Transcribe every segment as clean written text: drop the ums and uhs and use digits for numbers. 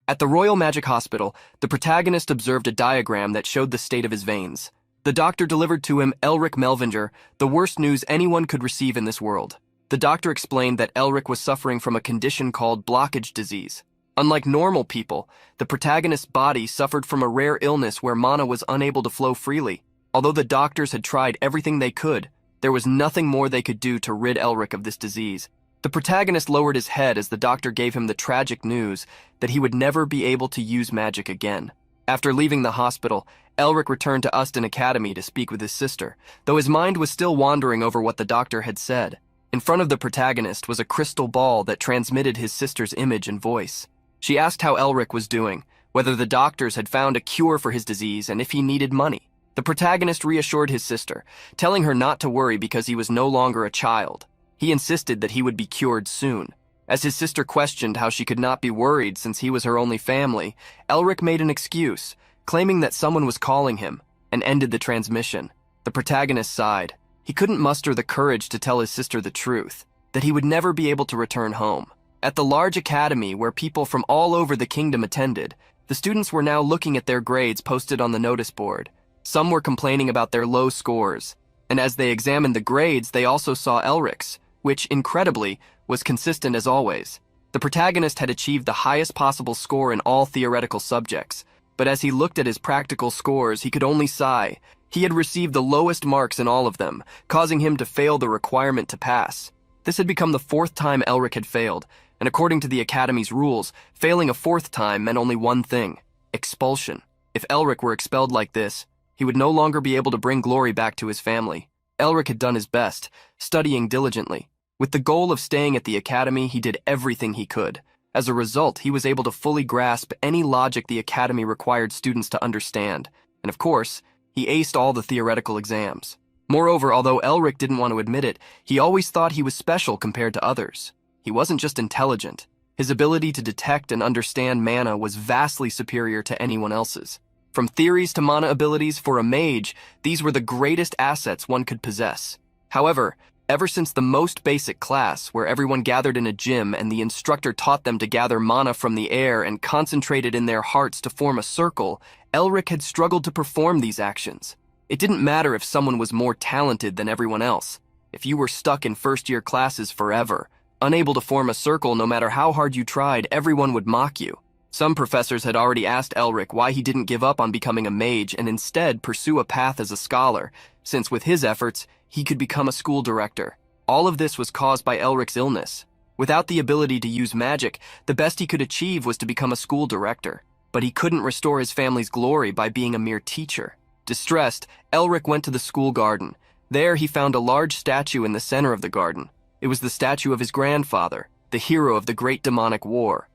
At the Royal Magic Hospital, the protagonist observed a diagram that showed the state of his veins. The doctor delivered to him Elric Melvinger, the worst news anyone could receive in this world. The doctor explained that Elric was suffering from a condition called blockage disease. Unlike normal people, the protagonist's body suffered from a rare illness where mana was unable to flow freely. Although the doctors had tried everything they could, there was nothing more they could do to rid Elric of this disease. The protagonist lowered his head as the doctor gave him the tragic news that he would never be able to use magic again. After leaving the hospital, Elric returned to Uston Academy to speak with his sister, though his mind was still wandering over what the doctor had said. In front of the protagonist was a crystal ball that transmitted his sister's image and voice. She asked how Elric was doing, whether the doctors had found a cure for his disease, and if he needed money. The protagonist reassured his sister, telling her not to worry because he was no longer a child. He insisted that he would be cured soon. As his sister questioned how she could not be worried since he was her only family, Elric made an excuse, claiming that someone was calling him, and ended the transmission. The protagonist sighed. He couldn't muster the courage to tell his sister the truth, that he would never be able to return home. At the large academy where people from all over the kingdom attended, the students were now looking at their grades posted on the notice board. Some were complaining about their low scores, and as they examined the grades, they also saw Elric's, which, incredibly, was consistent as always. The protagonist had achieved the highest possible score in all theoretical subjects, but as he looked at his practical scores, he could only sigh. He had received the lowest marks in all of them, causing him to fail the requirement to pass. This had become the fourth time Elric had failed, and according to the Academy's rules, failing a fourth time meant only one thing: expulsion. If Elric were expelled like this, he would no longer be able to bring glory back to his family. Elric had done his best, studying diligently. With the goal of staying at the Academy, he did everything he could. As a result, he was able to fully grasp any logic the Academy required students to understand, and of course, he aced all the theoretical exams. Moreover, although Elric didn't want to admit it, he always thought he was special compared to others. He wasn't just intelligent. His ability to detect and understand mana was vastly superior to anyone else's. From theories to mana abilities for a mage, these were the greatest assets one could possess. However, ever since the most basic class, where everyone gathered in a gym and the instructor taught them to gather mana from the air and concentrated in their hearts to form a circle, Elric had struggled to perform these actions. It didn't matter if someone was more talented than everyone else. If you were stuck in first-year classes forever, unable to form a circle no matter how hard you tried, everyone would mock you. Some professors had already asked Elric why he didn't give up on becoming a mage and instead pursue a path as a scholar, since with his efforts, he could become a school director. All of this was caused by Elric's illness. Without the ability to use magic, the best he could achieve was to become a school director. But he couldn't restore his family's glory by being a mere teacher. Distressed, Elric went to the school garden. There he found a large statue in the center of the garden. It was the statue of his grandfather, the hero of the Great Demonic War.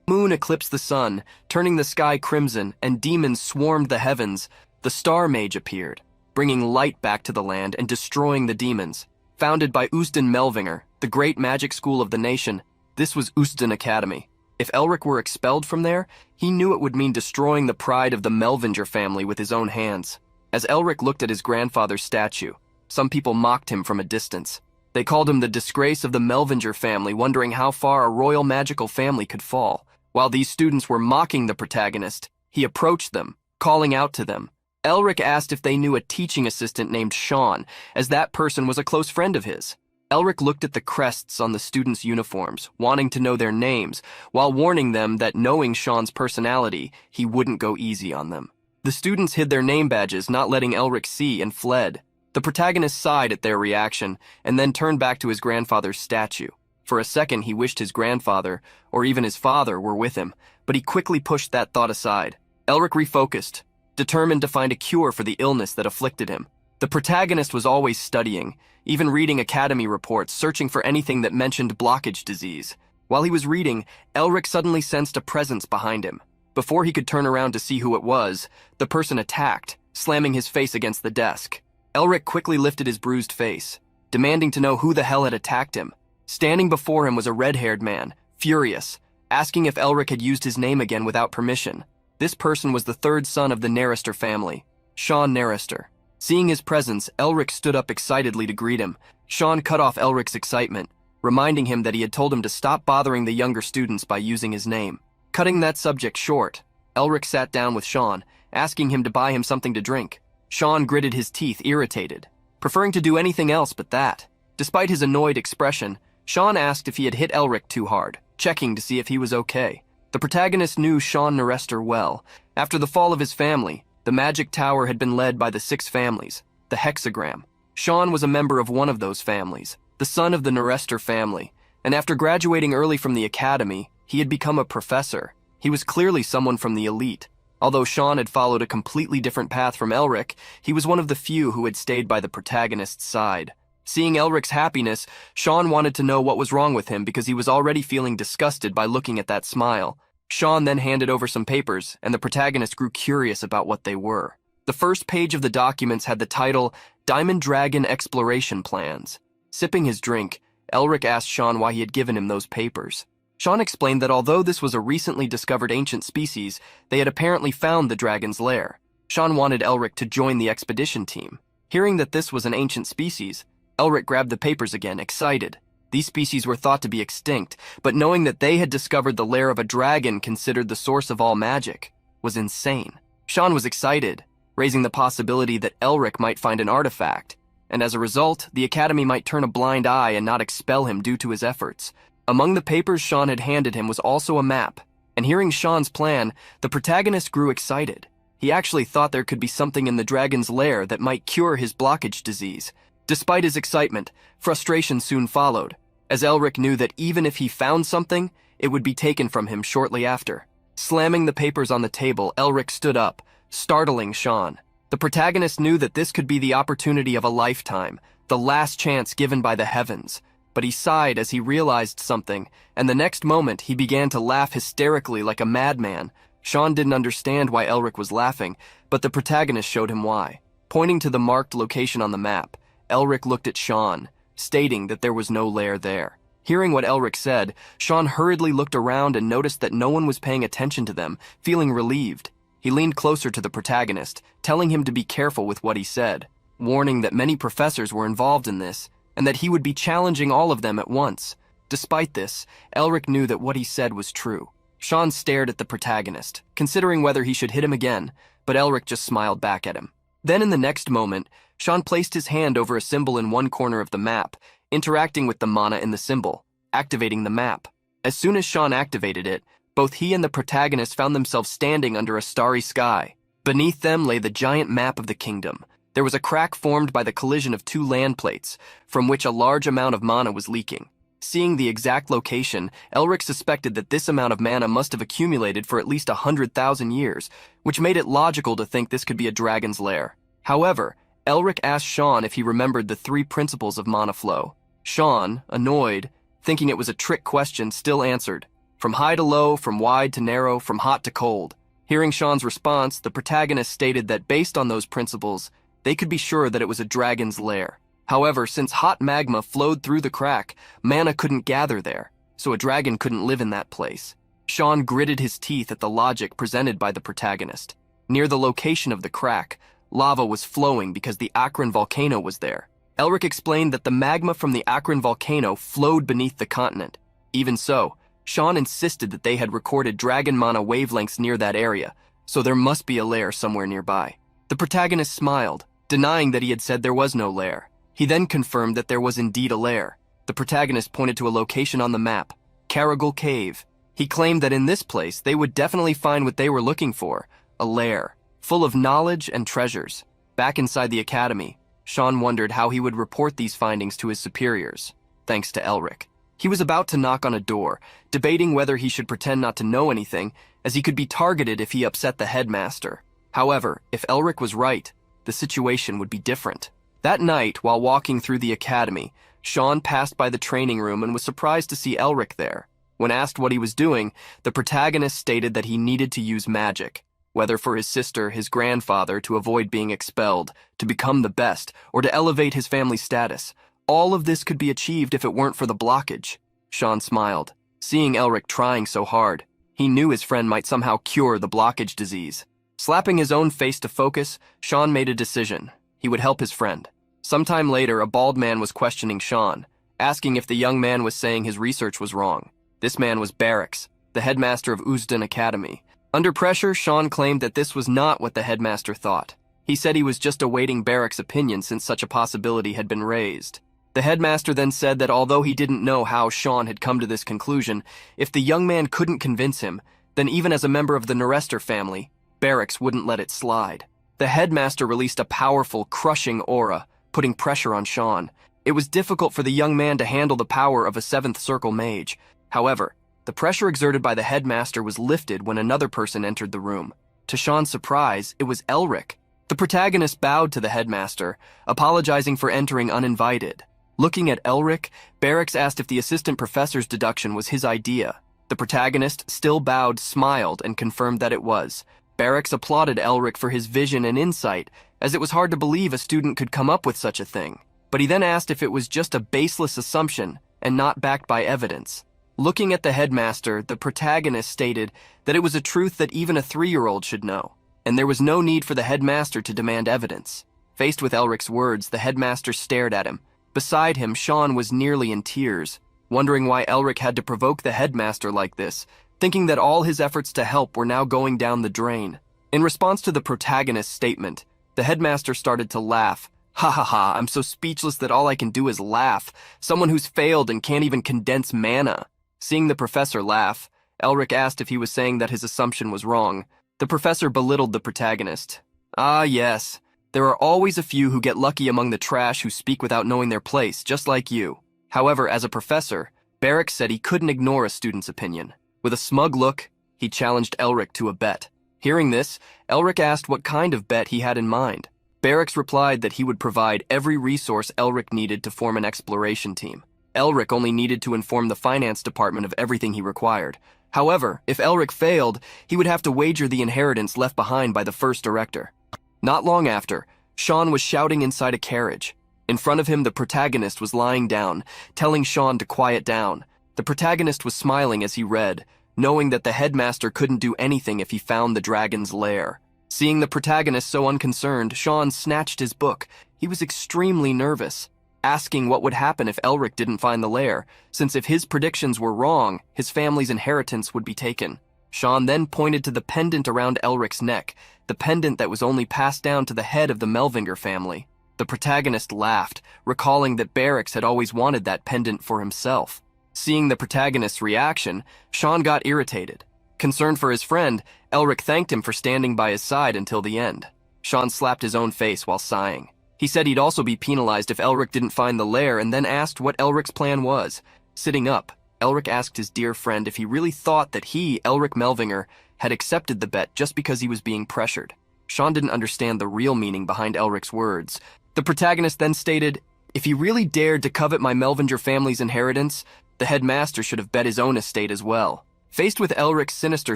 The moon eclipsed the sun, turning the sky crimson, and demons swarmed the heavens. The Star Mage appeared, bringing light back to the land and destroying the demons. Founded by Uston Melvinger, the great magic school of the nation, this was Uston Academy. If Elric were expelled from there, he knew it would mean destroying the pride of the Melvinger family with his own hands. As Elric looked at his grandfather's statue, some people mocked him from a distance. They called him the disgrace of the Melvinger family, wondering how far a royal magical family could fall. While these students were mocking the protagonist, he approached them, calling out to them. Elric asked if they knew a teaching assistant named Sean, as that person was a close friend of his. Elric looked at the crests on the students' uniforms, wanting to know their names, while warning them that knowing Sean's personality, he wouldn't go easy on them. The students hid their name badges, not letting Elric see, and fled. The protagonist sighed at their reaction, and then turned back to his grandfather's statue. For a second, he wished his grandfather, or even his father, were with him, but he quickly pushed that thought aside. Elric refocused, determined to find a cure for the illness that afflicted him. The protagonist was always studying, even reading Academy reports, searching for anything that mentioned blockage disease. While he was reading, Elric suddenly sensed a presence behind him. Before he could turn around to see who it was, the person attacked, slamming his face against the desk. Elric quickly lifted his bruised face, demanding to know who the hell had attacked him. Standing before him was a red-haired man, furious, asking if Elric had used his name again without permission. This person was the third son of the Narrister family, Sean Narrister. Seeing his presence, Elric stood up excitedly to greet him. Sean cut off Elric's excitement, reminding him that he had told him to stop bothering the younger students by using his name. Cutting that subject short, Elric sat down with Sean, asking him to buy him something to drink. Sean gritted his teeth, irritated, preferring to do anything else but that. Despite his annoyed expression, Sean asked if he had hit Elric too hard, checking to see if he was okay. The protagonist knew Sean Narester well. After the fall of his family, the Magic Tower had been led by the 6 families, the Hexagram. Sean was a member of one of those families, the son of the Narester family, and after graduating early from the academy, he had become a professor. He was clearly someone from the elite. Although Sean had followed a completely different path from Elric, he was one of the few who had stayed by the protagonist's side. Seeing Elric's happiness, Sean wanted to know what was wrong with him because he was already feeling disgusted by looking at that smile. Sean then handed over some papers, and the protagonist grew curious about what they were. The first page of the documents had the title, Diamond Dragon Exploration Plans. Sipping his drink, Elric asked Sean why he had given him those papers. Sean explained that although this was a recently discovered ancient species, they had apparently found the dragon's lair. Sean wanted Elric to join the expedition team. Hearing that this was an ancient species, Elric grabbed the papers again, excited. These species were thought to be extinct, but knowing that they had discovered the lair of a dragon considered the source of all magic was insane. Sean was excited, raising the possibility that Elric might find an artifact, and as a result, the Academy might turn a blind eye and not expel him due to his efforts. Among the papers Sean had handed him was also a map, and hearing Sean's plan, the protagonist grew excited. He actually thought there could be something in the dragon's lair that might cure his blockage disease. Despite his excitement, frustration soon followed, as Elric knew that even if he found something, it would be taken from him shortly after. Slamming the papers on the table, Elric stood up, startling Sean. The protagonist knew that this could be the opportunity of a lifetime, the last chance given by the heavens. But he sighed as he realized something, and the next moment he began to laugh hysterically like a madman. Sean didn't understand why Elric was laughing, but the protagonist showed him why. Pointing to the marked location on the map, Elric looked at Sean, stating that there was no lair there. Hearing what Elric said, Sean hurriedly looked around and noticed that no one was paying attention to them, feeling relieved. He leaned closer to the protagonist, telling him to be careful with what he said, warning that many professors were involved in this, and that he would be challenging all of them at once. Despite this, Elric knew that what he said was true. Sean stared at the protagonist, considering whether he should hit him again, but Elric just smiled back at him. Then in the next moment, Sean placed his hand over a symbol in one corner of the map, interacting with the mana in the symbol, activating the map. As soon as Sean activated it, both he and the protagonist found themselves standing under a starry sky. Beneath them lay the giant map of the kingdom. There was a crack formed by the collision of 2 land plates, from which a large amount of mana was leaking. Seeing the exact location, Elric suspected that this amount of mana must have accumulated for at least 100,000 years, which made it logical to think this could be a dragon's lair. However, Elric asked Sean if he remembered the 3 principles of mana flow. Sean, annoyed, thinking it was a trick question, still answered, from high to low, from wide to narrow, from hot to cold. Hearing Sean's response, the protagonist stated that based on those principles, they could be sure that it was a dragon's lair. However, since hot magma flowed through the crack, mana couldn't gather there, so a dragon couldn't live in that place. Sean gritted his teeth at the logic presented by the protagonist. Near the location of the crack, lava was flowing because the Akron volcano was there. Elric explained that the magma from the Akron volcano flowed beneath the continent. Even so, Sean insisted that they had recorded dragon mana wavelengths near that area, so there must be a lair somewhere nearby. The protagonist smiled, denying that he had said there was no lair. He then confirmed that there was indeed a lair. The protagonist pointed to a location on the map, Carrigal Cave. He claimed that in this place they would definitely find what they were looking for, a lair, full of knowledge and treasures. Back inside the academy, Sean wondered how he would report these findings to his superiors, thanks to Elric. He was about to knock on a door, debating whether he should pretend not to know anything, as he could be targeted if he upset the headmaster. However, if Elric was right, the situation would be different. That night, while walking through the academy, Sean passed by the training room and was surprised to see Elric there. When asked what he was doing, the protagonist stated that he needed to use magic, whether for his sister, his grandfather, to avoid being expelled, to become the best, or to elevate his family's status. All of this could be achieved if it weren't for the blockage. Sean smiled. Seeing Elric trying so hard, he knew his friend might somehow cure the blockage disease. Slapping his own face to focus, Sean made a decision. He would help his friend. Sometime later, a bald man was questioning Sean, asking if the young man was saying his research was wrong. This man was Barracks, the headmaster of Uzden Academy. Under pressure, Sean claimed that this was not what the headmaster thought. He said he was just awaiting Barrick's opinion since such a possibility had been raised. The headmaster then said that although he didn't know how Sean had come to this conclusion, if the young man couldn't convince him, then even as a member of the Norester family, Barracks wouldn't let it slide. The headmaster released a powerful, crushing aura, putting pressure on Sean. It was difficult for the young man to handle the power of a seventh circle mage. However, the pressure exerted by the headmaster was lifted when another person entered the room. To Sean's surprise, it was Elric. The protagonist bowed to the headmaster, apologizing for entering uninvited. Looking at Elric, Barracks asked if the assistant professor's deduction was his idea. The protagonist, still bowed, smiled and confirmed that it was. Barracks applauded Elric for his vision and insight, as it was hard to believe a student could come up with such a thing. But he then asked if it was just a baseless assumption and not backed by evidence. Looking at the headmaster, the protagonist stated that it was a truth that even a 3-year-old should know, and there was no need for the headmaster to demand evidence. Faced with Elric's words, the headmaster stared at him. Beside him, Sean was nearly in tears, wondering why Elric had to provoke the headmaster like this, thinking that all his efforts to help were now going down the drain. In response to the protagonist's statement, the headmaster started to laugh. "Ha ha ha, I'm so speechless that all I can do is laugh. Someone who's failed and can't even condense mana." Seeing the professor laugh, Elric asked if he was saying that his assumption was wrong. The professor belittled the protagonist. "Ah, yes. There are always a few who get lucky among the trash who speak without knowing their place, just like you." However, as a professor, Barracks said he couldn't ignore a student's opinion. With a smug look, he challenged Elric to a bet. Hearing this, Elric asked what kind of bet he had in mind. Barracks replied that he would provide every resource Elric needed to form an exploration team. Elric only needed to inform the finance department of everything he required. However, if Elric failed, he would have to wager the inheritance left behind by the first director. Not long after, Sean was shouting inside a carriage. In front of him, the protagonist was lying down, telling Sean to quiet down. The protagonist was smiling as he read, knowing that the headmaster couldn't do anything if he found the dragon's lair. Seeing the protagonist so unconcerned, Sean snatched his book. He was extremely nervous, asking what would happen if Elric didn't find the lair, since if his predictions were wrong, his family's inheritance would be taken. Sean then pointed to the pendant around Elric's neck, the pendant that was only passed down to the head of the Melvinger family. The protagonist laughed, recalling that Barracks had always wanted that pendant for himself. Seeing the protagonist's reaction, Sean got irritated. Concerned for his friend, Elric thanked him for standing by his side until the end. Sean slapped his own face while sighing. He said he'd also be penalized if Elric didn't find the lair and then asked what Elric's plan was. Sitting up, Elric asked his dear friend if he really thought that he, Elric Melvinger, had accepted the bet just because he was being pressured. Sean didn't understand the real meaning behind Elric's words. The protagonist then stated, "If he really dared to covet my Melvinger family's inheritance, the headmaster should have bet his own estate as well." Faced with Elric's sinister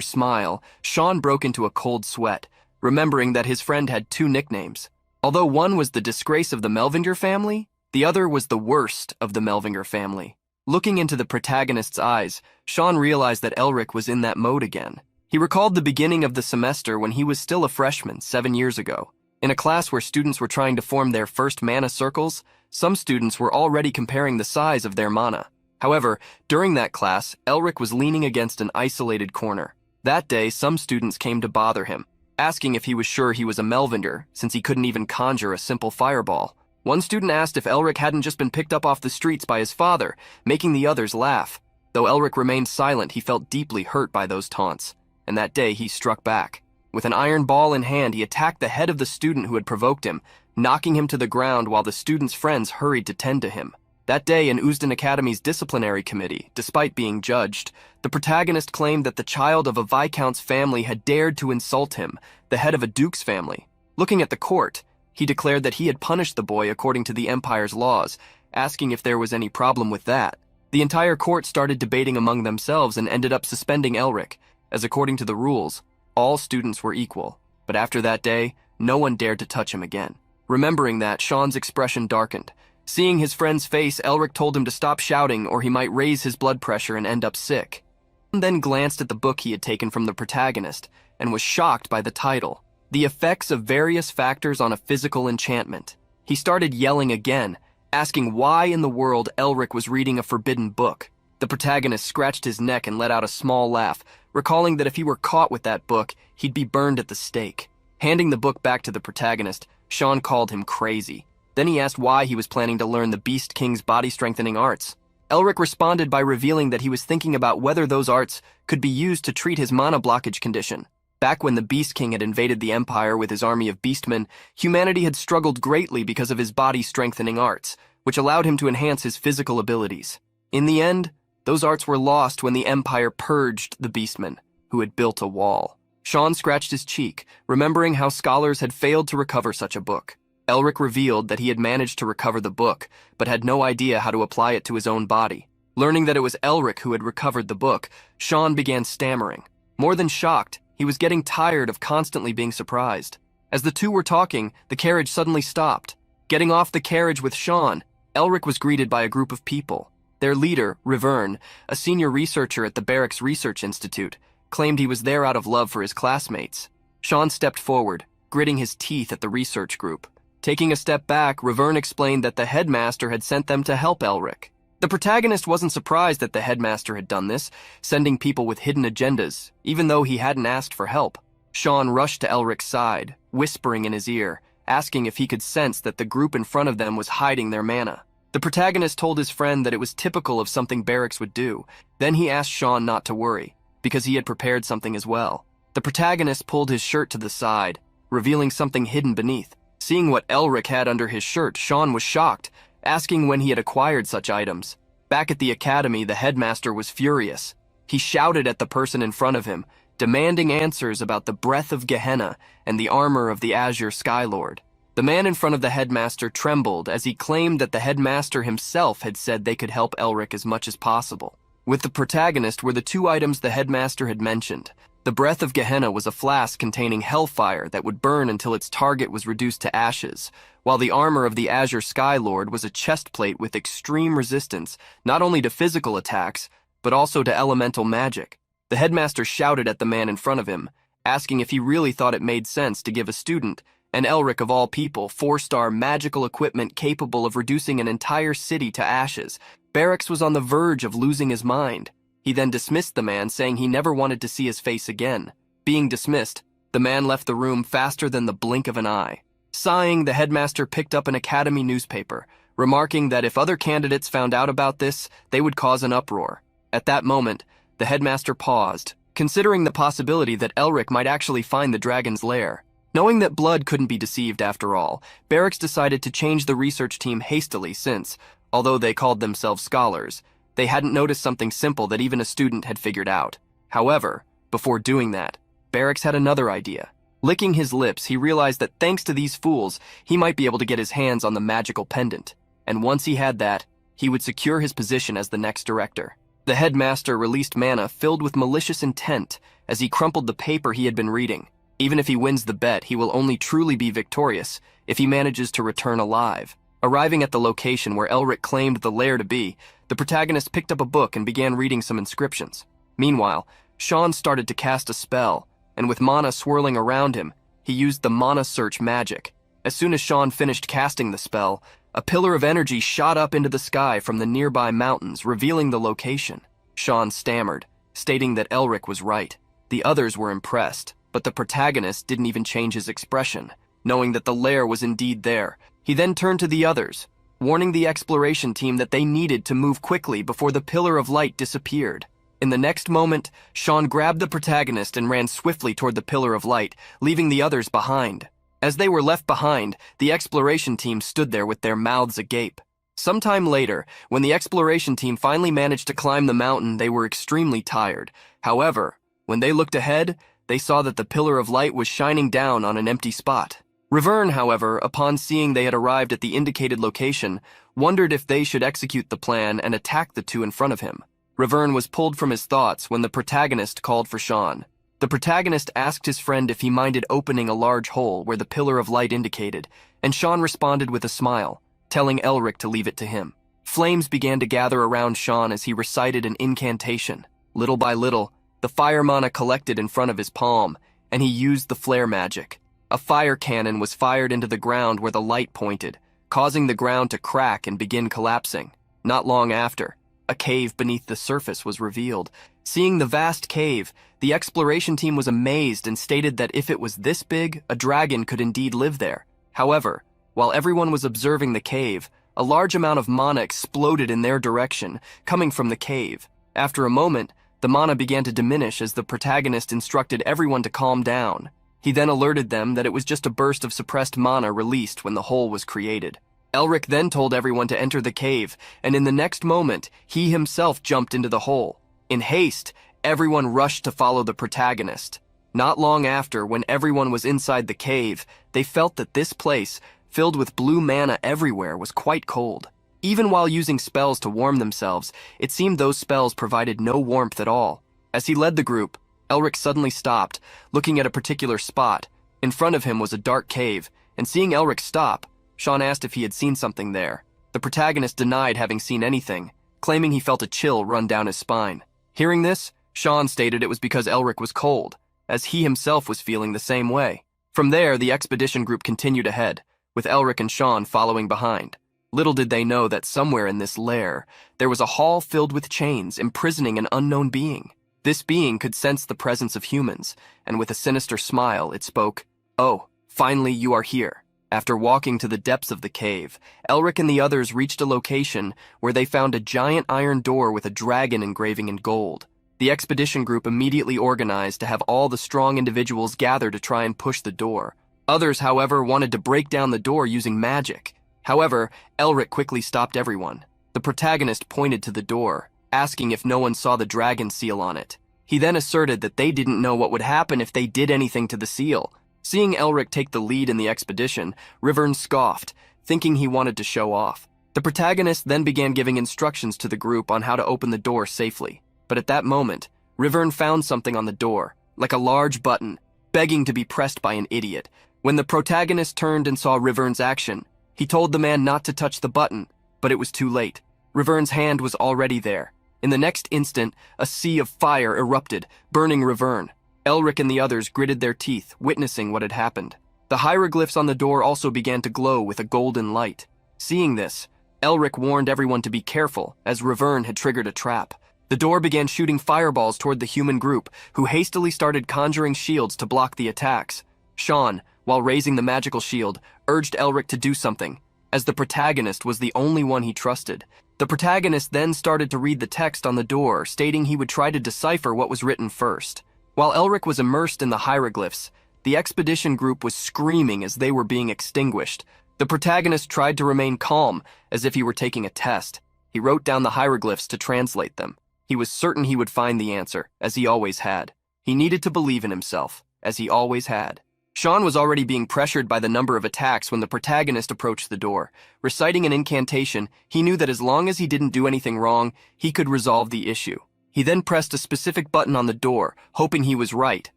smile, Sean broke into a cold sweat, remembering that his friend had 2 nicknames. Although one was the disgrace of the Melvinger family, the other was the worst of the Melvinger family. Looking into the protagonist's eyes, Sean realized that Elric was in that mode again. He recalled the beginning of the semester when he was still a freshman 7 years ago. In a class where students were trying to form their first mana circles, some students were already comparing the size of their mana. However, during that class, Elric was leaning against an isolated corner. That day, some students came to bother him, asking if he was sure he was a Melvinger, since he couldn't even conjure a simple fireball. One student asked if Elric hadn't just been picked up off the streets by his father, making the others laugh. Though Elric remained silent, he felt deeply hurt by those taunts, and that day he struck back. With an iron ball in hand, he attacked the head of the student who had provoked him, knocking him to the ground while the student's friends hurried to tend to him. That day in Uzden Academy's disciplinary committee, despite being judged, the protagonist claimed that the child of a Viscount's family had dared to insult him, the head of a duke's family. Looking at the court, he declared that he had punished the boy according to the Empire's laws, asking if there was any problem with that. The entire court started debating among themselves and ended up suspending Elric, as according to the rules, all students were equal. But after that day, no one dared to touch him again. Remembering that, Sean's expression darkened. Seeing his friend's face, Elric told him to stop shouting or he might raise his blood pressure and end up sick. He then glanced at the book he had taken from the protagonist and was shocked by the title, The Effects of Various Factors on a Physical Enchantment. He started yelling again, asking why in the world Elric was reading a forbidden book. The protagonist scratched his neck and let out a small laugh, recalling that if he were caught with that book, he'd be burned at the stake. Handing the book back to the protagonist, Sean called him crazy. Then he asked why he was planning to learn the Beast King's body-strengthening arts. Elric responded by revealing that he was thinking about whether those arts could be used to treat his mana blockage condition. Back when the Beast King had invaded the Empire with his army of beastmen, humanity had struggled greatly because of his body-strengthening arts, which allowed him to enhance his physical abilities. In the end, those arts were lost when the Empire purged the beastmen, who had built a wall. Sean scratched his cheek, remembering how scholars had failed to recover such a book. Elric revealed that he had managed to recover the book, but had no idea how to apply it to his own body. Learning that it was Elric who had recovered the book, Sean began stammering. More than shocked, he was getting tired of constantly being surprised. As the two were talking, the carriage suddenly stopped. Getting off the carriage with Sean, Elric was greeted by a group of people. Their leader, Rivern, a senior researcher at the Barracks Research Institute, claimed he was there out of love for his classmates. Sean stepped forward, gritting his teeth at the research group. Taking a step back, Rivern explained that the headmaster had sent them to help Elric. The protagonist wasn't surprised that the headmaster had done this, sending people with hidden agendas, even though he hadn't asked for help. Sean rushed to Elric's side, whispering in his ear, asking if he could sense that the group in front of them was hiding their mana. The protagonist told his friend that it was typical of something Barracks would do. Then he asked Sean not to worry, because he had prepared something as well. The protagonist pulled his shirt to the side, revealing something hidden beneath. Seeing what Elric had under his shirt, Sean was shocked, asking when he had acquired such items. Back at the academy, the headmaster was furious. He shouted at the person in front of him, demanding answers about the breath of Gehenna and the armor of the Azure Skylord. The man in front of the headmaster trembled as he claimed that the headmaster himself had said they could help Elric as much as possible. With the protagonist were the two items the headmaster had mentioned. The breath of Gehenna was a flask containing hellfire that would burn until its target was reduced to ashes, while the armor of the Azure Skylord was a chest plate with extreme resistance, not only to physical attacks, but also to elemental magic. The headmaster shouted at the man in front of him, asking if he really thought it made sense to give a student, and Elric of all people, 4-star magical equipment capable of reducing an entire city to ashes. Barracks was on the verge of losing his mind. He then dismissed the man, saying he never wanted to see his face again. Being dismissed, the man left the room faster than the blink of an eye. Sighing, the headmaster picked up an academy newspaper, remarking that if other candidates found out about this, they would cause an uproar. At that moment, the headmaster paused, considering the possibility that Elric might actually find the dragon's lair. Knowing that blood couldn't be deceived after all, Barracks decided to change the research team hastily since, although they called themselves scholars, they hadn't noticed something simple that even a student had figured out. However, before doing that, Barracks had another idea. Licking his lips, he realized that thanks to these fools, he might be able to get his hands on the magical pendant. And once he had that, he would secure his position as the next director. The headmaster released mana filled with malicious intent as he crumpled the paper he had been reading. Even if he wins the bet, he will only truly be victorious if he manages to return alive. Arriving at the location where Elric claimed the lair to be, the protagonist picked up a book and began reading some inscriptions. Meanwhile, Sean started to cast a spell, and with mana swirling around him, he used the mana search magic. As soon as Sean finished casting the spell, a pillar of energy shot up into the sky from the nearby mountains, revealing the location. Sean stammered, stating that Elric was right. The others were impressed, but the protagonist didn't even change his expression, knowing that the lair was indeed there. He then turned to the others, warning the exploration team that they needed to move quickly before the pillar of light disappeared. In the next moment, Sean grabbed the protagonist and ran swiftly toward the pillar of light, leaving the others behind. As they were left behind, the exploration team stood there with their mouths agape. Sometime later, when the exploration team finally managed to climb the mountain, they were extremely tired. However, when they looked ahead, they saw that the pillar of light was shining down on an empty spot. Rivern, however, upon seeing they had arrived at the indicated location, wondered if they should execute the plan and attack the two in front of him. Rivern was pulled from his thoughts when the protagonist called for Sean. The protagonist asked his friend if he minded opening a large hole where the pillar of light indicated, and Sean responded with a smile, telling Elric to leave it to him. Flames began to gather around Sean as he recited an incantation. Little by little, the fire mana collected in front of his palm, and he used the flare magic. A fire cannon was fired into the ground where the light pointed, causing the ground to crack and begin collapsing. Not long after, a cave beneath the surface was revealed. Seeing the vast cave, the exploration team was amazed and stated that if it was this big, a dragon could indeed live there. However, while everyone was observing the cave, a large amount of mana exploded in their direction, coming from the cave. After a moment, the mana began to diminish as the protagonist instructed everyone to calm down. He then alerted them that it was just a burst of suppressed mana released when the hole was created. Elric then told everyone to enter the cave, and in the next moment, he himself jumped into the hole. In haste, everyone rushed to follow the protagonist. Not long after, when everyone was inside the cave, they felt that this place, filled with blue mana everywhere, was quite cold. Even while using spells to warm themselves, it seemed those spells provided no warmth at all. As he led the group, Elric suddenly stopped, looking at a particular spot. In front of him was a dark cave, and seeing Elric stop, Sean asked if he had seen something there. The protagonist denied having seen anything, claiming he felt a chill run down his spine. Hearing this, Sean stated it was because Elric was cold, as he himself was feeling the same way. From there, the expedition group continued ahead, with Elric and Sean following behind. Little did they know that somewhere in this lair, there was a hall filled with chains imprisoning an unknown being. This being could sense the presence of humans, and with a sinister smile, it spoke, "Oh, finally you are here." After walking to the depths of the cave, Elric and the others reached a location where they found a giant iron door with a dragon engraving in gold. The expedition group immediately organized to have all the strong individuals gather to try and push the door. Others, however, wanted to break down the door using magic. However, Elric quickly stopped everyone. The protagonist pointed to the door, asking if no one saw the dragon seal on it. He then asserted that they didn't know what would happen if they did anything to the seal. Seeing Elric take the lead in the expedition, Rivern scoffed, thinking he wanted to show off. The protagonist then began giving instructions to the group on how to open the door safely. But at that moment, Rivern found something on the door, like a large button, begging to be pressed by an idiot. When the protagonist turned and saw Rivern's action, he told the man not to touch the button, but it was too late. Rivern's hand was already there. In the next instant, a sea of fire erupted, burning Rivern. Elric and the others gritted their teeth, witnessing what had happened. The hieroglyphs on the door also began to glow with a golden light. Seeing this, Elric warned everyone to be careful, as Rivern had triggered a trap. The door began shooting fireballs toward the human group, who hastily started conjuring shields to block the attacks. Sean, while raising the magical shield, urged Elric to do something, as the protagonist was the only one he trusted. The protagonist then started to read the text on the door, stating he would try to decipher what was written first. While Elric was immersed in the hieroglyphs, the expedition group was screaming as they were being extinguished. The protagonist tried to remain calm, as if he were taking a test. He wrote down the hieroglyphs to translate them. He was certain he would find the answer, as he always had. He needed to believe in himself, as he always had. Sean was already being pressured by the number of attacks when the protagonist approached the door. Reciting an incantation, he knew that as long as he didn't do anything wrong, he could resolve the issue. He then pressed a specific button on the door, hoping he was right,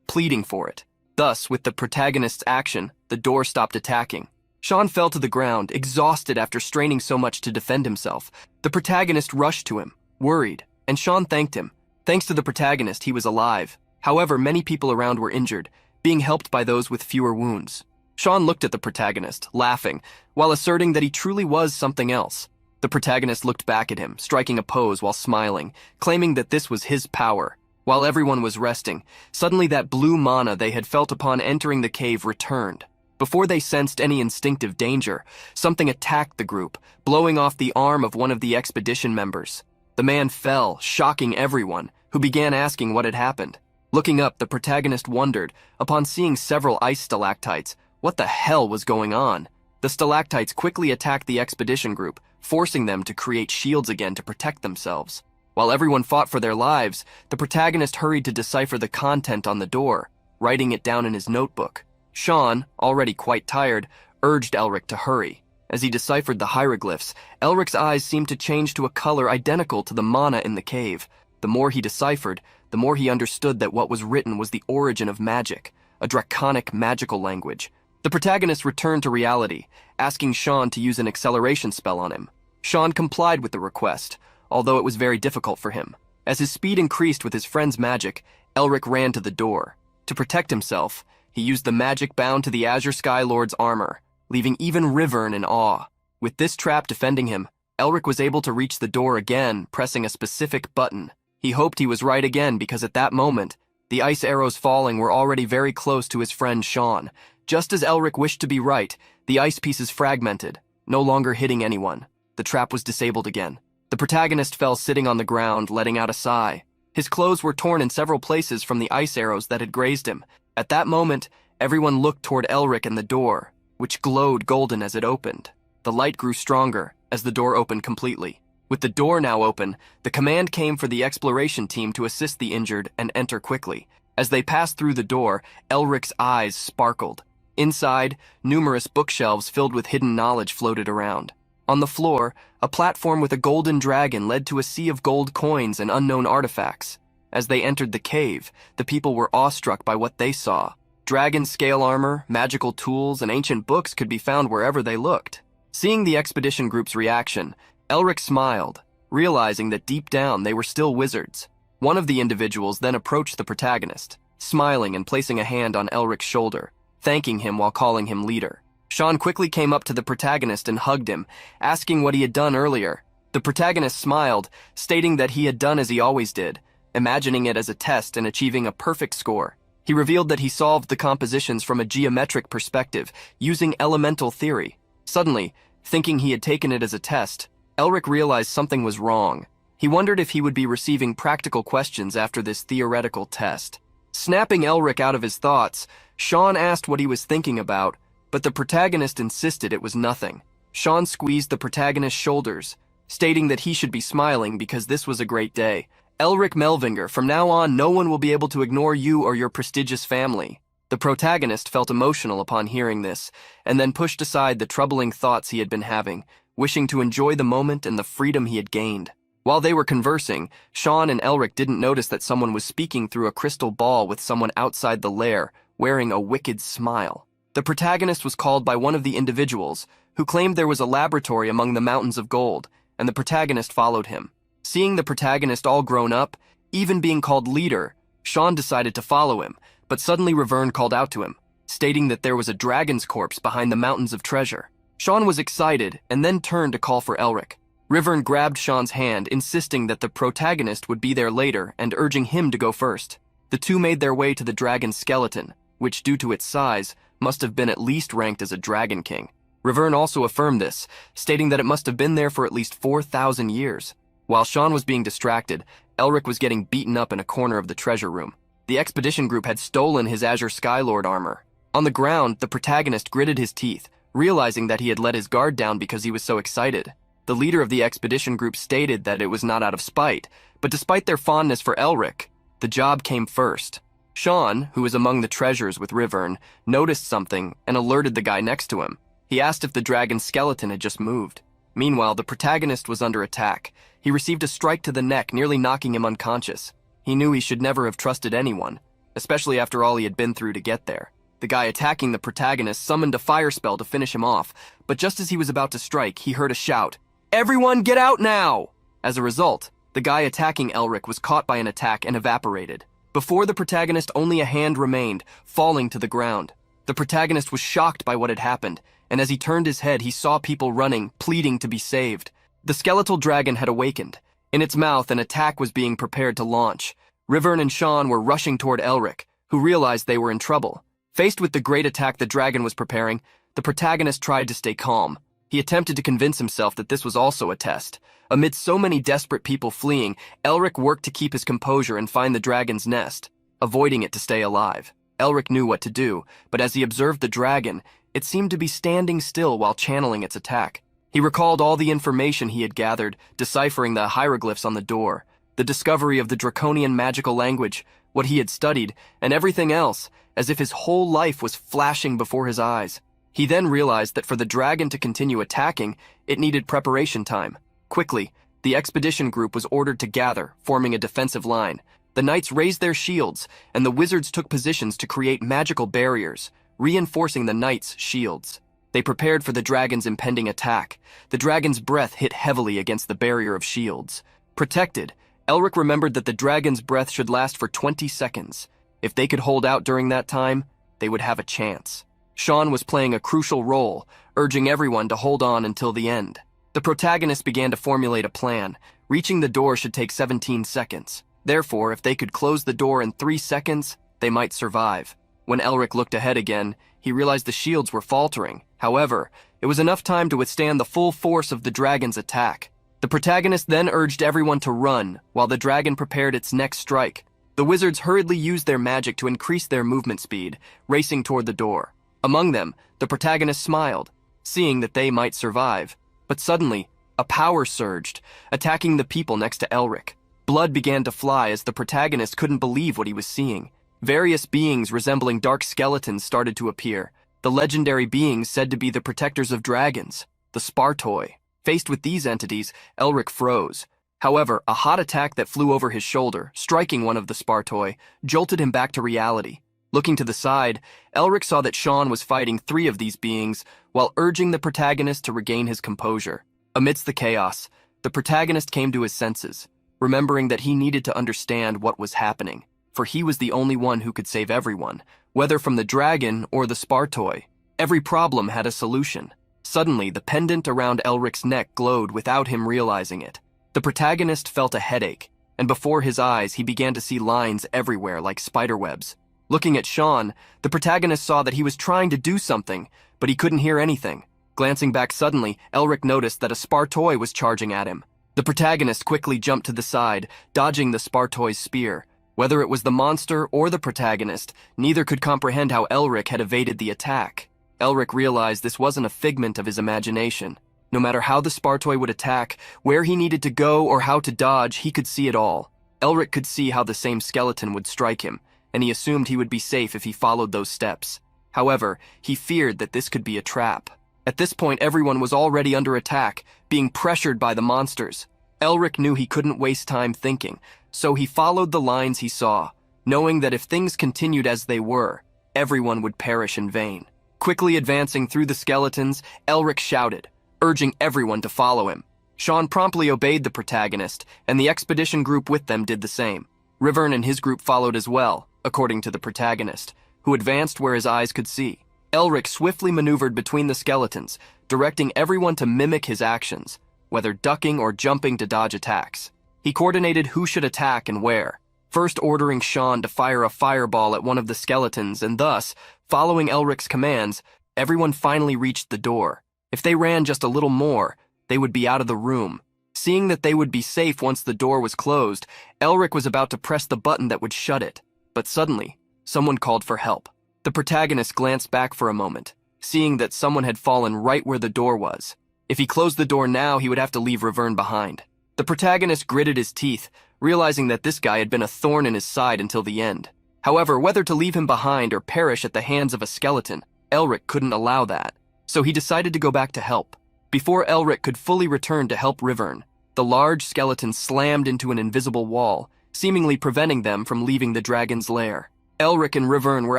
pleading for it. Thus, with the protagonist's action, the door stopped attacking. Sean fell to the ground, exhausted after straining so much to defend himself. The protagonist rushed to him, worried, and Sean thanked him. Thanks to the protagonist, he was alive. However, many people around were injured, being helped by those with fewer wounds. Sean looked at the protagonist, laughing, while asserting that he truly was something else. The protagonist looked back at him, striking a pose while smiling, claiming that this was his power. While everyone was resting, suddenly that blue mana they had felt upon entering the cave returned. Before they sensed any instinctive danger, something attacked the group, blowing off the arm of one of the expedition members. The man fell, shocking everyone, who began asking what had happened. Looking up, the protagonist wondered, upon seeing several ice stalactites, what the hell was going on. The stalactites quickly attacked the expedition group, forcing them to create shields again to protect themselves. While everyone fought for their lives, the protagonist hurried to decipher the content on the door, writing it down in his notebook. Sean, already quite tired, urged Elric to hurry. As he deciphered the hieroglyphs, Elric's eyes seemed to change to a color identical to the mana in the cave. The more he deciphered, the more he understood that what was written was the origin of magic, a draconic magical language. The protagonist returned to reality, asking Sean to use an acceleration spell on him. Sean complied with the request, although it was very difficult for him. As his speed increased with his friend's magic, Elric ran to the door. To protect himself, he used the magic bound to the Azure Sky Lord's armor, leaving even Rivern in awe. With this trap defending him, Elric was able to reach the door again, pressing a specific button. He hoped he was right again because at that moment, the ice arrows falling were already very close to his friend Sean. Just as Elric wished to be right, the ice pieces fragmented, no longer hitting anyone. The trap was disabled again. The protagonist fell sitting on the ground, letting out a sigh. His clothes were torn in several places from the ice arrows that had grazed him. At that moment, everyone looked toward Elric and the door, which glowed golden as it opened. The light grew stronger as the door opened completely. With the door now open, the command came for the exploration team to assist the injured and enter quickly. As they passed through the door, Elric's eyes sparkled. Inside, numerous bookshelves filled with hidden knowledge floated around. On the floor, a platform with a golden dragon led to a sea of gold coins and unknown artifacts. As they entered the cave, the people were awestruck by what they saw. Dragon scale armor, magical tools, and ancient books could be found wherever they looked. Seeing the expedition group's reaction, Elric smiled, realizing that deep down they were still wizards. One of the individuals then approached the protagonist, smiling and placing a hand on Elric's shoulder, thanking him while calling him leader. Sean quickly came up to the protagonist and hugged him, asking what he had done earlier. The protagonist smiled, stating that he had done as he always did, imagining it as a test and achieving a perfect score. He revealed that he solved the compositions from a geometric perspective, using elemental theory. Suddenly, thinking he had taken it as a test, Elric realized something was wrong. He wondered if he would be receiving practical questions after this theoretical test. Snapping Elric out of his thoughts, Sean asked what he was thinking about, but the protagonist insisted it was nothing. Sean squeezed the protagonist's shoulders, stating that he should be smiling because this was a great day. Elric Melvinger, from now on, no one will be able to ignore you or your prestigious family. The protagonist felt emotional upon hearing this, and then pushed aside the troubling thoughts he had been having, wishing to enjoy the moment and the freedom he had gained. While they were conversing, Sean and Elric didn't notice that someone was speaking through a crystal ball with someone outside the lair, wearing a wicked smile. The protagonist was called by one of the individuals, who claimed there was a laboratory among the mountains of gold, and the protagonist followed him. Seeing the protagonist all grown up, even being called leader, Sean decided to follow him, but suddenly Riverne called out to him, stating that there was a dragon's corpse behind the mountains of treasure. Sean was excited and then turned to call for Elric. Riverne grabbed Sean's hand, insisting that the protagonist would be there later and urging him to go first. The two made their way to the dragon's skeleton, which, due to its size, must have been at least ranked as a dragon king. Riverne also affirmed this, stating that it must have been there for at least 4,000 years. While Sean was being distracted, Elric was getting beaten up in a corner of the treasure room. The expedition group had stolen his Azure Skylord armor. On the ground, the protagonist gritted his teeth, realizing that he had let his guard down because he was so excited. The leader of the expedition group stated that it was not out of spite, but despite their fondness for Elric, the job came first. Sean, who was among the treasures with Riverne, noticed something and alerted the guy next to him. He asked if the dragon's skeleton had just moved. Meanwhile, the protagonist was under attack. He received a strike to the neck, nearly knocking him unconscious. He knew he should never have trusted anyone, especially after all he had been through to get there. The guy attacking the protagonist summoned a fire spell to finish him off, but just as he was about to strike, he heard a shout, "Everyone get out now!" As a result, the guy attacking Elric was caught by an attack and evaporated. Before the protagonist, only a hand remained, falling to the ground. The protagonist was shocked by what had happened, and as he turned his head, he saw people running, pleading to be saved. The skeletal dragon had awakened. In its mouth, an attack was being prepared to launch. Riverne and Sean were rushing toward Elric, who realized they were in trouble. Faced with the great attack the dragon was preparing, the protagonist tried to stay calm. He attempted to convince himself that this was also a test. Amid so many desperate people fleeing, Elric worked to keep his composure and find the dragon's nest, avoiding it to stay alive. Elric knew what to do, but as he observed the dragon, it seemed to be standing still while channeling its attack. He recalled all the information he had gathered, deciphering the hieroglyphs on the door, the discovery of the draconian magical language, what he had studied, and everything else, as if his whole life was flashing before his eyes. He then realized that for the dragon to continue attacking, it needed preparation time. Quickly, the expedition group was ordered to gather, forming a defensive line. The knights raised their shields, and the wizards took positions to create magical barriers, reinforcing the knights' shields. They prepared for the dragon's impending attack. The dragon's breath hit heavily against the barrier of shields. Protected, Elric remembered that the dragon's breath should last for 20 seconds. If they could hold out during that time, they would have a chance. Sean was playing a crucial role, urging everyone to hold on until the end. The protagonist began to formulate a plan. Reaching the door should take 17 seconds. Therefore, if they could close the door in 3 seconds, they might survive. When Elric looked ahead again, he realized the shields were faltering. However, it was enough time to withstand the full force of the dragon's attack. The protagonist then urged everyone to run, while the dragon prepared its next strike. The wizards hurriedly used their magic to increase their movement speed, racing toward the door. Among them, the protagonist smiled, seeing that they might survive. But suddenly, a power surged, attacking the people next to Elric. Blood began to fly as the protagonist couldn't believe what he was seeing. Various beings resembling dark skeletons started to appear. The legendary beings said to be the protectors of dragons, the Spartoi. Faced with these entities, Elric froze. However, a hot attack that flew over his shoulder, striking one of the Spartoi, jolted him back to reality. Looking to the side, Elric saw that Sean was fighting 3 of these beings while urging the protagonist to regain his composure. Amidst the chaos, the protagonist came to his senses, remembering that he needed to understand what was happening, for he was the only one who could save everyone, whether from the dragon or the Spartoi. Every problem had a solution. Suddenly, the pendant around Elric's neck glowed without him realizing it. The protagonist felt a headache, and before his eyes he began to see lines everywhere like spiderwebs. Looking at Sean, the protagonist saw that he was trying to do something, but he couldn't hear anything. Glancing back suddenly, Elric noticed that a Spartoi was charging at him. The protagonist quickly jumped to the side, dodging the Spartoi's spear. Whether it was the monster or the protagonist, neither could comprehend how Elric had evaded the attack. Elric realized this wasn't a figment of his imagination. No matter how the Spartoi would attack, where he needed to go, or how to dodge, he could see it all. Elric could see how the same skeleton would strike him, and he assumed he would be safe if he followed those steps. However, he feared that this could be a trap. At this point, everyone was already under attack, being pressured by the monsters. Elric knew he couldn't waste time thinking, so he followed the lines he saw, knowing that if things continued as they were, everyone would perish in vain. Quickly advancing through the skeletons, Elric shouted, urging everyone to follow him. Sean promptly obeyed the protagonist, and the expedition group with them did the same. Rivern and his group followed as well, according to the protagonist, who advanced where his eyes could see. Elric swiftly maneuvered between the skeletons, directing everyone to mimic his actions, whether ducking or jumping to dodge attacks. He coordinated who should attack and where, first ordering Sean to fire a fireball at one of the skeletons, and thus, following Elric's commands, everyone finally reached the door. If they ran just a little more, they would be out of the room. Seeing that they would be safe once the door was closed, Elric was about to press the button that would shut it. But suddenly, someone called for help. The protagonist glanced back for a moment, seeing that someone had fallen right where the door was. If he closed the door now, he would have to leave Rivern behind. The protagonist gritted his teeth, realizing that this guy had been a thorn in his side until the end. However, whether to leave him behind or perish at the hands of a skeleton, Elric couldn't allow that. So he decided to go back to help. Before Elric could fully return to help Rivern, the large skeleton slammed into an invisible wall, seemingly preventing them from leaving the dragon's lair. Elric and Rivern were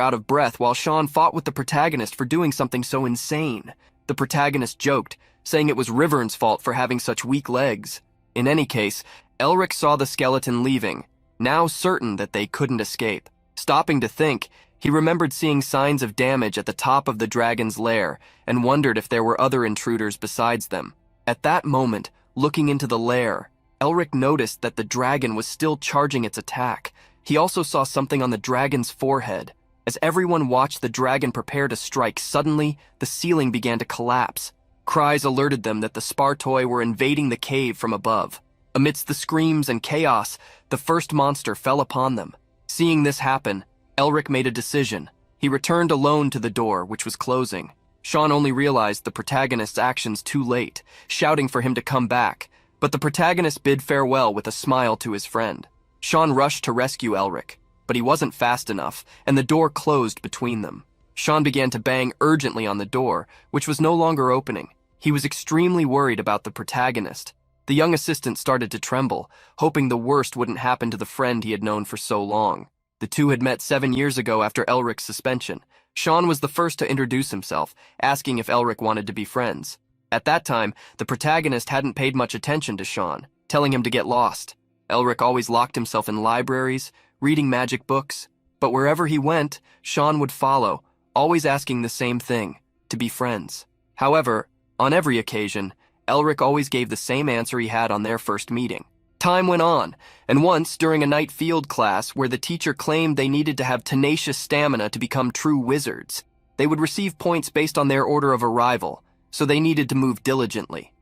out of breath while Sean fought with the protagonist for doing something so insane. The protagonist joked, saying it was Rivern's fault for having such weak legs. In any case, Elric saw the skeleton leaving, now certain that they couldn't escape. Stopping to think, he remembered seeing signs of damage at the top of the dragon's lair and wondered if there were other intruders besides them. At that moment, looking into the lair, Elric noticed that the dragon was still charging its attack. He also saw something on the dragon's forehead. As everyone watched the dragon prepare to strike, suddenly, the ceiling began to collapse. Cries alerted them that the Spartoi were invading the cave from above. Amidst the screams and chaos, the first monster fell upon them. Seeing this happen, Elric made a decision. He returned alone to the door, which was closing. Sean only realized the protagonist's actions too late, shouting for him to come back, but the protagonist bid farewell with a smile to his friend. Sean rushed to rescue Elric, but he wasn't fast enough, and the door closed between them. Sean began to bang urgently on the door, which was no longer opening. He was extremely worried about the protagonist. The young assistant started to tremble, hoping the worst wouldn't happen to the friend he had known for so long. The two had met 7 years ago after Elric's suspension. Sean was the first to introduce himself, asking if Elric wanted to be friends. At that time, the protagonist hadn't paid much attention to Sean, telling him to get lost. Elric always locked himself in libraries, reading magic books, but wherever he went, Sean would follow, always asking the same thing, to be friends. However, on every occasion, Elric always gave the same answer he had on their first meeting. Time went on, and once during a night field class where the teacher claimed they needed to have tenacious stamina to become true wizards, they would receive points based on their order of arrival, so they needed to move diligently.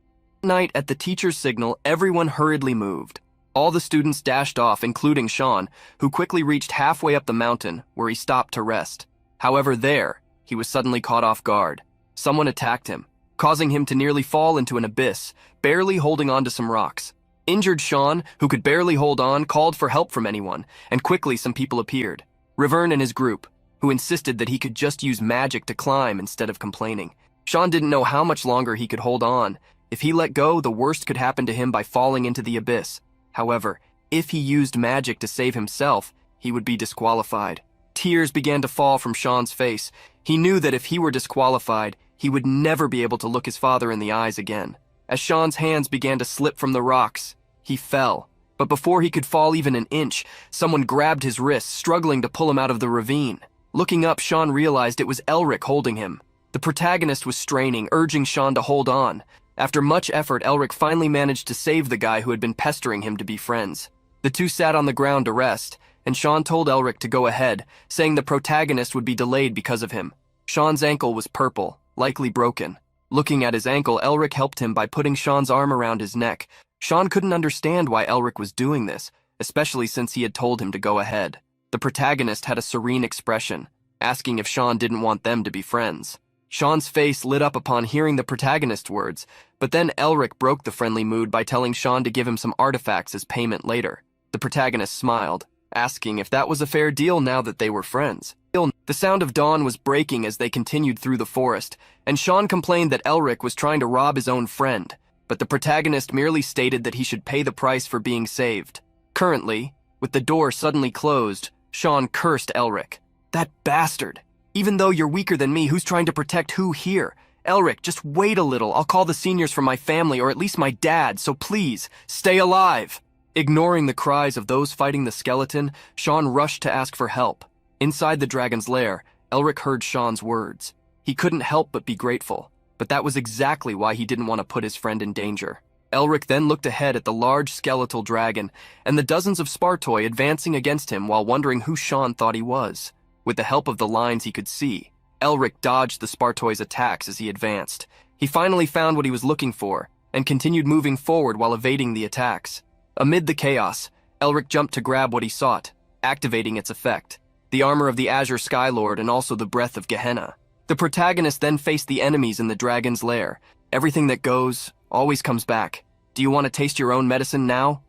That night, at the teacher's signal, everyone hurriedly moved. All the students dashed off, including Sean, who quickly reached halfway up the mountain, where he stopped to rest. However, there, he was suddenly caught off guard. Someone attacked him, causing him to nearly fall into an abyss, barely holding on to some rocks. Injured Sean, who could barely hold on, called for help from anyone, and quickly some people appeared. Rivern and his group, who insisted that he could just use magic to climb instead of complaining. Sean didn't know how much longer he could hold on. If he let go, the worst could happen to him by falling into the abyss. However, if he used magic to save himself, he would be disqualified. Tears began to fall from Sean's face. He knew that if he were disqualified, he would never be able to look his father in the eyes again. As Sean's hands began to slip from the rocks, he fell. But before he could fall even an inch, someone grabbed his wrist, struggling to pull him out of the ravine. Looking up, Sean realized it was Elric holding him. The protagonist was straining, urging Sean to hold on. After much effort, Elric finally managed to save the guy who had been pestering him to be friends. The two sat on the ground to rest, and Sean told Elric to go ahead, saying the protagonist would be delayed because of him. Sean's ankle was purple, likely broken. Looking at his ankle, Elric helped him by putting Sean's arm around his neck. Sean couldn't understand why Elric was doing this, especially since he had told him to go ahead. The protagonist had a serene expression, asking if Sean didn't want them to be friends. Sean's face lit up upon hearing the protagonist's words, but then Elric broke the friendly mood by telling Sean to give him some artifacts as payment later. The protagonist smiled, asking if that was a fair deal now that they were friends. The sound of dawn was breaking as they continued through the forest, and Sean complained that Elric was trying to rob his own friend, but the protagonist merely stated that he should pay the price for being saved. Currently, with the door suddenly closed, Sean cursed Elric. That bastard! Even though you're weaker than me, who's trying to protect who here? Elric, just wait a little. I'll call the seniors from my family, or at least my dad, so please, stay alive! Ignoring the cries of those fighting the skeleton, Sean rushed to ask for help. Inside the dragon's lair, Elric heard Sean's words. He couldn't help but be grateful, but that was exactly why he didn't want to put his friend in danger. Elric then looked ahead at the large skeletal dragon and the dozens of Spartoi advancing against him while wondering who Sean thought he was. With the help of the lines he could see, Elric dodged the Spartoi's attacks as he advanced. He finally found what he was looking for and continued moving forward while evading the attacks. Amid the chaos, Elric jumped to grab what he sought, activating its effect. The armor of the Azure Skylord and also the breath of Gehenna. The protagonist then faced the enemies in the dragon's lair. Everything that goes always comes back. Do you want to taste your own medicine now?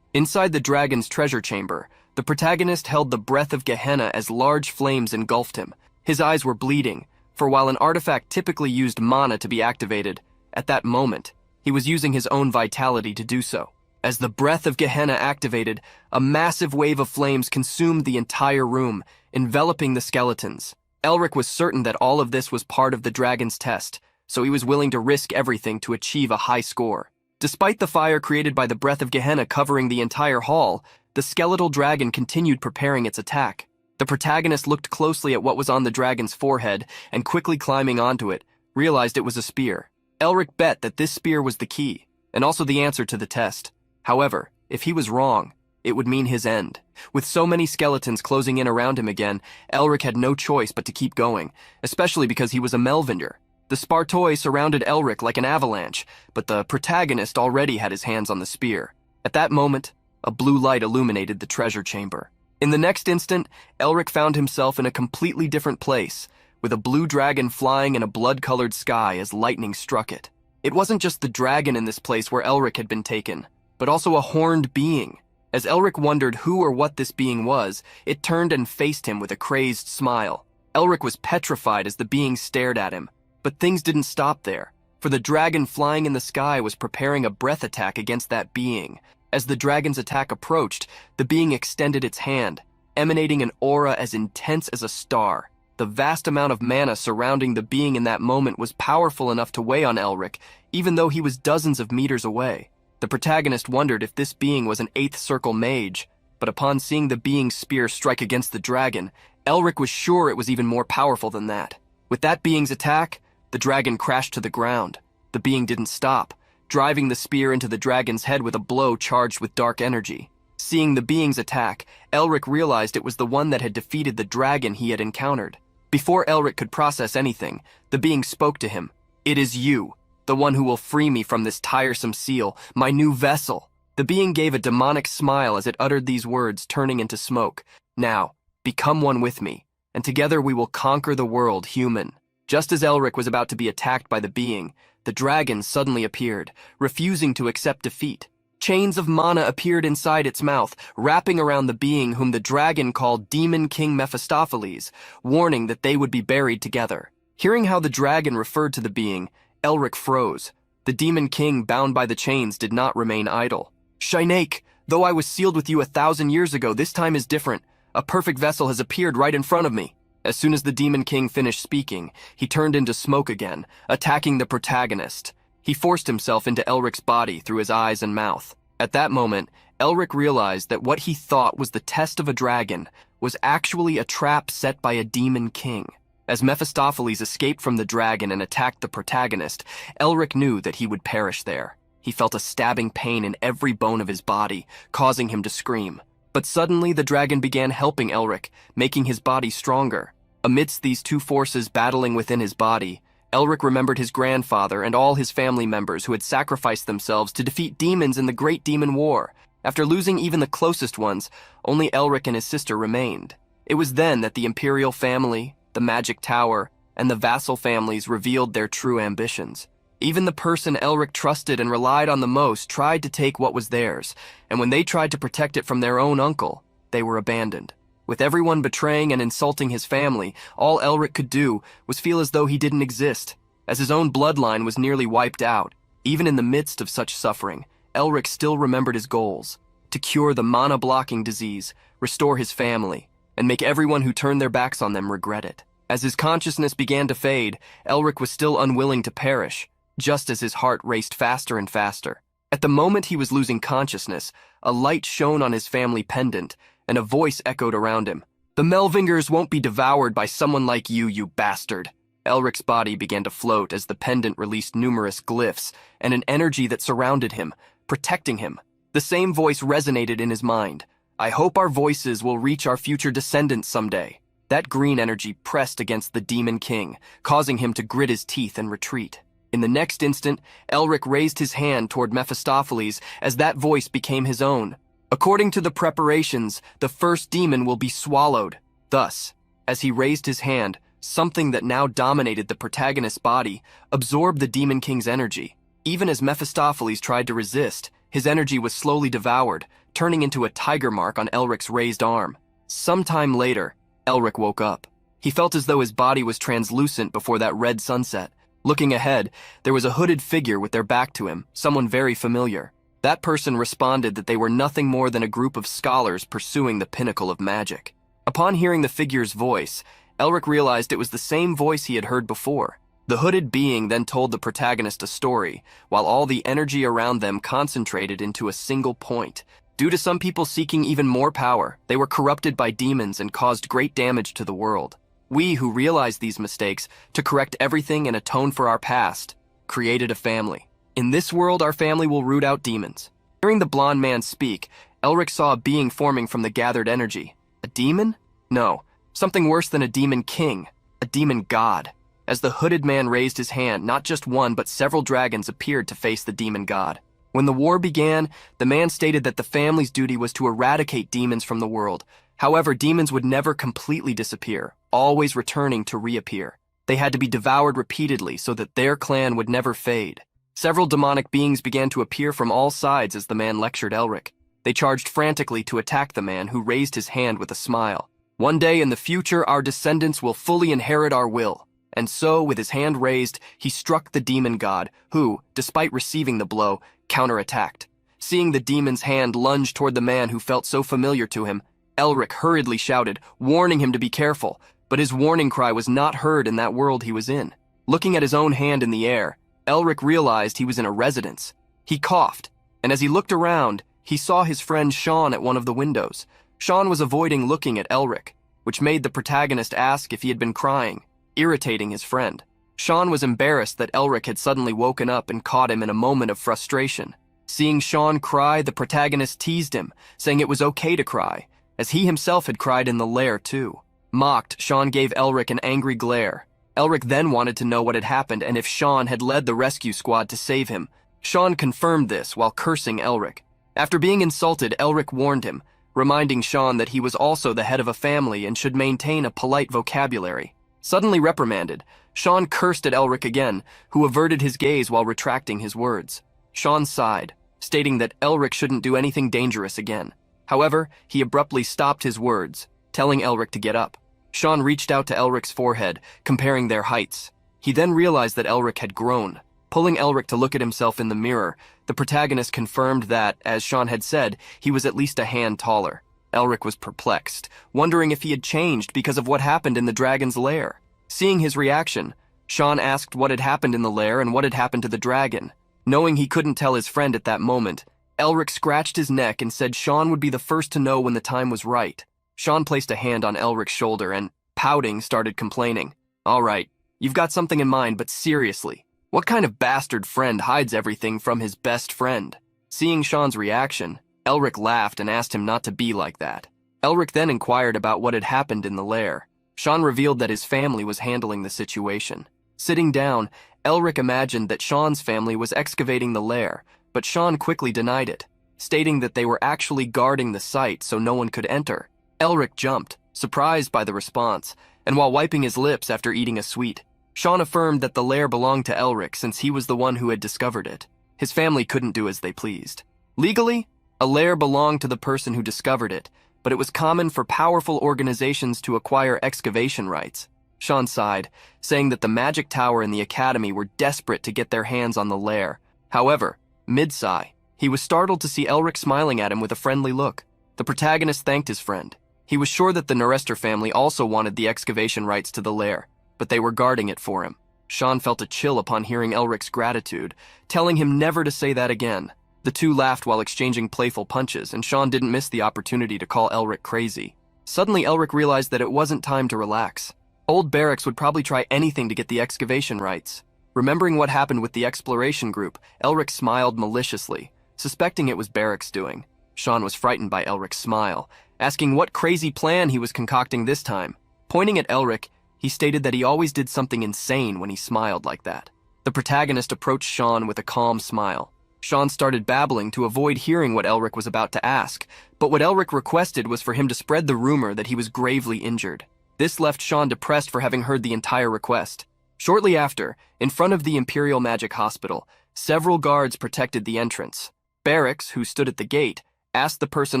Inside the dragon's treasure chamber, the protagonist held the breath of Gehenna as large flames engulfed him. His eyes were bleeding, for while an artifact typically used mana to be activated, at that moment, he was using his own vitality to do so. As the breath of Gehenna activated, a massive wave of flames consumed the entire room, enveloping the skeletons. Elric was certain that all of this was part of the dragon's test, so he was willing to risk everything to achieve a high score. Despite the fire created by the breath of Gehenna covering the entire hall, the skeletal dragon continued preparing its attack. The protagonist looked closely at what was on the dragon's forehead and quickly climbing onto it, realized it was a spear. Elric bet that this spear was the key, and also the answer to the test. However, if he was wrong, it would mean his end. With so many skeletons closing in around him again, Elric had no choice but to keep going, especially because he was a Melvinger. The Spartoi surrounded Elric like an avalanche, but the protagonist already had his hands on the spear. At that moment, a blue light illuminated the treasure chamber. In the next instant, Elric found himself in a completely different place, with a blue dragon flying in a blood-colored sky as lightning struck it. It wasn't just the dragon in this place where Elric had been taken, but also a horned being. As Elric wondered who or what this being was, it turned and faced him with a crazed smile. Elric was petrified as the being stared at him, but things didn't stop there, for the dragon flying in the sky was preparing a breath attack against that being. As the dragon's attack approached, the being extended its hand, emanating an aura as intense as a star. The vast amount of mana surrounding the being in that moment was powerful enough to weigh on Elric, even though he was dozens of meters away. The protagonist wondered if this being was an 8th Circle mage, but upon seeing the being's spear strike against the dragon, Elric was sure it was even more powerful than that. With that being's attack, the dragon crashed to the ground. The being didn't stop. driving the spear into the dragon's head with a blow charged with dark energy. Seeing the being's attack, Elric realized it was the one that had defeated the dragon he had encountered. Before Elric could process anything, the being spoke to him. "It is you, the one who will free me from this tiresome seal, my new vessel." The being gave a demonic smile as it uttered these words, turning into smoke. "Now, become one with me, and together we will conquer the world, human." Just as Elric was about to be attacked by the being, the dragon suddenly appeared, refusing to accept defeat. Chains of mana appeared inside its mouth, wrapping around the being whom the dragon called Demon King Mephistopheles, warning that they would be buried together. Hearing how the dragon referred to the being, Elric froze. The Demon King, bound by the chains, did not remain idle. "Shinake, though I was sealed with you 1,000 years ago, this time is different. A perfect vessel has appeared right in front of me." As soon as the Demon King finished speaking, he turned into smoke again, attacking the protagonist. He forced himself into Elric's body through his eyes and mouth. At that moment, Elric realized that what he thought was the test of a dragon was actually a trap set by a Demon King. As Mephistopheles escaped from the dragon and attacked the protagonist, Elric knew that he would perish there. He felt a stabbing pain in every bone of his body, causing him to scream. But suddenly the dragon began helping Elric, making his body stronger. Amidst these two forces battling within his body, Elric remembered his grandfather and all his family members who had sacrificed themselves to defeat demons in the Great Demon War. After losing even the closest ones, only Elric and his sister remained. It was then that the Imperial family, the Magic Tower, and the vassal families revealed their true ambitions. Even the person Elric trusted and relied on the most tried to take what was theirs, and when they tried to protect it from their own uncle, they were abandoned. With everyone betraying and insulting his family, all Elric could do was feel as though he didn't exist, as his own bloodline was nearly wiped out. Even in the midst of such suffering, Elric still remembered his goals: to cure the mana-blocking disease, restore his family, and make everyone who turned their backs on them regret it. As his consciousness began to fade, Elric was still unwilling to perish, just as his heart raced faster and faster. At the moment he was losing consciousness, a light shone on his family pendant, and a voice echoed around him. "The Melvingers won't be devoured by someone like you bastard." Elric's body began to float as the pendant released numerous glyphs and an energy that surrounded him, protecting him. The same voice resonated in his mind. "I hope our voices will reach our future descendants someday." That green energy pressed against the Demon King, causing him to grit his teeth and retreat. In the next instant, Elric raised his hand toward Mephistopheles as that voice became his own. "According to the preparations, the first demon will be swallowed." Thus, as he raised his hand, something that now dominated the protagonist's body absorbed the Demon King's energy. Even as Mephistopheles tried to resist, his energy was slowly devoured, turning into a tiger mark on Elric's raised arm. Sometime later, Elric woke up. He felt as though his body was translucent before that red sunset. Looking ahead, there was a hooded figure with their back to him, someone very familiar. That person responded that they were nothing more than a group of scholars pursuing the pinnacle of magic. Upon hearing the figure's voice, Elric realized it was the same voice he had heard before. The hooded being then told the protagonist a story, while all the energy around them concentrated into a single point. Due to some people seeking even more power, they were corrupted by demons and caused great damage to the world. We who realized these mistakes, to correct everything and atone for our past, created a family. In this world, our family will root out demons. Hearing the blonde man speak, Elric saw a being forming from the gathered energy. A demon? No, something worse than a demon king, a demon god. As the hooded man raised his hand, not just one but several dragons appeared to face the demon god. When the war began, the man stated that the family's duty was to eradicate demons from the world. However, demons would never completely disappear, always returning to reappear. They had to be devoured repeatedly so that their clan would never fade. Several demonic beings began to appear from all sides as the man lectured Elric. They charged frantically to attack the man, who raised his hand with a smile. "One day in the future, our descendants will fully inherit our will." And so, with his hand raised, he struck the demon god, who, despite receiving the blow, counterattacked. Seeing the demon's hand lunge toward the man who felt so familiar to him, Elric hurriedly shouted, warning him to be careful, but his warning cry was not heard in that world he was in. Looking at his own hand in the air, Elric realized he was in a residence. He coughed, and as he looked around, he saw his friend Sean at one of the windows. Sean was avoiding looking at Elric, which made the protagonist ask if he had been crying, irritating his friend. Sean was embarrassed that Elric had suddenly woken up and caught him in a moment of frustration. Seeing Sean cry, the protagonist teased him, saying it was okay to cry, as he himself had cried in the lair too. Mocked, Sean gave Elric an angry glare. Elric then wanted to know what had happened and if Sean had led the rescue squad to save him. Sean confirmed this while cursing Elric. After being insulted, Elric warned him, reminding Sean that he was also the head of a family and should maintain a polite vocabulary. Suddenly reprimanded, Sean cursed at Elric again, who averted his gaze while retracting his words. Sean sighed, stating that Elric shouldn't do anything dangerous again. However, he abruptly stopped his words, telling Elric to get up. Sean reached out to Elric's forehead, comparing their heights. He then realized that Elric had grown. Pulling Elric to look at himself in the mirror, the protagonist confirmed that, as Sean had said, he was at least a hand taller. Elric was perplexed, wondering if he had changed because of what happened in the dragon's lair. Seeing his reaction, Sean asked what had happened in the lair and what had happened to the dragon. Knowing he couldn't tell his friend at that moment, Elric scratched his neck and said Sean would be the first to know when the time was right. Sean placed a hand on Elric's shoulder and, pouting, started complaining. "All right, you've got something in mind, but seriously, what kind of bastard friend hides everything from his best friend?" Seeing Sean's reaction, Elric laughed and asked him not to be like that. Elric then inquired about what had happened in the lair. Sean revealed that his family was handling the situation. Sitting down, Elric imagined that Sean's family was excavating the lair, but Sean quickly denied it, stating that they were actually guarding the site so no one could enter. Elric jumped, surprised by the response, and while wiping his lips after eating a sweet, Sean affirmed that the lair belonged to Elric since he was the one who had discovered it. His family couldn't do as they pleased. Legally, a lair belonged to the person who discovered it, but it was common for powerful organizations to acquire excavation rights. Sean sighed, saying that the magic tower and the academy were desperate to get their hands on the lair. However, mid-sigh, he was startled to see Elric smiling at him with a friendly look. The protagonist thanked his friend. He was sure that the Norester family also wanted the excavation rights to the lair, but they were guarding it for him. Sean felt a chill upon hearing Elric's gratitude, telling him never to say that again. The two laughed while exchanging playful punches, and Sean didn't miss the opportunity to call Elric crazy. Suddenly, Elric realized that it wasn't time to relax. Old Barracks would probably try anything to get the excavation rights. Remembering what happened with the exploration group, Elric smiled maliciously, suspecting it was Barracks' doing. Sean was frightened by Elric's smile, asking what crazy plan he was concocting this time. Pointing at Elric, he stated that he always did something insane when he smiled like that. The protagonist approached Sean with a calm smile. Sean started babbling to avoid hearing what Elric was about to ask, but what Elric requested was for him to spread the rumor that he was gravely injured. This left Sean depressed for having heard the entire request. Shortly after, in front of the Imperial Magic Hospital, several guards protected the entrance. Barracks, who stood at the gate, asked the person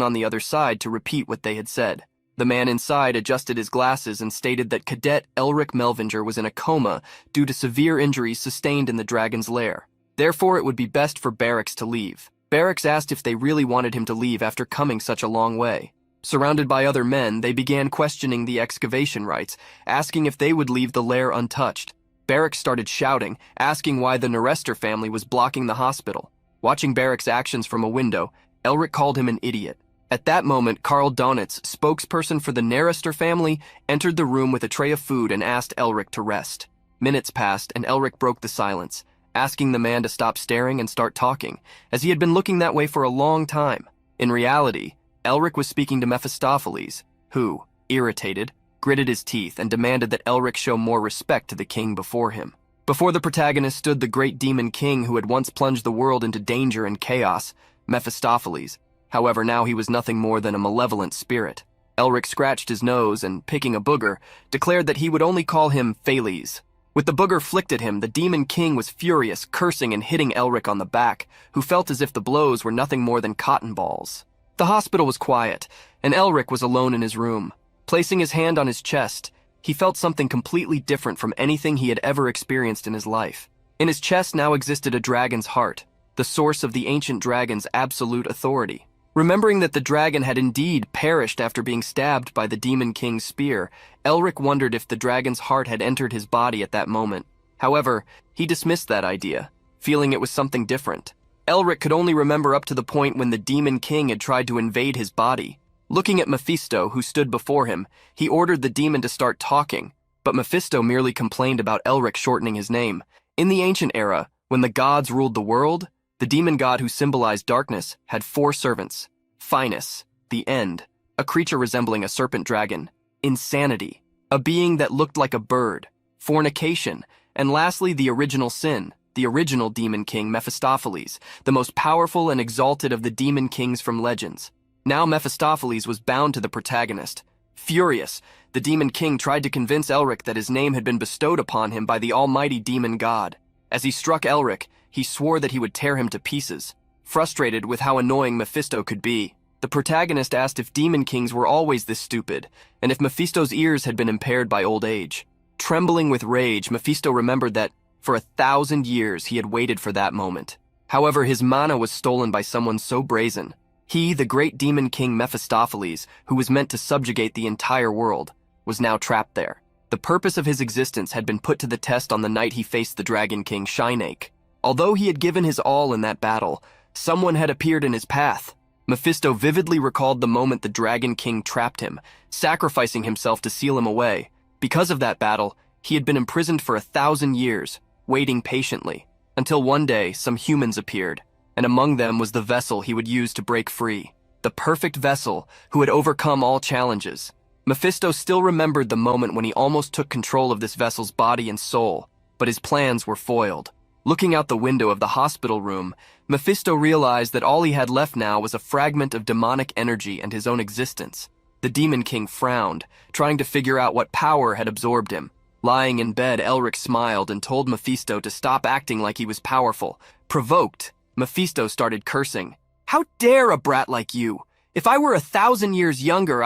on the other side to repeat what they had said. The man inside adjusted his glasses and stated that Cadet Elric Melvinger was in a coma due to severe injuries sustained in the dragon's lair. Therefore, it would be best for Barracks to leave. Barracks asked if they really wanted him to leave after coming such a long way. Surrounded by other men, they began questioning the excavation rights, asking if they would leave the lair untouched. Barracks started shouting, asking why the Norester family was blocking the hospital. Watching Barracks' actions from a window, Elric called him an idiot. At that moment, Karl Donitz, spokesperson for the Norester family, entered the room with a tray of food and asked Elric to rest. Minutes passed, and Elric broke the silence, asking the man to stop staring and start talking, as he had been looking that way for a long time. In reality, Elric was speaking to Mephistopheles, who, irritated, gritted his teeth and demanded that Elric show more respect to the king before him. Before the protagonist stood the great demon king who had once plunged the world into danger and chaos, Mephistopheles. However, now he was nothing more than a malevolent spirit. Elric scratched his nose and, picking a booger, declared that he would only call him Pheles. With the booger flicked at him, the demon king was furious, cursing and hitting Elric on the back, who felt as if the blows were nothing more than cotton balls. The hospital was quiet, and Elric was alone in his room. Placing his hand on his chest, he felt something completely different from anything he had ever experienced in his life. In his chest now existed a dragon's heart, the source of the ancient dragon's absolute authority. Remembering that the dragon had indeed perished after being stabbed by the demon king's spear, Elric wondered if the dragon's heart had entered his body at that moment. However, he dismissed that idea, feeling it was something different. Elric could only remember up to the point when the demon king had tried to invade his body. Looking at Mephisto, who stood before him, he ordered the demon to start talking, But Mephisto merely complained about Elric shortening his name. In the ancient era, when the gods ruled the world, the demon god who symbolized darkness had 4 servants. Finus, the End, a creature resembling a serpent dragon. Insanity, a being that looked like a bird. Fornication, and lastly the original sin, the original demon king Mephistopheles, the most powerful and exalted of the demon kings from legends. Now Mephistopheles was bound to the protagonist. Furious, the demon king tried to convince Elric that his name had been bestowed upon him by the almighty demon god. As he struck Elric, he swore that he would tear him to pieces. Frustrated with how annoying Mephisto could be, the protagonist asked if demon kings were always this stupid, and if Mephisto's ears had been impaired by old age. Trembling with rage, Mephisto remembered that, for 1,000 years, he had waited for that moment. However, his mana was stolen by someone so brazen. He, the great demon king Mephistopheles, who was meant to subjugate the entire world, was now trapped there. The purpose of his existence had been put to the test on the night he faced the Dragon King Shineake. Although he had given his all in that battle, someone had appeared in his path. Mephisto vividly recalled the moment the Dragon King trapped him, sacrificing himself to seal him away. Because of that battle, he had been imprisoned for 1,000 years, waiting patiently, until one day some humans appeared, and among them was the vessel he would use to break free. The perfect vessel who had overcome all challenges. Mephisto still remembered the moment when he almost took control of this vessel's body and soul, but his plans were foiled. Looking out the window of the hospital room, Mephisto realized that all he had left now was a fragment of demonic energy and his own existence. The Demon King frowned, trying to figure out what power had absorbed him. Lying in bed, Elric smiled and told Mephisto to stop acting like he was powerful. Provoked, Mephisto started cursing. "How dare a brat like you? If I were 1,000 years younger,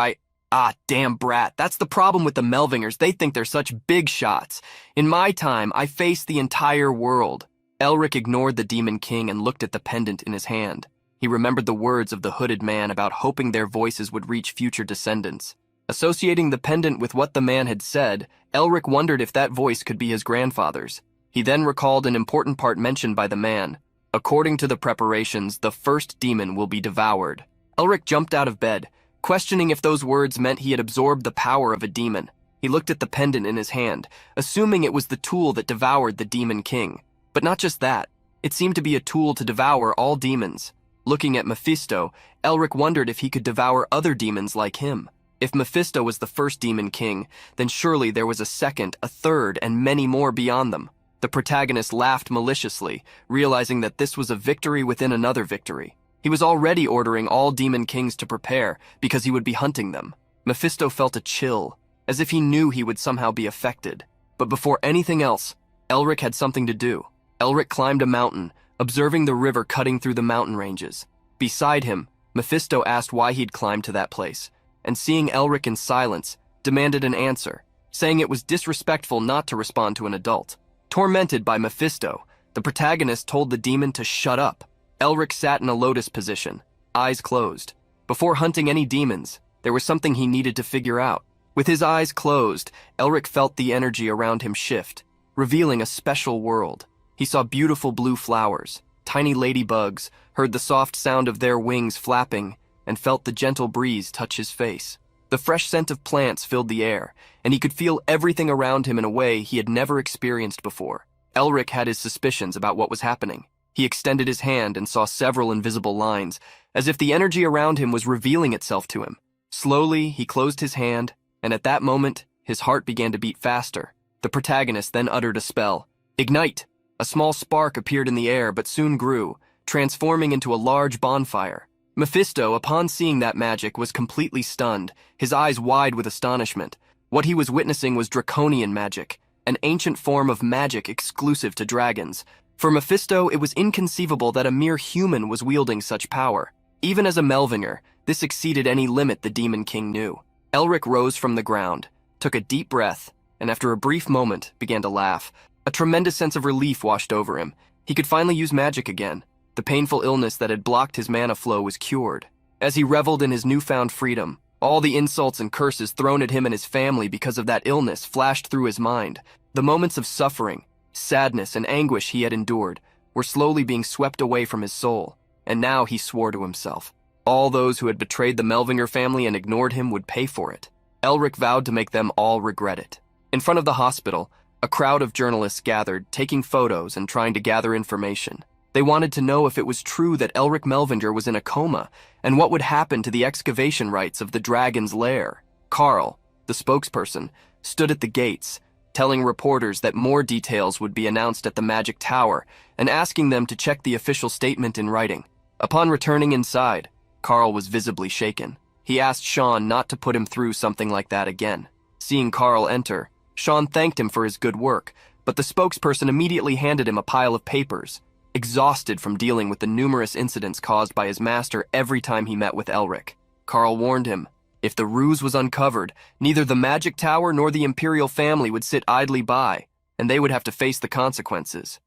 Ah, damn brat, that's the problem with the Melvingers. They think they're such big shots. In my time, I faced the entire world." Elric ignored the Demon King and looked at the pendant in his hand. He remembered the words of the hooded man about hoping their voices would reach future descendants. Associating the pendant with what the man had said, Elric wondered if that voice could be his grandfather's. He then recalled an important part mentioned by the man. According to the preparations, the first demon will be devoured. Elric jumped out of bed, questioning if those words meant he had absorbed the power of a demon. He looked at the pendant in his hand, assuming it was the tool that devoured the Demon King. But not just that. It seemed to be a tool to devour all demons. Looking at Mephisto, Elric wondered if he could devour other demons like him. If Mephisto was the first Demon King, then surely there was a second, a third, and many more beyond them. The protagonist laughed maliciously, realizing that this was a victory within another victory. He was already ordering all Demon Kings to prepare, because he would be hunting them. Mephisto felt a chill, as if he knew he would somehow be affected. But before anything else, Elric had something to do. Elric climbed a mountain, observing the river cutting through the mountain ranges. Beside him, Mephisto asked why he'd climbed to that place, and seeing Elric in silence, demanded an answer, saying it was disrespectful not to respond to an adult. Tormented by Mephisto, the protagonist told the demon to shut up. Elric sat in a lotus position, eyes closed. Before hunting any demons, there was something he needed to figure out. With his eyes closed, Elric felt the energy around him shift, revealing a special world. He saw beautiful blue flowers, tiny ladybugs, heard the soft sound of their wings flapping, and felt the gentle breeze touch his face. The fresh scent of plants filled the air, and he could feel everything around him in a way he had never experienced before. Elric had his suspicions about what was happening. He extended his hand and saw several invisible lines, as if the energy around him was revealing itself to him. Slowly, he closed his hand, and at that moment, his heart began to beat faster. The protagonist then uttered a spell. Ignite! A small spark appeared in the air but soon grew, transforming into a large bonfire. Mephisto, upon seeing that magic, was completely stunned, his eyes wide with astonishment. What he was witnessing was draconian magic, an ancient form of magic exclusive to dragons. For Mephisto, it was inconceivable that a mere human was wielding such power. Even as a Melvinger, this exceeded any limit the Demon King knew. Elric rose from the ground, took a deep breath, and after a brief moment, began to laugh. A tremendous sense of relief washed over him. He could finally use magic again. The painful illness that had blocked his mana flow was cured. As he reveled in his newfound freedom, all the insults and curses thrown at him and his family because of that illness flashed through his mind. The moments of suffering, sadness, and anguish he had endured were slowly being swept away from his soul, and now he swore to himself. All those who had betrayed the Melvinger family and ignored him would pay for it. Elric vowed to make them all regret it. In front of the hospital, a crowd of journalists gathered, taking photos and trying to gather information. They wanted to know if it was true that Elric Melvinger was in a coma, and what would happen to the excavation rights of the dragon's lair. Carl, the spokesperson, stood at the gates, telling reporters that more details would be announced at the Magic Tower and asking them to check the official statement in writing. Upon returning inside, Carl was visibly shaken. He asked Sean not to put him through something like that again. Seeing Carl enter, Sean thanked him for his good work, but the spokesperson immediately handed him a pile of papers. Exhausted from dealing with the numerous incidents caused by his master every time he met with Elric, Carl warned him, if the ruse was uncovered, neither the Magic Tower nor the Imperial family would sit idly by, and they would have to face the consequences.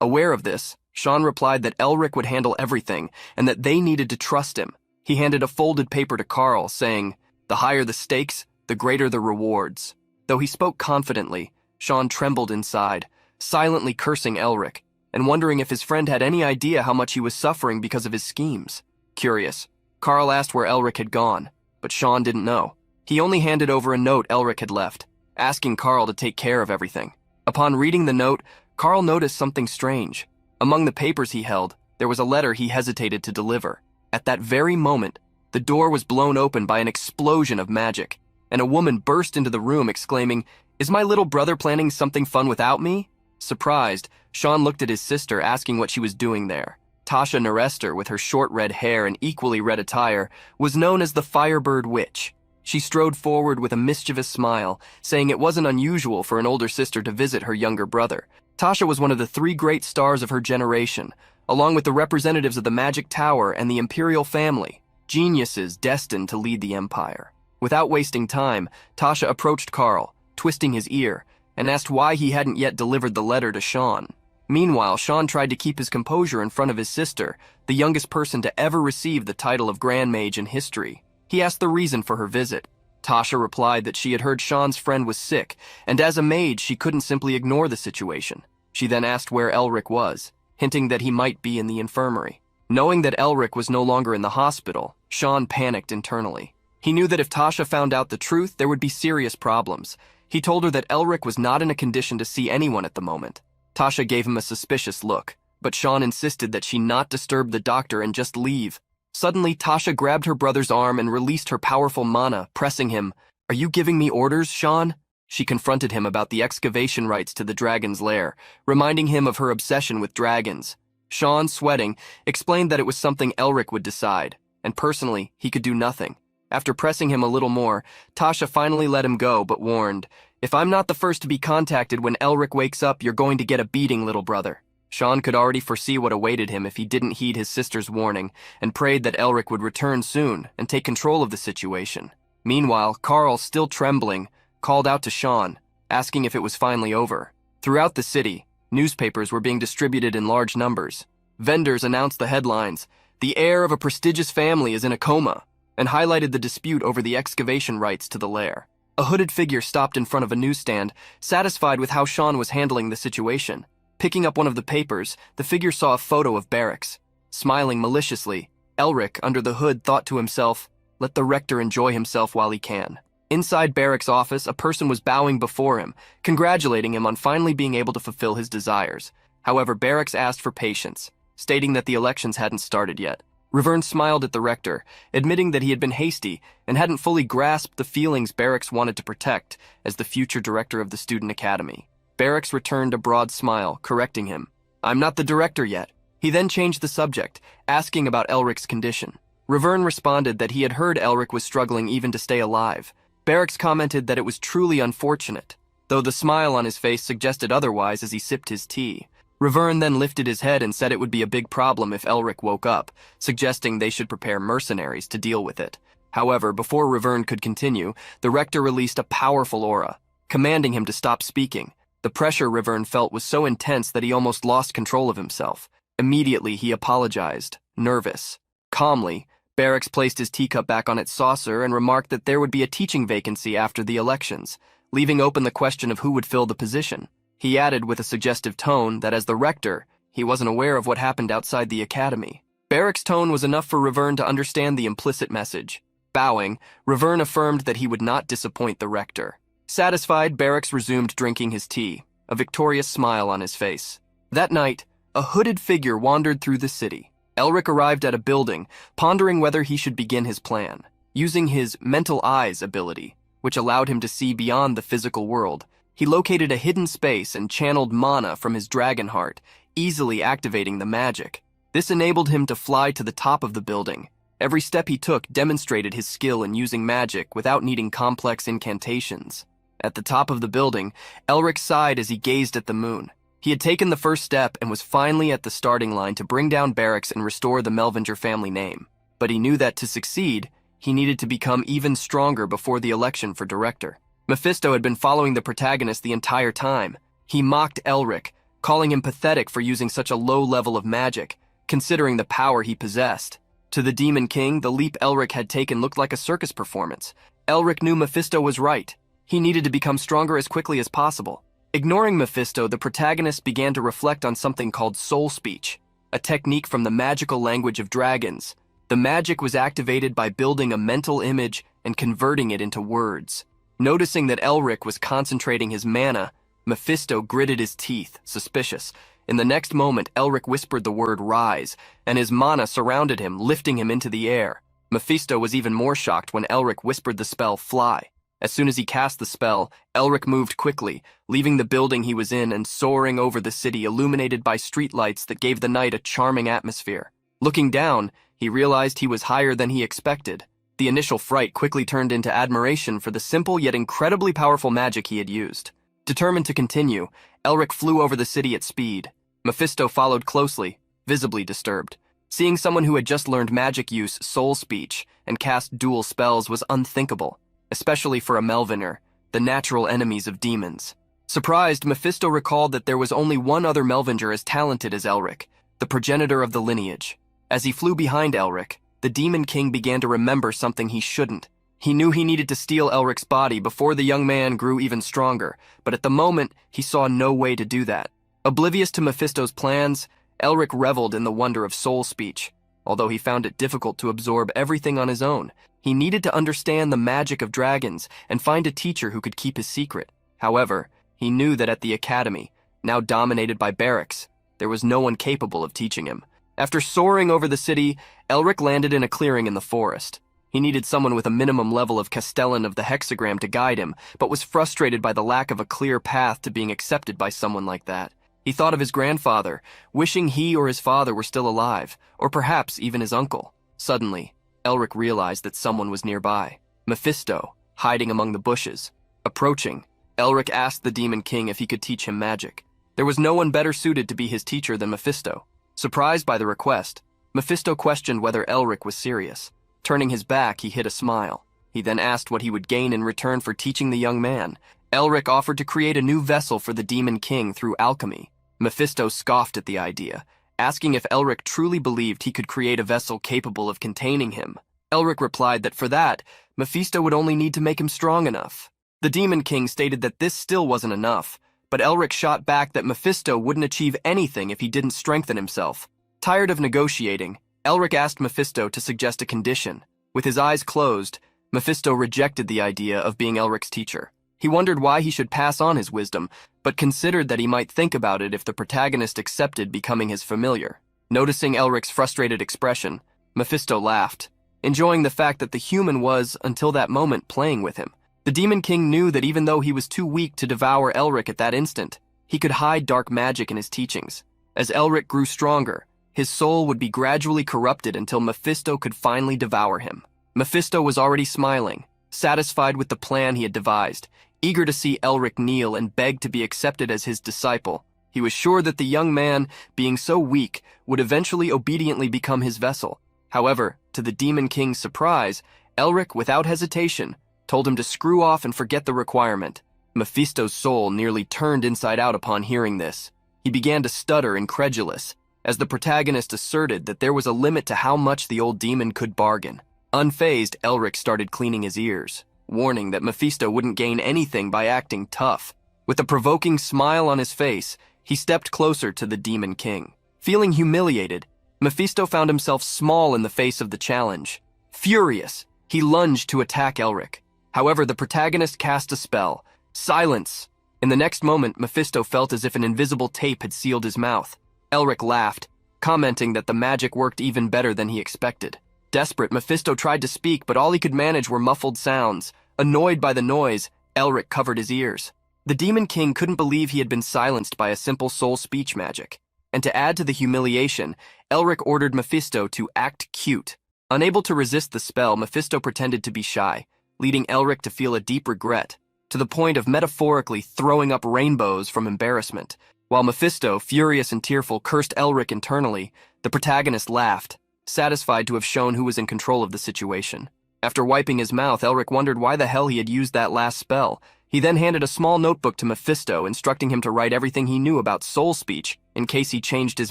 Aware of this, Sean replied that Elric would handle everything and that they needed to trust him. He handed a folded paper to Carl, saying, "The higher the stakes, the greater the rewards." Though he spoke confidently, Sean trembled inside, silently cursing Elric, and wondering if his friend had any idea how much he was suffering because of his schemes. Curious, Carl asked where Elric had gone, but Sean didn't know. He only handed over a note Elric had left, asking Carl to take care of everything. Upon reading the note, Carl noticed something strange. Among the papers he held, there was a letter he hesitated to deliver. At that very moment, the door was blown open by an explosion of magic, and a woman burst into the room exclaiming, "Is my little brother planning something fun without me?" Surprised, Sean looked at his sister, asking what she was doing there. Tasha Nerester, with her short red hair and equally red attire, was known as the Firebird Witch. She strode forward with a mischievous smile, saying it wasn't unusual for an older sister to visit her younger brother. Tasha was one of the three great stars of her generation, along with the representatives of the Magic Tower and the Imperial family, geniuses destined to lead the Empire. Without wasting time, Tasha approached Carl, twisting his ear, and asked why he hadn't yet delivered the letter to Sean. Meanwhile, Sean tried to keep his composure in front of his sister, the youngest person to ever receive the title of Grand Mage in history. He asked the reason for her visit. Tasha replied that she had heard Sean's friend was sick, and as a mage she couldn't simply ignore the situation. She then asked where Elric was, hinting that he might be in the infirmary. Knowing that Elric was no longer in the hospital, Sean panicked internally. He knew that if Tasha found out the truth, there would be serious problems. He told her that Elric was not in a condition to see anyone at the moment. Tasha gave him a suspicious look, but Sean insisted that she not disturb the doctor and just leave. Suddenly, Tasha grabbed her brother's arm and released her powerful mana, pressing him. "Are you giving me orders, Sean?" She confronted him about the excavation rights to the dragon's lair, reminding him of her obsession with dragons. Sean, sweating, explained that it was something Elric would decide, and personally, he could do nothing. After pressing him a little more, Tasha finally let him go, but warned, "If I'm not the first to be contacted when Elric wakes up, you're going to get a beating, little brother." Sean could already foresee what awaited him if he didn't heed his sister's warning, and prayed that Elric would return soon and take control of the situation. Meanwhile, Carl, still trembling, called out to Sean, asking if it was finally over. Throughout the city, newspapers were being distributed in large numbers. Vendors announced the headlines, "The heir of a prestigious family is in a coma," and highlighted the dispute over the excavation rights to the lair. A hooded figure stopped in front of a newsstand, satisfied with how Sean was handling the situation. Picking up one of the papers, the figure saw a photo of Barracks. Smiling maliciously, Elric, under the hood, thought to himself, "Let the rector enjoy himself while he can." Inside Barracks' office, a person was bowing before him, congratulating him on finally being able to fulfill his desires. However, Barracks asked for patience, stating that the elections hadn't started yet. Riverne smiled at the rector, admitting that he had been hasty and hadn't fully grasped the feelings Barracks wanted to protect as the future director of the student academy. Barracks returned a broad smile, correcting him. "I'm not the director yet." He then changed the subject, asking about Elric's condition. Riverne responded that he had heard Elric was struggling even to stay alive. Barracks commented that it was truly unfortunate, though the smile on his face suggested otherwise as he sipped his tea. Riverne then lifted his head and said it would be a big problem if Elric woke up, suggesting they should prepare mercenaries to deal with it. However, before Riverne could continue, the rector released a powerful aura, commanding him to stop speaking. The pressure Riverne felt was so intense that he almost lost control of himself. Immediately, he apologized, nervous. Calmly, Barracks placed his teacup back on its saucer and remarked that there would be a teaching vacancy after the elections, leaving open the question of who would fill the position. He added with a suggestive tone that as the rector, he wasn't aware of what happened outside the academy. Barracks' tone was enough for Riverne to understand the implicit message. Bowing, Riverne affirmed that he would not disappoint the rector. Satisfied, Barracks resumed drinking his tea, a victorious smile on his face. That night, a hooded figure wandered through the city. Elric arrived at a building, pondering whether he should begin his plan. Using his mental eyes ability, which allowed him to see beyond the physical world, he located a hidden space and channeled mana from his dragon heart, easily activating the magic. This enabled him to fly to the top of the building. Every step he took demonstrated his skill in using magic without needing complex incantations. At the top of the building, Elric sighed as he gazed at the moon. He had taken the first step and was finally at the starting line to bring down Barracks and restore the Melvinger family name. But he knew that to succeed, he needed to become even stronger before the election for director. Mephisto had been following the protagonist the entire time. He mocked Elric, calling him pathetic for using such a low level of magic, considering the power he possessed. To the Demon King, the leap Elric had taken looked like a circus performance. Elric knew Mephisto was right. He needed to become stronger as quickly as possible. Ignoring Mephisto, the protagonist began to reflect on something called soul speech, a technique from the magical language of dragons. The magic was activated by building a mental image and converting it into words. Noticing that Elric was concentrating his mana, Mephisto gritted his teeth, suspicious. In the next moment, Elric whispered the word rise, and his mana surrounded him, lifting him into the air. Mephisto was even more shocked when Elric whispered the spell fly. As soon as he cast the spell, Elric moved quickly, leaving the building he was in and soaring over the city illuminated by streetlights that gave the night a charming atmosphere. Looking down, he realized he was higher than he expected. The initial fright quickly turned into admiration for the simple yet incredibly powerful magic he had used. Determined to continue, Elric flew over the city at speed. Mephisto followed closely, visibly disturbed. Seeing someone who had just learned magic use soul speech and cast dual spells was unthinkable, especially for a Melvinger, the natural enemies of demons. Surprised, Mephisto recalled that there was only one other Melvinger as talented as Elric, the progenitor of the lineage. As he flew behind Elric, the Demon King began to remember something he shouldn't. He knew he needed to steal Elric's body before the young man grew even stronger, but at the moment, he saw no way to do that. Oblivious to Mephisto's plans, Elric reveled in the wonder of soul speech. Although he found it difficult to absorb everything on his own, he needed to understand the magic of dragons and find a teacher who could keep his secret. However, he knew that at the academy, now dominated by Barracks, there was no one capable of teaching him. After soaring over the city, Elric landed in a clearing in the forest. He needed someone with a minimum level of Castellan of the hexagram to guide him, but was frustrated by the lack of a clear path to being accepted by someone like that. He thought of his grandfather, wishing he or his father were still alive, or perhaps even his uncle. Suddenly, Elric realized that someone was nearby. Mephisto, hiding among the bushes. Approaching, Elric asked the Demon King if he could teach him magic. There was no one better suited to be his teacher than Mephisto. Surprised by the request, Mephisto questioned whether Elric was serious. Turning his back, he hid a smile. He then asked what he would gain in return for teaching the young man. Elric offered to create a new vessel for the Demon King through alchemy. Mephisto scoffed at the idea, asking if Elric truly believed he could create a vessel capable of containing him. Elric replied that for that, Mephisto would only need to make him strong enough. The Demon King stated that this still wasn't enough, but Elric shot back that Mephisto wouldn't achieve anything if he didn't strengthen himself. Tired of negotiating, Elric asked Mephisto to suggest a condition. With his eyes closed, Mephisto rejected the idea of being Elric's teacher. He wondered why he should pass on his wisdom, but considered that he might think about it if the protagonist accepted becoming his familiar. Noticing Elric's frustrated expression, Mephisto laughed, enjoying the fact that the human was, until that moment, playing with him. The Demon King knew that even though he was too weak to devour Elric at that instant, he could hide dark magic in his teachings. As Elric grew stronger, his soul would be gradually corrupted until Mephisto could finally devour him. Mephisto was already smiling, satisfied with the plan he had devised, eager to see Elric kneel and beg to be accepted as his disciple. He was sure that the young man, being so weak, would eventually obediently become his vessel. However, to the Demon King's surprise, Elric, without hesitation, told him to screw off and forget the requirement. Mephisto's soul nearly turned inside out upon hearing this. He began to stutter, incredulous, as the protagonist asserted that there was a limit to how much the old demon could bargain. Unfazed, Elric started cleaning his ears, warning that Mephisto wouldn't gain anything by acting tough. With a provoking smile on his face, he stepped closer to the Demon King. Feeling humiliated, Mephisto found himself small in the face of the challenge. Furious, he lunged to attack Elric. However, the protagonist cast a spell, Silence! In the next moment, Mephisto felt as if an invisible tape had sealed his mouth. Elric laughed, commenting that the magic worked even better than he expected. Desperate, Mephisto tried to speak, but all he could manage were muffled sounds. Annoyed by the noise, Elric covered his ears. The Demon King couldn't believe he had been silenced by a simple soul speech magic. And to add to the humiliation, Elric ordered Mephisto to act cute. Unable to resist the spell, Mephisto pretended to be shy, leading Elric to feel a deep regret, to the point of metaphorically throwing up rainbows from embarrassment. While Mephisto, furious and tearful, cursed Elric internally, the protagonist laughed, satisfied to have shown who was in control of the situation. After wiping his mouth, Elric wondered why the hell he had used that last spell. He then handed a small notebook to Mephisto, instructing him to write everything he knew about soul speech in case he changed his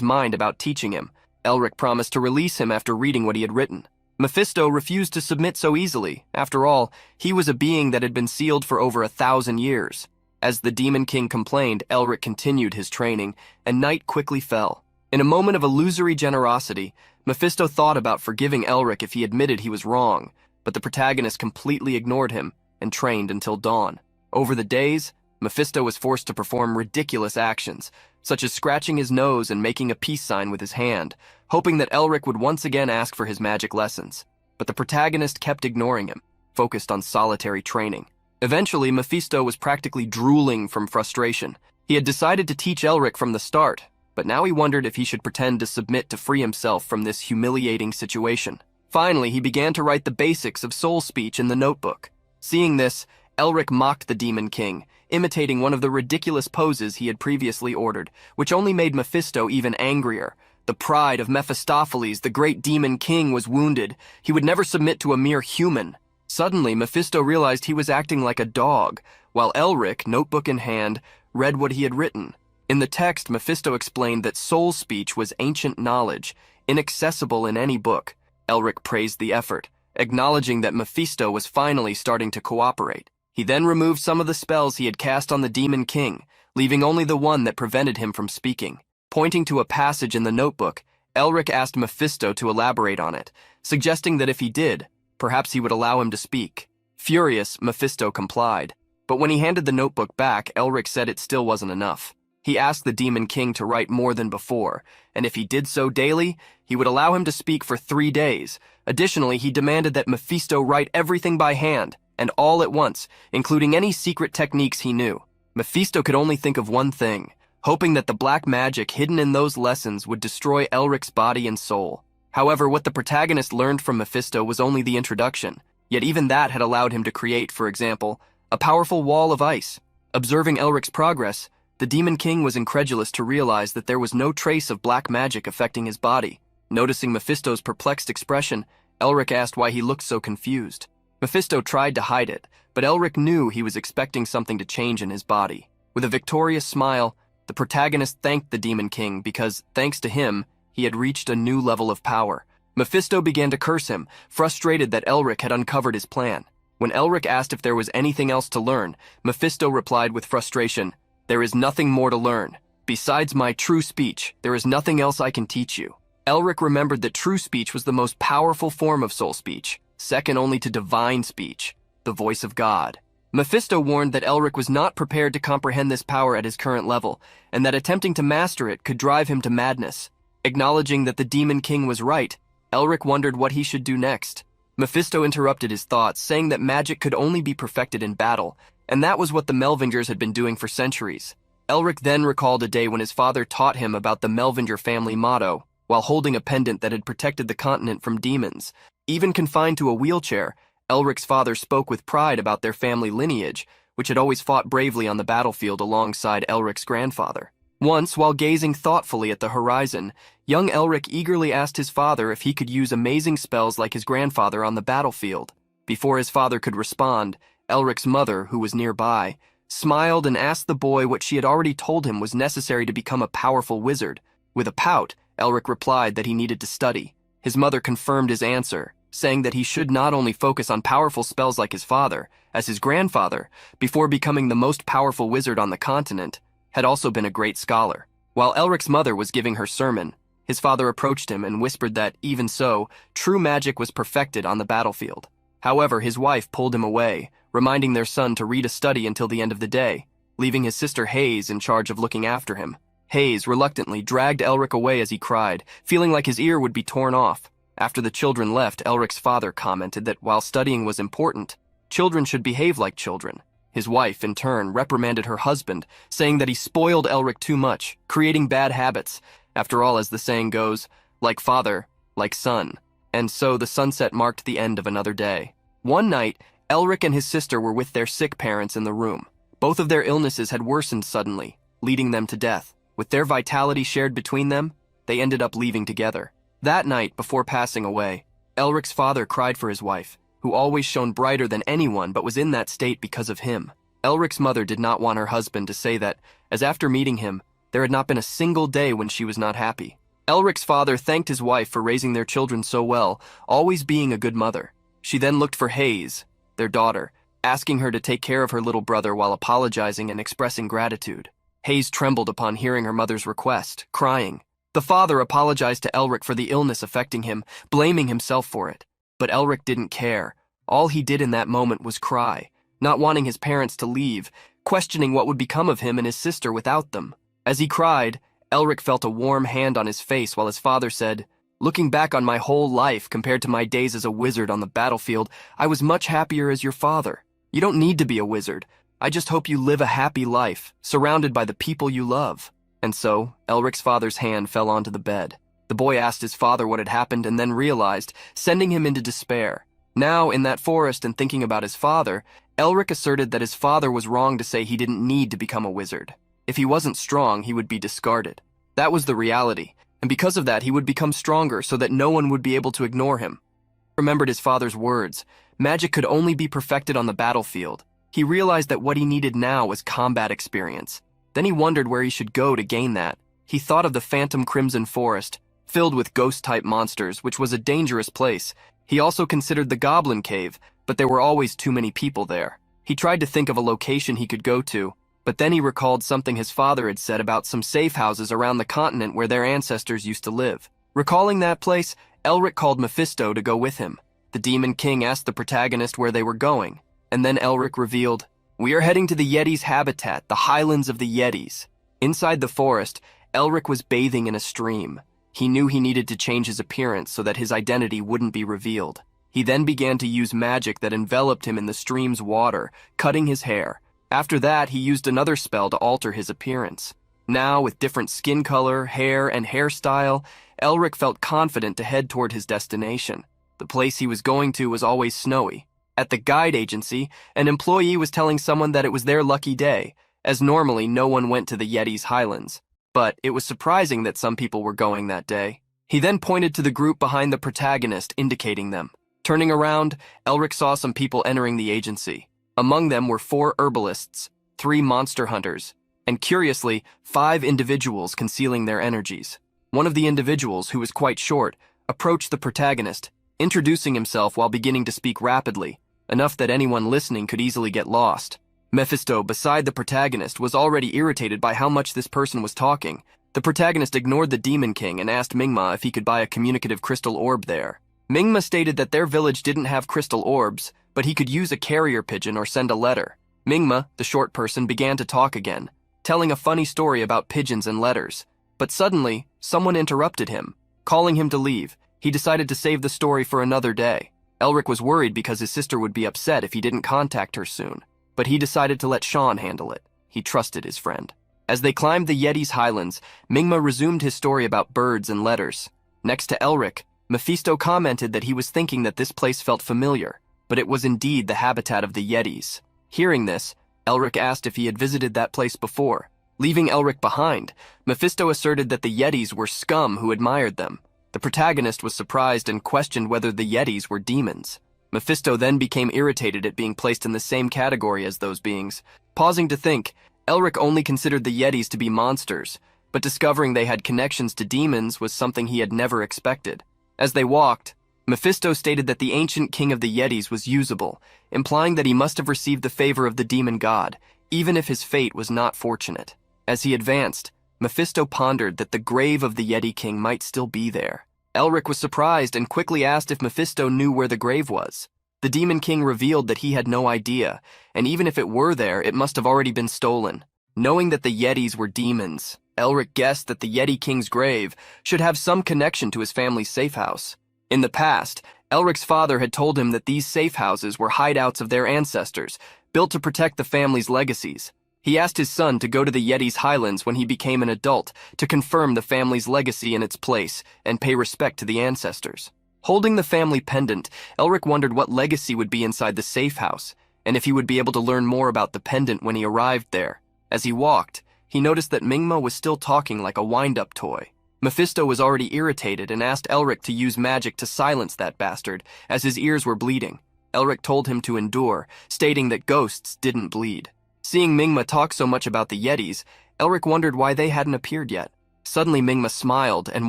mind about teaching him. Elric promised to release him after reading what he had written. Mephisto refused to submit so easily. After all, he was a being that had been sealed for over 1,000 years. As the Demon King complained, Elric continued his training, and night quickly fell. In a moment of illusory generosity, Mephisto thought about forgiving Elric if he admitted he was wrong, but the protagonist completely ignored him and trained until dawn. Over the days, Mephisto was forced to perform ridiculous actions, such as scratching his nose and making a peace sign with his hand, hoping that Elric would once again ask for his magic lessons. But the protagonist kept ignoring him, focused on solitary training. Eventually, Mephisto was practically drooling from frustration. He had decided to teach Elric from the start, but now he wondered if he should pretend to submit to free himself from this humiliating situation. Finally, he began to write the basics of soul speech in the notebook. Seeing this, Elric mocked the Demon King, imitating one of the ridiculous poses he had previously ordered, which only made Mephisto even angrier. The pride of Mephistopheles, the great Demon King, was wounded. He would never submit to a mere human. Suddenly, Mephisto realized he was acting like a dog, while Elric, notebook in hand, read what he had written. In the text, Mephisto explained that soul speech was ancient knowledge, inaccessible in any book. Elric praised the effort, acknowledging that Mephisto was finally starting to cooperate. He then removed some of the spells he had cast on the Demon King, leaving only the one that prevented him from speaking. Pointing to a passage in the notebook, Elric asked Mephisto to elaborate on it, suggesting that if he did, perhaps he would allow him to speak. Furious, Mephisto complied. But when he handed the notebook back, Elric said it still wasn't enough. He asked the Demon King to write more than before, and if he did so daily, he would allow him to speak for 3 days. Additionally, he demanded that Mephisto write everything by hand, and all at once, including any secret techniques he knew. Mephisto could only think of one thing, hoping that the black magic hidden in those lessons would destroy Elric's body and soul. However, what the protagonist learned from Mephisto was only the introduction, yet even that had allowed him to create, for example, a powerful wall of ice. Observing Elric's progress, the Demon King was incredulous to realize that there was no trace of black magic affecting his body. Noticing Mephisto's perplexed expression, Elric asked why he looked so confused. Mephisto tried to hide it, but Elric knew he was expecting something to change in his body. With a victorious smile, the protagonist thanked the Demon King because, thanks to him, he had reached a new level of power. Mephisto began to curse him, frustrated that Elric had uncovered his plan. When Elric asked if there was anything else to learn, Mephisto replied with frustration, "There is nothing more to learn. Besides my true speech, there is nothing else I can teach you." Elric remembered that true speech was the most powerful form of soul speech, second only to divine speech, the voice of God. Mephisto warned that Elric was not prepared to comprehend this power at his current level, and that attempting to master it could drive him to madness. Acknowledging that the Demon King was right, Elric wondered what he should do next. Mephisto interrupted his thoughts, saying that magic could only be perfected in battle, and that was what the Melvingers had been doing for centuries. Elric then recalled a day when his father taught him about the Melvinger family motto, while holding a pendant that had protected the continent from demons. Even confined to a wheelchair, Elric's father spoke with pride about their family lineage, which had always fought bravely on the battlefield alongside Elric's grandfather. Once, while gazing thoughtfully at the horizon, young Elric eagerly asked his father if he could use amazing spells like his grandfather on the battlefield. Before his father could respond, Elric's mother, who was nearby, smiled and asked the boy what she had already told him was necessary to become a powerful wizard. With a pout, Elric replied that he needed to study. His mother confirmed his answer, saying that he should not only focus on powerful spells like his father, as his grandfather, before becoming the most powerful wizard on the continent, had also been a great scholar. While Elric's mother was giving her sermon, his father approached him and whispered that, even so, true magic was perfected on the battlefield. However, his wife pulled him away, reminding their son to read a study until the end of the day, leaving his sister Hayes in charge of looking after him. Hayes reluctantly dragged Elric away as he cried, feeling like his ear would be torn off. After the children left, Elric's father commented that while studying was important, children should behave like children. His wife, in turn, reprimanded her husband, saying that he spoiled Elric too much, creating bad habits. After all, as the saying goes, like father, like son. And so the sunset marked the end of another day. One night, Elric and his sister were with their sick parents in the room. Both of their illnesses had worsened suddenly, leading them to death. With their vitality shared between them, they ended up leaving together. That night, before passing away, Elric's father cried for his wife, who always shone brighter than anyone but was in that state because of him. Elric's mother did not want her husband to say that, as after meeting him, there had not been a single day when she was not happy. Elric's father thanked his wife for raising their children so well, always being a good mother. She then looked for Hayes, their daughter, asking her to take care of her little brother while apologizing and expressing gratitude. Hayes trembled upon hearing her mother's request, crying. The father apologized to Elric for the illness affecting him, blaming himself for it. But Elric didn't care. All he did in that moment was cry, not wanting his parents to leave, questioning what would become of him and his sister without them. As he cried, Elric felt a warm hand on his face while his father said, "Looking back on my whole life compared to my days as a wizard on the battlefield, I was much happier as your father. You don't need to be a wizard. I just hope you live a happy life, surrounded by the people you love." And so, Elric's father's hand fell onto the bed. The boy asked his father what had happened and then realized, sending him into despair. Now, in that forest and thinking about his father, Elric asserted that his father was wrong to say he didn't need to become a wizard. If he wasn't strong, he would be discarded. That was the reality, and because of that, he would become stronger so that no one would be able to ignore him. He remembered his father's words. Magic could only be perfected on the battlefield. He realized that what he needed now was combat experience. Then he wondered where he should go to gain that. He thought of the Phantom Crimson Forest, filled with ghost-type monsters, which was a dangerous place. He also considered the Goblin Cave, but there were always too many people there. He tried to think of a location he could go to, but then he recalled something his father had said about some safe houses around the continent where their ancestors used to live. Recalling that place, Elric called Mephisto to go with him. The Demon King asked the protagonist where they were going, and then Elric revealed, "We are heading to the Yeti's habitat, the Highlands of the Yetis." Inside the forest, Elric was bathing in a stream. He knew he needed to change his appearance so that his identity wouldn't be revealed. He then began to use magic that enveloped him in the stream's water, cutting his hair. After that, he used another spell to alter his appearance. Now, with different skin color, hair, and hairstyle, Elric felt confident to head toward his destination. The place he was going to was always snowy. At the guide agency, an employee was telling someone that it was their lucky day, as normally no one went to the Yeti's Highlands. But it was surprising that some people were going that day. He then pointed to the group behind the protagonist, indicating them. Turning around, Elric saw some people entering the agency. Among them were 4 herbalists, 3 monster hunters, and curiously, 5 individuals concealing their energies. One of the individuals, who was quite short, approached the protagonist, introducing himself while beginning to speak rapidly, enough that anyone listening could easily get lost. Mephisto, beside the protagonist, was already irritated by how much this person was talking. The protagonist ignored the Demon King and asked Mingma if he could buy a communicative crystal orb there. Mingma stated that their village didn't have crystal orbs, but he could use a carrier pigeon or send a letter. Mingma, the short person, began to talk again, telling a funny story about pigeons and letters. But suddenly, someone interrupted him, calling him to leave. He decided to save the story for another day. Elric was worried because his sister would be upset if he didn't contact her soon, but he decided to let Sean handle it. He trusted his friend. As they climbed the Yeti's Highlands, Mingma resumed his story about birds and letters. Next to Elric, Mephisto commented that he was thinking that this place felt familiar, but it was indeed the habitat of the Yetis. Hearing this, Elric asked if he had visited that place before. Leaving Elric behind, Mephisto asserted that the Yetis were scum who admired them. The protagonist was surprised and questioned whether the Yetis were demons. Mephisto then became irritated at being placed in the same category as those beings. Pausing to think, Elric only considered the Yetis to be monsters, but discovering they had connections to demons was something he had never expected. As they walked, Mephisto stated that the ancient king of the Yetis was usable, implying that he must have received the favor of the demon god, even if his fate was not fortunate. As he advanced, Mephisto pondered that the grave of the Yeti king might still be there. Elric was surprised and quickly asked if Mephisto knew where the grave was. The Demon King revealed that he had no idea, and even if it were there, it must have already been stolen. Knowing that the Yetis were demons, Elric guessed that the Yeti King's grave should have some connection to his family's safe house. In the past, Elric's father had told him that these safe houses were hideouts of their ancestors, built to protect the family's legacies. He asked his son to go to the Yeti's highlands when he became an adult to confirm the family's legacy in its place and pay respect to the ancestors. Holding the family pendant, Elric wondered what legacy would be inside the safe house, and if he would be able to learn more about the pendant when he arrived there. As he walked, he noticed that Mingma was still talking like a wind-up toy. Mephisto was already irritated and asked Elric to use magic to silence that bastard, as his ears were bleeding. Elric told him to endure, stating that ghosts didn't bleed. Seeing Mingma talk so much about the Yetis, Elric wondered why they hadn't appeared yet. Suddenly Mingma smiled and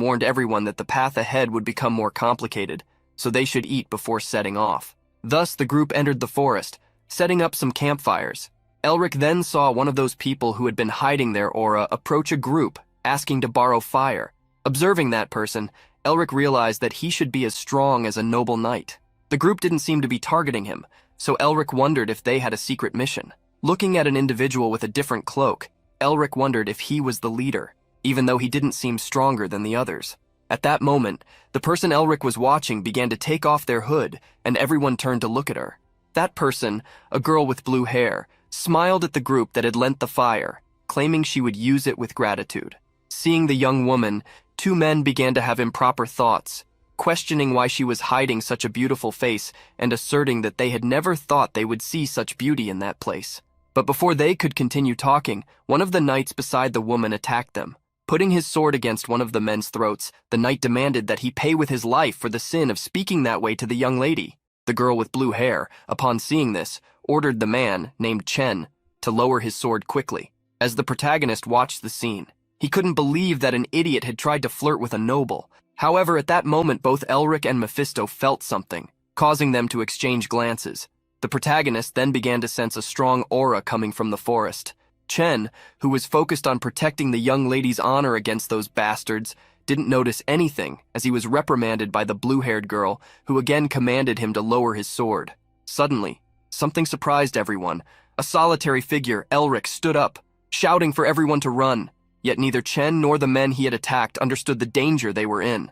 warned everyone that the path ahead would become more complicated, so they should eat before setting off. Thus the group entered the forest, setting up some campfires. Elric then saw one of those people who had been hiding their aura approach a group, asking to borrow fire. Observing that person, Elric realized that he should be as strong as a noble knight. The group didn't seem to be targeting him, so Elric wondered if they had a secret mission. Looking at an individual with a different cloak, Elric wondered if he was the leader, even though he didn't seem stronger than the others. At that moment, the person Elric was watching began to take off their hood, and everyone turned to look at her. That person, a girl with blue hair, smiled at the group that had lent the fire, claiming she would use it with gratitude. Seeing the young woman, two men began to have improper thoughts, questioning why she was hiding such a beautiful face and asserting that they had never thought they would see such beauty in that place. But before they could continue talking, one of the knights beside the woman attacked them. Putting his sword against one of the men's throats, the knight demanded that he pay with his life for the sin of speaking that way to the young lady. The girl with blue hair, upon seeing this, ordered the man, named Chen, to lower his sword quickly. As the protagonist watched the scene, he couldn't believe that an idiot had tried to flirt with a noble. However, at that moment both Elric and Mephisto felt something, causing them to exchange glances. The protagonist then began to sense a strong aura coming from the forest. Chen, who was focused on protecting the young lady's honor against those bastards, didn't notice anything as he was reprimanded by the blue-haired girl, who again commanded him to lower his sword. Suddenly, something surprised everyone. A solitary figure, Elric, stood up, shouting for everyone to run. Yet neither Chen nor the men he had attacked understood the danger they were in.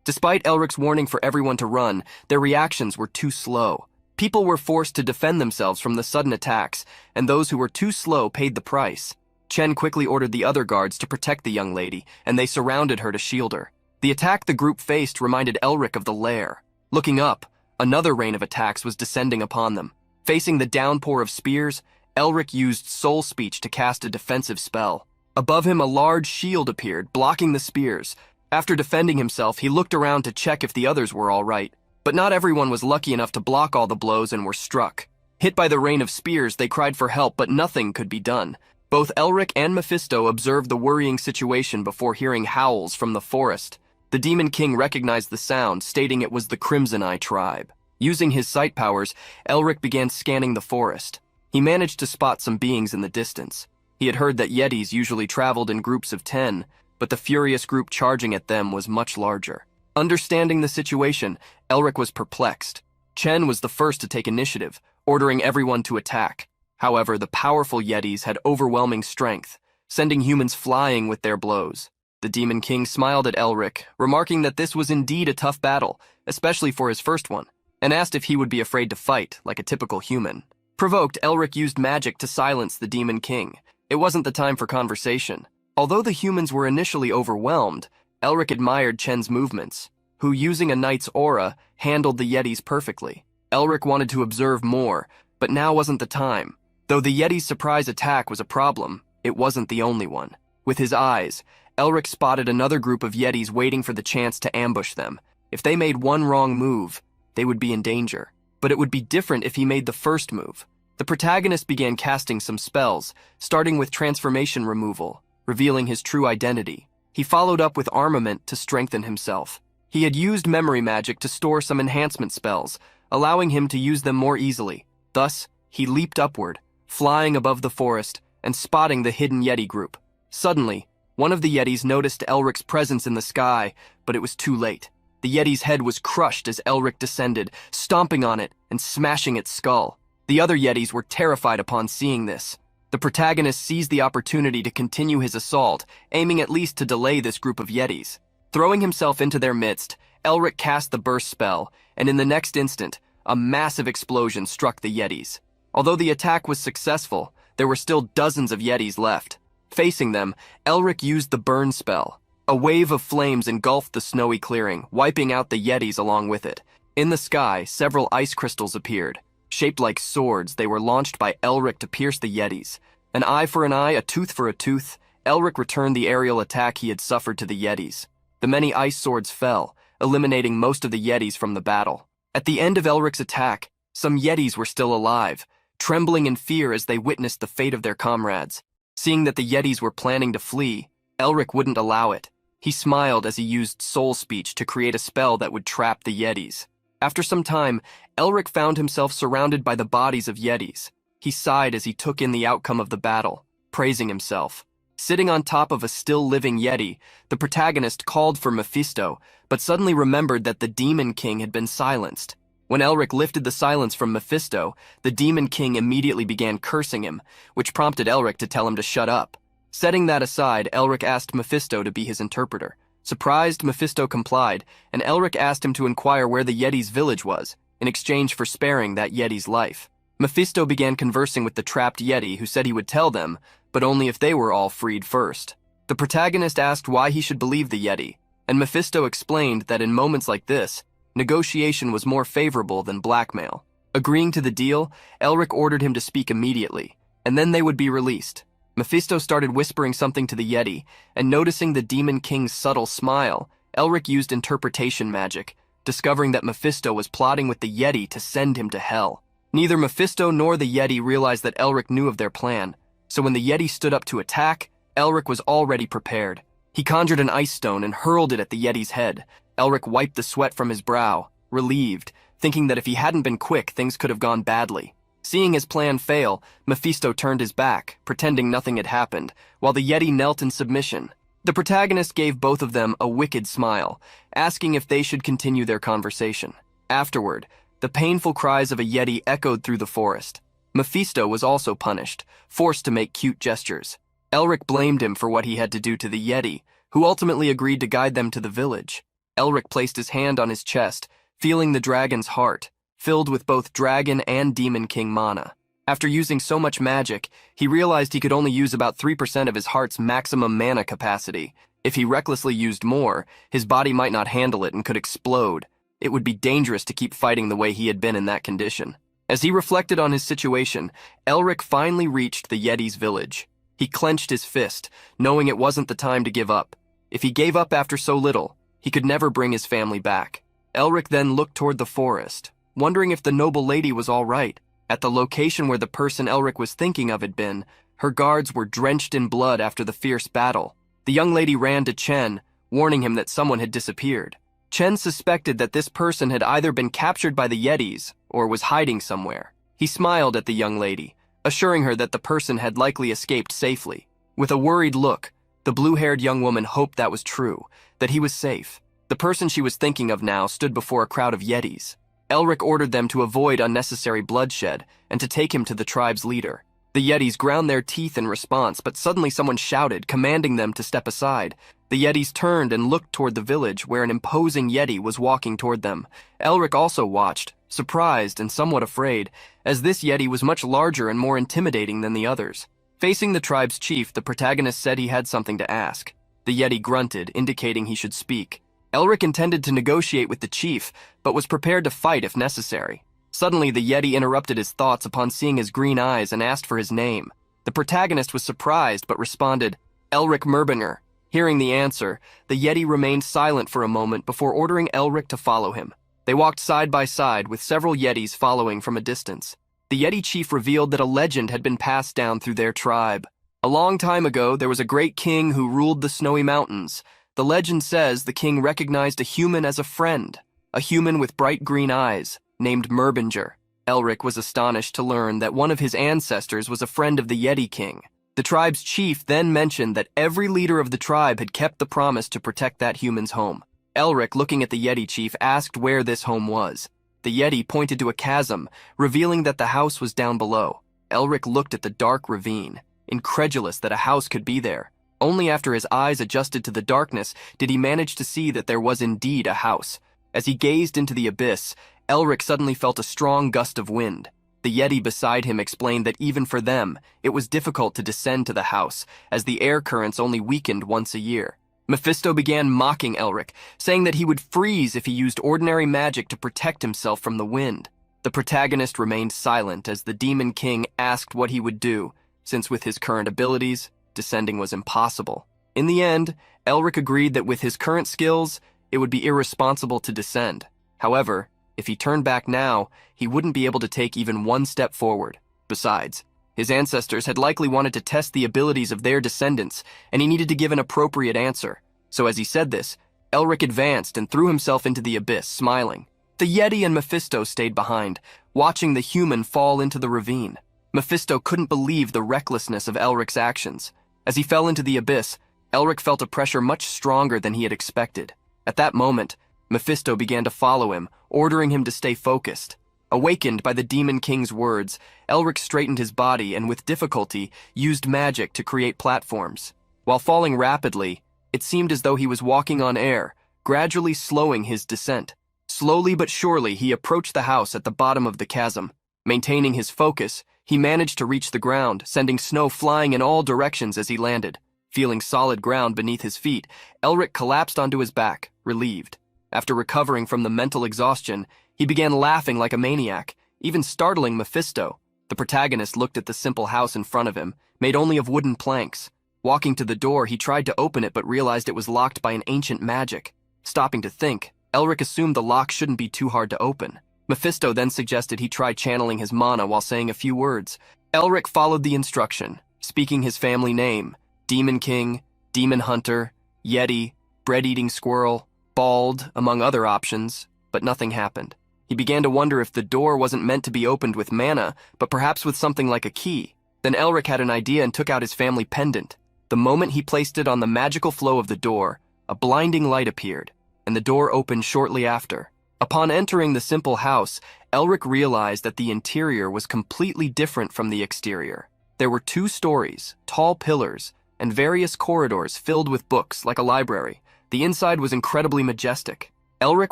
Despite Elric's warning for everyone to run, their reactions were too slow. People were forced to defend themselves from the sudden attacks, and those who were too slow paid the price. Chen quickly ordered the other guards to protect the young lady, and they surrounded her to shield her. The attack the group faced reminded Elric of the lair. Looking up, another rain of attacks was descending upon them. Facing the downpour of spears, Elric used soul speech to cast a defensive spell. Above him, a large shield appeared, blocking the spears. After defending himself, he looked around to check if the others were all right. But not everyone was lucky enough to block all the blows and were struck. Hit by the rain of spears, they cried for help, but nothing could be done. Both Elric and Mephisto observed the worrying situation before hearing howls from the forest. The Demon King recognized the sound, stating it was the Crimson Eye tribe. Using his sight powers, Elric began scanning the forest. He managed to spot some beings in the distance. He had heard that Yetis usually traveled in groups of 10, but the furious group charging at them was much larger. Understanding the situation, Elric was perplexed. Chen was the first to take initiative, ordering everyone to attack. However, the powerful Yetis had overwhelming strength, sending humans flying with their blows. The Demon King smiled at Elric, remarking that this was indeed a tough battle, especially for his first one, and asked if he would be afraid to fight, like a typical human. Provoked, Elric used magic to silence the Demon King. It wasn't the time for conversation. Although the humans were initially overwhelmed, Elric admired Chen's movements, who, using a knight's aura, handled the Yetis perfectly. Elric wanted to observe more, but now wasn't the time. Though the Yeti's surprise attack was a problem, it wasn't the only one. With his eyes, Elric spotted another group of Yetis waiting for the chance to ambush them. If they made one wrong move, they would be in danger. But it would be different if he made the first move. The protagonist began casting some spells, starting with transformation removal, revealing his true identity. He followed up with armament to strengthen himself. He had used memory magic to store some enhancement spells, allowing him to use them more easily. Thus, he leaped upward, flying above the forest and spotting the hidden Yeti group. Suddenly, one of the Yetis noticed Elric's presence in the sky, but it was too late. The Yeti's head was crushed as Elric descended, stomping on it, and smashing its skull. The other Yetis were terrified upon seeing this. The protagonist seized the opportunity to continue his assault, aiming at least to delay this group of Yetis. Throwing himself into their midst, Elric cast the burst spell, and in the next instant, a massive explosion struck the Yetis. Although the attack was successful, there were still dozens of Yetis left. Facing them, Elric used the burn spell. A wave of flames engulfed the snowy clearing, wiping out the Yetis along with it. In the sky, several ice crystals appeared. Shaped like swords, they were launched by Elric to pierce the Yetis. An eye for an eye, a tooth for a tooth, Elric returned the aerial attack he had suffered to the Yetis. The many ice swords fell, eliminating most of the Yetis from the battle. At the end of Elric's attack, some Yetis were still alive, trembling in fear as they witnessed the fate of their comrades. Seeing that the Yetis were planning to flee, Elric wouldn't allow it. He smiled as he used soul speech to create a spell that would trap the Yetis. After some time, Elric found himself surrounded by the bodies of Yetis. He sighed as he took in the outcome of the battle, praising himself. Sitting on top of a still-living Yeti, the protagonist called for Mephisto, but suddenly remembered that the Demon King had been silenced. When Elric lifted the silence from Mephisto, the Demon King immediately began cursing him, which prompted Elric to tell him to shut up. Setting that aside, Elric asked Mephisto to be his interpreter. Surprised, Mephisto complied, and Elric asked him to inquire where the Yeti's village was, in exchange for sparing that Yeti's life. Mephisto began conversing with the trapped Yeti, who said he would tell them, but only if they were all freed first. The protagonist asked why he should believe the Yeti, and Mephisto explained that in moments like this, negotiation was more favorable than blackmail. Agreeing to the deal, Elric ordered him to speak immediately, and then they would be released. Mephisto started whispering something to the Yeti, and noticing the Demon King's subtle smile, Elric used interpretation magic, discovering that Mephisto was plotting with the Yeti to send him to hell. Neither Mephisto nor the Yeti realized that Elric knew of their plan, so when the Yeti stood up to attack, Elric was already prepared. He conjured an ice stone and hurled it at the Yeti's head. Elric wiped the sweat from his brow, relieved, thinking that if he hadn't been quick, things could have gone badly. Seeing his plan fail, Mephisto turned his back, pretending nothing had happened, while the Yeti knelt in submission. The protagonist gave both of them a wicked smile, asking if they should continue their conversation. Afterward, the painful cries of a Yeti echoed through the forest. Mephisto was also punished, forced to make cute gestures. Elric blamed him for what he had to do to the Yeti, who ultimately agreed to guide them to the village. Elric placed his hand on his chest, feeling the dragon's heart, filled with both dragon and Demon King mana. After using so much magic, he realized he could only use about 3% of his heart's maximum mana capacity. If he recklessly used more, his body might not handle it and could explode. It would be dangerous to keep fighting the way he had been in that condition. As he reflected on his situation, Elric finally reached the Yeti's village. He clenched his fist, knowing it wasn't the time to give up. If he gave up after so little, he could never bring his family back. Elric then looked toward the forest, wondering if the noble lady was all right. At the location where the person Elric was thinking of had been, her guards were drenched in blood after the fierce battle. The young lady ran to Chen, warning him that someone had disappeared. Chen suspected that this person had either been captured by the Yetis or was hiding somewhere. He smiled at the young lady, assuring her that the person had likely escaped safely. With a worried look, the blue-haired young woman hoped that was true, that he was safe. The person she was thinking of now stood before a crowd of Yetis. Elric ordered them to avoid unnecessary bloodshed and to take him to the tribe's leader. The Yetis ground their teeth in response, but suddenly someone shouted, commanding them to step aside. The Yetis turned and looked toward the village, where an imposing Yeti was walking toward them. Elric also watched, surprised and somewhat afraid, as this Yeti was much larger and more intimidating than the others. Facing the tribe's chief, the protagonist said he had something to ask. The Yeti grunted, indicating he should speak. Elric intended to negotiate with the chief, but was prepared to fight if necessary. Suddenly, the Yeti interrupted his thoughts upon seeing his green eyes and asked for his name. The protagonist was surprised, but responded, Elric Merbinger. Hearing the answer, the Yeti remained silent for a moment before ordering Elric to follow him. They walked side by side, with several Yetis following from a distance. The Yeti chief revealed that a legend had been passed down through their tribe. A long time ago, there was a great king who ruled the snowy mountains. The legend says the king recognized a human as a friend, a human with bright green eyes, named Merbinger. Elric was astonished to learn that one of his ancestors was a friend of the Yeti king. The tribe's chief then mentioned that every leader of the tribe had kept the promise to protect that human's home. Elric, looking at the Yeti chief, asked where this home was. The The Yeti pointed to a chasm, revealing that the house was down below. Elric looked at the dark ravine, incredulous that a house could be there. Only after his eyes adjusted to the darkness did he manage to see that there was indeed a house. As he gazed into the abyss, Elric suddenly felt a strong gust of wind. The Yeti beside him explained that even for them, it was difficult to descend to the house, as the air currents only weakened once a year. Mephisto began mocking Elric, saying that he would freeze if he used ordinary magic to protect himself from the wind. The protagonist remained silent as the Demon King asked what he would do, since with his current abilities, descending was impossible. In the end, Elric agreed that with his current skills, it would be irresponsible to descend. However, if he turned back now, he wouldn't be able to take even one step forward. Besides, his ancestors had likely wanted to test the abilities of their descendants, and he needed to give an appropriate answer. So as he said this, Elric advanced and threw himself into the abyss, smiling. The Yeti and Mephisto stayed behind, watching the human fall into the ravine. Mephisto couldn't believe the recklessness of Elric's actions. As he fell into the abyss, Elric felt a pressure much stronger than he had expected. At that moment, Mephisto began to follow him, ordering him to stay focused. Awakened by the Demon King's words, Elric straightened his body and with difficulty used magic to create platforms. While falling rapidly, it seemed as though he was walking on air, gradually slowing his descent. Slowly but surely, he approached the house at the bottom of the chasm. Maintaining his focus, he managed to reach the ground, sending snow flying in all directions as he landed. Feeling solid ground beneath his feet, Elric collapsed onto his back, relieved. After recovering from the mental exhaustion, he began laughing like a maniac, even startling Mephisto. The protagonist looked at the simple house in front of him, made only of wooden planks. Walking to the door, he tried to open it but realized it was locked by an ancient magic. Stopping to think, Elric assumed the lock shouldn't be too hard to open. Mephisto then suggested he try channeling his mana while saying a few words. Elric followed the instruction, speaking his family name: Demon King, Demon Hunter, Yeti, Bread-Eating Squirrel, Bald, among other options, but nothing happened. He began to wonder if the door wasn't meant to be opened with mana, but perhaps with something like a key. Then Elric had an idea and took out his family pendant. The moment he placed it on the magical flow of the door, a blinding light appeared, and the door opened shortly after. Upon entering the simple house, Elric realized that the interior was completely different from the exterior. There were 2 stories, tall pillars, and various corridors filled with books like a library. The inside was incredibly majestic. Elric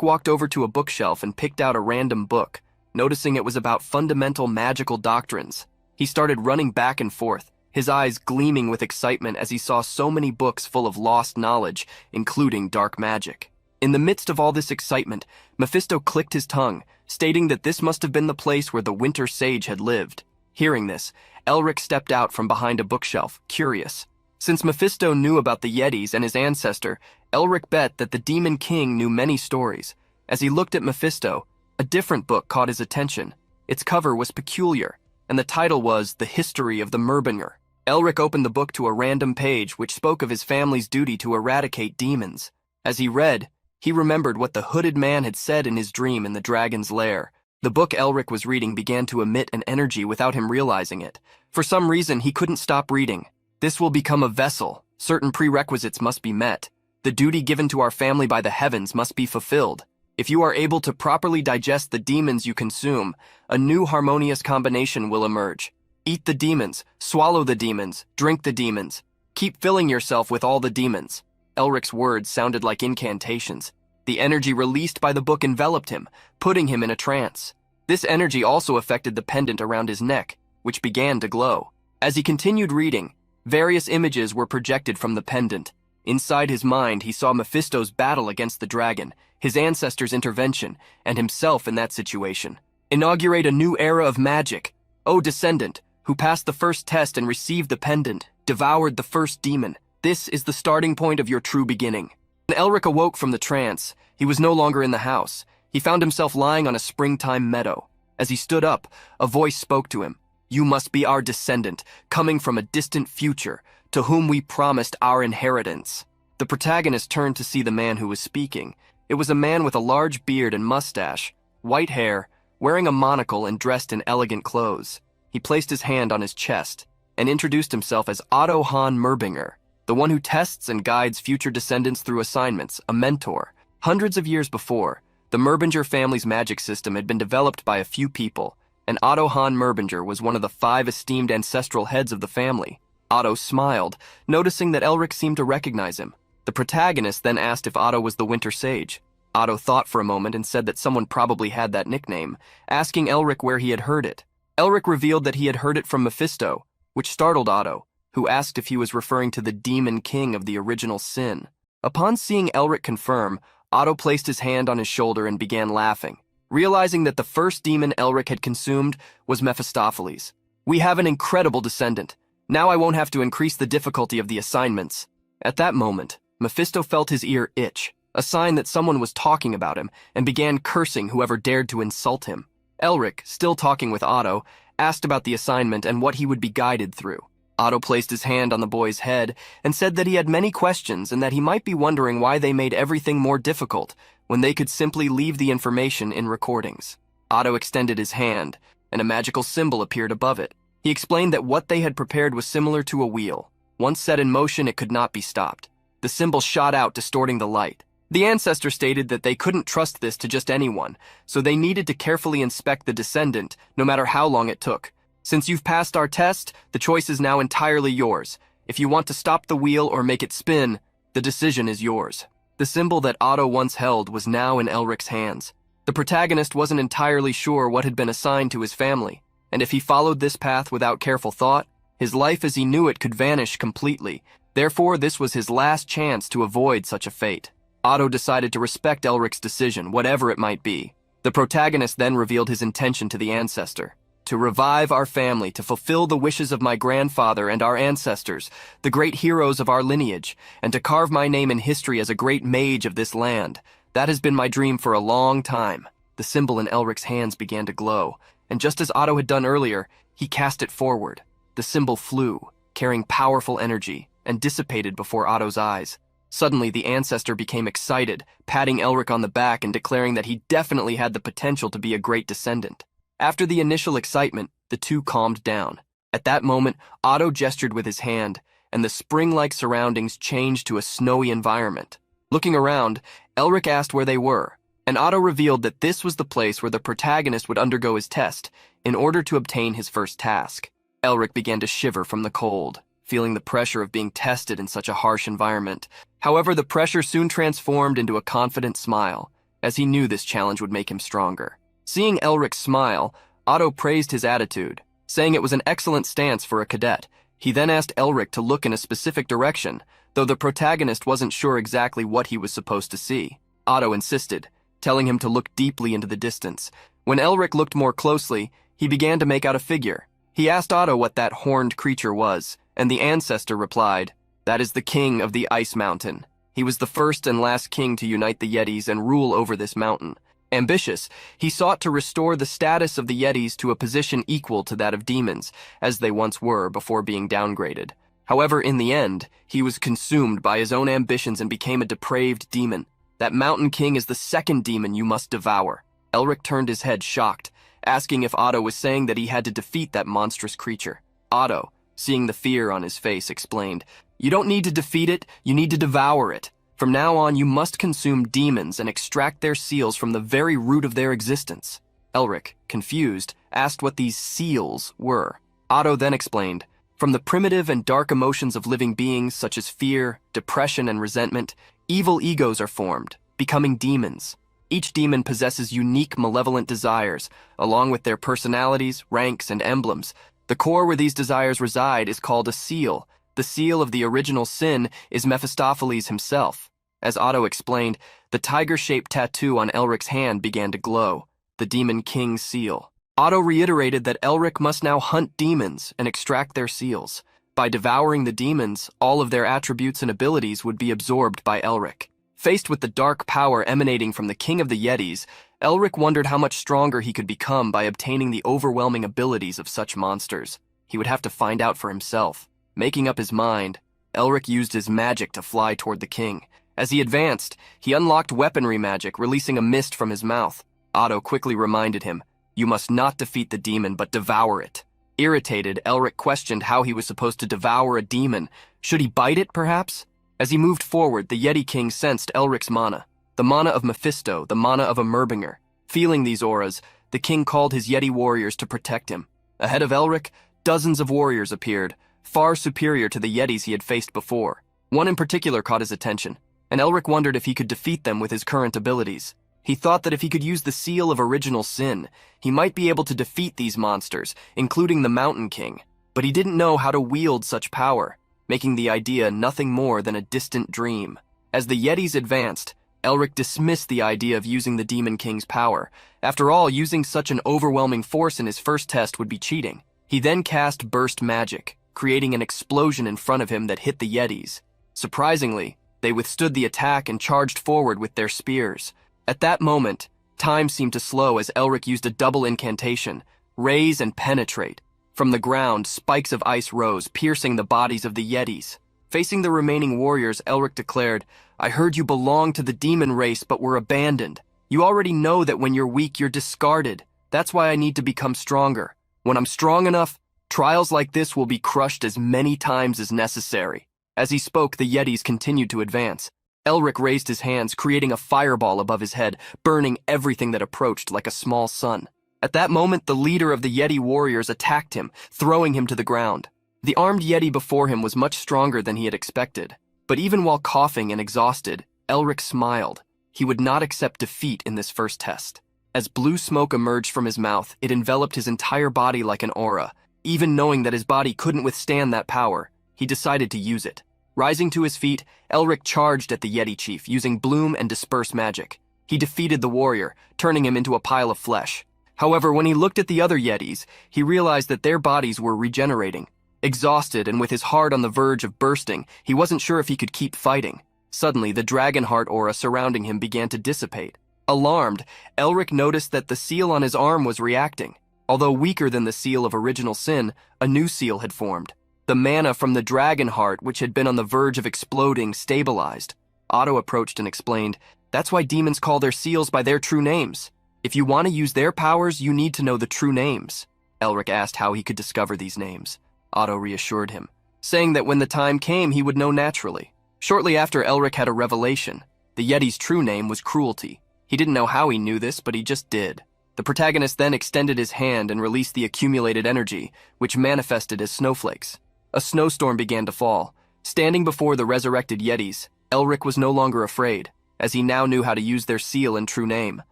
walked over to a bookshelf and picked out a random book, noticing it was about fundamental magical doctrines. He started running back and forth, his eyes gleaming with excitement as he saw so many books full of lost knowledge, including dark magic. In the midst of all this excitement, Mephisto clicked his tongue, stating that this must have been the place where the Winter Sage had lived. Hearing this, Elric stepped out from behind a bookshelf, curious. Since Mephisto knew about the Yetis and his ancestor, Elric bet that the Demon King knew many stories. As he looked at Mephisto, a different book caught his attention. Its cover was peculiar, and the title was The History of the Merbinger. Elric opened the book to a random page which spoke of his family's duty to eradicate demons. As he read, he remembered what the hooded man had said in his dream in the dragon's lair. The book Elric was reading began to emit an energy without him realizing it. For some reason, he couldn't stop reading. This will become a vessel. Certain prerequisites must be met. The duty given to our family by the heavens must be fulfilled. If you are able to properly digest the demons you consume, a new harmonious combination will emerge. Eat the demons, swallow the demons, drink the demons. Keep filling yourself with all the demons. Elric's words sounded like incantations. The energy released by the book enveloped him, putting him in a trance. This energy also affected the pendant around his neck, which began to glow. As he continued reading, various images were projected from the pendant. Inside his mind, he saw Mephisto's battle against the dragon, his ancestors' intervention, and himself in that situation. Inaugurate a new era of magic. O descendant, who passed the first test and received the pendant, devoured the first demon. This is the starting point of your true beginning. When Elric awoke from the trance, he was no longer in the house. He found himself lying on a springtime meadow. As he stood up, a voice spoke to him. You must be our descendant, coming from a distant future, to whom we promised our inheritance. The protagonist turned to see the man who was speaking. It was a man with a large beard and mustache, white hair, wearing a monocle and dressed in elegant clothes. He placed his hand on his chest and introduced himself as Otto Hahn Merbinger, the one who tests and guides future descendants through assignments, a mentor. Hundreds of years before, The Merbinger family's magic system had been developed by a few people, and Otto Hahn Merbinger was one of the 5 esteemed ancestral heads of the family. Otto smiled, noticing that Elric seemed to recognize him. The protagonist then asked if Otto was the Winter Sage. Otto thought for a moment and said that someone probably had that nickname, asking Elric where he had heard it. Elric revealed that he had heard it from Mephisto, which startled Otto, who asked if he was referring to the Demon King of the original sin. Upon seeing Elric confirm, Otto placed his hand on his shoulder and began laughing, realizing that the first demon Elric had consumed was Mephistopheles. "We have an incredible descendant. Now I won't have to increase the difficulty of the assignments." At that moment, Mephisto felt his ear itch, a sign that someone was talking about him, and began cursing whoever dared to insult him. Elric, still talking with Otto, asked about the assignment and what he would be guided through. Otto placed his hand on the boy's head and said that he had many questions and that he might be wondering why they made everything more difficult when they could simply leave the information in recordings. Otto extended his hand, and a magical symbol appeared above it. He explained that what they had prepared was similar to a wheel. Once set in motion, it could not be stopped. The symbol shot out, distorting the light. The ancestor stated that they couldn't trust this to just anyone, so they needed to carefully inspect the descendant, no matter how long it took. "Since you've passed our test, the choice is now entirely yours. If you want to stop the wheel or make it spin, the decision is yours." The symbol that Otto once held was now in Elric's hands. The protagonist wasn't entirely sure what had been assigned to his family, and if he followed this path without careful thought, his life as he knew it could vanish completely. Therefore, this was his last chance to avoid such a fate. Otto decided to respect Elric's decision, whatever it might be. The protagonist then revealed his intention to the ancestor: "To revive our family, to fulfill the wishes of my grandfather and our ancestors, the great heroes of our lineage, and to carve my name in history as a great mage of this land. That has been my dream for a long time." The symbol in Elric's hands began to glow, and just as Otto had done earlier, he cast it forward. The symbol flew, carrying powerful energy, and dissipated before Otto's eyes. Suddenly, the ancestor became excited, patting Elric on the back and declaring that he definitely had the potential to be a great descendant. After the initial excitement, the two calmed down. At that moment, Otto gestured with his hand, and the spring-like surroundings changed to a snowy environment. Looking around, Elric asked where they were, and Otto revealed that this was the place where the protagonist would undergo his test in order to obtain his first task. Elric began to shiver from the cold, feeling the pressure of being tested in such a harsh environment. However, the pressure soon transformed into a confident smile, as he knew this challenge would make him stronger. Seeing Elric smile, Otto praised his attitude, saying it was an excellent stance for a cadet. He then asked Elric to look in a specific direction, though the protagonist wasn't sure exactly what he was supposed to see. Otto insisted, telling him to look deeply into the distance. When Elric looked more closely, he began to make out a figure. He asked Otto what that horned creature was, and the ancestor replied, "That is the king of the Ice Mountain. He was the first and last king to unite the Yetis and rule over this mountain. Ambitious, he sought to restore the status of the Yetis to a position equal to that of demons, as they once were before being downgraded. However, in the end, he was consumed by his own ambitions and became a depraved demon. That mountain king is the second demon you must devour." Elric turned his head shocked, asking if Otto was saying that he had to defeat that monstrous creature. Otto, seeing the fear on his face, explained, "You don't need to defeat it, you need to devour it. From now on, you must consume demons and extract their seals from the very root of their existence." Elric, confused, asked what these seals were. Otto then explained, "From the primitive and dark emotions of living beings such as fear, depression, and resentment, evil egos are formed, becoming demons. Each demon possesses unique malevolent desires, along with their personalities, ranks, and emblems. The core where these desires reside is called a seal. The seal of the original sin is Mephistopheles himself." As Otto explained, the tiger-shaped tattoo on Elric's hand began to glow, the Demon King's seal. Otto reiterated that Elric must now hunt demons and extract their seals. By devouring the demons, all of their attributes and abilities would be absorbed by Elric. Faced with the dark power emanating from the King of the Yetis, Elric wondered how much stronger he could become by obtaining the overwhelming abilities of such monsters. He would have to find out for himself. Making up his mind, Elric used his magic to fly toward the king. As he advanced, he unlocked weaponry magic, releasing a mist from his mouth. Otto quickly reminded him, "You must not defeat the demon, but devour it." Irritated, Elric questioned how he was supposed to devour a demon. Should he bite it, perhaps? As he moved forward, the Yeti King sensed Elric's mana. the mana of Mephisto, the mana of a Merbinger. Feeling these auras, the king called his Yeti warriors to protect him. Ahead of Elric, dozens of warriors appeared, far superior to the Yetis he had faced before. One in particular caught his attention, and Elric wondered if he could defeat them with his current abilities. He thought that if he could use the Seal of Original Sin, he might be able to defeat these monsters, including the Mountain King. But he didn't know how to wield such power, making the idea nothing more than a distant dream. As the Yetis advanced, Elric dismissed the idea of using the Demon King's power. After all, using such an overwhelming force in his first test would be cheating. He then cast Burst Magic, creating an explosion in front of him that hit the Yetis. Surprisingly, they withstood the attack and charged forward with their spears. At that moment, time seemed to slow as Elric used a double incantation, Raise and Penetrate. From the ground, spikes of ice rose, piercing the bodies of the Yetis. Facing the remaining warriors, Elric declared, "I heard you belong to the demon race but were abandoned. You already know that when you're weak, you're discarded. That's why I need to become stronger. When I'm strong enough, trials like this will be crushed as many times as necessary." As he spoke, the Yetis continued to advance. Elric raised his hands, creating a fireball above his head, burning everything that approached like a small sun. At that moment, the leader of the Yeti warriors attacked him, throwing him to the ground. The armed Yeti before him was much stronger than he had expected. But even while coughing and exhausted, Elric smiled. He would not accept defeat in this first test. As blue smoke emerged from his mouth, it enveloped his entire body like an aura. Even knowing that his body couldn't withstand that power, he decided to use it. Rising to his feet, Elric charged at the Yeti chief, using Bloom and Disperse magic. He defeated the warrior, turning him into a pile of flesh. However, when he looked at the other Yetis, he realized that their bodies were regenerating. Exhausted and with his heart on the verge of bursting, he wasn't sure if he could keep fighting. Suddenly, the dragon heart aura surrounding him began to dissipate. Alarmed, Elric noticed that the seal on his arm was reacting. Although weaker than the seal of Original Sin, a new seal had formed. The mana from the dragon heart, which had been on the verge of exploding, stabilized. Otto approached and explained, "That's why demons call their seals by their true names. If you want to use their powers, you need to know the true names." Elric asked how he could discover these names. Otto reassured him, saying that when the time came, he would know naturally. Shortly after, Elric had a revelation. The Yeti's true name was Cruelty. He didn't know how he knew this, but he just did. The protagonist then extended his hand and released the accumulated energy, which manifested as snowflakes. A snowstorm began to fall. Standing before the resurrected Yetis, Elric was no longer afraid, as he now knew how to use their seal and true name.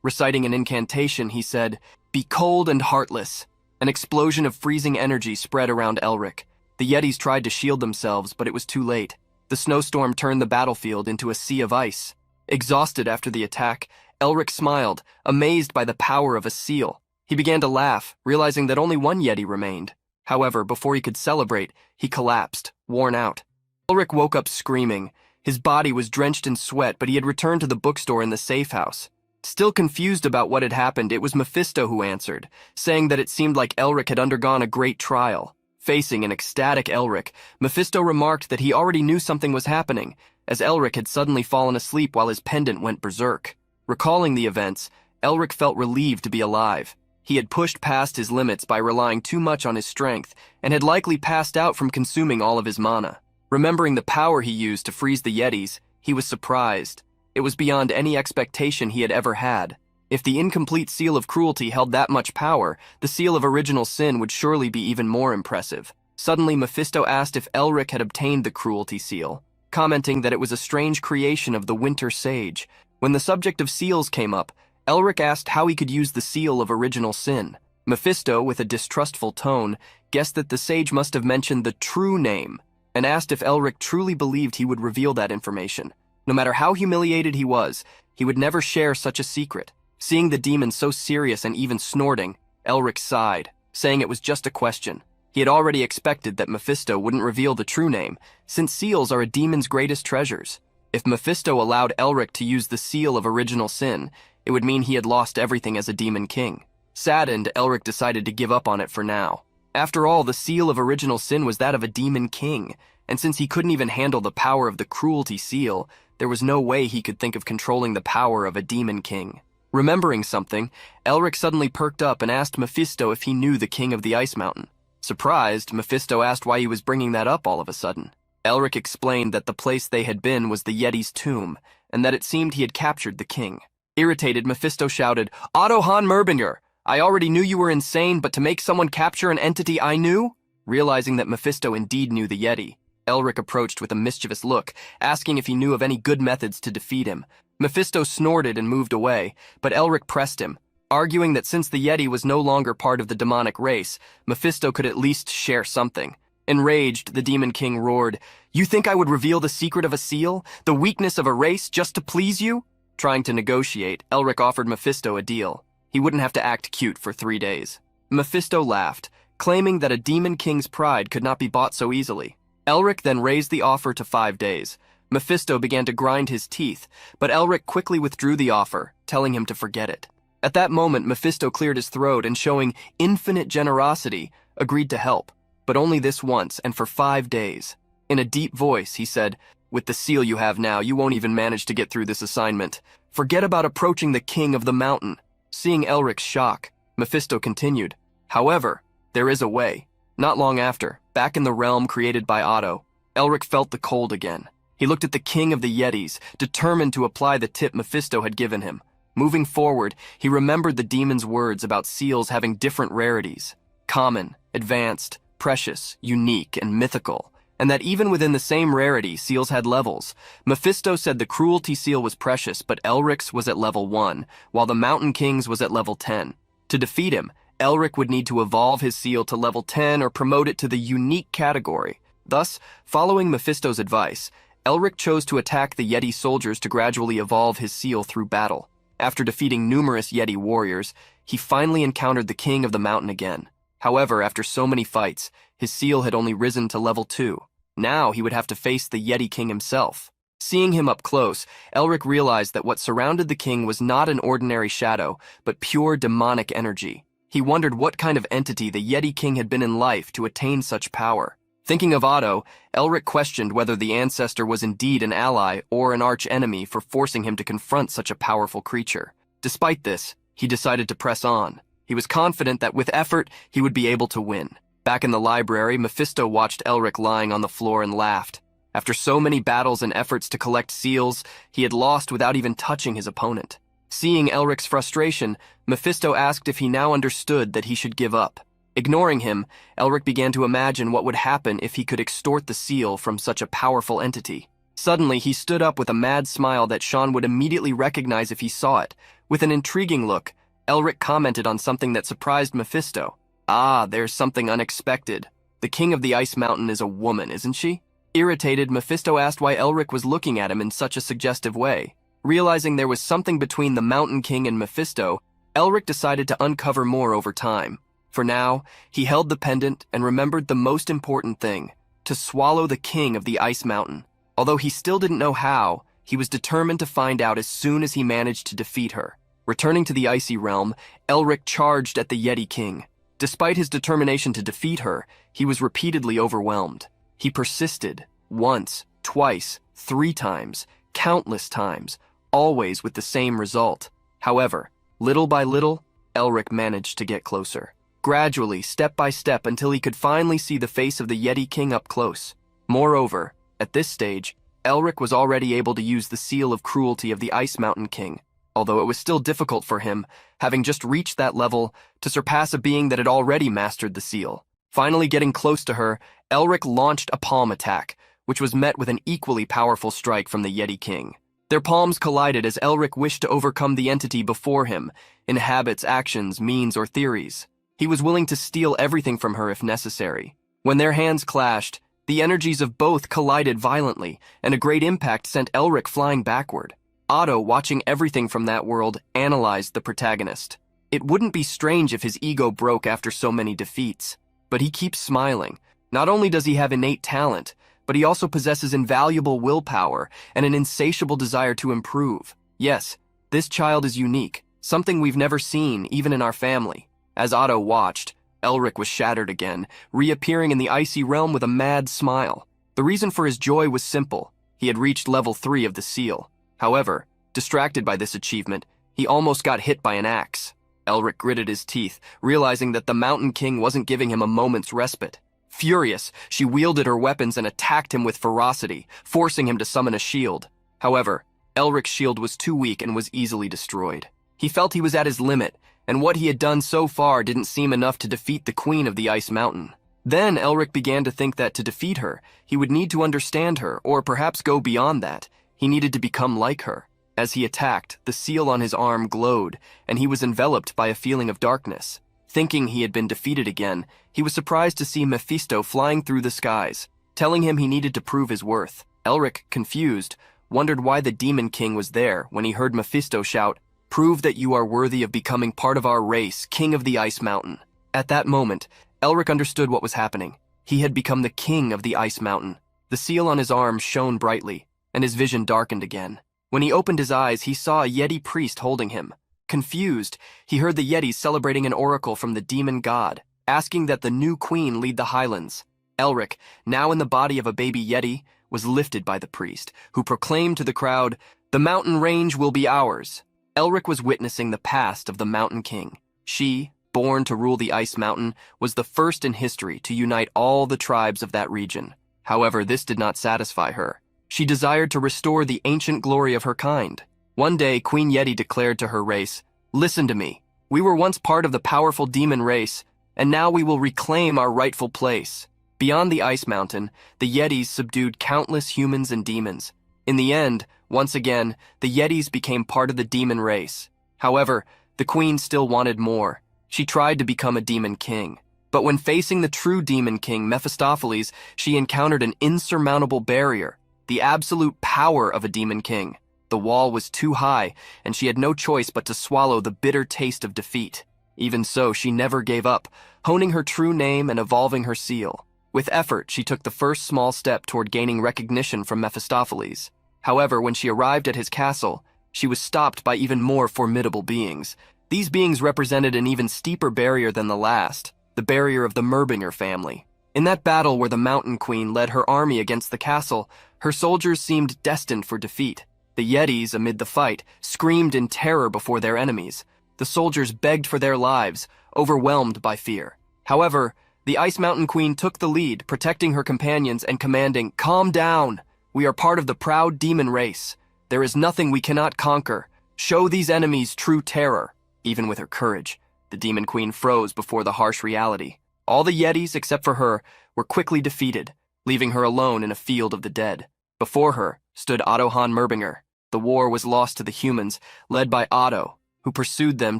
Reciting an incantation, he said, "Be cold and heartless." An explosion of freezing energy spread around Elric. The Yetis tried to shield themselves, but it was too late. The snowstorm turned the battlefield into a sea of ice. Exhausted after the attack, Elric smiled, amazed by the power of a seal. He began to laugh, realizing that only one Yeti remained. However, before he could celebrate, he collapsed, worn out. Elric woke up screaming. His body was drenched in sweat, but he had returned to the bookstore in the safe house. Still confused about what had happened, it was Mephisto who answered, saying that it seemed like Elric had undergone a great trial. Facing an ecstatic Elric, Mephisto remarked that he already knew something was happening, as Elric had suddenly fallen asleep while his pendant went berserk. Recalling the events, Elric felt relieved to be alive. He had pushed past his limits by relying too much on his strength, and had likely passed out from consuming all of his mana. Remembering the power he used to freeze the Yetis, he was surprised. It was beyond any expectation he had ever had. If the incomplete Seal of Cruelty held that much power, the Seal of Original Sin would surely be even more impressive. Suddenly, Mephisto asked if Elric had obtained the Cruelty Seal, commenting that it was a strange creation of the Winter Sage. When the subject of seals came up, Elric asked how he could use the Seal of Original Sin. Mephisto, with a distrustful tone, guessed that the sage must have mentioned the true name, and asked if Elric truly believed he would reveal that information. No matter how humiliated he would never share such a secret. Seeing the demon so serious and even snorting, Elric sighed, saying it was just a question. He had already expected that Mephisto wouldn't reveal the true name, since seals are a demon's greatest treasures. If Mephisto allowed Elric to use the Seal of Original Sin, it would mean he had lost everything as a demon king. Saddened, Elric decided to give up on it for now. After all, the Seal of Original Sin was that of a demon king, and since he couldn't even handle the power of the Cruelty Seal, there was no way he could think of controlling the power of a demon king. Remembering something, Elric suddenly perked up and asked Mephisto if he knew the king of the Ice Mountain. Surprised, Mephisto asked why he was bringing that up all of a sudden. Elric explained that the place they had been was the Yeti's tomb, and that it seemed he had captured the king. Irritated, Mephisto shouted, "Otto von Merbinger! I already knew you were insane, but to make someone capture an entity I knew?" Realizing that Mephisto indeed knew the Yeti, Elric approached with a mischievous look, asking if he knew of any good methods to defeat him. Mephisto snorted and moved away, but Elric pressed him, arguing that since the Yeti was no longer part of the demonic race, Mephisto could at least share something. Enraged, the Demon King roared, "You think I would reveal the secret of a seal, the weakness of a race, just to please you?" Trying to negotiate, Elric offered Mephisto a deal. He wouldn't have to act cute for 3 days. Mephisto laughed, claiming that a Demon King's pride could not be bought so easily. Elric then raised the offer to 5 days. Mephisto began to grind his teeth, but Elric quickly withdrew the offer, telling him to forget it. At that moment, Mephisto cleared his throat and, showing infinite generosity, agreed to help, but only this once and for 5 days. In a deep voice, he said, "With the seal you have now, you won't even manage to get through this assignment. Forget about approaching the king of the mountain." Seeing Elric's shock, Mephisto continued, "However, there is a way." Not long after, back in the realm created by Otto, Elric felt the cold again. He looked at the king of the Yetis, determined to apply the tip Mephisto had given him. Moving forward, he remembered the demon's words about seals having different rarities: common, advanced, precious, unique, and mythical, and that even within the same rarity, seals had levels. Mephisto said the cruelty seal was precious, but Elric's was at level 1, while the Mountain King's was at level 10. To defeat him, Elric would need to evolve his seal to level 10 or promote it to the unique category. Thus, following Mephisto's advice, Elric chose to attack the Yeti soldiers to gradually evolve his seal through battle. After defeating numerous Yeti warriors, he finally encountered the king of the mountain again. However, after so many fights, his seal had only risen to level 2. Now he would have to face the Yeti King himself. Seeing him up close, Elric realized that what surrounded the king was not an ordinary shadow, but pure demonic energy. He wondered what kind of entity the Yeti King had been in life to attain such power. Thinking of Otto, Elric questioned whether the ancestor was indeed an ally or an arch-enemy for forcing him to confront such a powerful creature. Despite this, he decided to press on. He was confident that with effort, he would be able to win. Back in the library, Mephisto watched Elric lying on the floor and laughed. After so many battles and efforts to collect seals, he had lost without even touching his opponent. Seeing Elric's frustration, Mephisto asked if he now understood that he should give up. Ignoring him, Elric began to imagine what would happen if he could extort the seal from such a powerful entity. Suddenly, he stood up with a mad smile that Sean would immediately recognize if he saw it. With an intriguing look, Elric commented on something that surprised Mephisto. "Ah, there's something unexpected. The king of the ice mountain is a woman, isn't she?" Irritated, Mephisto asked why Elric was looking at him in such a suggestive way. Realizing there was something between the Mountain King and Mephisto, Elric decided to uncover more over time. For now, he held the pendant and remembered the most important thing: to swallow the king of the ice mountain. Although he still didn't know how, he was determined to find out as soon as he managed to defeat her. Returning to the icy realm, Elric charged at the Yeti King. Despite his determination to defeat her, he was repeatedly overwhelmed. He persisted, once, twice, 3 times, countless times, always with the same result. However, little by little, Elric managed to get closer. Gradually, step by step, until he could finally see the face of the Yeti King up close. Moreover, at this stage, Elric was already able to use the seal of cruelty of the Ice Mountain King, although it was still difficult for him, having just reached that level, to surpass a being that had already mastered the seal. Finally getting close to her, Elric launched a palm attack, which was met with an equally powerful strike from the Yeti King. Their palms collided as Elric wished to overcome the entity before him, in habits, actions, means, or theories. He was willing to steal everything from her if necessary. When their hands clashed, the energies of both collided violently, and a great impact sent Elric flying backward. Otto, watching everything from that world, analyzed the protagonist. It wouldn't be strange if his ego broke after so many defeats. But he keeps smiling. Not only does he have innate talent, but he also possesses invaluable willpower and an insatiable desire to improve. Yes, this child is unique, something we've never seen, even in our family. As Otto watched, Elric was shattered again, reappearing in the icy realm with a mad smile. The reason for his joy was simple. He had reached level 3 of the seal. However, distracted by this achievement, he almost got hit by an axe. Elric gritted his teeth, realizing that the Mountain King wasn't giving him a moment's respite. Furious, she wielded her weapons and attacked him with ferocity, forcing him to summon a shield. However, Elric's shield was too weak and was easily destroyed. He felt he was at his limit, and what he had done so far didn't seem enough to defeat the Queen of the Ice Mountain. Then Elric began to think that to defeat her, he would need to understand her, or perhaps go beyond that. He needed to become like her. As he attacked, the seal on his arm glowed, and he was enveloped by a feeling of darkness. Thinking he had been defeated again, he was surprised to see Mephisto flying through the skies, telling him he needed to prove his worth. Elric, confused, wondered why the Demon King was there when he heard Mephisto shout, "Prove that you are worthy of becoming part of our race, King of the Ice Mountain." At that moment, Elric understood what was happening. He had become the King of the Ice Mountain. The seal on his arm shone brightly, and his vision darkened again. When he opened his eyes, he saw a Yeti priest holding him. Confused, he heard the Yetis celebrating an oracle from the demon god, asking that the new queen lead the highlands. Elric, now in the body of a baby Yeti, was lifted by the priest, who proclaimed to the crowd, "The mountain range will be ours." Elric was witnessing the past of the Mountain King. She, born to rule the Ice Mountain, was the first in history to unite all the tribes of that region. However, this did not satisfy her. She desired to restore the ancient glory of her kind. One day, Queen Yeti declared to her race, "Listen to me. We were once part of the powerful demon race, and now we will reclaim our rightful place." Beyond the Ice Mountain, the Yetis subdued countless humans and demons. In the end, once again, the Yetis became part of the demon race. However, the queen still wanted more. She tried to become a demon king. But when facing the true demon king, Mephistopheles, she encountered an insurmountable barrier, the absolute power of a demon king. The wall was too high, and she had no choice but to swallow the bitter taste of defeat. Even so, she never gave up, honing her true name and evolving her seal. With effort, she took the first small step toward gaining recognition from Mephistopheles. However, when she arrived at his castle, she was stopped by even more formidable beings. These beings represented an even steeper barrier than the last, the barrier of the Merbinger family. In that battle where the Mountain Queen led her army against the castle, her soldiers seemed destined for defeat. The Yetis, amid the fight, screamed in terror before their enemies. The soldiers begged for their lives, overwhelmed by fear. However, the Ice Mountain Queen took the lead, protecting her companions and commanding, "Calm down. We are part of the proud demon race. There is nothing we cannot conquer. Show these enemies true terror." Even with her courage, the Demon Queen froze before the harsh reality. All the Yetis, except for her, were quickly defeated, leaving her alone in a field of the dead. Before her stood Otto von Merbinger. The war was lost to the humans, led by Otto, who pursued them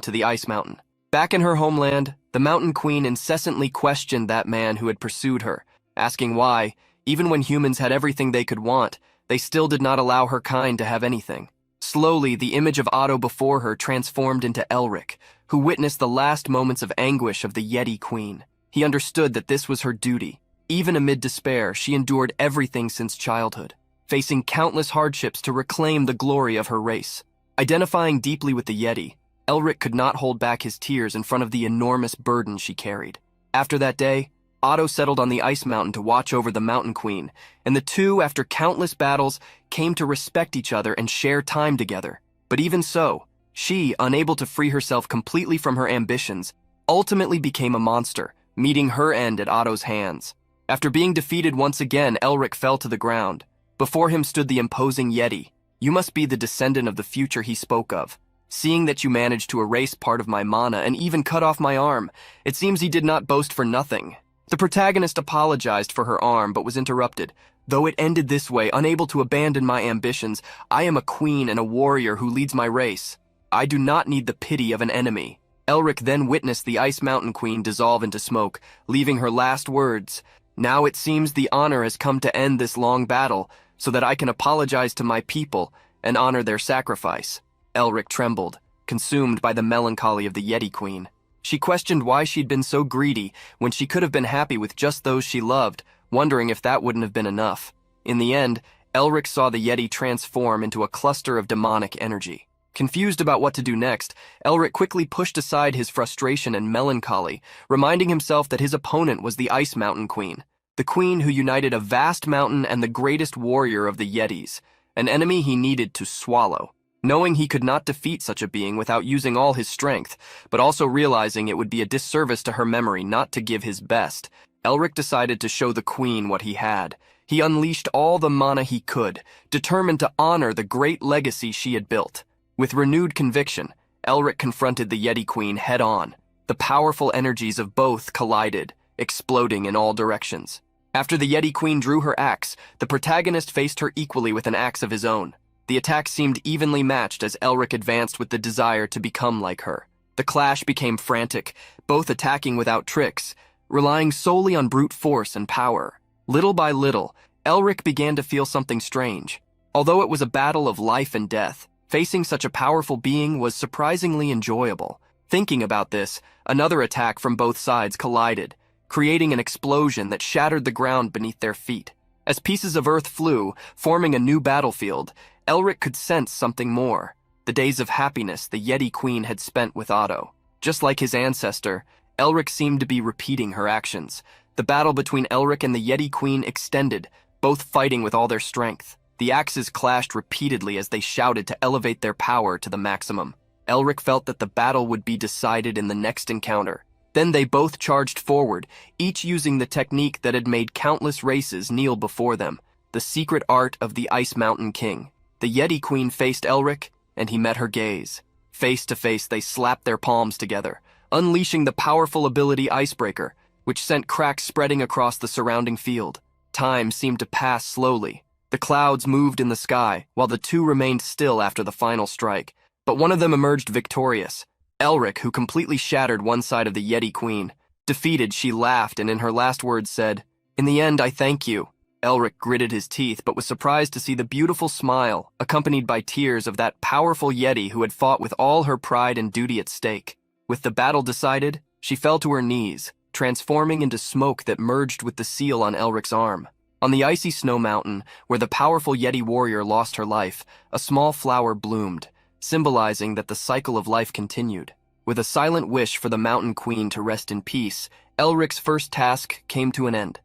to the Ice Mountain. Back in her homeland, the Mountain Queen incessantly questioned that man who had pursued her, asking why, even when humans had everything they could want, they still did not allow her kind to have anything. Slowly, the image of Otto before her transformed into Elric, who witnessed the last moments of anguish of the Yeti Queen. He understood that this was her duty. Even amid despair, she endured everything since childhood, facing countless hardships to reclaim the glory of her race. Identifying deeply with the Yeti, Elric could not hold back his tears in front of the enormous burden she carried. After that day, Otto settled on the Ice Mountain to watch over the Mountain Queen, and the two, after countless battles, came to respect each other and share time together. But even so, she, unable to free herself completely from her ambitions, ultimately became a monster, meeting her end at Otto's hands. After being defeated once again, Elric fell to the ground. Before him stood the imposing Yeti. "You must be the descendant of the future he spoke of. Seeing that you managed to erase part of my mana and even cut off my arm, it seems he did not boast for nothing." The protagonist apologized for her arm but was interrupted. "Though it ended this way, unable to abandon my ambitions, I am a queen and a warrior who leads my race. I do not need the pity of an enemy." Elric then witnessed the Ice Mountain Queen dissolve into smoke, leaving her last words, "Now it seems the honor has come to end this long battle, so that I can apologize to my people and honor their sacrifice." Elric trembled, consumed by the melancholy of the Yeti Queen. She questioned why she'd been so greedy when she could have been happy with just those she loved, wondering if that wouldn't have been enough. In the end, Elric saw the Yeti transform into a cluster of demonic energy. Confused about what to do next, Elric quickly pushed aside his frustration and melancholy, reminding himself that his opponent was the Ice Mountain Queen, the queen who united a vast mountain and the greatest warrior of the Yetis, an enemy he needed to swallow. Knowing he could not defeat such a being without using all his strength, but also realizing it would be a disservice to her memory not to give his best, Elric decided to show the queen what he had. He unleashed all the mana he could, determined to honor the great legacy she had built. With renewed conviction, Elric confronted the Yeti Queen head-on. The powerful energies of both collided, exploding in all directions. After the Yeti Queen drew her axe, the protagonist faced her equally with an axe of his own. The attack seemed evenly matched as Elric advanced with the desire to become like her. The clash became frantic, both attacking without tricks, relying solely on brute force and power. Little by little, Elric began to feel something strange. Although it was a battle of life and death, facing such a powerful being was surprisingly enjoyable. Thinking about this, another attack from both sides collided, creating an explosion that shattered the ground beneath their feet. As pieces of earth flew, forming a new battlefield, Elric could sense something more. The days of happiness the Yeti Queen had spent with Otto. Just like his ancestor, Elric seemed to be repeating her actions. The battle between Elric and the Yeti Queen extended, both fighting with all their strength. The axes clashed repeatedly as they shouted to elevate their power to the maximum. Elric felt that the battle would be decided in the next encounter. Then they both charged forward, each using the technique that had made countless races kneel before them, the secret art of the Ice Mountain King. The Yeti Queen faced Elric, and he met her gaze. Face to face, they slapped their palms together, unleashing the powerful ability Icebreaker, which sent cracks spreading across the surrounding field. Time seemed to pass slowly. The clouds moved in the sky, while the two remained still after the final strike. But one of them emerged victorious. Elric, who completely shattered one side of the Yeti Queen. Defeated, she laughed and in her last words said, "In the end, I thank you." Elric gritted his teeth but was surprised to see the beautiful smile, accompanied by tears, of that powerful Yeti who had fought with all her pride and duty at stake. With the battle decided, she fell to her knees, transforming into smoke that merged with the seal on Elric's arm. On the icy snow mountain, where the powerful Yeti warrior lost her life, a small flower bloomed, symbolizing that the cycle of life continued. With a silent wish for the Mountain Queen to rest in peace, Elric's first task came to an end.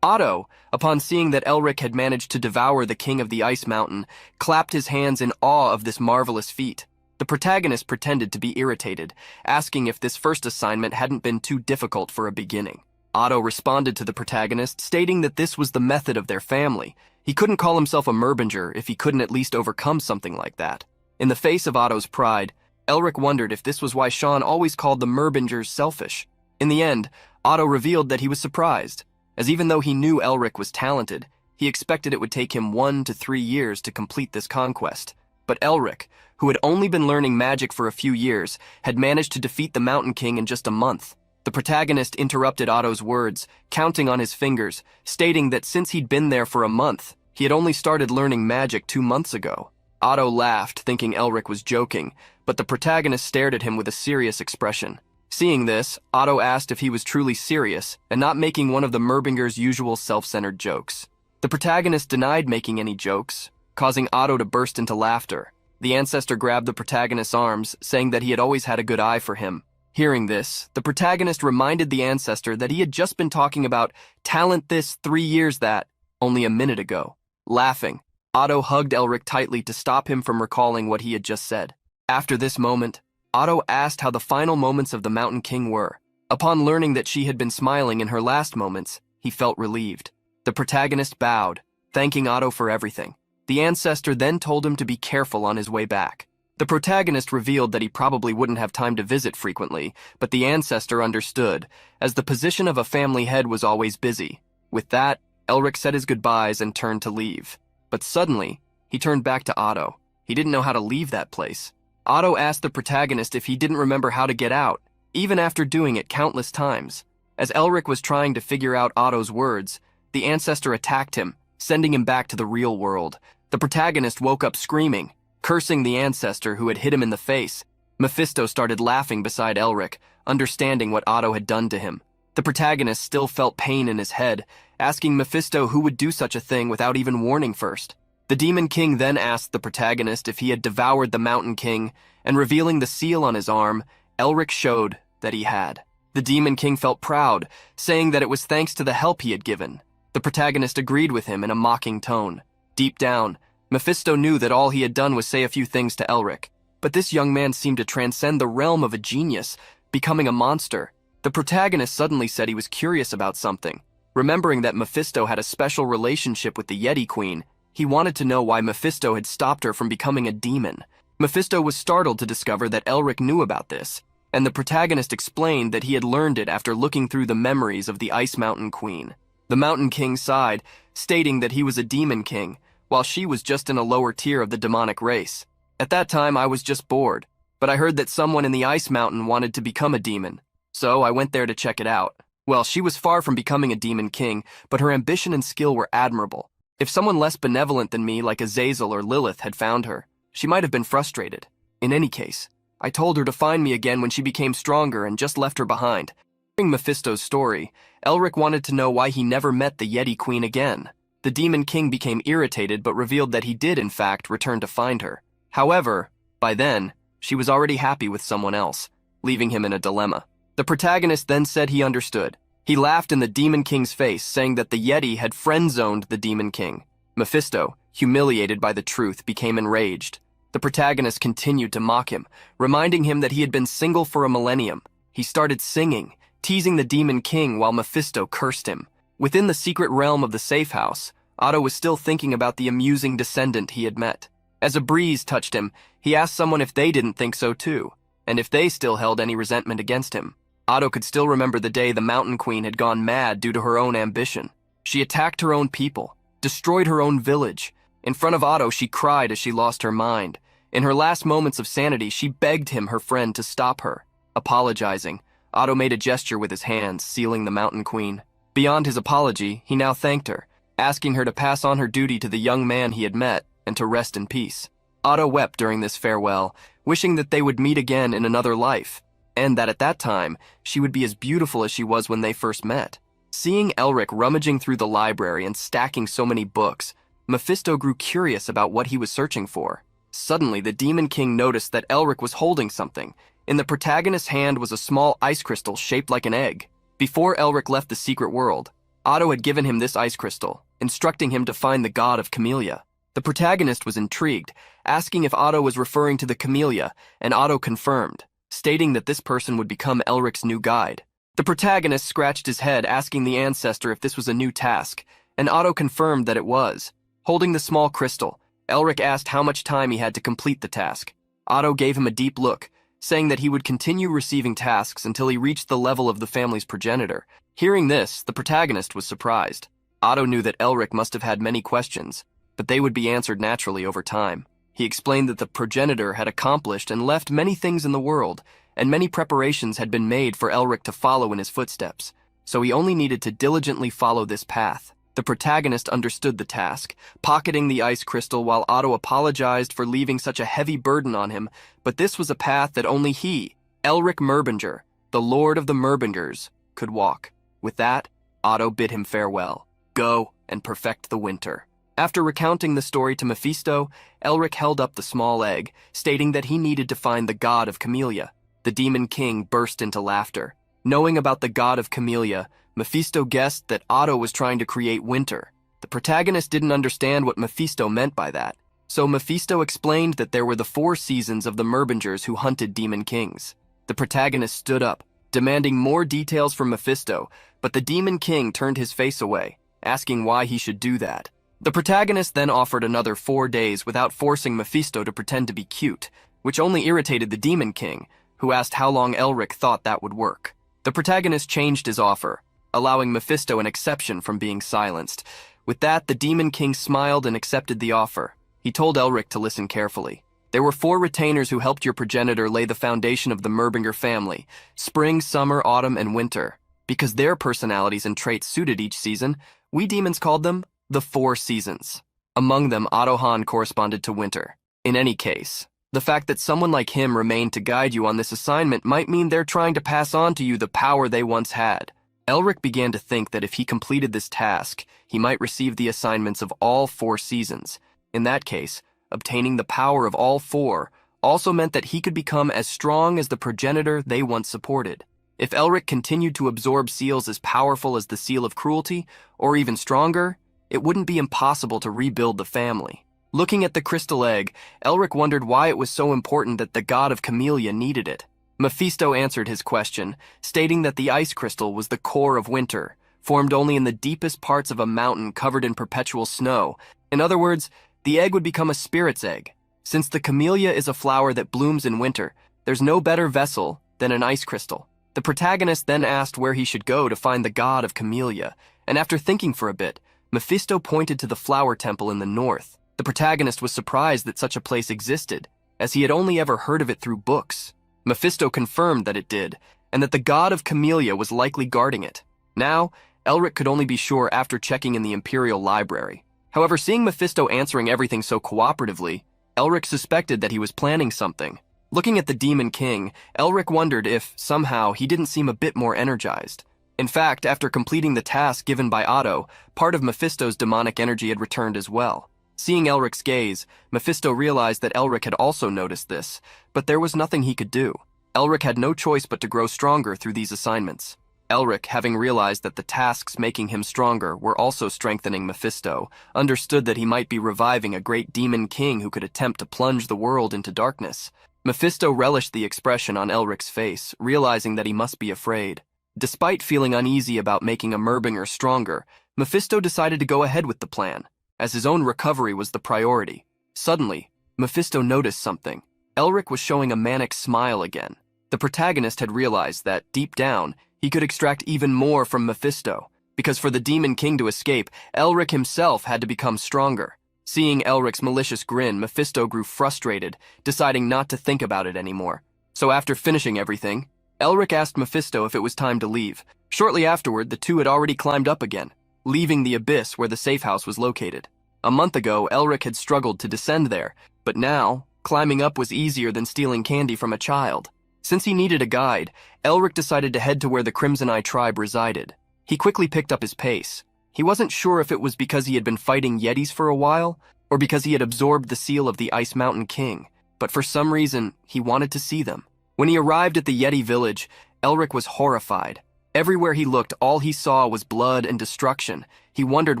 Otto, upon seeing that Elric had managed to devour the king of the Ice Mountain, clapped his hands in awe of this marvelous feat. The protagonist pretended to be irritated, asking if this first assignment hadn't been too difficult for a beginning. Otto responded to the protagonist, stating that this was the method of their family. He couldn't call himself a Merbinger if he couldn't at least overcome something like that. In the face of Otto's pride, Elric wondered if this was why Sean always called the Merbingers selfish. In the end, Otto revealed that he was surprised, as even though he knew Elric was talented, he expected it would take him 1 to 3 years to complete this conquest. But Elric, who had only been learning magic for a few years, had managed to defeat the Mountain King in just a month. The protagonist interrupted Otto's words, counting on his fingers, stating that since he'd been there for a month, he had only started learning magic 2 months ago. Otto laughed, thinking Elric was joking, but the protagonist stared at him with a serious expression. Seeing this, Otto asked if he was truly serious and not making one of the Merbinger's usual self-centered jokes. The protagonist denied making any jokes, causing Otto to burst into laughter. The ancestor grabbed the protagonist's arms, saying that he had always had a good eye for him. Hearing this, the protagonist reminded the ancestor that he had just been talking about talent this, 3 years that, only a minute ago. Laughing, Otto hugged Elric tightly to stop him from recalling what he had just said. After this moment, Otto asked how the final moments of the Mountain King were. Upon learning that she had been smiling in her last moments, he felt relieved. The protagonist bowed, thanking Otto for everything. The ancestor then told him to be careful on his way back. The protagonist revealed that he probably wouldn't have time to visit frequently, but the ancestor understood, as the position of a family head was always busy. With that, Elric said his goodbyes and turned to leave. But suddenly, he turned back to Otto. He didn't know how to leave that place. Otto asked the protagonist if he didn't remember how to get out, even after doing it countless times. As Elric was trying to figure out Otto's words, the ancestor attacked him, sending him back to the real world. The protagonist woke up screaming, cursing the ancestor who had hit him in the face. Mephisto started laughing beside Elric, understanding what Otto had done to him. The protagonist still felt pain in his head, asking Mephisto who would do such a thing without even warning first. The Demon King then asked the protagonist if he had devoured the Mountain King, and revealing the seal on his arm, Elric showed that he had. The Demon King felt proud, saying that it was thanks to the help he had given. The protagonist agreed with him in a mocking tone. Deep down, Mephisto knew that all he had done was say a few things to Elric, but this young man seemed to transcend the realm of a genius, becoming a monster. The protagonist suddenly said he was curious about something. Remembering that Mephisto had a special relationship with the Yeti Queen, he wanted to know why Mephisto had stopped her from becoming a demon. Mephisto was startled to discover that Elric knew about this, and the protagonist explained that he had learned it after looking through the memories of the Ice Mountain Queen. The Mountain King sighed, stating that he was a demon king, while she was just in a lower tier of the demonic race. At that time, I was just bored, but I heard that someone in the Ice Mountain wanted to become a demon, so I went there to check it out. Well, she was far from becoming a demon king, but her ambition and skill were admirable. If someone less benevolent than me, like Azazel or Lilith, had found her, she might have been frustrated. In any case, I told her to find me again when she became stronger and just left her behind. Hearing Mephisto's story, Elric wanted to know why he never met the Yeti Queen again. The Demon King became irritated but revealed that he did, in fact, return to find her. However, by then, she was already happy with someone else, leaving him in a dilemma. The protagonist then said he understood. He laughed in the Demon King's face, saying that the Yeti had friend-zoned the Demon King. Mephisto, humiliated by the truth, became enraged. The protagonist continued to mock him, reminding him that he had been single for a millennium. He started singing, teasing the Demon King while Mephisto cursed him. Within the secret realm of the safe house, Otto was still thinking about the amusing descendant he had met. As a breeze touched him, he asked someone if they didn't think so too, and if they still held any resentment against him. Otto could still remember the day the Mountain Queen had gone mad due to her own ambition. She attacked her own people, destroyed her own village. In front of Otto, she cried as she lost her mind. In her last moments of sanity, she begged him, her friend, to stop her. Apologizing, Otto made a gesture with his hands, sealing the Mountain Queen. Beyond his apology, he now thanked her, asking her to pass on her duty to the young man he had met and to rest in peace. Otto wept during this farewell, wishing that they would meet again in another life, and that at that time, she would be as beautiful as she was when they first met. Seeing Elric rummaging through the library and stacking so many books, Mephisto grew curious about what he was searching for. Suddenly, the Demon King noticed that Elric was holding something. In the protagonist's hand was a small ice crystal shaped like an egg. Before Elric left the secret world, Otto had given him this ice crystal, instructing him to find the god of Camellia. The protagonist was intrigued, asking if Otto was referring to the Camellia, and Otto confirmed, stating that this person would become Elric's new guide. The protagonist scratched his head, asking the ancestor if this was a new task, and Otto confirmed that it was. Holding the small crystal, Elric asked how much time he had to complete the task. Otto gave him a deep look, saying that he would continue receiving tasks until he reached the level of the family's progenitor. Hearing this, the protagonist was surprised. Otto knew that Elric must have had many questions, but they would be answered naturally over time. He explained that the progenitor had accomplished and left many things in the world, and many preparations had been made for Elric to follow in his footsteps, so he only needed to diligently follow this path. The protagonist understood the task, pocketing the ice crystal while Otto apologized for leaving such a heavy burden on him, but this was a path that only he, Elric Merbinger, the Lord of the Merbingers, could walk. With that, Otto bid him farewell. Go and perfect the winter. After recounting the story to Mephisto, Elric held up the small egg, stating that he needed to find the god of Camellia. The Demon King burst into laughter. Knowing about the god of Camellia, Mephisto guessed that Otto was trying to create winter. The protagonist didn't understand what Mephisto meant by that, so Mephisto explained that there were the 4 seasons of the Merbingers who hunted demon kings. The protagonist stood up, demanding more details from Mephisto, but the Demon King turned his face away, asking why he should do that. The protagonist then offered another 4 days without forcing Mephisto to pretend to be cute, which only irritated the Demon King, who asked how long Elric thought that would work. The protagonist changed his offer, allowing Mephisto an exception from being silenced. With that, the Demon King smiled and accepted the offer. He told Elric to listen carefully. There were 4 retainers who helped your progenitor lay the foundation of the Merbinger family: spring, summer, autumn, and winter. Because their personalities and traits suited each season, we demons called them the 4 seasons. Among them, Otto Hahn corresponded to winter. In any case, the fact that someone like him remained to guide you on this assignment might mean they're trying to pass on to you the power they once had. Elric began to think that if he completed this task, he might receive the assignments of all 4 seasons. In that case, obtaining the power of all 4 also meant that he could become as strong as the progenitor they once supported. If Elric continued to absorb seals as powerful as the Seal of Cruelty, or even stronger, it wouldn't be impossible to rebuild the family. Looking at the crystal egg, Elric wondered why it was so important that the god of Camellia needed it. Mephisto answered his question, stating that the ice crystal was the core of winter, formed only in the deepest parts of a mountain covered in perpetual snow. In other words, the egg would become a spirit's egg. Since the camellia is a flower that blooms in winter, there's no better vessel than an ice crystal. The protagonist then asked where he should go to find the god of camellia, and after thinking for a bit, Mephisto pointed to the flower temple in the north. The protagonist was surprised that such a place existed, as he had only ever heard of it through books. Mephisto confirmed that it did, and that the god of camellia was likely guarding it. Now, Elric could only be sure after checking in the Imperial Library. However, seeing Mephisto answering everything so cooperatively, Elric suspected that he was planning something. Looking at the Demon King, Elric wondered if, somehow, he didn't seem a bit more energized. In fact, after completing the task given by Otto, part of Mephisto's demonic energy had returned as well. Seeing Elric's gaze, Mephisto realized that Elric had also noticed this, but there was nothing he could do. Elric had no choice but to grow stronger through these assignments. Elric, having realized that the tasks making him stronger were also strengthening Mephisto, understood that he might be reviving a great demon king who could attempt to plunge the world into darkness. Mephisto relished the expression on Elric's face, realizing that he must be afraid. Despite feeling uneasy about making a Mirbinger stronger, Mephisto decided to go ahead with the plan, as his own recovery was the priority. Suddenly, Mephisto noticed something. Elric was showing a manic smile again. The protagonist had realized that, deep down, he could extract even more from Mephisto, because for the Demon King to escape, Elric himself had to become stronger. Seeing Elric's malicious grin, Mephisto grew frustrated, deciding not to think about it anymore. So after finishing everything, Elric asked Mephisto if it was time to leave. Shortly afterward, the two had already climbed up again, leaving the abyss where the safe house was located. A month ago, Elric had struggled to descend there, but now, climbing up was easier than stealing candy from a child. Since he needed a guide, Elric decided to head to where the Crimson Eye tribe resided. He quickly picked up his pace. He wasn't sure if it was because he had been fighting Yetis for a while, or because he had absorbed the seal of the Ice Mountain King, but for some reason, he wanted to see them. When he arrived at the Yeti village, Elric was horrified. Everywhere he looked, all he saw was blood and destruction. He wondered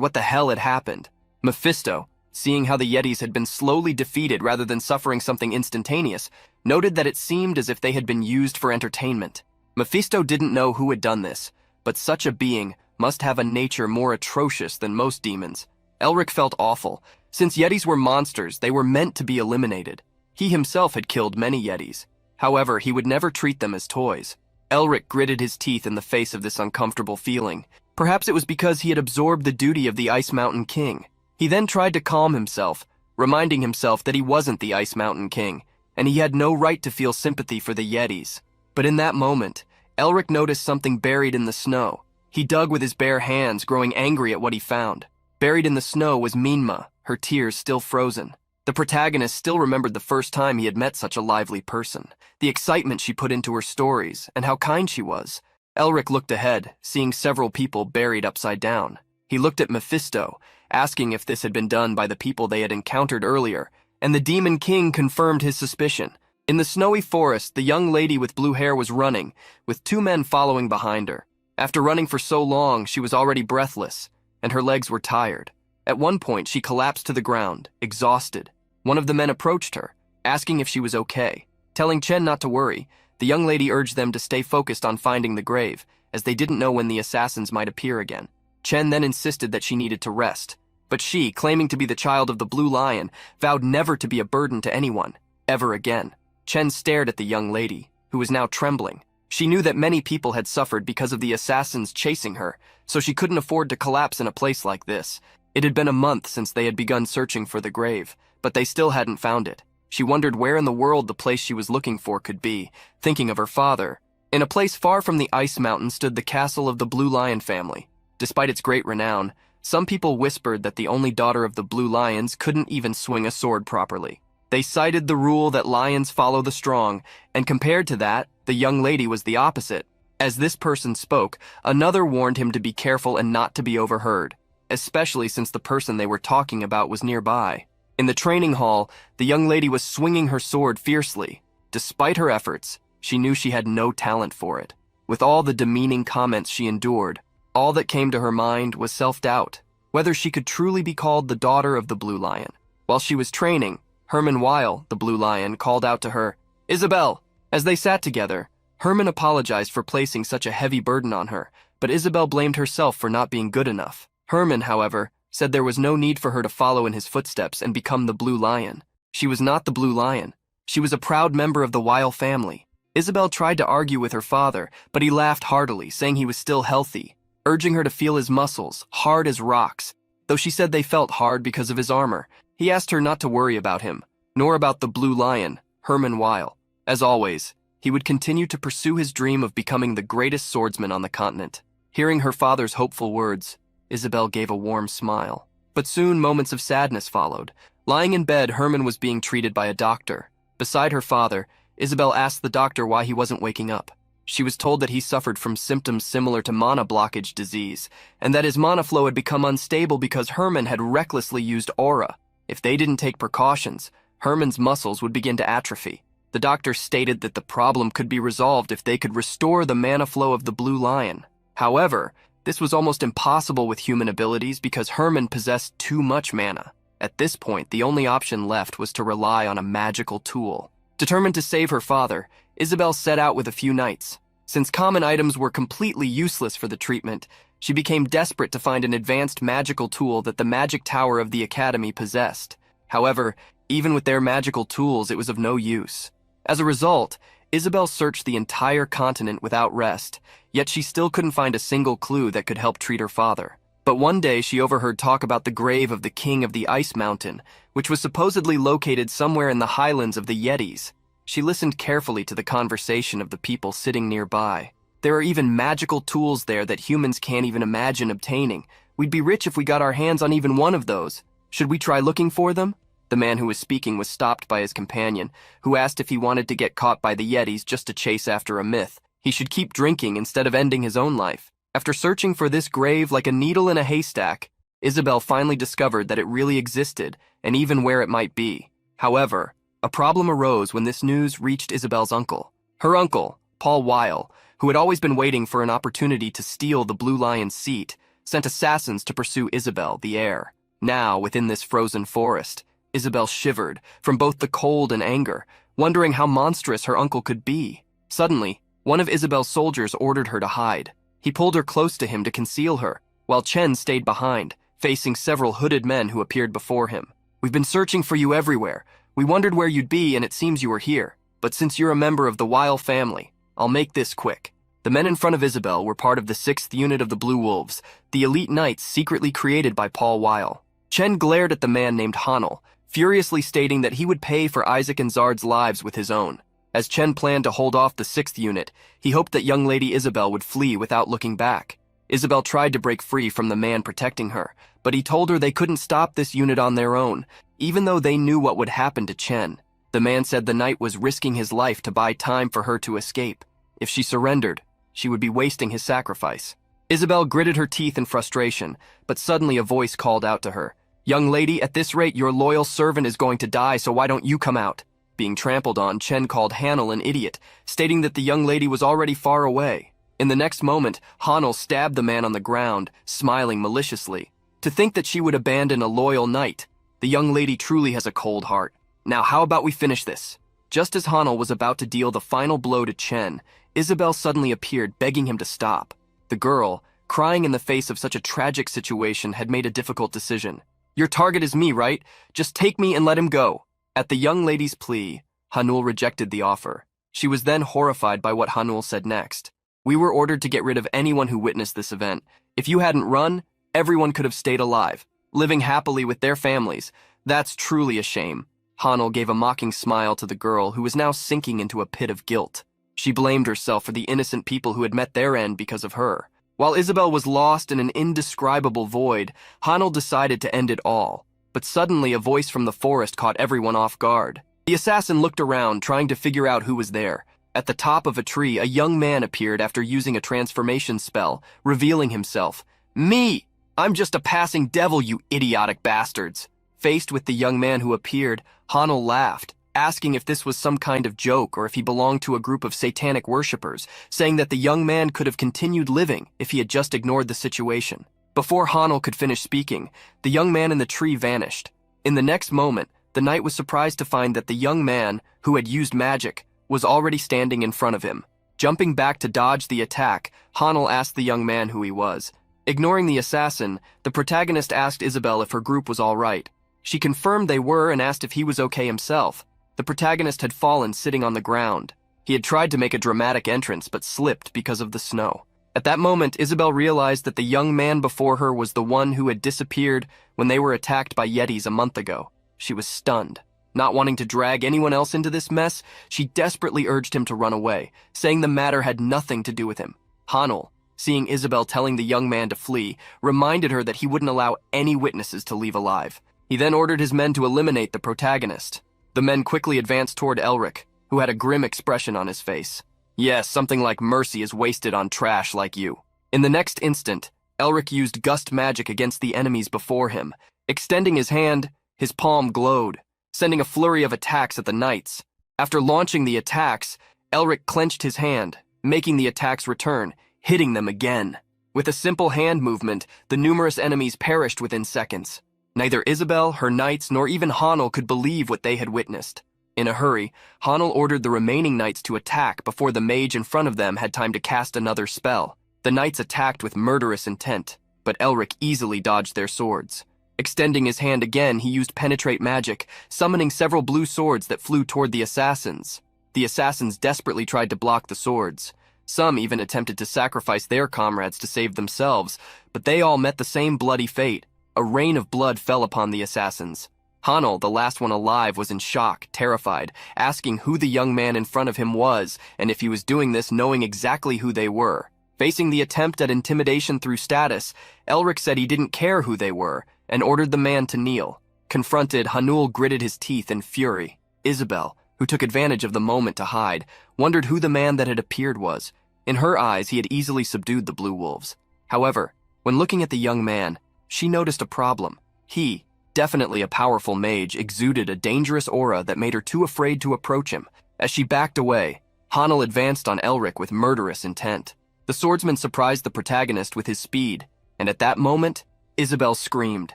what the hell had happened. Mephisto, seeing how the Yetis had been slowly defeated rather than suffering something instantaneous, noted that it seemed as if they had been used for entertainment. Mephisto didn't know who had done this, but such a being must have a nature more atrocious than most demons. Elric felt awful. Since Yetis were monsters, they were meant to be eliminated. He himself had killed many Yetis. However, he would never treat them as toys. Elric gritted his teeth in the face of this uncomfortable feeling. Perhaps it was because he had absorbed the duty of the Ice Mountain King. He then tried to calm himself, reminding himself that he wasn't the Ice Mountain King, and he had no right to feel sympathy for the Yetis. But in that moment, Elric noticed something buried in the snow. He dug with his bare hands, growing angry at what he found. Buried in the snow was Minma, her tears still frozen. The protagonist still remembered the first time he had met such a lively person, the excitement she put into her stories, and how kind she was. Elric looked ahead, seeing several people buried upside down. He looked at Mephisto, asking if this had been done by the people they had encountered earlier, and the Demon King confirmed his suspicion. In the snowy forest, the young lady with blue hair was running, with two men following behind her. After running for so long, she was already breathless, and her legs were tired. At one point, she collapsed to the ground, exhausted. One of the men approached her, asking if she was okay. Telling Chen not to worry, the young lady urged them to stay focused on finding the grave, as they didn't know when the assassins might appear again. Chen then insisted that she needed to rest, but she, claiming to be the child of the Blue Lion, vowed never to be a burden to anyone, ever again. Chen stared at the young lady, who was now trembling. She knew that many people had suffered because of the assassins chasing her, so she couldn't afford to collapse in a place like this. It had been a month since they had begun searching for the grave, but they still hadn't found it. She wondered where in the world the place she was looking for could be, thinking of her father. In a place far from the Ice Mountain stood the castle of the Blue Lion family. Despite its great renown, some people whispered that the only daughter of the Blue Lions couldn't even swing a sword properly. They cited the rule that lions follow the strong, and compared to that, the young lady was the opposite. As this person spoke, another warned him to be careful and not to be overheard, especially since the person they were talking about was nearby. In the training hall, the young lady was swinging her sword fiercely. Despite her efforts, she knew she had no talent for it. With all the demeaning comments she endured, all that came to her mind was self-doubt, whether she could truly be called the daughter of the Blue Lion. While she was training, Herman Weil, the Blue Lion, called out to her, "Isabel, As they sat together, Herman apologized for placing such a heavy burden on her, but Isabel blamed herself for not being good enough. Herman, however, said there was no need for her to follow in his footsteps and become the Blue Lion. She was not the Blue Lion. She was a proud member of the Weil family. Isabel tried to argue with her father, but he laughed heartily, saying he was still healthy, urging her to feel his muscles, hard as rocks. Though she said they felt hard because of his armor, he asked her not to worry about him, nor about the Blue Lion, Herman Weil. As always, he would continue to pursue his dream of becoming the greatest swordsman on the continent. Hearing her father's hopeful words, Isabel gave a warm smile. But soon moments of sadness followed. Lying in bed, Herman was being treated by a doctor. Beside her father, Isabel asked the doctor why he wasn't waking up. She was told that he suffered from symptoms similar to mana blockage disease, and that his mana flow had become unstable because Herman had recklessly used aura. If they didn't take precautions, Herman's muscles would begin to atrophy. The doctor stated that the problem could be resolved if they could restore the mana flow of the Blue Lion. However, this was almost impossible with human abilities because Herman possessed too much mana. At this point, the only option left was to rely on a magical tool. Determined to save her father, Isabel set out with a few knights. Since common items were completely useless for the treatment, she became desperate to find an advanced magical tool that the magic tower of the academy possessed. However, even with their magical tools, it was of no use. As a result, Isabel searched the entire continent without rest, yet she still couldn't find a single clue that could help treat her father. But one day she overheard talk about the grave of the king of the Ice Mountain, which was supposedly located somewhere in the highlands of the Yetis. She listened carefully to the conversation of the people sitting nearby. There are even magical tools there that humans can't even imagine obtaining. We'd be rich if we got our hands on even one of those. Should we try looking for them? The man who was speaking was stopped by his companion, who asked if he wanted to get caught by the Yetis just to chase after a myth. He should keep drinking instead of ending his own life. After searching for this grave like a needle in a haystack, Isabel finally discovered that it really existed, and even where it might be. However, a problem arose when this news reached Isabel's uncle. Her uncle, Paul Weil, who had always been waiting for an opportunity to steal the Blue Lion's seat, sent assassins to pursue Isabel, the heir. Now, within this frozen forest, Isabel shivered from both the cold and anger, wondering how monstrous her uncle could be. Suddenly, one of Isabel's soldiers ordered her to hide. He pulled her close to him to conceal her, while Chen stayed behind, facing several hooded men who appeared before him. "We've been searching for you everywhere. We wondered where you'd be, and it seems you were here. But since you're a member of the Weil family, I'll make this quick." The men in front of Isabel were part of the 6th unit of the Blue Wolves, the elite knights secretly created by Paul Weil. Chen glared at the man named Hanel, furiously stating that he would pay for Isaac and Zard's lives with his own. As Chen planned to hold off the 6th unit, he hoped that young Lady Isabel would flee without looking back. Isabel tried to break free from the man protecting her, but he told her they couldn't stop this unit on their own, even though they knew what would happen to Chen. The man said the knight was risking his life to buy time for her to escape. If she surrendered, she would be wasting his sacrifice. Isabel gritted her teeth in frustration, but suddenly a voice called out to her. "Young lady, at this rate your loyal servant is going to die, so why don't you come out?" Being trampled on, Chen called Hanel an idiot, stating that the young lady was already far away. In the next moment, Hanel stabbed the man on the ground, smiling maliciously. To think that she would abandon a loyal knight. The young lady truly has a cold heart. Now how about we finish this? Just as Hanel was about to deal the final blow to Chen, Isabel suddenly appeared, begging him to stop. The girl, crying in the face of such a tragic situation, had made a difficult decision. "Your target is me, right? Just take me and let him go." At the young lady's plea, Hanul rejected the offer. She was then horrified by what Hanul said next. "We were ordered to get rid of anyone who witnessed this event. If you hadn't run, everyone could have stayed alive, living happily with their families. That's truly a shame." Hanul gave a mocking smile to the girl, who was now sinking into a pit of guilt. She blamed herself for the innocent people who had met their end because of her. While Isabel was lost in an indescribable void, Hanul decided to end it all. But suddenly a voice from the forest caught everyone off guard. The assassin looked around, trying to figure out who was there. At the top of a tree, a young man appeared after using a transformation spell, revealing himself. "Me! I'm just a passing devil, you idiotic bastards!" Faced with the young man who appeared, Hanel laughed, asking if this was some kind of joke or if he belonged to a group of satanic worshippers, saying that the young man could have continued living if he had just ignored the situation. Before Hanel could finish speaking, the young man in the tree vanished. In the next moment, the knight was surprised to find that the young man, who had used magic, was already standing in front of him. Jumping back to dodge the attack, Hanel asked the young man who he was. Ignoring the assassin, the protagonist asked Isabel if her group was all right. She confirmed they were and asked if he was okay himself. The protagonist had fallen sitting on the ground. He had tried to make a dramatic entrance but slipped because of the snow. At that moment, Isabel realized that the young man before her was the one who had disappeared when they were attacked by Yetis a month ago. She was stunned. Not wanting to drag anyone else into this mess, she desperately urged him to run away, saying the matter had nothing to do with him. Hanel, seeing Isabel telling the young man to flee, reminded her that he wouldn't allow any witnesses to leave alive. He then ordered his men to eliminate the protagonist. The men quickly advanced toward Elric, who had a grim expression on his face. Yes, something like mercy is wasted on trash like you. In the next instant, Elric used gust magic against the enemies before him. Extending his hand, his palm glowed, sending a flurry of attacks at the knights. After launching the attacks, Elric clenched his hand, making the attacks return, hitting them again. With a simple hand movement, the numerous enemies perished within seconds. Neither Isabel, her knights, nor even Hanel could believe what they had witnessed. In a hurry, Hanel ordered the remaining knights to attack before the mage in front of them had time to cast another spell. The knights attacked with murderous intent, but Elric easily dodged their swords. Extending his hand again, he used penetrate magic, summoning several blue swords that flew toward the assassins. The assassins desperately tried to block the swords. Some even attempted to sacrifice their comrades to save themselves, but they all met the same bloody fate. A rain of blood fell upon the assassins. Hanel, the last one alive, was in shock, terrified, asking who the young man in front of him was, and if he was doing this knowing exactly who they were. Facing the attempt at intimidation through status, Elric said he didn't care who they were, and ordered the man to kneel. Confronted, Hanul gritted his teeth in fury. Isabel, who took advantage of the moment to hide, wondered who the man that had appeared was. In her eyes, he had easily subdued the blue wolves. However, when looking at the young man, she noticed a problem. He, definitely a powerful mage, exuded a dangerous aura that made her too afraid to approach him. As she backed away, Hanel advanced on Elric with murderous intent. The swordsman surprised the protagonist with his speed, and at that moment, Isabel screamed,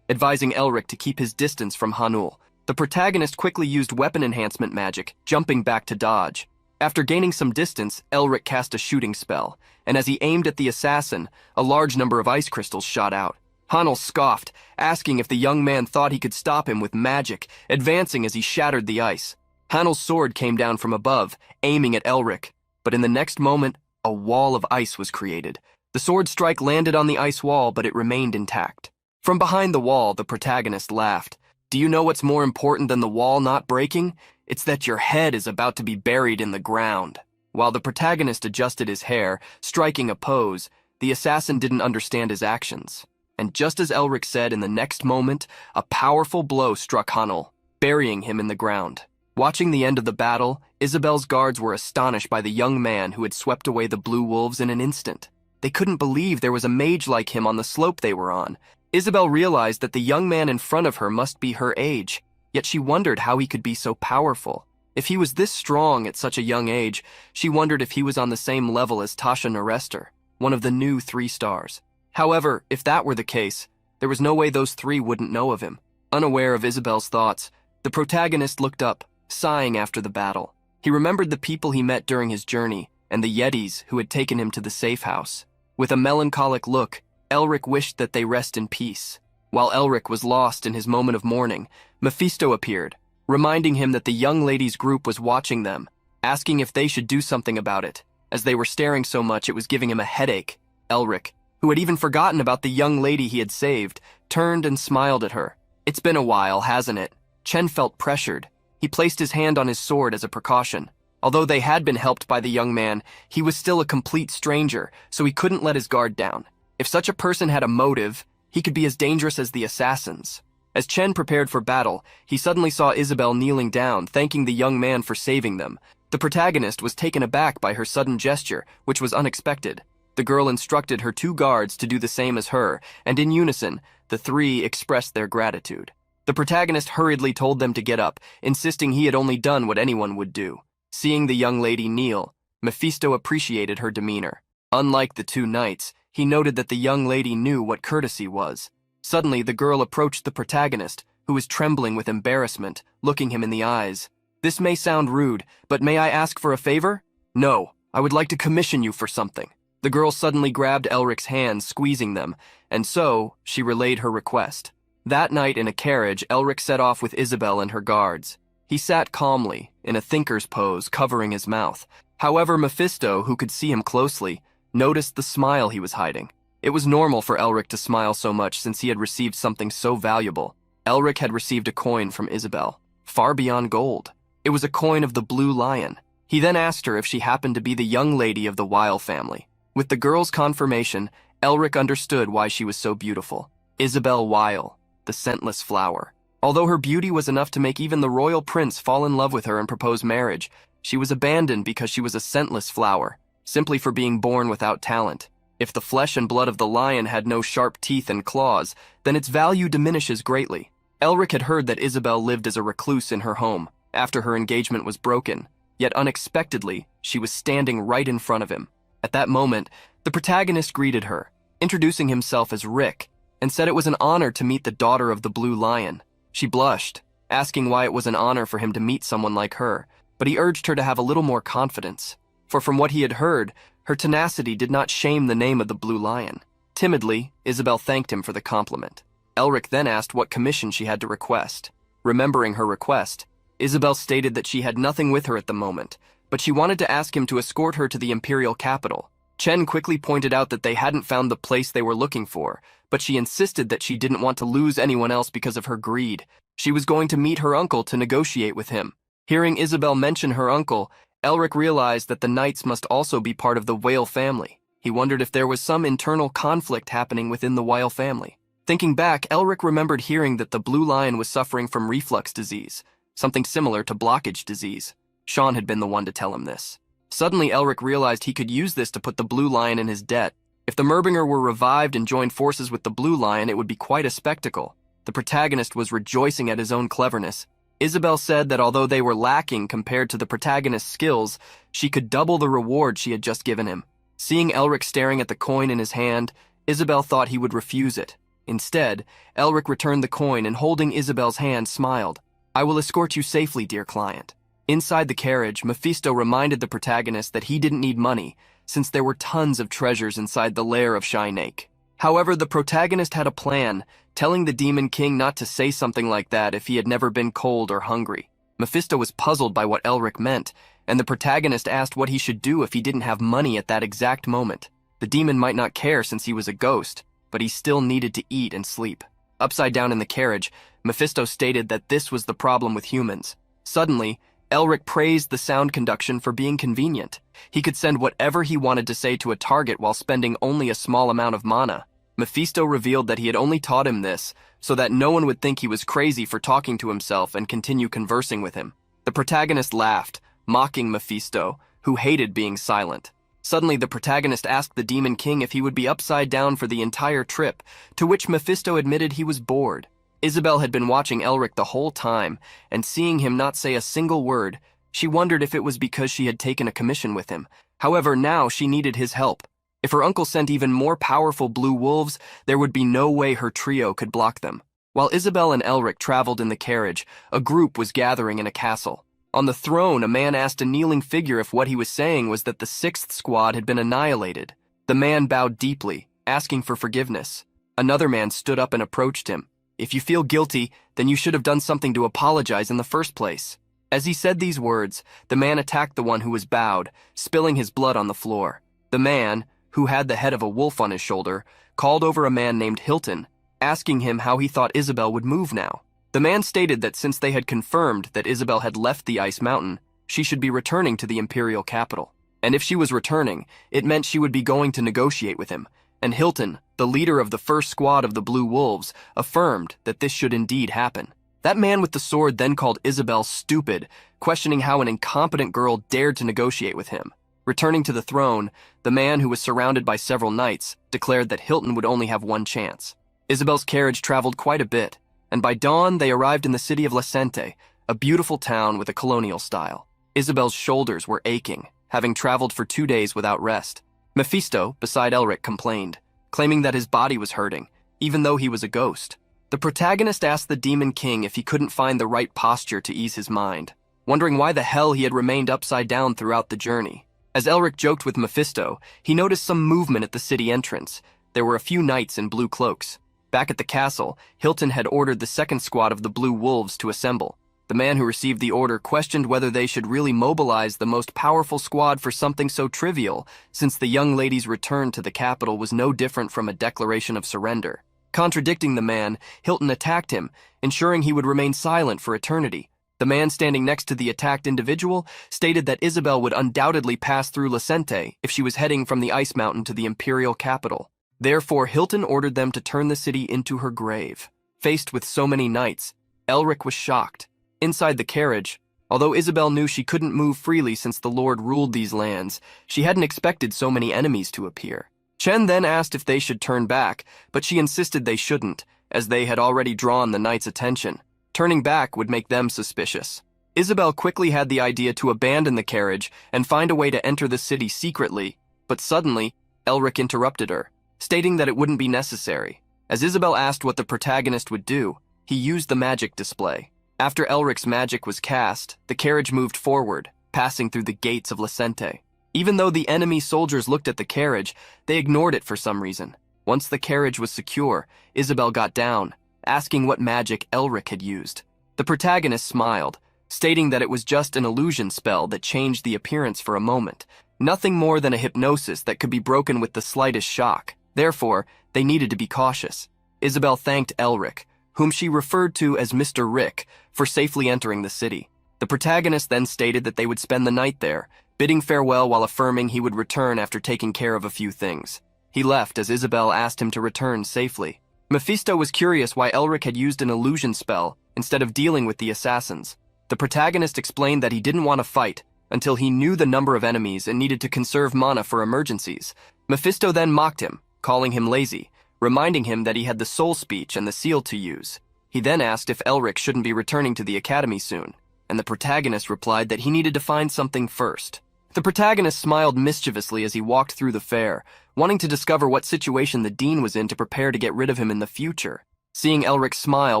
advising Elric to keep his distance from Hanul. The protagonist quickly used weapon enhancement magic, jumping back to dodge. After gaining some distance, Elric cast a shooting spell, and as he aimed at the assassin, a large number of ice crystals shot out. Hanel scoffed, asking if the young man thought he could stop him with magic, advancing as he shattered the ice. Hanel's sword came down from above, aiming at Elric, but in the next moment, a wall of ice was created. The sword strike landed on the ice wall, but it remained intact. From behind the wall, the protagonist laughed. Do you know what's more important than the wall not breaking? It's that your head is about to be buried in the ground. While the protagonist adjusted his hair, striking a pose, the assassin didn't understand his actions. And just as Elric said, in the next moment, a powerful blow struck Hanel, burying him in the ground. Watching the end of the battle, Isabel's guards were astonished by the young man who had swept away the blue wolves in an instant. They couldn't believe there was a mage like him on the slope they were on. Isabel realized that the young man in front of her must be her age, yet she wondered how he could be so powerful. If he was this strong at such a young age, she wondered if he was on the same level as Tasha Norester, one of the new 3 stars. However, if that were the case, there was no way those 3 wouldn't know of him. Unaware of Isabel's thoughts, the protagonist looked up, sighing after the battle. He remembered the people he met during his journey, and the Yetis who had taken him to the safe house. With a melancholic look, Elric wished that they rest in peace. While Elric was lost in his moment of mourning, Mephisto appeared, reminding him that the young lady's group was watching them, asking if they should do something about it. As they were staring so much it was giving him a headache. Elric, who had even forgotten about the young lady he had saved, turned and smiled at her. It's been a while, hasn't it? Chen felt pressured. He placed his hand on his sword as a precaution. Although they had been helped by the young man, he was still a complete stranger, so he couldn't let his guard down. If such a person had a motive, he could be as dangerous as the assassins. As Chen prepared for battle, he suddenly saw Isabel kneeling down, thanking the young man for saving them. The protagonist was taken aback by her sudden gesture, which was unexpected. The girl instructed her 2 guards to do the same as her, and in unison, the 3 expressed their gratitude. The protagonist hurriedly told them to get up, insisting he had only done what anyone would do. Seeing the young lady kneel, Mephisto appreciated her demeanor. Unlike the 2 knights, he noted that the young lady knew what courtesy was. Suddenly, the girl approached the protagonist, who was trembling with embarrassment, looking him in the eyes. "This may sound rude, but may I ask for a favor?" "No, I would like to commission you for something." The girl suddenly grabbed Elric's hands, squeezing them, and so she relayed her request. That night in a carriage, Elric set off with Isabel and her guards. He sat calmly, in a thinker's pose, covering his mouth. However, Mephisto, who could see him closely, noticed the smile he was hiding. It was normal for Elric to smile so much since he had received something so valuable. Elric had received a coin from Isabel, far beyond gold. It was a coin of the Blue Lion. He then asked her if she happened to be the young lady of the Weil family. With the girl's confirmation, Elric understood why she was so beautiful. Isabel Weil, the scentless flower. Although her beauty was enough to make even the royal prince fall in love with her and propose marriage, she was abandoned because she was a scentless flower, simply for being born without talent. If the flesh and blood of the lion had no sharp teeth and claws, then its value diminishes greatly. Elric had heard that Isabel lived as a recluse in her home, after her engagement was broken, yet unexpectedly, she was standing right in front of him. At that moment, the protagonist greeted her, introducing himself as Rick, and said it was an honor to meet the daughter of the Blue Lion. She blushed, asking why it was an honor for him to meet someone like her, but he urged her to have a little more confidence, for from what he had heard, her tenacity did not shame the name of the Blue Lion. Timidly, Isabel thanked him for the compliment. Elric then asked what commission she had to request. Remembering her request, Isabel stated that she had nothing with her at the moment, but she wanted to ask him to escort her to the imperial capital. Chen quickly pointed out that they hadn't found the place they were looking for, but she insisted that she didn't want to lose anyone else because of her greed. She was going to meet her uncle to negotiate with him. Hearing Isabel mention her uncle, Elric realized that the knights must also be part of the Weil family. He wondered if there was some internal conflict happening within the Weil family. Thinking back, Elric remembered hearing that the Blue Lion was suffering from reflux disease, something similar to blockage disease. Sean had been the one to tell him this. Suddenly, Elric realized he could use this to put the Blue Lion in his debt. If the Merbinger were revived and joined forces with the Blue Lion, it would be quite a spectacle. The protagonist was rejoicing at his own cleverness. Isabel said that although they were lacking compared to the protagonist's skills, she could double the reward she had just given him. Seeing Elric staring at the coin in his hand, Isabel thought he would refuse it. Instead, Elric returned the coin and holding Isabel's hand, smiled. "I will escort you safely, dear client." Inside the carriage, Mephisto reminded the protagonist that he didn't need money, since there were tons of treasures inside the lair of Shinake. However, the protagonist had a plan, telling the Demon King not to say something like that if he had never been cold or hungry. Mephisto was puzzled by what Elric meant, and the protagonist asked what he should do if he didn't have money at that exact moment. The demon might not care since he was a ghost, but he still needed to eat and sleep. Upside down in the carriage, Mephisto stated that this was the problem with humans. Suddenly, Elric praised the sound conduction for being convenient. He could send whatever he wanted to say to a target while spending only a small amount of mana. Mephisto revealed that he had only taught him this so that no one would think he was crazy for talking to himself and continue conversing with him. The protagonist laughed, mocking Mephisto, who hated being silent. Suddenly, the protagonist asked the Demon King if he would be upside down for the entire trip, to which Mephisto admitted he was bored. Isabel had been watching Elric the whole time, and seeing him not say a single word, she wondered if it was because she had taken a commission with him. However, now she needed his help. If her uncle sent even more powerful blue wolves, there would be no way her trio could block them. While Isabel and Elric traveled in the carriage, a group was gathering in a castle. On the throne, a man asked a kneeling figure if what he was saying was that the 6th squad had been annihilated. The man bowed deeply, asking for forgiveness. Another man stood up and approached him. "If you feel guilty, then you should have done something to apologize in the first place." As he said these words, the man attacked the one who was bowed, spilling his blood on the floor. The man, who had the head of a wolf on his shoulder, called over a man named Hilton, asking him how he thought Isabel would move now. The man stated that since they had confirmed that Isabel had left the Ice Mountain, she should be returning to the imperial capital. And if she was returning, it meant she would be going to negotiate with him. And Hilton, the leader of the first squad of the Blue Wolves, affirmed that this should indeed happen. That man with the sword then called Isabel stupid, questioning how an incompetent girl dared to negotiate with him. Returning to the throne, the man, who was surrounded by several knights, declared that Hilton would only have one chance. Isabel's carriage traveled quite a bit, and by dawn they arrived in the city of Lasente, a beautiful town with a colonial style. Isabel's shoulders were aching, having traveled for 2 days without rest. Mephisto, beside Elric, complained, claiming that his body was hurting, even though he was a ghost. The protagonist asked the Demon King if he couldn't find the right posture to ease his mind. wondering why the hell he had remained upside down throughout the journey. As Elric joked with Mephisto, he noticed some movement at the city entrance. There were a few knights in blue cloaks. Back at the castle, Hilton had ordered the second squad of the Blue Wolves to assemble. The man who received the order questioned whether they should really mobilize the most powerful squad for something so trivial, since the young lady's return to the capital was no different from a declaration of surrender. Contradicting the man, Hilton attacked him, ensuring he would remain silent for eternity. The man standing next to the attacked individual stated that Isabel would undoubtedly pass through Lacente if she was heading from the Ice Mountain to the imperial capital. Therefore, Hilton ordered them to turn the city into her grave. Faced with so many knights, Elric was shocked. Inside the carriage, although Isabel knew she couldn't move freely since the Lord ruled these lands, she hadn't expected so many enemies to appear. Chen then asked if they should turn back, but she insisted they shouldn't, as they had already drawn the knights' attention. Turning back would make them suspicious. Isabel quickly had the idea to abandon the carriage and find a way to enter the city secretly, but suddenly, Elric interrupted her, stating that it wouldn't be necessary. As Isabel asked what the protagonist would do, he used the magic display. After Elric's magic was cast, the carriage moved forward, passing through the gates of Lacente. Even though the enemy soldiers looked at the carriage, they ignored it for some reason. Once the carriage was secure, Isabel got down, asking what magic Elric had used. The protagonist smiled, stating that it was just an illusion spell that changed the appearance for a moment, nothing more than a hypnosis that could be broken with the slightest shock. Therefore, they needed to be cautious. Isabel thanked Elric, whom she referred to as Mr. Rick, for safely entering the city. The protagonist then stated that they would spend the night there, bidding farewell while affirming he would return after taking care of a few things. He left as Isabel asked him to return safely. Mephisto was curious why Elric had used an illusion spell instead of dealing with the assassins. The protagonist explained that he didn't want to fight until he knew the number of enemies and needed to conserve mana for emergencies. Mephisto then mocked him, calling him lazy, reminding him that he had the soul speech and the seal to use. He then asked if Elric shouldn't be returning to the academy soon, and the protagonist replied that he needed to find something first. The protagonist smiled mischievously as he walked through the fair, wanting to discover what situation the dean was in to prepare to get rid of him in the future. Seeing Elric smile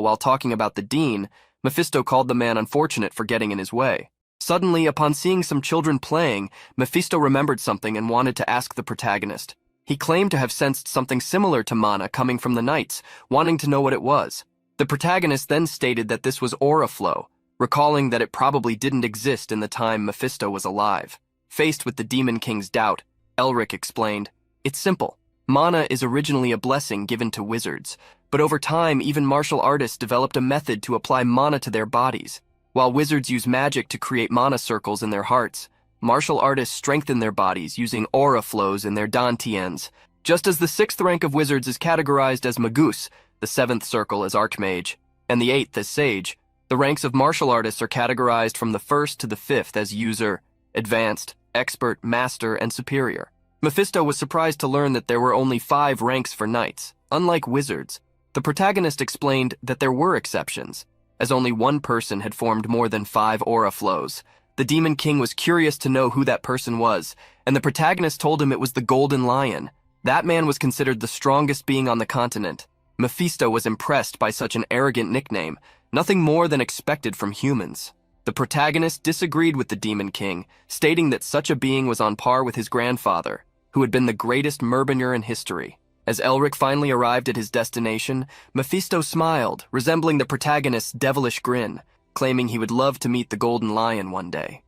while talking about the dean, Mephisto called the man unfortunate for getting in his way. Suddenly, upon seeing some children playing, Mephisto remembered something and wanted to ask the protagonist. He claimed to have sensed something similar to mana coming from the knights, wanting to know what it was. The protagonist then stated that this was aura flow, recalling that it probably didn't exist in the time Mephisto was alive. Faced with the Demon King's doubt, Elric explained, "It's simple. Mana is originally a blessing given to wizards, but over time even martial artists developed a method to apply mana to their bodies. While wizards use magic to create mana circles in their hearts, martial artists strengthen their bodies using aura flows in their dantians. Just as the 6th rank of wizards is categorized as Magus, the 7th circle as Archmage, and the 8th as Sage, the ranks of martial artists are categorized from the 1st to the 5th as User, Advanced, Expert, Master, and Superior. Mephisto was surprised to learn that there were only 5 ranks for knights, unlike wizards. The protagonist explained that there were exceptions, as only one person had formed more than 5 aura flows. The Demon King was curious to know who that person was, and the protagonist told him it was the Golden Lion. That man was considered the strongest being on the continent. Mephisto was impressed by such an arrogant nickname, nothing more than expected from humans. The protagonist disagreed with the Demon King, stating that such a being was on par with his grandfather, who had been the greatest Merbener in history. As Elric finally arrived at his destination, Mephisto smiled, resembling the protagonist's devilish grin, claiming he would love to meet the Golden Lion one day.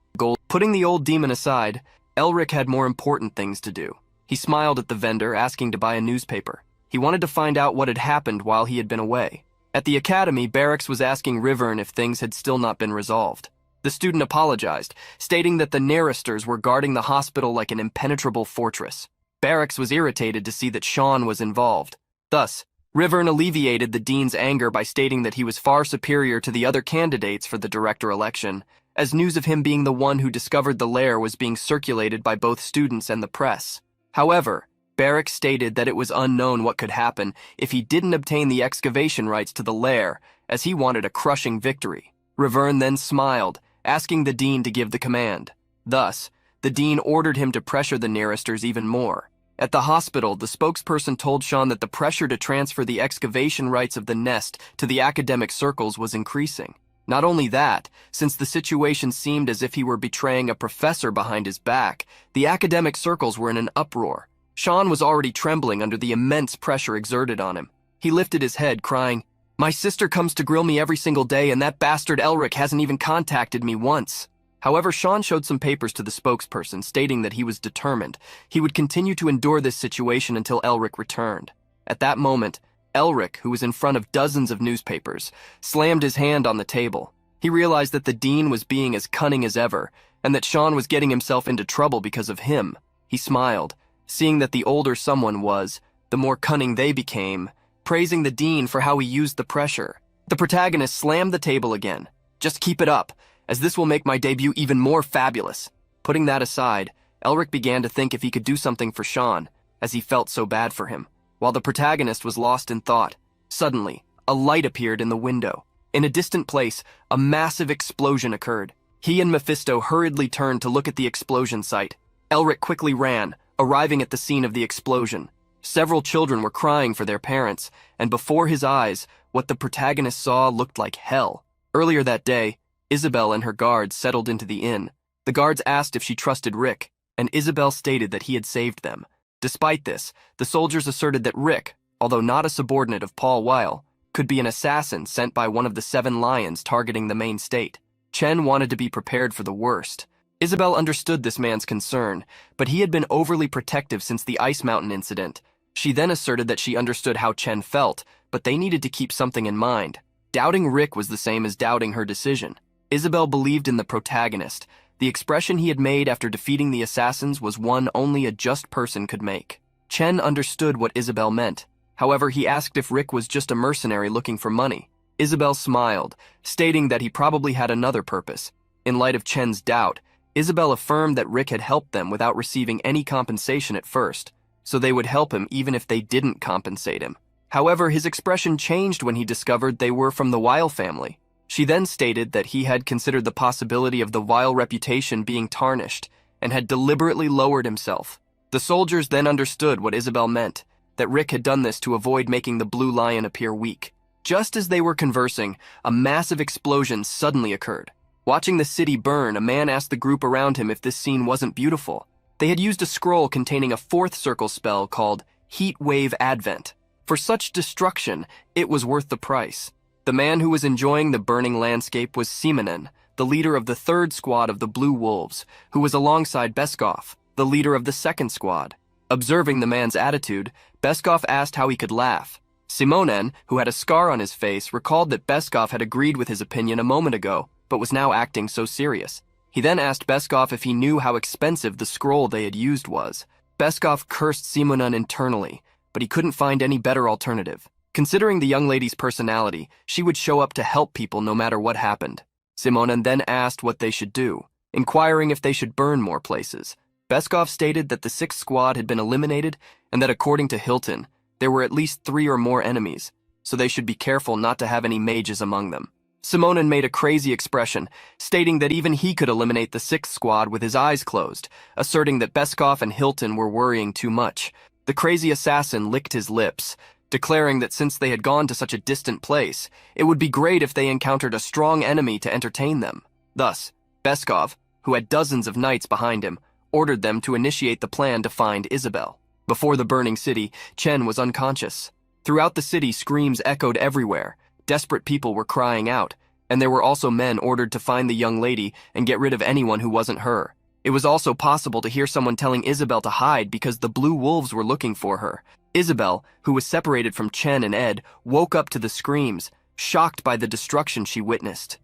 Putting the old demon aside, Elric had more important things to do. He smiled at the vendor, asking to buy a newspaper. He wanted to find out what had happened while he had been away. At the academy, Barracks was asking Rivern if things had still not been resolved. The student apologized, stating that the Naristers were guarding the hospital like an impenetrable fortress. Barracks was irritated to see that Sean was involved. Thus, Rivern alleviated the dean's anger by stating that he was far superior to the other candidates for the director election, as news of him being the one who discovered the lair was being circulated by both students and the press. However, Barracks stated that it was unknown what could happen if he didn't obtain the excavation rights to the lair, as he wanted a crushing victory. Rivern then smiled, asking the dean to give the command. Thus, the dean ordered him to pressure the Naristers even more. At the hospital, the spokesperson told Sean that the pressure to transfer the excavation rights of the nest to the academic circles was increasing. Not only that, since the situation seemed as if he were betraying a professor behind his back, the academic circles were in an uproar. Sean was already trembling under the immense pressure exerted on him. He lifted his head, crying, "My sister comes to grill me every single day, and that bastard Elric hasn't even contacted me once." However, Sean showed some papers to the spokesperson, stating that he was determined. He would continue to endure this situation until Elric returned. At that moment, Elric, who was in front of dozens of newspapers, slammed his hand on the table. He realized that the dean was being as cunning as ever, and that Sean was getting himself into trouble because of him. He smiled, seeing that the older someone was, the more cunning they became, praising the dean for how he used the pressure. The protagonist slammed the table again. "Just keep it up, as this will make my debut even more fabulous." Putting that aside, Elric began to think if he could do something for Sean, as he felt so bad for him. While the protagonist was lost in thought, suddenly, a light appeared in the window. In a distant place, a massive explosion occurred. He and Mephisto hurriedly turned to look at the explosion site. Elric quickly ran, arriving at the scene of the explosion. Several children were crying for their parents, and before his eyes, what the protagonist saw looked like hell. Earlier that day, Isabel and her guards settled into the inn. The guards asked if she trusted Rick, and Isabel stated that he had saved them. Despite this, the soldiers asserted that Rick, although not a subordinate of Paul Weil, could be an assassin sent by one of the 7 lions targeting the main state. Chen wanted to be prepared for the worst. Isabel understood this man's concern, but he had been overly protective since the Ice Mountain incident. She then asserted that she understood how Chen felt, but they needed to keep something in mind. Doubting Rick was the same as doubting her decision. Isabel believed in the protagonist. The expression he had made after defeating the assassins was one only a just person could make. Chen understood what Isabel meant. However, he asked if Rick was just a mercenary looking for money. Isabel smiled, stating that he probably had another purpose. In light of Chen's doubt, Isabel affirmed that Rick had helped them without receiving any compensation at first, so they would help him even if they didn't compensate him. However, his expression changed when he discovered they were from the Weil family. She then stated that he had considered the possibility of the Weil reputation being tarnished and had deliberately lowered himself. The soldiers then understood what Isabel meant, that Rick had done this to avoid making the Blue Lion appear weak. Just as they were conversing, a massive explosion suddenly occurred. Watching the city burn, a man asked the group around him if this scene wasn't beautiful. They had used a scroll containing a 4th circle spell called Heat Wave Advent. For such destruction, it was worth the price. The man who was enjoying the burning landscape was Simonen, the leader of the 3rd squad of the Blue Wolves, who was alongside Beskov, the leader of the 2nd squad. Observing the man's attitude, Beskov asked how he could laugh. Simonen, who had a scar on his face, recalled that Beskov had agreed with his opinion a moment ago, but was now acting so serious. He then asked Beskov if he knew how expensive the scroll they had used was. Beskov cursed Simonen internally, but he couldn't find any better alternative. Considering the young lady's personality, she would show up to help people no matter what happened. Simonen then asked what they should do, inquiring if they should burn more places. Beskov stated that the 6th squad had been eliminated and that according to Hilton, there were at least 3 or more enemies, so they should be careful not to have any mages among them. Simonen made a crazy expression, stating that even he could eliminate the 6th squad with his eyes closed, asserting that Beskov and Hilton were worrying too much. The crazy assassin licked his lips, declaring that since they had gone to such a distant place, it would be great if they encountered a strong enemy to entertain them. Thus, Beskov, who had dozens of knights behind him, ordered them to initiate the plan to find Isabel. Before the burning city, Chen was unconscious. Throughout the city, screams echoed everywhere. Desperate people were crying out, and there were also men ordered to find the young lady and get rid of anyone who wasn't her. It was also possible to hear someone telling Isabel to hide because the Blue Wolves were looking for her. Isabel, who was separated from Chen and Ed, woke up to the screams, shocked by the destruction she witnessed. In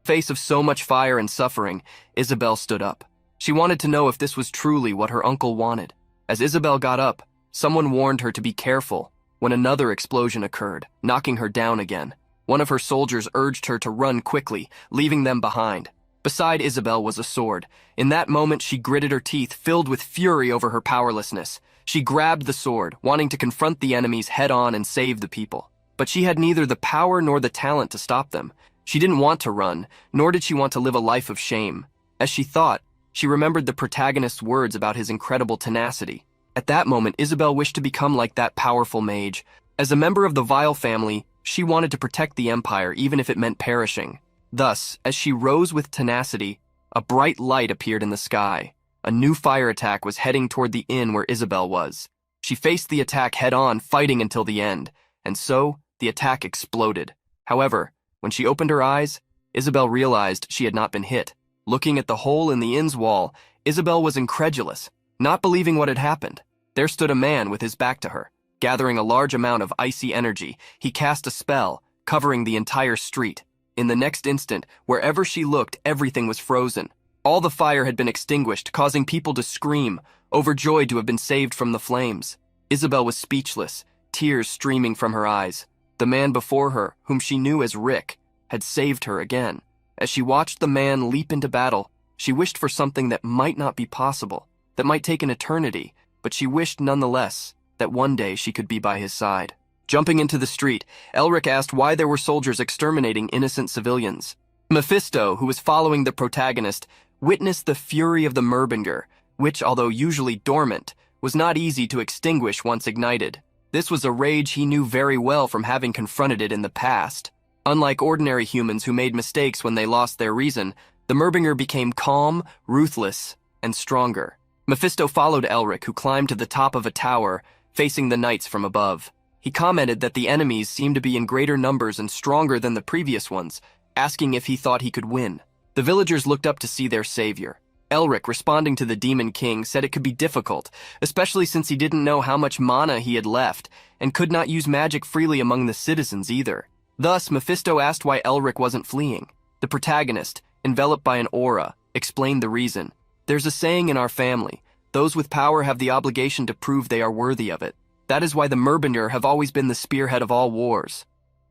the face of so much fire and suffering, Isabel stood up. She wanted to know if this was truly what her uncle wanted. As Isabel got up, someone warned her to be careful when another explosion occurred, knocking her down again. One of her soldiers urged her to run quickly, leaving them behind. Beside Isabel was a sword. In that moment, she gritted her teeth, filled with fury over her powerlessness. She grabbed the sword, wanting to confront the enemies head-on and save the people. But she had neither the power nor the talent to stop them. She didn't want to run, nor did she want to live a life of shame. As she thought, she remembered the protagonist's words about his incredible tenacity. At that moment, Isabel wished to become like that powerful mage. As a member of the Weil family, she wanted to protect the Empire even if it meant perishing. Thus, as she rose with tenacity, a bright light appeared in the sky. A new fire attack was heading toward the inn where Isabel was. She faced the attack head-on, fighting until the end, and so the attack exploded. However, when she opened her eyes, Isabel realized she had not been hit. Looking at the hole in the inn's wall, Isabel was incredulous, not believing what had happened. There stood a man with his back to her. Gathering a large amount of icy energy, he cast a spell, covering the entire street. In the next instant, wherever she looked, everything was frozen. All the fire had been extinguished, causing people to scream, overjoyed to have been saved from the flames. Isabel was speechless, tears streaming from her eyes. The man before her, whom she knew as Rick, had saved her again. As she watched the man leap into battle, she wished for something that might not be possible, that might take an eternity, but she wished nonetheless that one day she could be by his side. Jumping into the street, Elric asked why there were soldiers exterminating innocent civilians. Mephisto, who was following the protagonist, witnessed the fury of the Merbinger, which, although usually dormant, was not easy to extinguish once ignited. This was a rage he knew very well from having confronted it in the past. Unlike ordinary humans who made mistakes when they lost their reason, the Merbinger became calm, ruthless, and stronger. Mephisto followed Elric, who climbed to the top of a tower, facing the knights from above. He commented that the enemies seemed to be in greater numbers and stronger than the previous ones, asking if he thought he could win. The villagers looked up to see their savior. Elric, responding to the Demon King, said it could be difficult, especially since he didn't know how much mana he had left, and could not use magic freely among the citizens either. Thus, Mephisto asked why Elric wasn't fleeing. The protagonist, enveloped by an aura, explained the reason. There's a saying in our family, those with power have the obligation to prove they are worthy of it. That is why the Merbinger have always been the spearhead of all wars.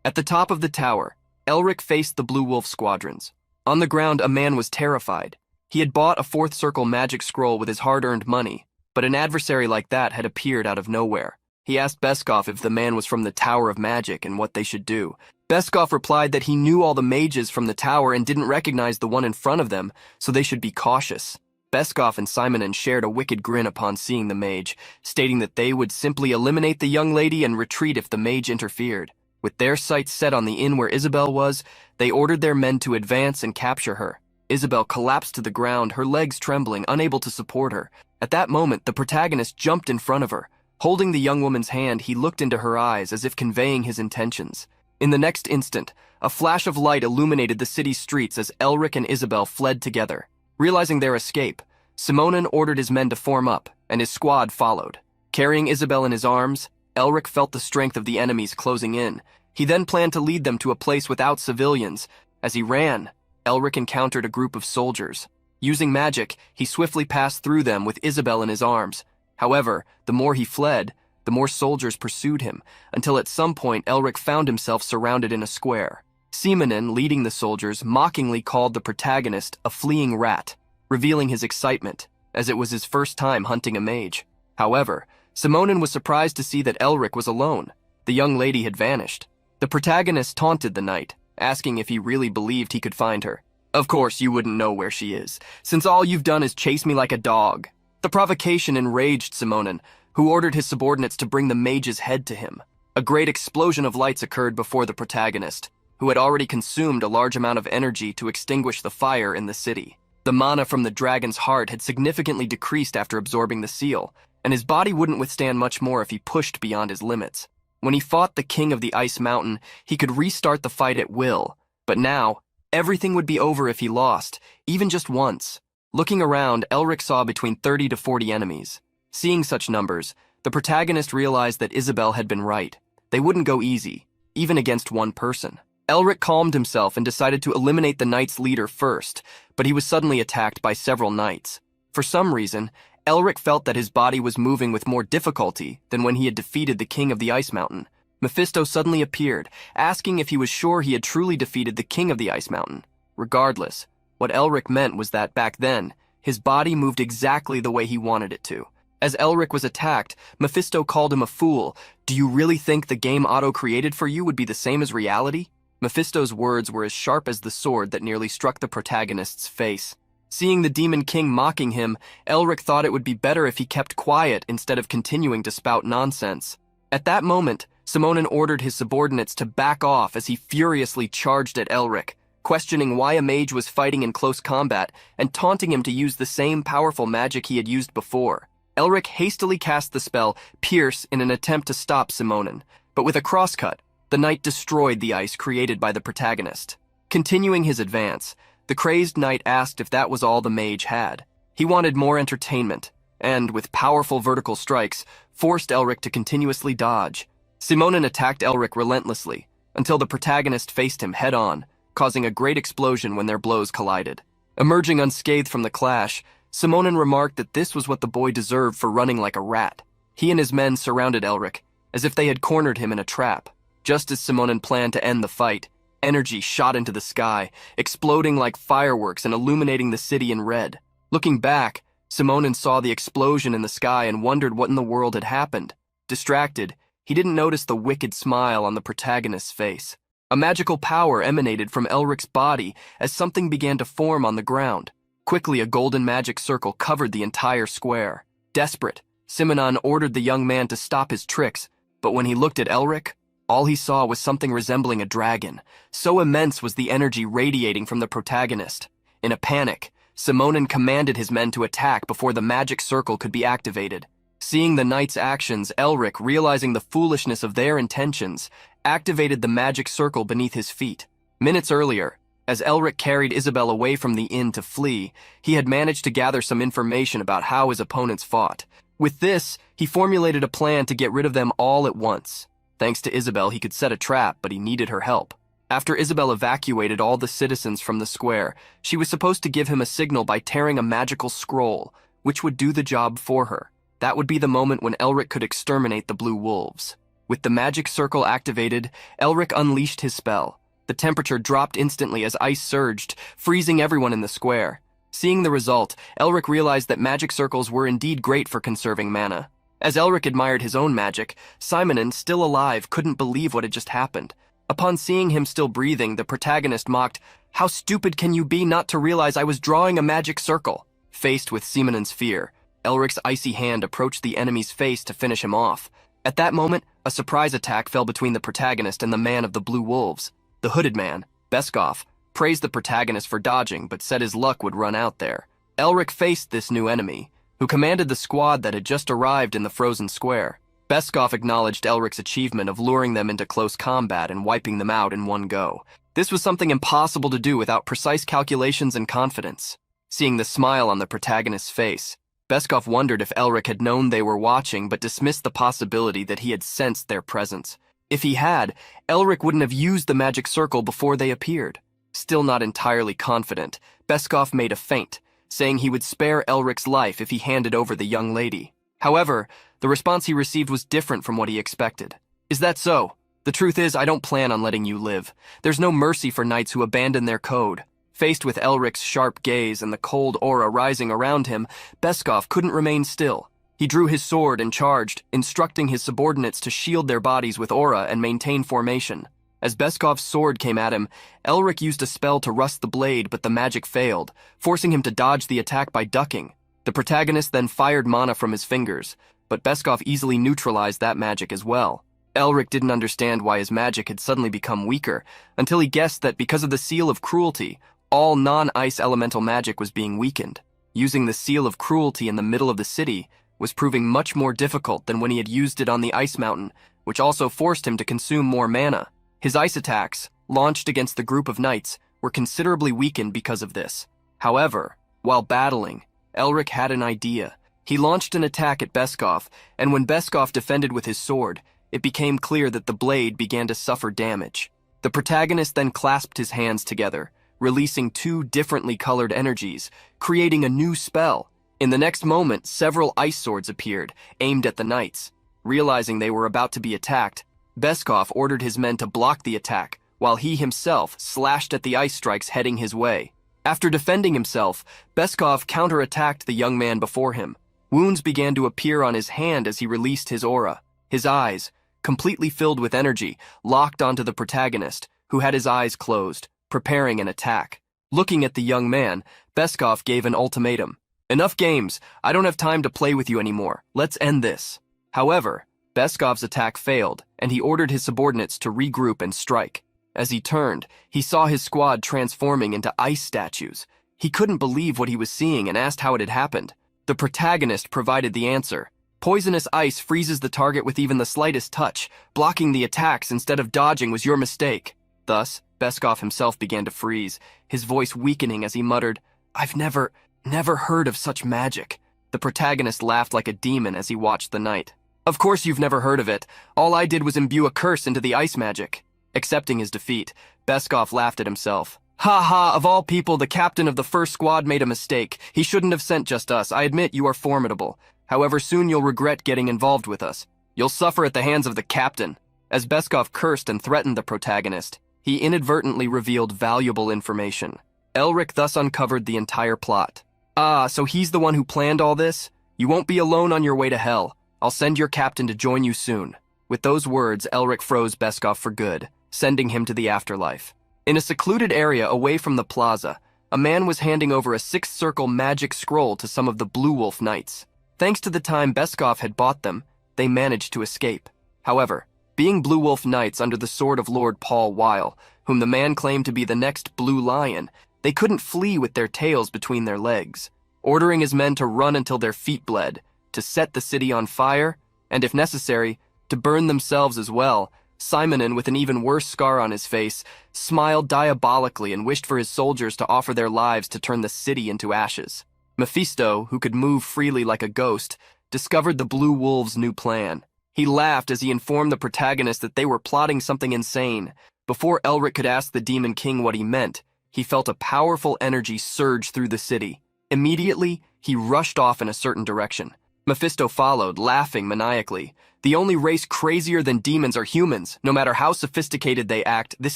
At the top of the tower, Elric faced the Blue Wolf squadrons. On the ground, a man was terrified. He had bought a fourth circle magic scroll with his hard-earned money, but an adversary like that had appeared out of nowhere. He asked Beskov if the man was from the Tower of Magic and what they should do. Beskov replied that he knew all the mages from the tower and didn't recognize the one in front of them, so they should be cautious. Beskov and Simonon shared a wicked grin upon seeing the mage, stating that they would simply eliminate the young lady and retreat if the mage interfered. With their sights set on the inn where Isabel was, they ordered their men to advance and capture her. Isabel collapsed to the ground, her legs trembling, unable to support her. At that moment, the protagonist jumped in front of her. Holding the young woman's hand, he looked into her eyes as if conveying his intentions. In the next instant, a flash of light illuminated the city's streets as Elric and Isabel fled together. Realizing their escape, Simonon ordered his men to form up, and his squad followed. Carrying Isabel in his arms, Elric felt the strength of the enemies closing in. He then planned to lead them to a place without civilians. As he ran, Elric encountered a group of soldiers. Using magic, he swiftly passed through them with Isabel in his arms. However, the more he fled, the more soldiers pursued him, until at some point Elric found himself surrounded in a square. Simonon, leading the soldiers, mockingly called the protagonist a fleeing rat, revealing his excitement, as it was his first time hunting a mage. However, Simonon was surprised to see that Elric was alone. The young lady had vanished. The protagonist taunted the knight, asking if he really believed he could find her. Of course you wouldn't know where she is, since all you've done is chase me like a dog. The provocation enraged Simonon, who ordered his subordinates to bring the mage's head to him. A great explosion of lights occurred before the protagonist, who had already consumed a large amount of energy to extinguish the fire in the city. The mana from the dragon's heart had significantly decreased after absorbing the seal, and his body wouldn't withstand much more if he pushed beyond his limits. When he fought the king of the Ice Mountain, he could restart the fight at will, but now, everything would be over if he lost, even just once. Looking around, Elric saw between 30 to 40 enemies. Seeing such numbers, the protagonist realized that Isabel had been right. They wouldn't go easy, even against one person. Elric calmed himself and decided to eliminate the knight's leader first, but he was suddenly attacked by several knights. For some reason, Elric felt that his body was moving with more difficulty than when he had defeated the king of the Ice Mountain. Mephisto suddenly appeared, asking if he was sure he had truly defeated the king of the Ice Mountain. Regardless, what Elric meant was that back then, his body moved exactly the way he wanted it to. As Elric was attacked, Mephisto called him a fool. Do you really think the game auto-created for you would be the same as reality? Mephisto's words were as sharp as the sword that nearly struck the protagonist's face. Seeing the Demon King mocking him, Elric thought it would be better if he kept quiet instead of continuing to spout nonsense. At that moment, Simonon ordered his subordinates to back off as he furiously charged at Elric. questioning why a mage was fighting in close combat and taunting him to use the same powerful magic he had used before. Elric hastily cast the spell Pierce in an attempt to stop Simonin, but with a crosscut, the knight destroyed the ice created by the protagonist. Continuing his advance, the crazed knight asked if that was all the mage had. He wanted more entertainment, and, with powerful vertical strikes, forced Elric to continuously dodge. Simonin attacked Elric relentlessly, until the protagonist faced him head-on, causing a great explosion when their blows collided. Emerging unscathed from the clash, Simonin remarked that this was what the boy deserved for running like a rat. He and his men surrounded Elric, as if they had cornered him in a trap. Just as Simonin planned to end the fight, energy shot into the sky, exploding like fireworks and illuminating the city in red. Looking back, Simonin saw the explosion in the sky and wondered what in the world had happened. Distracted, he didn't notice the wicked smile on the protagonist's face. A magical power emanated from Elric's body as something began to form on the ground. Quickly, a golden magic circle covered the entire square. Desperate, Simonin ordered the young man to stop his tricks, but when he looked at Elric, all he saw was something resembling a dragon. So immense was the energy radiating from the protagonist. In a panic, Simonin commanded his men to attack before the magic circle could be activated. Seeing the knight's actions, Elric, realizing the foolishness of their intentions, activated the magic circle beneath his feet. Minutes earlier, as Elric carried Isabel away from the inn to flee, he had managed to gather some information about how his opponents fought. With this, he formulated a plan to get rid of them all at once. Thanks to Isabel, he could set a trap, but he needed her help. After Isabel evacuated all the citizens from the square, she was supposed to give him a signal by tearing a magical scroll, which would do the job for her. That would be the moment when Elric could exterminate the blue wolves. With the magic circle activated, Elric unleashed his spell. The temperature dropped instantly as ice surged, freezing everyone in the square. Seeing the result, Elric realized that magic circles were indeed great for conserving mana. As Elric admired his own magic, Simonin, still alive, couldn't believe what had just happened. Upon seeing him still breathing, the protagonist mocked, "How stupid can you be not to realize I was drawing a magic circle?" Faced with Simonin's fear, Elric's icy hand approached the enemy's face to finish him off. At that moment, a surprise attack fell between the protagonist and the man of the blue wolves. The hooded man, Beskov, praised the protagonist for dodging, but said his luck would run out there. Elric faced this new enemy, who commanded the squad that had just arrived in the frozen square. Beskov acknowledged Elric's achievement of luring them into close combat and wiping them out in one go. This was something impossible to do without precise calculations and confidence. Seeing the smile on the protagonist's face, Beskov wondered if Elric had known they were watching but dismissed the possibility that he had sensed their presence. If he had, Elric wouldn't have used the magic circle before they appeared. Still not entirely confident, Beskov made a feint, saying he would spare Elric's life if he handed over the young lady. However, the response he received was different from what he expected. "Is that so? The truth is, I don't plan on letting you live. There's no mercy for knights who abandon their code." Faced with Elric's sharp gaze and the cold aura rising around him, Beskov couldn't remain still. He drew his sword and charged, instructing his subordinates to shield their bodies with aura and maintain formation. As Beskov's sword came at him, Elric used a spell to rust the blade, but the magic failed, forcing him to dodge the attack by ducking. The protagonist then fired mana from his fingers, but Beskov easily neutralized that magic as well. Elric didn't understand why his magic had suddenly become weaker, until he guessed that because of the Seal of Cruelty, all non-ice elemental magic was being weakened. Using the Seal of Cruelty in the middle of the city was proving much more difficult than when he had used it on the ice mountain, which also forced him to consume more mana. His ice attacks, launched against the group of knights, were considerably weakened because of this. However, while battling, Elric had an idea. He launched an attack at Beskov, and when Beskov defended with his sword, it became clear that the blade began to suffer damage. The protagonist then clasped his hands together, releasing two differently colored energies, creating a new spell. In the next moment, several ice swords appeared, aimed at the knights. Realizing they were about to be attacked, Beskov ordered his men to block the attack, while he himself slashed at the ice strikes heading his way. After defending himself, Beskov counterattacked the young man before him. Wounds began to appear on his hand as he released his aura. His eyes, completely filled with energy, locked onto the protagonist, who had his eyes closed, preparing an attack. Looking at the young man, Beskov gave an ultimatum. "Enough games. I don't have time to play with you anymore. Let's end this." However, Beskov's attack failed, and he ordered his subordinates to regroup and strike. As he turned, he saw his squad transforming into ice statues. He couldn't believe what he was seeing and asked how it had happened. The protagonist provided the answer. Poisonous ice freezes the target with even the slightest touch. Blocking the attacks instead of dodging was your mistake. Thus, Beskov himself began to freeze, his voice weakening as he muttered, "I've never heard of such magic." The protagonist laughed like a demon as he watched the knight. "Of course you've never heard of it. All I did was imbue a curse into the ice magic." Accepting his defeat, Beskov laughed at himself. "Ha ha, of all people, the captain of the first squad made a mistake. He shouldn't have sent just us. I admit you are formidable. However, soon you'll regret getting involved with us. You'll suffer at the hands of the captain." As Beskov cursed and threatened the protagonist, he inadvertently revealed valuable information. Elric thus uncovered the entire plot. "Ah, so he's the one who planned all this? You won't be alone on your way to hell. I'll send your captain to join you soon." With those words, Elric froze Beskov for good, sending him to the afterlife. In a secluded area away from the plaza, a man was handing over a six-circle magic scroll to some of the Blue Wolf Knights. Thanks to the time Beskov had bought them, they managed to escape. However, being Blue Wolf Knights under the sword of Lord Paul Weil, whom the man claimed to be the next Blue Lion, they couldn't flee with their tails between their legs. Ordering his men to run until their feet bled, to set the city on fire, and if necessary, to burn themselves as well, Simonin, with an even worse scar on his face, smiled diabolically and wished for his soldiers to offer their lives to turn the city into ashes. Mephisto, who could move freely like a ghost, discovered the Blue Wolves' new plan. He laughed as he informed the protagonist that they were plotting something insane. Before Elric could ask the Demon King what he meant, he felt a powerful energy surge through the city. Immediately, he rushed off in a certain direction. Mephisto followed, laughing maniacally. "The only race crazier than demons are humans. No matter how sophisticated they act, this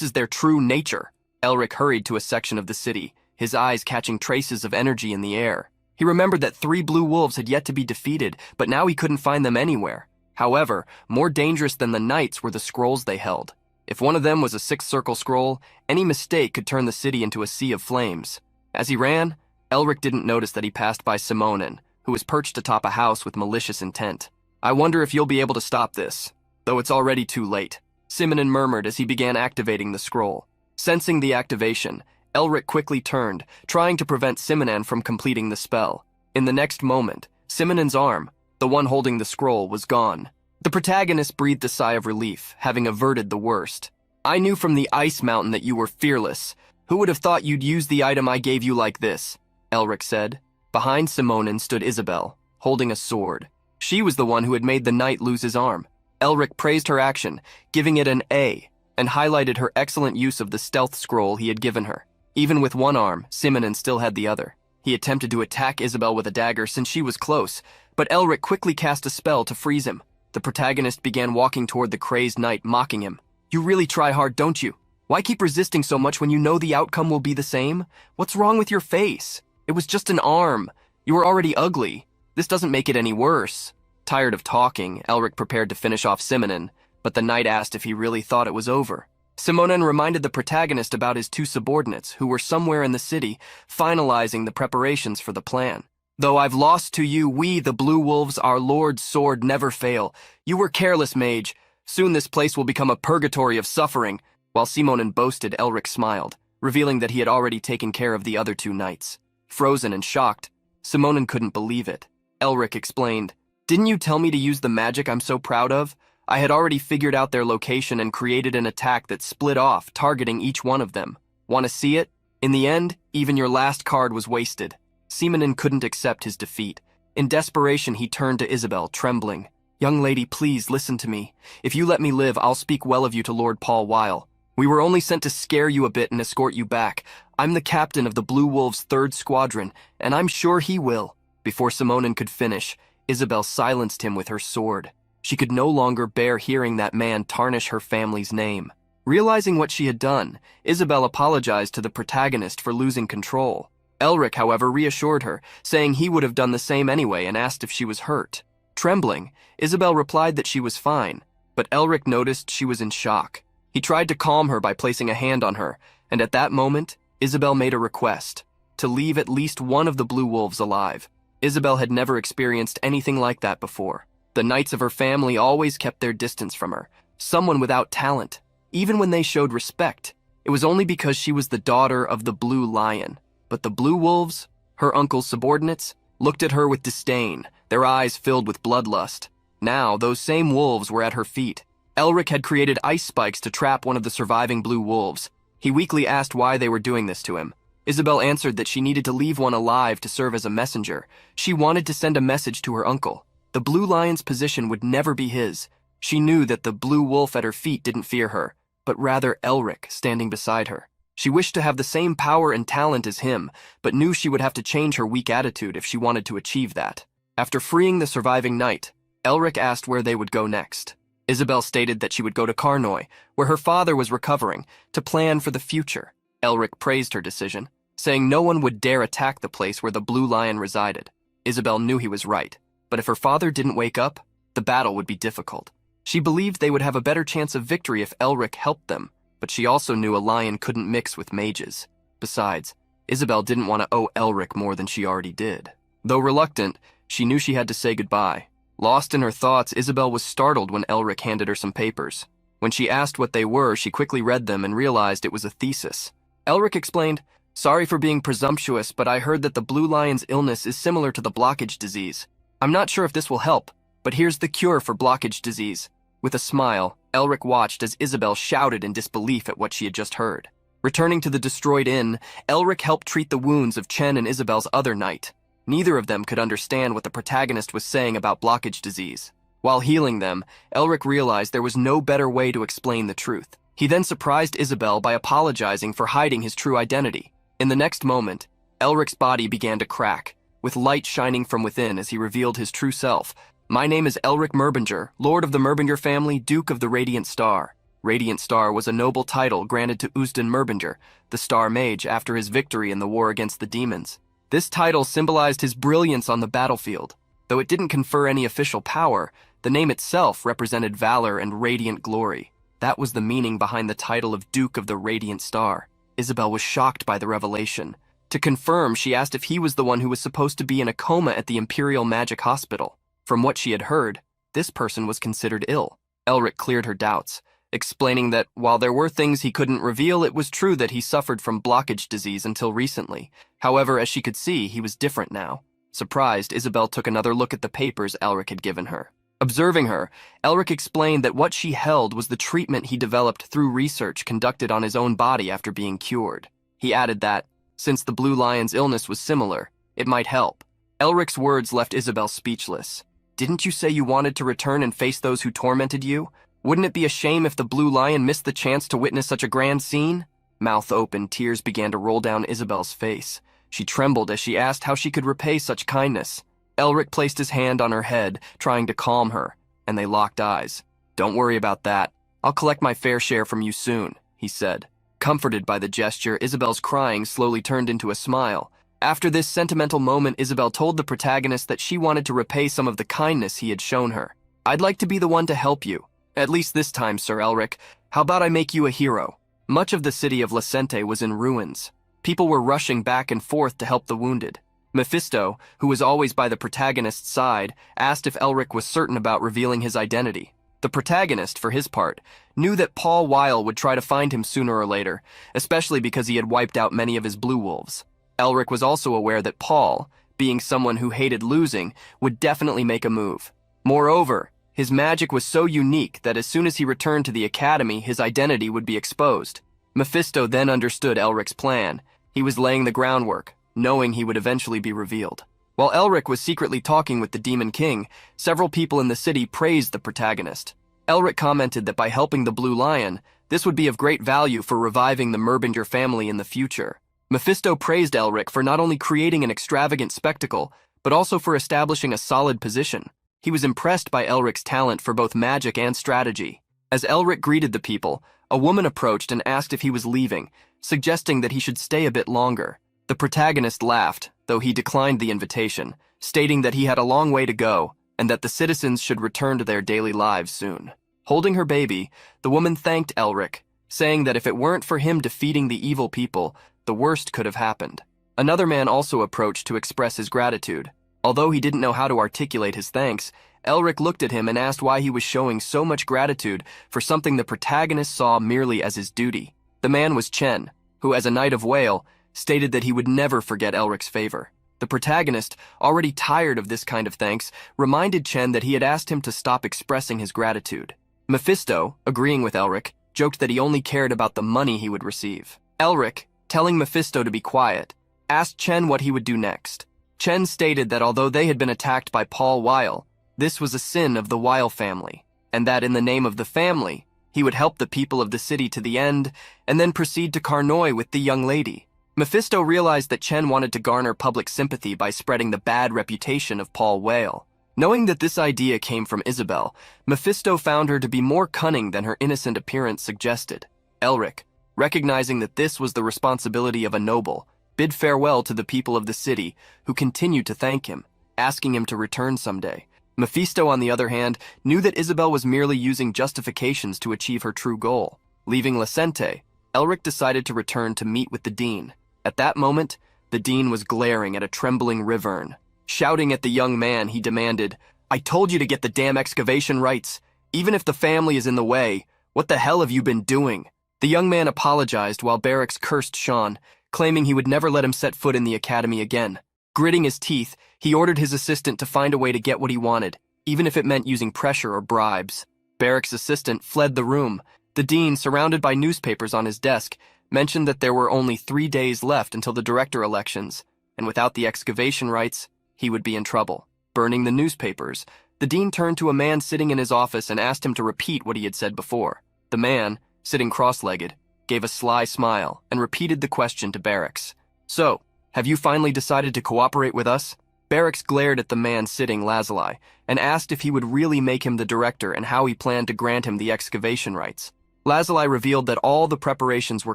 is their true nature." Elric hurried to a section of the city, his eyes catching traces of energy in the air. He remembered that 3 blue wolves had yet to be defeated, but now he couldn't find them anywhere. However, more dangerous than the knights were the scrolls they held. If one of them was a 6-circle scroll, any mistake could turn the city into a sea of flames. As he ran, Elric didn't notice that he passed by Simonin, who was perched atop a house with malicious intent. "I wonder if you'll be able to stop this, though it's already too late," Simonin murmured as he began activating the scroll. Sensing the activation, Elric quickly turned, trying to prevent Simonin from completing the spell. In the next moment, Simonin's arm, the one holding the scroll, was gone. The protagonist breathed a sigh of relief, having averted the worst. "I knew from the ice mountain that you were fearless. Who would have thought you'd use the item I gave you like this?" Elric said. Behind Simonin stood Isabel, holding a sword. She was the one who had made the knight lose his arm. Elric praised her action, giving it an A, and highlighted her excellent use of the stealth scroll he had given her. Even with one arm, Simonin still had the other. He attempted to attack Isabel with a dagger since she was close, but Elric quickly cast a spell to freeze him. The protagonist began walking toward the crazed knight, mocking him. "You really try hard, don't you? Why keep resisting so much when you know the outcome will be the same? What's wrong with your face? It was just an arm. You were already ugly. This doesn't make it any worse." Tired of talking, Elric prepared to finish off Simonin, but the knight asked if he really thought it was over. Simonin reminded the protagonist about his 2 subordinates, who were somewhere in the city, finalizing the preparations for the plan. "Though I've lost to you, we, the Blue Wolves, our Lord's sword, never fail. You were careless, mage. Soon this place will become a purgatory of suffering." While Simonin boasted, Elric smiled, revealing that he had already taken care of the other 2 knights. Frozen and shocked, Simonin couldn't believe it. Elric explained, "Didn't you tell me to use the magic I'm so proud of? I had already figured out their location and created an attack that split off, targeting each one of them. Want to see it? In the end, even your last card was wasted." Simonin couldn't accept his defeat. In desperation, he turned to Isabel, trembling. "Young lady, please listen to me. If you let me live, I'll speak well of you to Lord Paul Weil. We were only sent to scare you a bit and escort you back. I'm the captain of the Blue Wolves' 3rd Squadron, and I'm sure he will." Before Simonin could finish, Isabel silenced him with her sword. She could no longer bear hearing that man tarnish her family's name. Realizing what she had done, Isabel apologized to the protagonist for losing control. Elric, however, reassured her, saying he would have done the same anyway, and asked if she was hurt. Trembling, Isabel replied that she was fine, but Elric noticed she was in shock. He tried to calm her by placing a hand on her, and at that moment, Isabel made a request, to leave at least one of the Blue Wolves alive. Isabel had never experienced anything like that before. The knights of her family always kept their distance from her, someone without talent. Even when they showed respect, it was only because she was the daughter of the Blue Lion. But the Blue Wolves, her uncle's subordinates, looked at her with disdain, their eyes filled with bloodlust. Now, those same wolves were at her feet. Elric had created ice spikes to trap one of the surviving Blue Wolves. He weakly asked why they were doing this to him. Isabel answered that she needed to leave one alive to serve as a messenger. She wanted to send a message to her uncle. The Blue Lion's position would never be his. She knew that the Blue Wolf at her feet didn't fear her, but rather Elric standing beside her. She wished to have the same power and talent as him, but knew she would have to change her weak attitude if she wanted to achieve that. After freeing the surviving knight, Elric asked where they would go next. Isabel stated that she would go to Karnoy, where her father was recovering, to plan for the future. Elric praised her decision, saying no one would dare attack the place where the Blue Lion resided. Isabel knew he was right, but if her father didn't wake up, the battle would be difficult. She believed they would have a better chance of victory if Elric helped them, but she also knew a lion couldn't mix with mages. Besides, Isabel didn't want to owe Elric more than she already did. Though reluctant, she knew she had to say goodbye. Lost in her thoughts, Isabel was startled when Elric handed her some papers. When she asked what they were, she quickly read them and realized it was a thesis. Elric explained, "Sorry for being presumptuous, but I heard that the Blue Lion's illness is similar to the blockage disease. I'm not sure if this will help, but here's the cure for blockage disease." With a smile, Elric watched as Isabel shouted in disbelief at what she had just heard. Returning to the destroyed inn, Elric helped treat the wounds of Chen and Isabel's other knight. Neither of them could understand what the protagonist was saying about blockage disease. While healing them, Elric realized there was no better way to explain the truth. He then surprised Isabel by apologizing for hiding his true identity. In the next moment, Elric's body began to crack, with light shining from within as he revealed his true self. "My name is Elric Merbinger, Lord of the Merbinger family, Duke of the Radiant Star." Radiant Star was a noble title granted to Usden Merbinger, the Star Mage, after his victory in the war against the demons. This title symbolized his brilliance on the battlefield. Though it didn't confer any official power, the name itself represented valor and radiant glory. That was the meaning behind the title of Duke of the Radiant Star. Isabel was shocked by the revelation. To confirm, she asked if he was the one who was supposed to be in a coma at the Imperial Magic Hospital. From what she had heard, this person was considered ill. Elric cleared her doubts, explaining that while there were things he couldn't reveal, it was true that he suffered from blockage disease until recently. However, as she could see, he was different now. Surprised, Isabel took another look at the papers Elric had given her. Observing her, Elric explained that what she held was the treatment he developed through research conducted on his own body after being cured. He added that, since the Blue Lion's illness was similar, it might help. Elric's words left Isabel speechless. "Didn't you say you wanted to return and face those who tormented you? Wouldn't it be a shame if the Blue Lion missed the chance to witness such a grand scene?" Mouth open, tears began to roll down Isabel's face. She trembled as she asked how she could repay such kindness. Elric placed his hand on her head, trying to calm her, and they locked eyes. "Don't worry about that. I'll collect my fair share from you soon," he said. Comforted by the gesture, Isabel's crying slowly turned into a smile. After this sentimental moment, Isabel told the protagonist that she wanted to repay some of the kindness he had shown her. "I'd like to be the one to help you. At least this time, Sir Elric. How about I make you a hero?" Much of the city of Lasente was in ruins. People were rushing back and forth to help the wounded. Mephisto, who was always by the protagonist's side, asked if Elric was certain about revealing his identity. The protagonist, for his part, knew that Paul Weil would try to find him sooner or later, especially because he had wiped out many of his blue wolves. Elric was also aware that Paul, being someone who hated losing, would definitely make a move. Moreover, his magic was so unique that as soon as he returned to the academy, his identity would be exposed. Mephisto then understood Elric's plan. He was laying the groundwork, knowing he would eventually be revealed. While Elric was secretly talking with the Demon King, several people in the city praised the protagonist. Elric commented that by helping the Blue Lion, this would be of great value for reviving the Merbinger family in the future. Mephisto praised Elric for not only creating an extravagant spectacle, but also for establishing a solid position. He was impressed by Elric's talent for both magic and strategy. As Elric greeted the people, a woman approached and asked if he was leaving, suggesting that he should stay a bit longer. The protagonist laughed, though he declined the invitation, stating that he had a long way to go and that the citizens should return to their daily lives soon. Holding her baby, the woman thanked Elric, saying that if it weren't for him defeating the evil people, the worst could have happened. Another man also approached to express his gratitude. Although he didn't know how to articulate his thanks, Elric looked at him and asked why he was showing so much gratitude for something the protagonist saw merely as his duty. The man was Chen, who, as a Knight of Whale, stated that he would never forget Elric's favor. The protagonist, already tired of this kind of thanks, reminded Chen that he had asked him to stop expressing his gratitude. Mephisto, agreeing with Elric, joked that he only cared about the money he would receive. Elric, telling Mephisto to be quiet, asked Chen what he would do next. Chen stated that although they had been attacked by Paul Weil, this was a sin of the Weil family, and that in the name of the family, he would help the people of the city to the end, and then proceed to Karnoi with the young lady. Mephisto realized that Chen wanted to garner public sympathy by spreading the bad reputation of Paul Weil. Knowing that this idea came from Isabel, Mephisto found her to be more cunning than her innocent appearance suggested. Elric, recognizing that this was the responsibility of a noble, bid farewell to the people of the city, who continued to thank him, asking him to return someday. Mephisto, on the other hand, knew that Isabel was merely using justifications to achieve her true goal. Leaving Licente, Elric decided to return to meet with the Dean. At that moment, the Dean was glaring at a trembling Rivern. Shouting at the young man, he demanded, "I told you to get the damn excavation rights. Even if the family is in the way, what the hell have you been doing?" The young man apologized while Barracks cursed Sean, claiming he would never let him set foot in the academy again. Gritting his teeth, he ordered his assistant to find a way to get what he wanted, even if it meant using pressure or bribes. Barracks' assistant fled the room. The Dean, surrounded by newspapers on his desk, mentioned that there were only 3 days left until the director elections, and without the excavation rights, he would be in trouble. Burning the newspapers, the Dean turned to a man sitting in his office and asked him to repeat what he had said before. The man, sitting cross-legged, gave a sly smile and repeated the question to Barracks. "So, have you finally decided to cooperate with us?" Barracks glared at the man sitting lazuli and asked if he would really make him the director and how he planned to grant him the excavation rights. Lazuli revealed that all the preparations were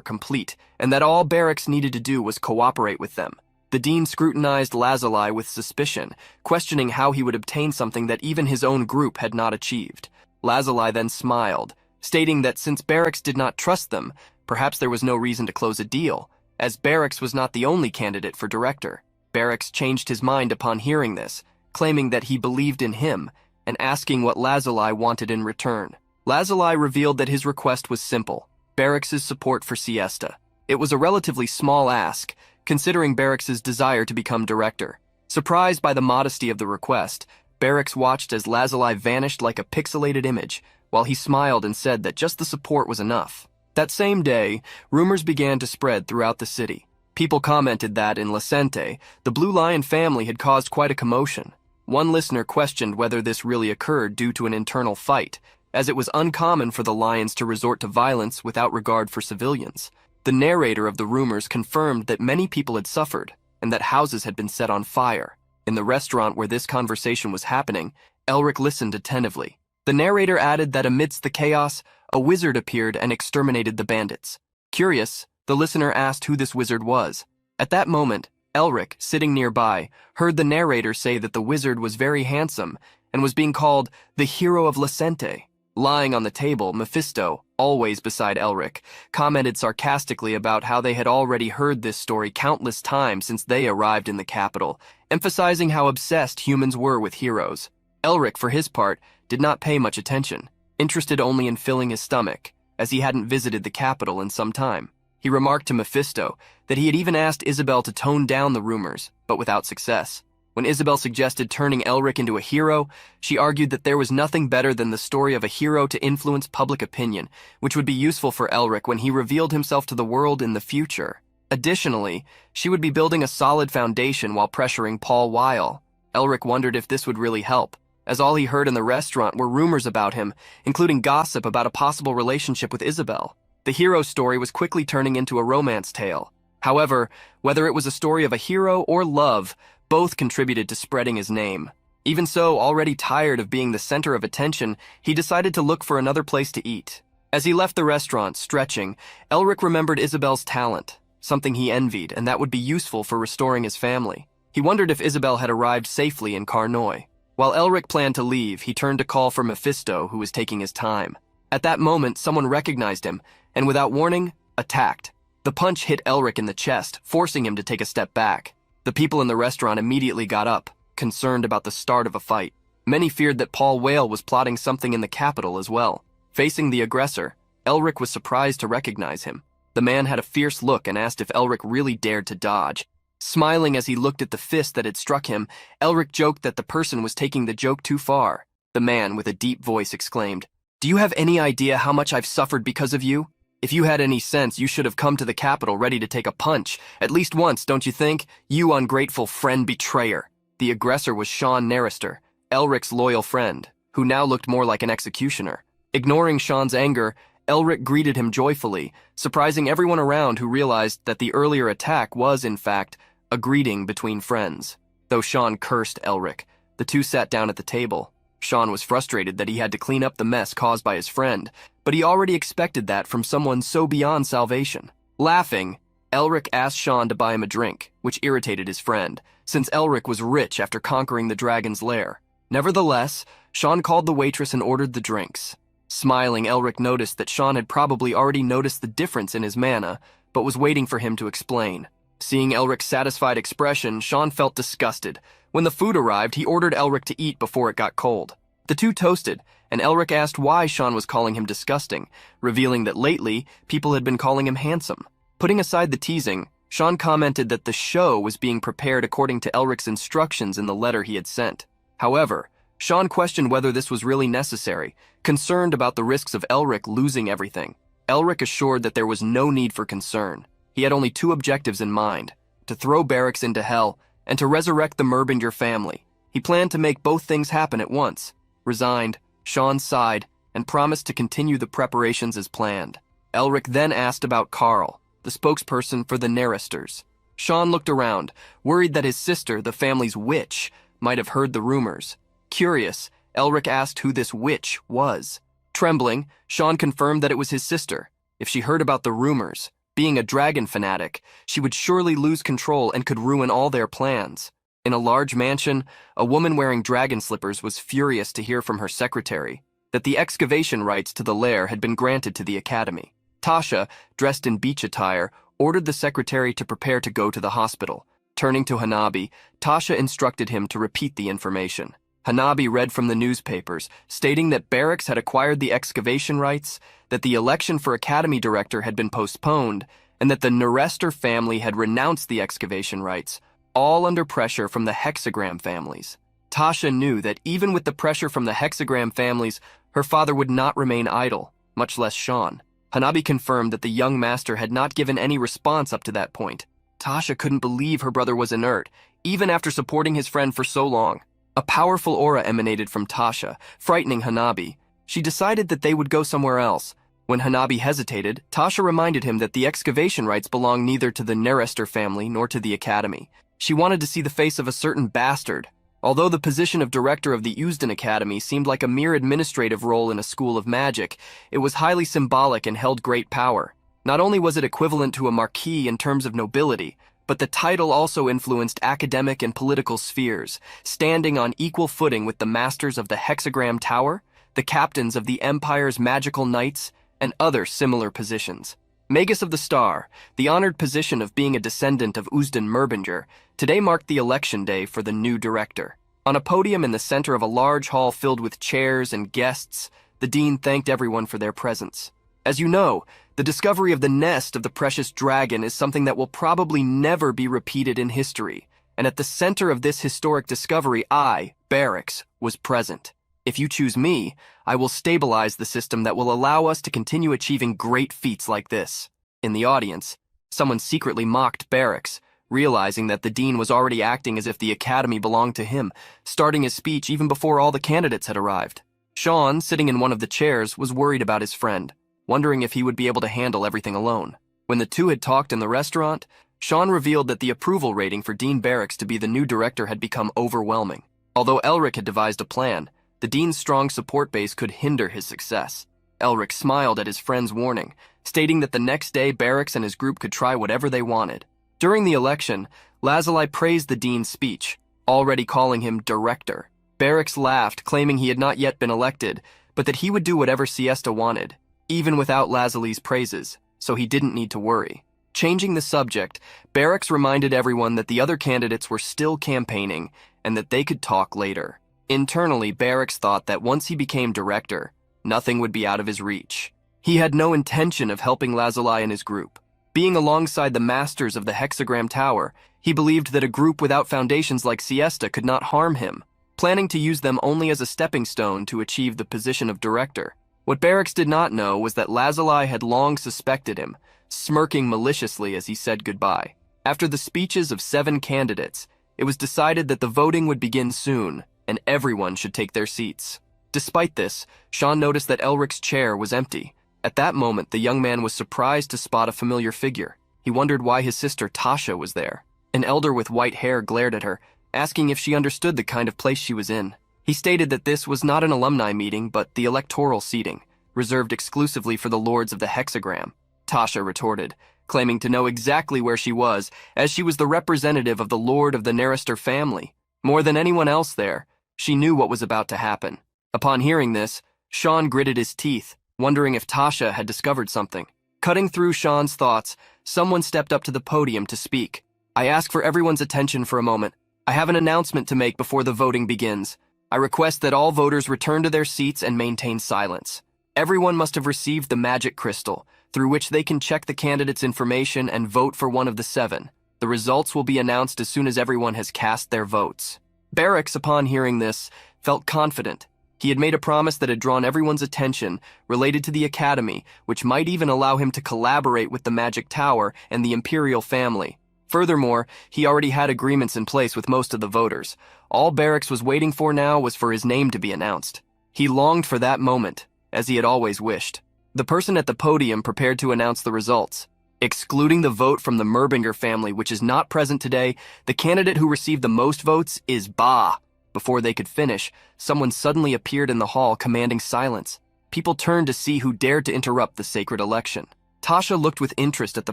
complete and that all Barracks needed to do was cooperate with them. The Dean scrutinized Lazuli with suspicion, questioning how he would obtain something that even his own group had not achieved. Lazuli then smiled, stating that since Barracks did not trust them, perhaps there was no reason to close a deal, as Barracks was not the only candidate for director. Barracks changed his mind upon hearing this, claiming that he believed in him and asking what Lazuli wanted in return. Lazuli revealed that his request was simple: Barracks' support for Siesta. It was a relatively small ask, considering Barracks' desire to become director. Surprised by the modesty of the request, Barracks watched as Lazuli vanished like a pixelated image, while he smiled and said that just the support was enough. That same day, rumors began to spread throughout the city. People commented that, in Licente, the Blue Lion family had caused quite a commotion. One listener questioned whether this really occurred due to an internal fight, as it was uncommon for the Lions to resort to violence without regard for civilians. The narrator of the rumors confirmed that many people had suffered, and that houses had been set on fire. In the restaurant where this conversation was happening, Elric listened attentively. The narrator added that amidst the chaos, a wizard appeared and exterminated the bandits. Curious, the listener asked who this wizard was. At that moment, Elric, sitting nearby, heard the narrator say that the wizard was very handsome and was being called the hero of Licente. Lying on the table, Mephisto, always beside Elric, commented sarcastically about how they had already heard this story countless times since they arrived in the capital, emphasizing how obsessed humans were with heroes. Elric, for his part, did not pay much attention, interested only in filling his stomach, as he hadn't visited the capital in some time. He remarked to Mephisto that he had even asked Isabel to tone down the rumors, but without success. When Isabel suggested turning Elric into a hero, she argued that there was nothing better than the story of a hero to influence public opinion, which would be useful for Elric when he revealed himself to the world in the future. Additionally, she would be building a solid foundation while pressuring Paul Weil. Elric wondered if this would really help, as all he heard in the restaurant were rumors about him, including gossip about a possible relationship with Isabel. The hero story was quickly turning into a romance tale. However, whether it was a story of a hero or love, both contributed to spreading his name. Even so, already tired of being the center of attention, he decided to look for another place to eat. As he left the restaurant, stretching, Elric remembered Isabel's talent, something he envied, and that would be useful for restoring his family. He wondered if Isabel had arrived safely in Karnoi. While Elric planned to leave, he turned to call for Mephisto, who was taking his time. At that moment, someone recognized him, and without warning, attacked. The punch hit Elric in the chest, forcing him to take a step back. The people in the restaurant immediately got up, concerned about the start of a fight. Many feared that Paul Whale was plotting something in the capital as well. Facing the aggressor, Elric was surprised to recognize him. The man had a fierce look and asked if Elric really dared to dodge. Smiling as he looked at the fist that had struck him, Elric joked that the person was taking the joke too far. The man, with a deep voice, exclaimed, "Do you have any idea how much I've suffered because of you? If you had any sense, you should have come to the capital ready to take a punch. At least once, don't you think? You ungrateful friend betrayer." The aggressor was Sean Narrister, Elric's loyal friend, who now looked more like an executioner. Ignoring Sean's anger, Elric greeted him joyfully, surprising everyone around who realized that the earlier attack was, in fact, a greeting between friends. Though Sean cursed Elric, the two sat down at the table. Sean was frustrated that he had to clean up the mess caused by his friend, but he already expected that from someone so beyond salvation. Laughing, Elric asked Sean to buy him a drink, which irritated his friend, since Elric was rich after conquering the dragon's lair. Nevertheless, Sean called the waitress and ordered the drinks. Smiling, Elric noticed that Sean had probably already noticed the difference in his mana, but was waiting for him to explain. Seeing Elric's satisfied expression, Sean felt disgusted. When the food arrived, he ordered Elric to eat before it got cold. The two toasted, and Elric asked why Sean was calling him disgusting, revealing that lately, people had been calling him handsome. Putting aside the teasing, Sean commented that the show was being prepared according to Elric's instructions in the letter he had sent. However, Sean questioned whether this was really necessary, concerned about the risks of Elric losing everything. Elric assured that there was no need for concern. He had only two objectives in mind: to throw Barracks into hell and to resurrect the Merbinger family. He planned to make both things happen at once. Resigned, Sean sighed and promised to continue the preparations as planned. Elric then asked about Carl, the spokesperson for the Narristers. Sean looked around, worried that his sister, the family's witch, might have heard the rumors. Curious, Elric asked who this witch was. Trembling, Sean confirmed that it was his sister. If she heard about the rumors, being a dragon fanatic, she would surely lose control and could ruin all their plans. In a large mansion, a woman wearing dragon slippers was furious to hear from her secretary that the excavation rights to the lair had been granted to the academy. Tasha, dressed in beach attire, ordered the secretary to prepare to go to the hospital. Turning to Hanabi, Tasha instructed him to repeat the information. Hanabi read from the newspapers, stating that Barracks had acquired the excavation rights, that the election for academy director had been postponed, and that the Narester family had renounced the excavation rights, all under pressure from the Hexagram families. Tasha knew that even with the pressure from the Hexagram families, her father would not remain idle, much less Sean. Hanabi confirmed that the young master had not given any response up to that point. Tasha couldn't believe her brother was inert, even after supporting his friend for so long. A powerful aura emanated from Tasha, frightening Hanabi. She decided that they would go somewhere else. When Hanabi hesitated, Tasha reminded him that the excavation rights belong neither to the Narester family nor to the academy. She wanted to see the face of a certain bastard. Although the position of director of the Usden Academy seemed like a mere administrative role in a school of magic, it was highly symbolic and held great power. Not only was it equivalent to a marquis in terms of nobility, but the title also influenced academic and political spheres, standing on equal footing with the masters of the Hexagram Tower, the captains of the Empire's magical knights, and other similar positions. Magus of the Star, the honored position of being a descendant of Usden Merbinger, today marked the election day for the new director. On a podium in the center of a large hall filled with chairs and guests, the dean thanked everyone for their presence. As you know, the discovery of the nest of the precious dragon is something that will probably never be repeated in history, and at the center of this historic discovery, I, Barracks, was present. If you choose me, I will stabilize the system that will allow us to continue achieving great feats like this. In the audience, someone secretly mocked Barracks, realizing that the dean was already acting as if the academy belonged to him, starting his speech even before all the candidates had arrived. Sean, sitting in one of the chairs, was worried about his friend, wondering if he would be able to handle everything alone. When the two had talked in the restaurant, Sean revealed that the approval rating for Dean Barracks to be the new director had become overwhelming. Although Elric had devised a plan, the dean's strong support base could hinder his success. Elric smiled at his friend's warning, stating that the next day Barracks and his group could try whatever they wanted. During the election, Lazuli praised the dean's speech, already calling him director. Barracks laughed, claiming he had not yet been elected, but that he would do whatever Siesta wanted, even without Lazuli's praises, so he didn't need to worry. Changing the subject, Barracks reminded everyone that the other candidates were still campaigning and that they could talk later. Internally, Barracks thought that once he became director, nothing would be out of his reach. He had no intention of helping Lazuli and his group. Being alongside the masters of the Hexagram Tower, he believed that a group without foundations like Siesta could not harm him, planning to use them only as a stepping stone to achieve the position of director. What Barracks did not know was that Lazuli had long suspected him, smirking maliciously as he said goodbye. After the speeches of 7 candidates, it was decided that the voting would begin soon, and everyone should take their seats. Despite this, Sean noticed that Elric's chair was empty. At that moment, the young man was surprised to spot a familiar figure. He wondered why his sister Tasha was there. An elder with white hair glared at her, asking if she understood the kind of place she was in. He stated that this was not an alumni meeting, but the electoral seating, reserved exclusively for the lords of the Hexagram. Tasha retorted, claiming to know exactly where she was, as she was the representative of the lord of the Narister family. More than anyone else there, she knew what was about to happen. Upon hearing this, Sean gritted his teeth, wondering if Tasha had discovered something. Cutting through Sean's thoughts, someone stepped up to the podium to speak. I ask for everyone's attention for a moment. I have an announcement to make before the voting begins. I request that all voters return to their seats and maintain silence. Everyone must have received the magic crystal, through which they can check the candidate's information and vote for one of the 7. The results will be announced as soon as everyone has cast their votes. Barracks, upon hearing this, felt confident. He had made a promise that had drawn everyone's attention related to the Academy, which might even allow him to collaborate with the Magic Tower and the Imperial family. Furthermore, he already had agreements in place with most of the voters. All Barracks was waiting for now was for his name to be announced. He longed for that moment, as he had always wished. The person at the podium prepared to announce the results. Excluding the vote from the Merbinger family, which is not present today, the candidate who received the most votes is Ba. Before they could finish, someone suddenly appeared in the hall commanding silence. People turned to see who dared to interrupt the sacred election. Tasha looked with interest at the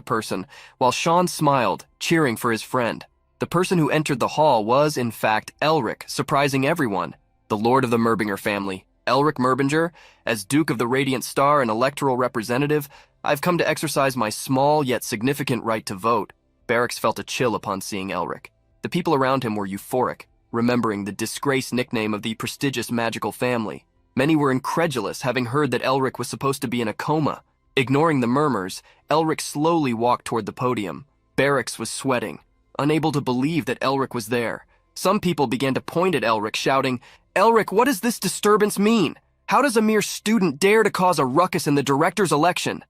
person, while Sean smiled, cheering for his friend. The person who entered the hall was, in fact, Elric, surprising everyone. The lord of the Merbinger family, Elric Merbinger, as Duke of the Radiant Star and electoral representative, I've come to exercise my small yet significant right to vote. Barracks felt a chill upon seeing Elric. The people around him were euphoric, remembering the disgraced nickname of the prestigious magical family. Many were incredulous, having heard that Elric was supposed to be in a coma. Ignoring the murmurs, Elric slowly walked toward the podium. Barracks was sweating, unable to believe that Elric was there. Some people began to point at Elric, shouting, "Elric, what does this disturbance mean? How does a mere student dare to cause a ruckus in the director's election?"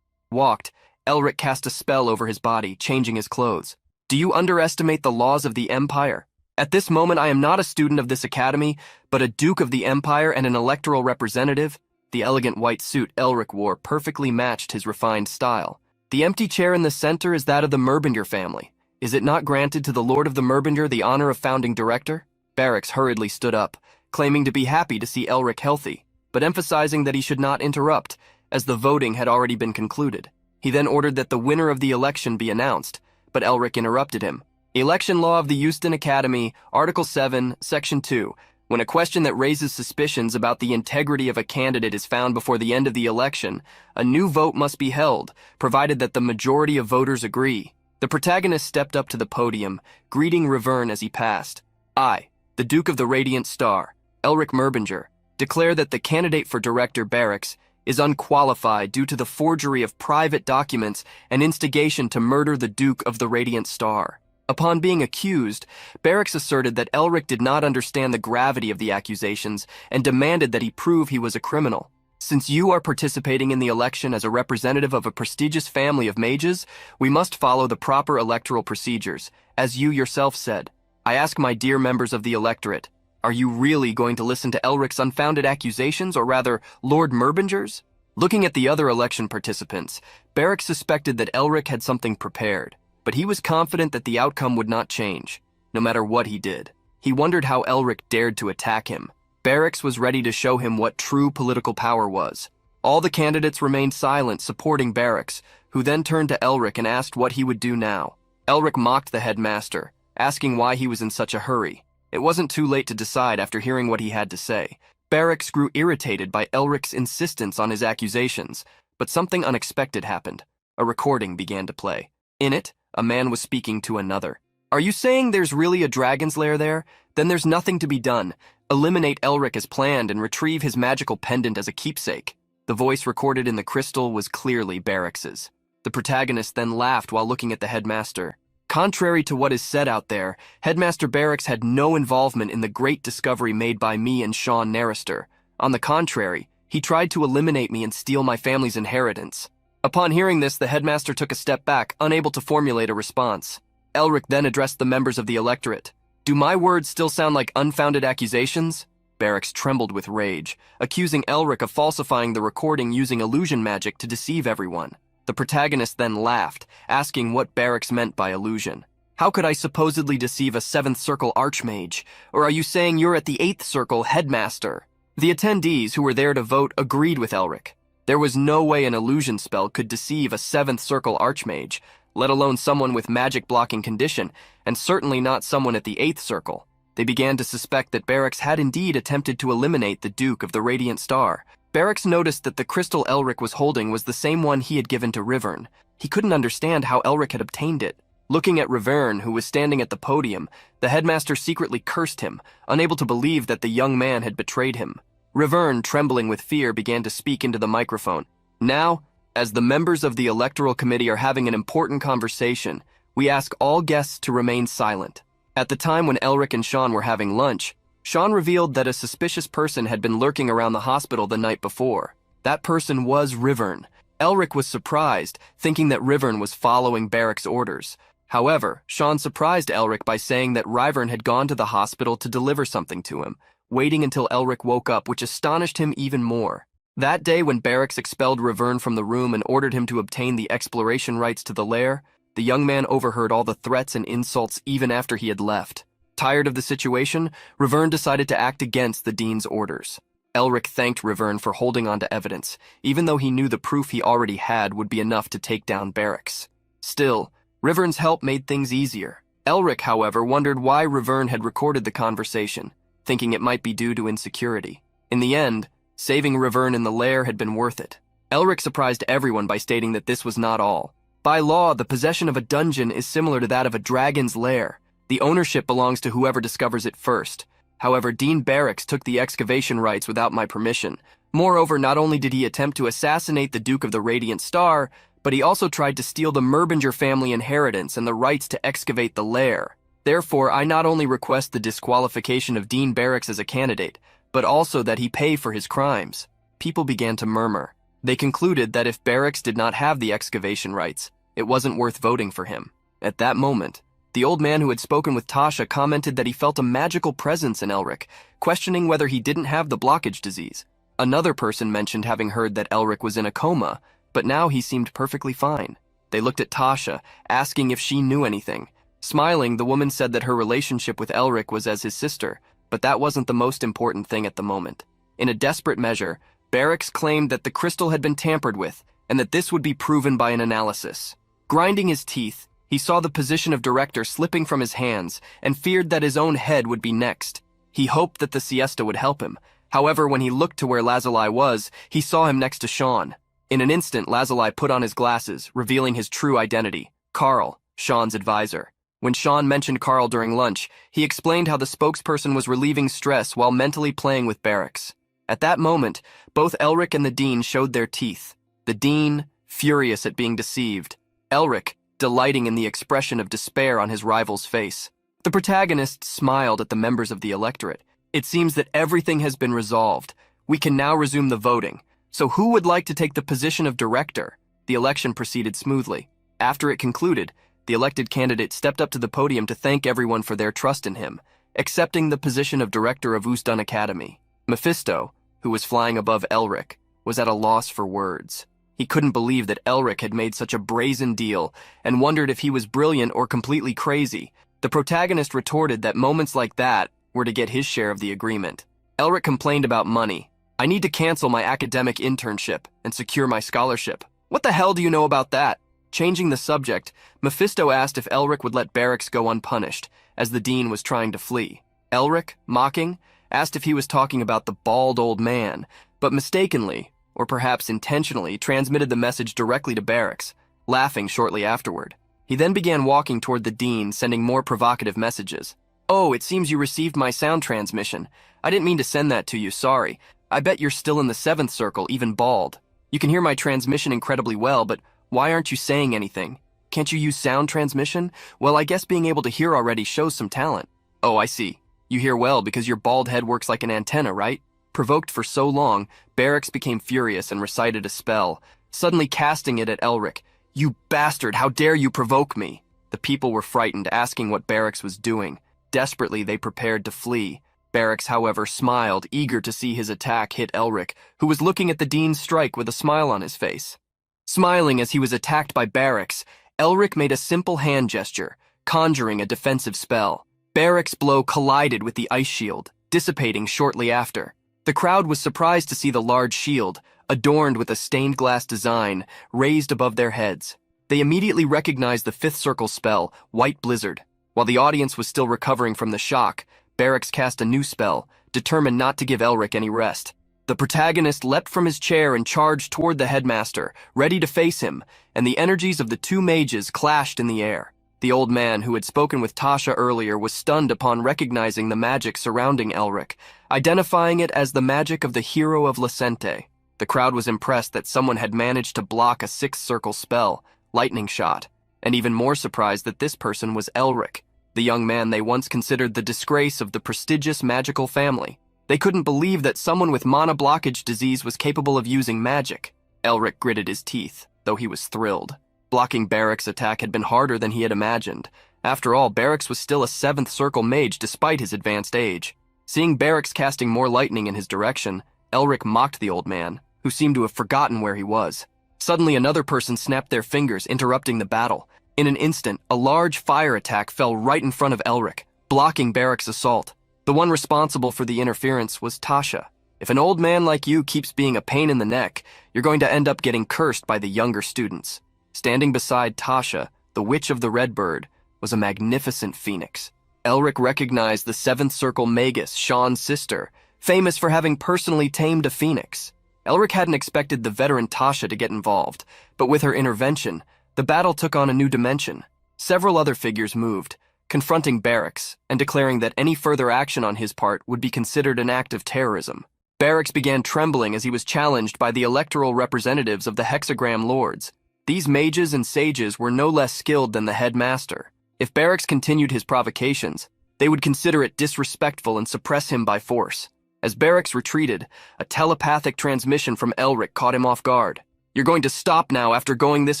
Walked, Elric cast a spell over his body, changing his clothes. "Do you underestimate the laws of the Empire? At this moment, I am not a student of this academy, but a Duke of the Empire and an electoral representative." The elegant white suit Elric wore perfectly matched his refined style. "The empty chair in the center is that of the Merbinger family. Is it not granted to the Lord of the Merbinger the honor of founding director?" Barracks hurriedly stood up, claiming to be happy to see Elric healthy, but emphasizing that he should not interrupt, as the voting had already been concluded. He then ordered that the winner of the election be announced, but Elric interrupted him. Election Law of the Euston Academy, Article 7, Section 2. When a question that raises suspicions about the integrity of a candidate is found before the end of the election, a new vote must be held, provided that the majority of voters agree. The protagonist stepped up to the podium, greeting Revern as he passed. "I, the Duke of the Radiant Star, Elric Merbinger, declare that the candidate for Director Barracks is unqualified due to the forgery of private documents and instigation to murder the Duke of the Radiant Star." Upon being accused, Barracks asserted that Elric did not understand the gravity of the accusations and demanded that he prove he was a criminal. "Since you are participating in the election as a representative of a prestigious family of mages, we must follow the proper electoral procedures, as you yourself said. I ask my dear members of the electorate, are you really going to listen to Elric's unfounded accusations, or rather, Lord Merbinger's?" Looking at the other election participants, Barracks suspected that Elric had something prepared, but he was confident that the outcome would not change, no matter what he did. He wondered how Elric dared to attack him. Barracks was ready to show him what true political power was. All the candidates remained silent, supporting Barracks, who then turned to Elric and asked what he would do now. Elric mocked the headmaster, asking why he was in such a hurry. It wasn't too late to decide after hearing what he had to say. Barracks grew irritated by Elric's insistence on his accusations, but something unexpected happened. A recording began to play. In it, a man was speaking to another. Are you saying there's really a dragon's lair there? Then there's nothing to be done. Eliminate Elric as planned and retrieve his magical pendant as a keepsake. The voice recorded in the crystal was clearly Barracks's. The protagonist then laughed while looking at the headmaster. Contrary to what is said out there, Headmaster Barracks had no involvement in the great discovery made by me and Sean Narrister. On the contrary, he tried to eliminate me and steal my family's inheritance. Upon hearing this, the headmaster took a step back, unable to formulate a response. Elric then addressed the members of the electorate. Do my words still sound like unfounded accusations? Barracks trembled with rage, accusing Elric of falsifying the recording using illusion magic to deceive everyone. The protagonist then laughed, asking what Barracks meant by illusion. How could I supposedly deceive a 7th Circle Archmage? Or are you saying you're at the 8th Circle Headmaster? The attendees who were there to vote agreed with Elric. There was no way an illusion spell could deceive a 7th Circle Archmage, let alone someone with magic blocking condition, and certainly not someone at the 8th Circle. They began to suspect that Barracks had indeed attempted to eliminate the Duke of the Radiant Star. Barracks noticed that the crystal Elric was holding was the same one he had given to Rivern. He couldn't understand how Elric had obtained it. Looking at Rivern, who was standing at the podium, the headmaster secretly cursed him, unable to believe that the young man had betrayed him. Rivern, trembling with fear, began to speak into the microphone. Now, as the members of the electoral committee are having an important conversation, we ask all guests to remain silent. At the time when Elric and Sean were having lunch, Sean revealed that a suspicious person had been lurking around the hospital the night before. That person was Rivern. Elric was surprised, thinking that Rivern was following Barrack's orders. However, Sean surprised Elric by saying that Rivern had gone to the hospital to deliver something to him, waiting until Elric woke up, which astonished him even more. That day when Barracks expelled Rivern from the room and ordered him to obtain the exploration rights to the lair, the young man overheard all the threats and insults even after he had left. Tired of the situation, Rivern decided to act against the dean's orders. Elric thanked Rivern for holding on to evidence, even though he knew the proof he already had would be enough to take down Barracks. Still, Rivern's help made things easier. Elric, however, wondered why Rivern had recorded the conversation, thinking it might be due to insecurity. In the end, saving Rivern in the lair had been worth it. Elric surprised everyone by stating that this was not all. By law, the possession of a dungeon is similar to that of a dragon's lair. The ownership belongs to whoever discovers it first. However, Dean Barracks took the excavation rights without my permission. Moreover, not only did he attempt to assassinate the Duke of the Radiant Star, but he also tried to steal the Merbinger family inheritance and the rights to excavate the lair. Therefore, I not only request the disqualification of Dean Barracks as a candidate, but also that he pay for his crimes. People began to murmur. They concluded that if Barracks did not have the excavation rights, it wasn't worth voting for him. At that moment, the old man who had spoken with Tasha commented that he felt a magical presence in Elric, questioning whether he didn't have the blockage disease. Another person mentioned having heard that Elric was in a coma, but now he seemed perfectly fine. They looked at Tasha, asking if she knew anything. Smiling, the woman said that her relationship with Elric was as his sister, but that wasn't the most important thing at the moment. In a desperate measure, Barracks claimed that the crystal had been tampered with, and that this would be proven by an analysis. Grinding his teeth, he saw the position of director slipping from his hands and feared that his own head would be next. He hoped that the siesta would help him. However, when he looked to where Lazuli was, he saw him next to Sean. In an instant, Lazuli put on his glasses, revealing his true identity, Carl, Sean's advisor. When Sean mentioned Carl during lunch, he explained how the spokesperson was relieving stress while mentally playing with Barracks. At that moment, both Elric and the Dean showed their teeth. The Dean, furious at being deceived. Elric, delighting in the expression of despair on his rival's face. The protagonist smiled at the members of the electorate. It seems that everything has been resolved. We can now resume the voting. So who would like to take the position of director? The election proceeded smoothly. After it concluded, the elected candidate stepped up to the podium to thank everyone for their trust in him, accepting the position of director of Usdun Academy. Mephisto, who was flying above Elric, was at a loss for words. He couldn't believe that Elric had made such a brazen deal and wondered if he was brilliant or completely crazy. The protagonist retorted that moments like that were to get his share of the agreement. Elric complained about money. I need to cancel my academic internship and secure my scholarship. What the hell do you know about that? Changing the subject, Mephisto asked if Elric would let Barracks go unpunished, as the dean was trying to flee. Elric, mocking, asked if he was talking about the bald old man, but mistakenly, or perhaps intentionally, transmitted the message directly to Barracks, laughing shortly afterward. He then began walking toward the dean, sending more provocative messages. "Oh, it seems you received my sound transmission. I didn't mean to send that to you, sorry. I bet you're still in the 7th circle, even bald. You can hear my transmission incredibly well, but why aren't you saying anything? Can't you use sound transmission? Well, I guess being able to hear already shows some talent." "Oh, I see. You hear well because your bald head works like an antenna, right?" Provoked for so long, Barracks became furious and recited a spell, suddenly casting it at Elric. "You bastard, how dare you provoke me?" The people were frightened, asking what Barracks was doing. Desperately, they prepared to flee. Barracks, however, smiled, eager to see his attack hit Elric, who was looking at the dean's strike with a smile on his face. Smiling as he was attacked by Barracks, Elric made a simple hand gesture, conjuring a defensive spell. Barracks' blow collided with the ice shield, dissipating shortly after. The crowd was surprised to see the large shield, adorned with a stained glass design, raised above their heads. They immediately recognized the 5th circle spell, White Blizzard. While the audience was still recovering from the shock, Barracks cast a new spell, determined not to give Elric any rest. The protagonist leapt from his chair and charged toward the headmaster, ready to face him, and the energies of the two mages clashed in the air. The old man who had spoken with Tasha earlier was stunned upon recognizing the magic surrounding Elric, identifying it as the magic of the hero of Lacente. The crowd was impressed that someone had managed to block a 6th circle spell, Lightning Shot, and even more surprised that this person was Elric, the young man they once considered the disgrace of the prestigious magical family. They couldn't believe that someone with mana blockage disease was capable of using magic. Elric gritted his teeth, though he was thrilled. Blocking Barracks' attack had been harder than he had imagined. After all, Barracks was still a 7th circle mage despite his advanced age. Seeing Barracks casting more lightning in his direction, Elric mocked the old man, who seemed to have forgotten where he was. Suddenly, another person snapped their fingers, interrupting the battle. In an instant, a large fire attack fell right in front of Elric, blocking Barracks' assault. The one responsible for the interference was Tasha. If an old man like you keeps being a pain in the neck, you're going to end up getting cursed by the younger students. Standing beside Tasha, the Witch of the Red Bird, was a magnificent phoenix. Elric recognized the 7th circle magus, Sean's sister, famous for having personally tamed a phoenix. Elric hadn't expected the veteran Tasha to get involved, but with her intervention, the battle took on a new dimension. Several other figures moved, confronting Barracks and declaring that any further action on his part would be considered an act of terrorism. Barracks began trembling as he was challenged by the electoral representatives of the Hexagram Lords. These mages and sages were no less skilled than the headmaster. If Barracks continued his provocations, they would consider it disrespectful and suppress him by force. As Barracks retreated, a telepathic transmission from Elric caught him off guard. "You're going to stop now after going this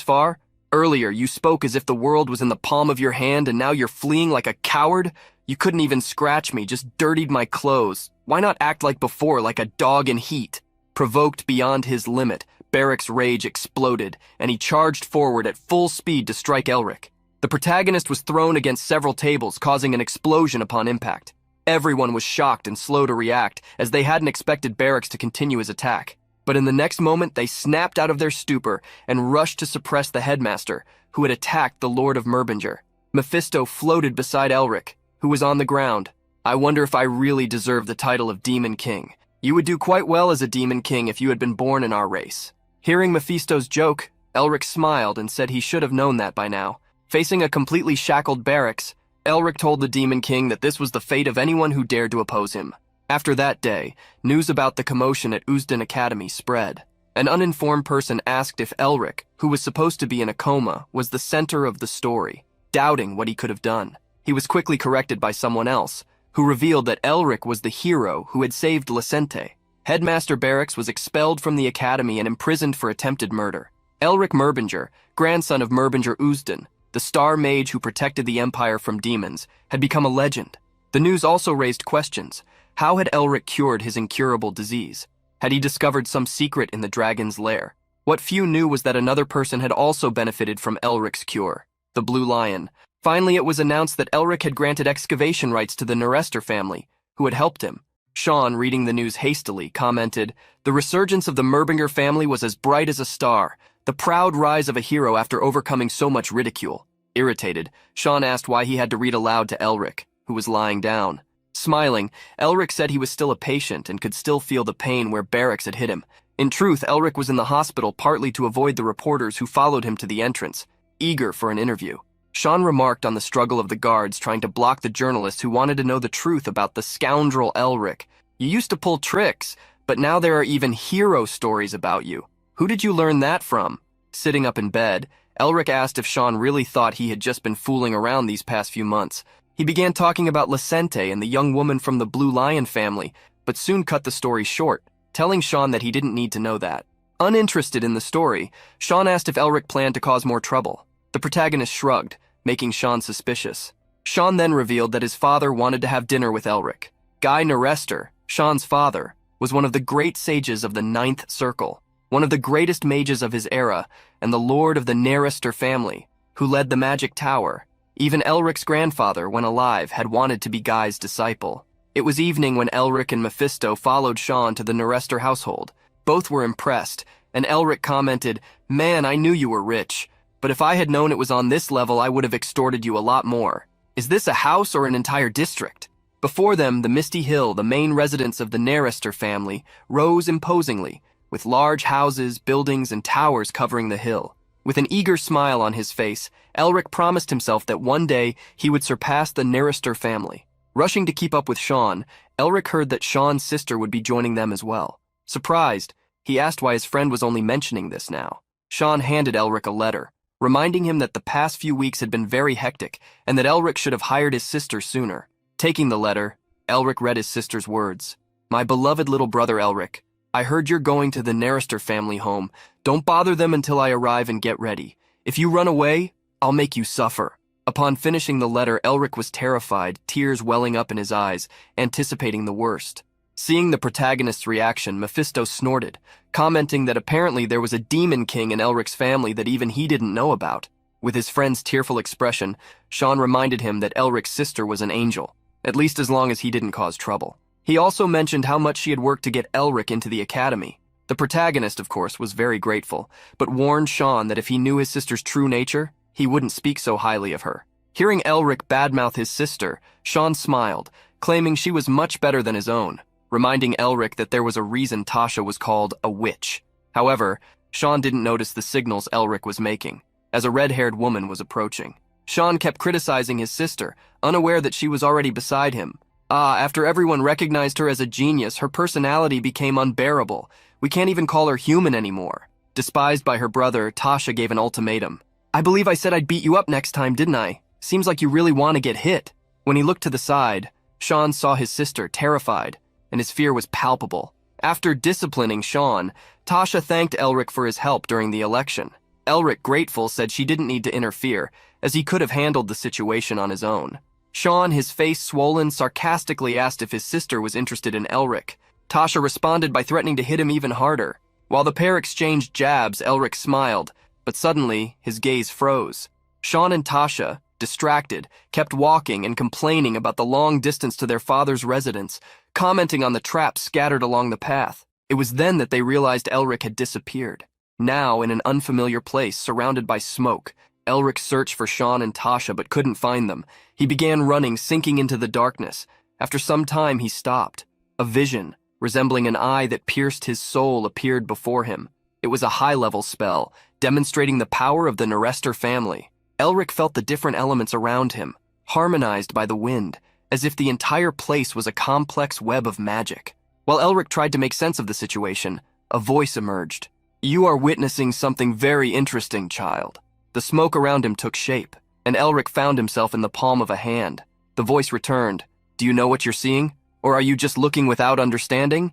far? Earlier, you spoke as if the world was in the palm of your hand, and now you're fleeing like a coward? You couldn't even scratch me, just dirtied my clothes. Why not act like before, like a dog in heat?" Provoked beyond his limit, Barracks' rage exploded, and he charged forward at full speed to strike Elric. The protagonist was thrown against several tables, causing an explosion upon impact. Everyone was shocked and slow to react, as they hadn't expected Barracks to continue his attack. But in the next moment, they snapped out of their stupor and rushed to suppress the headmaster, who had attacked the Lord of Merbinger. Mephisto floated beside Elric, who was on the ground. "I wonder if I really deserve the title of Demon King. You would do quite well as a Demon King if you had been born in our race." Hearing Mephisto's joke, Elric smiled and said he should have known that by now. Facing a completely shackled Barracks, Elric told the Demon King that this was the fate of anyone who dared to oppose him. After that day, news about the commotion at Uzdan Academy spread. An uninformed person asked if Elric, who was supposed to be in a coma, was the center of the story, doubting what he could have done. He was quickly corrected by someone else, who revealed that Elric was the hero who had saved Lacente. Headmaster Barracks was expelled from the academy and imprisoned for attempted murder. Elric Merbinger, grandson of Merbinger Uzdan, the star mage who protected the Empire from demons, had become a legend. The news also raised questions. How had Elric cured his incurable disease? Had he discovered some secret in the dragon's lair? What few knew was that another person had also benefited from Elric's cure, the Blue Lion. Finally, it was announced that Elric had granted excavation rights to the Norester family, who had helped him. Sean, reading the news hastily, commented, "The resurgence of the Merbinger family was as bright as a star, the proud rise of a hero after overcoming so much ridicule." Irritated, Sean asked why he had to read aloud to Elric, who was lying down. Smiling, Elric said he was still a patient and could still feel the pain where Barracks had hit him. In truth, Elric was in the hospital partly to avoid the reporters who followed him to the entrance, eager for an interview. Sean remarked on the struggle of the guards trying to block the journalist who wanted to know the truth about the scoundrel Elric. You used to pull tricks, but now there are even hero stories about you. Who did you learn that from? Sitting up in bed, Elric asked if Sean really thought he had just been fooling around these past few months. He began talking about Lacente and the young woman from the Blue Lion family, but soon cut the story short, telling Sean that he didn't need to know that. Uninterested in the story, Sean asked if Elric planned to cause more trouble. The protagonist shrugged, making Sean suspicious. Sean then revealed that his father wanted to have dinner with Elric. Guy Nerester, Sean's father, was one of the great sages of the Ninth Circle, one of the greatest mages of his era, and the lord of the Nerester family, who led the Magic Tower. Even Elric's grandfather, when alive, had wanted to be Guy's disciple. It was evening when Elric and Mephisto followed Sean to the Nerester household. Both were impressed, and Elric commented, "Man, I knew you were rich. But if I had known it was on this level, I would have extorted you a lot more. Is this a house or an entire district?" Before them, the Misty Hill, the main residence of the Nerester family, rose imposingly, with large houses, buildings, and towers covering the hill. With an eager smile on his face, Elric promised himself that one day he would surpass the Nerester family. Rushing to keep up with Sean, Elric heard that Sean's sister would be joining them as well. Surprised, he asked why his friend was only mentioning this now. Sean handed Elric a letter, reminding him that the past few weeks had been very hectic and that Elric should have hired his sister sooner. Taking the letter, Elric read his sister's words. "My beloved little brother Elric, I heard you're going to the Nerester family home. Don't bother them until I arrive and get ready. If you run away, I'll make you suffer." Upon finishing the letter, Elric was terrified, tears welling up in his eyes, anticipating the worst. Seeing the protagonist's reaction, Mephisto snorted, commenting that apparently there was a demon king in Elric's family that even he didn't know about. With his friend's tearful expression, Sean reminded him that Elric's sister was an angel, at least as long as he didn't cause trouble. He also mentioned how much she had worked to get Elric into the academy. The protagonist, of course, was very grateful, but warned Sean that if he knew his sister's true nature, he wouldn't speak so highly of her. Hearing Elric badmouth his sister, Sean smiled, claiming she was much better than his own, reminding Elric that there was a reason Tasha was called a witch. However, Sean didn't notice the signals Elric was making, as a red-haired woman was approaching. Sean kept criticizing his sister, unaware that she was already beside him. After everyone recognized her as a genius, her personality became unbearable. We can't even call her human anymore. Despised by her brother, Tasha gave an ultimatum. "I believe I said I'd beat you up next time, didn't I? Seems like you really want to get hit." When he looked to the side, Sean saw his sister, terrified, and his fear was palpable. After disciplining Sean, Tasha thanked Elric for his help during the election. Elric, grateful, said she didn't need to interfere, as he could have handled the situation on his own. Sean, his face swollen, sarcastically asked if his sister was interested in Elric. Tasha responded by threatening to hit him even harder. While the pair exchanged jabs, Elric smiled, but suddenly his gaze froze. Sean and Tasha, distracted, kept walking and complaining about the long distance to their father's residence, commenting on the traps scattered along the path. It was then that they realized Elric had disappeared. Now, in an unfamiliar place, surrounded by smoke, Elric searched for Sean and Tasha but couldn't find them. He began running, sinking into the darkness. After some time, he stopped. A vision, resembling an eye that pierced his soul, appeared before him. It was a high-level spell, demonstrating the power of the Nerester family. Elric felt the different elements around him, harmonized by the wind, as if the entire place was a complex web of magic. While Elric tried to make sense of the situation, a voice emerged. "You are witnessing something very interesting, child." The smoke around him took shape, and Elric found himself in the palm of a hand. The voice returned. "Do you know what you're seeing? Or are you just looking without understanding?"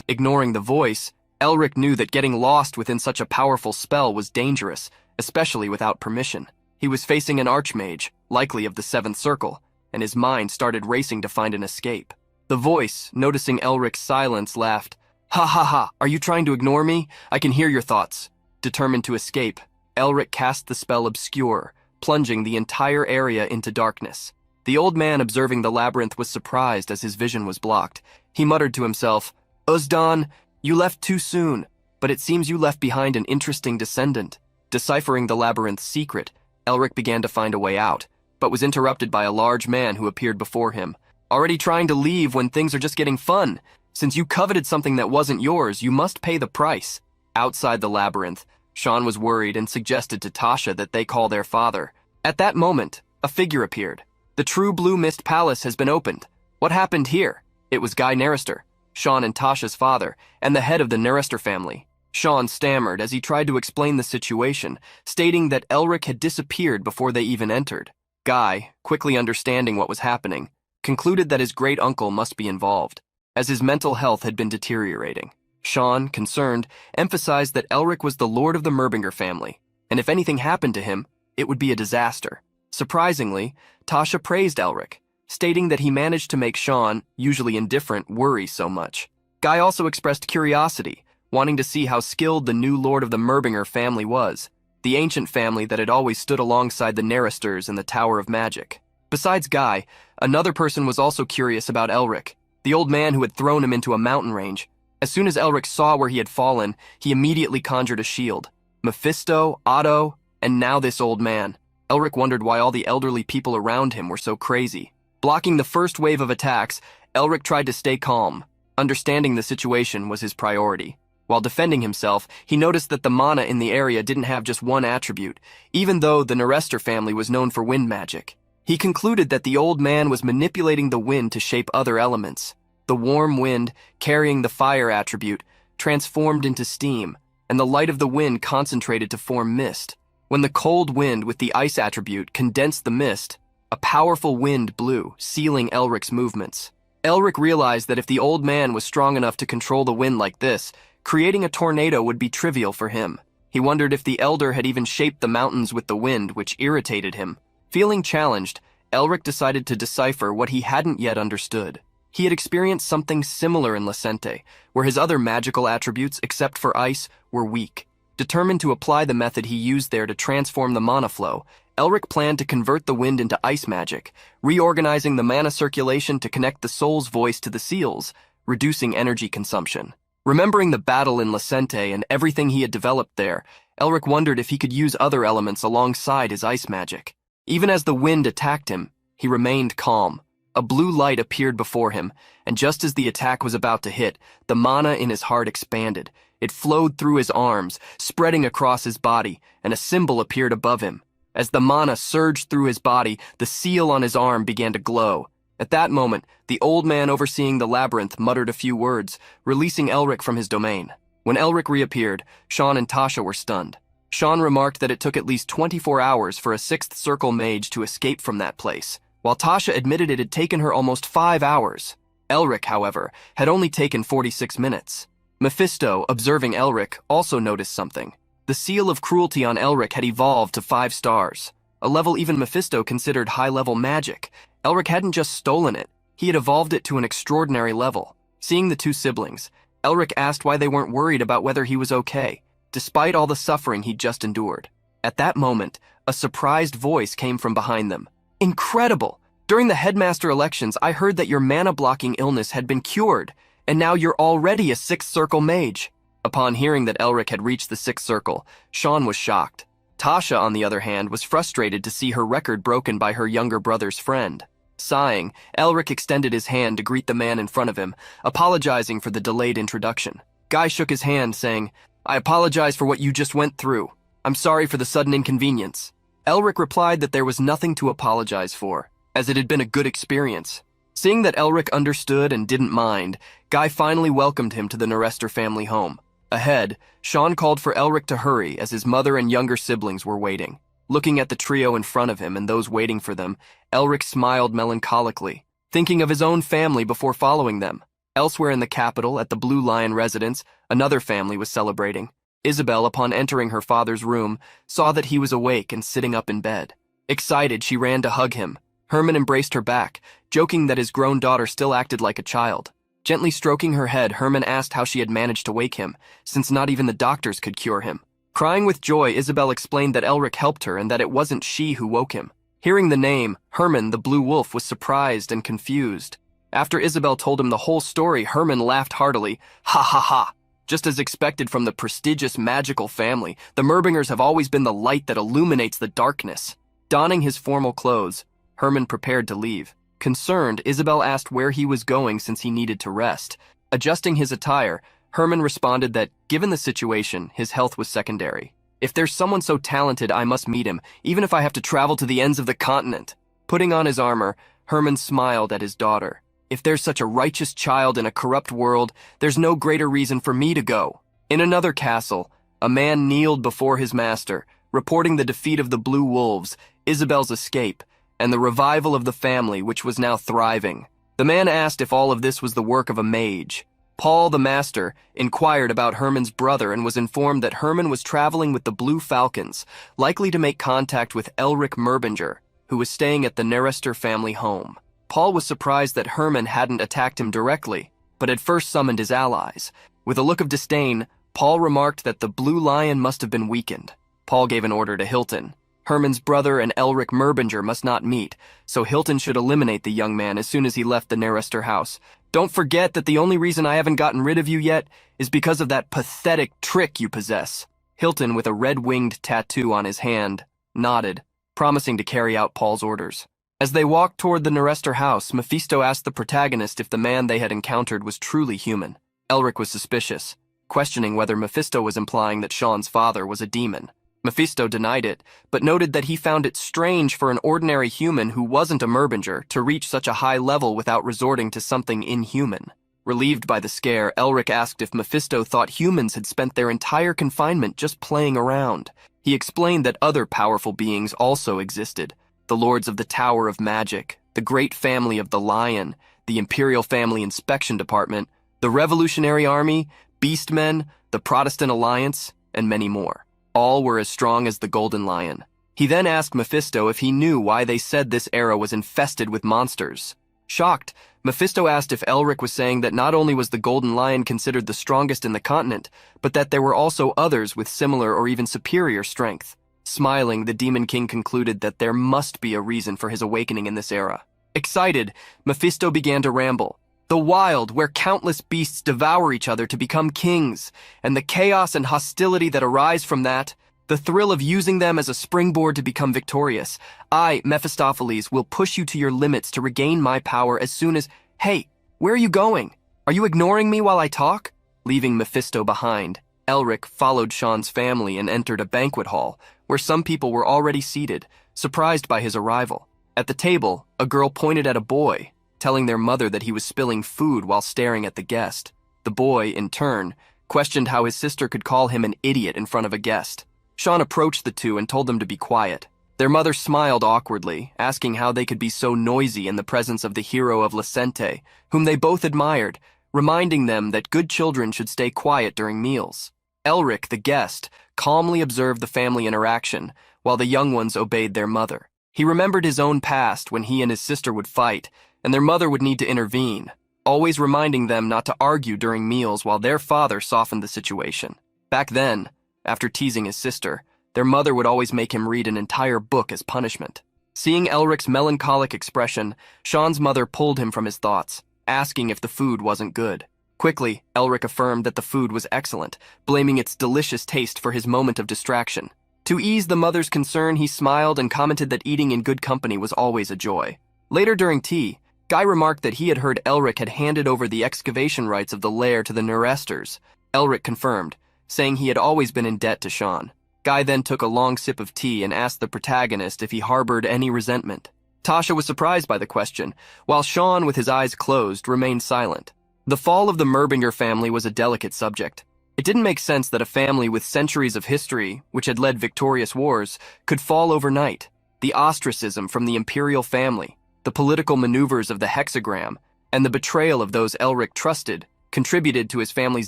Ignoring the voice, Elric knew that getting lost within such a powerful spell was dangerous, especially without permission. He was facing an archmage, likely of the Seventh Circle, and his mind started racing to find an escape. The voice, noticing Elric's silence, laughed. "Ha ha ha, are you trying to ignore me? I can hear your thoughts." Determined to escape, Elric cast the spell Obscure, plunging the entire area into darkness. The old man observing the labyrinth was surprised as his vision was blocked. He muttered to himself, "Uzdan, you left too soon, but it seems you left behind an interesting descendant." Deciphering the labyrinth's secret, Elric began to find a way out, but was interrupted by a large man who appeared before him. "Already trying to leave when things are just getting fun? Since you coveted something that wasn't yours, you must pay the price." Outside the labyrinth, Sean was worried and suggested to Tasha that they call their father. At that moment, a figure appeared. The true Blue Mist Palace has been opened. What happened here? It was Guy Narester, Sean and Tasha's father, and the head of the Narester family. Sean stammered as he tried to explain the situation, stating that Elric had disappeared before they even entered. Guy, quickly understanding what was happening, concluded that his great-uncle must be involved, as his mental health had been deteriorating. Sean, concerned, emphasized that Elric was the lord of the Merbinger family, and if anything happened to him, it would be a disaster. Surprisingly, Tasha praised Elric, stating that he managed to make Sean, usually indifferent, worry so much. Guy also expressed curiosity, wanting to see how skilled the new lord of the Merbinger family was, the ancient family that had always stood alongside the Naresters in the Tower of Magic. Besides Guy, another person was also curious about Elric, the old man who had thrown him into a mountain range. As soon as Elric saw where he had fallen, he immediately conjured a shield. Mephisto, Otto, and now this old man. Elric wondered why all the elderly people around him were so crazy. Blocking the first wave of attacks, Elric tried to stay calm. Understanding the situation was his priority. While defending himself, he noticed that the mana in the area didn't have just one attribute, even though the Narester family was known for wind magic. He concluded that the old man was manipulating the wind to shape other elements. The warm wind, carrying the fire attribute, transformed into steam, and the light of the wind concentrated to form mist. When the cold wind with the ice attribute condensed the mist, a powerful wind blew, sealing Elric's movements. Elric realized that if the old man was strong enough to control the wind like this, creating a tornado would be trivial for him. He wondered if the elder had even shaped the mountains with the wind, which irritated him. Feeling challenged, Elric decided to decipher what he hadn't yet understood. He had experienced something similar in Lacente, where his other magical attributes, except for ice, were weak. Determined to apply the method he used there to transform the mana flow, Elric planned to convert the wind into ice magic, reorganizing the mana circulation to connect the soul's voice to the seals, reducing energy consumption. Remembering the battle in Lacente and everything he had developed there, Elric wondered if he could use other elements alongside his ice magic. Even as the wind attacked him, he remained calm. A blue light appeared before him, and just as the attack was about to hit, the mana in his heart expanded. It flowed through his arms, spreading across his body, and a symbol appeared above him. As the mana surged through his body, the seal on his arm began to glow. At that moment, the old man overseeing the labyrinth muttered a few words, releasing Elric from his domain. When Elric reappeared, Sean and Tasha were stunned. Sean remarked that it took at least 24 hours for a Sixth Circle mage to escape from that place, while Tasha admitted it had taken her almost 5 hours. Elric, however, had only taken 46 minutes. Mephisto, observing Elric, also noticed something. The seal of cruelty on Elric had evolved to 5 stars, a level even Mephisto considered high-level magic. Elric hadn't just stolen it, he had evolved it to an extraordinary level. Seeing the two siblings, Elric asked why they weren't worried about whether he was okay, despite all the suffering he'd just endured. At that moment, a surprised voice came from behind them. Incredible! During the headmaster elections, I heard that your mana-blocking illness had been cured, and now you're already a Sixth Circle mage. Upon hearing that Elric had reached the Sixth Circle, Sean was shocked. Tasha, on the other hand, was frustrated to see her record broken by her younger brother's friend. Sighing, Elric extended his hand to greet the man in front of him, apologizing for the delayed introduction. Guy shook his hand, saying, I apologize for what you just went through. I'm sorry for the sudden inconvenience. Elric replied that there was nothing to apologize for, as it had been a good experience. Seeing that Elric understood and didn't mind, Guy finally welcomed him to the Narester family home. Ahead, Sean called for Elric to hurry as his mother and younger siblings were waiting. Looking at the trio in front of him and those waiting for them, Elric smiled melancholically, thinking of his own family before following them. Elsewhere in the capital, at the Blue Lion residence, another family was celebrating. Isabel, upon entering her father's room, saw that he was awake and sitting up in bed. Excited, she ran to hug him. Herman embraced her back, joking that his grown daughter still acted like a child. Gently stroking her head, Herman asked how she had managed to wake him, since not even the doctors could cure him. Crying with joy, Isabel explained that Elric helped her and that it wasn't she who woke him. Hearing the name, Herman, the Blue Wolf, was surprised and confused. After Isabel told him the whole story, Herman laughed heartily. Ha ha ha! Just as expected from the prestigious magical family, the Merbingers have always been the light that illuminates the darkness. Donning his formal clothes, Herman prepared to leave. Concerned, Isabel asked where he was going since he needed to rest. Adjusting his attire, Herman responded that, given the situation, his health was secondary. If there's someone so talented, I must meet him, even if I have to travel to the ends of the continent. Putting on his armor, Herman smiled at his daughter. If there's such a righteous child in a corrupt world, there's no greater reason for me to go. In another castle, a man kneeled before his master, reporting the defeat of the Blue Wolves, Isabel's escape, and the revival of the family, which was now thriving. The man asked if all of this was the work of a mage. Paul, the master, inquired about Herman's brother and was informed that Herman was traveling with the Blue Falcons, likely to make contact with Elric Merbinger, who was staying at the Nerester family home. Paul was surprised that Herman hadn't attacked him directly, but had first summoned his allies. With a look of disdain, Paul remarked that the Blue Lion must have been weakened. Paul gave an order to Hilton. Herman's brother and Elric Merbinger must not meet, so Hilton should eliminate the young man as soon as he left the Nerester house. Don't forget that the only reason I haven't gotten rid of you yet is because of that pathetic trick you possess. Hilton, with a red-winged tattoo on his hand, nodded, promising to carry out Paul's orders. As they walked toward the Nerester house, Mephisto asked the protagonist if the man they had encountered was truly human. Elric was suspicious, questioning whether Mephisto was implying that Sean's father was a demon. Mephisto denied it, but noted that he found it strange for an ordinary human who wasn't a Merbinger to reach such a high level without resorting to something inhuman. Relieved by the scare, Elric asked if Mephisto thought humans had spent their entire confinement just playing around. He explained that other powerful beings also existed: the Lords of the Tower of Magic, the Great Family of the Lion, the Imperial Family Inspection Department, the Revolutionary Army, Beastmen, the Protestant Alliance, and many more. All were as strong as the Golden Lion. He then asked Mephisto if he knew why they said this era was infested with monsters. Shocked, Mephisto asked if Elric was saying that not only was the Golden Lion considered the strongest in the continent, but that there were also others with similar or even superior strength. Smiling, the Demon King concluded that there must be a reason for his awakening in this era. Excited, Mephisto began to ramble. The wild, where countless beasts devour each other to become kings, and the chaos and hostility that arise from that, the thrill of using them as a springboard to become victorious. I, Mephistopheles, will push you to your limits to regain my power as soon as— Hey, where are you going? Are you ignoring me while I talk? Leaving Mephisto behind, Elric followed Sean's family and entered a banquet hall, where some people were already seated, surprised by his arrival. At the table, a girl pointed at a boy, telling their mother that he was spilling food while staring at the guest. The boy, in turn, questioned how his sister could call him an idiot in front of a guest. Sean approached the two and told them to be quiet. Their mother smiled awkwardly, asking how they could be so noisy in the presence of the hero of Licente, whom they both admired, reminding them that good children should stay quiet during meals. Elric, the guest, calmly observed the family interaction, while the young ones obeyed their mother. He remembered his own past when he and his sister would fight, and their mother would need to intervene, always reminding them not to argue during meals while their father softened the situation. Back then, after teasing his sister, their mother would always make him read an entire book as punishment. Seeing Elric's melancholic expression, Sean's mother pulled him from his thoughts, asking if the food wasn't good. Quickly, Elric affirmed that the food was excellent, blaming its delicious taste for his moment of distraction. To ease the mother's concern, he smiled and commented that eating in good company was always a joy. Later during tea, Guy remarked that he had heard Elric had handed over the excavation rights of the lair to the Neresters. Elric confirmed, saying he had always been in debt to Sean. Guy then took a long sip of tea and asked the protagonist if he harbored any resentment. Tasha was surprised by the question, while Sean, with his eyes closed, remained silent. The fall of the Merbinger family was a delicate subject. It didn't make sense that a family with centuries of history, which had led victorious wars, could fall overnight. The ostracism from the imperial family, the political maneuvers of the hexagram, and the betrayal of those Elric trusted contributed to his family's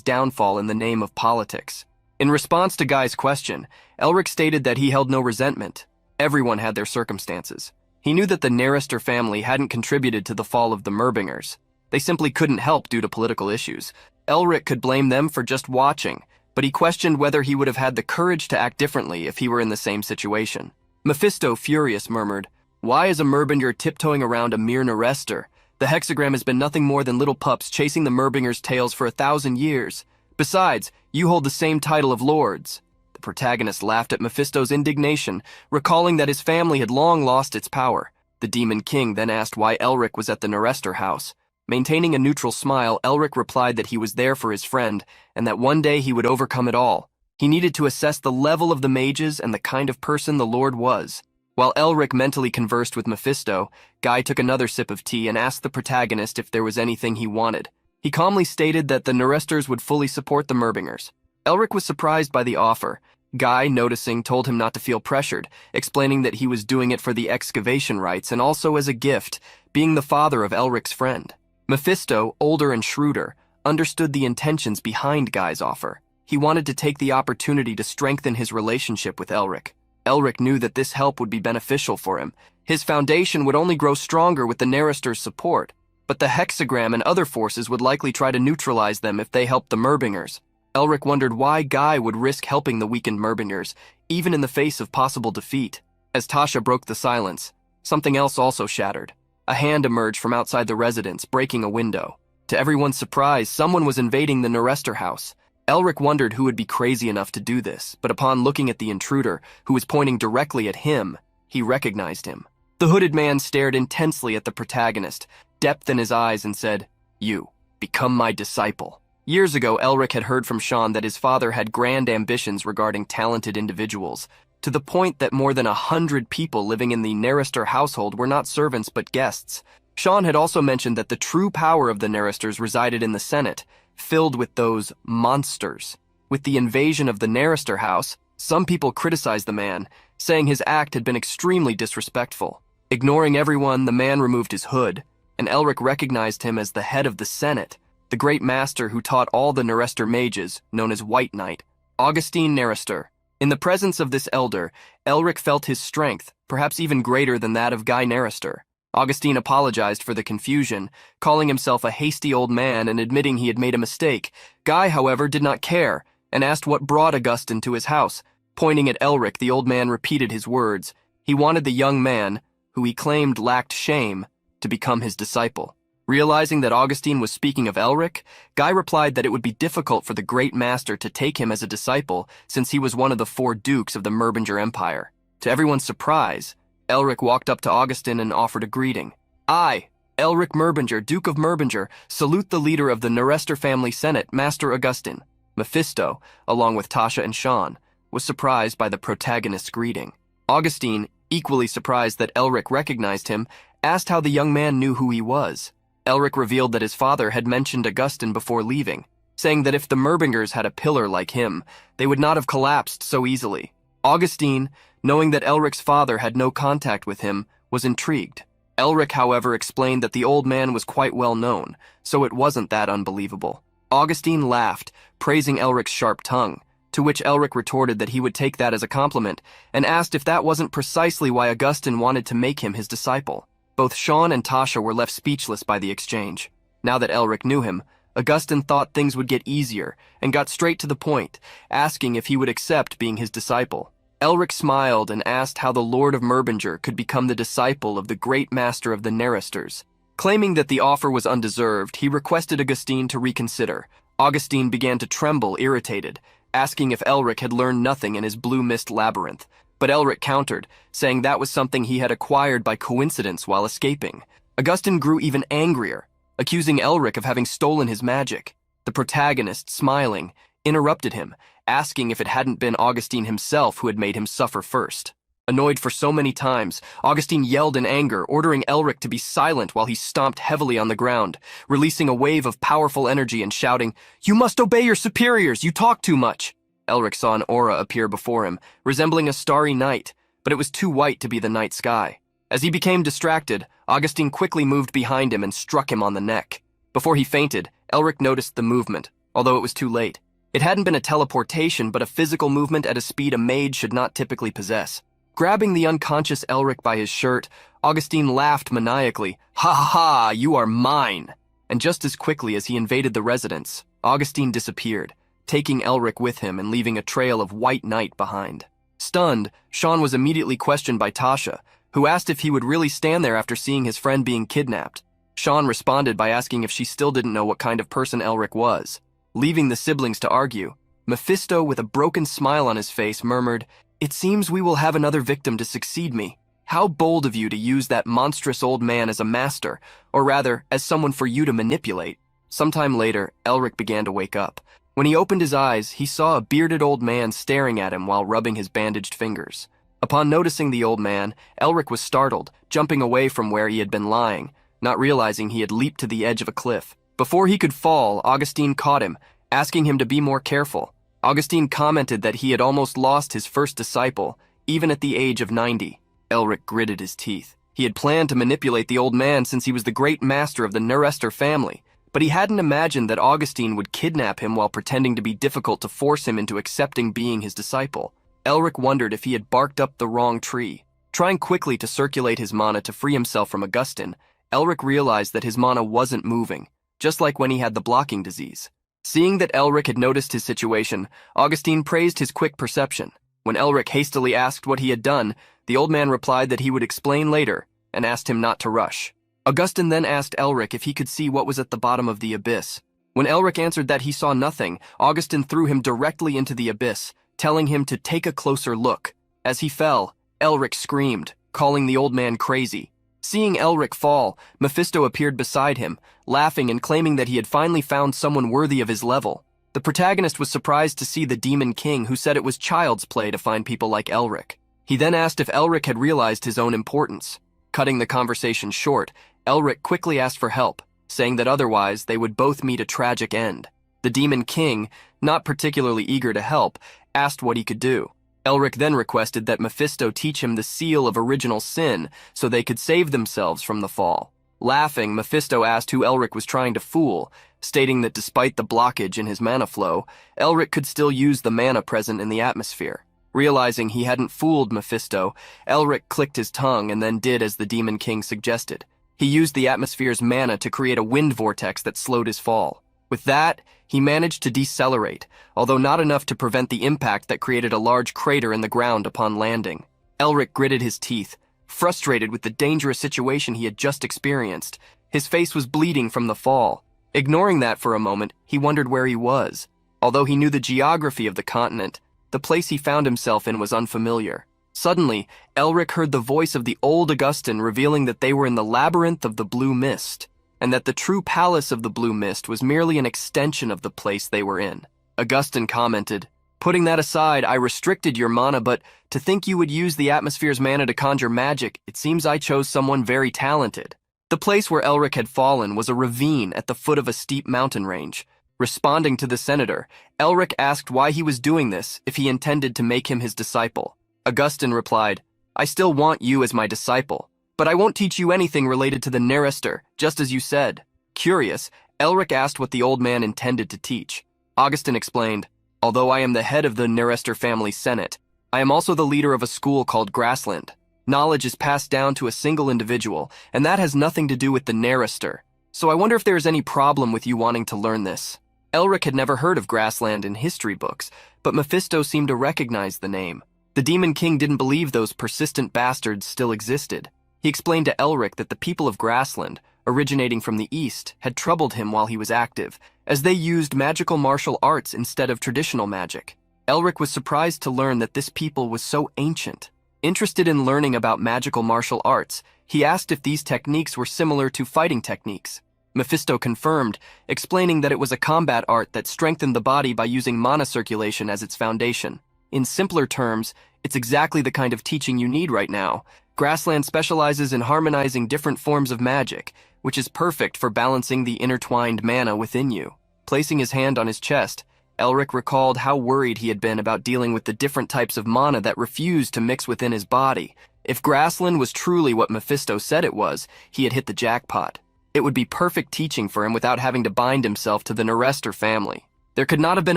downfall in the name of politics. In response to Guy's question, Elric stated that he held no resentment. Everyone had their circumstances. He knew that the Nerester family hadn't contributed to the fall of the Merbingers. They simply couldn't help due to political issues. Elric could blame them for just watching, but he questioned whether he would have had the courage to act differently if he were in the same situation. Mephisto, furious, murmured, "Why is a Merbinger tiptoeing around a mere Nerester? The hexagram has been nothing more than little pups chasing the Merbingers' tails for 1,000 years. Besides, you hold the same title of lords." The protagonist laughed at Mephisto's indignation, recalling that his family had long lost its power. The Demon King then asked why Elric was at the Nerester house. Maintaining a neutral smile, Elric replied that he was there for his friend, and that one day he would overcome it all. He needed to assess the level of the mages and the kind of person the Lord was. While Elric mentally conversed with Mephisto, Guy took another sip of tea and asked the protagonist if there was anything he wanted. He calmly stated that the Noresters would fully support the Merbingers. Elric was surprised by the offer. Guy, noticing, told him not to feel pressured, explaining that he was doing it for the excavation rites and also as a gift, being the father of Elric's friend. Mephisto, older and shrewder, understood the intentions behind Guy's offer. He wanted to take the opportunity to strengthen his relationship with Elric. Elric knew that this help would be beneficial for him. His foundation would only grow stronger with the Naresters' support, but the hexagram and other forces would likely try to neutralize them if they helped the Merbingers. Elric wondered why Guy would risk helping the weakened Merbingers, even in the face of possible defeat. As Tasha broke the silence, something else also shattered. A hand emerged from outside the residence, breaking a window. To everyone's surprise, someone was invading the Norester house. Elric wondered who would be crazy enough to do this, but upon looking at the intruder, who was pointing directly at him, he recognized him. The hooded man stared intensely at the protagonist, depth in his eyes, and said, "You, become my disciple." Years ago, Elric had heard from Sean that his father had grand ambitions regarding talented individuals, to the point that more than 100 people living in the Narester household were not servants but guests. Sean had also mentioned that the true power of the Naresters resided in the Senate, filled with those monsters. With the invasion of the Narester house, some people criticized the man, saying his act had been extremely disrespectful. Ignoring everyone, the man removed his hood, and Elric recognized him as the head of the Senate, the great master who taught all the Narester mages, known as White Knight, Augustine Narester. In the presence of this elder, Elric felt his strength, perhaps even greater than that of Guy Narester. Augustine apologized for the confusion, calling himself a hasty old man and admitting he had made a mistake. Guy, however, did not care, and asked what brought Augustine to his house. Pointing at Elric, the old man repeated his words. He wanted the young man, who he claimed lacked shame, to become his disciple. Realizing that Augustine was speaking of Elric, Guy replied that it would be difficult for the great master to take him as a disciple since he was one of the 4 dukes of the Merbinger Empire. To everyone's surprise, Elric walked up to Augustine and offered a greeting. "I, Elric Merbinger, Duke of Merbinger, salute the leader of the Narester family Senate, Master Augustine." Mephisto, along with Tasha and Sean, was surprised by the protagonist's greeting. Augustine, equally surprised that Elric recognized him, asked how the young man knew who he was. Elric revealed that his father had mentioned Augustine before leaving, saying that if the Merbingers had a pillar like him, they would not have collapsed so easily. Augustine, knowing that Elric's father had no contact with him, was intrigued. Elric, however, explained that the old man was quite well known, so it wasn't that unbelievable. Augustine laughed, praising Elric's sharp tongue, to which Elric retorted that he would take that as a compliment, and asked if that wasn't precisely why Augustine wanted to make him his disciple. Both Sean and Tasha were left speechless by the exchange. Now that Elric knew him, Augustine thought things would get easier, and got straight to the point, asking if he would accept being his disciple. Elric smiled and asked how the Lord of Merbinger could become the disciple of the great master of the Naresters. Claiming that the offer was undeserved, he requested Augustine to reconsider. Augustine began to tremble, irritated, asking if Elric had learned nothing in his blue mist labyrinth. But Elric countered, saying that was something he had acquired by coincidence while escaping. Augustine grew even angrier, accusing Elric of having stolen his magic. The protagonist, smiling, interrupted him, asking if it hadn't been Augustine himself who had made him suffer first. Annoyed for so many times, Augustine yelled in anger, ordering Elric to be silent while he stomped heavily on the ground, releasing a wave of powerful energy and shouting, "You must obey your superiors, you talk too much." Elric saw an aura appear before him, resembling a starry night, but it was too white to be the night sky. As he became distracted, Augustine quickly moved behind him and struck him on the neck. Before he fainted, Elric noticed the movement, although it was too late. It hadn't been a teleportation, but a physical movement at a speed a mage should not typically possess. Grabbing the unconscious Elric by his shirt, Augustine laughed maniacally. "Ha ha ha, you are mine!" And just as quickly as he invaded the residence, Augustine disappeared, taking Elric with him and leaving a trail of white night behind. Stunned, Sean was immediately questioned by Tasha, who asked if he would really stand there after seeing his friend being kidnapped. Sean responded by asking if she still didn't know what kind of person Elric was. Leaving the siblings to argue, Mephisto, with a broken smile on his face, murmured, "It seems we will have another victim to succeed me. How bold of you to use that monstrous old man as a master, or rather, as someone for you to manipulate." Sometime later, Elric began to wake up. When he opened his eyes, he saw a bearded old man staring at him while rubbing his bandaged fingers. Upon noticing the old man, Elric was startled, jumping away from where he had been lying, not realizing he had leaped to the edge of a cliff. Before he could fall, Augustine caught him, asking him to be more careful. Augustine commented that he had almost lost his first disciple, even at the age of 90. Elric gritted his teeth. He had planned to manipulate the old man since he was the great master of the Nerester family, but he hadn't imagined that Augustine would kidnap him while pretending to be difficult to force him into accepting being his disciple. Elric wondered if he had barked up the wrong tree. Trying quickly to circulate his mana to free himself from Augustine, Elric realized that his mana wasn't moving, just like when he had the blocking disease. Seeing that Elric had noticed his situation, Augustine praised his quick perception. When Elric hastily asked what he had done, the old man replied that he would explain later and asked him not to rush. Augustine then asked Elric if he could see what was at the bottom of the abyss. When Elric answered that he saw nothing, Augustine threw him directly into the abyss, telling him to take a closer look. As he fell, Elric screamed, calling the old man crazy. Seeing Elric fall, Mephisto appeared beside him, laughing and claiming that he had finally found someone worthy of his level. The protagonist was surprised to see the Demon King, who said it was child's play to find people like Elric. He then asked if Elric had realized his own importance. Cutting the conversation short, Elric quickly asked for help, saying that otherwise they would both meet a tragic end. The Demon King, not particularly eager to help, asked what he could do. Elric then requested that Mephisto teach him the seal of original sin so they could save themselves from the fall. Laughing, Mephisto asked who Elric was trying to fool, stating that despite the blockage in his mana flow, Elric could still use the mana present in the atmosphere. Realizing he hadn't fooled Mephisto, Elric clicked his tongue and then did as the Demon King suggested. He used the atmosphere's mana to create a wind vortex that slowed his fall. With that, he managed to decelerate, although not enough to prevent the impact that created a large crater in the ground upon landing. Elric gritted his teeth, frustrated with the dangerous situation he had just experienced. His face was bleeding from the fall. Ignoring that for a moment, he wondered where he was. Although he knew the geography of the continent, the place he found himself in was unfamiliar. Suddenly, Elric heard the voice of the old Augustine revealing that they were in the labyrinth of the Blue Mist, and that the true palace of the Blue Mist was merely an extension of the place they were in. Augustine commented, "Putting that aside, I restricted your mana, but to think you would use the atmosphere's mana to conjure magic, it seems I chose someone very talented." The place where Elric had fallen was a ravine at the foot of a steep mountain range. Responding to the senator, Elric asked why he was doing this if he intended to make him his disciple. Augustine replied, "I still want you as my disciple, but I won't teach you anything related to the Nerester, just as you said." Curious, Elric asked what the old man intended to teach. Augustine explained, "Although I am the head of the Nerester family senate, I am also the leader of a school called Grassland. Knowledge is passed down to a single individual, and that has nothing to do with the Nerester. So I wonder if there is any problem with you wanting to learn this." Elric had never heard of Grassland in history books, but Mephisto seemed to recognize the name. The Demon King didn't believe those persistent bastards still existed. He explained to Elric that the people of Grassland, originating from the east, had troubled him while he was active, as they used magical martial arts instead of traditional magic. Elric was surprised to learn that this people was so ancient. Interested in learning about magical martial arts, he asked if these techniques were similar to fighting techniques. Mephisto confirmed, explaining that it was a combat art that strengthened the body by using mana circulation as its foundation. In simpler terms, it's exactly the kind of teaching you need right now. Grassland specializes in harmonizing different forms of magic, which is perfect for balancing the intertwined mana within you. Placing his hand on his chest, Elric recalled how worried he had been about dealing with the different types of mana that refused to mix within his body. If Grassland was truly what Mephisto said it was, he had hit the jackpot. It would be perfect teaching for him without having to bind himself to the Nerester family. There could not have been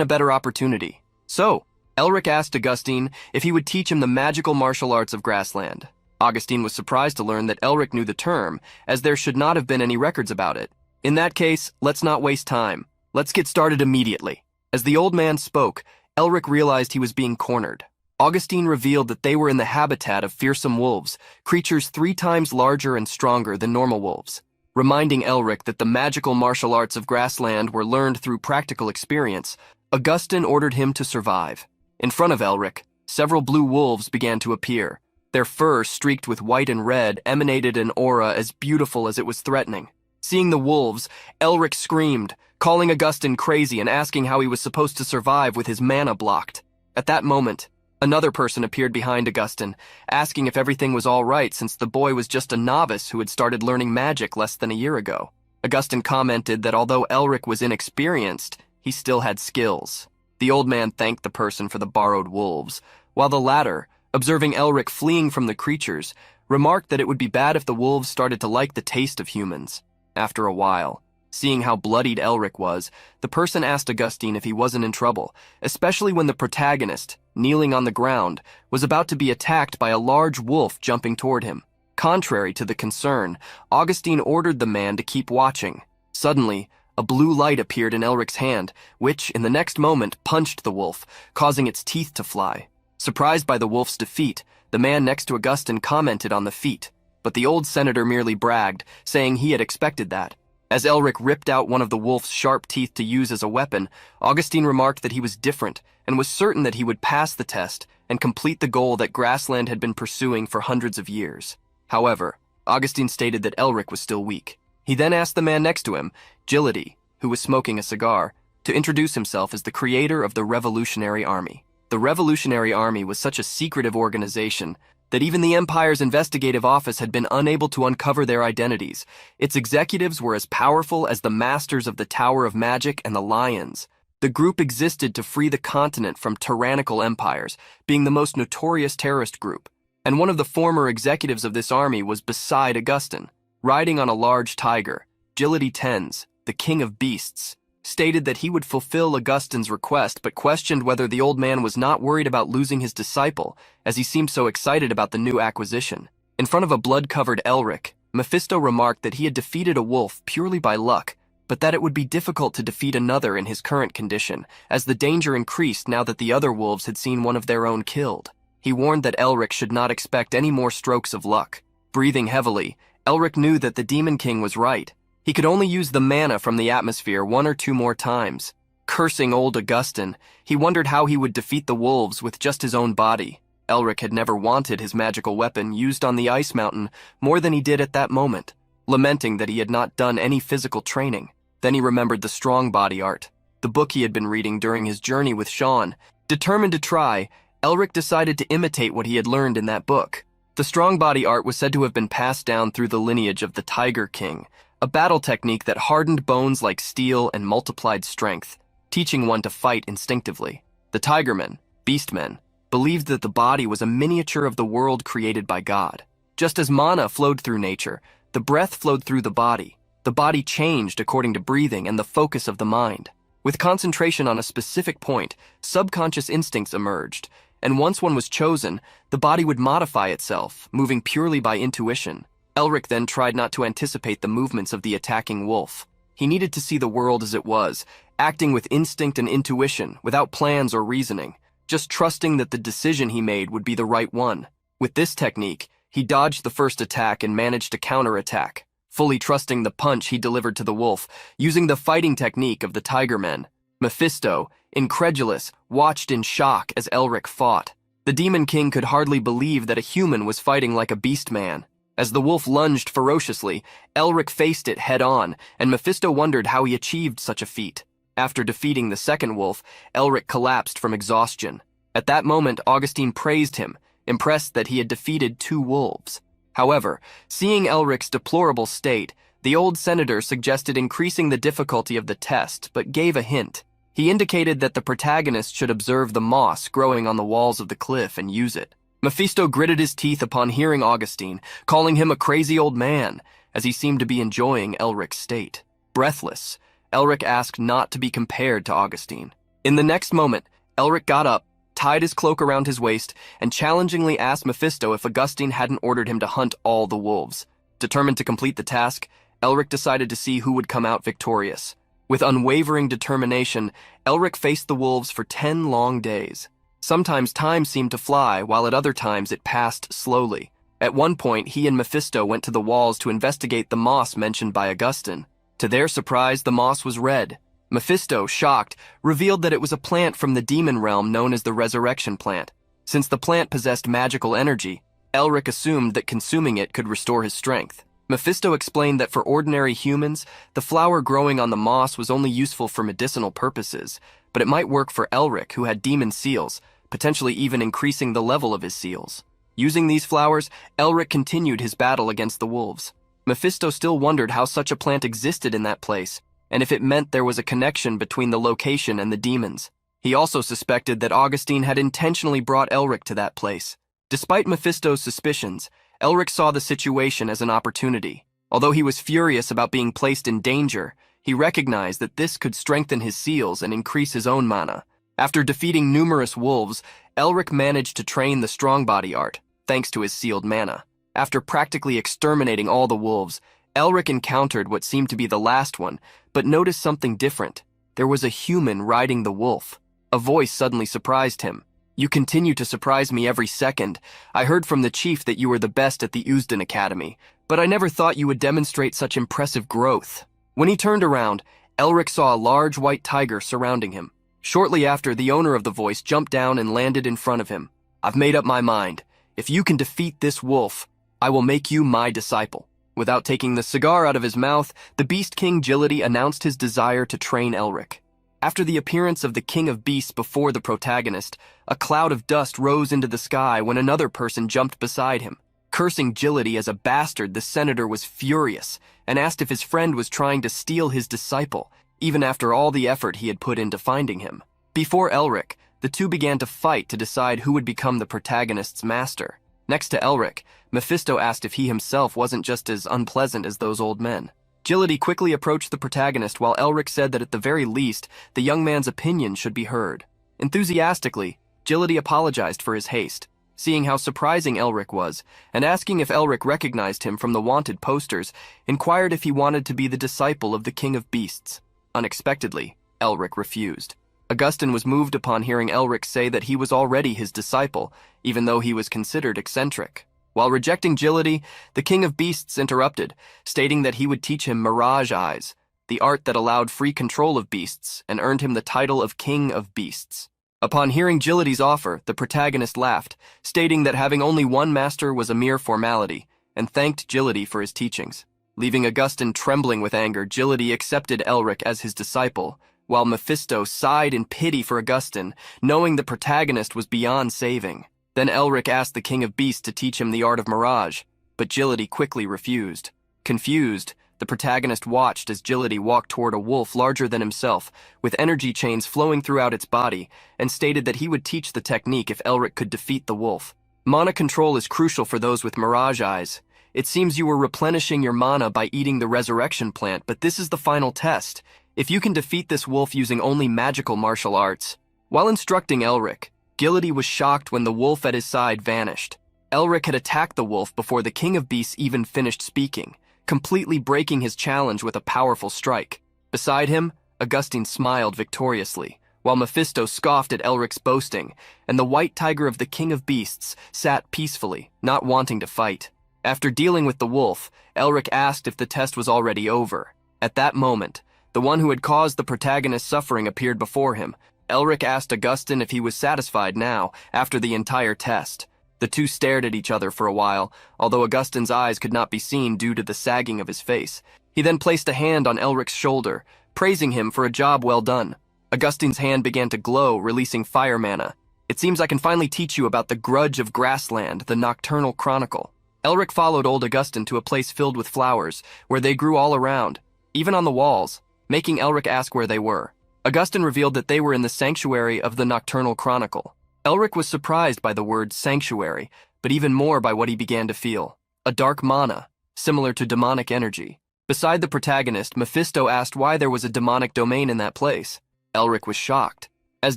a better opportunity. So, Elric asked Augustine if he would teach him the magical martial arts of Grassland. Augustine was surprised to learn that Elric knew the term, as there should not have been any records about it. "In that case, let's not waste time. Let's get started immediately." As the old man spoke, Elric realized he was being cornered. Augustine revealed that they were in the habitat of fearsome wolves, creatures 3 times larger and stronger than normal wolves. Reminding Elric that the magical martial arts of Grassland were learned through practical experience, Augustine ordered him to survive. In front of Elric, several blue wolves began to appear. Their fur, streaked with white and red, emanated an aura as beautiful as it was threatening. Seeing the wolves, Elric screamed, calling Augustine crazy and asking how he was supposed to survive with his mana blocked. At that moment, another person appeared behind Augustine, asking if everything was all right since the boy was just a novice who had started learning magic less than a year ago. Augustine commented that although Elric was inexperienced, he still had skills. The old man thanked the person for the borrowed wolves, while the latter, observing Elric fleeing from the creatures, remarked that it would be bad if the wolves started to like the taste of humans. After a while, seeing how bloodied Elric was, the person asked Augustine if he wasn't in trouble, especially when the protagonist, kneeling on the ground, was about to be attacked by a large wolf jumping toward him. Contrary to the concern, Augustine ordered the man to keep watching. Suddenly, a blue light appeared in Elric's hand, which, in the next moment, punched the wolf, causing its teeth to fly. Surprised by the wolf's defeat, the man next to Augustine commented on the feat, but the old senator merely bragged, saying he had expected that. As Elric ripped out one of the wolf's sharp teeth to use as a weapon, Augustine remarked that he was different and was certain that he would pass the test and complete the goal that Grassland had been pursuing for hundreds of years. However, Augustine stated that Elric was still weak. He then asked the man next to him, Gility, who was smoking a cigar, to introduce himself as the creator of the Revolutionary Army. The Revolutionary Army was such a secretive organization that even the Empire's investigative office had been unable to uncover their identities. Its executives were as powerful as the masters of the Tower of Magic and the Lions. The group existed to free the continent from tyrannical empires, being the most notorious terrorist group. And one of the former executives of this army was beside Augustine. Riding on a large tiger, Gility Tens, the king of beasts, stated that he would fulfill Augustine's request but questioned whether the old man was not worried about losing his disciple, as he seemed so excited about the new acquisition. In front of a blood-covered Elric, Mephisto remarked that he had defeated a wolf purely by luck, but that it would be difficult to defeat another in his current condition, as the danger increased now that the other wolves had seen one of their own killed. He warned that Elric should not expect any more strokes of luck. Breathing heavily, Elric knew that the Demon King was right. He could only use the mana from the atmosphere one or two more times. Cursing old Augustine, he wondered how he would defeat the wolves with just his own body. Elric had never wanted his magical weapon used on the ice mountain more than he did at that moment, lamenting that he had not done any physical training. Then he remembered the strong body art, the book he had been reading during his journey with Sean. Determined to try, Elric decided to imitate what he had learned in that book. The strong body art was said to have been passed down through the lineage of the Tiger King, a battle technique that hardened bones like steel and multiplied strength, teaching one to fight instinctively. The Tigermen, Beastmen, believed that the body was a miniature of the world created by God. Just as mana flowed through nature, the breath flowed through the body. The body changed according to breathing and the focus of the mind. With concentration on a specific point, subconscious instincts emerged, and once one was chosen, the body would modify itself, moving purely by intuition. Elric then tried not to anticipate the movements of the attacking wolf. He needed to see the world as it was, acting with instinct and intuition, without plans or reasoning, just trusting that the decision he made would be the right one. With this technique, he dodged the first attack and managed to counterattack, fully trusting the punch he delivered to the wolf, using the fighting technique of the Tigermen. Mephisto, incredulous, watched in shock as Elric fought. The Demon King could hardly believe that a human was fighting like a beast man. As the wolf lunged ferociously, Elric faced it head-on, and Mephisto wondered how he achieved such a feat. After defeating the second wolf, Elric collapsed from exhaustion. At that moment, Augustine praised him, impressed that he had defeated 2 wolves. However, seeing Elric's deplorable state, the old senator suggested increasing the difficulty of the test, but gave a hint. He indicated that the protagonist should observe the moss growing on the walls of the cliff and use it. Mephisto gritted his teeth upon hearing Augustine, calling him a crazy old man, as he seemed to be enjoying Elric's state. Breathless, Elric asked not to be compared to Augustine. In the next moment, Elric got up, tied his cloak around his waist, and challengingly asked Mephisto if Augustine hadn't ordered him to hunt all the wolves. Determined to complete the task, Elric decided to see who would come out victorious. With unwavering determination, Elric faced the wolves for 10 long days. Sometimes time seemed to fly, while at other times it passed slowly. At one point, he and Mephisto went to the walls to investigate the moss mentioned by Augustine. To their surprise, the moss was red. Mephisto, shocked, revealed that it was a plant from the demon realm known as the Resurrection Plant. Since the plant possessed magical energy, Elric assumed that consuming it could restore his strength. Mephisto explained that for ordinary humans, the flower growing on the moss was only useful for medicinal purposes, but it might work for Elric, who had demon seals, potentially even increasing the level of his seals. Using these flowers, Elric continued his battle against the wolves. Mephisto still wondered how such a plant existed in that place, and if it meant there was a connection between the location and the demons. He also suspected that Augustine had intentionally brought Elric to that place. Despite Mephisto's suspicions, Elric saw the situation as an opportunity. Although he was furious about being placed in danger, he recognized that this could strengthen his seals and increase his own mana. After defeating numerous wolves, Elric managed to train the strong body art, thanks to his sealed mana. After practically exterminating all the wolves, Elric encountered what seemed to be the last one, but noticed something different. There was a human riding the wolf. A voice suddenly surprised him. "You continue to surprise me every second. I heard from the chief that you were the best at the Usden Academy, but I never thought you would demonstrate such impressive growth." When he turned around, Elric saw a large white tiger surrounding him. Shortly after, the owner of the voice jumped down and landed in front of him. "I've made up my mind. If you can defeat this wolf, I will make you my disciple." Without taking the cigar out of his mouth, the Beast King Gility announced his desire to train Elric. After the appearance of the King of Beasts before the protagonist, a cloud of dust rose into the sky when another person jumped beside him. Cursing Gility as a bastard, the senator was furious and asked if his friend was trying to steal his disciple, even after all the effort he had put into finding him. Before Elric, the two began to fight to decide who would become the protagonist's master. Next to Elric, Mephisto asked if he himself wasn't just as unpleasant as those old men. Gility quickly approached the protagonist while Elric said that at the very least, the young man's opinion should be heard. Enthusiastically, Gility apologized for his haste, seeing how surprising Elric was, and asking if Elric recognized him from the wanted posters, inquired if he wanted to be the disciple of the King of Beasts. Unexpectedly, Elric refused. Augustine was moved upon hearing Elric say that he was already his disciple, even though he was considered eccentric. While rejecting Gility, the King of Beasts interrupted, stating that he would teach him Mirage Eyes, the art that allowed free control of beasts and earned him the title of King of Beasts. Upon hearing Gility's offer, the protagonist laughed, stating that having only one master was a mere formality, and thanked Gility for his teachings. Leaving Augustine trembling with anger, Gility accepted Elric as his disciple, while Mephisto sighed in pity for Augustine, knowing the protagonist was beyond saving. Then Elric asked the King of Beasts to teach him the art of Mirage, but Gility quickly refused. Confused, the protagonist watched as Gility walked toward a wolf larger than himself, with energy chains flowing throughout its body, and stated that he would teach the technique if Elric could defeat the wolf. Mana control is crucial for those with Mirage Eyes. It seems you were replenishing your mana by eating the resurrection plant, but this is the final test. If you can defeat this wolf using only magical martial arts. While instructing Elric, Gility was shocked when the wolf at his side vanished. Elric had attacked the wolf before the King of Beasts even finished speaking, completely breaking his challenge with a powerful strike. Beside him, Augustine smiled victoriously, while Mephisto scoffed at Elric's boasting, and the white tiger of the King of Beasts sat peacefully, not wanting to fight. After dealing with the wolf, Elric asked if the test was already over. At that moment, the one who had caused the protagonist's suffering appeared before him. Elric asked Augustine if he was satisfied now, after the entire test. The two stared at each other for a while, although Augustine's eyes could not be seen due to the sagging of his face. He then placed a hand on Elric's shoulder, praising him for a job well done. Augustine's hand began to glow, releasing fire mana. "It seems I can finally teach you about the Grudge of Grassland, the Nocturnal Chronicle." Elric followed old Augustine to a place filled with flowers, where they grew all around, even on the walls, making Elric ask where they were. Augustine revealed that they were in the sanctuary of the Nocturnal Chronicle. Elric was surprised by the word sanctuary, but even more by what he began to feel. A dark mana, similar to demonic energy. Beside the protagonist, Mephisto asked why there was a demonic domain in that place. Elric was shocked, as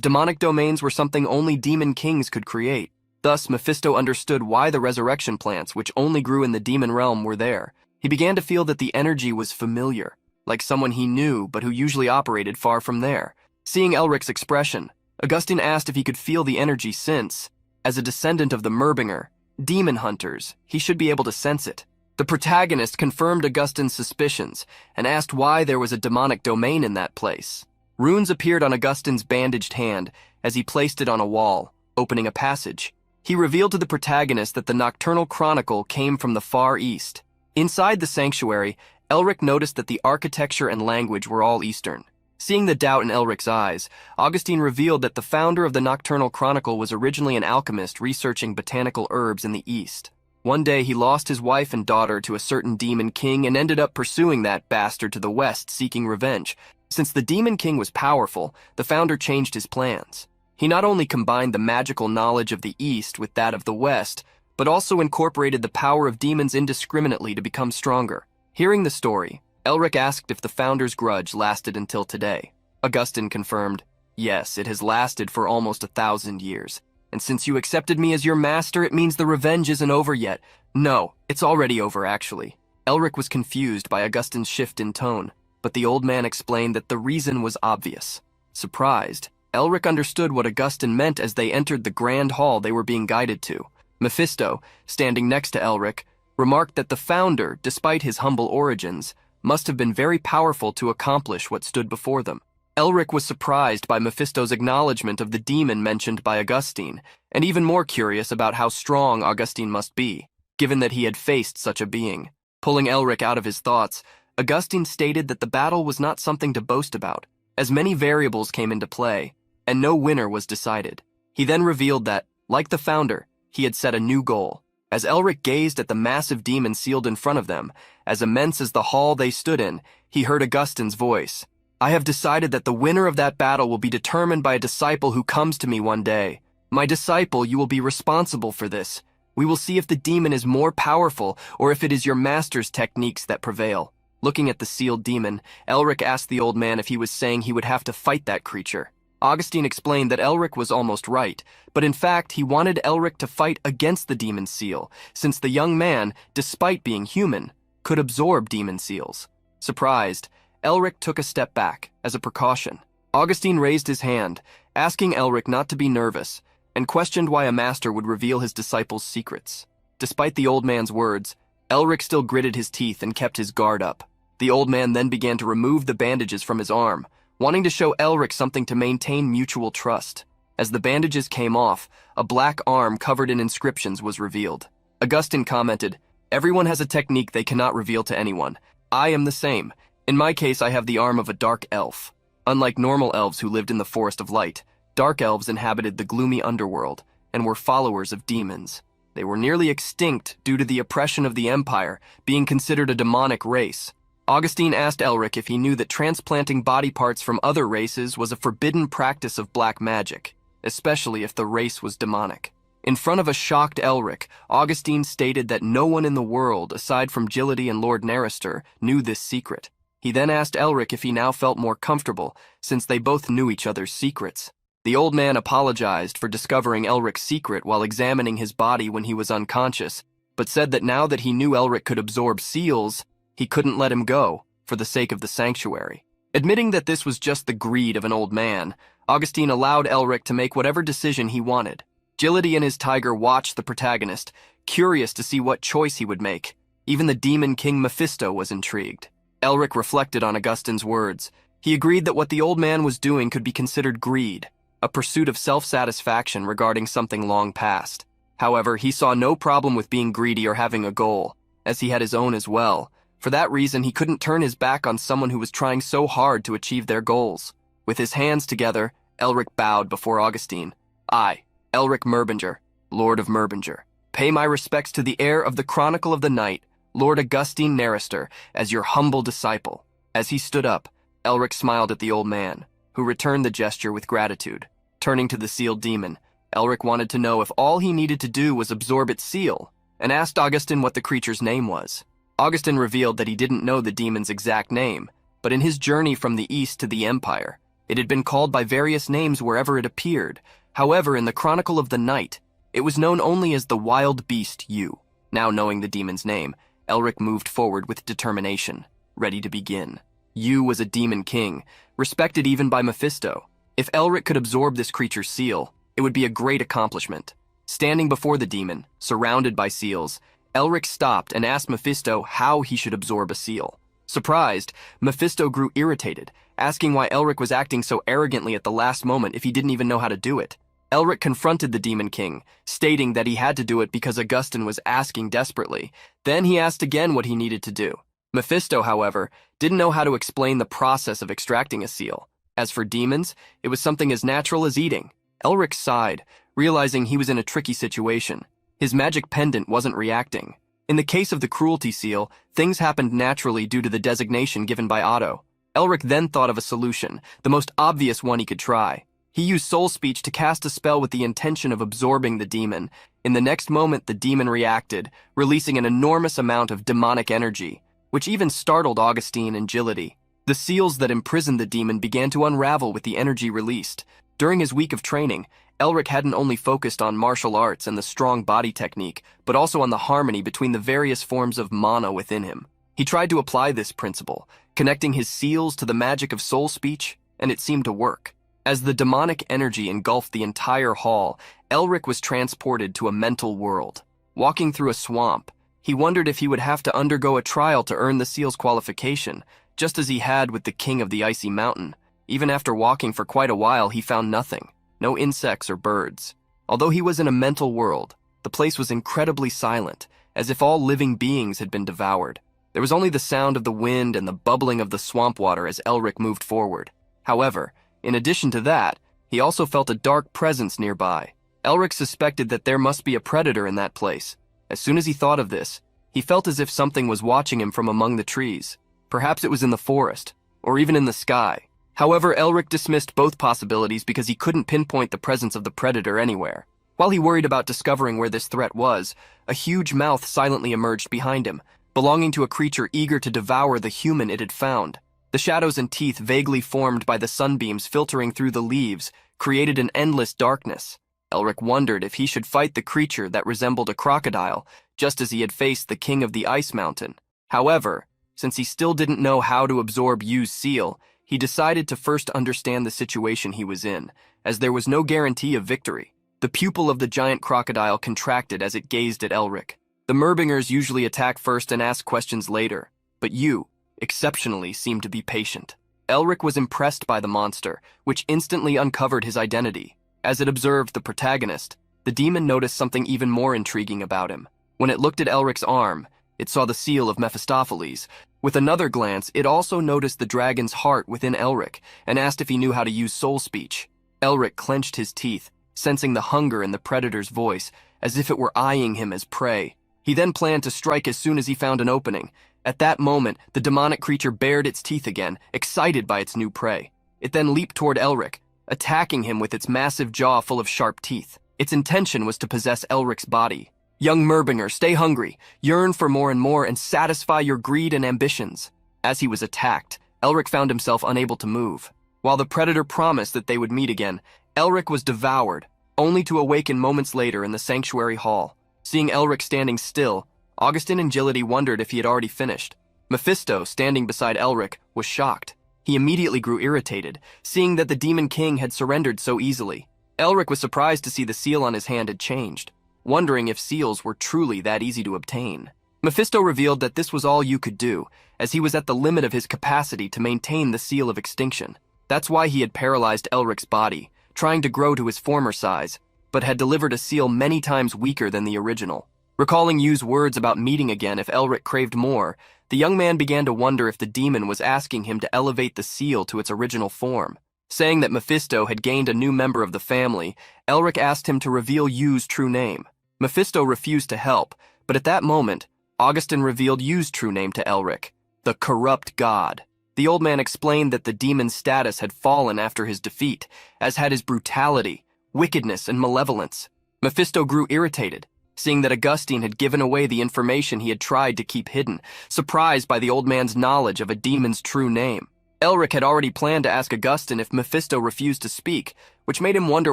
demonic domains were something only demon kings could create. Thus, Mephisto understood why the resurrection plants, which only grew in the demon realm, were there. He began to feel that the energy was familiar, like someone he knew but who usually operated far from there. Seeing Elric's expression, Augustine asked if he could feel the energy since, as a descendant of the Merbinger, demon hunters, he should be able to sense it. The protagonist confirmed Augustine's suspicions and asked why there was a demonic domain in that place. Runes appeared on Augustine's bandaged hand as he placed it on a wall, opening a passage. He revealed to the protagonist that the Nocturnal Chronicle came from the Far East. Inside the sanctuary, Elric noticed that the architecture and language were all Eastern. Seeing the doubt in Elric's eyes, Augustine revealed that the founder of the Nocturnal Chronicle was originally an alchemist researching botanical herbs in the East. One day he lost his wife and daughter to a certain demon king and ended up pursuing that bastard to the west, seeking revenge. Since the demon king was powerful, the founder changed his plans. He not only combined the magical knowledge of the East with that of the West, but also incorporated the power of demons indiscriminately to become stronger. Hearing the story, Elric asked if the founder's grudge lasted until today. Augustine confirmed, "Yes, it has lasted for almost 1,000 years. And since you accepted me as your master, it means the revenge isn't over yet." "No, it's already over, actually." Elric was confused by Augustine's shift in tone, but the old man explained that the reason was obvious. Surprised, Elric understood what Augustine meant as they entered the grand hall they were being guided to. Mephisto, standing next to Elric, remarked that the founder, despite his humble origins, must have been very powerful to accomplish what stood before them. Elric was surprised by Mephisto's acknowledgement of the demon mentioned by Augustine, and even more curious about how strong Augustine must be, given that he had faced such a being. Pulling Elric out of his thoughts, Augustine stated that the battle was not something to boast about, as many variables came into play, and no winner was decided. He then revealed that, like the founder, he had set a new goal. As Elric gazed at the massive demon sealed in front of them, as immense as the hall they stood in, he heard Augustine's voice. "I have decided that the winner of that battle will be determined by a disciple who comes to me one day. My disciple, you will be responsible for this. We will see if the demon is more powerful or if it is your master's techniques that prevail." Looking at the sealed demon, Elric asked the old man if he was saying he would have to fight that creature. Augustine explained that Elric was almost right, but in fact he wanted Elric to fight against the demon seal, since the young man, despite being human, could absorb demon seals. Surprised, Elric took a step back, as a precaution. Augustine raised his hand, asking Elric not to be nervous, and questioned why a master would reveal his disciples' secrets. Despite the old man's words, Elric still gritted his teeth and kept his guard up. The old man then began to remove the bandages from his arm, wanting to show Elric something to maintain mutual trust. As the bandages came off, a black arm covered in inscriptions was revealed. Augustine commented, "Everyone has a technique they cannot reveal to anyone. I am the same. In my case, I have the arm of a dark elf. Unlike normal elves who lived in the Forest of Light, dark elves inhabited the gloomy underworld and were followers of demons. They were nearly extinct due to the oppression of the Empire, being considered a demonic race." Augustine asked Elric if he knew that transplanting body parts from other races was a forbidden practice of black magic, especially if the race was demonic. In front of a shocked Elric, Augustine stated that no one in the world, aside from Gility and Lord Narrister, knew this secret. He then asked Elric if he now felt more comfortable, since they both knew each other's secrets. The old man apologized for discovering Elric's secret while examining his body when he was unconscious, but said that now that he knew Elric could absorb seals, he couldn't let him go, for the sake of the sanctuary. Admitting that this was just the greed of an old man, Augustine allowed Elric to make whatever decision he wanted. Gility and his tiger watched the protagonist, curious to see what choice he would make. Even the demon king Mephisto was intrigued. Elric reflected on Augustine's words. He agreed that what the old man was doing could be considered greed, a pursuit of self-satisfaction regarding something long past. However, he saw no problem with being greedy or having a goal, as he had his own as well. For that reason, he couldn't turn his back on someone who was trying so hard to achieve their goals. With his hands together, Elric bowed before Augustine. "I, Elric Merbinger, Lord of Merbinger, pay my respects to the heir of the Chronicle of the Night, Lord Augustine Narrister, as your humble disciple." As he stood up, Elric smiled at the old man, who returned the gesture with gratitude. Turning to the sealed demon, Elric wanted to know if all he needed to do was absorb its seal, and asked Augustine what the creature's name was. Augustine revealed that he didn't know the demon's exact name, but in his journey from the East to the Empire, it had been called by various names wherever it appeared. However, in the Chronicle of the Night, it was known only as the Wild Beast Yu. Now knowing the demon's name, Elric moved forward with determination, ready to begin. Yu was a demon king, respected even by Mephisto. If Elric could absorb this creature's seal, it would be a great accomplishment. Standing before the demon, surrounded by seals, Elric stopped and asked Mephisto how he should absorb a seal. Surprised, Mephisto grew irritated, asking why Elric was acting so arrogantly at the last moment if he didn't even know how to do it. Elric confronted the Demon King, stating that he had to do it because Augustin was asking desperately. Then he asked again what he needed to do. Mephisto, however, didn't know how to explain the process of extracting a seal. As for demons, it was something as natural as eating. Elric sighed, realizing he was in a tricky situation. His magic pendant wasn't reacting. In the case of the cruelty seal, things happened naturally due to the designation given by Otto. Elric then thought of a solution, the most obvious one he could try. He used soul speech to cast a spell with the intention of absorbing the demon. In the next moment, the demon reacted, releasing an enormous amount of demonic energy, which even startled Augustine and Gility. The seals that imprisoned the demon began to unravel with the energy released. During his week of training, Elric hadn't only focused on martial arts and the strong body technique, but also on the harmony between the various forms of mana within him. He tried to apply this principle, connecting his seals to the magic of soul speech, and it seemed to work. As the demonic energy engulfed the entire hall, Elric was transported to a mental world. Walking through a swamp, he wondered if he would have to undergo a trial to earn the seal's qualification, just as he had with the King of the Icy Mountain. Even after walking for quite a while, he found nothing. No insects or birds. Although he was in a mental world, the place was incredibly silent, as if all living beings had been devoured. There was only the sound of the wind and the bubbling of the swamp water as Elric moved forward. However, in addition to that, he also felt a dark presence nearby. Elric suspected that there must be a predator in that place. As soon as he thought of this, he felt as if something was watching him from among the trees. Perhaps it was in the forest, or even in the sky. However, Elric dismissed both possibilities because he couldn't pinpoint the presence of the predator anywhere. While he worried about discovering where this threat was, a huge mouth silently emerged behind him, belonging to a creature eager to devour the human it had found. The shadows and teeth vaguely formed by the sunbeams filtering through the leaves created an endless darkness. Elric wondered if he should fight the creature that resembled a crocodile, just as he had faced the King of the Ice Mountain. However, since he still didn't know how to absorb Yu's seal, he decided to first understand the situation he was in, as there was no guarantee of victory. The pupil of the giant crocodile contracted as it gazed at Elric. The Murbingers usually attack first and ask questions later, but Yu, exceptionally, seemed to be patient. Elric was impressed by the monster, which instantly uncovered his identity. As it observed the protagonist, the demon noticed something even more intriguing about him. When it looked at Elric's arm, it saw the seal of Mephistopheles. With another glance, it also noticed the dragon's heart within Elric and asked if he knew how to use soul speech. Elric clenched his teeth, sensing the hunger in the predator's voice, as if it were eyeing him as prey. He then planned to strike as soon as he found an opening. At that moment, the demonic creature bared its teeth again, excited by its new prey. It then leaped toward Elric, attacking him with its massive jaw full of sharp teeth. Its intention was to possess Elric's body. Young Murbinger, stay hungry, yearn for more and satisfy your greed and ambitions. As he was attacked, Elric found himself unable to move. While the predator promised that they would meet again, Elric was devoured, only to awaken moments later in the sanctuary hall. Seeing Elric standing still, Augustine and Gility wondered if he had already finished. Mephisto, standing beside Elric, was shocked. He immediately grew irritated, seeing that the Demon King had surrendered so easily. Elric was surprised to see the seal on his hand had changed, wondering if seals were truly that easy to obtain. Mephisto revealed that this was all Yu could do, as he was at the limit of his capacity to maintain the seal of extinction. That's why he had paralyzed Elric's body, trying to grow to his former size, but had delivered a seal many times weaker than the original. Recalling Yu's words about meeting again if Elric craved more, the young man began to wonder if the demon was asking him to elevate the seal to its original form. Saying that Mephisto had gained a new member of the family, Elric asked him to reveal Yu's true name. Mephisto refused to help, but at that moment, Augustine revealed Yu's true name to Elric, the Corrupt God. The old man explained that the demon's status had fallen after his defeat, as had his brutality, wickedness, and malevolence. Mephisto grew irritated, seeing that Augustine had given away the information he had tried to keep hidden, surprised by the old man's knowledge of a demon's true name. Elric had already planned to ask Augustine if Mephisto refused to speak, which made him wonder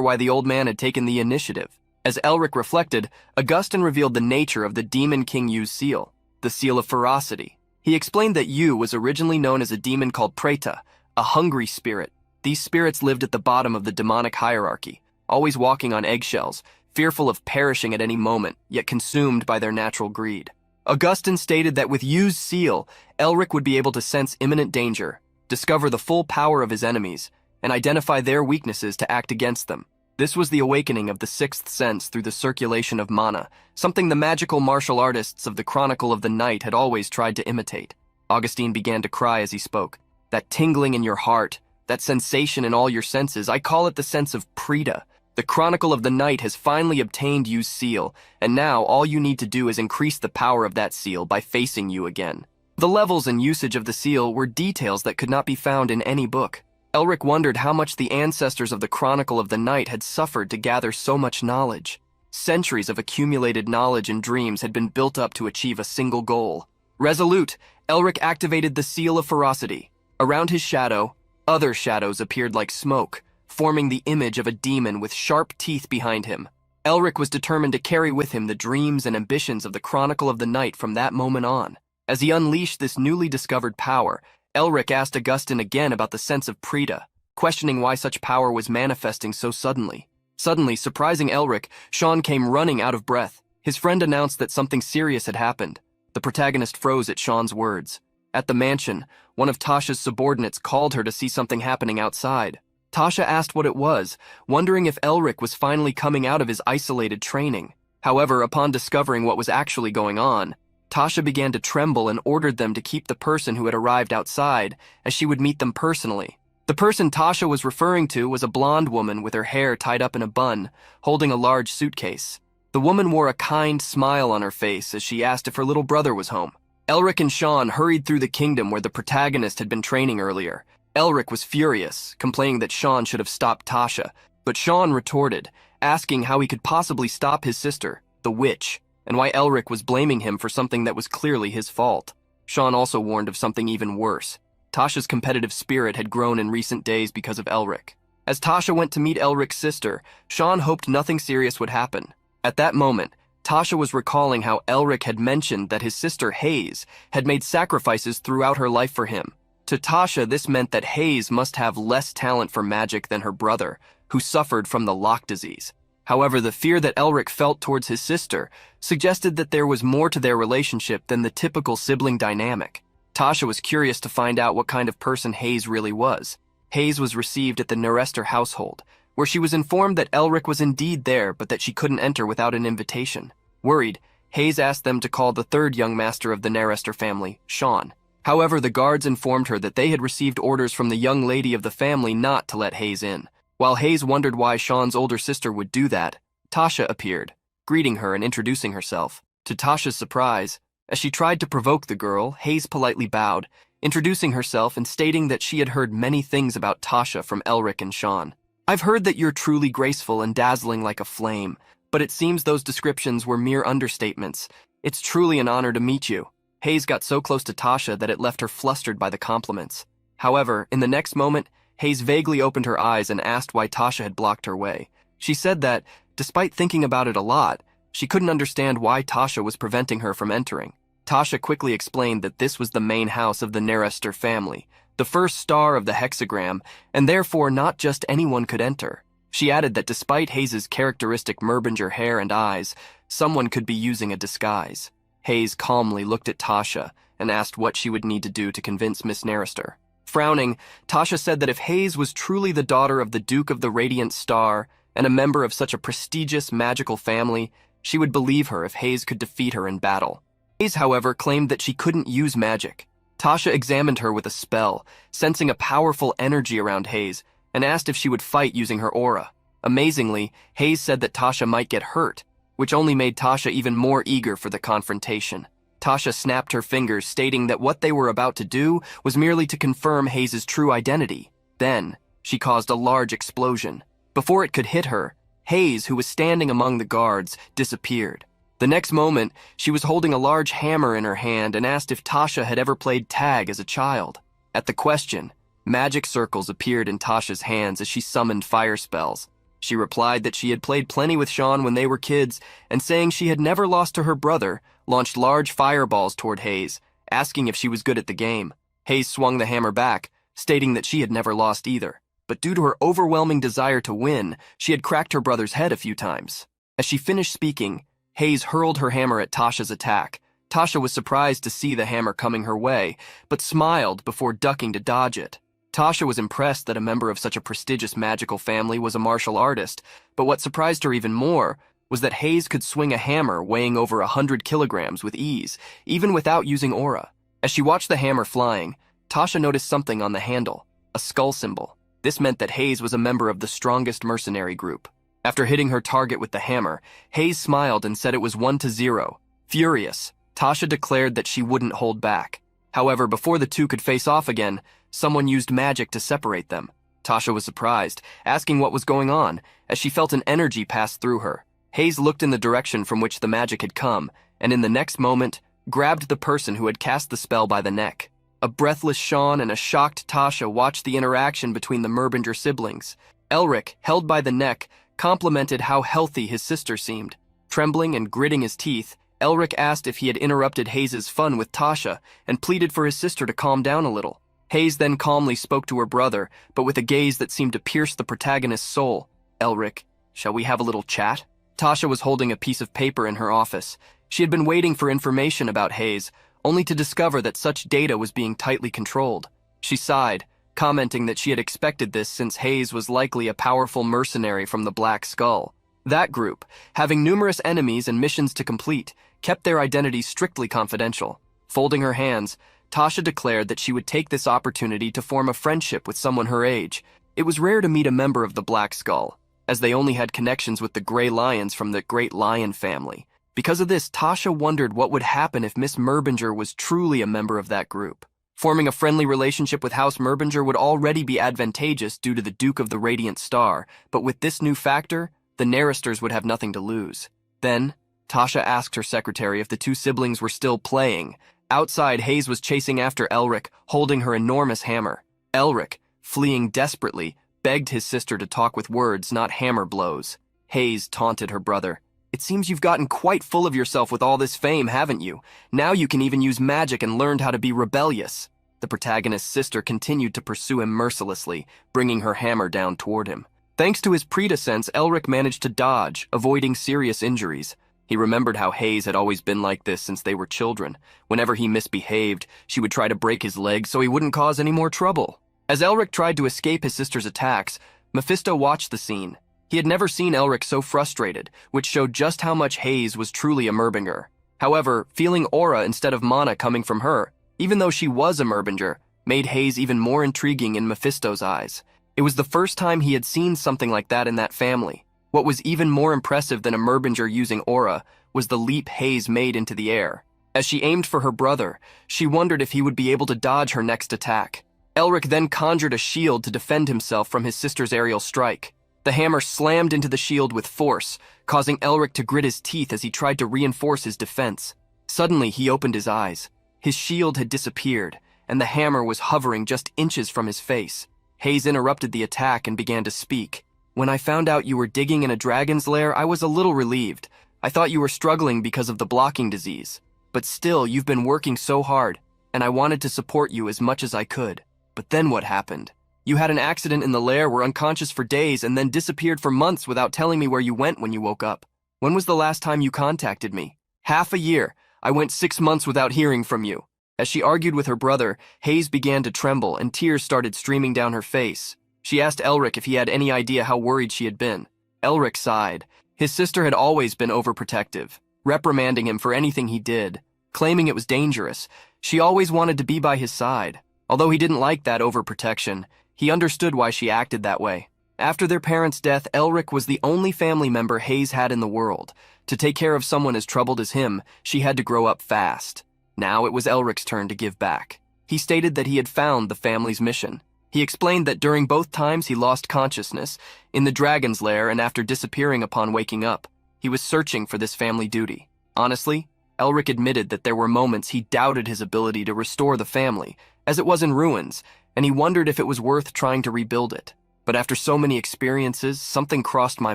why the old man had taken the initiative. As Elric reflected, Augustine revealed the nature of the Demon King Yu's seal, the seal of ferocity. He explained that Yu was originally known as a demon called Preta, a hungry spirit. These spirits lived at the bottom of the demonic hierarchy, always walking on eggshells, fearful of perishing at any moment, yet consumed by their natural greed. Augustine stated that with Yu's seal, Elric would be able to sense imminent danger, discover the full power of his enemies, and identify their weaknesses to act against them. This was the awakening of the sixth sense through the circulation of mana, something the magical martial artists of the Chronicle of the Night had always tried to imitate. Augustine began to cry as he spoke. That tingling in your heart, that sensation in all your senses, I call it the sense of Prita. The Chronicle of the Night has finally obtained you's seal, and now all you need to do is increase the power of that seal by facing you again. The levels and usage of the seal were details that could not be found in any book. Elric wondered how much the ancestors of the Chronicle of the Night had suffered to gather so much knowledge. Centuries of accumulated knowledge and dreams had been built up to achieve a single goal. Resolute, Elric activated the Seal of Ferocity. Around his shadow, other shadows appeared like smoke, forming the image of a demon with sharp teeth behind him. Elric was determined to carry with him the dreams and ambitions of the Chronicle of the Night from that moment on. As he unleashed this newly discovered power, Elric asked Augustine again about the sense of Prita, questioning why such power was manifesting so suddenly. Suddenly, surprising Elric, Sean came running out of breath. His friend announced that something serious had happened. The protagonist froze at Sean's words. At the mansion, one of Tasha's subordinates called her to see something happening outside. Tasha asked what it was, wondering if Elric was finally coming out of his isolated training. However, upon discovering what was actually going on, Tasha began to tremble and ordered them to keep the person who had arrived outside, as she would meet them personally. The person Tasha was referring to was a blonde woman with her hair tied up in a bun, holding a large suitcase. The woman wore a kind smile on her face as she asked if her little brother was home. Elric and Sean hurried through the kingdom where the protagonist had been training earlier. Elric was furious, complaining that Sean should have stopped Tasha, but Sean retorted, asking how he could possibly stop his sister, the witch, and why Elric was blaming him for something that was clearly his fault. Sean also warned of something even worse. Tasha's competitive spirit had grown in recent days because of Elric. As Tasha went to meet Elric's sister, Sean hoped nothing serious would happen. At that moment, Tasha was recalling how Elric had mentioned that his sister Hayes had made sacrifices throughout her life for him. To Tasha, this meant that Hayes must have less talent for magic than her brother, who suffered from the lock disease. However, the fear that Elric felt towards his sister suggested that there was more to their relationship than the typical sibling dynamic. Tasha was curious to find out what kind of person Hayes really was. Hayes was received at the Nerester household, where she was informed that Elric was indeed there but that she couldn't enter without an invitation. Worried, Hayes asked them to call the third young master of the Nerester family, Sean. However, the guards informed her that they had received orders from the young lady of the family not to let Hayes in. While Hayes wondered why Sean's older sister would do that, Tasha appeared, greeting her and introducing herself. To Tasha's surprise, as she tried to provoke the girl, Hayes politely bowed, introducing herself and stating that she had heard many things about Tasha from Elric and Sean. I've heard that you're truly graceful and dazzling like a flame, but it seems those descriptions were mere understatements. It's truly an honor to meet you. Hayes got so close to Tasha that it left her flustered by the compliments. However, in the next moment, Hayes vaguely opened her eyes and asked why Tasha had blocked her way. She said that, despite thinking about it a lot, she couldn't understand why Tasha was preventing her from entering. Tasha quickly explained that this was the main house of the Nerester family, the first star of the hexagram, and therefore not just anyone could enter. She added that despite Hayes's characteristic Merbinger hair and eyes, someone could be using a disguise. Hayes calmly looked at Tasha and asked what she would need to do to convince Miss Nerester. Frowning, Tasha said that if Hayes was truly the daughter of the Duke of the Radiant Star and a member of such a prestigious magical family, she would believe her if Hayes could defeat her in battle. Hayes, however, claimed that she couldn't use magic. Tasha examined her with a spell, sensing a powerful energy around Hayes, and asked if she would fight using her aura. Amazingly, Hayes said that Tasha might get hurt, which only made Tasha even more eager for the confrontation. Tasha snapped her fingers, stating that what they were about to do was merely to confirm Hayes's true identity. Then, she caused a large explosion. Before it could hit her, Hayes, who was standing among the guards, disappeared. The next moment, she was holding a large hammer in her hand and asked if Tasha had ever played tag as a child. At the question, magic circles appeared in Tasha's hands as she summoned fire spells. She replied that she had played plenty with Sean when they were kids, and saying she had never lost to her brother, launched large fireballs toward Hayes, asking if she was good at the game. Hayes swung the hammer back, stating that she had never lost either. But due to her overwhelming desire to win, she had cracked her brother's head a few times. As she finished speaking, Hayes hurled her hammer at Tasha's attack. Tasha was surprised to see the hammer coming her way, but smiled before ducking to dodge it. Tasha was impressed that a member of such a prestigious magical family was a martial artist, but what surprised her even more was that Hayes could swing a hammer weighing over 100 kilograms with ease, even without using aura. As she watched the hammer flying, Tasha noticed something on the handle, a skull symbol. This meant that Hayes was a member of the strongest mercenary group. After hitting her target with the hammer, Hayes smiled and said it was 1-0. Furious, Tasha declared that she wouldn't hold back. However, before the two could face off again, someone used magic to separate them. Tasha was surprised, asking what was going on, as she felt an energy pass through her. Hayes looked in the direction from which the magic had come, and in the next moment, grabbed the person who had cast the spell by the neck. A breathless Sean and a shocked Tasha watched the interaction between the Merbinger siblings. Elric, held by the neck, complimented how healthy his sister seemed. Trembling and gritting his teeth, Elric asked if he had interrupted Hayes' fun with Tasha and pleaded for his sister to calm down a little. Hayes then calmly spoke to her brother, but with a gaze that seemed to pierce the protagonist's soul. "Elric, shall we have a little chat?" Tasha was holding a piece of paper in her office. She had been waiting for information about Hayes, only to discover that such data was being tightly controlled. She sighed, commenting that she had expected this since Hayes was likely a powerful mercenary from the Black Skull. That group, having numerous enemies and missions to complete, kept their identities strictly confidential. Folding her hands, Tasha declared that she would take this opportunity to form a friendship with someone her age. It was rare to meet a member of the Black Skull, as they only had connections with the Grey Lions from the Great Lion family. Because of this, Tasha wondered what would happen if Miss Merbinger was truly a member of that group. Forming a friendly relationship with House Merbinger would already be advantageous due to the Duke of the Radiant Star, but with this new factor, the Narristers would have nothing to lose. Then, Tasha asked her secretary if the two siblings were still playing. Outside, Hayes was chasing after Elric, holding her enormous hammer. Elric, fleeing desperately, begged his sister to talk with words, not hammer blows. Hayes taunted her brother. "It seems you've gotten quite full of yourself with all this fame, haven't you? Now you can even use magic and learned how to be rebellious." The protagonist's sister continued to pursue him mercilessly, bringing her hammer down toward him. Thanks to his predecessor, Elric managed to dodge, avoiding serious injuries. He remembered how Hayes had always been like this since they were children. Whenever he misbehaved, she would try to break his leg so he wouldn't cause any more trouble. As Elric tried to escape his sister's attacks, Mephisto watched the scene. He had never seen Elric so frustrated, which showed just how much Hayes was truly a Merbinger. However, feeling aura instead of mana coming from her, even though she was a Merbinger, made Hayes even more intriguing in Mephisto's eyes. It was the first time he had seen something like that in that family. What was even more impressive than a Merbinger using aura was the leap Hayes made into the air. As she aimed for her brother, she wondered if he would be able to dodge her next attack. Elric then conjured a shield to defend himself from his sister's aerial strike. The hammer slammed into the shield with force, causing Elric to grit his teeth as he tried to reinforce his defense. Suddenly, he opened his eyes. His shield had disappeared, and the hammer was hovering just inches from his face. Hayes interrupted the attack and began to speak. "When I found out you were digging in a dragon's lair, I was a little relieved. I thought you were struggling because of the blocking disease. But still, you've been working so hard, and I wanted to support you as much as I could. But then what happened? You had an accident in the lair, were unconscious for days, and then disappeared for months without telling me where you went when you woke up. When was the last time you contacted me?" "Half a year. I went 6 months without hearing from you." As she argued with her brother, Hayes began to tremble and tears started streaming down her face. She asked Elric if he had any idea how worried she had been. Elric sighed. His sister had always been overprotective, reprimanding him for anything he did, claiming it was dangerous. She always wanted to be by his side. Although he didn't like that overprotection, he understood why she acted that way. After their parents' death, Elric was the only family member Hayes had in the world. To take care of someone as troubled as him, she had to grow up fast. Now it was Elric's turn to give back. He stated that he had found the family's mission. He explained that during both times he lost consciousness, in the dragon's lair and after disappearing upon waking up. He was searching for this family duty. Honestly, Elric admitted that there were moments he doubted his ability to restore the family, as it was in ruins, and he wondered if it was worth trying to rebuild it. But after so many experiences, something crossed my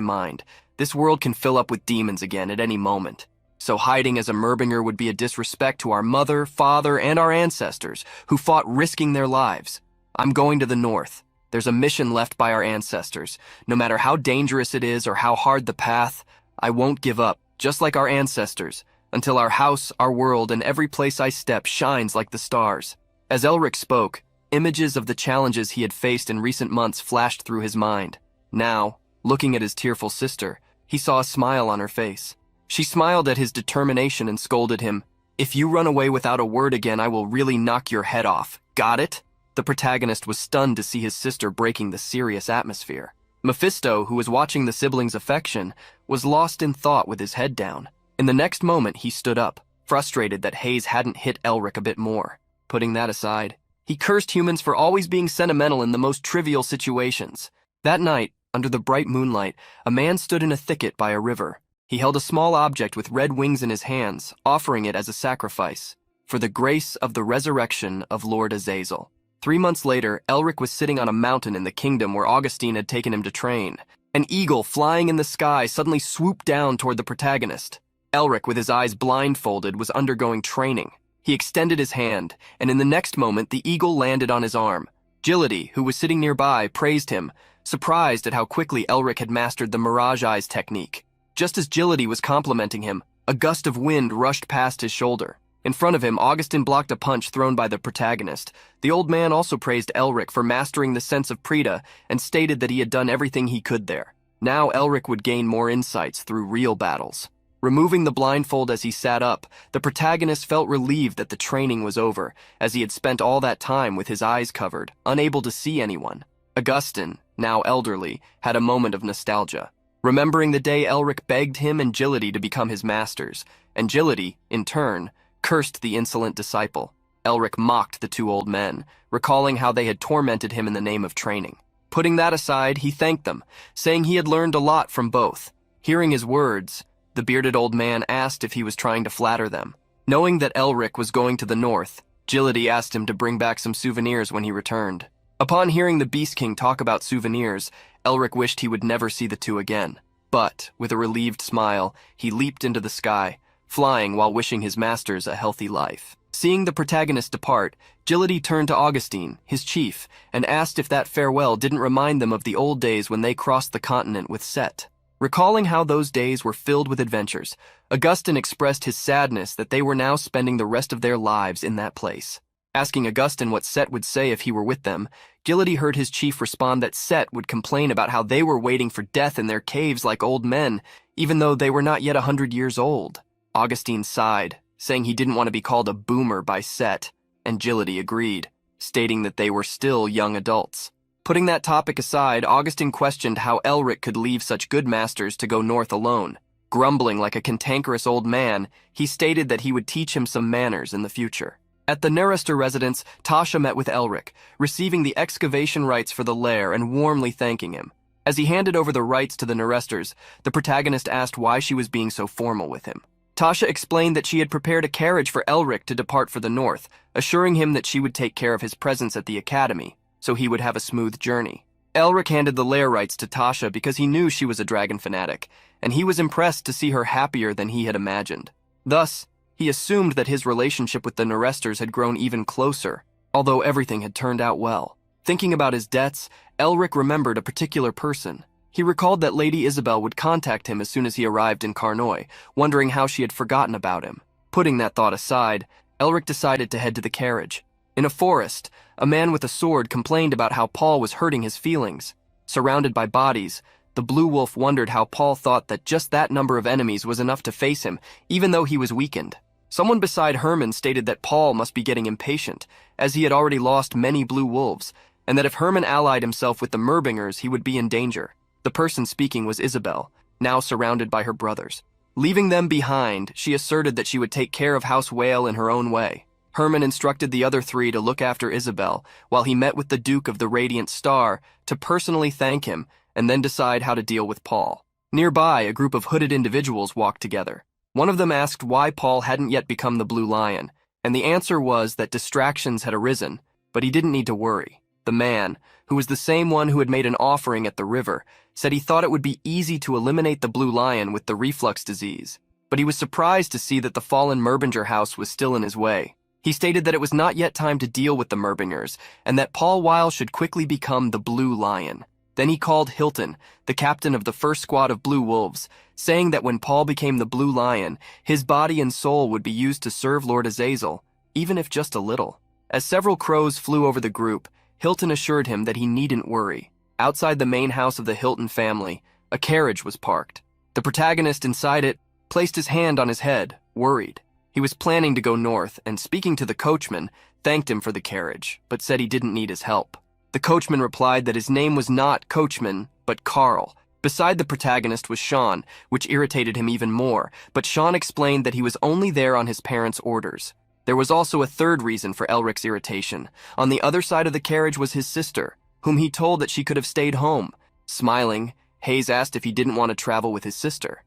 mind. This world can fill up with demons again at any moment. So hiding as a Merbinger would be a disrespect to our mother, father, and our ancestors, who fought risking their lives. I'm going to the north. There's a mission left by our ancestors. No matter how dangerous it is or how hard the path, I won't give up, just like our ancestors, until our house, our world, and every place I step shines like the stars. As Elric spoke, Images of the challenges he had faced in recent months flashed through his mind. Now, looking at his tearful sister, he saw a smile on her face. She smiled at his determination and scolded him. "If you run away without a word again, I will really knock your head off. Got it?" The protagonist was stunned to see his sister breaking the serious atmosphere. Mephisto, who was watching the siblings' affection, was lost in thought with his head down. In the next moment, he stood up, frustrated that Hayes hadn't hit Elric a bit more. Putting that aside, he cursed humans for always being sentimental in the most trivial situations. That night, under the bright moonlight, a man stood in a thicket by a river. He held a small object with red wings in his hands, offering it as a sacrifice, for the grace of the resurrection of Lord Azazel. 3 months later, Elric was sitting on a mountain in the kingdom where Augustine had taken him to train. An eagle flying in the sky suddenly swooped down toward the protagonist. Elric, with his eyes blindfolded, was undergoing training. He extended his hand, and in the next moment, the eagle landed on his arm. Gility, who was sitting nearby, praised him, surprised at how quickly Elric had mastered the Mirage Eyes technique. Just as Gility was complimenting him, a gust of wind rushed past his shoulder. In front of him, Augustine blocked a punch thrown by the protagonist. The old man also praised Elric for mastering the sense of Preta and stated that he had done everything he could there. Now Elric would gain more insights through real battles. Removing the blindfold as he sat up, the protagonist felt relieved that the training was over, as he had spent all that time with his eyes covered, unable to see anyone. Augustine, now elderly, had a moment of nostalgia, remembering the day Elric begged him and Gility to become his masters, and Gility, in turn, cursed the insolent disciple. Elric mocked the two old men, recalling how they had tormented him in the name of training. Putting that aside, he thanked them, saying he had learned a lot from both. Hearing his words, the bearded old man asked if he was trying to flatter them. Knowing that Elric was going to the north, Gility asked him to bring back some souvenirs when he returned. Upon hearing the Beast King talk about souvenirs, Elric wished he would never see the two again. But, with a relieved smile, he leaped into the sky, flying while wishing his masters a healthy life. Seeing the protagonist depart, Gility turned to Augustine, his chief, and asked if that farewell didn't remind them of the old days when they crossed the continent with Set. Recalling how those days were filled with adventures, Augustine expressed his sadness that they were now spending the rest of their lives in that place. Asking Augustine what Set would say if he were with them, Gility heard his chief respond that Set would complain about how they were waiting for death in their caves like old men, even though they were not yet 100 years old. Augustine sighed, saying he didn't want to be called a boomer by Set, and Gility agreed, stating that they were still young adults. Putting that topic aside, Augustine questioned how Elric could leave such good masters to go north alone. Grumbling like a cantankerous old man, he stated that he would teach him some manners in the future. At the Nerester residence, Tasha met with Elric, receiving the excavation rights for the lair and warmly thanking him. As he handed over the rights to the Neresters, the protagonist asked why she was being so formal with him. Tasha explained that she had prepared a carriage for Elric to depart for the north, assuring him that she would take care of his presence at the academy, so he would have a smooth journey. Elric handed the lair rights to Tasha because he knew she was a dragon fanatic, and he was impressed to see her happier than he had imagined. Thus, he assumed that his relationship with the Neresters had grown even closer, although everything had turned out well. Thinking about his debts, Elric remembered a particular person. He recalled that Lady Isabel would contact him as soon as he arrived in Carnoy, wondering how she had forgotten about him. Putting that thought aside, Elric decided to head to the carriage. In a forest, a man with a sword complained about how Paul was hurting his feelings. Surrounded by bodies, the Blue Wolf wondered how Paul thought that just that number of enemies was enough to face him, even though he was weakened. Someone beside Herman stated that Paul must be getting impatient, as he had already lost many Blue Wolves, and that if Herman allied himself with the Merbingers, he would be in danger. The person speaking was Isabel, now surrounded by her brothers. Leaving them behind, she asserted that she would take care of House Whale in her own way. Herman instructed the other three to look after Isabel, while he met with the Duke of the Radiant Star to personally thank him and then decide how to deal with Paul. Nearby, a group of hooded individuals walked together. One of them asked why Paul hadn't yet become the Blue Lion, and the answer was that distractions had arisen, but he didn't need to worry. The man, who was the same one who had made an offering at the river, said he thought it would be easy to eliminate the Blue Lion with the reflux disease, but he was surprised to see that the fallen Merbinger house was still in his way. He stated that it was not yet time to deal with the Merbingers, and that Paul Weil should quickly become the Blue Lion. Then he called Hilton, the captain of the first squad of Blue Wolves, saying that when Paul became the Blue Lion, his body and soul would be used to serve Lord Azazel, even if just a little. As several crows flew over the group, Hilton assured him that he needn't worry. Outside the main house of the Hilton family, a carriage was parked. The protagonist inside it placed his hand on his head, worried. He was planning to go north, and speaking to the coachman, thanked him for the carriage, but said he didn't need his help. The coachman replied that his name was not Coachman, but Carl. Beside the protagonist was Sean, which irritated him even more, but Sean explained that he was only there on his parents' orders. There was also a third reason for Elric's irritation. On the other side of the carriage was his sister, whom he told that she could have stayed home. Smiling, Hayes asked if he didn't want to travel with his sister.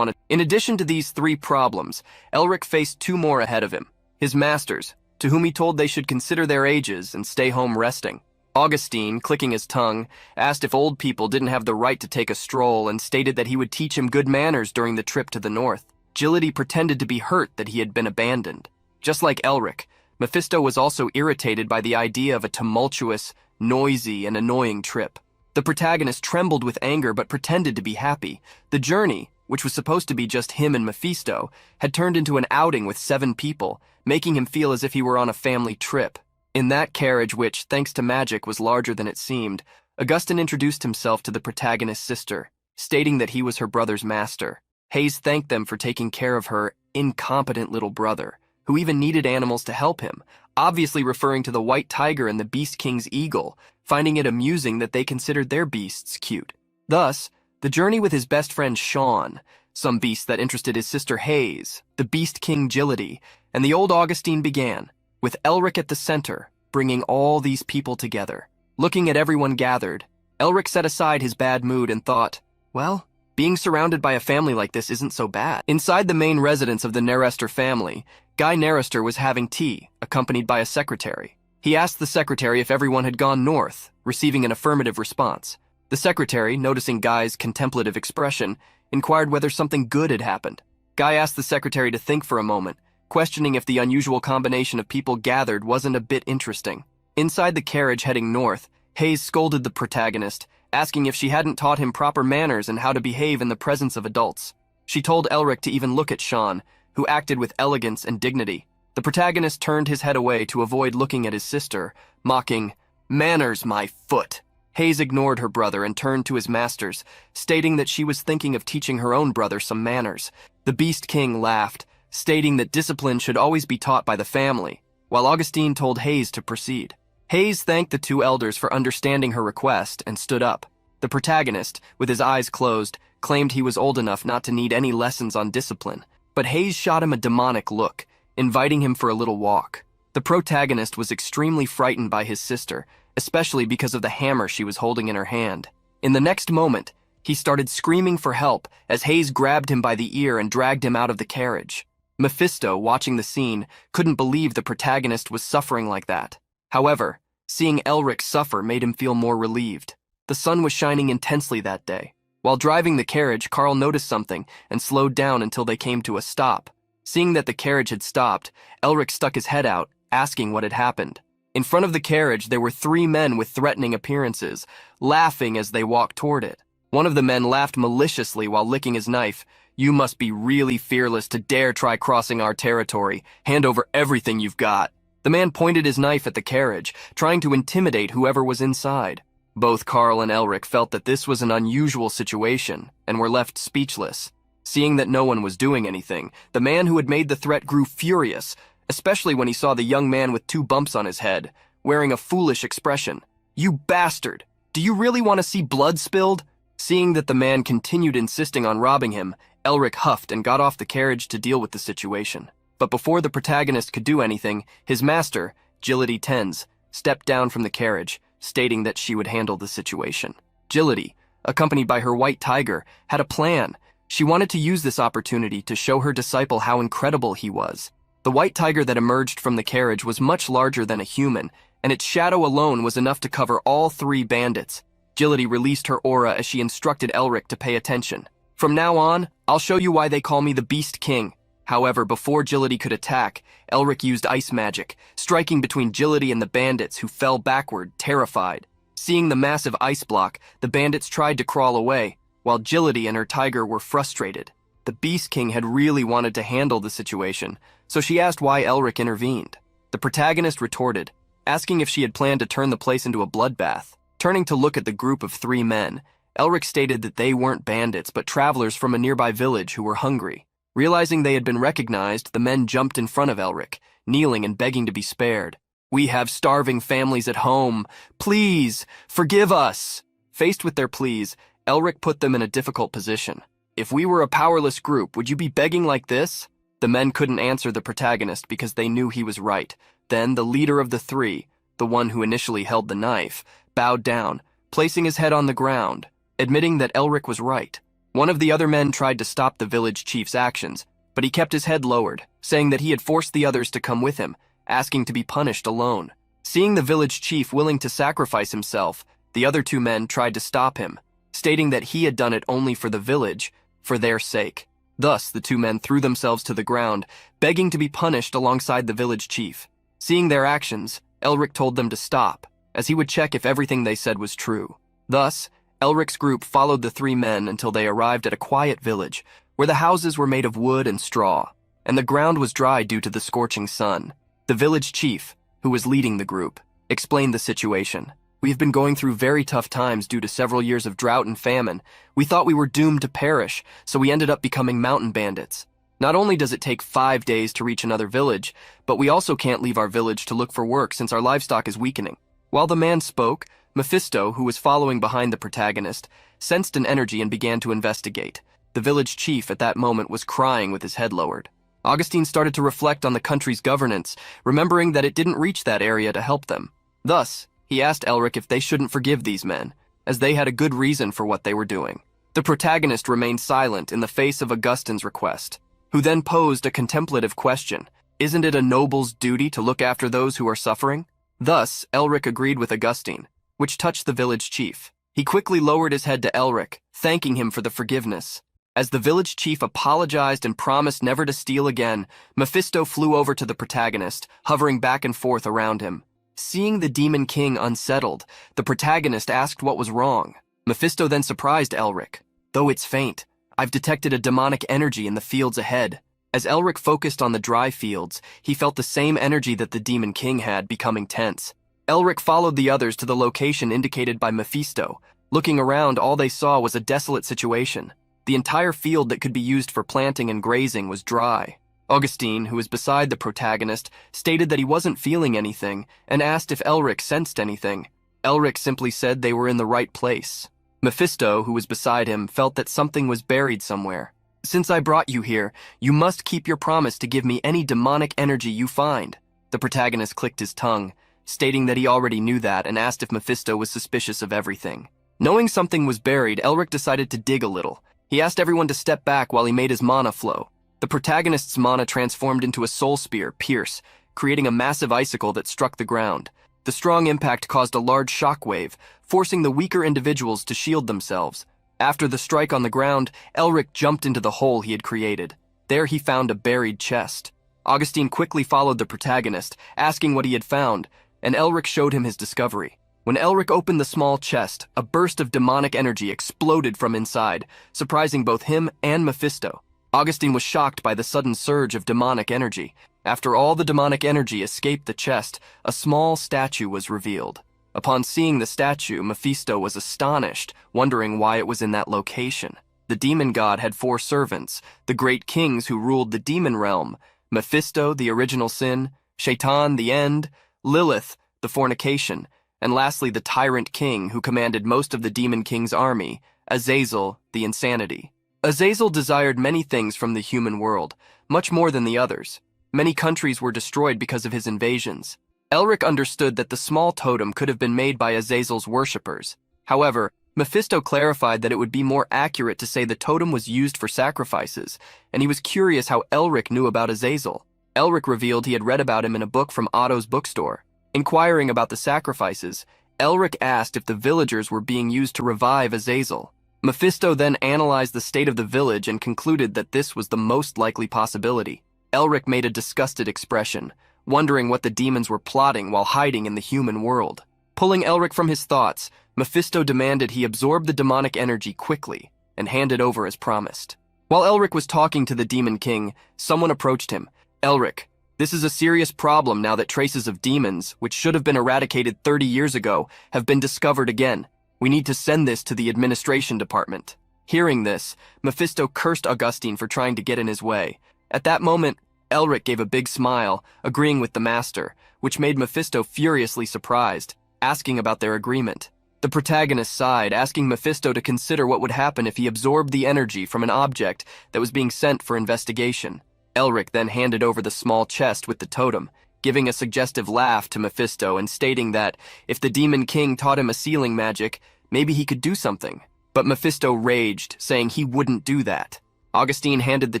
In addition to these three problems, Elric faced two more ahead of him. His masters, to whom he told they should consider their ages and stay home resting. Augustine, clicking his tongue, asked if old people didn't have the right to take a stroll and stated that he would teach him good manners during the trip to the north. Agility pretended to be hurt that he had been abandoned. Just like Elric, Mephisto was also irritated by the idea of a tumultuous, noisy, and annoying trip. The protagonist trembled with anger but pretended to be happy. The journey, which was supposed to be just him and Mephisto, had turned into an outing with 7 people, making him feel as if he were on a family trip. In that carriage, which, thanks to magic, was larger than it seemed, Augustine introduced himself to the protagonist's sister, stating that he was her brother's master. Hayes thanked them for taking care of her incompetent little brother, who even needed animals to help him, obviously referring to the white tiger and the Beast King's eagle, finding it amusing that they considered their beasts cute. Thus, the journey with his best friend Sean, some beast that interested his sister Hayes, the Beast King Agility, and the old Augustine began, with Elric at the center, bringing all these people together. Looking at everyone gathered, Elric set aside his bad mood and thought, well, being surrounded by a family like this isn't so bad. Inside the main residence of the Nerester family, Guy Nerester was having tea, accompanied by a secretary. He asked the secretary if everyone had gone north, receiving an affirmative response. The secretary, noticing Guy's contemplative expression, inquired whether something good had happened. Guy asked the secretary to think for a moment, questioning if the unusual combination of people gathered wasn't a bit interesting. Inside the carriage heading north, Hayes scolded the protagonist, asking if she hadn't taught him proper manners and how to behave in the presence of adults. She told Elric to even look at Sean, who acted with elegance and dignity. The protagonist turned his head away to avoid looking at his sister, mocking, "Manners, my foot." Hayes ignored her brother and turned to his masters, stating that she was thinking of teaching her own brother some manners. The Beast King laughed, stating that discipline should always be taught by the family, while Augustine told Hayes to proceed. Hayes thanked the two elders for understanding her request and stood up. The protagonist, with his eyes closed, claimed he was old enough not to need any lessons on discipline, but Hayes shot him a demonic look, inviting him for a little walk. The protagonist was extremely frightened by his sister, especially because of the hammer she was holding in her hand. In the next moment, he started screaming for help as Hayes grabbed him by the ear and dragged him out of the carriage. Mephisto, watching the scene, couldn't believe the protagonist was suffering like that. However, seeing Elric suffer made him feel more relieved. The sun was shining intensely that day. While driving the carriage, Carl noticed something and slowed down until they came to a stop. Seeing that the carriage had stopped, Elric stuck his head out, asking what had happened. In front of the carriage, there were 3 men with threatening appearances, laughing as they walked toward it. One of the men laughed maliciously while licking his knife. "You must be really fearless to dare try crossing our territory. Hand over everything you've got." The man pointed his knife at the carriage, trying to intimidate whoever was inside. Both Carl and Elric felt that this was an unusual situation and were left speechless. Seeing that no one was doing anything, the man who had made the threat grew furious, especially when he saw the young man with 2 bumps on his head, wearing a foolish expression. "You bastard! Do you really want to see blood spilled?" Seeing that the man continued insisting on robbing him, Elric huffed and got off the carriage to deal with the situation. But before the protagonist could do anything, his master, Agility Tens, stepped down from the carriage, stating that she would handle the situation. Agility, accompanied by her white tiger, had a plan. She wanted to use this opportunity to show her disciple how incredible he was. The white tiger that emerged from the carriage was much larger than a human, and its shadow alone was enough to cover all 3 bandits. Agility released her aura as she instructed Elric to pay attention. "From now on, I'll show you why they call me the Beast King." However, before Agility could attack, Elric used ice magic, striking between Agility and the bandits, who fell backward, terrified. Seeing the massive ice block, the bandits tried to crawl away, while Agility and her tiger were frustrated. The Beast King had really wanted to handle the situation, so she asked why Elric intervened. The protagonist retorted, asking if she had planned to turn the place into a bloodbath. Turning to look at the group of 3 men, Elric stated that they weren't bandits but travelers from a nearby village who were hungry. Realizing they had been recognized, the men jumped in front of Elric, kneeling and begging to be spared. "We have starving families at home. Please, forgive us." Faced with their pleas, Elric put them in a difficult position. "If we were a powerless group, would you be begging like this?" The men couldn't answer the protagonist because they knew he was right. Then the leader of the 3, the one who initially held the knife, bowed down, placing his head on the ground, admitting that Elric was right. One of the other men tried to stop the village chief's actions, but he kept his head lowered, saying that he had forced the others to come with him, asking to be punished alone. Seeing the village chief willing to sacrifice himself, the other 2 men tried to stop him, stating that he had done it only for the village, for their sake. Thus, the 2 men threw themselves to the ground, begging to be punished alongside the village chief. Seeing their actions, Elric told them to stop, as he would check if everything they said was true. Thus, Elric's group followed the 3 men until they arrived at a quiet village, where the houses were made of wood and straw, and the ground was dry due to the scorching sun. The village chief, who was leading the group, explained the situation. "We have been going through very tough times due to several years of drought and famine. We thought we were doomed to perish, so we ended up becoming mountain bandits. Not only does it take 5 days to reach another village, but we also can't leave our village to look for work since our livestock is weakening." While the man spoke, Mephisto, who was following behind the protagonist, sensed an energy and began to investigate. The village chief at that moment was crying with his head lowered. Augustine started to reflect on the country's governance, remembering that it didn't reach that area to help them. Thus, he asked Elric if they shouldn't forgive these men, as they had a good reason for what they were doing. The protagonist remained silent in the face of Augustine's request, who then posed a contemplative question. "Isn't it a noble's duty to look after those who are suffering?" Thus, Elric agreed with Augustine, which touched the village chief. He quickly lowered his head to Elric, thanking him for the forgiveness. As the village chief apologized and promised never to steal again, Mephisto flew over to the protagonist, hovering back and forth around him. Seeing the demon king unsettled, the protagonist asked what was wrong. Mephisto then surprised Elric. "Though it's faint, I've detected a demonic energy in the fields ahead." As Elric focused on the dry fields, he felt the same energy that the demon king had, becoming tense. Elric followed the others to the location indicated by Mephisto. Looking around, all they saw was a desolate situation. The entire field that could be used for planting and grazing was dry. Augustine, who was beside the protagonist, stated that he wasn't feeling anything and asked if Elric sensed anything. Elric simply said they were in the right place. Mephisto, who was beside him, felt that something was buried somewhere. "Since I brought you here, you must keep your promise to give me any demonic energy you find." The protagonist clicked his tongue, stating that he already knew that, and asked if Mephisto was suspicious of everything. Knowing something was buried, Elric decided to dig a little. He asked everyone to step back while he made his mana flow. The protagonist's mana transformed into a soul spear, Pierce, creating a massive icicle that struck the ground. The strong impact caused a large shockwave, forcing the weaker individuals to shield themselves. After the strike on the ground, Elric jumped into the hole he had created. There he found a buried chest. Augustine quickly followed the protagonist, asking what he had found, and Elric showed him his discovery. When Elric opened the small chest, a burst of demonic energy exploded from inside, surprising both him and Mephisto. Augustine was shocked by the sudden surge of demonic energy. After all the demonic energy escaped the chest, a small statue was revealed. Upon seeing the statue, Mephisto was astonished, wondering why it was in that location. The demon god had 4 servants, the great kings who ruled the demon realm: Mephisto, the original sin; Shaitan, the end; Lilith, the fornication; and lastly the tyrant king who commanded most of the demon king's army, Azazel, the insanity. Azazel desired many things from the human world, much more than the others. Many countries were destroyed because of his invasions. Elric understood that the small totem could have been made by Azazel's worshippers. However, Mephisto clarified that it would be more accurate to say the totem was used for sacrifices, and he was curious how Elric knew about Azazel. Elric revealed he had read about him in a book from Otto's bookstore. Inquiring about the sacrifices, Elric asked if the villagers were being used to revive Azazel. Mephisto then analyzed the state of the village and concluded that this was the most likely possibility. Elric made a disgusted expression, wondering what the demons were plotting while hiding in the human world. Pulling Elric from his thoughts, Mephisto demanded he absorb the demonic energy quickly and hand it over as promised. While Elric was talking to the demon king, someone approached him. "Elric, This is a serious problem now that traces of demons, which should have been eradicated 30 years ago, have been discovered again. We need to send this to the administration department." Hearing this, Mephisto cursed Augustine for trying to get in his way. At that moment, Elric gave a big smile, agreeing with the master, which made Mephisto furiously surprised, asking about their agreement. The protagonist sighed, asking Mephisto to consider what would happen if he absorbed the energy from an object that was being sent for investigation. Elric then handed over the small chest with the totem, giving a suggestive laugh to Mephisto and stating that if the Demon King taught him a sealing magic, maybe he could do something. But Mephisto raged, saying he wouldn't do that. Augustine handed the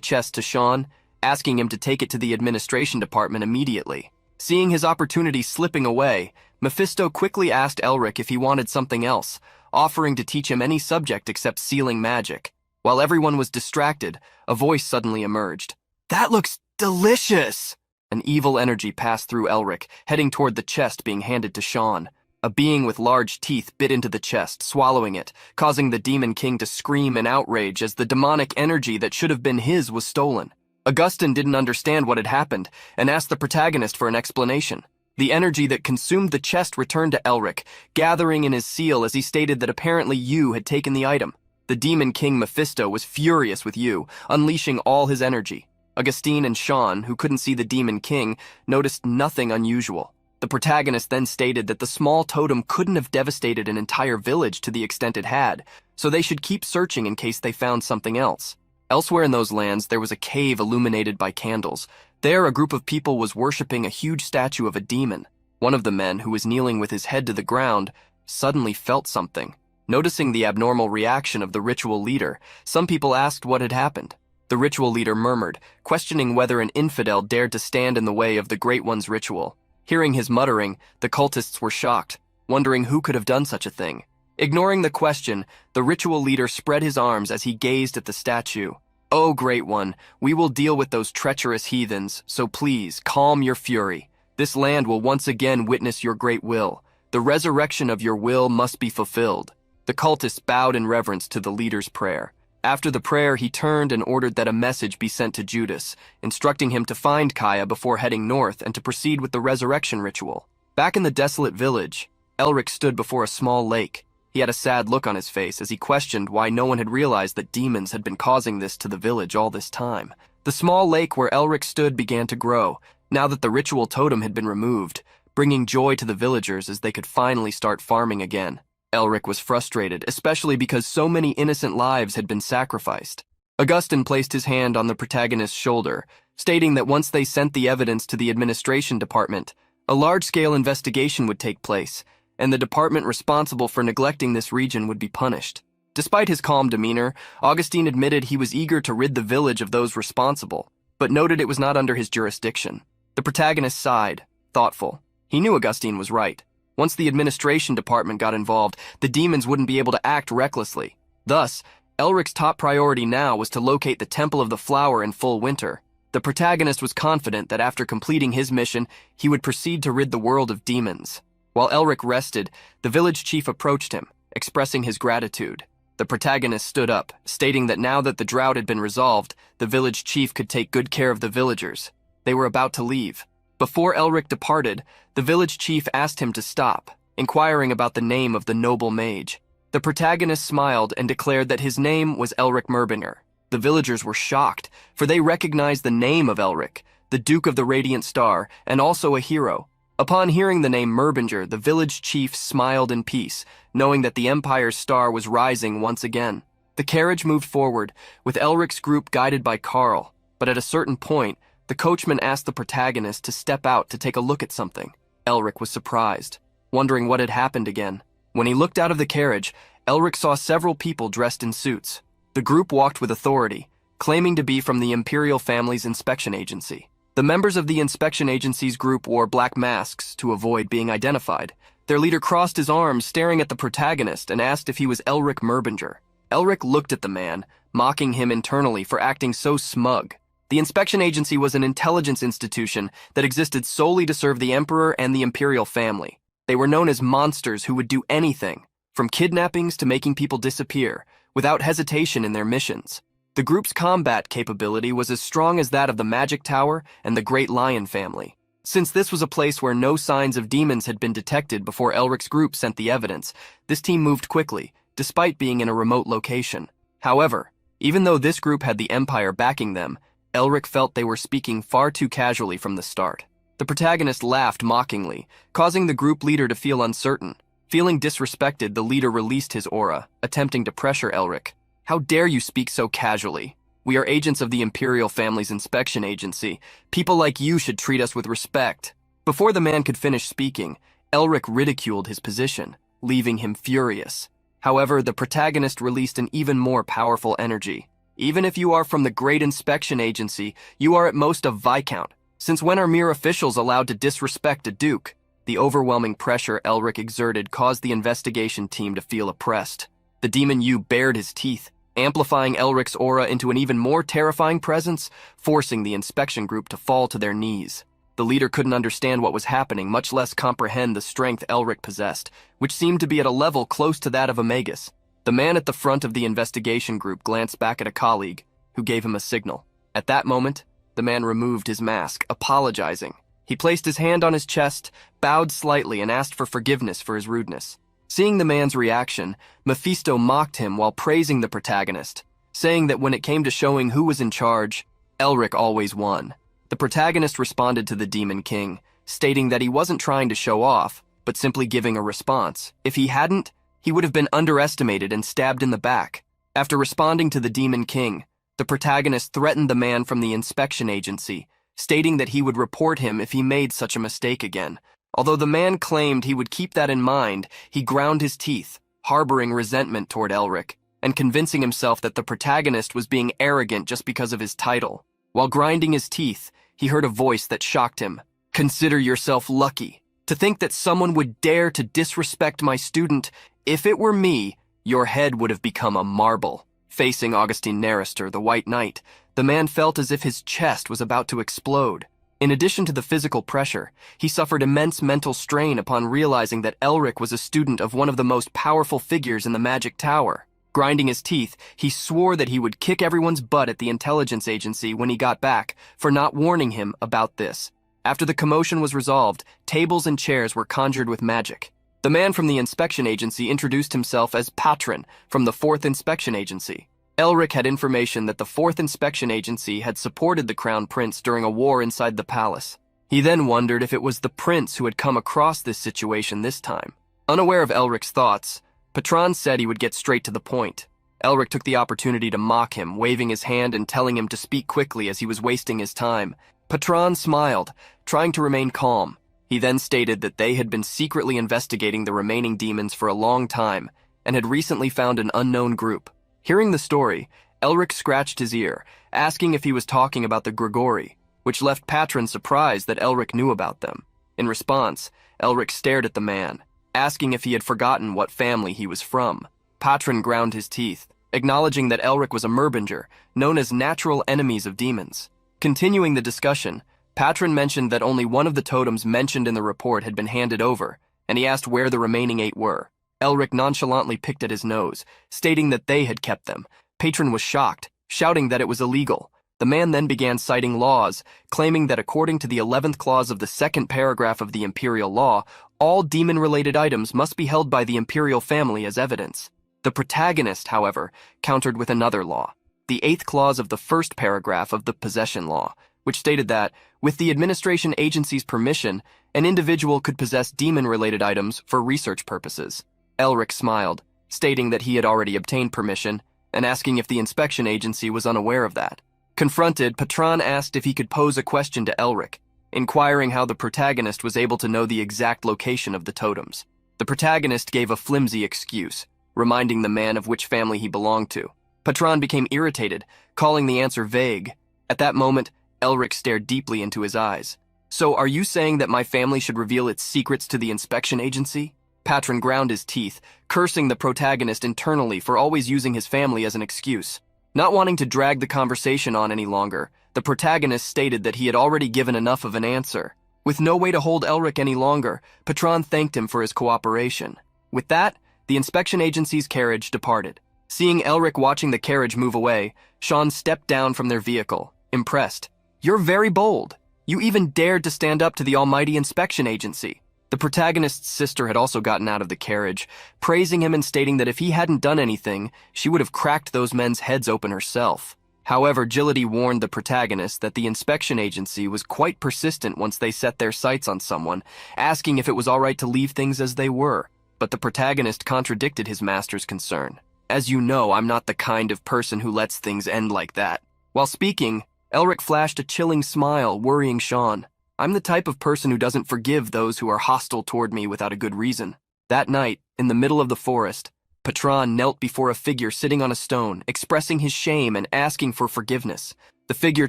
chest to Sean, asking him to take it to the administration department immediately. Seeing his opportunity slipping away, Mephisto quickly asked Elric if he wanted something else, offering to teach him any subject except sealing magic. While everyone was distracted, a voice suddenly emerged. "That looks delicious!" An evil energy passed through Elric, heading toward the chest being handed to Sean. A being with large teeth bit into the chest, swallowing it, causing the Demon King to scream in outrage as the demonic energy that should have been his was stolen. Augustine didn't understand what had happened and asked the protagonist for an explanation. The energy that consumed the chest returned to Elric, gathering in his seal as he stated that apparently Yu had taken the item. The Demon King Mephisto was furious with Yu, unleashing all his energy. Augustine and Sean, who couldn't see the Demon King, noticed nothing unusual. The protagonist then stated that the small totem couldn't have devastated an entire village to the extent it had, so they should keep searching in case they found something else. Elsewhere in those lands, there was a cave illuminated by candles. There, a group of people was worshipping a huge statue of a demon. One of the men, who was kneeling with his head to the ground, suddenly felt something. Noticing the abnormal reaction of the ritual leader, some people asked what had happened. The ritual leader murmured, questioning whether an infidel dared to stand in the way of the Great One's ritual. Hearing his muttering, the cultists were shocked, wondering who could have done such a thing. Ignoring the question, the ritual leader spread his arms as he gazed at the statue. "Oh, Great One, we will deal with those treacherous heathens, so please, calm your fury. This land will once again witness your great will. The resurrection of your will must be fulfilled." The cultists bowed in reverence to the leader's prayer. After the prayer, he turned and ordered that a message be sent to Judas, instructing him to find Kaya before heading north and to proceed with the resurrection ritual. Back in the desolate village, Elric stood before a small lake. He had a sad look on his face as he questioned why no one had realized that demons had been causing this to the village all this time. The small lake where Elric stood began to grow, now that the ritual totem had been removed, bringing joy to the villagers as they could finally start farming again. Elric was frustrated, especially because so many innocent lives had been sacrificed. Augustine placed his hand on the protagonist's shoulder, stating that once they sent the evidence to the administration department, a large-scale investigation would take place, and the department responsible for neglecting this region would be punished. Despite his calm demeanor, Augustine admitted he was eager to rid the village of those responsible, but noted it was not under his jurisdiction. The protagonist sighed, thoughtful. He knew Augustine was right. Once the administration department got involved, the demons wouldn't be able to act recklessly. Thus, Elric's top priority now was to locate the Temple of the Flower in full winter. The protagonist was confident that after completing his mission, he would proceed to rid the world of demons. While Elric rested, the village chief approached him, expressing his gratitude. The protagonist stood up, stating that now that the drought had been resolved, the village chief could take good care of the villagers. They were about to leave. Before Elric departed, the village chief asked him to stop, inquiring about the name of the noble mage. The protagonist smiled and declared that his name was Elric Merbinger. The villagers were shocked, for they recognized the name of Elric, the Duke of the Radiant Star, and also a hero. Upon hearing the name Merbinger, the village chief smiled in peace, knowing that the Empire's star was rising once again. The carriage moved forward, with Elric's group guided by Carl, but at a certain point, the coachman asked the protagonist to step out to take a look at something. Elric was surprised, wondering what had happened again. When he looked out of the carriage, Elric saw several people dressed in suits. The group walked with authority, claiming to be from the Imperial Family's inspection agency. The members of the inspection agency's group wore black masks to avoid being identified. Their leader crossed his arms, staring at the protagonist, and asked if he was Elric Merbinger. Elric looked at the man, mocking him internally for acting so smug. The inspection agency was an intelligence institution that existed solely to serve the Emperor and the Imperial family. They were known as monsters who would do anything, from kidnappings to making people disappear, without hesitation in their missions. The group's combat capability was as strong as that of the Magic Tower and the Great Lion family. Since this was a place where no signs of demons had been detected before Elric's group sent the evidence, this team moved quickly, despite being in a remote location. However, even though this group had the Empire backing them, Elric felt they were speaking far too casually from the start. The protagonist laughed mockingly, causing the group leader to feel uncertain. Feeling disrespected, the leader released his aura, attempting to pressure Elric. "How dare you speak so casually? We are agents of the Imperial Family's inspection agency. People like you should treat us with respect." Before the man could finish speaking, Elric ridiculed his position, leaving him furious. However, the protagonist released an even more powerful energy. "Even if you are from the Great Inspection Agency, you are at most a Viscount. Since when are mere officials allowed to disrespect a duke?" The overwhelming pressure Elric exerted caused the investigation team to feel oppressed. The demon Yu bared his teeth, amplifying Elric's aura into an even more terrifying presence, forcing the inspection group to fall to their knees. The leader couldn't understand what was happening, much less comprehend the strength Elric possessed, which seemed to be at a level close to that of a magus. The man at the front of the investigation group glanced back at a colleague, who gave him a signal. At that moment, the man removed his mask, apologizing. He placed his hand on his chest, bowed slightly, and asked for forgiveness for his rudeness. Seeing the man's reaction, Mephisto mocked him while praising the protagonist, saying that when it came to showing who was in charge, Elric always won. The protagonist responded to the Demon King, stating that he wasn't trying to show off, but simply giving a response. If he hadn't, he would have been underestimated and stabbed in the back. After responding to the Demon King, the protagonist threatened the man from the inspection agency, stating that he would report him if he made such a mistake again. Although the man claimed he would keep that in mind, he ground his teeth, harboring resentment toward Elric, and convincing himself that the protagonist was being arrogant just because of his title. While grinding his teeth, he heard a voice that shocked him. "Consider yourself lucky. To think that someone would dare to disrespect my student. If it were me, your head would have become a marble." Facing Augustine Narister, the White Knight, the man felt as if his chest was about to explode. In addition to the physical pressure, he suffered immense mental strain upon realizing that Elric was a student of one of the most powerful figures in the Magic Tower. Grinding his teeth, he swore that he would kick everyone's butt at the intelligence agency when he got back for not warning him about this. After the commotion was resolved, tables and chairs were conjured with magic. The man from the inspection agency introduced himself as Patron from the 4th Inspection Agency. Elric had information that the 4th Inspection Agency had supported the Crown Prince during a war inside the palace. He then wondered if it was the prince who had come across this situation this time. Unaware of Elric's thoughts, Patron said he would get straight to the point. Elric took the opportunity to mock him, waving his hand and telling him to speak quickly as he was wasting his time. Patron smiled, trying to remain calm. He then stated that they had been secretly investigating the remaining demons for a long time and had recently found an unknown group. Hearing the story, Elric scratched his ear, asking if he was talking about the Grigori, which left Patron surprised that Elric knew about them. In response, Elric stared at the man, asking if he had forgotten what family he was from. Patron ground his teeth, acknowledging that Elric was a Merbinger, known as natural enemies of demons. Continuing the discussion, Patron mentioned that only one of the totems mentioned in the report had been handed over, and he asked where the remaining 8 were. Elric nonchalantly picked at his nose, stating that they had kept them. Patron was shocked, shouting that it was illegal. The man then began citing laws, claiming that according to the 11th clause of the 2nd paragraph of the Imperial Law, all demon-related items must be held by the Imperial family as evidence. The protagonist, however, countered with another law, the 8th clause of the 1st paragraph of the Possession Law, which stated that, with the administration agency's permission, an individual could possess demon-related items for research purposes. Elric smiled, stating that he had already obtained permission, and asking if the inspection agency was unaware of that. Confronted, Patron asked if he could pose a question to Elric, inquiring how the protagonist was able to know the exact location of the totems. The protagonist gave a flimsy excuse, reminding the man of which family he belonged to. Patron became irritated, calling the answer vague. At that moment, Elric stared deeply into his eyes. "So are you saying that my family should reveal its secrets to the inspection agency?" Patron ground his teeth, cursing the protagonist internally for always using his family as an excuse. Not wanting to drag the conversation on any longer, the protagonist stated that he had already given enough of an answer. With no way to hold Elric any longer, Patron thanked him for his cooperation. With that, the inspection agency's carriage departed. Seeing Elric watching the carriage move away, Sean stepped down from their vehicle, impressed. "You're very bold. You even dared to stand up to the almighty inspection agency." The protagonist's sister had also gotten out of the carriage, praising him and stating that if he hadn't done anything, she would have cracked those men's heads open herself. However, Gillity warned the protagonist that the inspection agency was quite persistent once they set their sights on someone, asking if it was all right to leave things as they were. But the protagonist contradicted his master's concern. "As you know, I'm not the kind of person who lets things end like that." While speaking, Elric flashed a chilling smile, worrying Sean. "I'm the type of person who doesn't forgive those who are hostile toward me without a good reason." That night, in the middle of the forest, Patron knelt before a figure sitting on a stone, expressing his shame and asking for forgiveness. The figure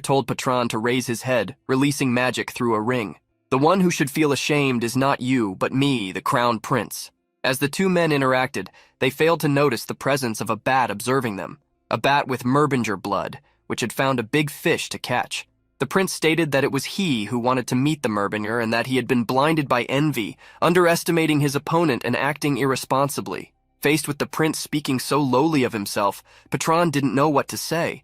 told Patron to raise his head, releasing magic through a ring. "The one who should feel ashamed is not you, but me, the crown prince." As the two men interacted, they failed to notice the presence of a bat observing them, a bat with Merbinger blood, which had found a big fish to catch. The prince stated that it was he who wanted to meet the Merbinger and that he had been blinded by envy, underestimating his opponent and acting irresponsibly. Faced with the prince speaking so lowly of himself, Patron didn't know what to say.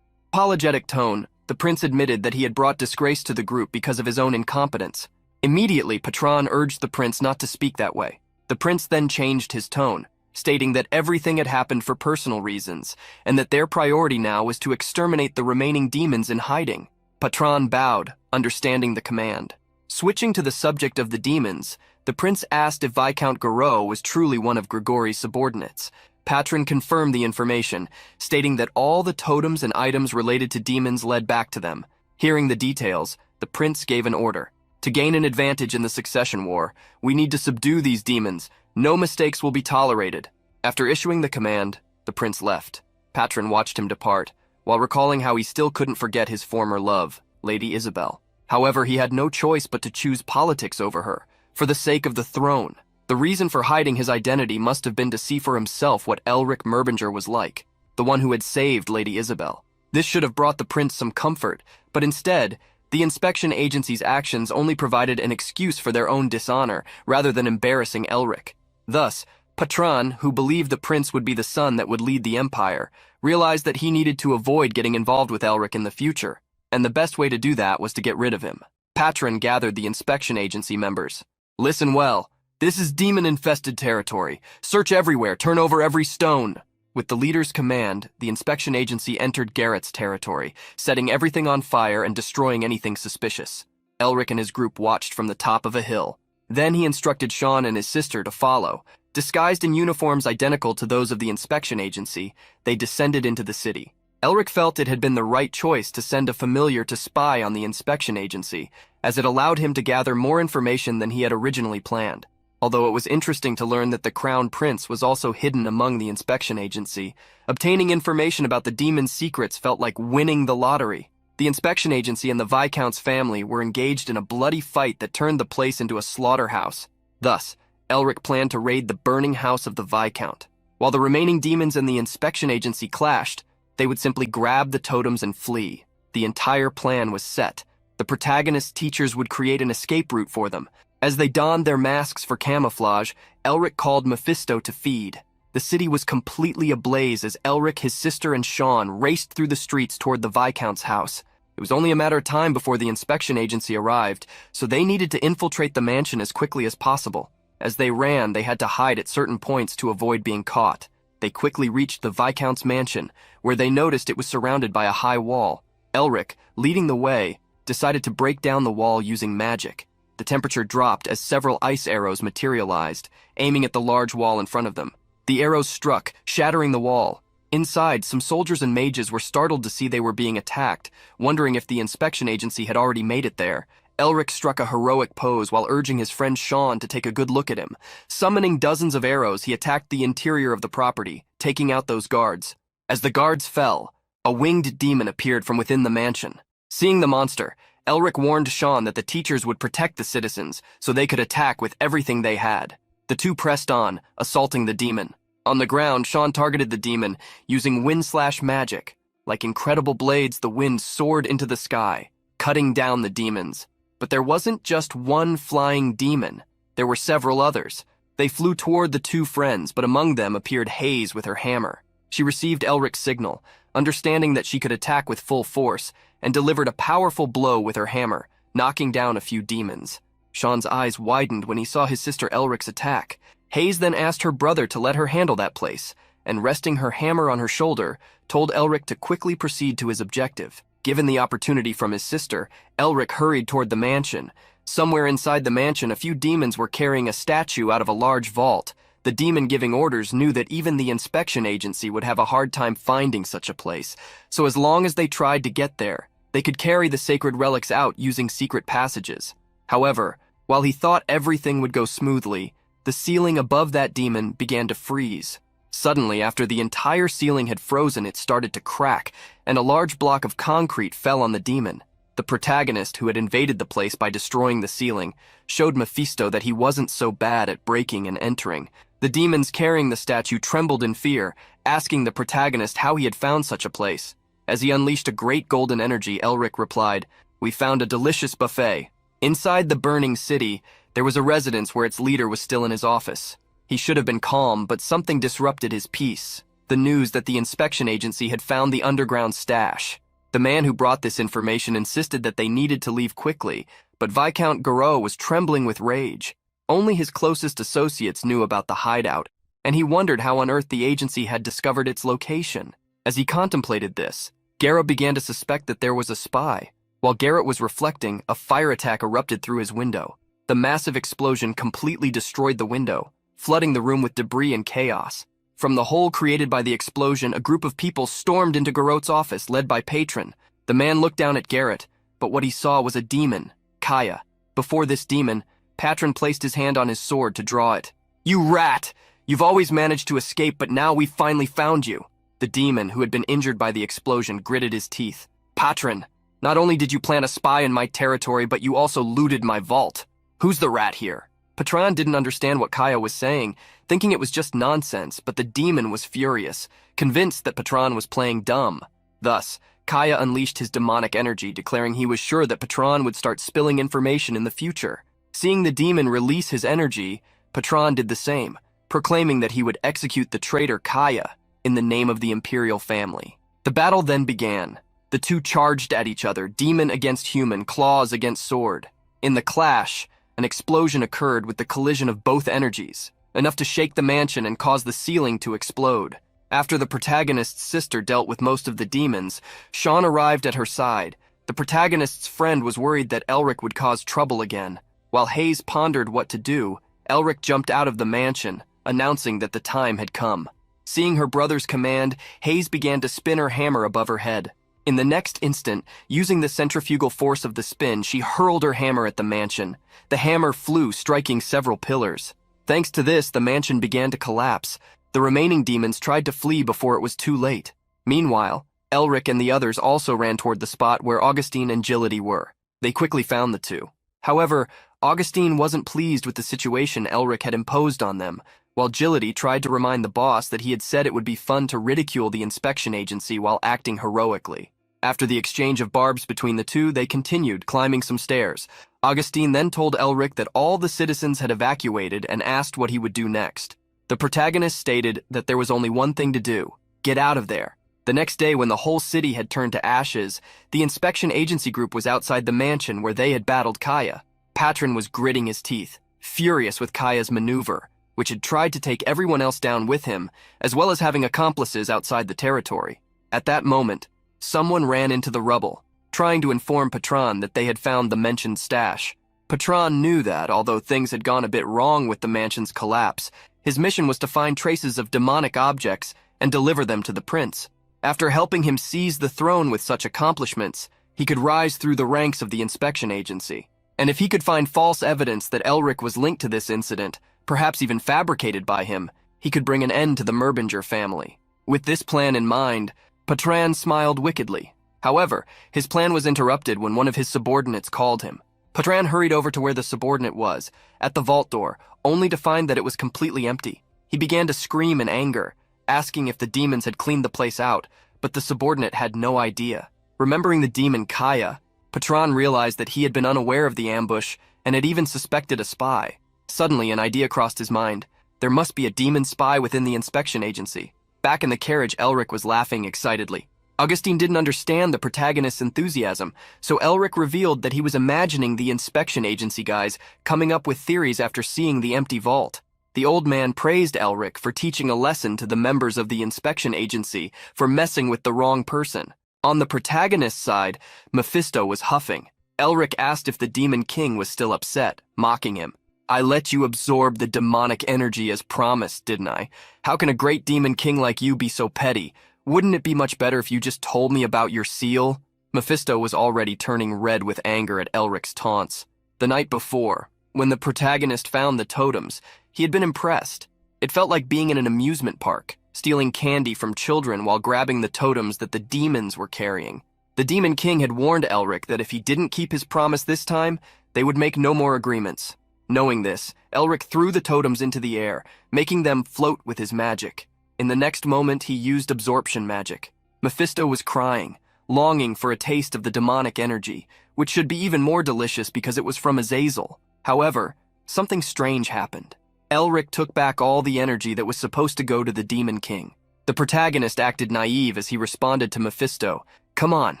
Apologetic tone, the prince admitted that he had brought disgrace to the group because of his own incompetence. Immediately, Patron urged the prince not to speak that way. The prince then changed his tone, stating that everything had happened for personal reasons, and that their priority now was to exterminate the remaining demons in hiding. Patron bowed, understanding the command. Switching to the subject of the demons, the prince asked if Viscount Garreau was truly one of Grigori's subordinates. Patron confirmed the information, stating that all the totems and items related to demons led back to them. Hearing the details, the prince gave an order. "To gain an advantage in the succession war, we need to subdue these demons. No mistakes will be tolerated." After issuing the command, the prince left. Patron watched him depart, while recalling how he still couldn't forget his former love, Lady Isabel. However, he had no choice but to choose politics over her, for the sake of the throne. The reason for hiding his identity must have been to see for himself what Elric Merbinger was like, the one who had saved Lady Isabel. This should have brought the prince some comfort, but instead, the inspection agency's actions only provided an excuse for their own dishonor, rather than embarrassing Elric. Thus, Patron, who believed the prince would be the son that would lead the empire, realized that he needed to avoid getting involved with Elric in the future, and the best way to do that was to get rid of him. Patron gathered the inspection agency members. "Listen well. This is demon-infested territory. Search everywhere, turn over every stone." With the leader's command, the inspection agency entered Garrett's territory, setting everything on fire and destroying anything suspicious. Elric and his group watched from the top of a hill. Then he instructed Sean and his sister to follow. Disguised in uniforms identical to those of the inspection agency, they descended into the city. Elric felt it had been the right choice to send a familiar to spy on the inspection agency, as it allowed him to gather more information than he had originally planned. Although it was interesting to learn that the Crown Prince was also hidden among the inspection agency, obtaining information about the demon's secrets felt like winning the lottery. The inspection agency and the Viscount's family were engaged in a bloody fight that turned the place into a slaughterhouse. Thus, Elric planned to raid the burning house of the Viscount. While the remaining demons and the inspection agency clashed, they would simply grab the totems and flee. The entire plan was set. The protagonist's teachers would create an escape route for them. As they donned their masks for camouflage, Elric called Mephisto to feed. The city was completely ablaze as Elric, his sister, and Sean raced through the streets toward the Viscount's house. It was only a matter of time before the inspection agency arrived, so they needed to infiltrate the mansion as quickly as possible. As they ran, they had to hide at certain points to avoid being caught. They quickly reached the Viscount's mansion, where they noticed it was surrounded by a high wall. Elric, leading the way, decided to break down the wall using magic. The temperature dropped as several ice arrows materialized, aiming at the large wall in front of them. The arrows struck, shattering the wall. Inside, some soldiers and mages were startled to see they were being attacked, wondering if the inspection agency had already made it there. Elric struck a heroic pose while urging his friend Sean to take a good look at him. Summoning dozens of arrows, he attacked the interior of the property, taking out those guards. As the guards fell, a winged demon appeared from within the mansion. Seeing the monster, Elric warned Sean that the teachers would protect the citizens so they could attack with everything they had. The two pressed on, assaulting the demon. On the ground, Sean targeted the demon, using wind-slash magic. Like incredible blades, the wind soared into the sky, cutting down the demons. But there wasn't just one flying demon. There were several others. They flew toward the two friends, but among them appeared Hayes with her hammer. She received Elric's signal, understanding that she could attack with full force, and delivered a powerful blow with her hammer, knocking down a few demons. Sean's eyes widened when he saw his sister Elric's attack. Hayes then asked her brother to let her handle that place, and resting her hammer on her shoulder, told Elric to quickly proceed to his objective. Given the opportunity from his sister, Elric hurried toward the mansion. Somewhere inside the mansion, a few demons were carrying a statue out of a large vault. The demon giving orders knew that even the inspection agency would have a hard time finding such a place, so as long as they tried to get there, they could carry the sacred relics out using secret passages. However, while he thought everything would go smoothly, the ceiling above that demon began to freeze. Suddenly, after the entire ceiling had frozen, it started to crack, and a large block of concrete fell on the demon. The protagonist, who had invaded the place by destroying the ceiling, showed Mephisto that he wasn't so bad at breaking and entering. The demons carrying the statue trembled in fear, asking the protagonist how he had found such a place. As he unleashed a great golden energy, Elric replied, "We found a delicious buffet." Inside the burning city, there was a residence where its leader was still in his office. He should have been calm, but something disrupted his peace. The news that the inspection agency had found the underground stash. The man who brought this information insisted that they needed to leave quickly, but Viscount Garreau was trembling with rage. Only his closest associates knew about the hideout, and he wondered how on earth the agency had discovered its location. As he contemplated this, Garreau began to suspect that there was a spy. While Garrett was reflecting, a fire attack erupted through his window. The massive explosion completely destroyed the window, flooding the room with debris and chaos. From the hole created by the explosion, a group of people stormed into Garrot's office, led by Patron. The man looked down at Garrett, but what he saw was a demon, Kaya. Before this demon, Patron placed his hand on his sword to draw it. "You rat! You've always managed to escape, but now we've finally found you." The demon, who had been injured by the explosion, gritted his teeth. "Patron, not only did you plant a spy in my territory, but you also looted my vault. Who's the rat here?" Patron didn't understand what Kaya was saying, thinking it was just nonsense, but the demon was furious, convinced that Patron was playing dumb. Thus, Kaya unleashed his demonic energy, declaring he was sure that Patron would start spilling information in the future. Seeing the demon release his energy, Patron did the same, proclaiming that he would execute the traitor Kaya in the name of the imperial family. The battle then began. The two charged at each other, demon against human, claws against sword. In the clash, an explosion occurred with the collision of both energies, enough to shake the mansion and cause the ceiling to explode. After the protagonist's sister dealt with most of the demons, Sean arrived at her side. The protagonist's friend was worried that Elric would cause trouble again. While Hayes pondered what to do, Elric jumped out of the mansion, announcing that the time had come. Seeing her brother's command, Hayes began to spin her hammer above her head. In the next instant, using the centrifugal force of the spin, she hurled her hammer at the mansion. The hammer flew, striking several pillars. Thanks to this, the mansion began to collapse. The remaining demons tried to flee before it was too late. Meanwhile, Elric and the others also ran toward the spot where Augustine and Gillity were. They quickly found the two. However, Augustine wasn't pleased with the situation Elric had imposed on them, while Gillity tried to remind the boss that he had said it would be fun to ridicule the inspection agency while acting heroically. After the exchange of barbs between the two, they continued, climbing some stairs. Augustine then told Elric that all the citizens had evacuated and asked what he would do next. The protagonist stated that there was only one thing to do: get out of there. The next day, when the whole city had turned to ashes, the inspection agency group was outside the mansion where they had battled Kaya. Patron was gritting his teeth, furious with Kaya's maneuver, which had tried to take everyone else down with him, as well as having accomplices outside the territory. At that moment, someone ran into the rubble, trying to inform Patron that they had found the mentioned stash. Patron knew that, although things had gone a bit wrong with the mansion's collapse, his mission was to find traces of demonic objects and deliver them to the prince. After helping him seize the throne with such accomplishments, he could rise through the ranks of the inspection agency. And if he could find false evidence that Elric was linked to this incident, perhaps even fabricated by him, he could bring an end to the Merbinger family. With this plan in mind, Patron smiled wickedly. However, his plan was interrupted when one of his subordinates called him. Patron hurried over to where the subordinate was, at the vault door, only to find that it was completely empty. He began to scream in anger, asking if the demons had cleaned the place out, but the subordinate had no idea. Remembering the demon Kaya, Patron realized that he had been unaware of the ambush and had even suspected a spy. Suddenly, an idea crossed his mind. There must be a demon spy within the inspection agency. Back in the carriage, Elric was laughing excitedly. Augustine didn't understand the protagonist's enthusiasm, so Elric revealed that he was imagining the inspection agency guys coming up with theories after seeing the empty vault. The old man praised Elric for teaching a lesson to the members of the inspection agency for messing with the wrong person. On the protagonist's side, Mephisto was huffing. Elric asked if the Demon King was still upset, mocking him. "I let you absorb the demonic energy as promised, didn't I? How can a great Demon King like you be so petty? Wouldn't it be much better if you just told me about your seal?" Mephisto was already turning red with anger at Elric's taunts. The night before, when the protagonist found the totems, he had been impressed. It felt like being in an amusement park, stealing candy from children while grabbing the totems that the demons were carrying. The Demon King had warned Elric that if he didn't keep his promise this time, they would make no more agreements. Knowing this, Elric threw the totems into the air, making them float with his magic. In the next moment, he used absorption magic. Mephisto was crying, longing for a taste of the demonic energy, which should be even more delicious because it was from Azazel. However, something strange happened. Elric took back all the energy that was supposed to go to the Demon King. The protagonist acted naive as he responded to Mephisto. "Come on,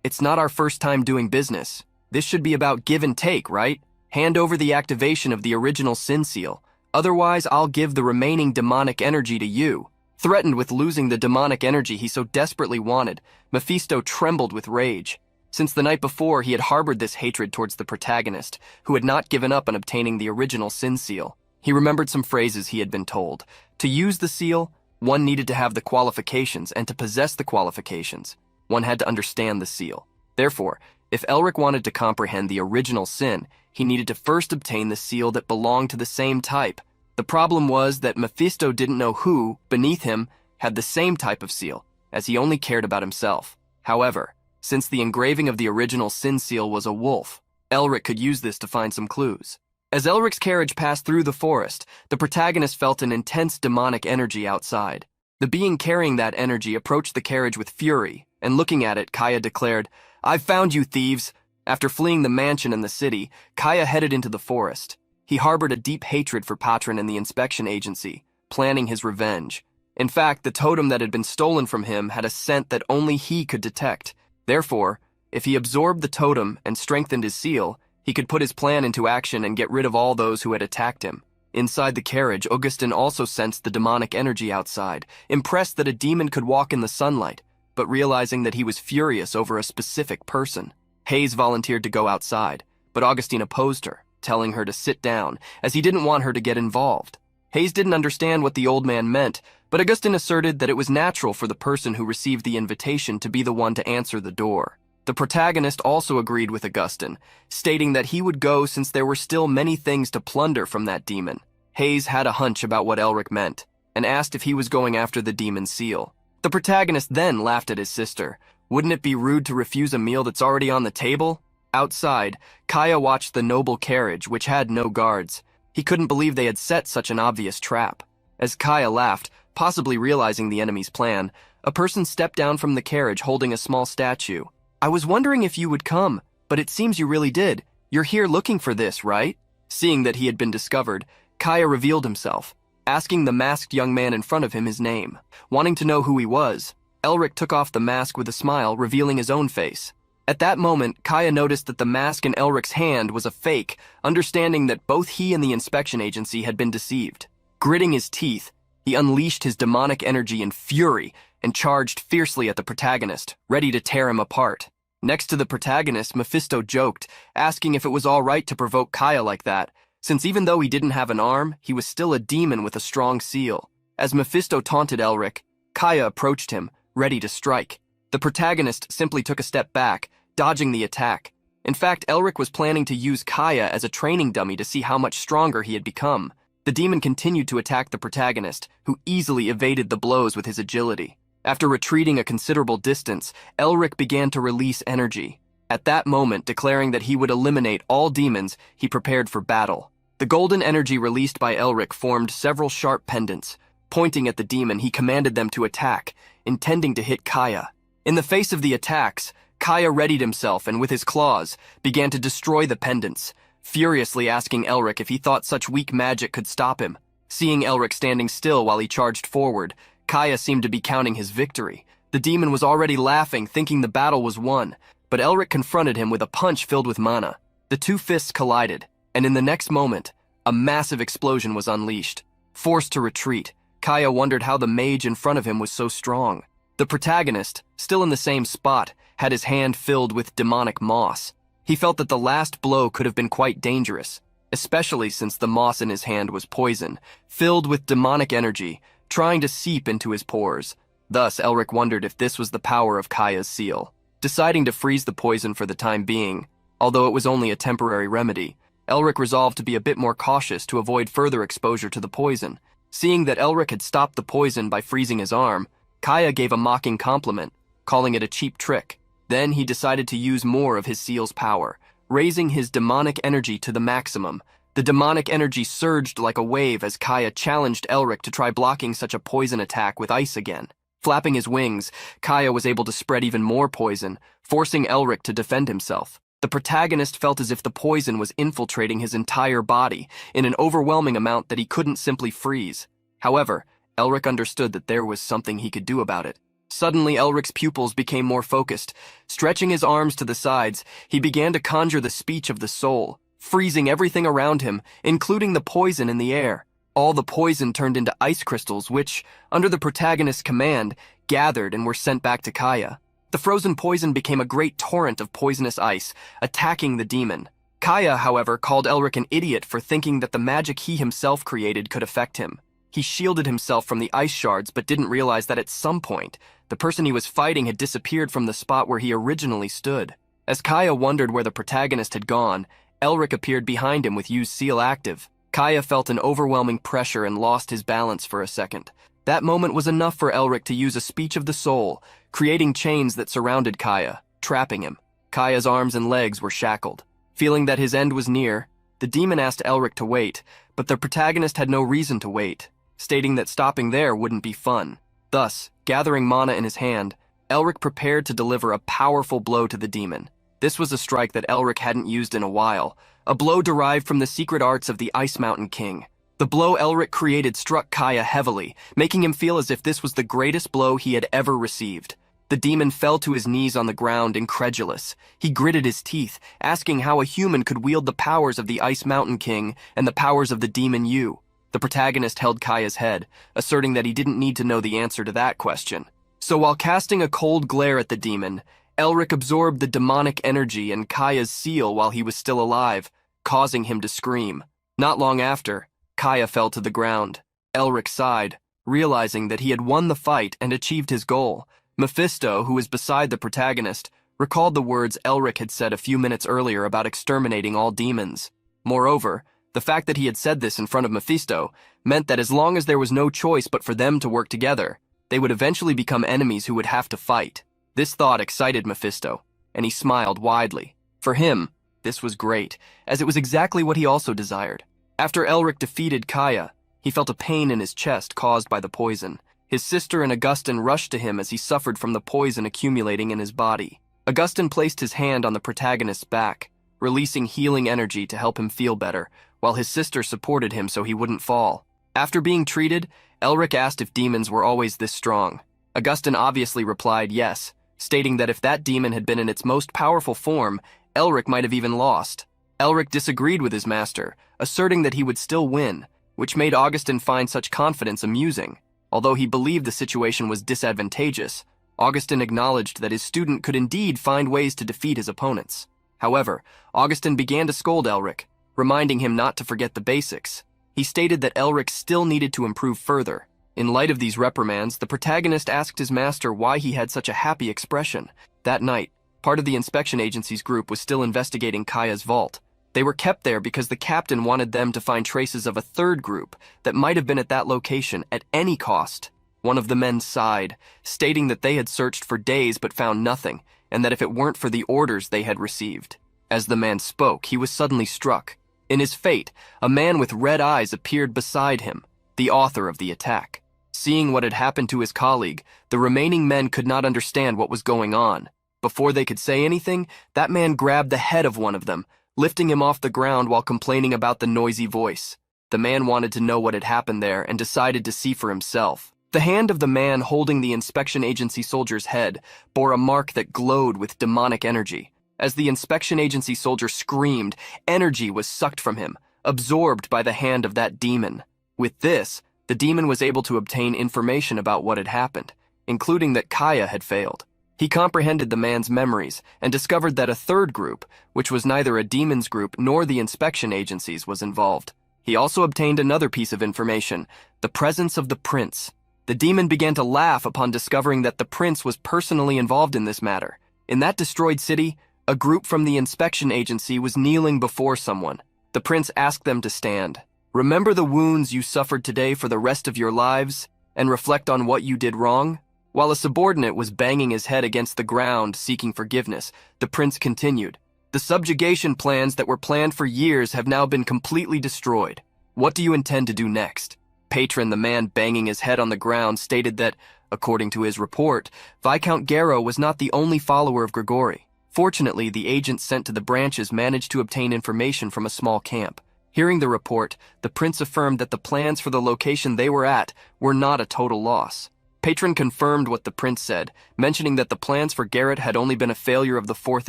it's not our first time doing business. This should be about give and take, right? Hand over the activation of the original Sin Seal. Otherwise, I'll give the remaining demonic energy to you." Threatened with losing the demonic energy he so desperately wanted, Mephisto trembled with rage. Since the night before, he had harbored this hatred towards the protagonist, who had not given up on obtaining the original Sin Seal. He remembered some phrases he had been told. To use the seal, one needed to have the qualifications, and to possess the qualifications, one had to understand the seal. Therefore, if Elric wanted to comprehend the original sin, he needed to first obtain the seal that belonged to the same type. The problem was that Mephisto didn't know who, beneath him, had the same type of seal, as he only cared about himself. However, since the engraving of the original Sin Seal was a wolf, Elric could use this to find some clues. As Elric's carriage passed through the forest, the protagonist felt an intense demonic energy outside. The being carrying that energy approached the carriage with fury, and looking at it, Kaya declared, "I've found you, thieves!" After fleeing the mansion and the city, Kaya headed into the forest. He harbored a deep hatred for Patron and the inspection agency, planning his revenge. In fact, the totem that had been stolen from him had a scent that only he could detect. Therefore, if he absorbed the totem and strengthened his seal, he could put his plan into action and get rid of all those who had attacked him. Inside the carriage, Augustin also sensed the demonic energy outside, impressed that a demon could walk in the sunlight, but realizing that he was furious over a specific person. Hayes volunteered to go outside, but Augustine opposed her, telling her to sit down, as he didn't want her to get involved. Hayes didn't understand what the old man meant, but Augustine asserted that it was natural for the person who received the invitation to be the one to answer the door. The protagonist also agreed with Augustine, stating that he would go since there were still many things to plunder from that demon. Hayes had a hunch about what Elric meant, and asked if he was going after the demon's seal. The protagonist then laughed at his sister. Wouldn't it be rude to refuse a meal that's already on the table? Outside, Kaya watched the noble carriage, which had no guards. He couldn't believe they had set such an obvious trap. As Kaya laughed, possibly realizing the enemy's plan, a person stepped down from the carriage holding a small statue. "I was wondering if you would come, but it seems you really did. You're here looking for this, right?" Seeing that he had been discovered, Kaya revealed himself, asking the masked young man in front of him his name. Wanting to know who he was, Elric took off the mask with a smile, revealing his own face. At that moment, Kaya noticed that the mask in Elric's hand was a fake, understanding that both he and the inspection agency had been deceived. Gritting his teeth, he unleashed his demonic energy in fury and charged fiercely at the protagonist, ready to tear him apart. Next to the protagonist, Mephisto joked, asking if it was all right to provoke Kaya like that, since even though he didn't have an arm, he was still a demon with a strong seal. As Mephisto taunted Elric, Kaya approached him, ready to strike. The protagonist simply took a step back, dodging the attack. In fact, Elric was planning to use Kaya as a training dummy to see how much stronger he had become. The demon continued to attack the protagonist, who easily evaded the blows with his agility. After retreating a considerable distance, Elric began to release energy. At that moment, declaring that he would eliminate all demons, he prepared for battle. The golden energy released by Elric formed several sharp pendants. Pointing at the demon, he commanded them to attack, intending to hit Kaya. In the face of the attacks, Kaya readied himself and with his claws began to destroy the pendants, furiously asking Elric if he thought such weak magic could stop him. Seeing Elric standing still while he charged forward, Kaya seemed to be counting his victory. The demon was already laughing, thinking the battle was won, but Elric confronted him with a punch filled with mana. The two fists collided, and in the next moment, a massive explosion was unleashed. Forced to retreat, Kaya wondered how the mage in front of him was so strong. The protagonist, still in the same spot, had his hand filled with demonic moss. He felt that the last blow could have been quite dangerous, especially since the moss in his hand was poison, filled with demonic energy, trying to seep into his pores. Thus, Elric wondered if this was the power of Kaya's seal. Deciding to freeze the poison for the time being, although it was only a temporary remedy, Elric resolved to be a bit more cautious to avoid further exposure to the poison. Seeing that Elric had stopped the poison by freezing his arm, Kaya gave a mocking compliment, calling it a cheap trick. Then he decided to use more of his seal's power, raising his demonic energy to the maximum. The demonic energy surged like a wave as Kaya challenged Elric to try blocking such a poison attack with ice again. Flapping his wings, Kaya was able to spread even more poison, forcing Elric to defend himself. The protagonist felt as if the poison was infiltrating his entire body in an overwhelming amount that he couldn't simply freeze. However, Elric understood that there was something he could do about it. Suddenly, Elric's pupils became more focused. Stretching his arms to the sides, he began to conjure the speech of the soul, freezing everything around him, including the poison in the air. All the poison turned into ice crystals which, under the protagonist's command, gathered and were sent back to Kaya. The frozen poison became a great torrent of poisonous ice, attacking the demon. Kaya, however, called Elric an idiot for thinking that the magic he himself created could affect him. He shielded himself from the ice shards but didn't realize that at some point, the person he was fighting had disappeared from the spot where he originally stood. As Kaya wondered where the protagonist had gone, Elric appeared behind him with used seal active. Kaya felt an overwhelming pressure and lost his balance for a second. That moment was enough for Elric to use a speech of the soul, creating chains that surrounded Kaya, trapping him. Kaya's arms and legs were shackled. Feeling that his end was near, the demon asked Elric to wait, but the protagonist had no reason to wait, stating that stopping there wouldn't be fun. Thus, gathering mana in his hand, Elric prepared to deliver a powerful blow to the demon. This was a strike that Elric hadn't used in a while, a blow derived from the secret arts of the Ice Mountain King. The blow Elric created struck Kaya heavily, making him feel as if this was the greatest blow he had ever received. The demon fell to his knees on the ground, incredulous. He gritted his teeth, asking how a human could wield the powers of the Ice Mountain King and the powers of the demon Yu. The protagonist held Kaya's head, asserting that he didn't need to know the answer to that question. So while casting a cold glare at the demon, Elric absorbed the demonic energy and Kaya's seal while he was still alive, causing him to scream. Not long after, Kaya fell to the ground. Elric sighed, realizing that he had won the fight and achieved his goal. Mephisto, who was beside the protagonist, recalled the words Elric had said a few minutes earlier about exterminating all demons. Moreover, the fact that he had said this in front of Mephisto meant that as long as there was no choice but for them to work together, they would eventually become enemies who would have to fight. This thought excited Mephisto, and he smiled widely. For him, this was great, as it was exactly what he also desired. After Elric defeated Kaya, he felt a pain in his chest caused by the poison. His sister and Augustin rushed to him as he suffered from the poison accumulating in his body. Augustin placed his hand on the protagonist's back, releasing healing energy to help him feel better, while his sister supported him so he wouldn't fall. After being treated, Elric asked if demons were always this strong. Augustin obviously replied yes, stating that if that demon had been in its most powerful form, Elric might have even lost. Elric disagreed with his master, asserting that he would still win, which made Augustin find such confidence amusing. Although he believed the situation was disadvantageous, Augustin acknowledged that his student could indeed find ways to defeat his opponents. However, Augustin began to scold Elric, reminding him not to forget the basics. He stated that Elric still needed to improve further. In light of these reprimands, the protagonist asked his master why he had such a happy expression. That night, part of the inspection agency's group was still investigating Kaya's vault. They were kept there because the captain wanted them to find traces of a third group that might have been at that location at any cost. One of the men sighed, stating that they had searched for days but found nothing, and that if it weren't for the orders they had received. As the man spoke, he was suddenly struck. In his fate, a man with red eyes appeared beside him, the author of the attack. Seeing what had happened to his colleague, the remaining men could not understand what was going on. Before they could say anything, that man grabbed the head of one of them, lifting him off the ground while complaining about the noisy voice. The man wanted to know what had happened there and decided to see for himself. The hand of the man holding the inspection agency soldier's head bore a mark that glowed with demonic energy. As the inspection agency soldier screamed, energy was sucked from him, absorbed by the hand of that demon. With this, the demon was able to obtain information about what had happened, including that Kaya had failed. He comprehended the man's memories and discovered that a third group, which was neither a demon's group nor the inspection agencies, was involved. He also obtained another piece of information, the presence of the prince. The demon began to laugh upon discovering that the prince was personally involved in this matter. In that destroyed city, a group from the inspection agency was kneeling before someone. The prince asked them to stand. Remember the wounds you suffered today for the rest of your lives, and reflect on what you did wrong? While a subordinate was banging his head against the ground seeking forgiveness, the prince continued. The subjugation plans that were planned for years have now been completely destroyed. What do you intend to do next? Patron, the man banging his head on the ground, stated that, according to his report, Viscount Garrow was not the only follower of Grigori. Fortunately, the agents sent to the branches managed to obtain information from a small camp. Hearing the report, the prince affirmed that the plans for the location they were at were not a total loss. Patron confirmed what the prince said, mentioning that the plans for Garrett had only been a failure of the fourth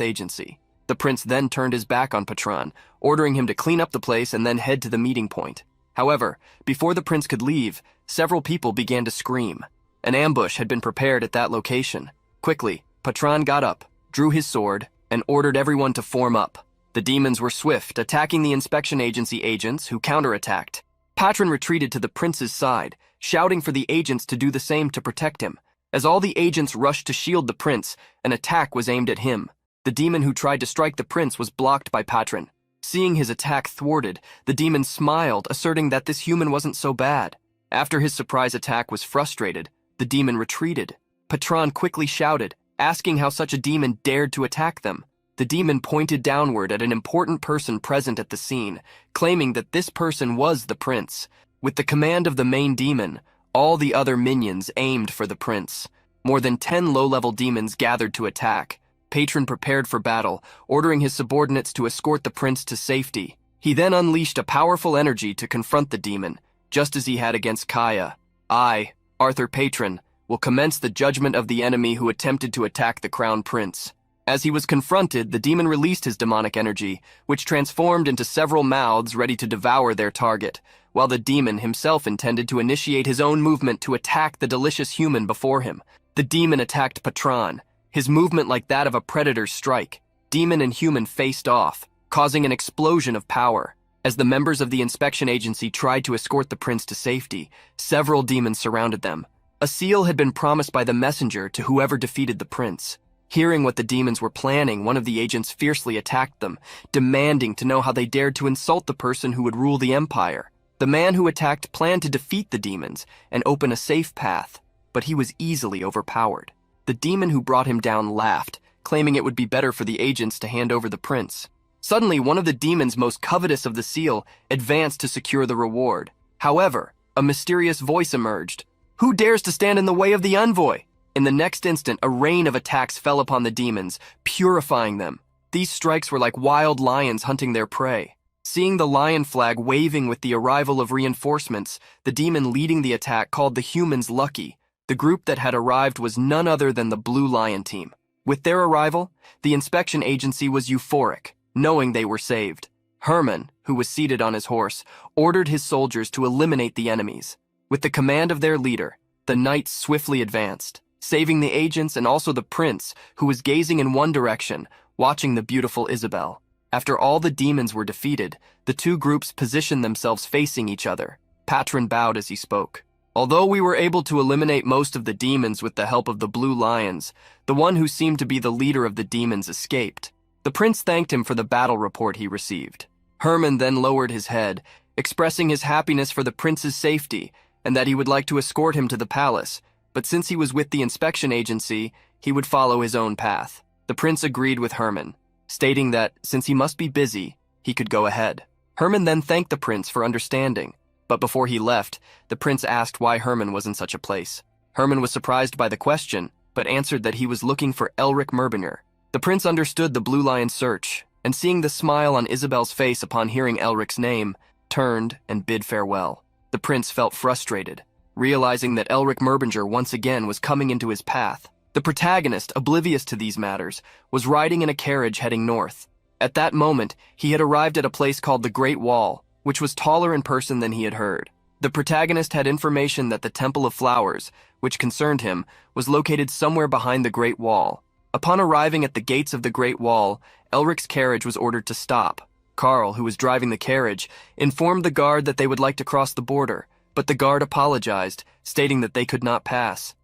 agency. The prince then turned his back on Patron, ordering him to clean up the place and then head to the meeting point. However, before the prince could leave, several people began to scream. An ambush had been prepared at that location. Quickly, Patron got up, drew his sword, and ordered everyone to form up. The demons were swift, attacking the inspection agency agents, who counterattacked. Patron retreated to the prince's side, shouting for the agents to do the same to protect him. As all the agents rushed to shield the prince, an attack was aimed at him. The demon who tried to strike the prince was blocked by Patron. Seeing his attack thwarted, the demon smiled, asserting that this human wasn't so bad. After his surprise attack was frustrated, the demon retreated. Patron quickly shouted, asking how such a demon dared to attack them. The demon pointed downward at an important person present at the scene, claiming that this person was the prince. With the command of the main demon, all the other minions aimed for the prince. More than 10 low-level demons gathered to attack. Patron prepared for battle, ordering his subordinates to escort the prince to safety. He then unleashed a powerful energy to confront the demon, just as he had against Kaya. I, Arthur Patron, will commence the judgment of the enemy who attempted to attack the crown prince. As he was confronted, the demon released his demonic energy, which transformed into several mouths ready to devour their target, while the demon himself intended to initiate his own movement to attack the delicious human before him. The demon attacked Patron, his movement like that of a predator's strike. Demon and human faced off, causing an explosion of power. As the members of the inspection agency tried to escort the prince to safety, several demons surrounded them. A seal had been promised by the messenger to whoever defeated the prince. Hearing what the demons were planning, one of the agents fiercely attacked them, demanding to know how they dared to insult the person who would rule the empire. The man who attacked planned to defeat the demons and open a safe path, but he was easily overpowered. The demon who brought him down laughed, claiming it would be better for the agents to hand over the prince. Suddenly, one of the demons most covetous of the seal advanced to secure the reward. However, a mysterious voice emerged. Who dares to stand in the way of the envoy? In the next instant, a rain of attacks fell upon the demons, purifying them. These strikes were like wild lions hunting their prey. Seeing the lion flag waving with the arrival of reinforcements, the demon leading the attack called the humans lucky. The group that had arrived was none other than the Blue Lion team. With their arrival, the inspection agency was euphoric, knowing they were saved. Herman, who was seated on his horse, ordered his soldiers to eliminate the enemies. With the command of their leader, the knights swiftly advanced, saving the agents and also the prince, who was gazing in one direction, watching the beautiful Isabel. After all the demons were defeated, the two groups positioned themselves facing each other. Patron bowed as he spoke. Although we were able to eliminate most of the demons with the help of the Blue Lions, the one who seemed to be the leader of the demons escaped. The prince thanked him for the battle report he received. Herman then lowered his head, expressing his happiness for the prince's safety and that he would like to escort him to the palace, but since he was with the inspection agency, he would follow his own path. The prince agreed with Herman, stating that, since he must be busy, he could go ahead. Herman then thanked the prince for understanding, but before he left, the prince asked why Herman was in such a place. Herman was surprised by the question, but answered that he was looking for Elric Merbinger. The prince understood the Blue Lion's search, and seeing the smile on Isabel's face upon hearing Elric's name, turned and bid farewell. The prince felt frustrated. realizing that Elric Merbinger once again was coming into his path. The protagonist, oblivious to these matters, was riding in a carriage heading north. At that moment, he had arrived at a place called the Great Wall, which was taller in person than he had heard. The protagonist had information that the Temple of Flowers, which concerned him, was located somewhere behind the Great Wall. Upon arriving at the gates of the Great Wall, Elric's carriage was ordered to stop. Carl, who was driving the carriage, informed the guard that they would like to cross the border, but the guard apologized, stating that they could not pass.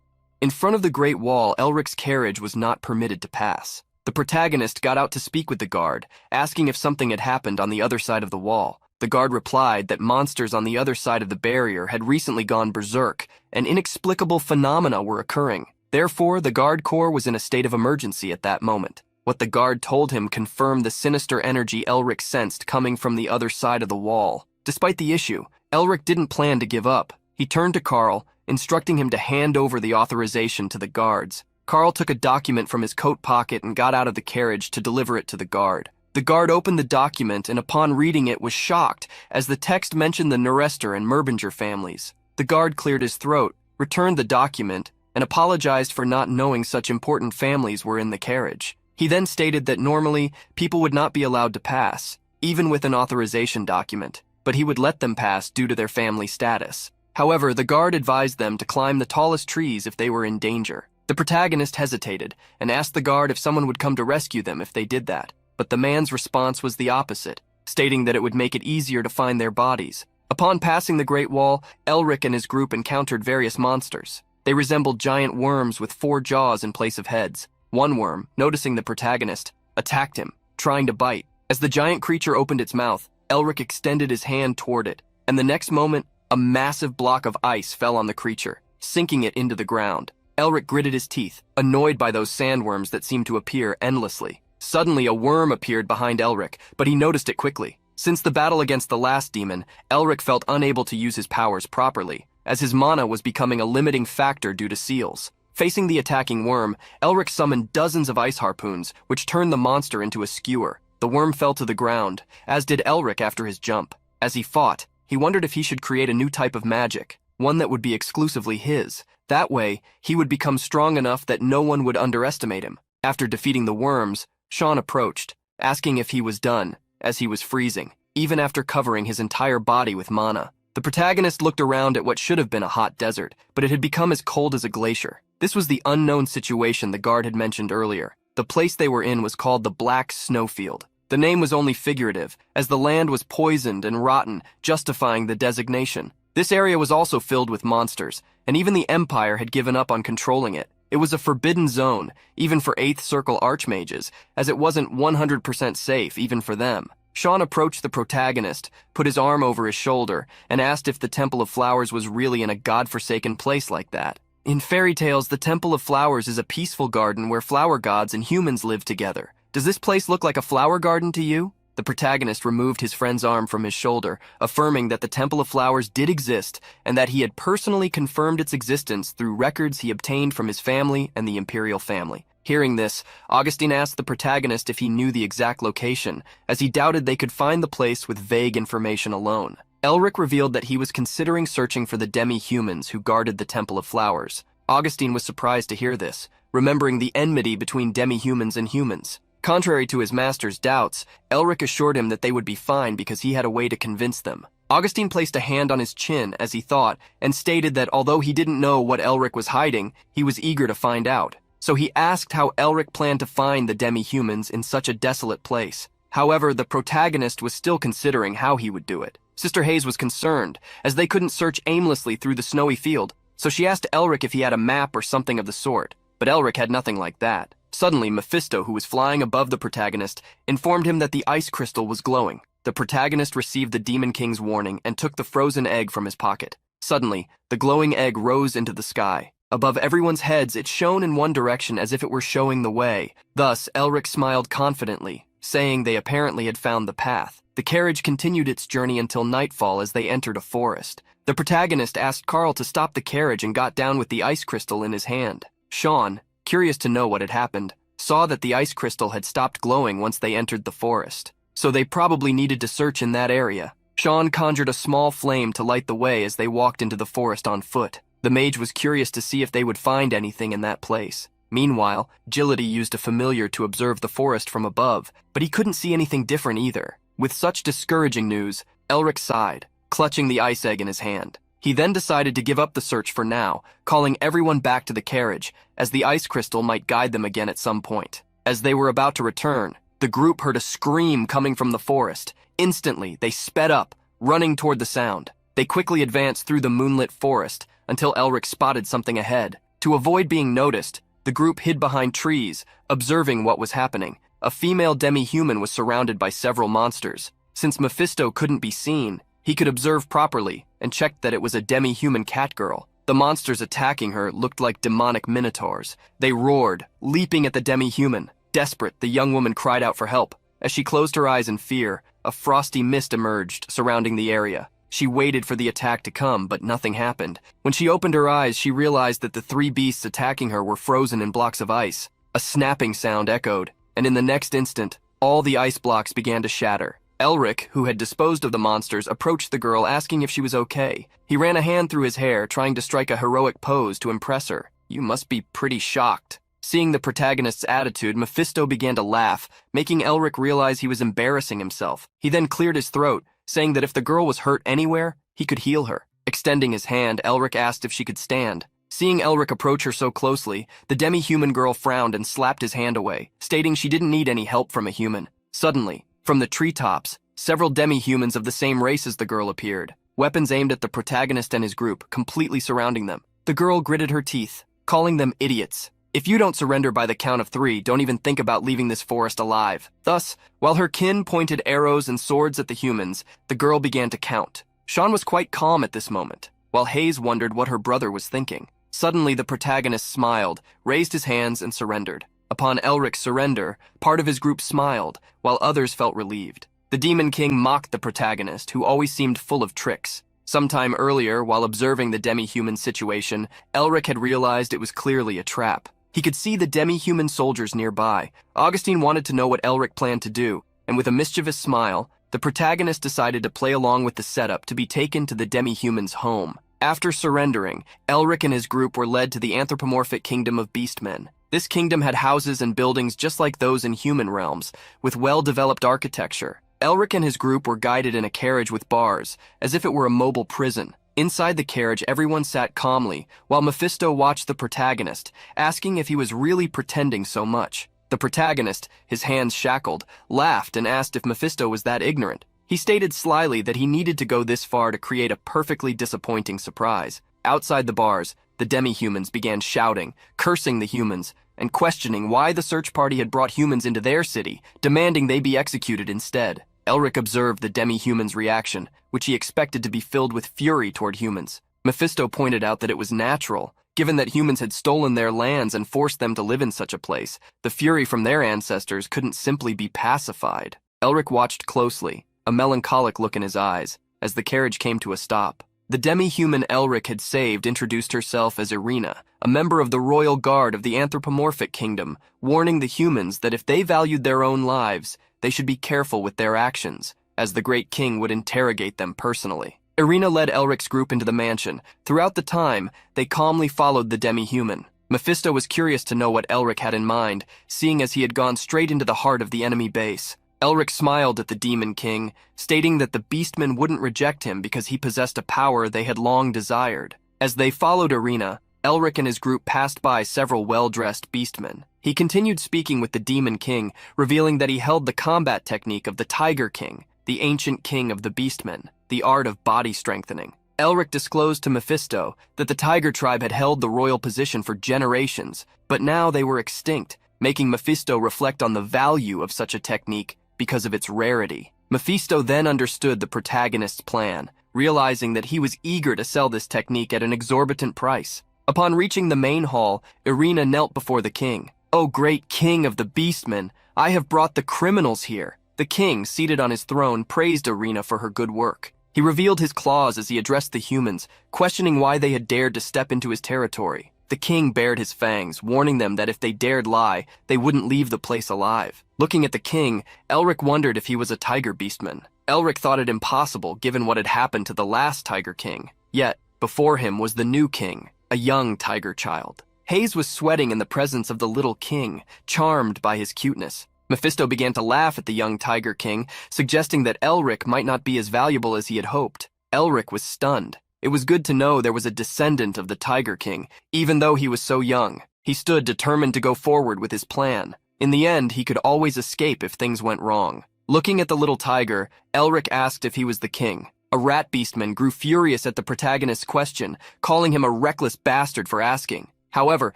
In front of the Great Wall, Elric's carriage was not permitted to pass. The protagonist got out to speak with the guard, asking if something had happened on the other side of the wall. The guard replied that monsters on the other side of the barrier had recently gone berserk, and inexplicable phenomena were occurring. Therefore, the guard corps was in a state of emergency at that moment. What the guard told him confirmed the sinister energy Elric sensed coming from the other side of the wall. Despite the issue, Elric didn't plan to give up. He turned to Carl, instructing him to hand over the authorization to the guards. Carl took a document from his coat pocket and got out of the carriage to deliver it to the guard. The guard opened the document and upon reading it was shocked, as the text mentioned the Norester and Merbinger families. The guard cleared his throat, returned the document, and apologized for not knowing such important families were in the carriage. He then stated that normally, people would not be allowed to pass, even with an authorization document, but he would let them pass due to their family status. However, the guard advised them to climb the tallest trees if they were in danger. The protagonist hesitated and asked the guard if someone would come to rescue them if they did that, but the man's response was the opposite, stating that it would make it easier to find their bodies. Upon passing the Great Wall, Elric and his group encountered various monsters. They resembled giant worms with 4 jaws in place of heads. One worm, noticing the protagonist, attacked him, trying to bite. As the giant creature opened its mouth, Elric extended his hand toward it, and the next moment, a massive block of ice fell on the creature, sinking it into the ground. Elric gritted his teeth, annoyed by those sandworms that seemed to appear endlessly. Suddenly, a worm appeared behind Elric, but he noticed it quickly. Since the battle against the last demon, Elric felt unable to use his powers properly, as his mana was becoming a limiting factor due to seals. Facing the attacking worm, Elric summoned dozens of ice harpoons, which turned the monster into a skewer. The worm fell to the ground, as did Elric after his jump. As he fought, he wondered if he should create a new type of magic, one that would be exclusively his. That way, he would become strong enough that no one would underestimate him. After defeating the worms, Sean approached, asking if he was done, as he was freezing, even after covering his entire body with mana. The protagonist looked around at what should have been a hot desert, but it had become as cold as a glacier. This was the unknown situation the guard had mentioned earlier. The place they were in was called the Black Snowfield. The name was only figurative, as the land was poisoned and rotten, justifying the designation. This area was also filled with monsters, and even the Empire had given up on controlling it. It was a forbidden zone, even for 8th Circle Archmages, as it wasn't 100% safe even for them. Sean approached the protagonist, put his arm over his shoulder, and asked if the Temple of Flowers was really in a godforsaken place like that. In fairy tales, the Temple of Flowers is a peaceful garden where flower gods and humans live together. Does this place look like a flower garden to you? The protagonist removed his friend's arm from his shoulder, affirming that the Temple of Flowers did exist and that he had personally confirmed its existence through records he obtained from his family and the imperial family. Hearing this, Augustine asked the protagonist if he knew the exact location, as he doubted they could find the place with vague information alone. Elric revealed that he was considering searching for the demi-humans who guarded the Temple of Flowers. Augustine was surprised to hear this, remembering the enmity between demi-humans and humans. Contrary to his master's doubts, Elric assured him that they would be fine because he had a way to convince them. Augustine placed a hand on his chin, as he thought, and stated that although he didn't know what Elric was hiding, he was eager to find out. So he asked how Elric planned to find the demi-humans in such a desolate place. However, the protagonist was still considering how he would do it. Sister Hayes was concerned, as they couldn't search aimlessly through the snowy field, so she asked Elric if he had a map or something of the sort, but Elric had nothing like that. Suddenly, Mephisto, who was flying above the protagonist, informed him that the ice crystal was glowing. The protagonist received the Demon King's warning and took the frozen egg from his pocket. Suddenly, the glowing egg rose into the sky. Above everyone's heads, it shone in one direction as if it were showing the way. Thus, Elric smiled confidently, saying they apparently had found the path. The carriage continued its journey until nightfall as they entered a forest. The protagonist asked Carl to stop the carriage and got down with the ice crystal in his hand. Sean, curious to know what had happened, saw that the ice crystal had stopped glowing once they entered the forest. So they probably needed to search in that area. Sean conjured a small flame to light the way as they walked into the forest on foot. The mage was curious to see if they would find anything in that place. Meanwhile, Agility used a familiar to observe the forest from above, but he couldn't see anything different either. With such discouraging news, Elric sighed, clutching the ice egg in his hand. He then decided to give up the search for now, calling everyone back to the carriage, as the ice crystal might guide them again at some point. As they were about to return, the group heard a scream coming from the forest. Instantly, they sped up, running toward the sound. They quickly advanced through the moonlit forest until Elric spotted something ahead. To avoid being noticed, the group hid behind trees, observing what was happening. A female demi-human was surrounded by several monsters. Since Mephisto couldn't be seen, he could observe properly and checked that it was a demi-human catgirl. The monsters attacking her looked like demonic minotaurs. They roared, leaping at the demi-human. Desperate, the young woman cried out for help. As she closed her eyes in fear, a frosty mist emerged, surrounding the area. She waited for the attack to come, but nothing happened. When she opened her eyes, she realized that the three beasts attacking her were frozen in blocks of ice. A snapping sound echoed, and in the next instant, all the ice blocks began to shatter. Elric, who had disposed of the monsters, approached the girl asking if she was okay. He ran a hand through his hair, trying to strike a heroic pose to impress her. "You must be pretty shocked." Seeing the protagonist's attitude, Mephisto began to laugh, making Elric realize he was embarrassing himself. He then cleared his throat, saying that if the girl was hurt anywhere, he could heal her. Extending his hand, Elric asked if she could stand. Seeing Elric approach her so closely, the demi-human girl frowned and slapped his hand away, stating she didn't need any help from a human. Suddenly, from the treetops, several demi-humans of the same race as the girl appeared, weapons aimed at the protagonist and his group, completely surrounding them. The girl gritted her teeth, calling them idiots. "If you don't surrender by the count of 3, don't even think about leaving this forest alive." Thus, while her kin pointed arrows and swords at the humans, the girl began to count. Sean was quite calm at this moment, while Hayes wondered what her brother was thinking. Suddenly, the protagonist smiled, raised his hands, and surrendered. Upon Elric's surrender, part of his group smiled, while others felt relieved. The Demon King mocked the protagonist, who always seemed full of tricks. Sometime earlier, while observing the demi-human situation, Elric had realized it was clearly a trap. He could see the demi-human soldiers nearby. Augustine wanted to know what Elric planned to do, and with a mischievous smile, the protagonist decided to play along with the setup to be taken to the demi-human's home. After surrendering, Elric and his group were led to the anthropomorphic kingdom of beastmen. This kingdom had houses and buildings just like those in human realms, with well-developed architecture. Elric and his group were guided in a carriage with bars, as if it were a mobile prison. Inside the carriage, everyone sat calmly, while Mephisto watched the protagonist, asking if he was really pretending so much. The protagonist, his hands shackled, laughed and asked if Mephisto was that ignorant. He stated slyly that he needed to go this far to create a perfectly disappointing surprise. Outside the bars, the demi-humans began shouting, cursing the humans, and questioning why the search party had brought humans into their city, demanding they be executed instead. Elric observed the demi-human's reaction, which he expected to be filled with fury toward humans. Mephisto pointed out that it was natural, given that humans had stolen their lands and forced them to live in such a place. The fury from their ancestors couldn't simply be pacified. Elric watched closely, a melancholic look in his eyes, as the carriage came to a stop. The demi-human Elric had saved introduced herself as Irina, a member of the royal guard of the anthropomorphic kingdom, warning the humans that if they valued their own lives, they should be careful with their actions, as the great king would interrogate them personally. Irina led Elric's group into the mansion. Throughout the time, they calmly followed the demi-human. Mephisto was curious to know what Elric had in mind, seeing as he had gone straight into the heart of the enemy base. Elric smiled at the Demon King, stating that the Beastmen wouldn't reject him because he possessed a power they had long desired. As they followed Irina, Elric and his group passed by several well-dressed Beastmen. He continued speaking with the Demon King, revealing that he held the combat technique of the Tiger King, the ancient king of the Beastmen, the art of body strengthening. Elric disclosed to Mephisto that the Tiger tribe had held the royal position for generations, but now they were extinct, making Mephisto reflect on the value of such a technique because of its rarity. Mephisto then understood the protagonist's plan, realizing that he was eager to sell this technique at an exorbitant price. Upon reaching the main hall, Irina knelt before the king. "O great king of the Beastmen, I have brought the criminals here." The king, seated on his throne, praised Irina for her good work. He revealed his claws as he addressed the humans, questioning why they had dared to step into his territory. The king bared his fangs, warning them that if they dared lie, they wouldn't leave the place alive. Looking at the king, Elric wondered if he was a tiger beastman. Elric thought it impossible given what had happened to the last Tiger King. Yet, before him was the new king, a young tiger child. Hayes was sweating in the presence of the little king, charmed by his cuteness. Mephisto began to laugh at the young Tiger King, suggesting that Elric might not be as valuable as he had hoped. Elric was stunned. It was good to know there was a descendant of the Tiger King, even though he was so young. He stood determined to go forward with his plan. In the end, he could always escape if things went wrong. Looking at the little tiger, Elric asked if he was the king. A rat beastman grew furious at the protagonist's question, calling him a reckless bastard for asking. However,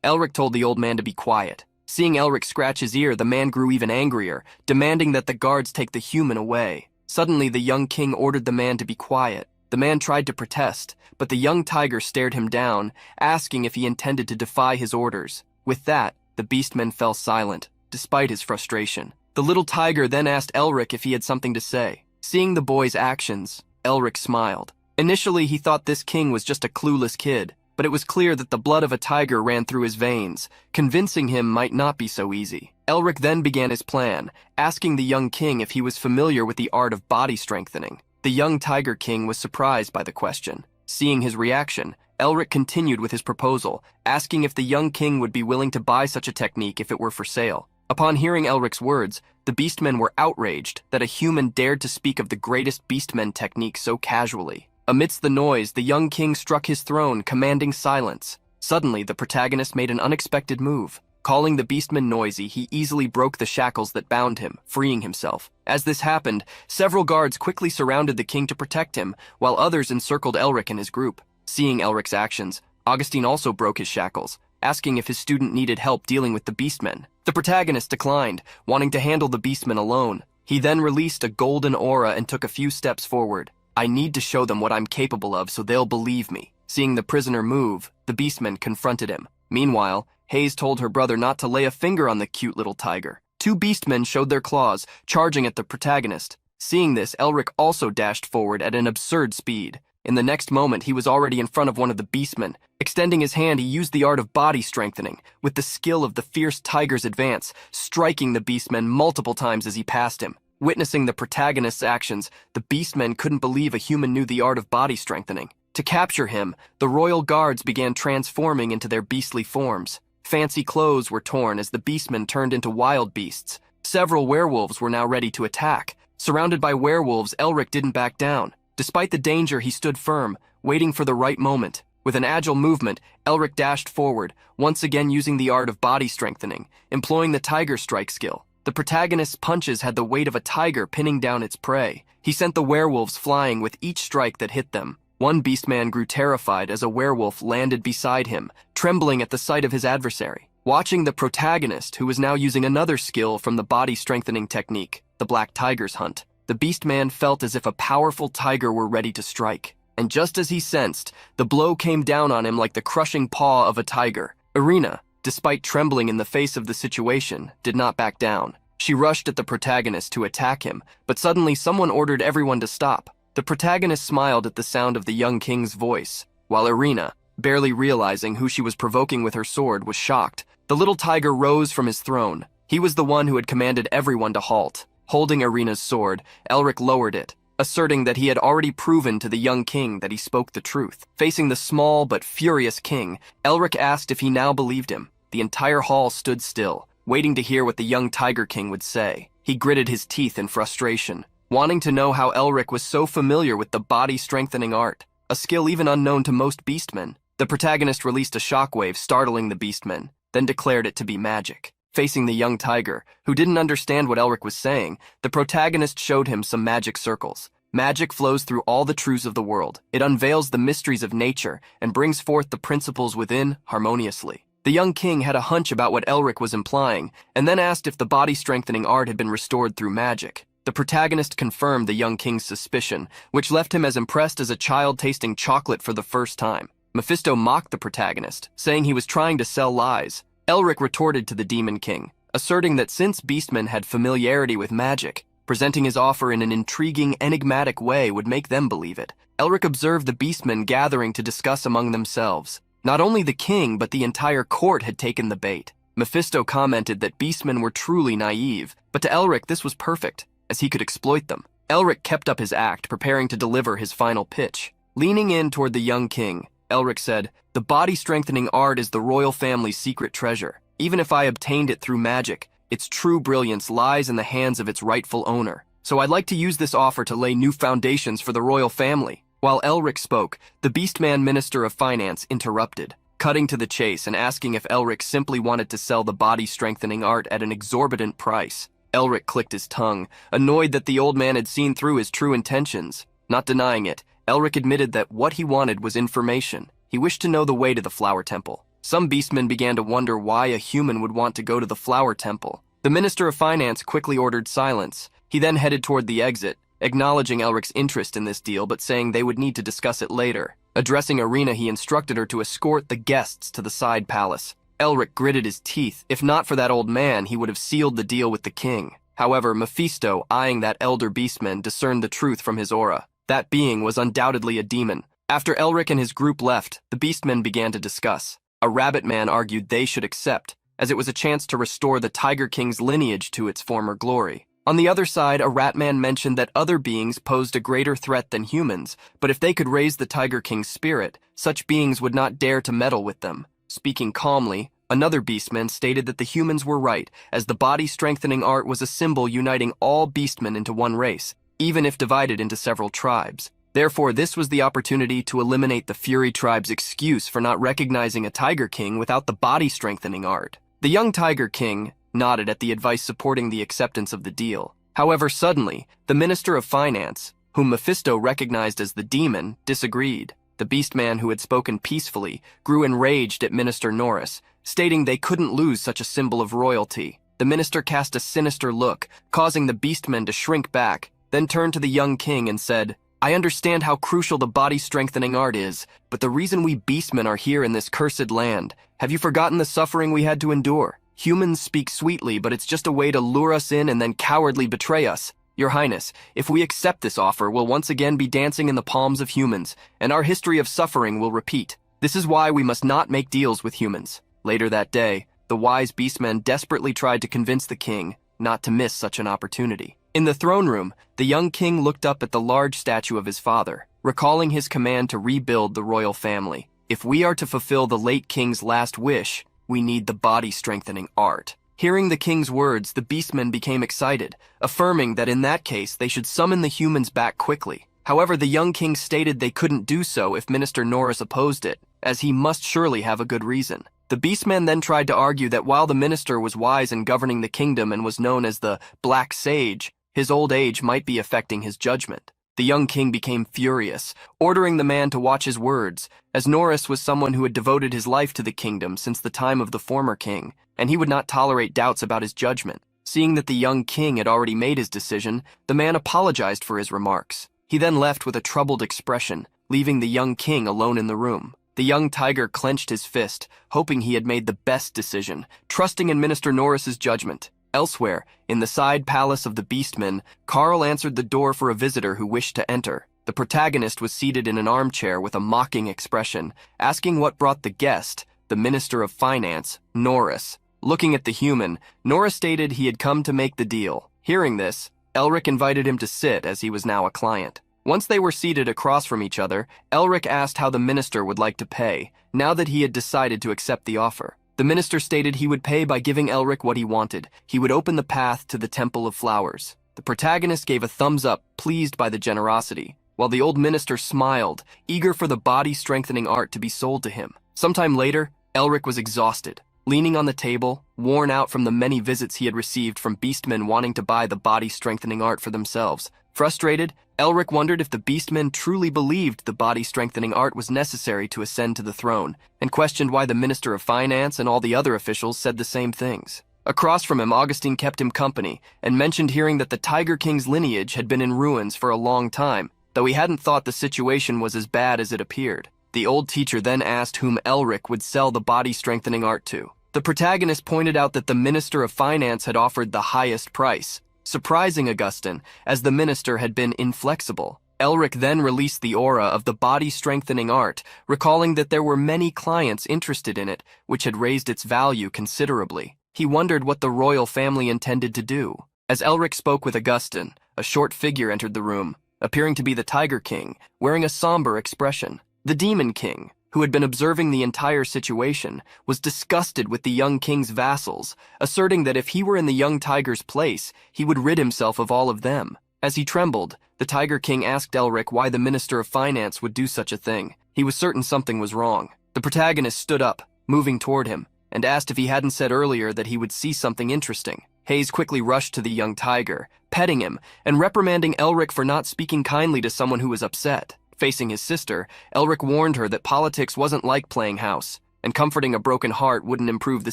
Elric told the old man to be quiet. Seeing Elric scratch his ear, the man grew even angrier, demanding that the guards take the human away. Suddenly, the young king ordered the man to be quiet. The man tried to protest, but the young tiger stared him down, asking if he intended to defy his orders. With that, the beastman fell silent, despite his frustration. The little tiger then asked Elric if he had something to say. Seeing the boy's actions, Elric smiled. Initially, he thought this king was just a clueless kid, but it was clear that the blood of a tiger ran through his veins. Convincing him might not be so easy. Elric then began his plan, asking the young king if he was familiar with the art of body strengthening. The young Tiger King was surprised by the question. Seeing his reaction, Elric continued with his proposal, asking if the young king would be willing to buy such a technique if it were for sale. Upon hearing Elric's words, the beastmen were outraged that a human dared to speak of the greatest beastmen technique so casually. Amidst the noise, the young king struck his throne, commanding silence. Suddenly, the protagonist made an unexpected move. Calling the beastman noisy, he easily broke the shackles that bound him, freeing himself. As this happened, several guards quickly surrounded the king to protect him, while others encircled Elric and his group. Seeing Elric's actions, Augustine also broke his shackles, asking if his student needed help dealing with the beastmen. The protagonist declined, wanting to handle the beastmen alone. He then released a golden aura and took a few steps forward. I need to show them what I'm capable of so they'll believe me. Seeing the prisoner move, the beastmen confronted him. Meanwhile, Hayes told her brother not to lay a finger on the cute little tiger. Two beastmen showed their claws, charging at the protagonist. Seeing this, Elric also dashed forward at an absurd speed. In the next moment, he was already in front of one of the beastmen. Extending his hand, he used the art of body strengthening, with the skill of the fierce tiger's advance, striking the beastmen multiple times as he passed him. Witnessing the protagonist's actions, the beastmen couldn't believe a human knew the art of body strengthening. To capture him, the royal guards began transforming into their beastly forms. Fancy clothes were torn as the beastmen turned into wild beasts. Several werewolves were now ready to attack. Surrounded by werewolves, Elric didn't back down. Despite the danger, he stood firm, waiting for the right moment. With an agile movement, Elric dashed forward, once again using the art of body strengthening, employing the tiger strike skill. The protagonist's punches had the weight of a tiger pinning down its prey. He sent the werewolves flying with each strike that hit them. One beastman grew terrified as a werewolf landed beside him, trembling at the sight of his adversary. Watching the protagonist, who was now using another skill from the body-strengthening technique, the Black Tiger's Hunt, the beastman felt as if a powerful tiger were ready to strike. And just as he sensed, the blow came down on him like the crushing paw of a tiger. Irina, despite trembling in the face of the situation, did not back down. She rushed at the protagonist to attack him, but suddenly someone ordered everyone to stop. The protagonist smiled at the sound of the young king's voice, while Irina, barely realizing who she was provoking with her sword, was shocked. The little tiger rose from his throne. He was the one who had commanded everyone to halt. Holding Irina's sword, Elric lowered it, asserting that he had already proven to the young king that he spoke the truth. Facing the small but furious king, Elric asked if he now believed him. The entire hall stood still, waiting to hear what the young Tiger King would say. He gritted his teeth in frustration, wanting to know how Elric was so familiar with the body-strengthening art, a skill even unknown to most beastmen. The protagonist released a shockwave, startling the beastmen, then declared it to be magic. Facing the young tiger, who didn't understand what Elric was saying, the protagonist showed him some magic circles. Magic flows through all the truths of the world. It unveils the mysteries of nature and brings forth the principles within harmoniously. The young king had a hunch about what Elric was implying, and then asked if the body-strengthening art had been restored through magic. The protagonist confirmed the young king's suspicion, which left him as impressed as a child tasting chocolate for the first time. Mephisto mocked the protagonist, saying he was trying to sell lies. Elric retorted to the Demon King, asserting that since beastmen had familiarity with magic, presenting his offer in an intriguing, enigmatic way would make them believe it. Elric observed the beastmen gathering to discuss among themselves. Not only the king, but the entire court had taken the bait. Mephisto commented that beastmen were truly naive, but to Elric this was perfect, as he could exploit them. Elric kept up his act, preparing to deliver his final pitch. Leaning in toward the young king, Elric said, "The body-strengthening art is the royal family's secret treasure. Even if I obtained it through magic, its true brilliance lies in the hands of its rightful owner. So I'd like to use this offer to lay new foundations for the royal family." While Elric spoke, the Beastman Minister of Finance interrupted, cutting to the chase and asking if Elric simply wanted to sell the body-strengthening art at an exorbitant price. Elric clicked his tongue, annoyed that the old man had seen through his true intentions. Not denying it, Elric admitted that what he wanted was information. He wished to know the way to the Flower Temple. Some beastmen began to wonder why a human would want to go to the Flower Temple. The Minister of Finance quickly ordered silence. He then headed toward the exit, acknowledging Elric's interest in this deal but saying they would need to discuss it later. Addressing Irina, he instructed her to escort the guests to the side palace. Elric gritted his teeth. If not for that old man, he would have sealed the deal with the king. However, Mephisto, eyeing that elder beastman, discerned the truth from his aura. That being was undoubtedly a demon. After Elric and his group left, the beastmen began to discuss. A rabbit man argued they should accept, as it was a chance to restore the Tiger King's lineage to its former glory. On the other side, a rat man mentioned that other beings posed a greater threat than humans, but if they could raise the Tiger King's spirit, such beings would not dare to meddle with them. Speaking calmly, another beastman stated that the humans were right, as the body-strengthening art was a symbol uniting all beastmen into one race, even if divided into several tribes. Therefore, this was the opportunity to eliminate the Fury tribe's excuse for not recognizing a Tiger King without the body-strengthening art. The young Tiger King nodded at the advice supporting the acceptance of the deal. However, suddenly, the Minister of Finance, whom Mephisto recognized as the demon, disagreed. The beastman, who had spoken peacefully, grew enraged at Minister Norris, stating they couldn't lose such a symbol of royalty. The minister cast a sinister look, causing the beastmen to shrink back, then turned to the young king and said, "I understand how crucial the body-strengthening art is, but the reason we beastmen are here in this cursed land, have you forgotten the suffering we had to endure? Humans speak sweetly, but it's just a way to lure us in and then cowardly betray us. Your Highness, if we accept this offer, we'll once again be dancing in the palms of humans, and our history of suffering will repeat. This is why we must not make deals with humans." Later that day, the wise beastmen desperately tried to convince the king not to miss such an opportunity. In the throne room, the young king looked up at the large statue of his father, recalling his command to rebuild the royal family. If we are to fulfill the late king's last wish, we need the body-strengthening art. Hearing the king's words, the beastmen became excited, affirming that in that case they should summon the humans back quickly. However, the young king stated they couldn't do so if Minister Norris opposed it, as he must surely have a good reason. The beastman then tried to argue that while the minister was wise in governing the kingdom and was known as the Black Sage, his old age might be affecting his judgment. The young king became furious, ordering the man to watch his words, as Norris was someone who had devoted his life to the kingdom since the time of the former king, and he would not tolerate doubts about his judgment. Seeing that the young king had already made his decision, the man apologized for his remarks. He then left with a troubled expression, leaving the young king alone in the room. The young tiger clenched his fist, hoping he had made the best decision, trusting in Minister Norris's judgment. Elsewhere, in the side palace of the Beastmen, Carl answered the door for a visitor who wished to enter. The protagonist was seated in an armchair with a mocking expression, asking what brought the guest, the Minister of Finance, Norris. Looking at the human, Norris stated he had come to make the deal. Hearing this, Elric invited him to sit as he was now a client. Once they were seated across from each other, Elric asked how the minister would like to pay, now that he had decided to accept the offer. The minister stated he would pay by giving Elric what he wanted. He would open the path to the Temple of Flowers. The protagonist gave a thumbs up, pleased by the generosity, while the old minister smiled, eager for the body-strengthening art to be sold to him. Sometime later, Elric was exhausted. Leaning on the table, worn out from the many visits he had received from beastmen wanting to buy the body-strengthening art for themselves. Frustrated, Elric wondered if the beastmen truly believed the body-strengthening art was necessary to ascend to the throne, and questioned why the Minister of Finance and all the other officials said the same things. Across from him, Augustine kept him company, and mentioned hearing that the Tiger King's lineage had been in ruins for a long time, though he hadn't thought the situation was as bad as it appeared. The old teacher then asked whom Elric would sell the body-strengthening art to. The protagonist pointed out that the Minister of Finance had offered the highest price, surprising Augustine, as the minister had been inflexible. Elric then released the aura of the body-strengthening art, recalling that there were many clients interested in it, which had raised its value considerably. He wondered what the royal family intended to do. As Elric spoke with Augustin, a short figure entered the room, appearing to be the Tiger King, wearing a somber expression. The Demon King, who had been observing the entire situation, was disgusted with the young king's vassals, asserting that if he were in the young tiger's place, he would rid himself of all of them. As he trembled, the Tiger King asked Elric why the Minister of Finance would do such a thing. He was certain something was wrong. The protagonist stood up, moving toward him, and asked if he hadn't said earlier that he would see something interesting. Hayes quickly rushed to the young tiger, petting him, and reprimanding Elric for not speaking kindly to someone who was upset. Facing his sister, Elric warned her that politics wasn't like playing house, and comforting a broken heart wouldn't improve the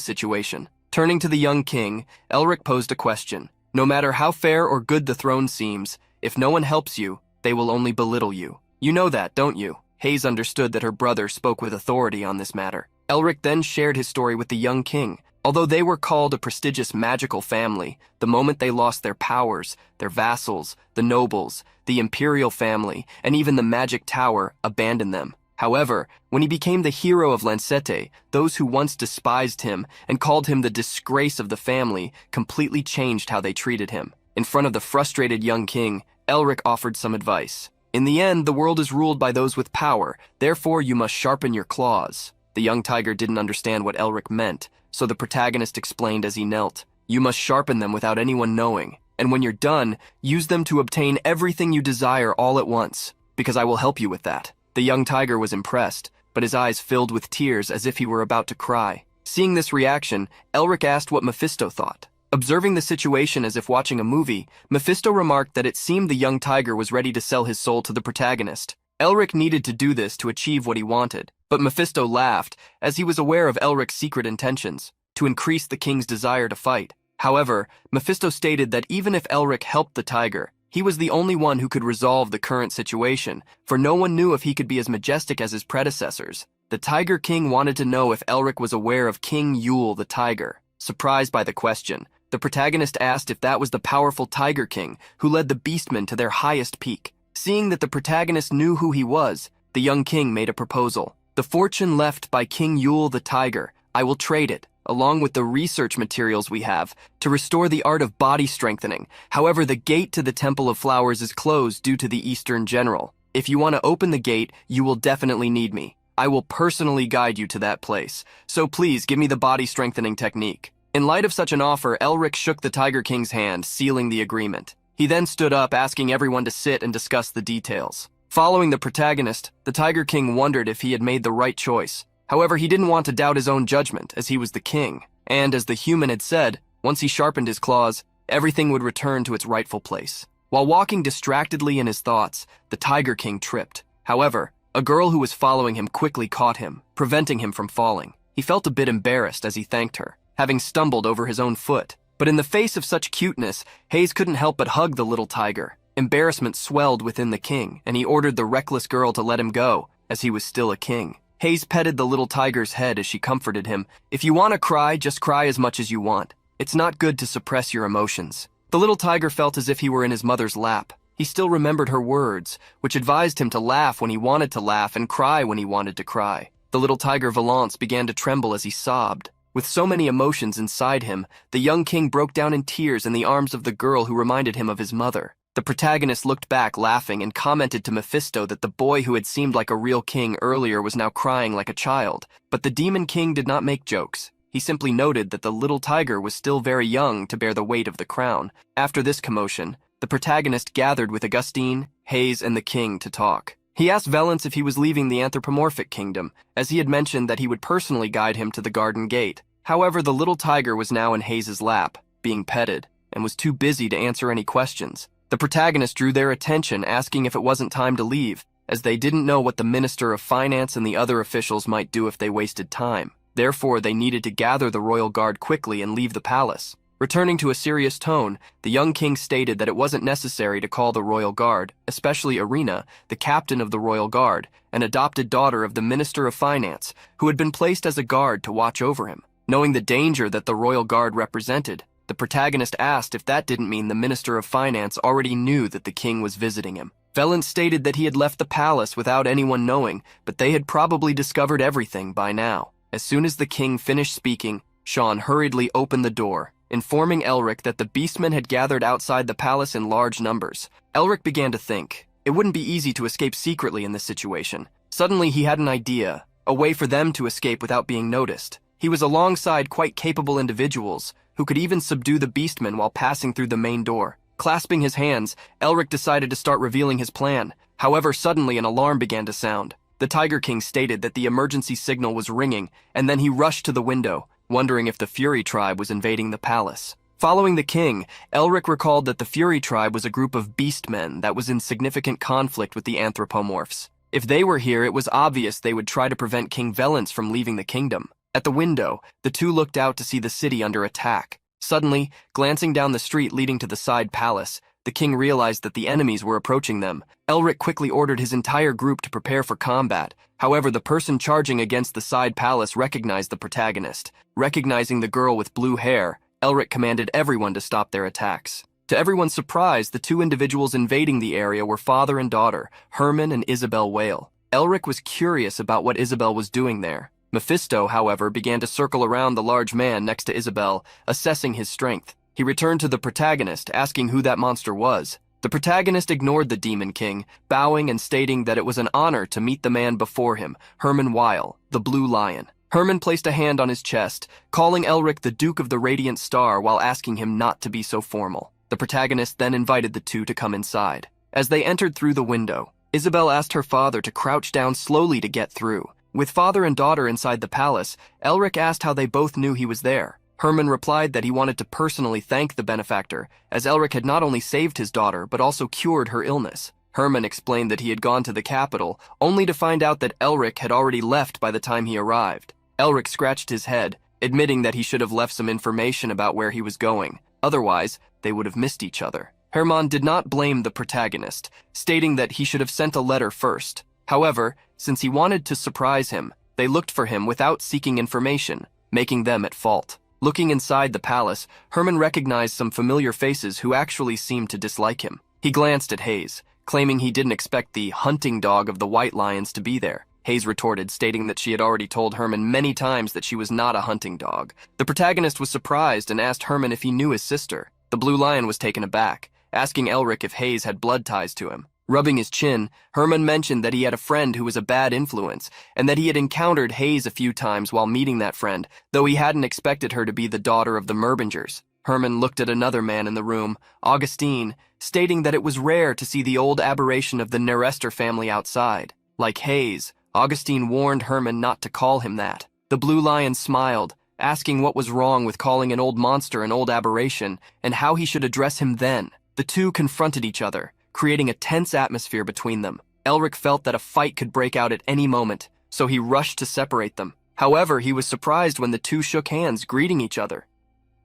situation. Turning to the young king, Elric posed a question. No matter how fair or good the throne seems, if no one helps you, they will only belittle you. You know that, don't you? Hayes understood that her brother spoke with authority on this matter. Elric then shared his story with the young king. Although they were called a prestigious magical family, the moment they lost their powers, their vassals, the nobles, the imperial family, and even the magic tower abandoned them. However, when he became the hero of Lancete, those who once despised him and called him the disgrace of the family completely changed how they treated him. In front of the frustrated young king, Elric offered some advice. In the end, the world is ruled by those with power, therefore you must sharpen your claws. The young tiger didn't understand what Elric meant, so the protagonist explained as he knelt. You must sharpen them without anyone knowing, and when you're done, use them to obtain everything you desire all at once, because I will help you with that. The young tiger was impressed, but his eyes filled with tears as if he were about to cry. Seeing this reaction, Elric asked what Mephisto thought. Observing the situation as if watching a movie, Mephisto remarked that it seemed the young tiger was ready to sell his soul to the protagonist. Elric needed to do this to achieve what he wanted, but Mephisto laughed, as he was aware of Elric's secret intentions, to increase the king's desire to fight. However, Mephisto stated that even if Elric helped the tiger, he was the only one who could resolve the current situation, for no one knew if he could be as majestic as his predecessors. The Tiger King wanted to know if Elric was aware of King Yule the tiger. Surprised by the question, the protagonist asked if that was the powerful Tiger King who led the beastmen to their highest peak. Seeing that the protagonist knew who he was, the young king made a proposal. The fortune left by King Yule the tiger, I will trade it, along with the research materials we have, to restore the art of body strengthening. However, the gate to the Temple of Flowers is closed due to the Eastern General. If you want to open the gate, you will definitely need me. I will personally guide you to that place, so please give me the body strengthening technique. In light of such an offer, Elric shook the Tiger King's hand, sealing the agreement. He then stood up, asking everyone to sit and discuss the details. Following the protagonist, the Tiger King wondered if he had made the right choice. However, he didn't want to doubt his own judgment, as he was the king. And as the human had said, once he sharpened his claws, everything would return to its rightful place. While walking distractedly in his thoughts, the Tiger King tripped. However, a girl who was following him quickly caught him, preventing him from falling. He felt a bit embarrassed as he thanked her, having stumbled over his own foot. But in the face of such cuteness, Hayes couldn't help but hug the little tiger. Embarrassment swelled within the king, and he ordered the reckless girl to let him go, as he was still a king. Hayes petted the little tiger's head as she comforted him. If you want to cry, just cry as much as you want. It's not good to suppress your emotions. The little tiger felt as if he were in his mother's lap. He still remembered her words, which advised him to laugh when he wanted to laugh and cry when he wanted to cry. The little tiger Valance began to tremble as he sobbed. With so many emotions inside him, the young king broke down in tears in the arms of the girl who reminded him of his mother. The protagonist looked back, laughing, and commented to Mephisto that the boy who had seemed like a real king earlier was now crying like a child. But the Demon King did not make jokes. He simply noted that the little tiger was still very young to bear the weight of the crown. After this commotion, the protagonist gathered with Augustine, Hayes, and the king to talk. He asked Valance if he was leaving the anthropomorphic kingdom, as he had mentioned that he would personally guide him to the garden gate. However, the little tiger was now in Hayes' lap, being petted, and was too busy to answer any questions. The protagonist drew their attention, asking if it wasn't time to leave, as they didn't know what the Minister of Finance and the other officials might do if they wasted time. Therefore, they needed to gather the royal guard quickly and leave the palace. Returning to a serious tone, the young king stated that it wasn't necessary to call the royal guard, especially Irina, the captain of the royal guard, an adopted daughter of the Minister of Finance, who had been placed as a guard to watch over him. Knowing the danger that the royal guard represented, the protagonist asked if that didn't mean the Minister of Finance already knew that the king was visiting him. Valance stated that he had left the palace without anyone knowing, but they had probably discovered everything by now. As soon as the king finished speaking, Sean hurriedly opened the door, informing Elric that the beastmen had gathered outside the palace in large numbers. Elric began to think. It wouldn't be easy to escape secretly in this situation. Suddenly he had an idea, a way for them to escape without being noticed. He was alongside quite capable individuals who could even subdue the beastmen while passing through the main door. Clasping his hands, Elric decided to start revealing his plan. However, suddenly an alarm began to sound. The Tiger King stated that the emergency signal was ringing, and then he rushed to the window, wondering if the Fury tribe was invading the palace. Following the king, Elric recalled that the Fury tribe was a group of beastmen that was in significant conflict with the anthropomorphs. If they were here, it was obvious they would try to prevent King Valens from leaving the kingdom. At the window, the two looked out to see the city under attack. Suddenly, glancing down the street leading to the side palace, the king realized that the enemies were approaching them. Elric quickly ordered his entire group to prepare for combat. However, the person charging against the side palace recognized the protagonist. Recognizing the girl with blue hair, Elric commanded everyone to stop their attacks. To everyone's surprise, the two individuals invading the area were father and daughter, Herman and Isabel Whale. Elric was curious about what Isabel was doing there. Mephisto, however, began to circle around the large man next to Isabel, assessing his strength. He returned to the protagonist, asking who that monster was. The protagonist ignored the Demon King, bowing and stating that it was an honor to meet the man before him, Herman Weil, the Blue Lion. Herman placed a hand on his chest, calling Elric the Duke of the Radiant Star while asking him not to be so formal. The protagonist then invited the two to come inside. As they entered through the window, Isabel asked her father to crouch down slowly to get through. With father and daughter inside the palace, Elric asked how they both knew he was there. Herman replied that he wanted to personally thank the benefactor, as Elric had not only saved his daughter but also cured her illness. Herman explained that he had gone to the capital, only to find out that Elric had already left by the time he arrived. Elric scratched his head, admitting that he should have left some information about where he was going. Otherwise, they would have missed each other. Herman did not blame the protagonist, stating that he should have sent a letter first. However, since he wanted to surprise him, they looked for him without seeking information, making them at fault. Looking inside the palace, Herman recognized some familiar faces who actually seemed to dislike him. He glanced at Hayes, claiming he didn't expect the hunting dog of the White Lions to be there. Hayes retorted, stating that she had already told Herman many times that she was not a hunting dog. The protagonist was surprised and asked Herman if he knew his sister. The Blue Lion was taken aback, asking Elric if Hayes had blood ties to him. Rubbing his chin, Herman mentioned that he had a friend who was a bad influence, and that he had encountered Hayes a few times while meeting that friend, though he hadn't expected her to be the daughter of the Merbingers. Herman looked at another man in the room, Augustine, stating that it was rare to see the old aberration of the Nerester family outside. Like Hayes, Augustine warned Herman not to call him that. The Blue Lion smiled, asking what was wrong with calling an old monster an old aberration, and how he should address him then. The two confronted each other, creating a tense atmosphere between them. Elric felt that a fight could break out at any moment, so he rushed to separate them. However, he was surprised when the two shook hands, greeting each other.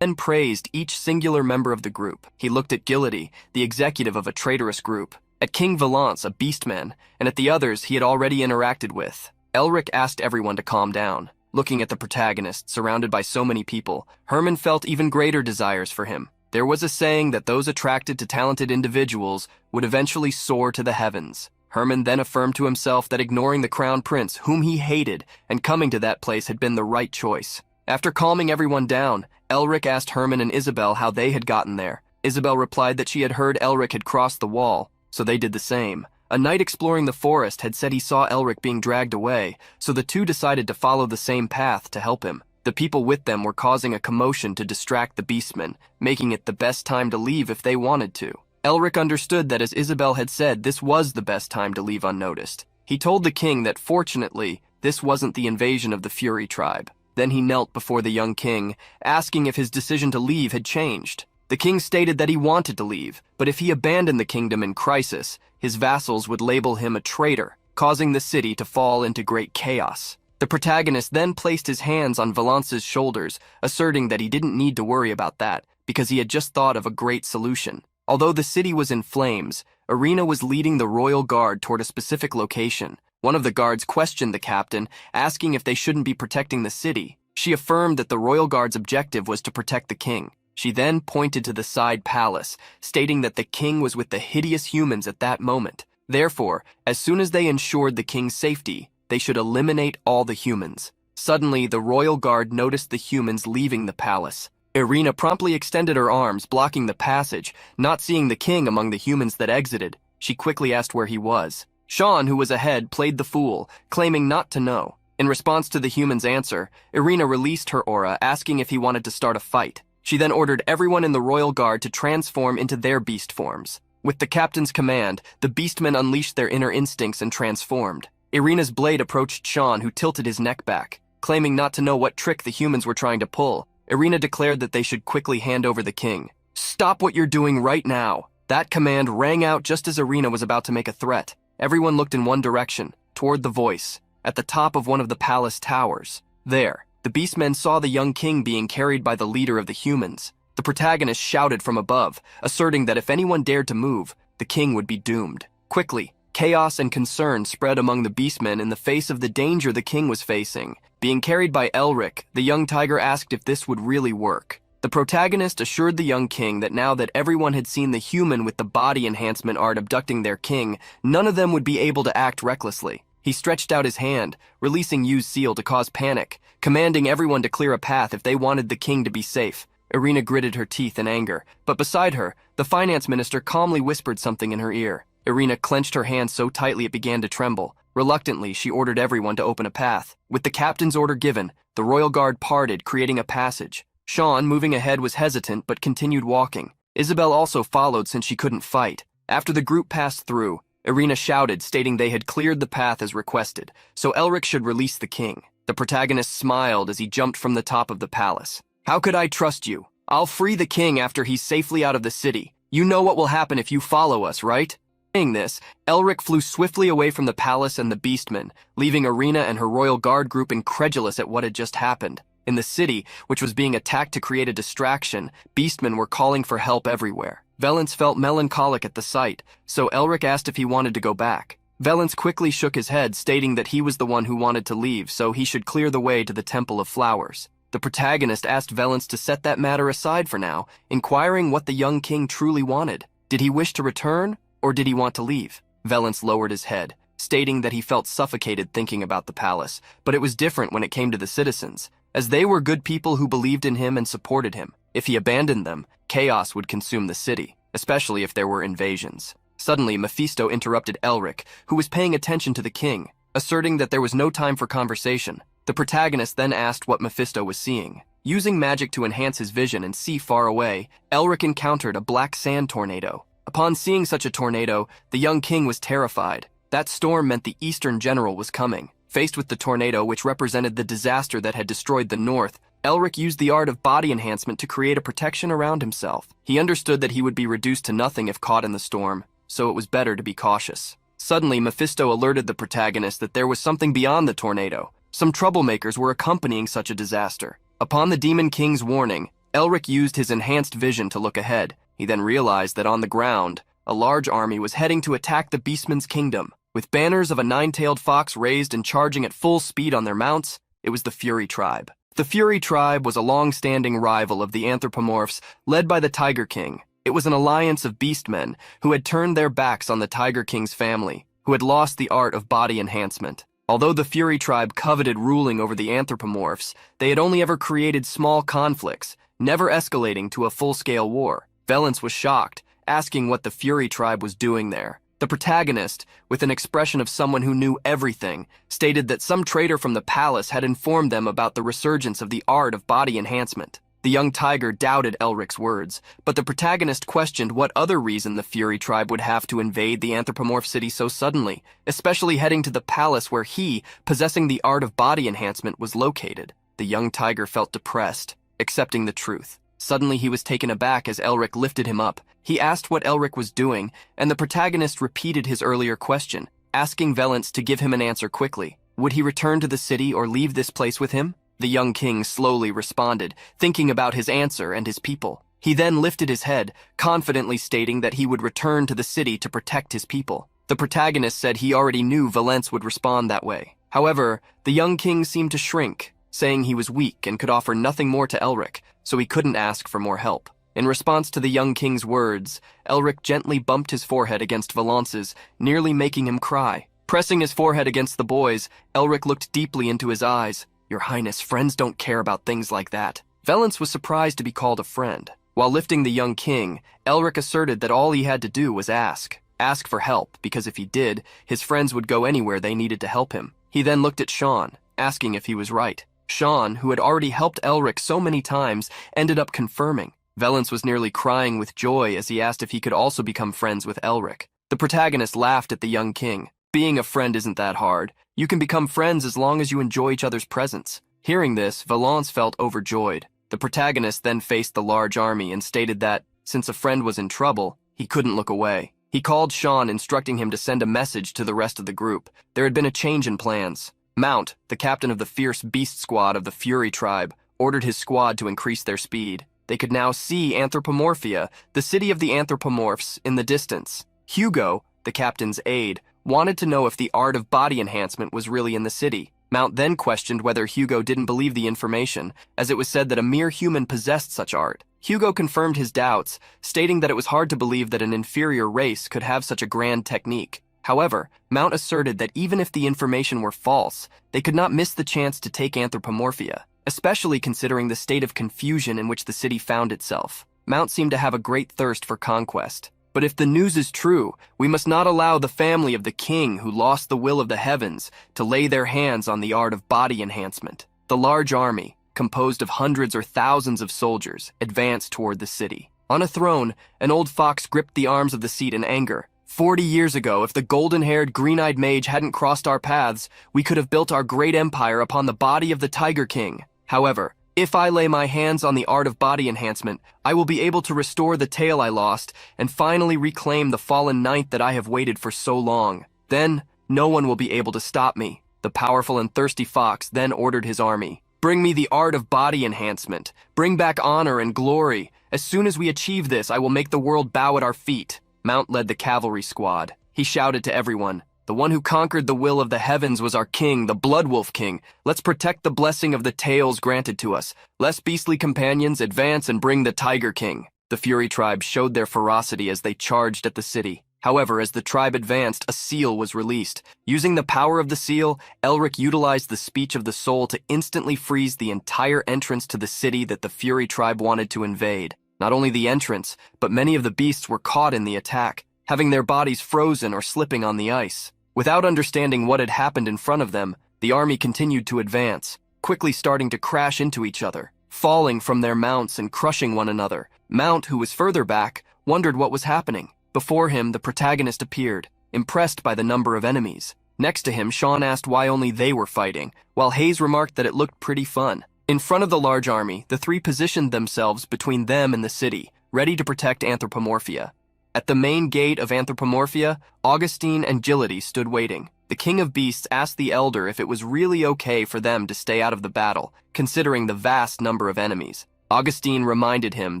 Then praised each singular member of the group. He looked at Gillidy, the executive of a traitorous group, at King Valance, a beastman, and at the others he had already interacted with. Elric asked everyone to calm down. Looking at the protagonist, surrounded by so many people, Herman felt even greater desires for him. There was a saying that those attracted to talented individuals would eventually soar to the heavens. Herman then affirmed to himself that ignoring the crown prince, whom he hated, and coming to that place had been the right choice. After calming everyone down, Elric asked Herman and Isabel how they had gotten there. Isabel replied that she had heard Elric had crossed the wall, so they did the same. A knight exploring the forest had said he saw Elric being dragged away, so the two decided to follow the same path to help him. The people with them were causing a commotion to distract the beastmen, making it the best time to leave if they wanted to. Elric understood that as Isabel had said, this was the best time to leave unnoticed. He told the king that fortunately, this wasn't the invasion of the Fury tribe. Then he knelt before the young king, asking if his decision to leave had changed. The king stated that he wanted to leave, but if he abandoned the kingdom in crisis, his vassals would label him a traitor, causing the city to fall into great chaos. The protagonist then placed his hands on Valance's shoulders, asserting that he didn't need to worry about that, because he had just thought of a great solution. Although the city was in flames, Irina was leading the royal guard toward a specific location. One of the guards questioned the captain, asking if they shouldn't be protecting the city. She affirmed that the royal guard's objective was to protect the king. She then pointed to the side palace, stating that the king was with the hideous humans at that moment. Therefore, as soon as they ensured the king's safety, they should eliminate all the humans. Suddenly, the royal guard noticed the humans leaving the palace. Irina promptly extended her arms, blocking the passage. Not seeing the king among the humans that exited, she quickly asked where he was. Sean, who was ahead, played the fool, claiming not to know. In response to the human's answer, Irina released her aura, asking if he wanted to start a fight. She then ordered everyone in the royal guard to transform into their beast forms. With the captain's command, the beastmen unleashed their inner instincts and transformed. Irina's blade approached Sean, who tilted his neck back. Claiming not to know what trick the humans were trying to pull, Irina declared that they should quickly hand over the king. "Stop what you're doing right now!" That command rang out just as Irina was about to make a threat. Everyone looked in one direction, toward the voice, at the top of one of the palace towers. There, the beastmen saw the young king being carried by the leader of the humans. The protagonist shouted from above, asserting that if anyone dared to move, the king would be doomed. Quickly, chaos and concern spread among the beastmen in the face of the danger the king was facing. Being carried by Elric, the young tiger asked if this would really work. The protagonist assured the young king that now that everyone had seen the human with the body enhancement art abducting their king, none of them would be able to act recklessly. He stretched out his hand, releasing Yu's seal to cause panic, commanding everyone to clear a path if they wanted the king to be safe. Irina gritted her teeth in anger, but beside her, the finance minister calmly whispered something in her ear. Irina clenched her hand so tightly it began to tremble. Reluctantly, she ordered everyone to open a path. With the captain's order given, the royal guard parted, creating a passage. Sean, moving ahead, was hesitant but continued walking. Isabel also followed since she couldn't fight. After the group passed through, Irina shouted, stating they had cleared the path as requested, so Elric should release the king. The protagonist smiled as he jumped from the top of the palace. "How could I trust you? I'll free the king after he's safely out of the city. You know what will happen if you follow us, right?" Saying this, Elric flew swiftly away from the palace and the beastmen, leaving Irina and her royal guard group incredulous at what had just happened. In the city, which was being attacked to create a distraction, beastmen were calling for help everywhere. Valence felt melancholic at the sight, so Elric asked if he wanted to go back. Valence quickly shook his head, stating that he was the one who wanted to leave, so he should clear the way to the Temple of Flowers. The protagonist asked Valence to set that matter aside for now, inquiring what the young king truly wanted. Did he wish to return, or did he want to leave? Valence lowered his head, stating that he felt suffocated thinking about the palace, but it was different when it came to the citizens, as they were good people who believed in him and supported him. If he abandoned them, chaos would consume the city, especially if there were invasions. Suddenly, Mephisto interrupted Elric, who was paying attention to the king, asserting that there was no time for conversation. The protagonist then asked what Mephisto was seeing. Using magic to enhance his vision and see far away, Elric encountered a black sand tornado. Upon seeing such a tornado, the young king was terrified. That storm meant the Eastern General was coming. Faced with the tornado, which represented the disaster that had destroyed the North, Elric used the art of body enhancement to create a protection around himself. He understood that he would be reduced to nothing if caught in the storm, so it was better to be cautious. Suddenly, Mephisto alerted the protagonist that there was something beyond the tornado. Some troublemakers were accompanying such a disaster. Upon the Demon King's warning, Elric used his enhanced vision to look ahead. He then realized that on the ground, a large army was heading to attack the Beastman's kingdom. With banners of a nine-tailed fox raised and charging at full speed on their mounts, it was the Fury Tribe. The Fury Tribe was a long-standing rival of the Anthropomorphs, led by the Tiger King. It was an alliance of beastmen who had turned their backs on the Tiger King's family, who had lost the art of body enhancement. Although the Fury Tribe coveted ruling over the Anthropomorphs, they had only ever created small conflicts, never escalating to a full-scale war. Valence was shocked, asking what the Fury Tribe was doing there. The protagonist, with an expression of someone who knew everything, stated that some traitor from the palace had informed them about the resurgence of the art of body enhancement. The young tiger doubted Elric's words, but the protagonist questioned what other reason the Fury Tribe would have to invade the Anthropomorph city so suddenly, especially heading to the palace where he, possessing the art of body enhancement, was located. The young tiger felt depressed, accepting the truth. Suddenly he was taken aback as Elric lifted him up. He asked what Elric was doing, and the protagonist repeated his earlier question, asking Valence to give him an answer quickly. Would he return to the city or leave this place with him? The young king slowly responded, thinking about his answer and his people. He then lifted his head, confidently stating that he would return to the city to protect his people. The protagonist said he already knew Valence would respond that way. However, the young king seemed to shrink, saying he was weak and could offer nothing more to Elric, so he couldn't ask for more help. In response to the young king's words, Elric gently bumped his forehead against Valence's, nearly making him cry. Pressing his forehead against the boy's, Elric looked deeply into his eyes. "Your Highness, friends don't care about things like that." Valence was surprised to be called a friend. While lifting the young king, Elric asserted that all he had to do was ask for help, because if he did, his friends would go anywhere they needed to help him. He then looked at Sean, asking if he was right. Sean, who had already helped Elric so many times, ended up confirming. Valence was nearly crying with joy as he asked if he could also become friends with Elric. The protagonist laughed at the young king. Being a friend isn't that hard. You can become friends as long as you enjoy each other's presence. Hearing this, Valence felt overjoyed. The protagonist then faced the large army and stated that, since a friend was in trouble, he couldn't look away. He called Sean, instructing him to send a message to the rest of the group. There had been a change in plans. Mount, the captain of the fierce beast squad of the Fury tribe, ordered his squad to increase their speed. They could now see Anthropomorphia, the city of the anthropomorphs, in the distance. Hugo, the captain's aide, wanted to know if the art of body enhancement was really in the city. Mount then questioned whether Hugo didn't believe the information, as it was said that a mere human possessed such art. Hugo confirmed his doubts, stating that it was hard to believe that an inferior race could have such a grand technique. However, Mount asserted that even if the information were false, they could not miss the chance to take Anthropomorphia, especially considering the state of confusion in which the city found itself. Mount seemed to have a great thirst for conquest. But if the news is true, we must not allow the family of the king who lost the will of the heavens to lay their hands on the art of body enhancement. The large army, composed of hundreds or thousands of soldiers, advanced toward the city. On a throne, an old fox gripped the arms of the seat in anger. 40 years ago, if the golden-haired, green-eyed mage hadn't crossed our paths, we could have built our great empire upon the body of the Tiger King. However, if I lay my hands on the art of body enhancement, I will be able to restore the tail I lost and finally reclaim the fallen knight that I have waited for so long. Then, no one will be able to stop me. The powerful and thirsty fox then ordered his army. Bring me the art of body enhancement. Bring back honor and glory. As soon as we achieve this, I will make the world bow at our feet. Mount led the cavalry squad. He shouted to everyone, "The one who conquered the will of the heavens was our king, the Bloodwolf King. Let's protect the blessing of the tales granted to us. Less beastly companions, advance and bring the Tiger King." The Fury tribe showed their ferocity as they charged at the city. However, as the tribe advanced, a seal was released. Using the power of the seal, Elric utilized the speech of the soul to instantly freeze the entire entrance to the city that the Fury tribe wanted to invade. Not only the entrance, but many of the beasts were caught in the attack, having their bodies frozen or slipping on the ice. Without understanding what had happened in front of them, the army continued to advance, quickly starting to crash into each other, falling from their mounts and crushing one another. Mount, who was further back, wondered what was happening. Before him, the protagonist appeared, impressed by the number of enemies. Next to him, Sean asked why only they were fighting, while Hayes remarked that it looked pretty fun. In front of the large army, the three positioned themselves between them and the city, ready to protect Anthropomorphia. At the main gate of Anthropomorphia, Augustine and Agility stood waiting. The King of Beasts asked the Elder if it was really okay for them to stay out of the battle, considering the vast number of enemies. Augustine reminded him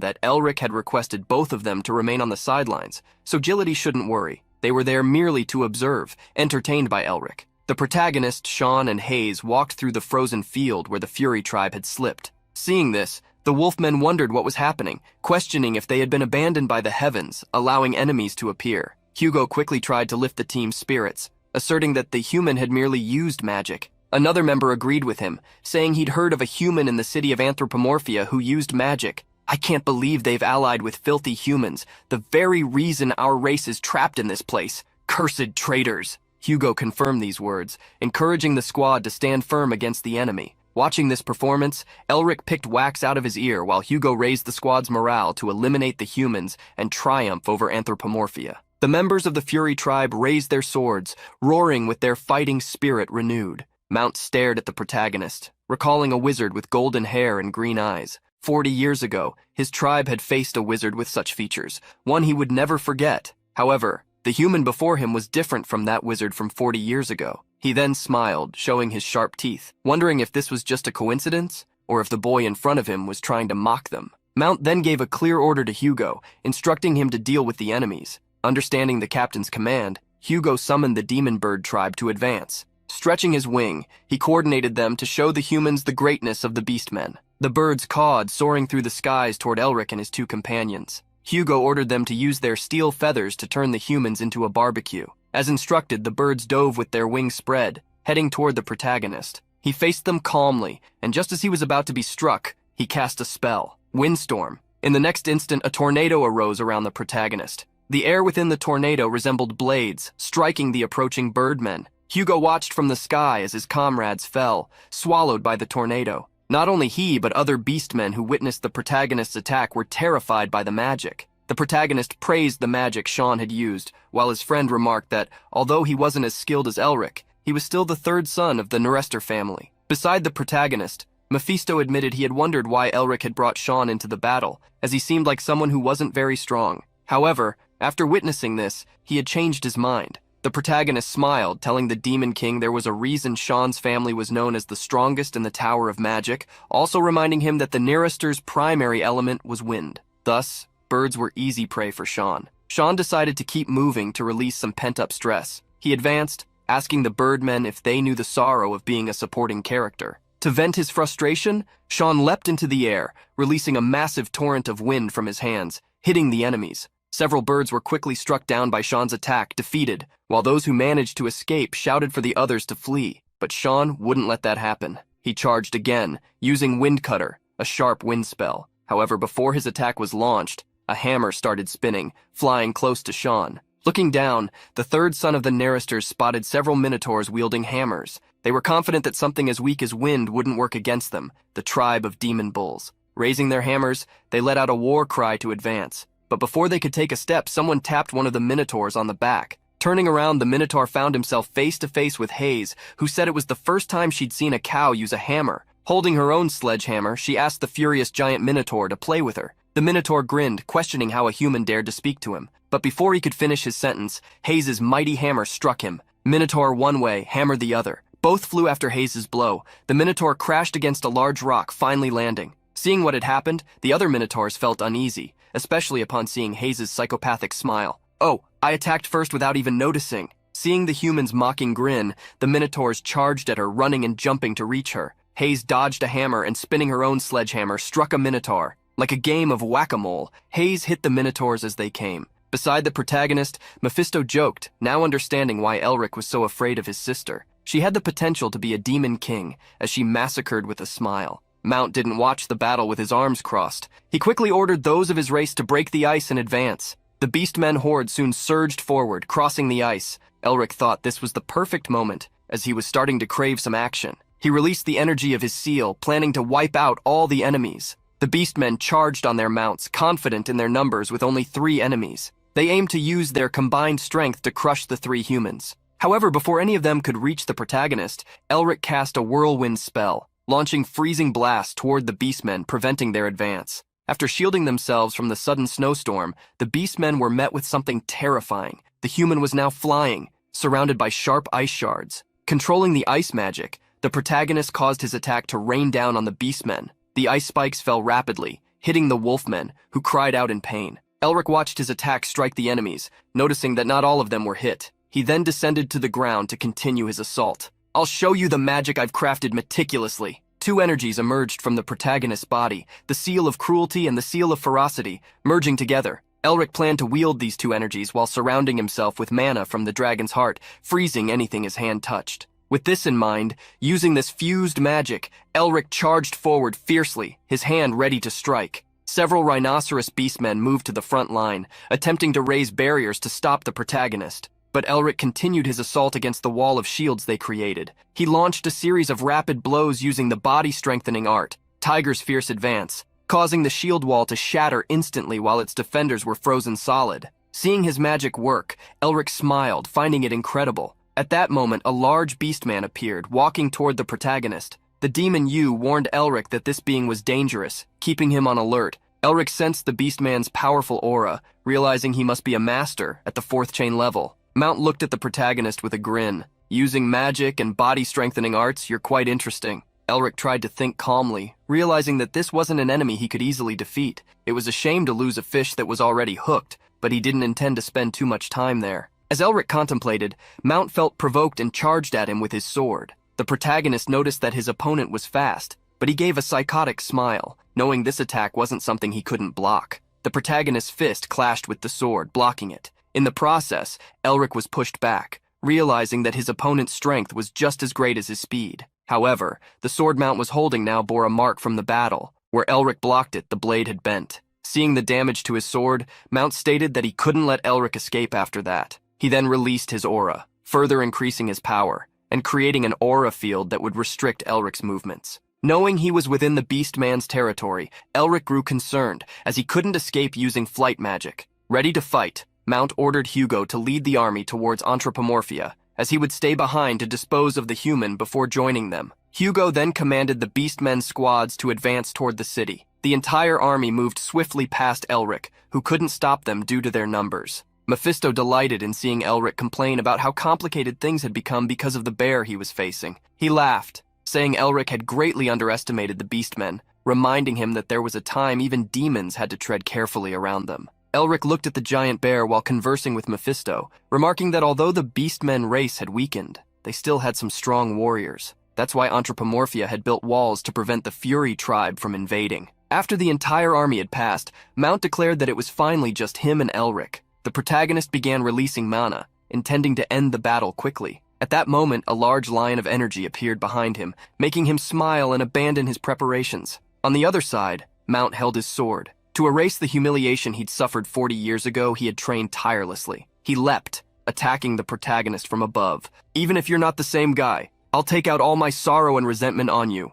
that Elric had requested both of them to remain on the sidelines, so Agility shouldn't worry. They were there merely to observe, entertained by Elric. The protagonists, Sean and Hayes, walked through the frozen field where the Fury tribe had slipped. Seeing this, the Wolfmen wondered what was happening, questioning if they had been abandoned by the heavens, allowing enemies to appear. Hugo quickly tried to lift the team's spirits, asserting that the human had merely used magic. Another member agreed with him, saying he'd heard of a human in the city of Anthropomorphia who used magic. "I can't believe they've allied with filthy humans, the very reason our race is trapped in this place. Cursed traitors." Hugo confirmed these words, encouraging the squad to stand firm against the enemy. Watching this performance, Elric picked wax out of his ear while Hugo raised the squad's morale to eliminate the humans and triumph over Anthropomorphia. The members of the Fury tribe raised their swords, roaring with their fighting spirit renewed. Mount stared at the protagonist, recalling a wizard with golden hair and green eyes. 40 years ago, his tribe had faced a wizard with such features, one he would never forget. However, the human before him was different from that wizard from 40 years ago. He then smiled, showing his sharp teeth, wondering if this was just a coincidence, or if the boy in front of him was trying to mock them. Mount then gave a clear order to Hugo, instructing him to deal with the enemies. Understanding the captain's command, Hugo summoned the Demon Bird tribe to advance. Stretching his wing, he coordinated them to show the humans the greatness of the Beastmen. The birds cawed, soaring through the skies toward Elric and his two companions. Hugo ordered them to use their steel feathers to turn the humans into a barbecue. As instructed, the birds dove with their wings spread, heading toward the protagonist. He faced them calmly, and just as he was about to be struck, he He cast a spell, Windstorm. In the next instant, a tornado arose around the protagonist. The air within the tornado resembled blades, striking the approaching birdmen. Hugo watched from the sky as his comrades fell, swallowed by the tornado. Not only he, but other beastmen who witnessed the protagonist's attack were terrified by the magic. The protagonist praised the magic Sean had used, while his friend remarked that, although he wasn't as skilled as Elric, he was still the third son of the Norester family. Beside the protagonist, Mephisto admitted he had wondered why Elric had brought Sean into the battle, as he seemed like someone who wasn't very strong. However, after witnessing this, he had changed his mind. The protagonist smiled, telling the Demon King there was a reason Sean's family was known as the strongest in the Tower of Magic, also reminding him that the Norester's primary element was wind. Thus, birds were easy prey for Sean. Sean decided to keep moving to release some pent-up stress. He advanced, asking the birdmen if they knew the sorrow of being a supporting character. To vent his frustration, Sean leapt into the air, releasing a massive torrent of wind from his hands, hitting the enemies. Several birds were quickly struck down by Sean's attack, defeated, while those who managed to escape shouted for the others to flee. But Sean wouldn't let that happen. He charged again, using Wind Cutter, a sharp wind spell. However, before his attack was launched, a hammer started spinning, flying close to Sean. Looking down, the third son of the Noresters spotted several minotaurs wielding hammers. They were confident that something as weak as wind wouldn't work against them, the tribe of demon bulls. Raising their hammers, they let out a war cry to advance. But before they could take a step, someone tapped one of the minotaurs on the back. Turning around, the minotaur found himself face to face with Hayes, who said it was the first time she'd seen a cow use a hammer. Holding her own sledgehammer, she asked the furious giant minotaur to play with her. The minotaur grinned, questioning how a human dared to speak to him. But before he could finish his sentence, Hayes' mighty hammer struck him. Minotaur one way, hammer the other. Both flew after Hayes' blow. The minotaur crashed against a large rock, finally landing. Seeing what had happened, the other minotaurs felt uneasy, especially upon seeing Hayes' psychopathic smile. "Oh, I attacked first without even noticing." Seeing the human's mocking grin, the minotaurs charged at her, running and jumping to reach her. Hayes dodged a hammer and, spinning her own sledgehammer, struck a minotaur. Like a game of whack-a-mole, Hayes hit the minotaurs as they came. Beside the protagonist, Mephisto joked, now understanding why Elric was so afraid of his sister. She had the potential to be a demon king, as she massacred with a smile. Mount didn't watch the battle with his arms crossed. He quickly ordered those of his race to break the ice and advance. The beastmen horde soon surged forward, crossing the ice. Elric thought this was the perfect moment, as he was starting to crave some action. He released the energy of his seal, planning to wipe out all the enemies. The beastmen charged on their mounts, confident in their numbers with only 3 enemies. They aimed to use their combined strength to crush the 3 humans. However, before any of them could reach the protagonist, Elric cast a whirlwind spell, launching freezing blasts toward the beastmen, preventing their advance. After shielding themselves from the sudden snowstorm, the beastmen were met with something terrifying. The human was now flying, surrounded by sharp ice shards. Controlling the ice magic, the protagonist caused his attack to rain down on the beastmen. The ice spikes fell rapidly, hitting the wolfmen, who cried out in pain. Elric watched his attack strike the enemies, noticing that not all of them were hit. He then descended to the ground to continue his assault. "I'll show you the magic I've crafted meticulously." 2 energies emerged from the protagonist's body, the seal of cruelty and the seal of ferocity, merging together. Elric planned to wield these 2 energies while surrounding himself with mana from the dragon's heart, freezing anything his hand touched. With this in mind, using this fused magic, Elric charged forward fiercely, his hand ready to strike. Several rhinoceros beastmen moved to the front line, attempting to raise barriers to stop the protagonist. But Elric continued his assault against the wall of shields they created. He launched a series of rapid blows using the body-strengthening art, Tiger's Fierce Advance, causing the shield wall to shatter instantly while its defenders were frozen solid. Seeing his magic work, Elric smiled, finding it incredible. At that moment, a large beastman appeared, walking toward the protagonist. The demon Yu warned Elric that this being was dangerous, keeping him on alert. Elric sensed the beastman's powerful aura, realizing he must be a master at the 4th chain level. Mount looked at the protagonist with a grin. "Using magic and body-strengthening arts, you're quite interesting." Elric tried to think calmly, realizing that this wasn't an enemy he could easily defeat. It was a shame to lose a fish that was already hooked, but he didn't intend to spend too much time there. As Elric contemplated, Mount felt provoked and charged at him with his sword. The protagonist noticed that his opponent was fast, but he gave a psychotic smile, knowing this attack wasn't something he couldn't block. The protagonist's fist clashed with the sword, blocking it. In the process, Elric was pushed back, realizing that his opponent's strength was just as great as his speed. However, the sword Mount was holding now bore a mark from the battle. Where Elric blocked it, the blade had bent. Seeing the damage to his sword, Mount stated that he couldn't let Elric escape after that. He then released his aura, further increasing his power, and creating an aura field that would restrict Elric's movements. Knowing he was within the Beastman's territory, Elric grew concerned, as he couldn't escape using flight magic. Ready to fight, Mount ordered Hugo to lead the army towards Anthropomorphia, as he would stay behind to dispose of the human before joining them. Hugo then commanded the Beastmen's squads to advance toward the city. The entire army moved swiftly past Elric, who couldn't stop them due to their numbers. Mephisto delighted in seeing Elric complain about how complicated things had become because of the bear he was facing. He laughed, saying Elric had greatly underestimated the Beastmen, reminding him that there was a time even demons had to tread carefully around them. Elric looked at the giant bear while conversing with Mephisto, remarking that although the Beastmen race had weakened, they still had some strong warriors. That's why Anthropomorphia had built walls to prevent the Fury tribe from invading. After the entire army had passed, Mount declared that it was finally just him and Elric. The protagonist began releasing mana, intending to end the battle quickly. At that moment, a large line of energy appeared behind him, making him smile and abandon his preparations. On the other side, Mount held his sword. To erase the humiliation he'd suffered 40 years ago, he had trained tirelessly. He leapt, attacking the protagonist from above. "Even if you're not the same guy, I'll take out all my sorrow and resentment on you."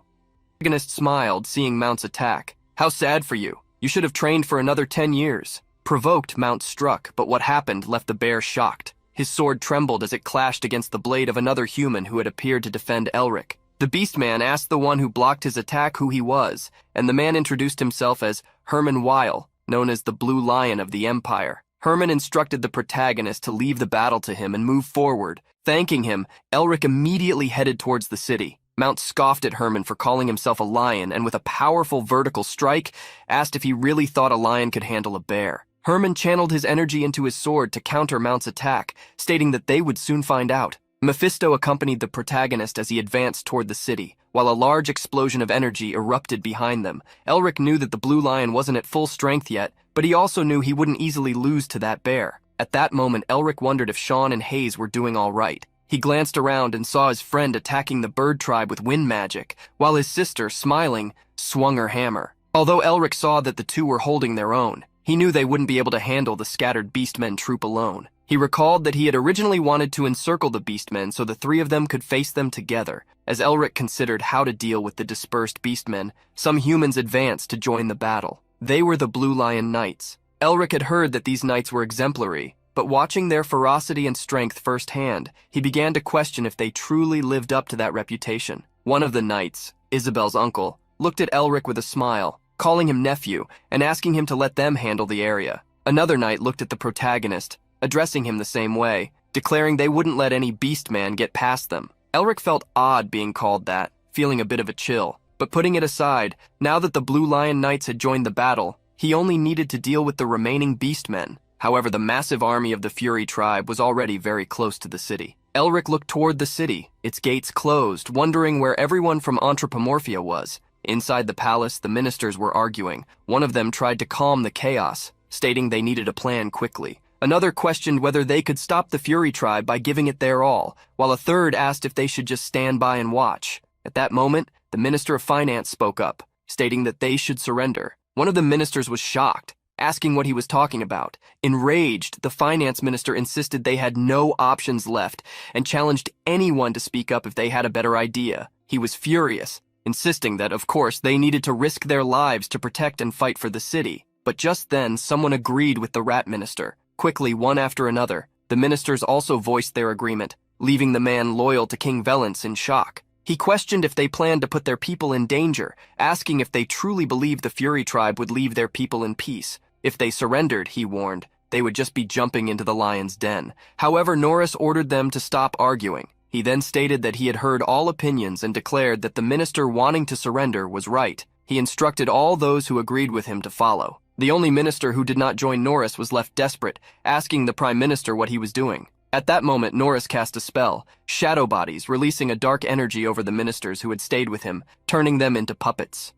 The protagonist smiled, seeing Mount's attack. "How sad for you. You should have trained for another 10 years. Provoked, Mount struck, but what happened left the bear shocked. His sword trembled as it clashed against the blade of another human who had appeared to defend Elric. The Beastman asked the one who blocked his attack who he was, and the man introduced himself as Herman Weil, known as the Blue Lion of the Empire. Herman instructed the protagonist to leave the battle to him and move forward. Thanking him, Elric immediately headed towards the city. Mount scoffed at Herman for calling himself a lion, and with a powerful vertical strike, asked if he really thought a lion could handle a bear. Herman channeled his energy into his sword to counter Mount's attack, stating that they would soon find out. Mephisto accompanied the protagonist as he advanced toward the city, while a large explosion of energy erupted behind them. Elric knew that the Blue Lion wasn't at full strength yet, but he also knew he wouldn't easily lose to that bear. At that moment, Elric wondered if Sean and Hayes were doing all right. He glanced around and saw his friend attacking the bird tribe with wind magic, while his sister, smiling, swung her hammer. Although Elric saw that the two were holding their own, he knew they wouldn't be able to handle the scattered Beastmen troop alone. He recalled that he had originally wanted to encircle the Beastmen so the three of them could face them together. As Elric considered how to deal with the dispersed Beastmen, some humans advanced to join the battle. They were the Blue Lion Knights. Elric had heard that these knights were exemplary, but watching their ferocity and strength firsthand, he began to question if they truly lived up to that reputation. One of the knights, Isabel's uncle, looked at Elric with a smile, calling him nephew and asking him to let them handle the area. Another knight looked at the protagonist, addressing him the same way, declaring they wouldn't let any Beastman get past them. Elric felt odd being called that, feeling a bit of a chill. But putting it aside, now that the Blue Lion Knights had joined the battle, he only needed to deal with the remaining Beastmen. However, the massive army of the Fury tribe was already very close to the city. Elric looked toward the city, its gates closed, wondering where everyone from Anthropomorphia was. Inside the palace, the ministers were arguing. One of them tried to calm the chaos, stating they needed a plan quickly. Another questioned whether they could stop the Fury tribe by giving it their all, while a third asked if they should just stand by and watch. At that moment, the Minister of Finance spoke up, stating that they should surrender. One of the ministers was shocked, asking what he was talking about. Enraged, the finance minister insisted they had no options left and challenged anyone to speak up if they had a better idea. He was furious, insisting that, of course, they needed to risk their lives to protect and fight for the city. But just then, someone agreed with the rat minister. Quickly, one after another, the ministers also voiced their agreement, leaving the man loyal to King Valence in shock. He questioned if they planned to put their people in danger, asking if they truly believed the Fury tribe would leave their people in peace. If they surrendered, he warned, they would just be jumping into the lion's den. However, Norris ordered them to stop arguing. He then stated that he had heard all opinions and declared that the minister wanting to surrender was right. He instructed all those who agreed with him to follow. The only minister who did not join Norris was left desperate, asking the prime minister what he was doing. At that moment, Norris cast a spell, shadow bodies, releasing a dark energy over the ministers who had stayed with him, turning them into puppets.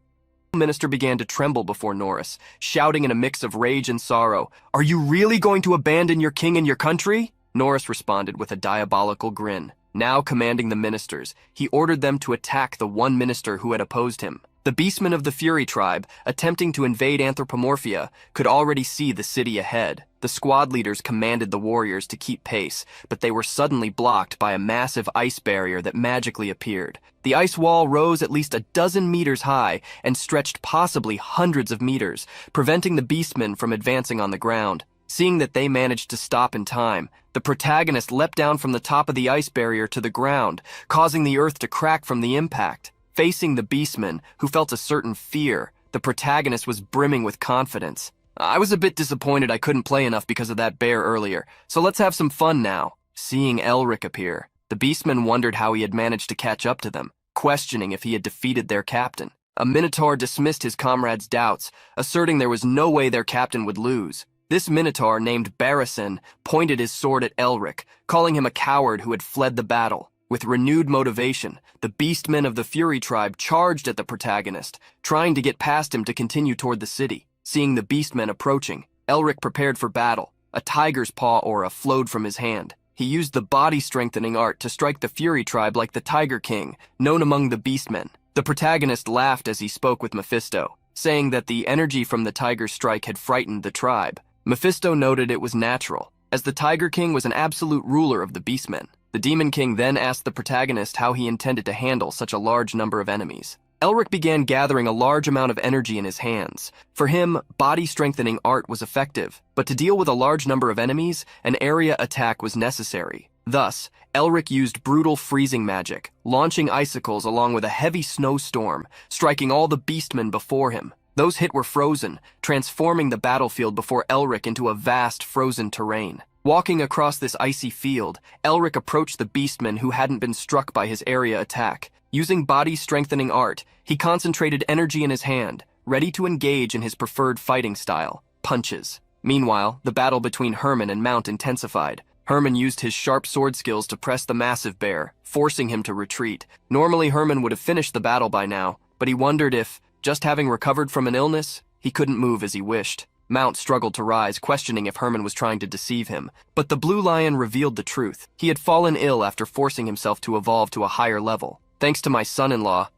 The minister began to tremble before Norris, shouting in a mix of rage and sorrow, "Are you really going to abandon your king and your country?" Norris responded with a diabolical grin. Now commanding the ministers, he ordered them to attack the one minister who had opposed him. The beastmen of the Fury tribe, attempting to invade Anthropomorphia, could already see the city ahead. The squad leaders commanded the warriors to keep pace, but they were suddenly blocked by a massive ice barrier that magically appeared. The ice wall rose at least a dozen meters high and stretched possibly hundreds of meters, preventing the beastmen from advancing on the ground. Seeing that they managed to stop in time, the protagonist leapt down from the top of the ice barrier to the ground, causing the earth to crack from the impact. Facing the beastman, who felt a certain fear, the protagonist was brimming with confidence. I was a bit disappointed I couldn't play enough because of that bear earlier, so let's have some fun now. Seeing Elric appear, the beastman wondered how he had managed to catch up to them, questioning if he had defeated their captain. A minotaur dismissed his comrades' doubts, asserting there was no way their captain would lose. This minotaur, named Barrison, pointed his sword at Elric, calling him a coward who had fled the battle. With renewed motivation, the beastmen of the Fury tribe charged at the protagonist, trying to get past him to continue toward the city. Seeing the beastmen approaching, Elric prepared for battle. A tiger's paw aura flowed from his hand. He used the body-strengthening art to strike the Fury tribe like the Tiger King, known among the beastmen. The protagonist laughed as he spoke with Mephisto, saying that the energy from the tiger's strike had frightened the tribe. Mephisto noted it was natural, as the Tiger King was an absolute ruler of the beastmen. The Demon King then asked the protagonist how he intended to handle such a large number of enemies. Elric began gathering a large amount of energy in his hands. For him, body-strengthening art was effective, but to deal with a large number of enemies, an area attack was necessary. Thus, Elric used brutal freezing magic, launching icicles along with a heavy snowstorm, striking all the beastmen before him. Those hit were frozen, transforming the battlefield before Elric into a vast frozen terrain. Walking across this icy field, Elric approached the beastmen who hadn't been struck by his area attack. Using body-strengthening art, he concentrated energy in his hand, ready to engage in his preferred fighting style, punches. Meanwhile, the battle between Herman and Mount intensified. Herman used his sharp sword skills to press the massive bear, forcing him to retreat. Normally, Herman would have finished the battle by now, but he wondered if, just having recovered from an illness, he couldn't move as he wished. Mount struggled to rise, questioning if Herman was trying to deceive him. But the Blue Lion revealed the truth. He had fallen ill after forcing himself to evolve to a higher level. Thanks to my son-in-law,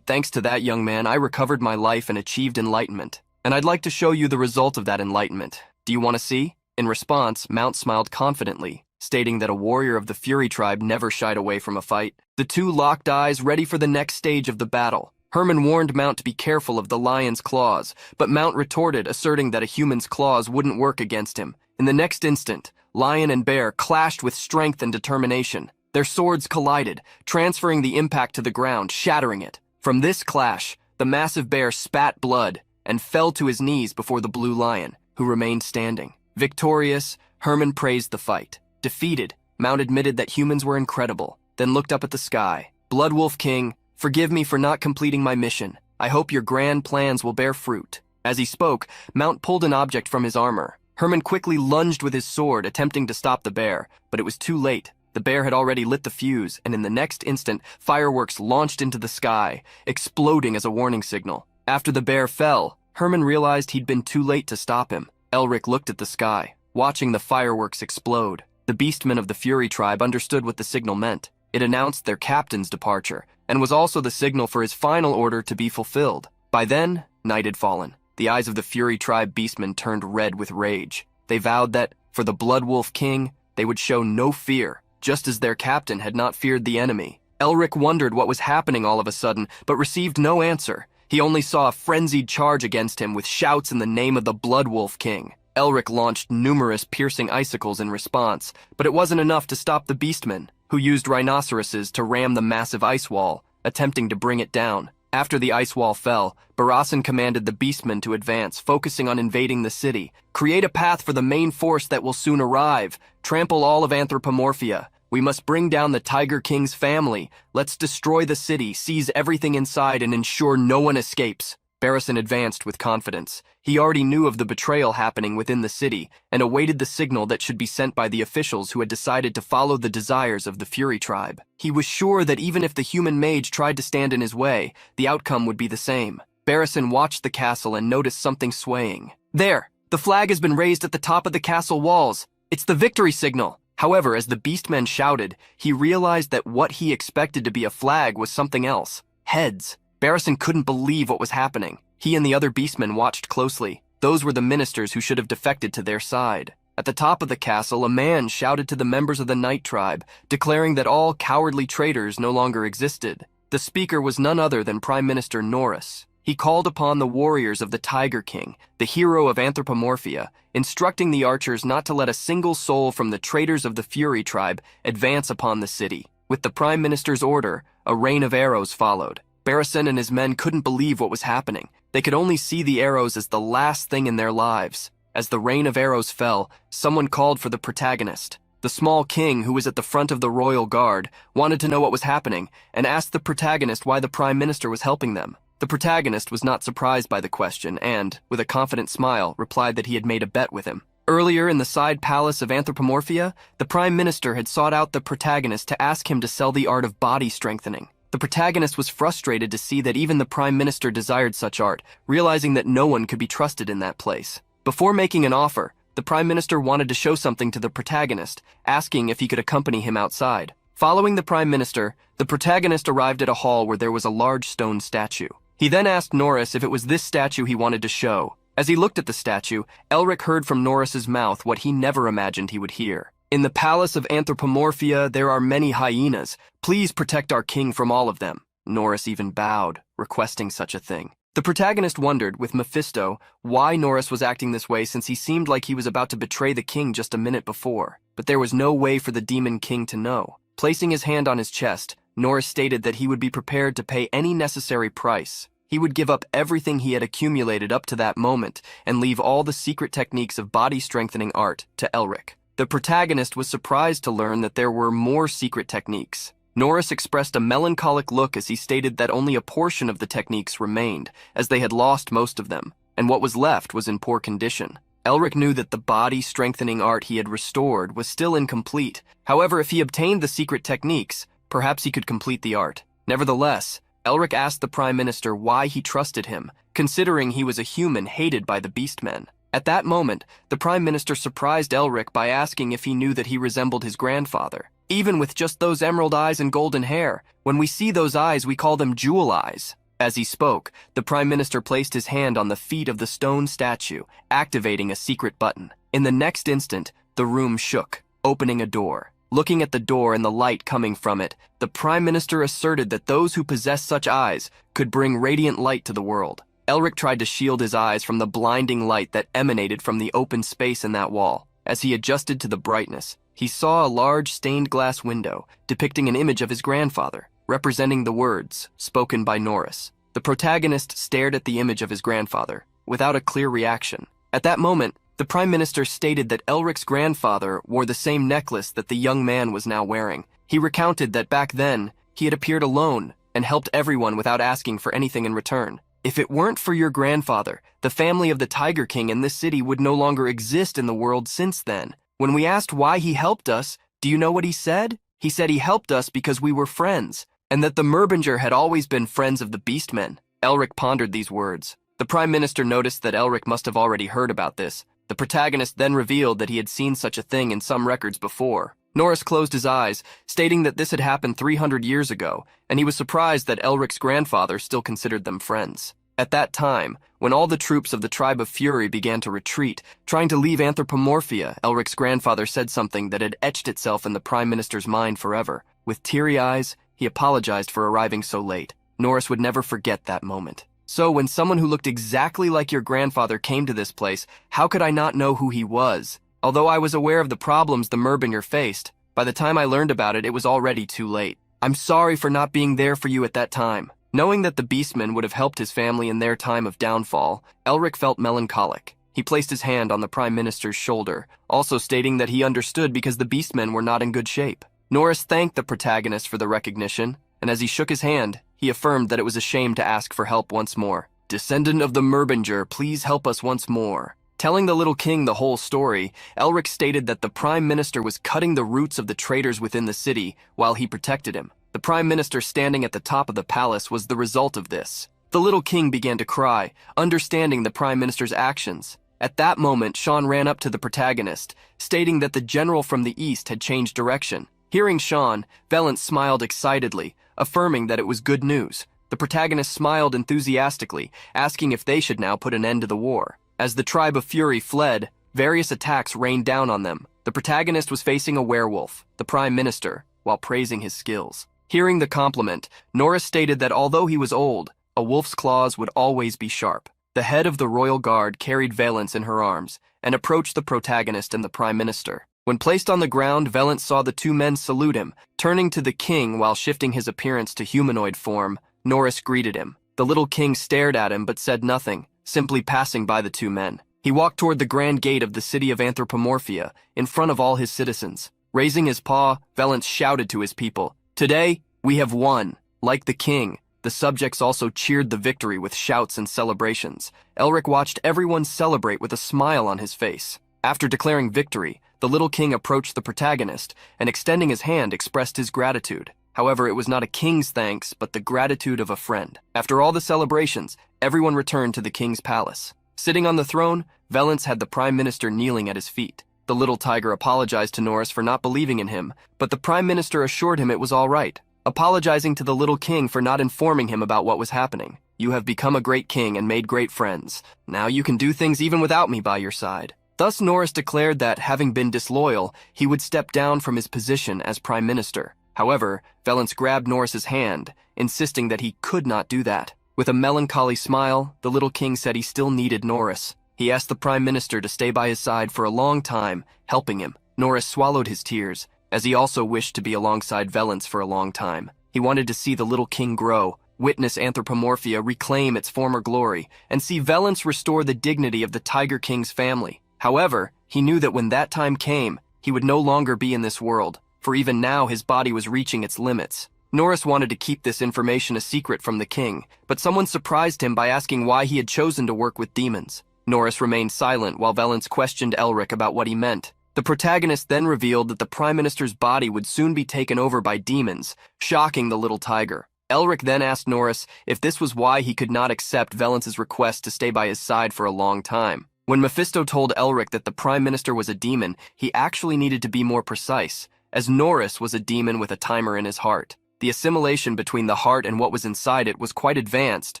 thanks to that young man, I recovered my life and achieved enlightenment. And I'd like to show you the result of that enlightenment. Do you want to see? In response, Mount smiled confidently, stating that a warrior of the Fury tribe never shied away from a fight. The two locked eyes, ready for the next stage of the battle. Herman warned Mount to be careful of the lion's claws, but Mount retorted, asserting that a human's claws wouldn't work against him. In the next instant, lion and bear clashed with strength and determination. Their swords collided, transferring the impact to the ground, shattering it. From this clash, the massive bear spat blood and fell to his knees before the blue lion, who remained standing. Victorious, Herman praised the fight. Defeated, Mount admitted that humans were incredible, then looked up at the sky. Bloodwolf King, forgive me for not completing my mission. I hope your grand plans will bear fruit. As he spoke, Mount pulled an object from his armor. Herman quickly lunged with his sword, attempting to stop the bear, but it was too late. The bear had already lit the fuse, and in the next instant, fireworks launched into the sky, exploding as a warning signal. After the bear fell, Herman realized he'd been too late to stop him. Elric looked at the sky, watching the fireworks explode. The beastmen of the Fury tribe understood what the signal meant. It announced their captain's departure, and was also the signal for his final order to be fulfilled. By then, night had fallen. The eyes of the Fury tribe beastmen turned red with rage. They vowed that, for the Bloodwolf King, they would show no fear, just as their captain had not feared the enemy. Elric wondered what was happening all of a sudden, but received no answer. He only saw a frenzied charge against him with shouts in the name of the Bloodwolf King. Elric launched numerous piercing icicles in response, but it wasn't enough to stop the beastmen, who used rhinoceroses to ram the massive ice wall, attempting to bring it down. After the ice wall fell, Barrison commanded the beastmen to advance, focusing on invading the city. Create a path for the main force that will soon arrive. Trample all of Anthropomorphia. We must bring down the Tiger King's family. Let's destroy the city, seize everything inside, and ensure no one escapes. Barrison advanced with confidence. He already knew of the betrayal happening within the city and awaited the signal that should be sent by the officials who had decided to follow the desires of the Fury tribe. He was sure that even if the human mage tried to stand in his way, the outcome would be the same. Barrison watched the castle and noticed something swaying. There! The flag has been raised at the top of the castle walls. It's the victory signal. However, as the beastmen shouted, he realized that what he expected to be a flag was something else. Heads. Barristan couldn't believe what was happening. He and the other beastmen watched closely. Those were the ministers who should have defected to their side. At the top of the castle, a man shouted to the members of the Night Tribe, declaring that all cowardly traitors no longer existed. The speaker was none other than Prime Minister Norris. He called upon the warriors of the Tiger King, the hero of Anthropomorphia, instructing the archers not to let a single soul from the traitors of the Fury tribe advance upon the city. With the Prime Minister's order, a rain of arrows followed. Barristan and his men couldn't believe what was happening. They could only see the arrows as the last thing in their lives. As the rain of arrows fell, someone called for the protagonist. The small king, who was at the front of the royal guard, wanted to know what was happening and asked the protagonist why the Prime Minister was helping them. The protagonist was not surprised by the question and, with a confident smile, replied that he had made a bet with him. Earlier in the side palace of Anthropomorphia, the Prime Minister had sought out the protagonist to ask him to sell the art of body strengthening. The protagonist was frustrated to see that even the Prime Minister desired such art, realizing that no one could be trusted in that place. Before making an offer, the Prime Minister wanted to show something to the protagonist, asking if he could accompany him outside. Following the Prime Minister, the protagonist arrived at a hall where there was a large stone statue. He then asked Norris if it was this statue he wanted to show. As he looked at the statue, Elric heard from Norris's mouth what he never imagined he would hear. "In the palace of Anthropomorphia, there are many hyenas. Please protect our king from all of them." Norris even bowed, requesting such a thing. The protagonist wondered, with Mephisto, why Norris was acting this way since he seemed like he was about to betray the king just a minute before. But there was no way for the demon king to know. Placing his hand on his chest, Norris stated that he would be prepared to pay any necessary price. He would give up everything he had accumulated up to that moment and leave all the secret techniques of body-strengthening art to Elric. The protagonist was surprised to learn that there were more secret techniques. Norris expressed a melancholic look as he stated that only a portion of the techniques remained, as they had lost most of them, and what was left was in poor condition. Elric knew that the body-strengthening art he had restored was still incomplete. However, if he obtained the secret techniques, perhaps he could complete the art. Nevertheless, Elric asked the Prime Minister why he trusted him, considering he was a human hated by the Beastmen. At that moment, the Prime Minister surprised Elric by asking if he knew that he resembled his grandfather. "Even with just those emerald eyes and golden hair, when we see those eyes, we call them jewel eyes." As he spoke, the Prime Minister placed his hand on the feet of the stone statue, activating a secret button. In the next instant, the room shook, opening a door. Looking at the door and the light coming from it, the Prime Minister asserted that those who possessed such eyes could bring radiant light to the world. Elric tried to shield his eyes from the blinding light that emanated from the open space in that wall. As he adjusted to the brightness, he saw a large stained glass window depicting an image of his grandfather, representing the words spoken by Norris. The protagonist stared at the image of his grandfather, without a clear reaction. At that moment, the Prime Minister stated that Elric's grandfather wore the same necklace that the young man was now wearing. He recounted that back then, he had appeared alone and helped everyone without asking for anything in return. "If it weren't for your grandfather, the family of the Tiger King in this city would no longer exist in the world since then. When we asked why he helped us, do you know what he said? He said he helped us because we were friends, and that the Merbinger had always been friends of the Beastmen." Elric pondered these words. The Prime Minister noticed that Elric must have already heard about this. The protagonist then revealed that he had seen such a thing in some records before. Norris closed his eyes, stating that this had happened 300 years ago, and he was surprised that Elric's grandfather still considered them friends. At that time, when all the troops of the Tribe of Fury began to retreat, trying to leave Anthropomorphia, Elric's grandfather said something that had etched itself in the Prime Minister's mind forever. With teary eyes, he apologized for arriving so late. Norris would never forget that moment. "So when someone who looked exactly like your grandfather came to this place, how could I not know who he was? Although I was aware of the problems the Merbinger faced, by the time I learned about it, it was already too late. I'm sorry for not being there for you at that time." Knowing that the Beastmen would have helped his family in their time of downfall, Elric felt melancholic. He placed his hand on the Prime Minister's shoulder, also stating that he understood because the Beastmen were not in good shape. Norris thanked the protagonist for the recognition, and as he shook his hand, he affirmed that it was a shame to ask for help once more. "Descendant of the Merbinger, please help us once more." Telling the little king the whole story, Elric stated that the Prime Minister was cutting the roots of the traitors within the city while he protected him. The Prime Minister standing at the top of the palace was the result of this. The little king began to cry, understanding the Prime Minister's actions. At that moment, Sean ran up to the protagonist, stating that the general from the east had changed direction. Hearing Sean, Valent smiled excitedly, affirming that it was good news. The protagonist smiled enthusiastically, asking if they should now put an end to the war. As the tribe of Fury fled, various attacks rained down on them. The protagonist was facing a werewolf, the Prime Minister, while praising his skills. Hearing the compliment, Norris stated that although he was old, a wolf's claws would always be sharp. The head of the royal guard carried Valence in her arms and approached the protagonist and the Prime Minister. When placed on the ground, Valence saw the two men salute him. Turning to the king while shifting his appearance to humanoid form, Norris greeted him. The little king stared at him but said nothing, simply passing by the two men. He walked toward the grand gate of the city of Anthropomorphia, in front of all his citizens. Raising his paw, Valence shouted to his people, "Today, we have won." Like the king, the subjects also cheered the victory with shouts and celebrations. Elric watched everyone celebrate with a smile on his face. After declaring victory, the little king approached the protagonist and, extending his hand, expressed his gratitude. However, it was not a king's thanks, but the gratitude of a friend. After all the celebrations, everyone returned to the king's palace. Sitting on the throne, Valence had the Prime Minister kneeling at his feet. The little tiger apologized to Norris for not believing in him, but the Prime Minister assured him it was all right, apologizing to the little king for not informing him about what was happening. "You have become a great king and made great friends. Now you can do things even without me by your side." Thus Norris declared that, having been disloyal, he would step down from his position as Prime Minister. However, Valence grabbed Norris's hand, insisting that he could not do that. With a melancholy smile, the little king said he still needed Norris. He asked the Prime Minister to stay by his side for a long time, helping him. Norris swallowed his tears, as he also wished to be alongside Valence for a long time. He wanted to see the little king grow, witness Anthropomorphia reclaim its former glory, and see Valence restore the dignity of the Tiger King's family. However, he knew that when that time came, he would no longer be in this world, for even now his body was reaching its limits. Norris wanted to keep this information a secret from the king, but someone surprised him by asking why he had chosen to work with demons. Norris remained silent while Valence questioned Elric about what he meant. The protagonist then revealed that the Prime Minister's body would soon be taken over by demons, shocking the little tiger. Elric then asked Norris if this was why he could not accept Valence's request to stay by his side for a long time. When Mephisto told Elric that the Prime Minister was a demon, he actually needed to be more precise, as Norris was a demon with a timer in his heart. The assimilation between the heart and what was inside it was quite advanced,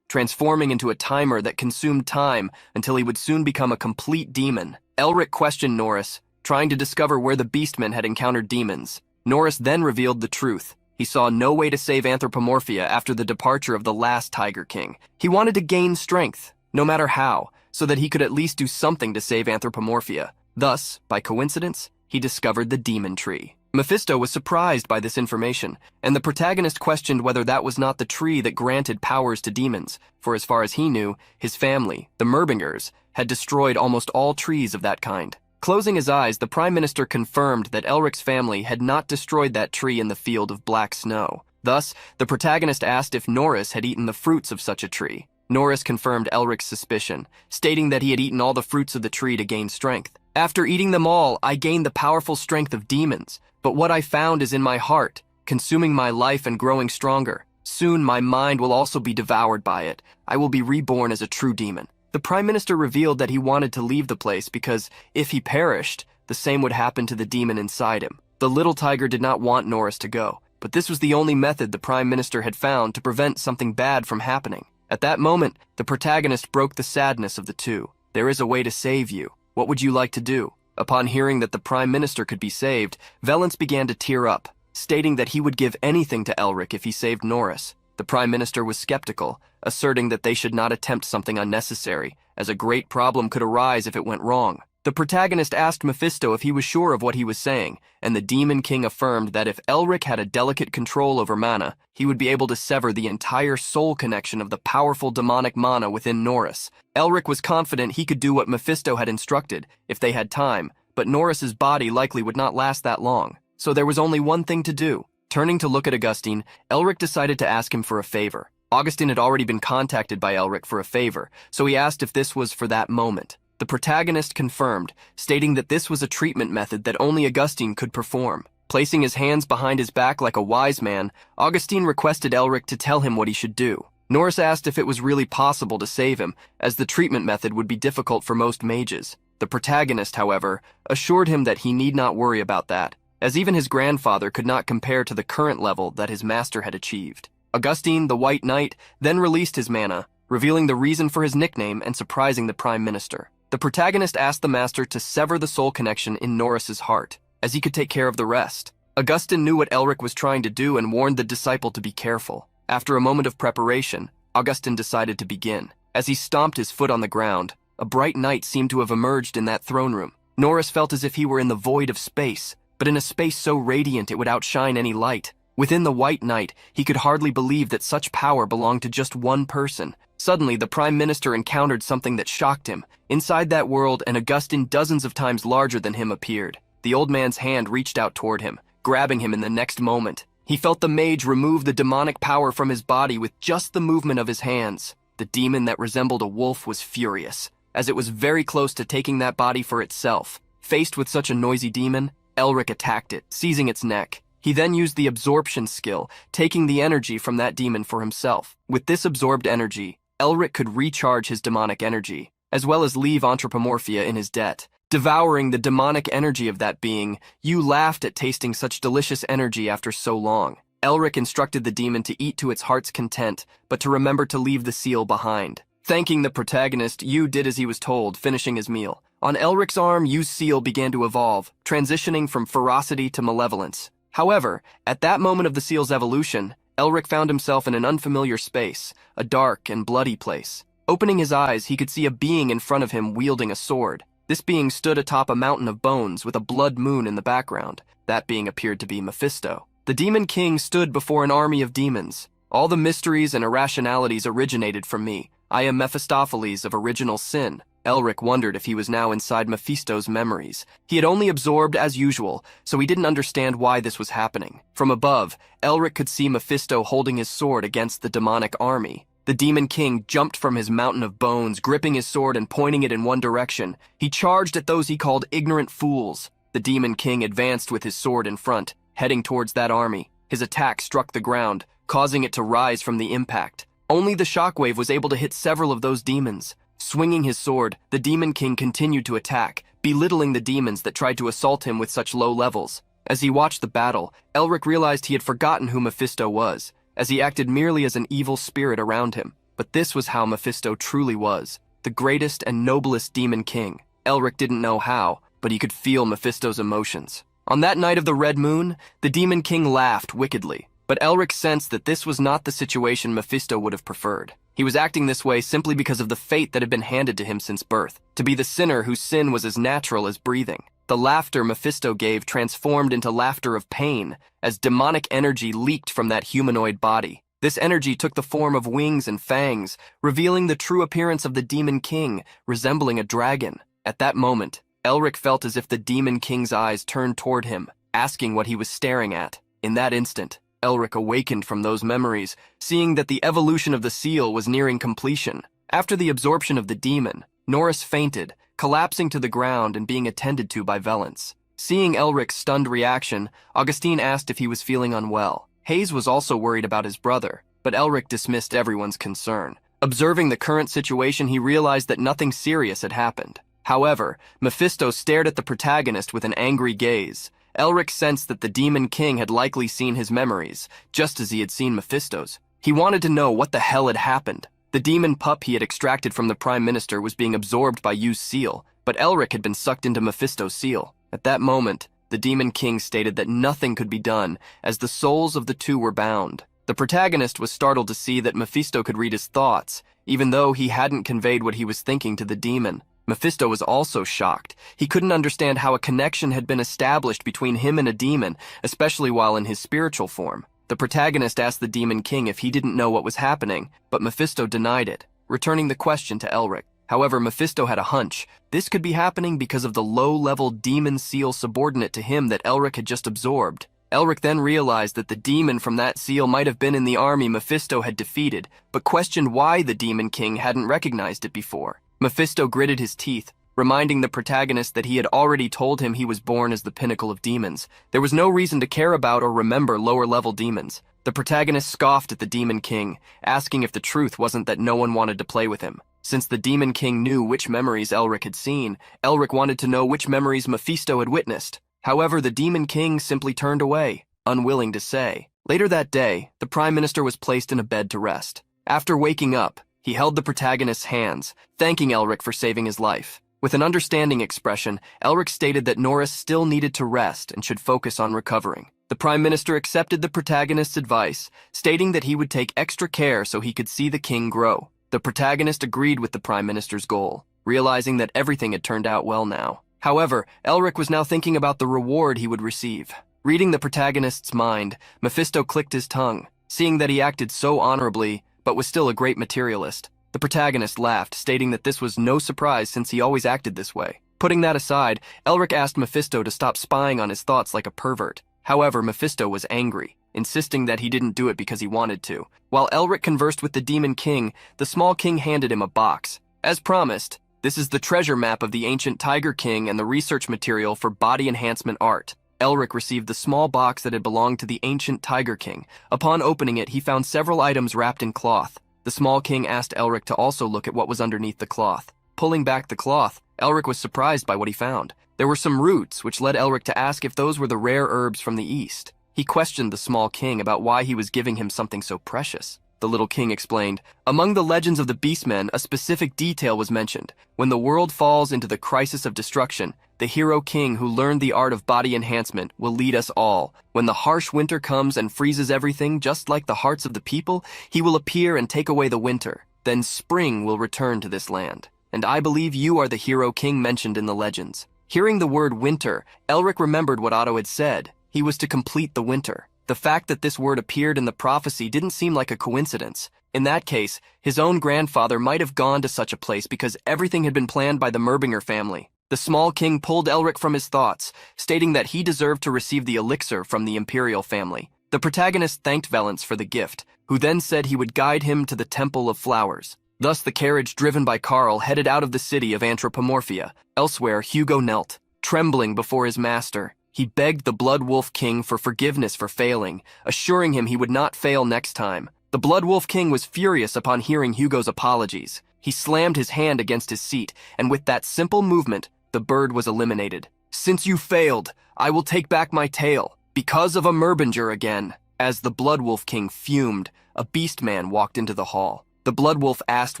transforming into a timer that consumed time until he would soon become a complete demon. Elric questioned Norris, trying to discover where the Beastmen had encountered demons. Norris then revealed the truth. He saw no way to save Anthropomorphia after the departure of the last Tiger King. He wanted to gain strength, no matter how, so that he could at least do something to save Anthropomorphia. Thus, by coincidence, he discovered the demon tree. Mephisto was surprised by this information, and the protagonist questioned whether that was not the tree that granted powers to demons, for as far as he knew, his family, the Merbingers, had destroyed almost all trees of that kind. Closing his eyes, the Prime Minister confirmed that Elric's family had not destroyed that tree in the field of black snow. Thus, the protagonist asked if Norris had eaten the fruits of such a tree. Norris confirmed Elric's suspicion, stating that he had eaten all the fruits of the tree to gain strength. "After eating them all, I gained the powerful strength of demons, but what I found is in my heart, consuming my life and growing stronger. Soon my mind will also be devoured by it. I will be reborn as a true demon." The Prime Minister revealed that he wanted to leave the place because, if he perished, the same would happen to the demon inside him. The little tiger did not want Norris to go, but this was the only method the Prime Minister had found to prevent something bad from happening. At that moment, the protagonist broke the sadness of the two. "There is a way to save you. What would you like to do?" Upon hearing that the Prime Minister could be saved, Valence began to tear up, stating that he would give anything to Elric if he saved Norris. The Prime Minister was skeptical, asserting that they should not attempt something unnecessary, as a great problem could arise if it went wrong. The protagonist asked Mephisto if he was sure of what he was saying, and the Demon King affirmed that if Elric had a delicate control over mana, he would be able to sever the entire soul connection of the powerful demonic mana within Norris. Elric was confident he could do what Mephisto had instructed, if they had time, but Norris's body likely would not last that long, so there was only one thing to do. Turning to look at Augustine, Elric decided to ask him for a favor. Augustine had already been contacted by Elric for a favor, so he asked if this was for that moment. The protagonist confirmed, stating that this was a treatment method that only Augustine could perform. Placing his hands behind his back like a wise man, Augustine requested Elric to tell him what he should do. Norris asked if it was really possible to save him, as the treatment method would be difficult for most mages. The protagonist, however, assured him that he need not worry about that, as even his grandfather could not compare to the current level that his master had achieved. Augustine, the White Knight, then released his mana, revealing the reason for his nickname and surprising the Prime Minister. The protagonist asked the Master to sever the soul connection in Norris's heart, as he could take care of the rest. Augustine knew what Elric was trying to do and warned the disciple to be careful. After a moment of preparation, Augustine decided to begin. As he stomped his foot on the ground, a bright light seemed to have emerged in that throne room. Norris felt as if he were in the void of space, but in a space so radiant it would outshine any light. Within the White Knight, he could hardly believe that such power belonged to just one person. Suddenly, the Prime Minister encountered something that shocked him. Inside that world, an Augustine dozens of times larger than him appeared. The old man's hand reached out toward him, grabbing him in the next moment. He felt the mage remove the demonic power from his body with just the movement of his hands. The demon that resembled a wolf was furious, as it was very close to taking that body for itself. Faced with such a noisy demon, Elric attacked it, seizing its neck. He then used the absorption skill, taking the energy from that demon for himself. With this absorbed energy, Elric could recharge his demonic energy, as well as leave anthropomorphia in his debt. Devouring the demonic energy of that being, you laughed at tasting such delicious energy after so long. Elric instructed the demon to eat to its heart's content, but to remember to leave the seal behind. Thanking the protagonist, Yu did as he was told, finishing his meal. On Elric's arm, Yu's seal began to evolve, transitioning from ferocity to malevolence. However, at that moment of the seal's evolution, Elric found himself in an unfamiliar space, a dark and bloody place. Opening his eyes, he could see a being in front of him wielding a sword. This being stood atop a mountain of bones with a blood moon in the background. That being appeared to be Mephisto. The Demon King stood before an army of demons. All the mysteries and irrationalities originated from me. I am Mephistopheles of original sin. Elric wondered if he was now inside Mephisto's memories. He had only absorbed as usual, so he didn't understand why this was happening. From above, Elric could see Mephisto holding his sword against the demonic army. The Demon King jumped from his mountain of bones, gripping his sword and pointing it in one direction. He charged at those he called ignorant fools. The Demon King advanced with his sword in front, heading towards that army. His attack struck the ground, causing it to rise from the impact. Only the shockwave was able to hit several of those demons. Swinging his sword, the Demon King continued to attack, belittling the demons that tried to assault him with such low levels. As he watched the battle, Elric realized he had forgotten who Mephisto was, as he acted merely as an evil spirit around him. But this was how Mephisto truly was, the greatest and noblest Demon King. Elric didn't know how, but he could feel Mephisto's emotions. On that night of the red moon, the Demon King laughed wickedly, but Elric sensed that this was not the situation Mephisto would have preferred. He was acting this way simply because of the fate that had been handed to him since birth, to be the sinner whose sin was as natural as breathing. The laughter Mephisto gave transformed into laughter of pain, as demonic energy leaked from that humanoid body. This energy took the form of wings and fangs, revealing the true appearance of the Demon King, resembling a dragon. At that moment, Elric felt as if the Demon King's eyes turned toward him, asking what he was staring at. In that instant, Elric awakened from those memories, seeing that the evolution of the seal was nearing completion. After the absorption of the demon, Norris fainted, collapsing to the ground and being attended to by Valence. Seeing Elric's stunned reaction, Augustine asked if he was feeling unwell. Hayes was also worried about his brother, but Elric dismissed everyone's concern. Observing the current situation, he realized that nothing serious had happened. However, Mephisto stared at the protagonist with an angry gaze. Elric sensed that the Demon King had likely seen his memories, just as he had seen Mephisto's. He wanted to know what the hell had happened. The demon pup he had extracted from the Prime Minister was being absorbed by Yu's seal, but Elric had been sucked into Mephisto's seal. At that moment, the Demon King stated that nothing could be done, as the souls of the two were bound. The protagonist was startled to see that Mephisto could read his thoughts, even though he hadn't conveyed what he was thinking to the demon. Mephisto was also shocked. He couldn't understand how a connection had been established between him and a demon, especially while in his spiritual form. The protagonist asked the Demon King if he didn't know what was happening, but Mephisto denied it, returning the question to Elric. However, Mephisto had a hunch. This could be happening because of the low-level demon seal subordinate to him that Elric had just absorbed. Elric then realized that the demon from that seal might have been in the army Mephisto had defeated, but questioned why the Demon King hadn't recognized it before. Mephisto gritted his teeth, reminding the protagonist that he had already told him he was born as the pinnacle of demons. There was no reason to care about or remember lower-level demons. The protagonist scoffed at the Demon King, asking if the truth wasn't that no one wanted to play with him. Since the Demon King knew which memories Elric had seen, Elric wanted to know which memories Mephisto had witnessed. However, the Demon King simply turned away, unwilling to say. Later that day, the Prime Minister was placed in a bed to rest. After waking up, he held the protagonist's hands, thanking Elric for saving his life. With an understanding expression, Elric stated that Norris still needed to rest and should focus on recovering. The Prime Minister accepted the protagonist's advice, stating that he would take extra care so he could see the king grow. The protagonist agreed with the Prime Minister's goal, realizing that everything had turned out well now. However, Elric was now thinking about the reward he would receive. Reading the protagonist's mind, Mephisto clicked his tongue, seeing that he acted so honorably, but was still a great materialist. The protagonist laughed, stating that this was no surprise since he always acted this way. Putting that aside, Elric asked Mephisto to stop spying on his thoughts like a pervert. However, Mephisto was angry, insisting that he didn't do it because he wanted to. While Elric conversed with the Demon King, the small king handed him a box. As promised, this is the treasure map of the ancient Tiger King and the research material for body enhancement art. Elric received the small box that had belonged to the ancient Tiger King. Upon opening it, he found several items wrapped in cloth. The small king asked Elric to also look at what was underneath the cloth. Pulling back the cloth, Elric was surprised by what he found. There were some roots, which led Elric to ask if those were the rare herbs from the east. He questioned the small king about why he was giving him something so precious. The little king explained, "Among the legends of the Beastmen, a specific detail was mentioned. When the world falls into the crisis of destruction, the hero king who learned the art of body enhancement will lead us all. When the harsh winter comes and freezes everything, just like the hearts of the people, he will appear and take away the winter. Then spring will return to this land. And I believe you are the hero king mentioned in the legends." Hearing the word winter, Elric remembered what Otto had said. He was to complete the winter. The fact that this word appeared in the prophecy didn't seem like a coincidence. In that case, his own grandfather might have gone to such a place because everything had been planned by the Merbinger family. The small king pulled Elric from his thoughts, stating that he deserved to receive the elixir from the imperial family. The protagonist thanked Valence for the gift, who then said he would guide him to the Temple of Flowers. Thus the carriage driven by Carl headed out of the city of Anthropomorphia. Elsewhere, Hugo knelt, trembling before his master. He begged the Blood Wolf King for forgiveness for failing, assuring him he would not fail next time. The Blood Wolf King was furious upon hearing Hugo's apologies. He slammed his hand against his seat, and with that simple movement, the bird was eliminated. "Since you failed, I will take back my tail, because of a Merbinger again." As the Blood Wolf King fumed, a beast man walked into the hall. The Blood Wolf asked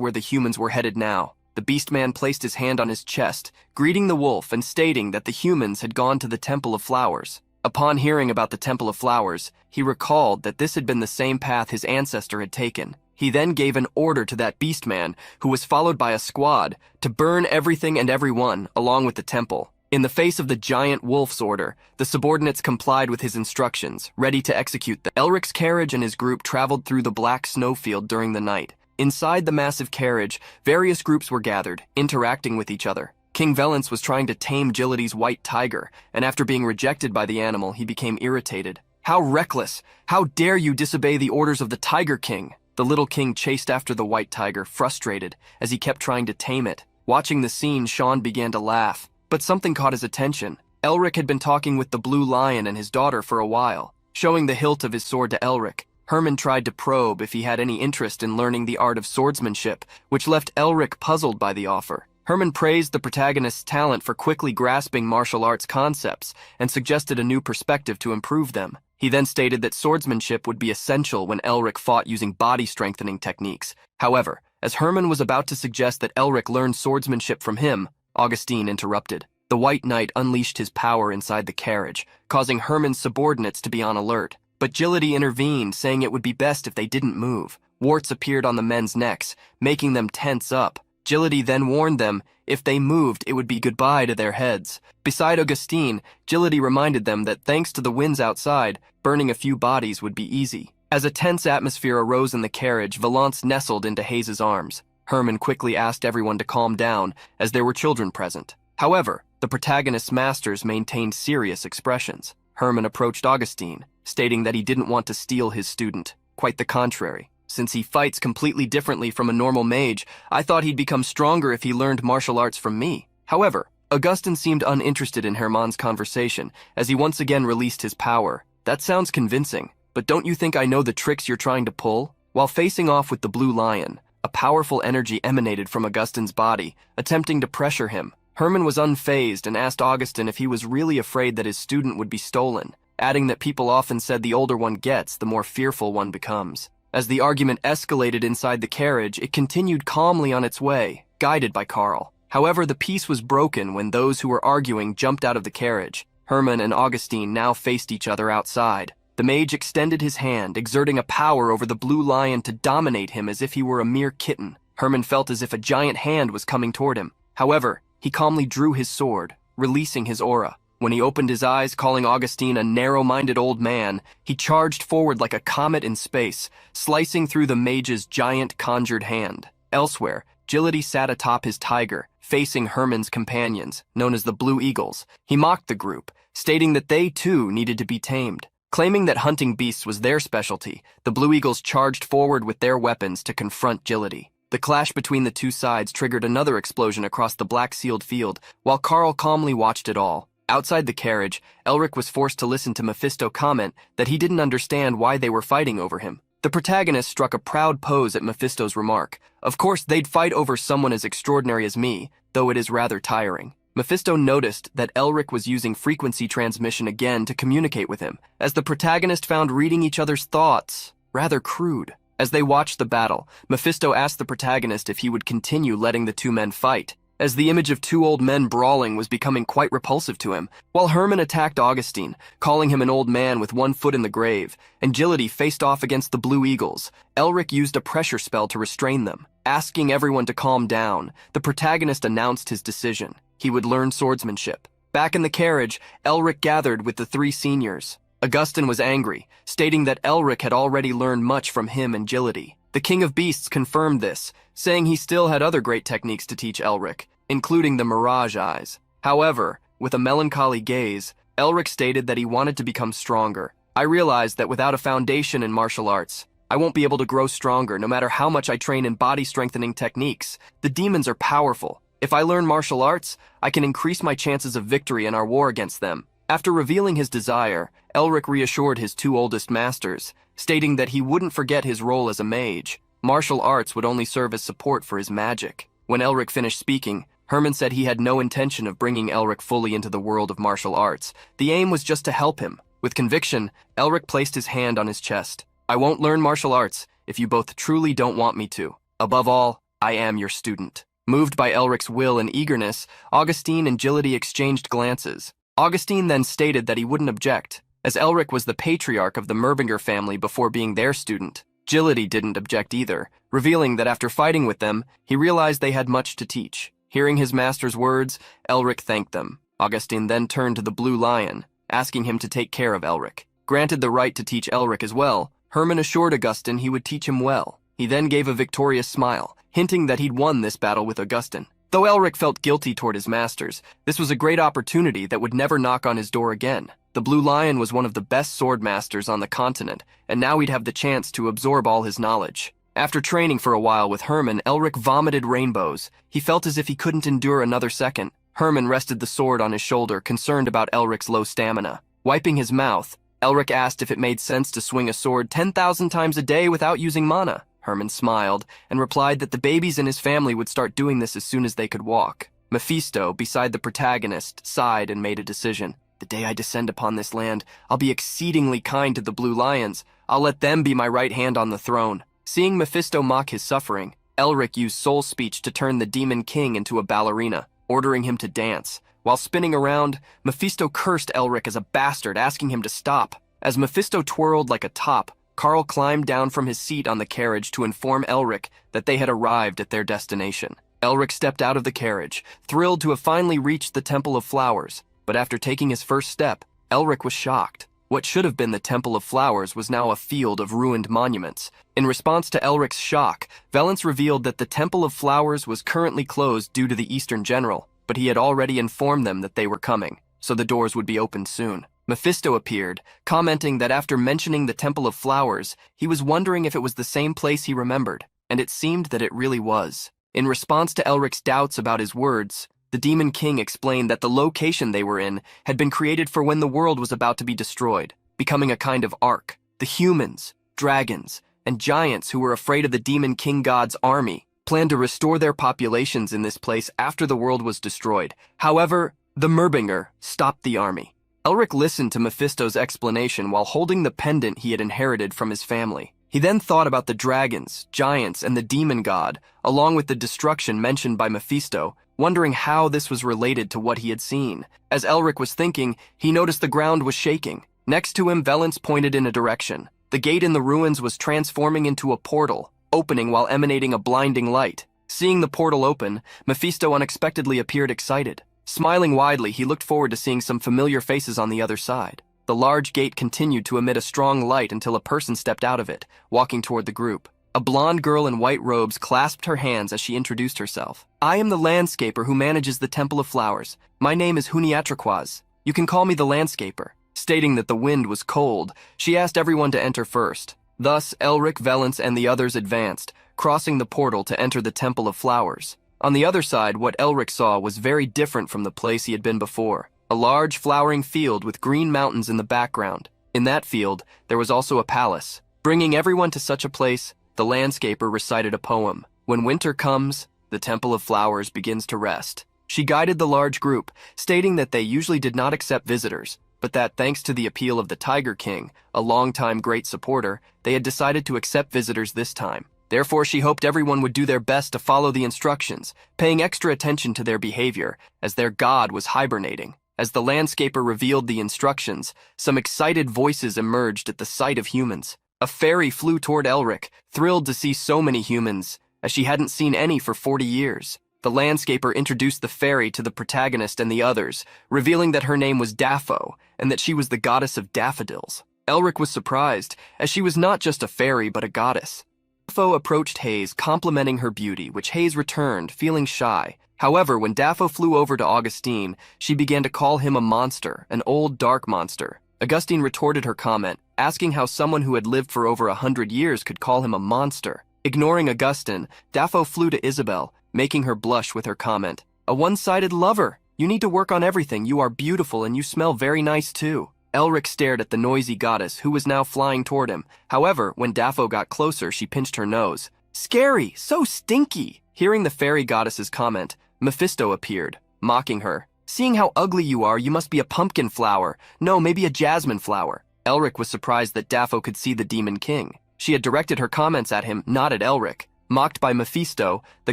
where the humans were headed now. The beast man placed his hand on his chest, greeting the wolf and stating that the humans had gone to the Temple of Flowers. Upon hearing about the Temple of Flowers, he recalled that this had been the same path his ancestor had taken. He then gave an order to that beast man, who was followed by a squad, to burn everything and everyone, along with the temple. In the face of the giant wolf's order, the subordinates complied with his instructions, ready to execute them. Elric's carriage and his group traveled through the black snowfield during the night. Inside the massive carriage, various groups were gathered, interacting with each other. King Valence was trying to tame Gility's white tiger, and after being rejected by the animal, he became irritated. "How reckless! How dare you disobey the orders of the Tiger King?" The little king chased after the white tiger, frustrated, as he kept trying to tame it. Watching the scene, Sean began to laugh, but something caught his attention. Elric had been talking with the blue lion and his daughter for a while. Showing the hilt of his sword to Elric, Herman tried to probe if he had any interest in learning the art of swordsmanship, which left Elric puzzled by the offer. Herman praised the protagonist's talent for quickly grasping martial arts concepts and suggested a new perspective to improve them. He then stated that swordsmanship would be essential when Elric fought using body-strengthening techniques. However, as Herman was about to suggest that Elric learn swordsmanship from him, Augustine interrupted. The White Knight unleashed his power inside the carriage, causing Herman's subordinates to be on alert. But Gility intervened, saying it would be best if they didn't move. Warts appeared on the men's necks, making them tense up. Gility then warned them, if they moved, it would be goodbye to their heads. Beside Augustine, Gility reminded them that thanks to the winds outside, burning a few bodies would be easy. As a tense atmosphere arose in the carriage, Valence nestled into Hayes's arms. Herman quickly asked everyone to calm down, as there were children present. However, the protagonist's masters maintained serious expressions. Herman approached Augustine, stating that he didn't want to steal his student. Quite the contrary. Since he fights completely differently from a normal mage, I thought he'd become stronger if he learned martial arts from me. However, Augustine seemed uninterested in Herman's conversation, as he once again released his power. That sounds convincing, but don't you think I know the tricks you're trying to pull? While facing off with the blue lion, a powerful energy emanated from Augustine's body, attempting to pressure him. Herman was unfazed and asked Augustine if he was really afraid that his student would be stolen. adding that people often said the older one gets, the more fearful one becomes. As the argument escalated inside the carriage, it continued calmly on its way, guided by Carl. However, the peace was broken when those who were arguing jumped out of the carriage. Herman and Augustine now faced each other outside. The mage extended his hand, exerting a power over the blue lion to dominate him as if he were a mere kitten. Herman felt as if a giant hand was coming toward him. However, he calmly drew his sword, releasing his aura. When he opened his eyes, calling Augustine a narrow-minded old man, he charged forward like a comet in space, slicing through the mage's giant conjured hand. Elsewhere, Agility sat atop his tiger, facing Herman's companions, known as the Blue Eagles. He mocked the group, stating that they too needed to be tamed. Claiming that hunting beasts was their specialty, the Blue Eagles charged forward with their weapons to confront Agility. The clash between the two sides triggered another explosion across the black-sealed field, while Carl calmly watched it all. Outside the carriage, Elric was forced to listen to Mephisto comment that he didn't understand why they were fighting over him. The protagonist struck a proud pose at Mephisto's remark. Of course, they'd fight over someone as extraordinary as me, though it is rather tiring. Mephisto noticed that Elric was using frequency transmission again to communicate with him, as the protagonist found reading each other's thoughts rather crude. As they watched the battle, Mephisto asked the protagonist if he would continue letting the two men fight, as the image of two old men brawling was becoming quite repulsive to him. While Herman attacked Augustine, calling him an old man with one foot in the grave, and Agility faced off against the Blue Eagles, Elric used a pressure spell to restrain them. Asking everyone to calm down, the protagonist announced his decision. He would learn swordsmanship. Back in the carriage, Elric gathered with the three seniors. Augustine was angry, stating that Elric had already learned much from him and Agility. The King of Beasts confirmed this, saying he still had other great techniques to teach Elric, including the Mirage Eyes. However, with a melancholy gaze, Elric stated that he wanted to become stronger. I realized that without a foundation in martial arts, I won't be able to grow stronger no matter how much I train in body-strengthening techniques. The demons are powerful. If I learn martial arts, I can increase my chances of victory in our war against them. After revealing his desire, Elric reassured his two oldest masters, stating that he wouldn't forget his role as a mage. Martial arts would only serve as support for his magic. When Elric finished speaking, Herman said he had no intention of bringing Elric fully into the world of martial arts. The aim was just to help him. With conviction, Elric placed his hand on his chest. I won't learn martial arts if you both truly don't want me to. Above all, I am your student. Moved by Elric's will and eagerness, Augustine and Agility exchanged glances. Augustine then stated that he wouldn't object, as Elric was the patriarch of the Merbinger family before being their student. Agility didn't object either, revealing that after fighting with them, he realized they had much to teach. Hearing his master's words, Elric thanked them. Augustine then turned to the Blue Lion, asking him to take care of Elric. Granted the right to teach Elric as well, Herman assured Augustine he would teach him well. He then gave a victorious smile, hinting that he'd won this battle with Augustine. Though Elric felt guilty toward his masters, this was a great opportunity that would never knock on his door again. The Blue Lion was one of the best sword masters on the continent, and now he'd have the chance to absorb all his knowledge. After training for a while with Herman, Elric vomited rainbows. He felt as if he couldn't endure another second. Herman rested the sword on his shoulder, concerned about Elric's low stamina. Wiping his mouth, Elric asked if it made sense to swing a sword 10,000 times a day without using mana. Herman smiled and replied that the babies in his family would start doing this as soon as they could walk. Mephisto, beside the protagonist, sighed and made a decision. The day I descend upon this land, I'll be exceedingly kind to the Blue Lions. I'll let them be my right hand on the throne. Seeing Mephisto mock his suffering, Elric used soul speech to turn the Demon King into a ballerina, ordering him to dance. While spinning around, Mephisto cursed Elric as a bastard, asking him to stop. As Mephisto twirled like a top, Carl climbed down from his seat on the carriage to inform Elric that they had arrived at their destination. Elric stepped out of the carriage, thrilled to have finally reached the Temple of Flowers, but after taking his first step, Elric was shocked. What should have been the Temple of Flowers was now a field of ruined monuments. In response to Elric's shock, Valence revealed that the Temple of Flowers was currently closed due to the Eastern General, but he had already informed them that they were coming, so the doors would be opened soon. Mephisto appeared, commenting that after mentioning the Temple of Flowers, he was wondering if it was the same place he remembered, and it seemed that it really was. In response to Elric's doubts about his words, the Demon King explained that the location they were in had been created for when the world was about to be destroyed, becoming a kind of ark. The humans, dragons, and giants who were afraid of the Demon King God's army planned to restore their populations in this place after the world was destroyed. However, the Merbinger stopped the army. Elric listened to Mephisto's explanation while holding the pendant he had inherited from his family. He then thought about the dragons, giants, and the demon god, along with the destruction mentioned by Mephisto, wondering how this was related to what he had seen. As Elric was thinking, he noticed the ground was shaking. Next to him, Valence pointed in a direction. The gate in the ruins was transforming into a portal, opening while emanating a blinding light. Seeing the portal open, Mephisto unexpectedly appeared excited. Smiling widely, he looked forward to seeing some familiar faces on the other side. The large gate continued to emit a strong light until a person stepped out of it, walking toward the group. A blonde girl in white robes clasped her hands as she introduced herself. "I am the landscaper who manages the Temple of Flowers. My name is Huniatraquaz. You can call me the landscaper." Stating that the wind was cold, she asked everyone to enter first. Thus, Elric, Valence, and the others advanced, crossing the portal to enter the Temple of Flowers. On the other side, what Elric saw was very different from the place he had been before. A large flowering field with green mountains in the background. In that field, there was also a palace. Bringing everyone to such a place, the landscaper recited a poem. When winter comes, the Temple of Flowers begins to rest. She guided the large group, stating that they usually did not accept visitors, but that thanks to the appeal of the Tiger King, a longtime great supporter, they had decided to accept visitors this time. Therefore, she hoped everyone would do their best to follow the instructions, paying extra attention to their behavior, as their god was hibernating. As the landscaper revealed the instructions, some excited voices emerged at the sight of humans. A fairy flew toward Elric, thrilled to see so many humans, as she hadn't seen any for 40 years. The landscaper introduced the fairy to the protagonist and the others, revealing that her name was Daffo, and that she was the goddess of daffodils. Elric was surprised, as she was not just a fairy but a goddess. Daffo approached Hayes, complimenting her beauty, which Hayes returned, feeling shy. However, when Daffo flew over to Augustine, she began to call him a monster, an old dark monster. Augustine retorted her comment, asking how someone who had lived for over 100 years could call him a monster. Ignoring Augustine, Daffo flew to Isabel, making her blush with her comment, "A one-sided lover. You need to work on everything. You are beautiful and you smell very nice too." Elric stared at the noisy goddess, who was now flying toward him. However, when Daffo got closer, she pinched her nose. "Scary! So stinky!" Hearing the fairy goddess's comment, Mephisto appeared, mocking her. "Seeing how ugly you are, you must be a pumpkin flower. No, maybe a jasmine flower." Elric was surprised that Daffo could see the Demon King. She had directed her comments at him, not at Elric. Mocked by Mephisto, the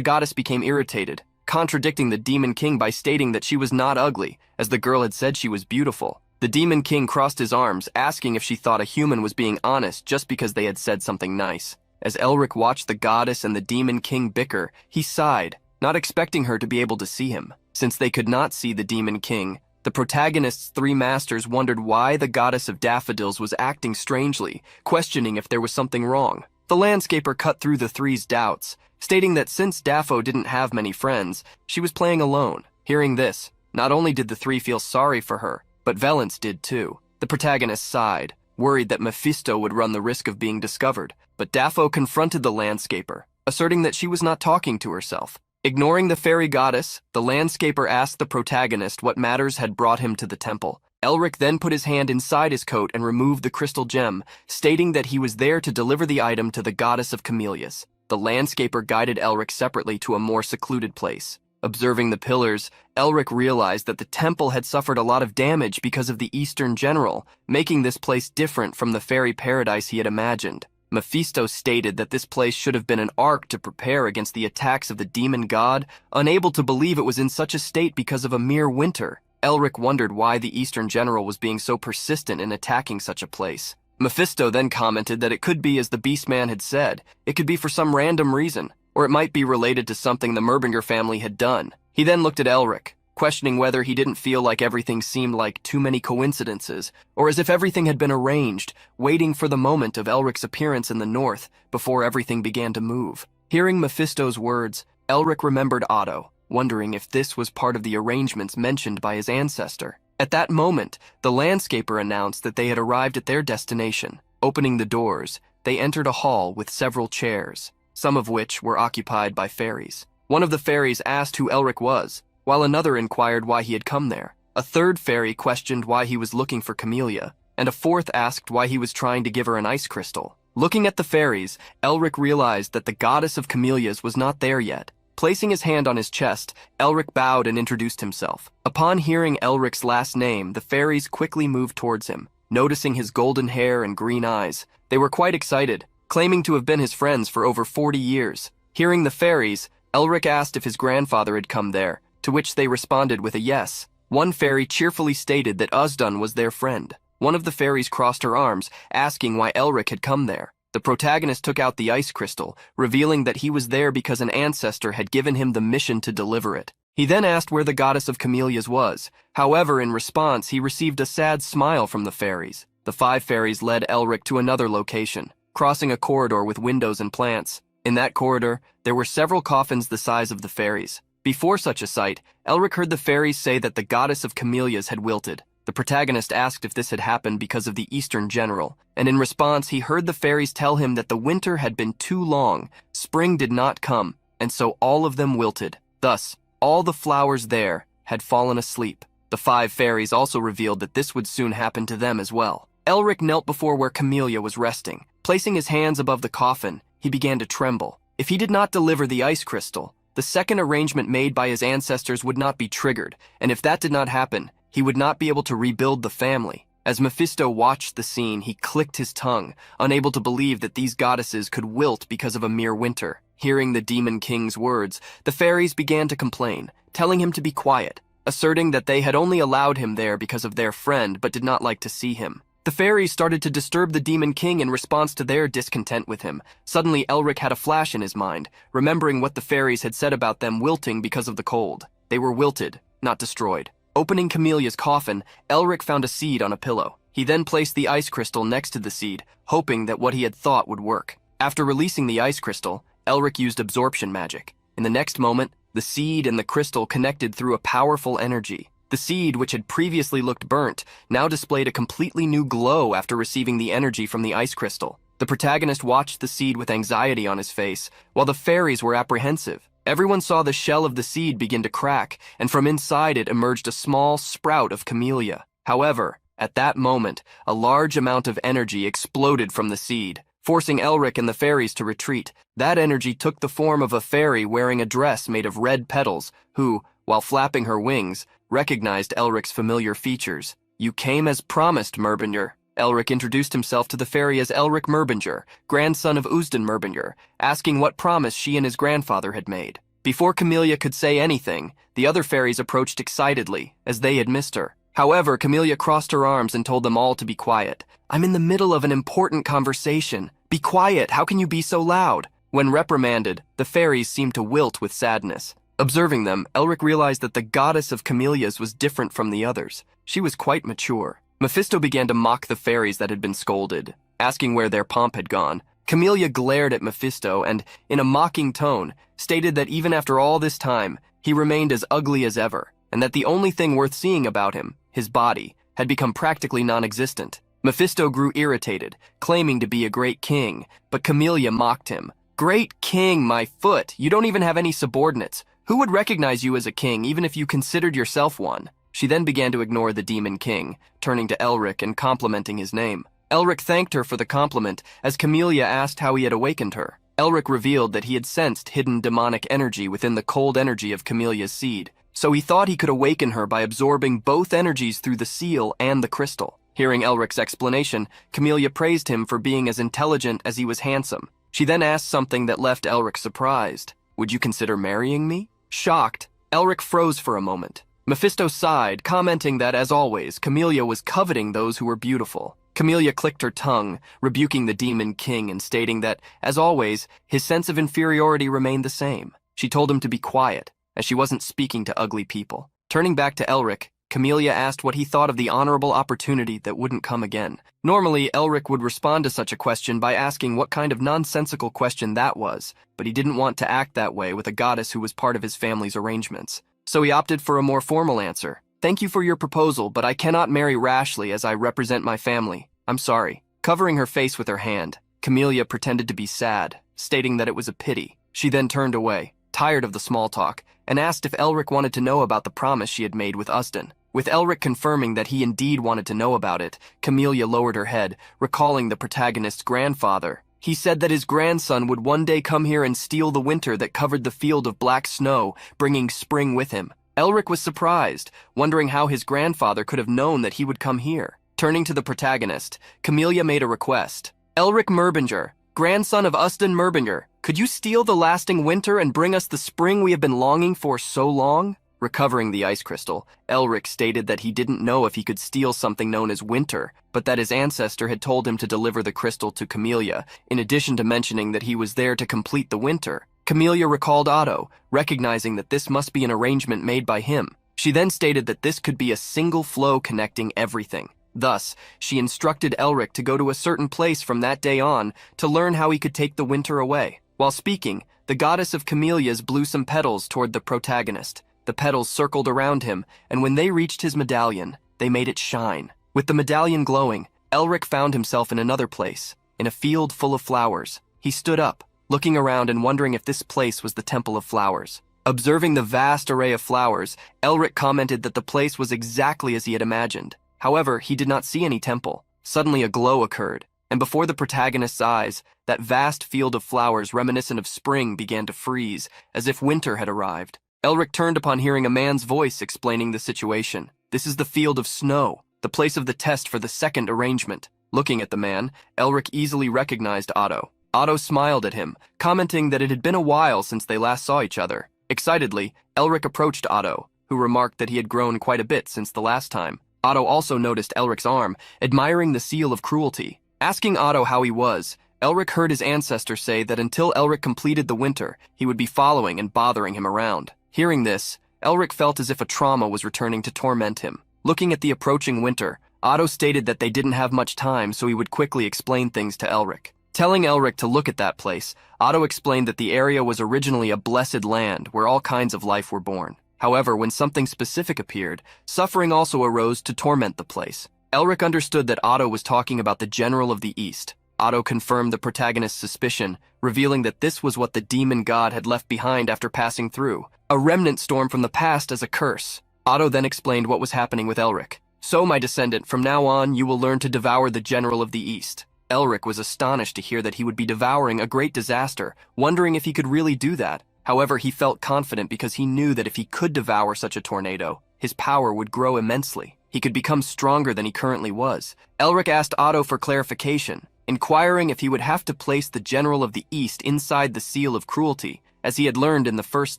goddess became irritated, contradicting the Demon King by stating that she was not ugly, as the girl had said she was beautiful. The Demon King crossed his arms, asking if she thought a human was being honest just because they had said something nice. As Elric watched the goddess and the Demon King bicker, he sighed, not expecting her to be able to see him. Since they could not see the Demon King, the protagonist's three masters wondered why the goddess of daffodils was acting strangely, questioning if there was something wrong. The landscaper cut through the three's doubts, stating that since Daffo didn't have many friends, she was playing alone. Hearing this, not only did the three feel sorry for her, but Valence did too. The protagonist sighed, worried that Mephisto would run the risk of being discovered, but Daffo confronted the landscaper, asserting that she was not talking to herself. Ignoring the fairy goddess, the landscaper asked the protagonist what matters had brought him to the temple. Elric then put his hand inside his coat and removed the crystal gem, stating that he was there to deliver the item to the goddess of camellias. The landscaper guided Elric separately to a more secluded place. Observing the pillars, Elric realized that the temple had suffered a lot of damage because of the Eastern General, making this place different from the fairy paradise he had imagined. Mephisto stated that this place should have been an ark to prepare against the attacks of the demon god, unable to believe it was in such a state because of a mere winter. Elric wondered why the Eastern General was being so persistent in attacking such a place. Mephisto then commented that it could be as the Beastman had said, it could be for some random reason, or it might be related to something the Merbinger family had done. He then looked at Elric, questioning whether he didn't feel like everything seemed like too many coincidences, or as if everything had been arranged, waiting for the moment of Elric's appearance in the north before everything began to move. Hearing Mephisto's words, Elric remembered Otto, wondering if this was part of the arrangements mentioned by his ancestor. At that moment, the landscaper announced that they had arrived at their destination. Opening the doors, they entered a hall with several chairs, some of which were occupied by fairies. One of the fairies asked who Elric was, while another inquired why he had come there. A third fairy questioned why he was looking for Camellia, and a fourth asked why he was trying to give her an ice crystal. Looking at the fairies, Elric realized that the goddess of camellias was not there yet. Placing his hand on his chest, Elric bowed and introduced himself. Upon hearing Elric's last name, the fairies quickly moved towards him. Noticing his golden hair and green eyes, they were quite excited, claiming to have been his friends for over 40 years. Hearing the fairies, Elric asked if his grandfather had come there, to which they responded with a yes. One fairy cheerfully stated that Uzdun was their friend. One of the fairies crossed her arms, asking why Elric had come there. The protagonist took out the ice crystal, revealing that he was there because an ancestor had given him the mission to deliver it. He then asked where the goddess of camellias was. However, in response, he received a sad smile from the fairies. The 5 fairies led Elric to another location, crossing a corridor with windows and plants. In that corridor, there were several coffins the size of the fairies. Before such a sight, Elric heard the fairies say that the goddess of camellias had wilted. The protagonist asked if this had happened because of the Eastern General, and in response he heard the fairies tell him that the winter had been too long, spring did not come, and so all of them wilted. Thus, all the flowers there had fallen asleep. The 5 fairies also revealed that this would soon happen to them as well. Elric knelt before where Camellia was resting. Placing his hands above the coffin, he began to tremble. If he did not deliver the ice crystal, the second arrangement made by his ancestors would not be triggered, and if that did not happen, he would not be able to rebuild the family. As Mephisto watched the scene, he clicked his tongue, unable to believe that these goddesses could wilt because of a mere winter. Hearing the Demon King's words, the fairies began to complain, telling him to be quiet, asserting that they had only allowed him there because of their friend but did not like to see him. The fairies started to disturb the Demon King in response to their discontent with him. Suddenly, Elric had a flash in his mind, remembering what the fairies had said about them wilting because of the cold. They were wilted, not destroyed. Opening Camellia's coffin, Elric found a seed on a pillow. He then placed the ice crystal next to the seed, hoping that what he had thought would work. After releasing the ice crystal, Elric used absorption magic. In the next moment, the seed and the crystal connected through a powerful energy. The seed, which had previously looked burnt, now displayed a completely new glow after receiving the energy from the ice crystal. The protagonist watched the seed with anxiety on his face, while the fairies were apprehensive. Everyone saw the shell of the seed begin to crack, and from inside it emerged a small sprout of camellia. However, at that moment, a large amount of energy exploded from the seed, forcing Elric and the fairies to retreat. That energy took the form of a fairy wearing a dress made of red petals, who, while flapping her wings, recognized Elric's familiar features. "You came as promised, Mirbinger." Elric introduced himself to the fairy as Elric Mirbinger, grandson of Uzdun Mirbinger, asking what promise she and his grandfather had made. Before Camellia could say anything, the other fairies approached excitedly, as they had missed her. However, Camellia crossed her arms and told them all to be quiet. "I'm in the middle of an important conversation. Be quiet, how can you be so loud?" When reprimanded, the fairies seemed to wilt with sadness. Observing them, Elric realized that the goddess of camellias was different from the others. She was quite mature. Mephisto began to mock the fairies that had been scolded, asking where their pomp had gone. Camellia glared at Mephisto and, in a mocking tone, stated that even after all this time, he remained as ugly as ever, and that the only thing worth seeing about him, his body, had become practically non-existent. Mephisto grew irritated, claiming to be a great king, but Camellia mocked him. "Great king, my foot! You don't even have any subordinates. Who would recognize you as a king, even if you considered yourself one?" She then began to ignore the Demon King, turning to Elric and complimenting his name. Elric thanked her for the compliment as Camellia asked how he had awakened her. Elric revealed that he had sensed hidden demonic energy within the cold energy of Camellia's seed, so he thought he could awaken her by absorbing both energies through the seal and the crystal. Hearing Elric's explanation, Camellia praised him for being as intelligent as he was handsome. She then asked something that left Elric surprised. "Would you consider marrying me?" Shocked, Elric froze for a moment. Mephisto sighed, commenting that, as always, Camellia was coveting those who were beautiful. Camellia clicked her tongue, rebuking the Demon King and stating that, as always, his sense of inferiority remained the same. She told him to be quiet, as she wasn't speaking to ugly people. Turning back to Elric, Camellia asked what he thought of the honorable opportunity that wouldn't come again. Normally, Elric would respond to such a question by asking what kind of nonsensical question that was, but he didn't want to act that way with a goddess who was part of his family's arrangements. So he opted for a more formal answer. "Thank you for your proposal, but I cannot marry rashly as I represent my family. I'm sorry." Covering her face with her hand, Camellia pretended to be sad, stating that it was a pity. She then turned away, tired of the small talk, and asked if Elric wanted to know about the promise she had made with Uzdun. With Elric confirming that he indeed wanted to know about it, Camellia lowered her head, recalling the protagonist's grandfather, He said that his grandson would one day come here and steal the winter that covered the field of black snow, bringing spring with him. Elric was surprised, wondering how his grandfather could have known that he would come here. Turning to the protagonist, Camellia made a request. Elric Merbinger, grandson of Ustan Merbinger, could you steal the lasting winter and bring us the spring we have been longing for so long? Recovering the ice crystal, Elric stated that he didn't know if he could steal something known as winter, but that his ancestor had told him to deliver the crystal to Camellia, in addition to mentioning that he was there to complete the winter. Camellia recalled Otto, recognizing that this must be an arrangement made by him. She then stated that this could be a single flow connecting everything. Thus, she instructed Elric to go to a certain place from that day on to learn how he could take the winter away. While speaking, the goddess of camellias blew some petals toward the protagonist. The petals circled around him, and when they reached his medallion, they made it shine. With the medallion glowing, Elric found himself in another place, in a field full of flowers. He stood up, looking around and wondering if this place was the Temple of Flowers. Observing the vast array of flowers, Elric commented that the place was exactly as he had imagined. However, he did not see any temple. Suddenly a glow occurred, and before the protagonist's eyes, that vast field of flowers reminiscent of spring began to freeze, as if winter had arrived. Elric turned upon hearing a man's voice explaining the situation. This is the field of snow, the place of the test for the second arrangement. Looking at the man, Elric easily recognized Otto. Otto smiled at him, commenting that it had been a while since they last saw each other. Excitedly, Elric approached Otto, who remarked that he had grown quite a bit since the last time. Otto also noticed Elric's arm, admiring the seal of cruelty. Asking Otto how he was, Elric heard his ancestor say that until Elric completed the winter, he would be following and bothering him around. Hearing this, Elric felt as if a trauma was returning to torment him. Looking at the approaching winter, Otto stated that they didn't have much time, so he would quickly explain things to Elric. Telling Elric to look at that place, Otto explained that the area was originally a blessed land where all kinds of life were born. However, when something specific appeared, suffering also arose to torment the place. Elric understood that Otto was talking about the General of the East. Otto confirmed the protagonist's suspicion, revealing that this was what the demon god had left behind after passing through, a remnant storm from the past as a curse. Otto then explained what was happening with Elric. So, my descendant, from now on you will learn to devour the General of the East. Elric was astonished to hear that he would be devouring a great disaster, wondering if he could really do that. However, he felt confident because he knew that if he could devour such a tornado, his power would grow immensely. He could become stronger than he currently was. Elric asked Otto for clarification, inquiring if he would have to place the General of the East inside the Seal of Cruelty, as he had learned in the first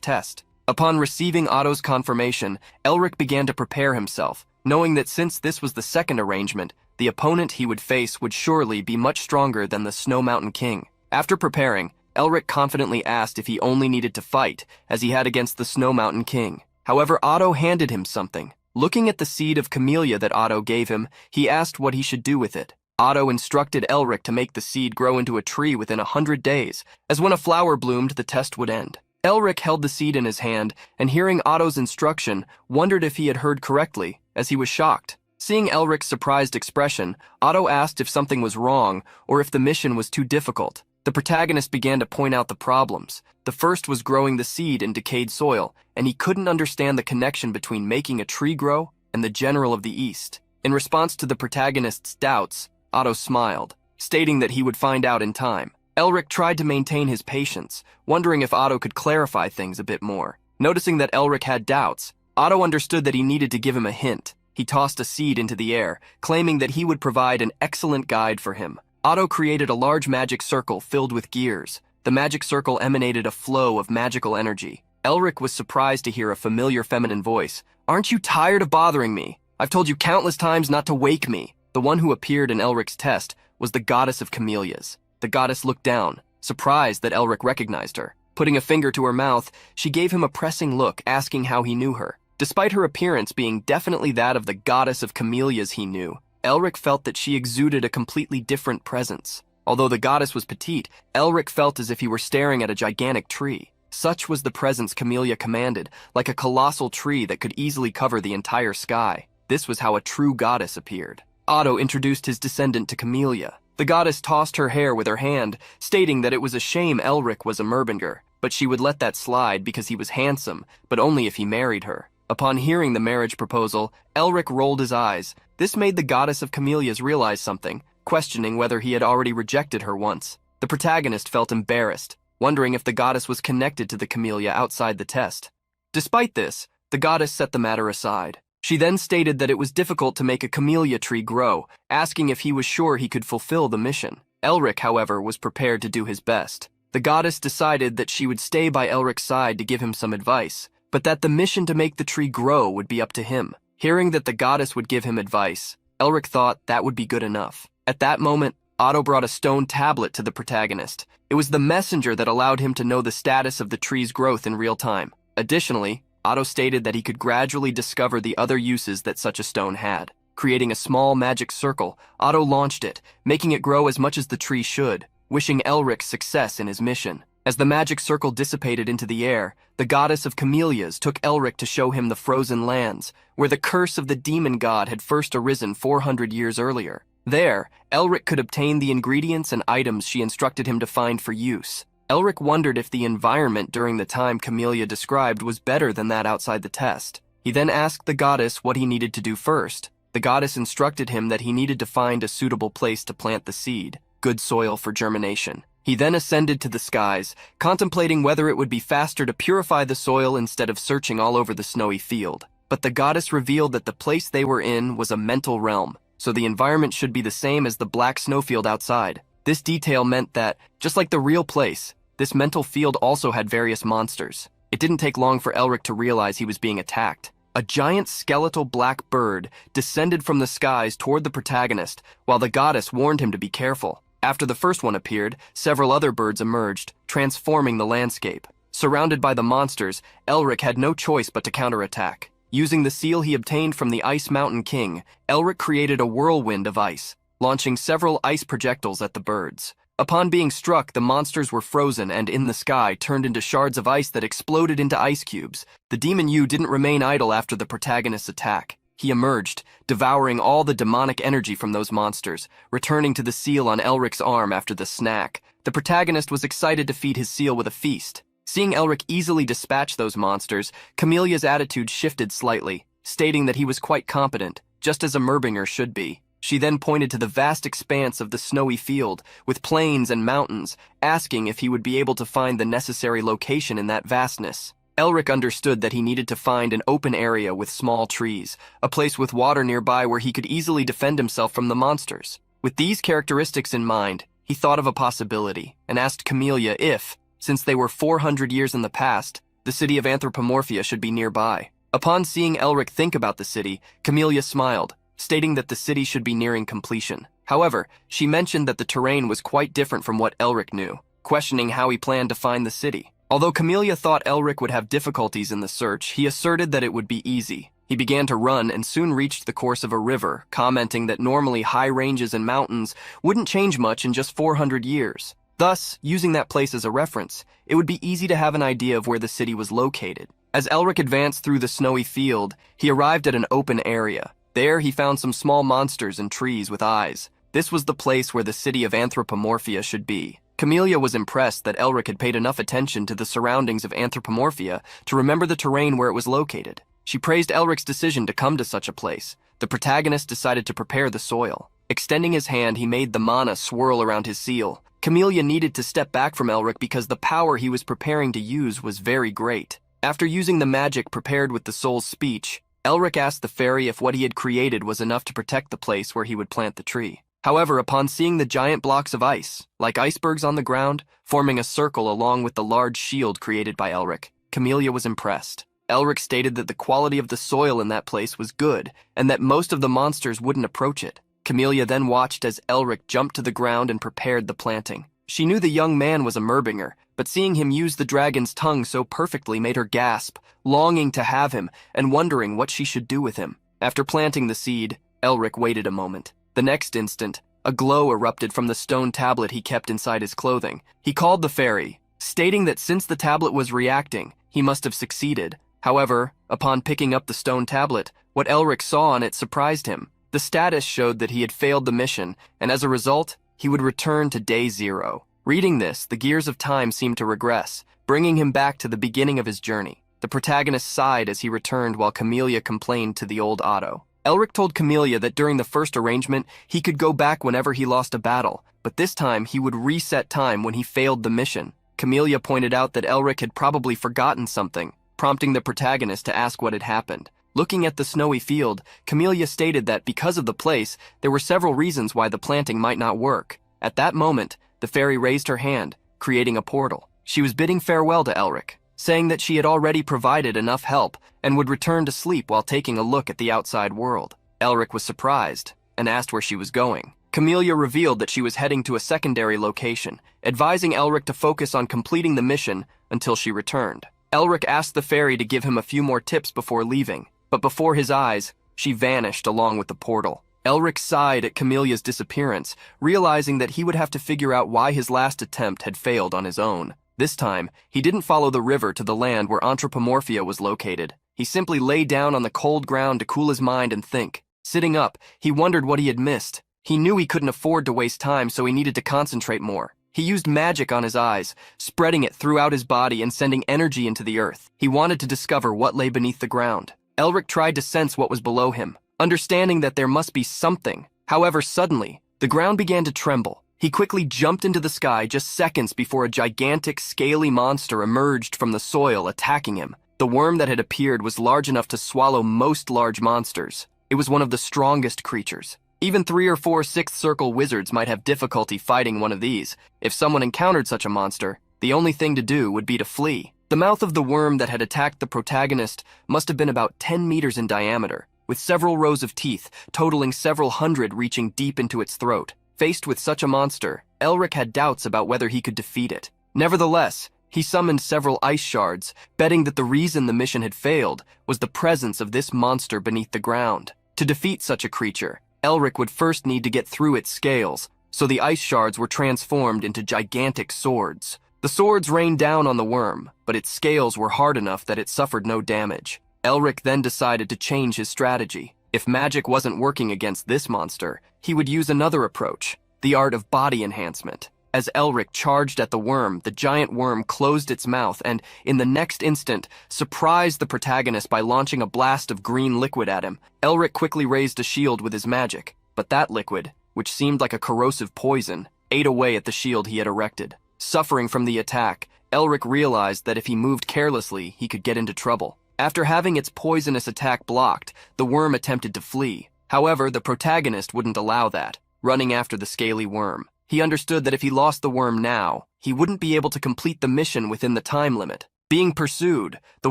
test. Upon receiving Otto's confirmation, Elric began to prepare himself, knowing that since this was the second arrangement, the opponent he would face would surely be much stronger than the Snow Mountain King. After preparing, Elric confidently asked if he only needed to fight, as he had against the Snow Mountain King. However, Otto handed him something. Looking at the seed of camellia that Otto gave him, he asked what he should do with it. Otto instructed Elric to make the seed grow into a tree within 100 days, as when a flower bloomed, the test would end. Elric held the seed in his hand, and hearing Otto's instruction, wondered if he had heard correctly, as he was shocked. Seeing Elric's surprised expression, Otto asked if something was wrong, or if the mission was too difficult. The protagonist began to point out the problems. The first was growing the seed in decayed soil, and he couldn't understand the connection between making a tree grow and the General of the East. In response to the protagonist's doubts, Otto smiled, stating that he would find out in time. Elric tried to maintain his patience, wondering if Otto could clarify things a bit more. Noticing that Elric had doubts, Otto understood that he needed to give him a hint. He tossed a seed into the air, claiming that he would provide an excellent guide for him. Otto created a large magic circle filled with gears. The magic circle emanated a flow of magical energy. Elric was surprised to hear a familiar feminine voice. "Aren't you tired of bothering me? I've told you countless times not to wake me." The one who appeared in Elric's test was the goddess of camellias. The goddess looked down, surprised that Elric recognized her. Putting a finger to her mouth, she gave him a pressing look, asking how he knew her. Despite her appearance being definitely that of the goddess of camellias he knew, Elric felt that she exuded a completely different presence. Although the goddess was petite, Elric felt as if he were staring at a gigantic tree. Such was the presence Camellia commanded, like a colossal tree that could easily cover the entire sky. This was how a true goddess appeared. Otto introduced his descendant to Camellia. The goddess tossed her hair with her hand, stating that it was a shame Elric was a Merbinger, but she would let that slide because he was handsome, but only if he married her. Upon hearing the marriage proposal, Elric rolled his eyes. This made the goddess of camellias realize something, questioning whether he had already rejected her once. The protagonist felt embarrassed, wondering if the goddess was connected to the camellia outside the test. Despite this, the goddess set the matter aside. She then stated that it was difficult to make a camellia tree grow, asking if he was sure he could fulfill the mission. Elric, however, was prepared to do his best. The goddess decided that she would stay by Elric's side to give him some advice, but that the mission to make the tree grow would be up to him. Hearing that the goddess would give him advice, Elric thought that would be good enough. At that moment, Otto brought a stone tablet to the protagonist. It was the messenger that allowed him to know the status of the tree's growth in real time. Additionally, Otto stated that he could gradually discover the other uses that such a stone had. Creating a small magic circle, Otto launched it, making it grow as much as the tree should, wishing Elric success in his mission. As the magic circle dissipated into the air, the goddess of camellias took Elric to show him the frozen lands, where the curse of the demon god had first arisen 400 years earlier. There, Elric could obtain the ingredients and items she instructed him to find for use. Elric wondered if the environment during the time Camellia described was better than that outside the test. He then asked the goddess what he needed to do first. The goddess instructed him that he needed to find a suitable place to plant the seed, good soil for germination. He then ascended to the skies, contemplating whether it would be faster to purify the soil instead of searching all over the snowy field. But the goddess revealed that the place they were in was a mental realm, so the environment should be the same as the black snowfield outside. This detail meant that, just like the real place, this mental field also had various monsters. It didn't take long for Elric to realize he was being attacked. A giant skeletal black bird descended from the skies toward the protagonist, while the goddess warned him to be careful. After the first one appeared, several other birds emerged, transforming the landscape. Surrounded by the monsters, Elric had no choice but to counterattack. Using the seal he obtained from the Ice Mountain King, Elric created a whirlwind of ice, launching several ice projectiles at the birds. Upon being struck, the monsters were frozen and in the sky turned into shards of ice that exploded into ice cubes. The demon Yu didn't remain idle after the protagonist's attack. He emerged, devouring all the demonic energy from those monsters, returning to the seal on Elric's arm after the snack. The protagonist was excited to feed his seal with a feast. Seeing Elric easily dispatch those monsters, Camelia's attitude shifted slightly, stating that he was quite competent, just as a Merbinger should be. She then pointed to the vast expanse of the snowy field, with plains and mountains, asking if he would be able to find the necessary location in that vastness. Elric understood that he needed to find an open area with small trees, a place with water nearby where he could easily defend himself from the monsters. With these characteristics in mind, he thought of a possibility, and asked Camellia if, since they were 400 years in the past, the city of Anthropomorphia should be nearby. Upon seeing Elric think about the city, Camellia smiled, stating that the city should be nearing completion. However, she mentioned that the terrain was quite different from what Elric knew, questioning how he planned to find the city. Although Camellia thought Elric would have difficulties in the search, he asserted that it would be easy. He began to run and soon reached the course of a river, commenting that normally high ranges and mountains wouldn't change much in just 400 years. Thus, using that place as a reference, it would be easy to have an idea of where the city was located. As Elric advanced through the snowy field, he arrived at an open area. There, he found some small monsters and trees with eyes. This was the place where the city of Anthropomorphia should be. Camellia was impressed that Elric had paid enough attention to the surroundings of Anthropomorphia to remember the terrain where it was located. She praised Elric's decision to come to such a place. The protagonist decided to prepare the soil. Extending his hand, he made the mana swirl around his seal. Camellia needed to step back from Elric because the power he was preparing to use was very great. After using the magic prepared with the soul's speech, Elric asked the fairy if what he had created was enough to protect the place where he would plant the tree. However, upon seeing the giant blocks of ice, like icebergs on the ground, forming a circle along with the large shield created by Elric, Camellia was impressed. Elric stated that the quality of the soil in that place was good, and that most of the monsters wouldn't approach it. Camellia then watched as Elric jumped to the ground and prepared the planting. She knew the young man was a Merbinger, but seeing him use the dragon's tongue so perfectly made her gasp, longing to have him and wondering what she should do with him. After planting the seed, Elric waited a moment. The next instant, a glow erupted from the stone tablet he kept inside his clothing. He called the fairy, stating that since the tablet was reacting, he must have succeeded. However, upon picking up the stone tablet, what Elric saw on it surprised him. The status showed that he had failed the mission, and as a result, he would return to day 0. Reading this, the gears of time seemed to regress, bringing him back to the beginning of his journey. The protagonist sighed as he returned while Camellia complained to the old Otto. Elric told Camellia that during the first arrangement, he could go back whenever he lost a battle, but this time he would reset time when he failed the mission. Camellia pointed out that Elric had probably forgotten something, prompting the protagonist to ask what had happened. Looking at the snowy field, Camellia stated that because of the place, there were several reasons why the planting might not work. At that moment, the fairy raised her hand, creating a portal. She was bidding farewell to Elric, saying that she had already provided enough help and would return to sleep while taking a look at the outside world. Elric was surprised and asked where she was going. Camellia revealed that she was heading to a secondary location, advising Elric to focus on completing the mission until she returned. Elric asked the fairy to give him a few more tips before leaving, but before his eyes, she vanished along with the portal. Elric sighed at Camelia's disappearance, realizing that he would have to figure out why his last attempt had failed on his own. This time, he didn't follow the river to the land where Anthropomorphia was located. He simply lay down on the cold ground to cool his mind and think. Sitting up, he wondered what he had missed. He knew he couldn't afford to waste time, so he needed to concentrate more. He used magic on his eyes, spreading it throughout his body and sending energy into the earth. He wanted to discover what lay beneath the ground. Elric tried to sense what was below him, understanding that there must be something. However, suddenly, the ground began to tremble. He quickly jumped into the sky just seconds before a gigantic, scaly monster emerged from the soil, attacking him. The worm that had appeared was large enough to swallow most large monsters. It was one of the strongest creatures. Even 3 or 4 sixth circle wizards might have difficulty fighting one of these. If someone encountered such a monster, the only thing to do would be to flee. The mouth of the worm that had attacked the protagonist must have been about 10 meters in diameter, with several rows of teeth, totaling several hundred reaching deep into its throat. Faced with such a monster, Elric had doubts about whether he could defeat it. Nevertheless, he summoned several ice shards, betting that the reason the mission had failed was the presence of this monster beneath the ground. To defeat such a creature, Elric would first need to get through its scales, so the ice shards were transformed into gigantic swords. The swords rained down on the worm, but its scales were hard enough that it suffered no damage. Elric then decided to change his strategy. If magic wasn't working against this monster, he would use another approach, the art of body enhancement. As Elric charged at the worm, the giant worm closed its mouth and, in the next instant, surprised the protagonist by launching a blast of green liquid at him. Elric quickly raised a shield with his magic, but that liquid, which seemed like a corrosive poison, ate away at the shield he had erected. Suffering from the attack, Elric realized that if he moved carelessly, he could get into trouble. After having its poisonous attack blocked, the worm attempted to flee. However, the protagonist wouldn't allow that, running after the scaly worm. He understood that if he lost the worm now, he wouldn't be able to complete the mission within the time limit. Being pursued, the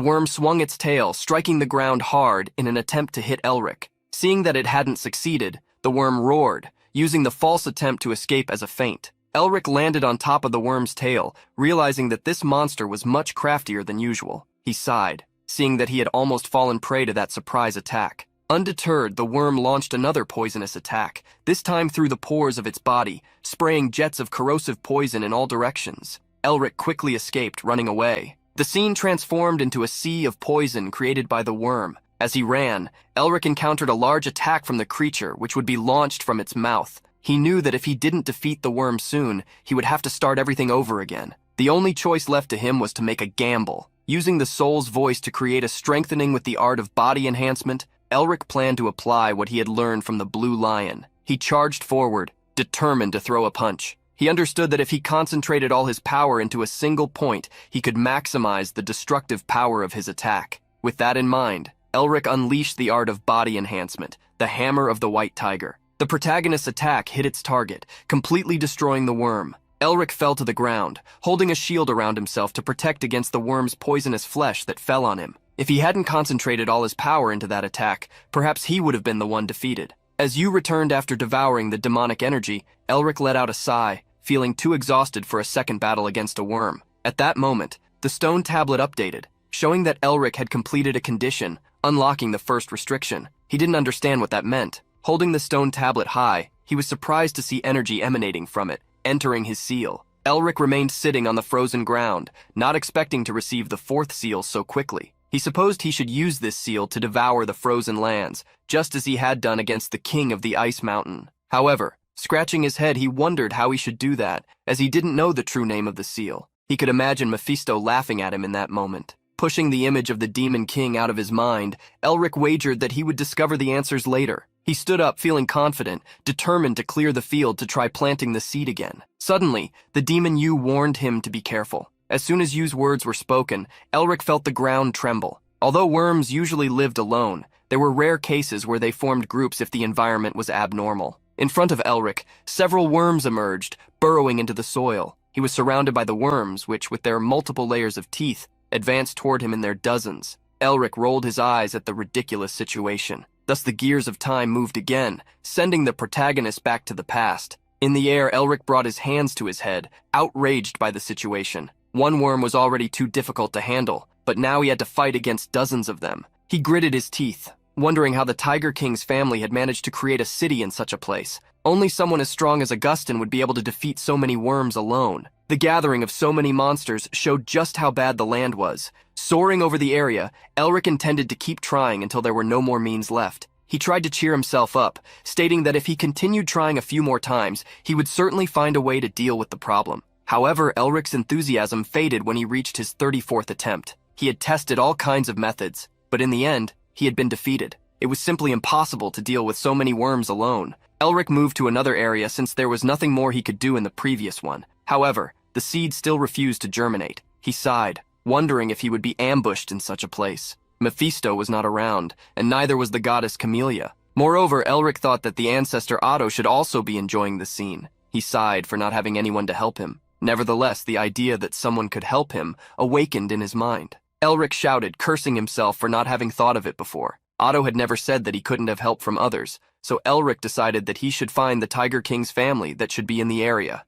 worm swung its tail, striking the ground hard in an attempt to hit Elric. Seeing that it hadn't succeeded, the worm roared, using the false attempt to escape as a feint. Elric landed on top of the worm's tail, realizing that this monster was much craftier than usual. He sighed, seeing that he had almost fallen prey to that surprise attack. Undeterred, the worm launched another poisonous attack, this time through the pores of its body, spraying jets of corrosive poison in all directions. Elric quickly escaped, running away. The scene transformed into a sea of poison created by the worm. As he ran, Elric encountered a large attack from the creature, which would be launched from its mouth. He knew that if he didn't defeat the worm soon, he would have to start everything over again. The only choice left to him was to make a gamble. Using the soul's voice to create a strengthening with the art of body enhancement, Elric planned to apply what he had learned from the Blue Lion. He charged forward, determined to throw a punch. He understood that if he concentrated all his power into a single point, he could maximize the destructive power of his attack. With that in mind, Elric unleashed the art of body enhancement, the Hammer of the White Tiger. The protagonist's attack hit its target, completely destroying the worm. Elric fell to the ground, holding a shield around himself to protect against the worm's poisonous flesh that fell on him. If he hadn't concentrated all his power into that attack, perhaps he would have been the one defeated. As Yu returned after devouring the demonic energy, Elric let out a sigh, feeling too exhausted for a second battle against a worm. At that moment, the stone tablet updated, showing that Elric had completed a condition, unlocking the first restriction. He didn't understand what that meant. Holding the stone tablet high, he was surprised to see energy emanating from it, entering his seal. Elric remained sitting on the frozen ground, not expecting to receive the 4th seal so quickly. He supposed he should use this seal to devour the frozen lands, just as he had done against the king of the Ice Mountain. However, scratching his head, he wondered how he should do that, as he didn't know the true name of the seal. He could imagine Mephisto laughing at him in that moment. Pushing the image of the Demon King out of his mind, Elric wagered that he would discover the answers later. He stood up, feeling confident, determined to clear the field to try planting the seed again. Suddenly, the demon Yu warned him to be careful. As soon as Yu's words were spoken, Elric felt the ground tremble. Although worms usually lived alone, there were rare cases where they formed groups if the environment was abnormal. In front of Elric, several worms emerged, burrowing into the soil. He was surrounded by the worms, which, with their multiple layers of teeth, advanced toward him in their dozens. Elric rolled his eyes at the ridiculous situation. Thus the gears of time moved again, sending the protagonist back to the past. In the air, Elric brought his hands to his head, outraged by the situation. One worm was already too difficult to handle, but now he had to fight against dozens of them. He gritted his teeth, wondering how the Tiger King's family had managed to create a city in such a place. Only someone as strong as Augustin would be able to defeat so many worms alone. The gathering of so many monsters showed just how bad the land was. Soaring over the area, Elric intended to keep trying until there were no more means left. He tried to cheer himself up, stating that if he continued trying a few more times, he would certainly find a way to deal with the problem. However, Elric's enthusiasm faded when he reached his 34th attempt. He had tested all kinds of methods, but in the end, he had been defeated. It was simply impossible to deal with so many worms alone. Elric moved to another area since there was nothing more he could do in the previous one. However, the seed still refused to germinate. He sighed, wondering if he would be ambushed in such a place. Mephisto was not around, and neither was the goddess Camellia. Moreover, Elric thought that the ancestor Otto should also be enjoying the scene. He sighed for not having anyone to help him. Nevertheless, the idea that someone could help him awakened in his mind. Elric shouted, cursing himself for not having thought of it before. Otto had never said that he couldn't have help from others, so Elric decided that he should find the Tiger King's family that should be in the area.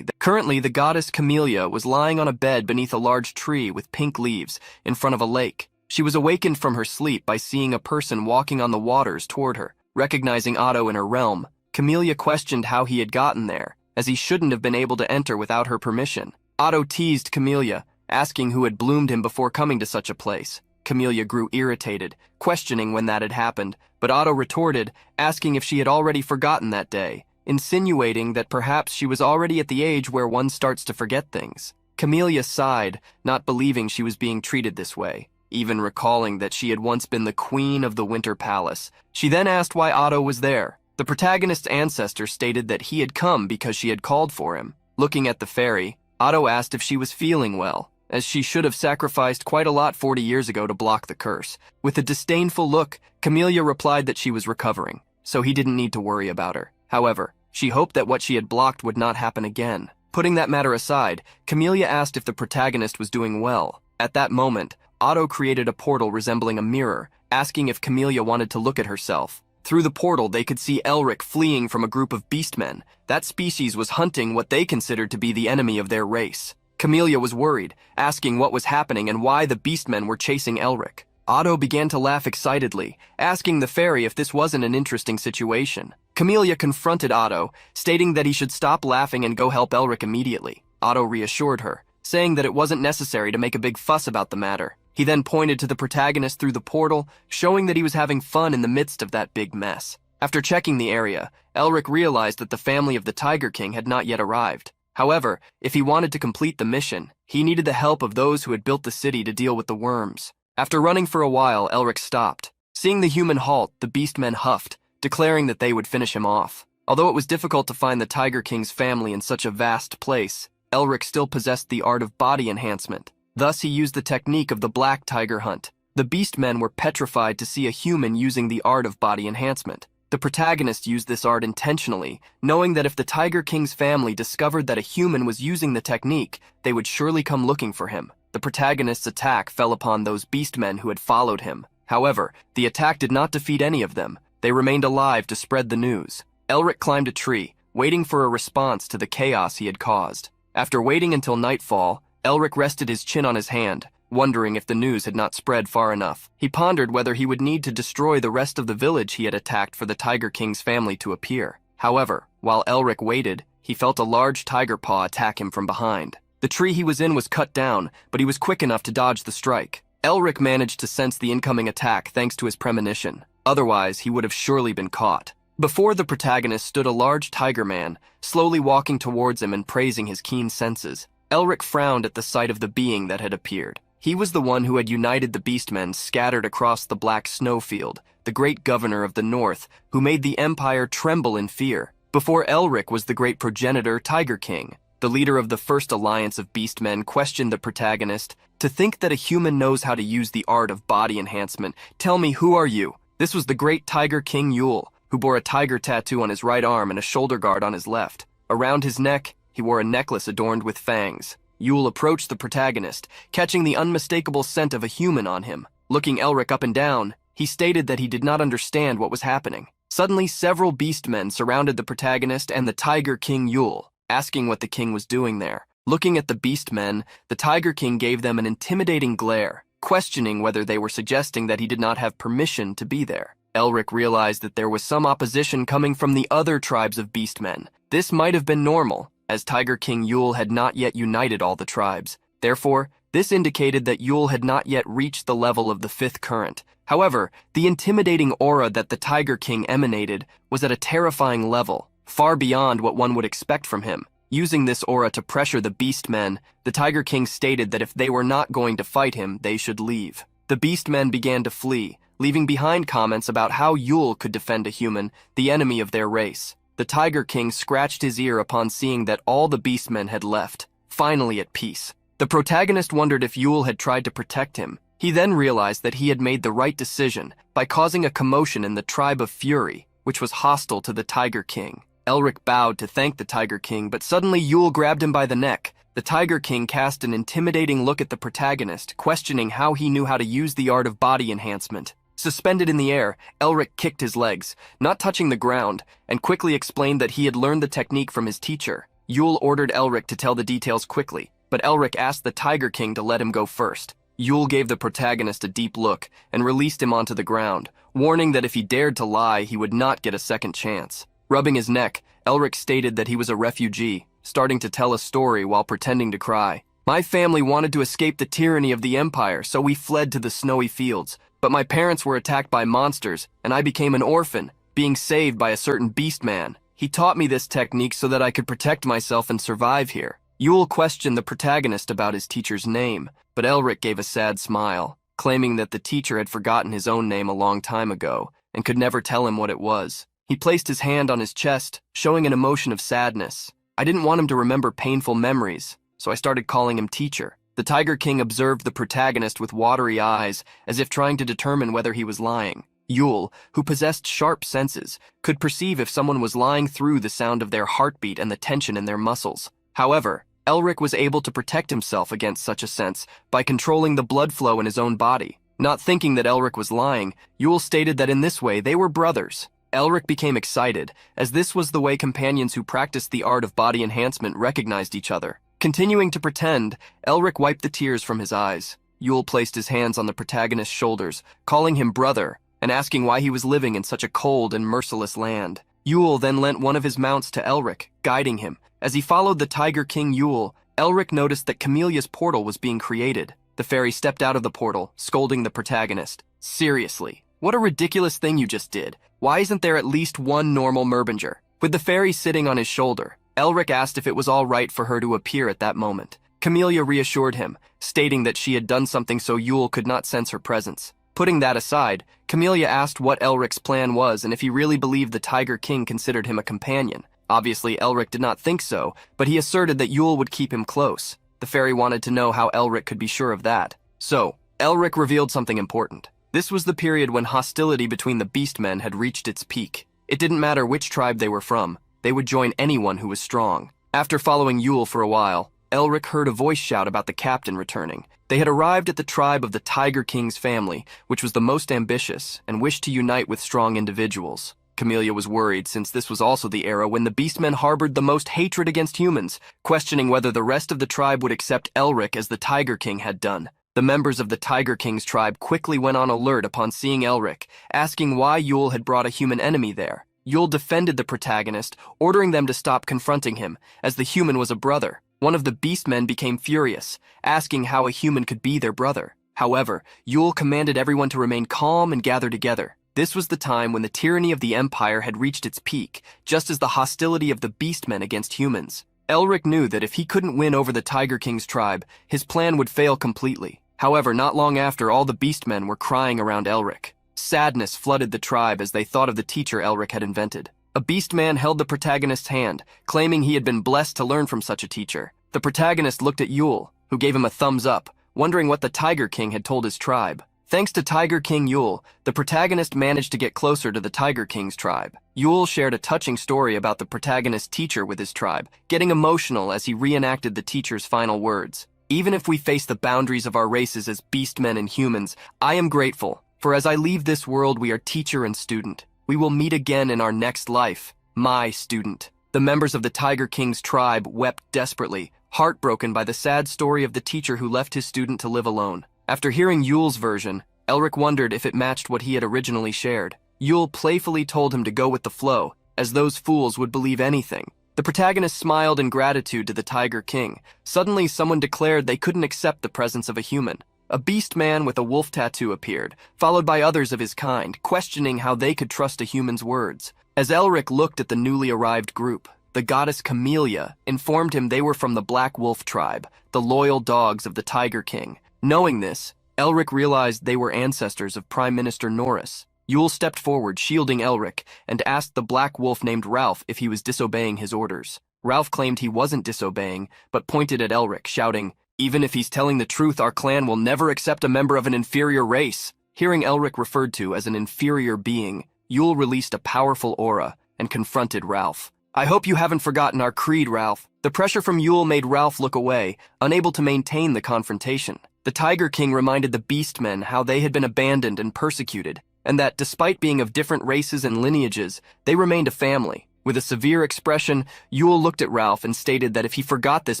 Currently, the goddess Camellia was lying on a bed beneath a large tree with pink leaves in front of a lake. She was awakened from her sleep by seeing a person walking on the waters toward her. Recognizing Otto in her realm, Camellia questioned how he had gotten there, as he shouldn't have been able to enter without her permission. Otto teased Camellia, asking who had bloomed him before coming to such a place. Camellia grew irritated, questioning when that had happened, but Otto retorted, asking if she had already forgotten that day, insinuating that perhaps she was already at the age where one starts to forget things. Camellia sighed, not believing she was being treated this way, even recalling that she had once been the queen of the Winter Palace. She then asked why Otto was there. The protagonist's ancestor stated that he had come because she had called for him. Looking at the fairy, Otto asked if she was feeling well, as she should have sacrificed quite a lot 40 years ago to block the curse. With a disdainful look, Camellia replied that she was recovering, so he didn't need to worry about her. However, she hoped that what she had blocked would not happen again. Putting that matter aside, Camellia asked if the protagonist was doing well. At that moment, Otto created a portal resembling a mirror, asking if Camellia wanted to look at herself. Through the portal, they could see Elric fleeing from a group of beastmen. That species was hunting what they considered to be the enemy of their race. Camellia was worried, asking what was happening and why the beastmen were chasing Elric. Otto began to laugh excitedly, asking the fairy if this wasn't an interesting situation. Camellia confronted Otto, stating that he should stop laughing and go help Elric immediately. Otto reassured her, saying that it wasn't necessary to make a big fuss about the matter. He then pointed to the protagonist through the portal, showing that he was having fun in the midst of that big mess. After checking the area, Elric realized that the family of the Tiger King had not yet arrived. However, if he wanted to complete the mission, he needed the help of those who had built the city to deal with the worms. After running for a while, Elric stopped. Seeing the human halt, the beastmen huffed, declaring that they would finish him off. Although it was difficult to find the Tiger King's family in such a vast place, Elric still possessed the art of body enhancement. Thus, he used the technique of the black tiger hunt. The beastmen were petrified to see a human using the art of body enhancement. The protagonist used this art intentionally, knowing that if the Tiger King's family discovered that a human was using the technique, they would surely come looking for him. The protagonist's attack fell upon those beastmen who had followed him. However, the attack did not defeat any of them. They remained alive to spread the news. Elric climbed a tree, waiting for a response to the chaos he had caused. After waiting until nightfall, Elric rested his chin on his hand, wondering if the news had not spread far enough. He pondered whether he would need to destroy the rest of the village he had attacked for the Tiger King's family to appear. However, while Elric waited, he felt a large tiger paw attack him from behind. The tree he was in was cut down, but he was quick enough to dodge the strike. Elric managed to sense the incoming attack thanks to his premonition. Otherwise, he would have surely been caught. Before the protagonist stood a large tiger man, slowly walking towards him and praising his keen senses. Elric frowned at the sight of the being that had appeared. He was the one who had united the beastmen scattered across the black snowfield, the great governor of the north, who made the empire tremble in fear. Before Elric was the great progenitor Tiger King. The leader of the first alliance of beastmen questioned the protagonist. To think that a human knows how to use the art of body enhancement. Tell me, who are you? This was the great Tiger King Yule, who bore a tiger tattoo on his right arm and a shoulder guard on his left. Around his neck, he wore a necklace adorned with fangs. Yule approached the protagonist, catching the unmistakable scent of a human on him. Looking Elric up and down, he stated that he did not understand what was happening. Suddenly, several beastmen surrounded the protagonist and the Tiger King Yule, asking what the king was doing there. Looking at the beastmen, the Tiger King gave them an intimidating glare, questioning whether they were suggesting that he did not have permission to be there. Elric realized that there was some opposition coming from the other tribes of beastmen. This might have been normal, as Tiger King Yule had not yet united all the tribes. Therefore, this indicated that Yule had not yet reached the level of the fifth current. However, the intimidating aura that the Tiger King emanated was at a terrifying level, far beyond what one would expect from him. Using this aura to pressure the beastmen, the Tiger King stated that if they were not going to fight him, they should leave. The beastmen began to flee, leaving behind comments about how Yule could defend a human, the enemy of their race. The Tiger King scratched his ear upon seeing that all the beastmen had left, finally at peace. The protagonist wondered if Yule had tried to protect him. He then realized that he had made the right decision by causing a commotion in the tribe of Fury, which was hostile to the Tiger King. Elric bowed to thank the Tiger King, but suddenly Yule grabbed him by the neck. The Tiger King cast an intimidating look at the protagonist, questioning how he knew how to use the art of body enhancement. Suspended in the air, Elric kicked his legs, not touching the ground, and quickly explained that he had learned the technique from his teacher. Yule ordered Elric to tell the details quickly, but Elric asked the Tiger King to let him go first. Yule gave the protagonist a deep look and released him onto the ground, warning that if he dared to lie, he would not get a second chance. Rubbing his neck, Elric stated that he was a refugee, starting to tell a story while pretending to cry. My family wanted to escape the tyranny of the Empire, so we fled to the snowy fields. But my parents were attacked by monsters, and I became an orphan, being saved by a certain beastman. He taught me this technique so that I could protect myself and survive here. Yule questioned the protagonist about his teacher's name, but Elric gave a sad smile, claiming that the teacher had forgotten his own name a long time ago and could never tell him what it was. He placed his hand on his chest, showing an emotion of sadness. I didn't want him to remember painful memories, so I started calling him teacher. The Tiger King observed the protagonist with watery eyes, as if trying to determine whether he was lying. Yule, who possessed sharp senses, could perceive if someone was lying through the sound of their heartbeat and the tension in their muscles. However, Elric was able to protect himself against such a sense by controlling the blood flow in his own body. Not thinking that Elric was lying, Yule stated that in this way they were brothers. Elric became excited, as this was the way companions who practiced the art of body enhancement recognized each other. Continuing to pretend, Elric wiped the tears from his eyes. Yule placed his hands on the protagonist's shoulders, calling him brother, and asking why he was living in such a cold and merciless land. Yule then lent one of his mounts to Elric, guiding him. As he followed the Tiger King Yule, Elric noticed that Camelia's portal was being created. The fairy stepped out of the portal, scolding the protagonist. Seriously, what a ridiculous thing you just did. Why isn't there at least one normal Merbinger? With the fairy sitting on his shoulder, Elric asked if it was all right for her to appear at that moment. Camelia reassured him, stating that she had done something so Yule could not sense her presence. Putting that aside, Camelia asked what Elric's plan was and if he really believed the Tiger King considered him a companion. Obviously, Elric did not think so, but he asserted that Yule would keep him close. The fairy wanted to know how Elric could be sure of that. So, Elric revealed something important. This was the period when hostility between the beastmen had reached its peak. It didn't matter which tribe they were from. They would join anyone who was strong. After following Yule for a while, Elric heard a voice shout about the captain returning. They had arrived at the tribe of the Tiger King's family, which was the most ambitious and wished to unite with strong individuals. Camelia was worried since this was also the era when the beastmen harbored the most hatred against humans, questioning whether the rest of the tribe would accept Elric as the Tiger King had done. The members of the Tiger King's tribe quickly went on alert upon seeing Elric, asking why Yule had brought a human enemy there. Yule defended the protagonist, ordering them to stop confronting him, as the human was a brother. One of the beastmen became furious, asking how a human could be their brother. However, Yule commanded everyone to remain calm and gather together. This was the time when the tyranny of the Empire had reached its peak, just as the hostility of the beastmen against humans. Elric knew that if he couldn't win over the Tiger King's tribe, his plan would fail completely. However, not long after, all the beastmen were crying around Elric. Sadness flooded the tribe as they thought of the teacher Elric had invented. A beastman held the protagonist's hand, claiming he had been blessed to learn from such a teacher. The protagonist looked at Yule, who gave him a thumbs up, wondering what the Tiger King had told his tribe. Thanks to Tiger King Yule, the protagonist managed to get closer to the Tiger King's tribe. Yule shared a touching story about the protagonist's teacher with his tribe, getting emotional as he reenacted the teacher's final words. Even if we face the boundaries of our races as beastmen and humans, I am grateful, for as I leave this world we are teacher and student. We will meet again in our next life, my student. The members of the Tiger King's tribe wept desperately, heartbroken by the sad story of the teacher who left his student to live alone. After hearing Yule's version, Elric wondered if it matched what he had originally shared. Yule playfully told him to go with the flow, as those fools would believe anything. The protagonist smiled in gratitude to the Tiger King. Suddenly, someone declared they couldn't accept the presence of a human. A beast man with a wolf tattoo appeared, followed by others of his kind, questioning how they could trust a human's words. As Elric looked at the newly arrived group, the goddess Camellia informed him they were from the Black Wolf tribe, the loyal dogs of the Tiger King. Knowing this, Elric realized they were ancestors of Prime Minister Norris. Yule stepped forward, shielding Elric, and asked the Black Wolf named Ralph if he was disobeying his orders. Ralph claimed he wasn't disobeying, but pointed at Elric, shouting, "Even if he's telling the truth, our clan will never accept a member of an inferior race." Hearing Elric referred to as an inferior being, Yule released a powerful aura and confronted Ralph. "I hope you haven't forgotten our creed, Ralph." The pressure from Yule made Ralph look away, unable to maintain the confrontation. The Tiger King reminded the beastmen how they had been abandoned and persecuted, and that despite being of different races and lineages, they remained a family. With a severe expression, Yule looked at Ralph and stated that if he forgot this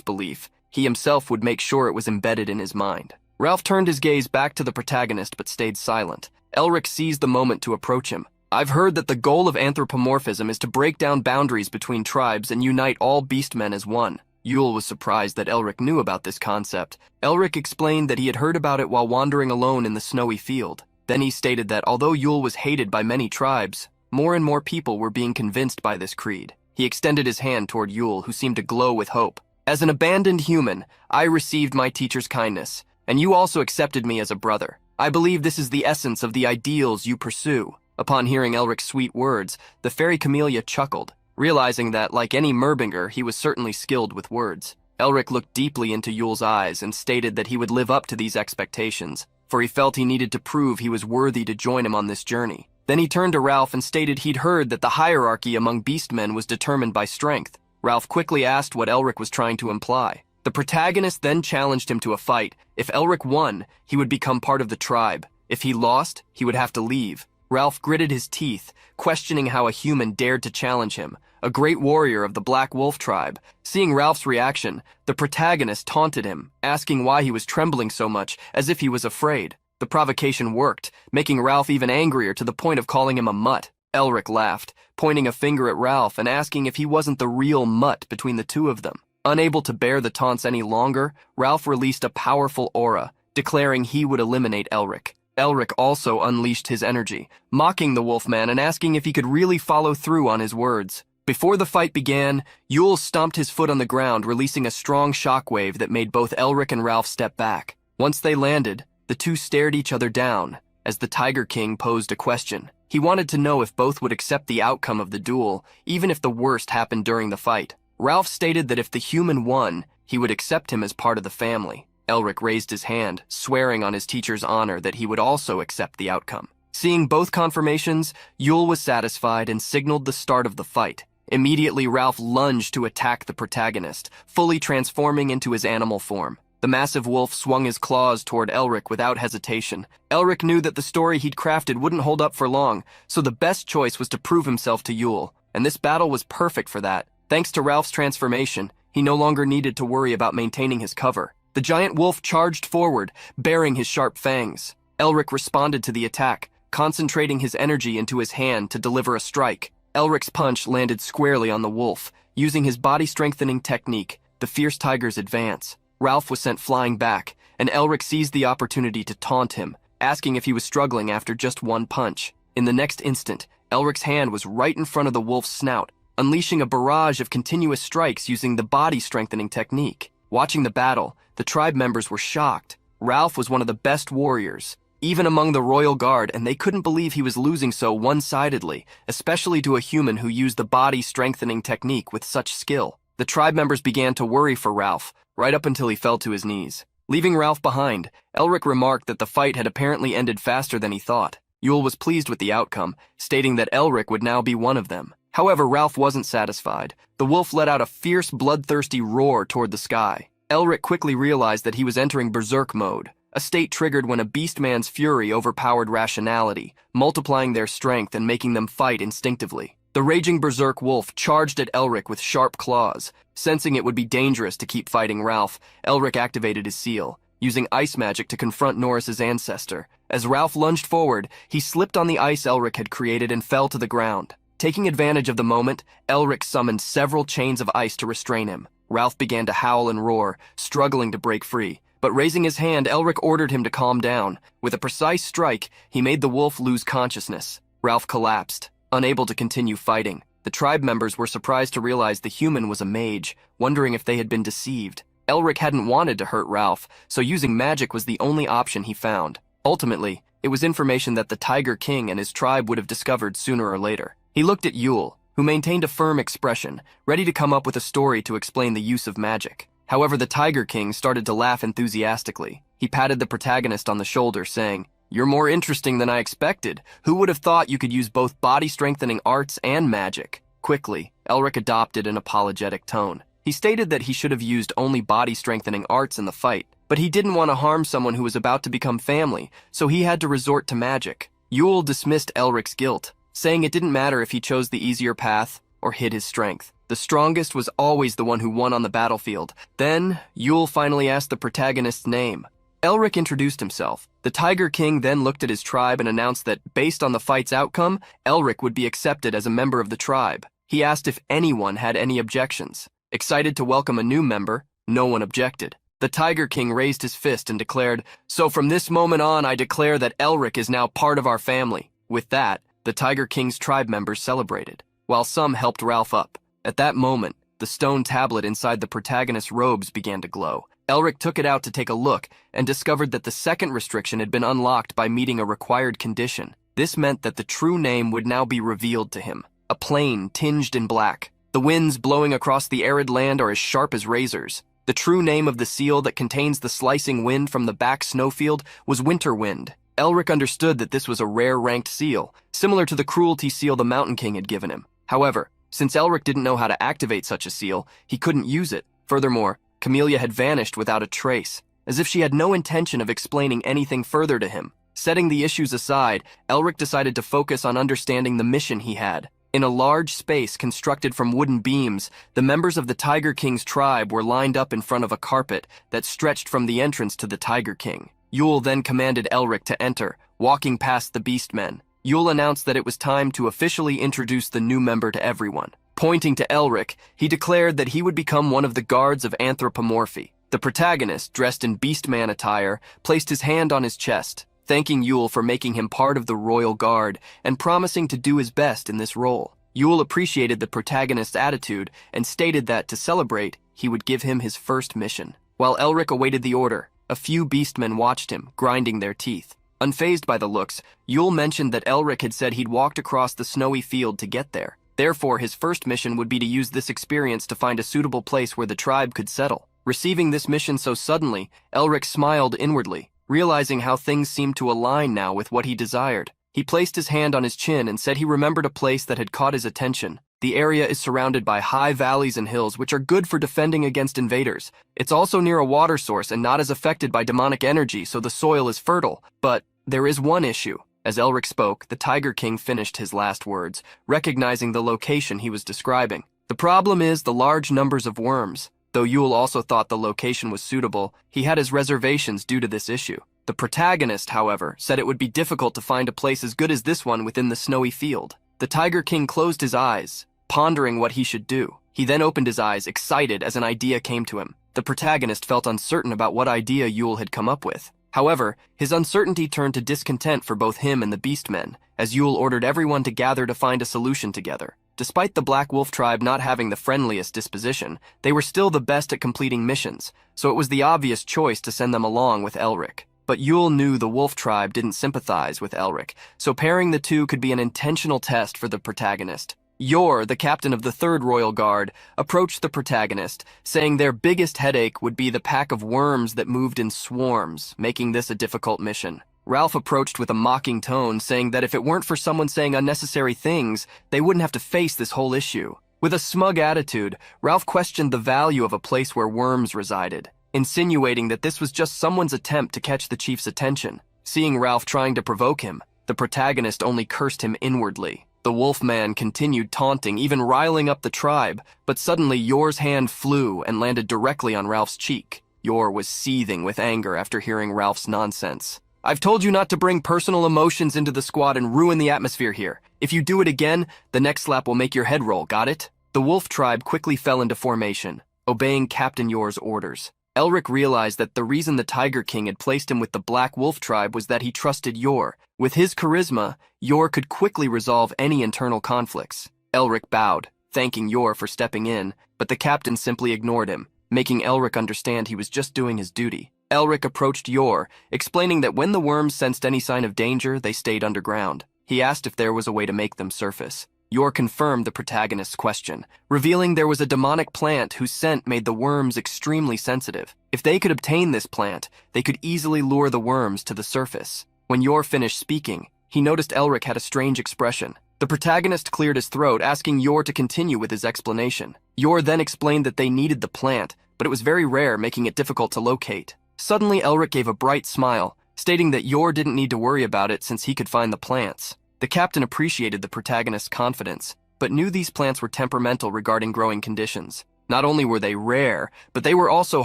belief, he himself would make sure it was embedded in his mind. Ralph turned his gaze back to the protagonist but stayed silent. Elric seized the moment to approach him. "I've heard that the goal of anthropomorphism is to break down boundaries between tribes and unite all beastmen as one." Yule was surprised that Elric knew about this concept. Elric explained that he had heard about it while wandering alone in the snowy field. Then he stated that although Yule was hated by many tribes, more and more people were being convinced by this creed. He extended his hand toward Yule, who seemed to glow with hope. "As an abandoned human, I received my teacher's kindness, and you also accepted me as a brother. I believe this is the essence of the ideals you pursue." Upon hearing Elric's sweet words, the fairy Camellia chuckled, realizing that, like any Merbinger, he was certainly skilled with words. Elric looked deeply into Yule's eyes and stated that he would live up to these expectations, for he felt he needed to prove he was worthy to join him on this journey. Then he turned to Ralph and stated he'd heard that the hierarchy among beastmen was determined by strength. Ralph quickly asked what Elric was trying to imply. The protagonist then challenged him to a fight. If Elric won, he would become part of the tribe. If he lost, he would have to leave. Ralph gritted his teeth, questioning how a human dared to challenge him, a great warrior of the Black Wolf tribe. Seeing Ralph's reaction, the protagonist taunted him, asking why he was trembling so much, as if he was afraid. The provocation worked, making Ralph even angrier to the point of calling him a mutt. Elric laughed, pointing a finger at Ralph and asking if he wasn't the real mutt between the two of them. Unable to bear the taunts any longer, Ralph released a powerful aura, declaring he would eliminate Elric. Elric also unleashed his energy, mocking the Wolfman and asking if he could really follow through on his words. Before the fight began, Yule stomped his foot on the ground, releasing a strong shockwave that made both Elric and Ralph step back. Once they landed, the two stared each other down, as the Tiger King posed a question. He wanted to know if both would accept the outcome of the duel, even if the worst happened during the fight. Ralph stated that if the human won, he would accept him as part of the family. Elric raised his hand, swearing on his teacher's honor that he would also accept the outcome. Seeing both confirmations, Yule was satisfied and signaled the start of the fight. Immediately, Ralph lunged to attack the protagonist, fully transforming into his animal form. The massive wolf swung his claws toward Elric without hesitation. Elric knew that the story he'd crafted wouldn't hold up for long, so the best choice was to prove himself to Yule, and this battle was perfect for that. Thanks to Ralph's transformation, he no longer needed to worry about maintaining his cover. The giant wolf charged forward, baring his sharp fangs. Elric responded to the attack, concentrating his energy into his hand to deliver a strike. Elric's punch landed squarely on the wolf. Using his body-strengthening technique, the fierce tiger's advance, Ralph was sent flying back, and Elric seized the opportunity to taunt him, asking if he was struggling after just one punch. In the next instant, Elric's hand was right in front of the wolf's snout, unleashing a barrage of continuous strikes using the body-strengthening technique. Watching the battle, the tribe members were shocked. Ralph was one of the best warriors, even among the royal guard, and they couldn't believe he was losing so one-sidedly, especially to a human who used the body-strengthening technique with such skill. The tribe members began to worry for Ralph, right up until he fell to his knees. Leaving Ralph behind, Elric remarked that the fight had apparently ended faster than he thought. Yule was pleased with the outcome, stating that Elric would now be one of them. However, Ralph wasn't satisfied. The wolf let out a fierce, bloodthirsty roar toward the sky. Elric quickly realized that he was entering berserk mode, a state triggered when a beastman's fury overpowered rationality, multiplying their strength and making them fight instinctively. The raging berserk wolf charged at Elric with sharp claws. Sensing it would be dangerous to keep fighting Ralph, Elric activated his seal, using ice magic to confront Norris's ancestor. As Ralph lunged forward, he slipped on the ice Elric had created and fell to the ground. Taking advantage of the moment, Elric summoned several chains of ice to restrain him. Ralph began to howl and roar, struggling to break free. But raising his hand, Elric ordered him to calm down. With a precise strike, he made the wolf lose consciousness. Ralph collapsed, unable to continue fighting. The tribe members were surprised to realize the human was a mage, wondering if they had been deceived. Elric hadn't wanted to hurt Ralph, so using magic was the only option he found. Ultimately, it was information that the Tiger King and his tribe would have discovered sooner or later. He looked at Yule, who maintained a firm expression, ready to come up with a story to explain the use of magic. However, the Tiger King started to laugh enthusiastically. He patted the protagonist on the shoulder, saying, "You're more interesting than I expected. Who would have thought you could use both body-strengthening arts and magic?" Quickly, Elric adopted an apologetic tone. He stated that he should have used only body-strengthening arts in the fight, but he didn't want to harm someone who was about to become family, so he had to resort to magic. Yule dismissed Elric's guilt, saying it didn't matter if he chose the easier path or hid his strength. The strongest was always the one who won on the battlefield. Then, Yule finally asked the protagonist's name. Elric introduced himself. The Tiger King then looked at his tribe and announced that, based on the fight's outcome, Elric would be accepted as a member of the tribe. He asked if anyone had any objections. Excited to welcome a new member, no one objected. The Tiger King raised his fist and declared, "So from this moment on, I declare that Elric is now part of our family." With that, the Tiger King's tribe members celebrated, while some helped Ralph up. At that moment, the stone tablet inside the protagonist's robes began to glow. Elric took it out to take a look and discovered that the second restriction had been unlocked by meeting a required condition. This meant that the true name would now be revealed to him, a plain tinged in black. The winds blowing across the arid land are as sharp as razors. The true name of the seal that contains the slicing wind from the back snowfield was Winter Wind. Elric understood that this was a rare ranked seal, similar to the cruelty seal the Mountain King had given him. However, since Elric didn't know how to activate such a seal, he couldn't use it. Furthermore, Camellia had vanished without a trace, as if she had no intention of explaining anything further to him. Setting the issues aside, Elric decided to focus on understanding the mission he had. In a large space constructed from wooden beams, the members of the Tiger King's tribe were lined up in front of a carpet that stretched from the entrance to the Tiger King. Yule then commanded Elric to enter, walking past the beastmen. Yule announced that it was time to officially introduce the new member to everyone. Pointing to Elric, he declared that he would become one of the guards of anthropomorphy. The protagonist, dressed in beastman attire, placed his hand on his chest, thanking Yule for making him part of the royal guard and promising to do his best in this role. Yule appreciated the protagonist's attitude and stated that, to celebrate, he would give him his first mission. While Elric awaited the order, a few beastmen watched him, grinding their teeth. Unfazed by the looks, Yule mentioned that Elric had said he'd walked across the snowy field to get there. Therefore, his first mission would be to use this experience to find a suitable place where the tribe could settle. Receiving this mission so suddenly, Elric smiled inwardly, realizing how things seemed to align now with what he desired. He placed his hand on his chin and said he remembered a place that had caught his attention. The area is surrounded by high valleys and hills, which are good for defending against invaders. It's also near a water source and not as affected by demonic energy, so the soil is fertile. But there is one issue. As Elric spoke, the Tiger King finished his last words, recognizing the location he was describing. The problem is the large numbers of worms. Though Yule also thought the location was suitable, he had his reservations due to this issue. The protagonist, however, said it would be difficult to find a place as good as this one within the snowy field. The Tiger King closed his eyes, pondering what he should do. He then opened his eyes, excited as an idea came to him. The protagonist felt uncertain about what idea Yule had come up with. However, his uncertainty turned to discontent for both him and the beastmen, as Yule ordered everyone to gather to find a solution together. Despite the Black Wolf tribe not having the friendliest disposition, they were still the best at completing missions, so it was the obvious choice to send them along with Elric. But Yule knew the Wolf tribe didn't sympathize with Elric, so pairing the two could be an intentional test for the protagonist. Yor, the captain of the 3rd Royal Guard, approached the protagonist, saying their biggest headache would be the pack of worms that moved in swarms, making this a difficult mission. Ralph approached with a mocking tone, saying that if it weren't for someone saying unnecessary things, they wouldn't have to face this whole issue. With a smug attitude, Ralph questioned the value of a place where worms resided, insinuating that this was just someone's attempt to catch the chief's attention. Seeing Ralph trying to provoke him, the protagonist only cursed him inwardly. The Wolfman continued taunting, even riling up the tribe, but suddenly Yor's hand flew and landed directly on Ralph's cheek. Yor was seething with anger after hearing Ralph's nonsense. "I've told you not to bring personal emotions into the squad and ruin the atmosphere here. If you do it again, the next slap will make your head roll, got it?" The Wolf tribe quickly fell into formation, obeying Captain Yor's orders. Elric realized that the reason the Tiger King had placed him with the Black Wolf tribe was that he trusted Yor. With his charisma, Yor could quickly resolve any internal conflicts. Elric bowed, thanking Yor for stepping in, but the captain simply ignored him, making Elric understand he was just doing his duty. Elric approached Yor, explaining that when the worms sensed any sign of danger, they stayed underground. He asked if there was a way to make them surface. Yor confirmed the protagonist's question, revealing there was a demonic plant whose scent made the worms extremely sensitive. If they could obtain this plant, they could easily lure the worms to the surface. When Yor finished speaking, he noticed Elric had a strange expression. The protagonist cleared his throat, asking Yor to continue with his explanation. Yor then explained that they needed the plant, but it was very rare, making it difficult to locate. Suddenly, Elric gave a bright smile, stating that Yor didn't need to worry about it since he could find the plants. The captain appreciated the protagonist's confidence, but knew these plants were temperamental regarding growing conditions. Not only were they rare, but they were also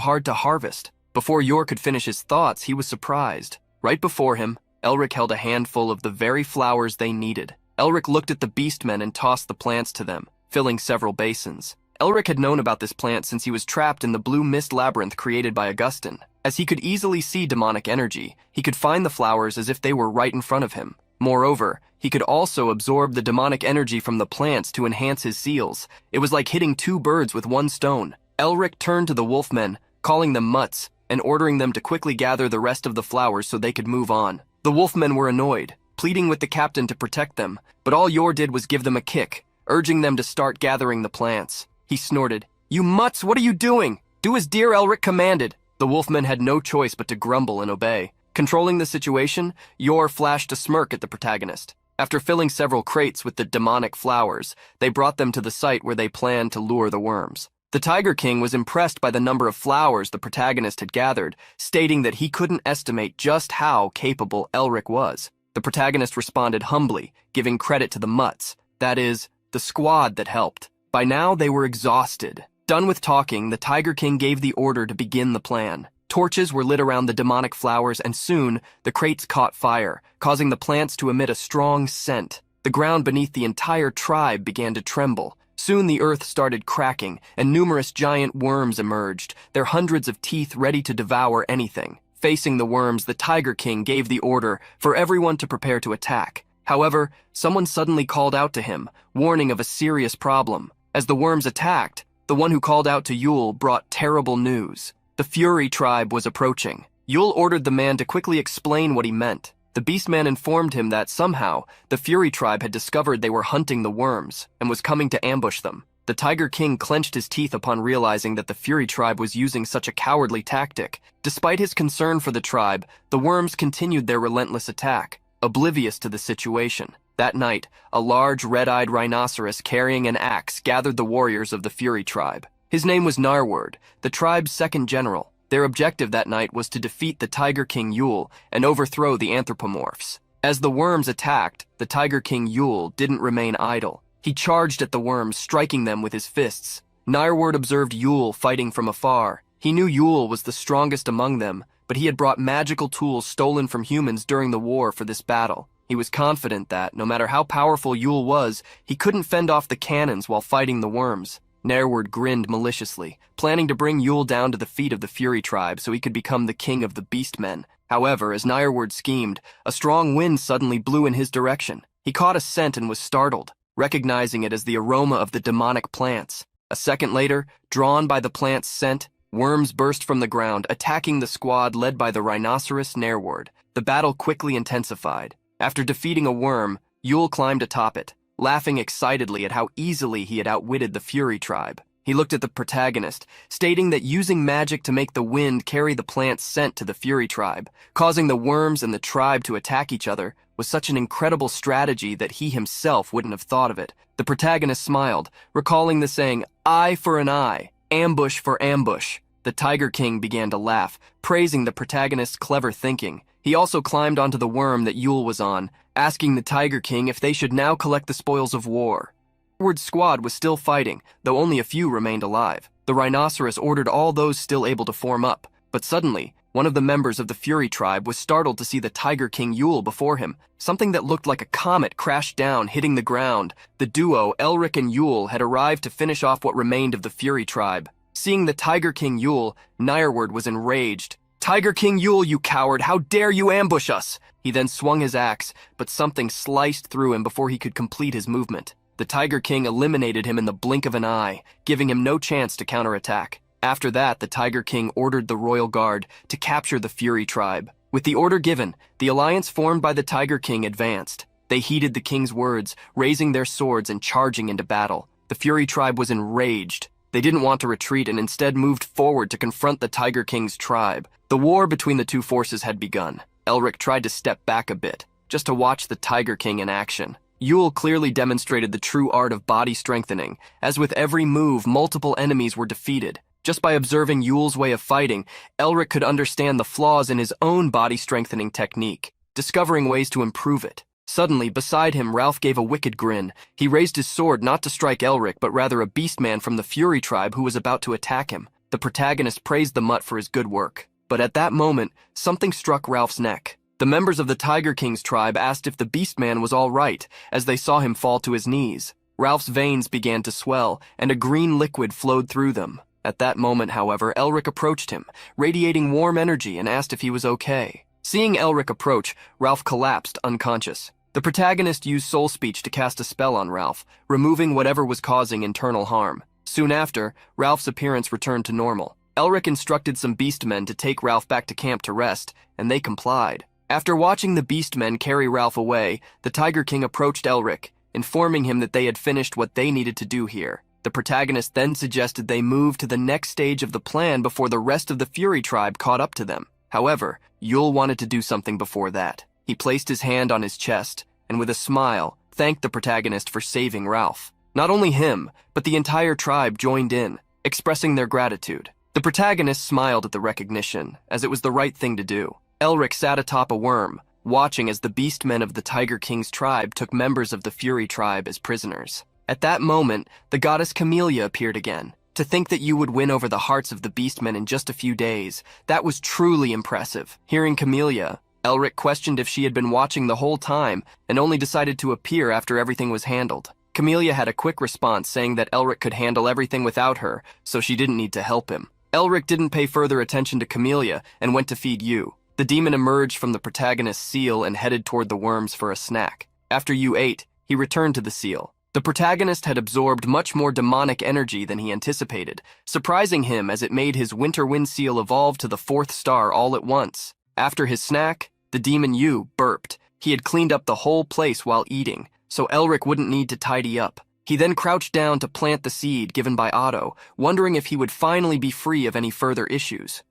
hard to harvest. Before Yor could finish his thoughts, he was surprised. Right before him, Elric held a handful of the very flowers they needed. Elric looked at the beastmen and tossed the plants to them, filling several basins. Elric had known about this plant since he was trapped in the blue mist labyrinth created by Augustin. As he could easily see demonic energy, he could find the flowers as if they were right in front of him. Moreover, he could also absorb the demonic energy from the plants to enhance his seals. It was like hitting 2 birds with 1 stone. Elric turned to the wolfmen, calling them mutts, and ordering them to quickly gather the rest of the flowers so they could move on. The wolfmen were annoyed, pleading with the captain to protect them, but all Yor did was give them a kick, urging them to start gathering the plants. He snorted, "You mutts, what are you doing? Do as dear Elric commanded." The wolfmen had no choice but to grumble and obey. Controlling the situation, Yor flashed a smirk at the protagonist. After filling several crates with the demonic flowers, they brought them to the site where they planned to lure the worms. The Tiger King was impressed by the number of flowers the protagonist had gathered, stating that he couldn't estimate just how capable Elric was. The protagonist responded humbly, giving credit to the mutts, that is, the squad that helped. By now, they were exhausted. Done with talking, the Tiger King gave the order to begin the plan. Torches were lit around the demonic flowers, and soon, the crates caught fire, causing the plants to emit a strong scent. The ground beneath the entire tribe began to tremble. Soon the earth started cracking, and numerous giant worms emerged, their hundreds of teeth ready to devour anything. Facing the worms, the Tiger King gave the order for everyone to prepare to attack. However, someone suddenly called out to him, warning of a serious problem. As the worms attacked, the one who called out to Yule brought terrible news. The Fury tribe was approaching. Yule ordered the man to quickly explain what he meant. The Beastman informed him that somehow, the Fury tribe had discovered they were hunting the worms and was coming to ambush them. The Tiger King clenched his teeth upon realizing that the Fury tribe was using such a cowardly tactic. Despite his concern for the tribe, the worms continued their relentless attack, oblivious to the situation. That night, a large red-eyed rhinoceros carrying an axe gathered the warriors of the Fury tribe. His name was Narward, the tribe's second general. Their objective that night was to defeat the Tiger King Yule and overthrow the anthropomorphs. As the worms attacked, the Tiger King Yule didn't remain idle. He charged at the worms, striking them with his fists. Narward observed Yule fighting from afar. He knew Yule was the strongest among them, but he had brought magical tools stolen from humans during the war for this battle. He was confident that, no matter how powerful Yule was, he couldn't fend off the cannons while fighting the worms. Narward grinned maliciously, planning to bring Yule down to the feet of the Fury tribe so he could become the king of the Beastmen. However, as Narward schemed, a strong wind suddenly blew in his direction. He caught a scent and was startled. recognizing it as the aroma of the demonic plants. A second later, drawn by the plant's scent, worms burst from the ground, attacking the squad led by the rhinoceros Nerward. The battle quickly intensified. After defeating a worm, Yule climbed atop it, laughing excitedly at how easily he had outwitted the Fury tribe. He looked at the protagonist, stating that using magic to make the wind carry the plant's scent to the Fury tribe, causing the worms and the tribe to attack each other, was such an incredible strategy that he himself wouldn't have thought of it. The protagonist smiled, recalling the saying, "Eye for an eye, ambush for ambush." The Tiger King began to laugh, praising the protagonist's clever thinking. He also climbed onto the worm that Yule was on, asking the Tiger King if they should now collect the spoils of war. Nerward's squad was still fighting, though only a few remained alive. The rhinoceros ordered all those still able to form up, but suddenly, one of the members of the Fury tribe was startled to see the Tiger King Yule before him. Something that looked like a comet crashed down, hitting the ground. The duo, Elric and Yule, had arrived to finish off what remained of the Fury tribe. Seeing the Tiger King Yule, Nerward was enraged. "Tiger King Yule, you coward! How dare you ambush us!" He then swung his axe, but something sliced through him before he could complete his movement. The Tiger King eliminated him in the blink of an eye, giving him no chance to counterattack. After that, the Tiger King ordered the Royal Guard to capture the Fury tribe. With the order given, the alliance formed by the Tiger King advanced. They heeded the king's words, raising their swords and charging into battle. The Fury tribe was enraged. They didn't want to retreat and instead moved forward to confront the Tiger King's tribe. The war between the two forces had begun. Elric tried to step back a bit, just to watch the Tiger King in action. Yule clearly demonstrated the true art of body strengthening, as with every move, multiple enemies were defeated. Just by observing Yule's way of fighting, Elric could understand the flaws in his own body strengthening technique, discovering ways to improve it. Suddenly, beside him, Ralph gave a wicked grin. He raised his sword not to strike Elric, but rather a beastman from the Fury tribe who was about to attack him. The protagonist praised the mutt for his good work. But at that moment, something struck Ralph's neck. The members of the Tiger King's tribe asked if the beastman was all right, as they saw him fall to his knees. Ralph's veins began to swell, and a green liquid flowed through them. At that moment, however, Elric approached him, radiating warm energy, and asked if he was okay. Seeing Elric approach, Ralph collapsed unconscious. The protagonist used soul speech to cast a spell on Ralph, removing whatever was causing internal harm. Soon after, Ralph's appearance returned to normal. Elric instructed some beastmen to take Ralph back to camp to rest, and they complied. After watching the beastmen carry Ralph away, the Tiger King approached Elric, informing him that they had finished what they needed to do here. The protagonist then suggested they move to the next stage of the plan before the rest of the Fury tribe caught up to them. However, Yule wanted to do something before that. He placed his hand on his chest, and with a smile, thanked the protagonist for saving Ralph. Not only him, but the entire tribe joined in, expressing their gratitude. The protagonist smiled at the recognition, as it was the right thing to do. Elric sat atop a worm, watching as the beastmen of the Tiger King's tribe took members of the Fury tribe as prisoners. At that moment, the goddess Camellia appeared again. To think that you would win over the hearts of the beastmen in just a few days, that was truly impressive. Hearing Camellia, Elric questioned if she had been watching the whole time and only decided to appear after everything was handled. Camellia had a quick response saying that Elric could handle everything without her, so she didn't need to help him. Elric didn't pay further attention to Camellia and went to feed Yu. The demon emerged from the protagonist's seal and headed toward the worms for a snack. After Yu ate, he returned to the seal. The protagonist had absorbed much more demonic energy than he anticipated, surprising him as it made his winter wind seal evolve to the 4th star all at once. After his snack, the demon Yu burped. He had cleaned up the whole place while eating, so Elric wouldn't need to tidy up. He then crouched down to plant the seed given by Otto, wondering if he would finally be free of any further issues.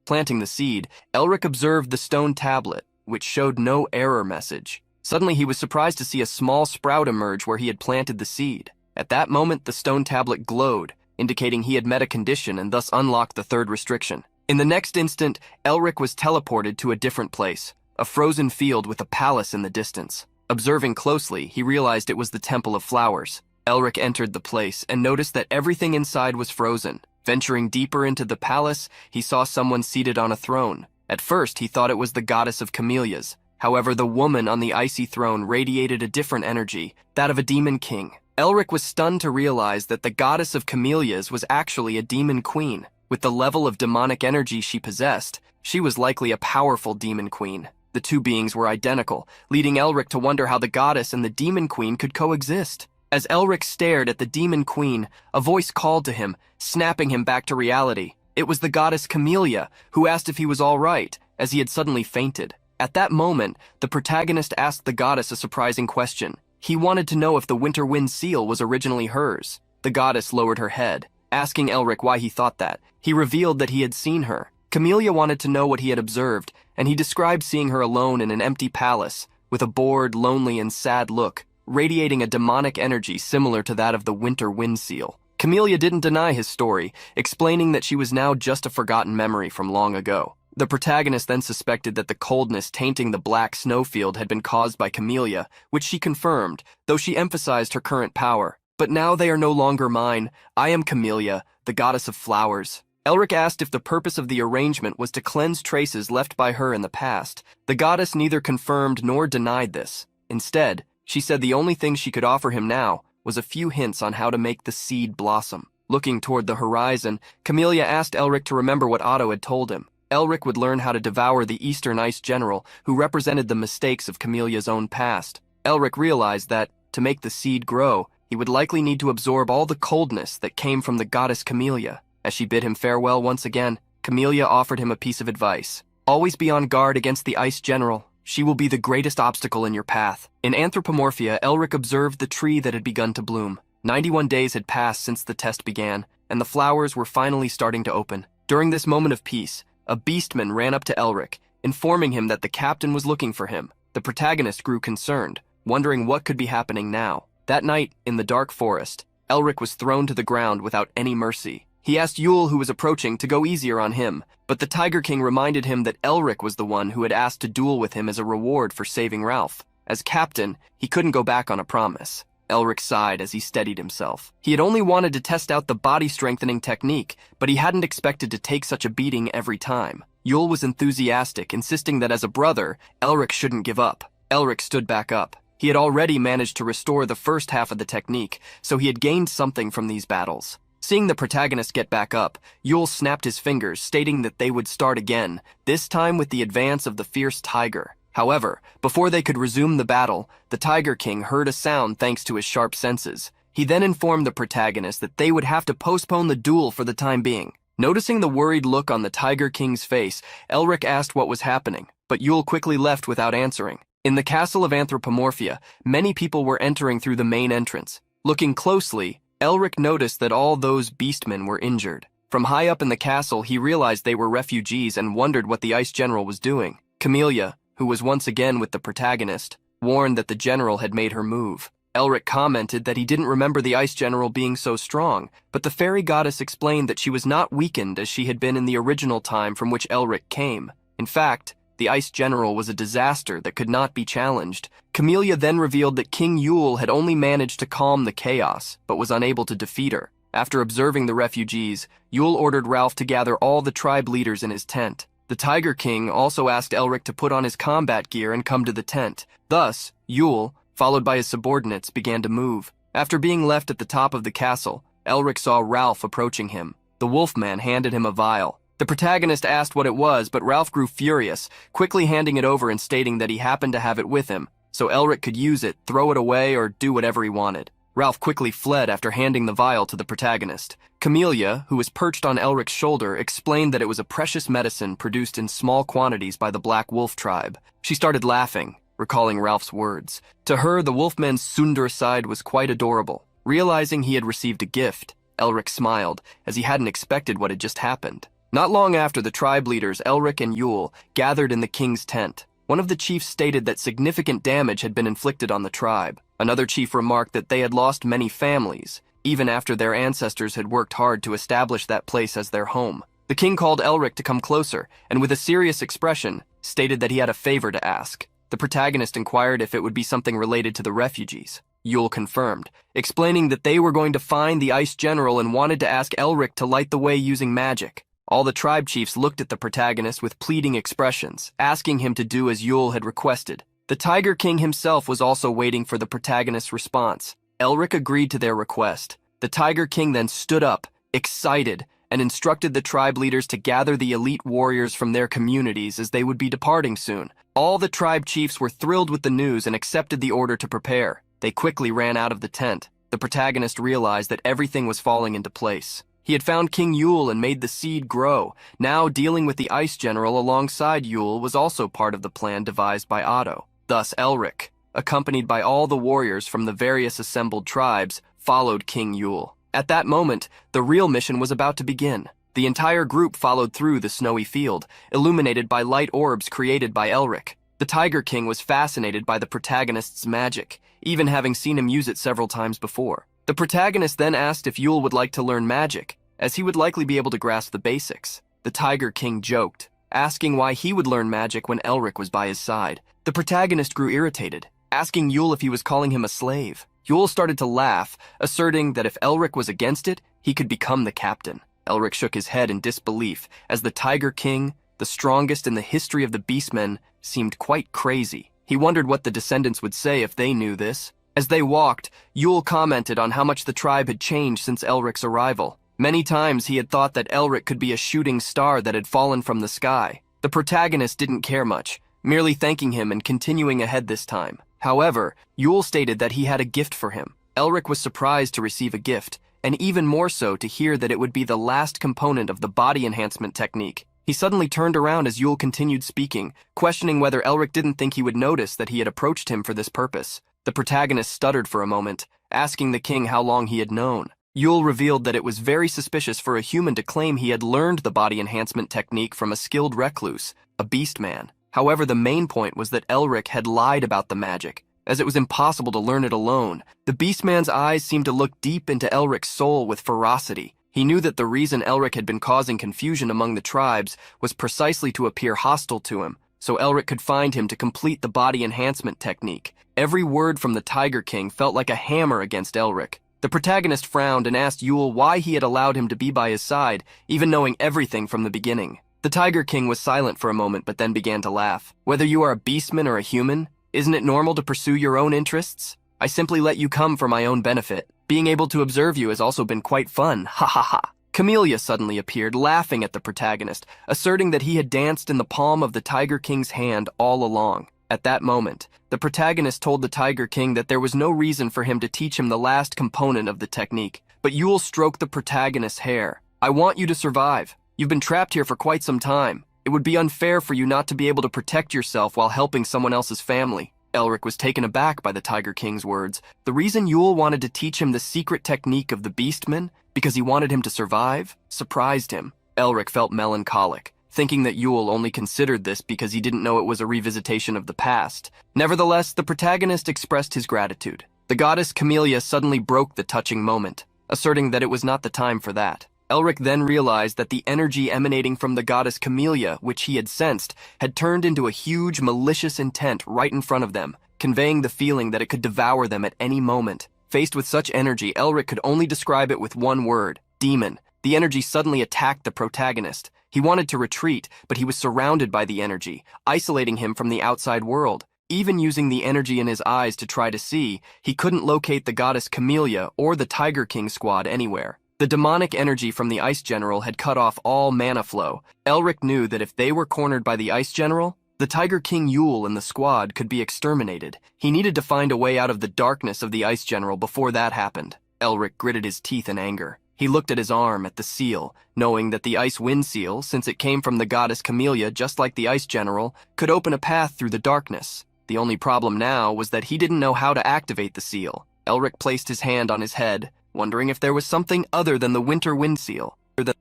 Planting the seed, Elric observed the stone tablet, which showed no error message. Suddenly he was surprised to see a small sprout emerge where he had planted the seed. At that moment, the stone tablet glowed, indicating he had met a condition and thus unlocked the 3rd restriction. In the next instant, Elric was teleported to a different place, a frozen field with a palace in the distance. Observing closely, he realized it was the Temple of Flowers. Elric entered the place and noticed that everything inside was frozen. Venturing deeper into the palace, he saw someone seated on a throne. At first, he thought it was the goddess of camellias. However, the woman on the icy throne radiated a different energy, that of a demon king. Elric was stunned to realize that the goddess of camellias was actually a demon queen. With the level of demonic energy she possessed, she was likely a powerful demon queen. The two beings were identical, leading Elric to wonder how the goddess and the demon queen could coexist. As Elric stared at the demon queen, a voice called to him, snapping him back to reality. It was the goddess Camellia, who asked if he was all right, as he had suddenly fainted. At that moment, the protagonist asked the goddess a surprising question. He wanted to know if the winter wind seal was originally hers. The goddess lowered her head, asking Elric why he thought that. He revealed that he had seen her. Camellia wanted to know what he had observed, and he described seeing her alone in an empty palace, with a bored, lonely, and sad look, radiating a demonic energy similar to that of the winter wind seal. Camellia didn't deny his story, explaining that she was now just a forgotten memory from long ago. The protagonist then suspected that the coldness tainting the black snowfield had been caused by Camellia, which she confirmed, though she emphasized her current power. But now they are no longer mine. I am Camellia, the goddess of flowers. Elric asked if the purpose of the arrangement was to cleanse traces left by her in the past. The goddess neither confirmed nor denied this. Instead, she said the only thing she could offer him now was a few hints on how to make the seed blossom. Looking toward the horizon, Camellia asked Elric to remember what Otto had told him. Elric would learn how to devour the Eastern Ice General, who represented the mistakes of Camelia's own past. Elric realized that, to make the seed grow, he would likely need to absorb all the coldness that came from the goddess Camellia. As she bid him farewell once again, Camellia offered him a piece of advice. Always be on guard against the Ice General. She will be the greatest obstacle in your path. In Anthropomorphia, Elric observed the tree that had begun to bloom. 91 days had passed since the test began, and the flowers were finally starting to open. During this moment of peace, a beastman ran up to Elric, informing him that the captain was looking for him. The protagonist grew concerned, wondering what could be happening now. That night, in the dark forest, Elric was thrown to the ground without any mercy. He asked Yule, who was approaching, to go easier on him, but the Tiger King reminded him that Elric was the one who had asked to duel with him as a reward for saving Ralph. As captain, he couldn't go back on a promise. Elric sighed as he steadied himself. He had only wanted to test out the body-strengthening technique, but he hadn't expected to take such a beating every time. Yule was enthusiastic, insisting that as a brother, Elric shouldn't give up. Elric stood back up. He had already managed to restore the first half of the technique, so he had gained something from these battles. Seeing the protagonist get back up, Yule snapped his fingers, stating that they would start again, this time with the advance of the fierce tiger. However, before they could resume the battle, the Tiger King heard a sound thanks to his sharp senses. He then informed the protagonist that they would have to postpone the duel for the time being. Noticing the worried look on the Tiger King's face, Elric asked what was happening, but Yule quickly left without answering. In the castle of Anthropomorphia, many people were entering through the main entrance. Looking closely, Elric noticed that all those beastmen were injured. From high up in the castle, he realized they were refugees and wondered what the Ice General was doing. Camellia, who was once again with the protagonist, warned that the general had made her move. Elric commented that he didn't remember the Ice General being so strong, but the fairy goddess explained that she was not weakened as she had been in the original time from which Elric came. In fact, the Ice General was a disaster that could not be challenged. Camellia then revealed that King Yule had only managed to calm the chaos, but was unable to defeat her. After observing the refugees, Yule ordered Ralph to gather all the tribe leaders in his tent. The Tiger King also asked Elric to put on his combat gear and come to the tent. Thus, Yule, followed by his subordinates, began to move. After being left at the top of the castle, Elric saw Ralph approaching him. The Wolfman handed him a vial. The protagonist asked what it was, but Ralph grew furious, quickly handing it over and stating that he happened to have it with him, so Elric could use it, throw it away, or do whatever he wanted. Ralph quickly fled after handing the vial to the protagonist. Camellia, who was perched on Elric's shoulder, explained that it was a precious medicine produced in small quantities by the Black Wolf tribe. She started laughing, recalling Ralph's words. To her, the Wolfman's Sundar side was quite adorable. Realizing he had received a gift, Elric smiled, as he hadn't expected what had just happened. Not long after, the tribe leaders, Elric and Yule, gathered in the king's tent. One of the chiefs stated that significant damage had been inflicted on the tribe. Another chief remarked that they had lost many families, even after their ancestors had worked hard to establish that place as their home. The king called Elric to come closer, and with a serious expression, stated that he had a favor to ask. The protagonist inquired if it would be something related to the refugees. Yule confirmed, explaining that they were going to find the Ice General and wanted to ask Elric to light the way using magic. All the tribe chiefs looked at the protagonist with pleading expressions, asking him to do as Yule had requested. The Tiger King himself was also waiting for the protagonist's response. Elric agreed to their request. The Tiger King then stood up, excited, and instructed the tribe leaders to gather the elite warriors from their communities as they would be departing soon. All the tribe chiefs were thrilled with the news and accepted the order to prepare. They quickly ran out of the tent. the protagonist realized that everything was falling into place. He had found King Yule and made the seed grow. Now, dealing with the Ice General alongside Yule was also part of the plan devised by Otto. Thus, Elric, accompanied by all the warriors from the various assembled tribes, followed King Yule. At that moment, the real mission was about to begin. The entire group followed through the snowy field, illuminated by light orbs created by Elric. The Tiger King was fascinated by the protagonist's magic, even having seen him use it several times before. The protagonist then asked if Yule would like to learn magic, as he would likely be able to grasp the basics. The Tiger King joked, asking why he would learn magic when Elric was by his side. The protagonist grew irritated, asking Yule if he was calling him a slave. Yule started to laugh, asserting that if Elric was against it, he could become the captain. Elric shook his head in disbelief, as the Tiger King, the strongest in the history of the Beastmen, seemed quite crazy. He wondered what the descendants would say if they knew this. As they walked, Yule commented on how much the tribe had changed since Elric's arrival. Many times he had thought that Elric could be a shooting star that had fallen from the sky. The protagonist didn't care much, merely thanking him and continuing ahead this time. However, Yule stated that he had a gift for him. Elric was surprised to receive a gift, and even more so to hear that it would be the last component of the body enhancement technique. He suddenly turned around as Yule continued speaking, questioning whether Elric didn't think he would notice that he had approached him for this purpose. The protagonist stuttered for a moment, asking the king how long he had known. Yule revealed that it was very suspicious for a human to claim he had learned the body enhancement technique from a skilled recluse, a beast man. However, the main point was that Elric had lied about the magic, as it was impossible to learn it alone. The beastman's eyes seemed to look deep into Elric's soul with ferocity. He knew that the reason Elric had been causing confusion among the tribes was precisely to appear hostile to him, so Elric could find him to complete the body enhancement technique. Every word from the Tiger King felt like a hammer against Elric. The protagonist frowned and asked Yule why he had allowed him to be by his side, even knowing everything from the beginning. The Tiger King was silent for a moment but then began to laugh. Whether you are a beastman or a human, isn't it normal to pursue your own interests? I simply let you come for my own benefit. Being able to observe you has also been quite fun, ha ha ha. Camellia suddenly appeared, laughing at the protagonist, asserting that he had danced in the palm of the Tiger King's hand all along. At that moment, the protagonist told the Tiger King that there was no reason for him to teach him the last component of the technique. But Yule stroked the protagonist's hair. I want you to survive. You've been trapped here for quite some time. It would be unfair for you not to be able to protect yourself while helping someone else's family. Elric was taken aback by the Tiger King's words. The reason Yule wanted to teach him the secret technique of the Beastmen, because he wanted him to survive, surprised him. Elric felt melancholic, thinking that Yule only considered this because he didn't know it was a revisitation of the past. Nevertheless, the protagonist expressed his gratitude. The goddess Camellia suddenly broke the touching moment, asserting that it was not the time for that. Elric then realized that the energy emanating from the goddess Camellia, which he had sensed, had turned into a huge, malicious intent right in front of them, conveying the feeling that it could devour them at any moment. Faced with such energy, Elric could only describe it with one word: demon. The energy suddenly attacked the protagonist. He wanted to retreat, but he was surrounded by the energy, isolating him from the outside world. Even using the energy in his eyes to try to see, he couldn't locate the goddess Camellia or the Tiger King squad anywhere. The demonic energy from the Ice General had cut off all mana flow. Elric knew that if they were cornered by the Ice General, the Tiger King Yule and the squad could be exterminated. He needed to find a way out of the darkness of the Ice General before that happened. Elric gritted his teeth in anger. He looked at his arm, at the seal, knowing that the Ice Wind Seal, since it came from the goddess Camellia just like the Ice General, could open a path through the darkness. The only problem now was that he didn't know how to activate the seal. Elric placed his hand on his head, wondering if there was something other than the Winter Wind Seal.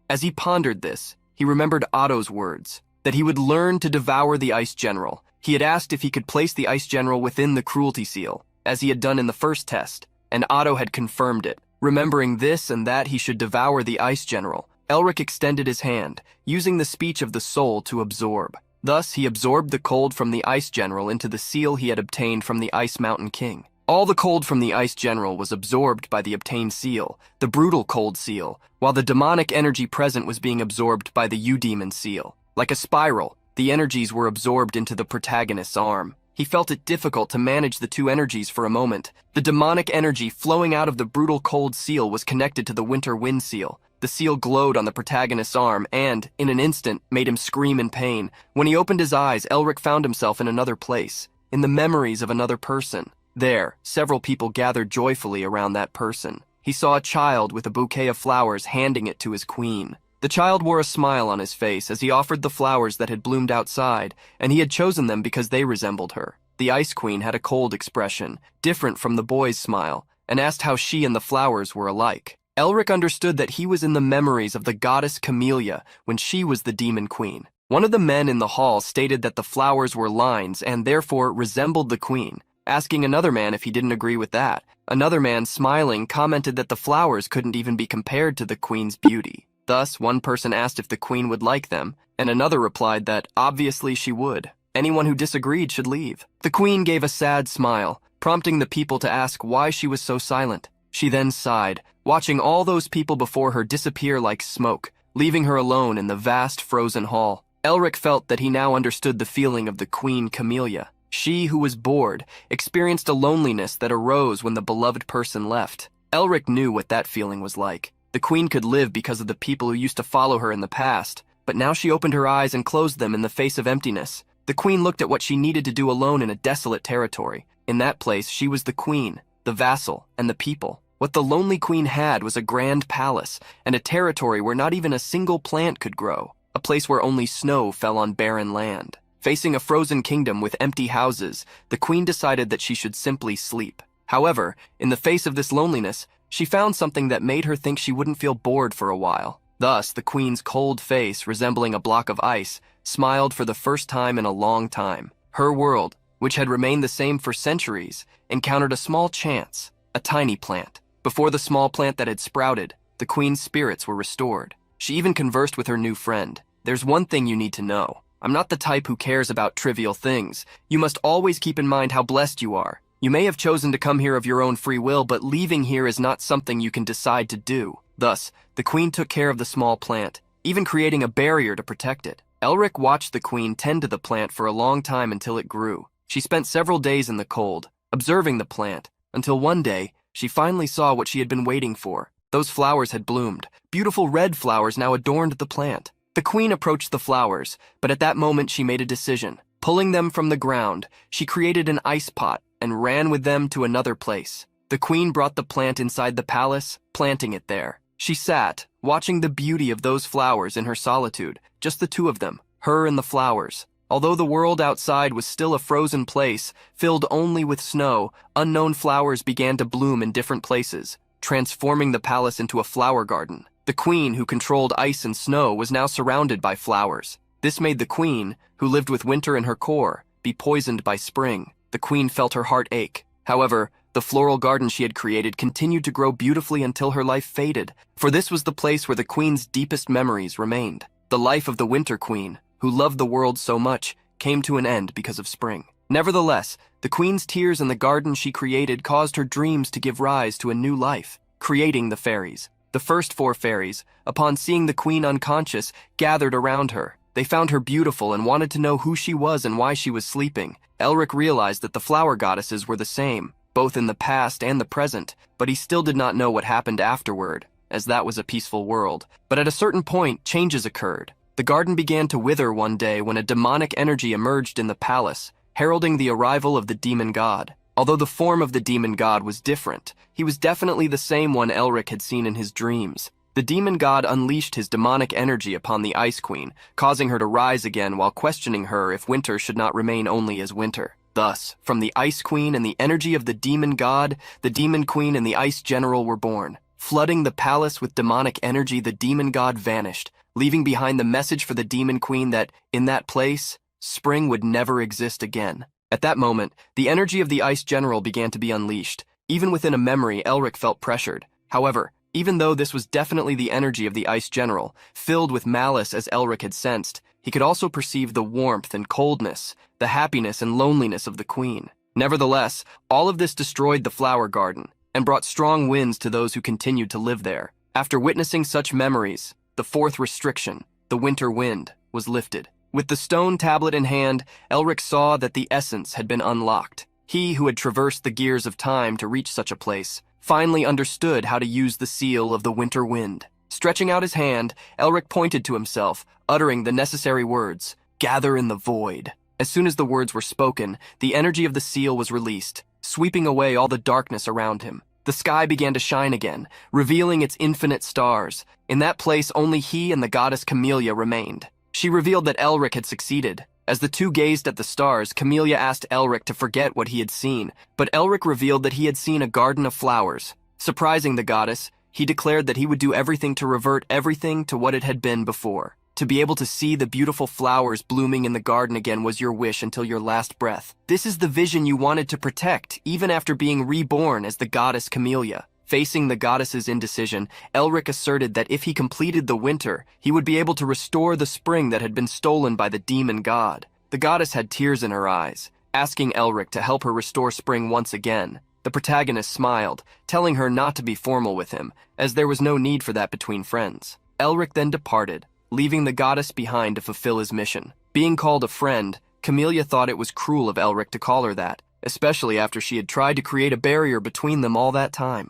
As he pondered this, he remembered Otto's words, that he would learn to devour the Ice General. He had asked if he could place the Ice General within the Cruelty Seal, as he had done in the first test, and Otto had confirmed it. Remembering this and that he should devour the Ice General, Elric extended his hand, using the speech of the soul to absorb. Thus, he absorbed the cold from the Ice General into the seal he had obtained from the Ice Mountain King. All the cold from the Ice General was absorbed by the obtained seal, the brutal cold seal, while the demonic energy present was being absorbed by the Eudemon seal. Like a spiral, the energies were absorbed into the protagonist's arm. He felt it difficult to manage the two energies for a moment. The demonic energy flowing out of the brutal cold seal was connected to the Winter Wind Seal. The seal glowed on the protagonist's arm and, in an instant, made him scream in pain. When he opened his eyes, Elric found himself in another place, in the memories of another person. There, several people gathered joyfully around that person. He saw a child with a bouquet of flowers handing it to his queen. The child wore a smile on his face as he offered the flowers that had bloomed outside, and he had chosen them because they resembled her. The Ice Queen had a cold expression, different from the boy's smile, and asked how she and the flowers were alike. Elric understood that he was in the memories of the goddess Camellia when she was the Demon Queen. One of the men in the hall stated that the flowers were lines and therefore resembled the queen, asking another man if he didn't agree with that. Another man, smiling, commented that the flowers couldn't even be compared to the queen's beauty. Thus, one person asked if the queen would like them, and another replied that obviously she would. Anyone who disagreed should leave. The queen gave a sad smile, prompting the people to ask why she was so silent. She then sighed, watching all those people before her disappear like smoke, leaving her alone in the vast frozen hall. Elric felt that he now understood the feeling of the Queen Camellia. She, who was bored, experienced a loneliness that arose when the beloved person left. Elric knew what that feeling was like. The queen could live because of the people who used to follow her in the past, but now she opened her eyes and closed them in the face of emptiness. The queen looked at what she needed to do alone in a desolate territory. In that place, she was the queen, the vassal, and the people. What the lonely queen had was a grand palace, and a territory where not even a single plant could grow, a place where only snow fell on barren land. Facing a frozen kingdom with empty houses, the queen decided that she should simply sleep. However, in the face of this loneliness, she found something that made her think she wouldn't feel bored for a while. Thus, the queen's cold face, resembling a block of ice, smiled for the first time in a long time. Her world, which had remained the same for centuries, encountered a small chance, a tiny plant. Before the small plant that had sprouted, the queen's spirits were restored. She even conversed with her new friend. There's one thing you need to know. I'm not the type who cares about trivial things. You must always keep in mind how blessed you are. You may have chosen to come here of your own free will, but leaving here is not something you can decide to do. Thus, the queen took care of the small plant, even creating a barrier to protect it. Elric watched the queen tend to the plant for a long time until it grew. She spent several days in the cold, observing the plant, until one day, she finally saw what she had been waiting for. Those flowers had bloomed. Beautiful red flowers now adorned the plant. The queen approached the flowers, but at that moment she made a decision. Pulling them from the ground, she created an ice pot and ran with them to another place. The queen brought the plant inside the palace, planting it there. She sat, watching the beauty of those flowers in her solitude, just the two of them, her and the flowers. Although the world outside was still a frozen place, filled only with snow, unknown flowers began to bloom in different places, transforming the palace into a flower garden. The queen, who controlled ice and snow, was now surrounded by flowers. This made the queen, who lived with winter in her core, be poisoned by spring. The queen felt her heart ache. However, the floral garden she had created continued to grow beautifully until her life faded, for this was the place where the queen's deepest memories remained. The life of the Winter Queen, who loved the world so much, came to an end because of spring. Nevertheless, the queen's tears in the garden she created caused her dreams to give rise to a new life, creating the fairies. The first 4 fairies, upon seeing the queen unconscious, gathered around her. They found her beautiful and wanted to know who she was and why she was sleeping. Elric realized that the flower goddesses were the same, both in the past and the present, but he still did not know what happened afterward, as that was a peaceful world. But at a certain point, changes occurred. The garden began to wither one day when a demonic energy emerged in the palace, heralding the arrival of the demon god. Although the form of the demon god was different, he was definitely the same one Elric had seen in his dreams. The demon god unleashed his demonic energy upon the Ice Queen, causing her to rise again while questioning her if winter should not remain only as winter. Thus, from the Ice Queen and the energy of the demon god, the demon queen and the ice general were born. Flooding the palace with demonic energy, the demon god vanished, leaving behind the message for the demon queen that, in that place, spring would never exist again. At that moment, the energy of the ice general began to be unleashed. Even within a memory, Elric felt pressured. However, even though this was definitely the energy of the ice general, filled with malice as Elric had sensed, he could also perceive the warmth and coldness, the happiness and loneliness of the queen. Nevertheless, all of this destroyed the flower garden and brought strong winds to those who continued to live there. After witnessing such memories, the 4th restriction, the winter wind, was lifted. With the stone tablet in hand, Elric saw that the essence had been unlocked. He, who had traversed the gears of time to reach such a place, finally understood how to use the seal of the winter wind. Stretching out his hand, Elric pointed to himself, uttering the necessary words, "Gather in the void." As soon as the words were spoken, the energy of the seal was released. sweeping away all the darkness around him. The sky began to shine again, revealing its infinite stars. In that place, only he and the goddess Camellia remained. She revealed that Elric had succeeded. As the two gazed at the stars, Camellia asked Elric to forget what he had seen, but Elric revealed that he had seen a garden of flowers. Surprising the goddess, he declared that he would do everything to revert everything to what it had been before. To be able to see the beautiful flowers blooming in the garden again was your wish until your last breath. This is the vision you wanted to protect, even after being reborn as the goddess Camellia. Facing the goddess's indecision, Elric asserted that if he completed the winter, he would be able to restore the spring that had been stolen by the demon god. The goddess had tears in her eyes, asking Elric to help her restore spring once again. The protagonist smiled, telling her not to be formal with him, as there was no need for that between friends. Elric then departed, leaving the goddess behind to fulfill his mission. Being called a friend, Camellia thought it was cruel of Elric to call her that, especially after she had tried to create a barrier between them all that time.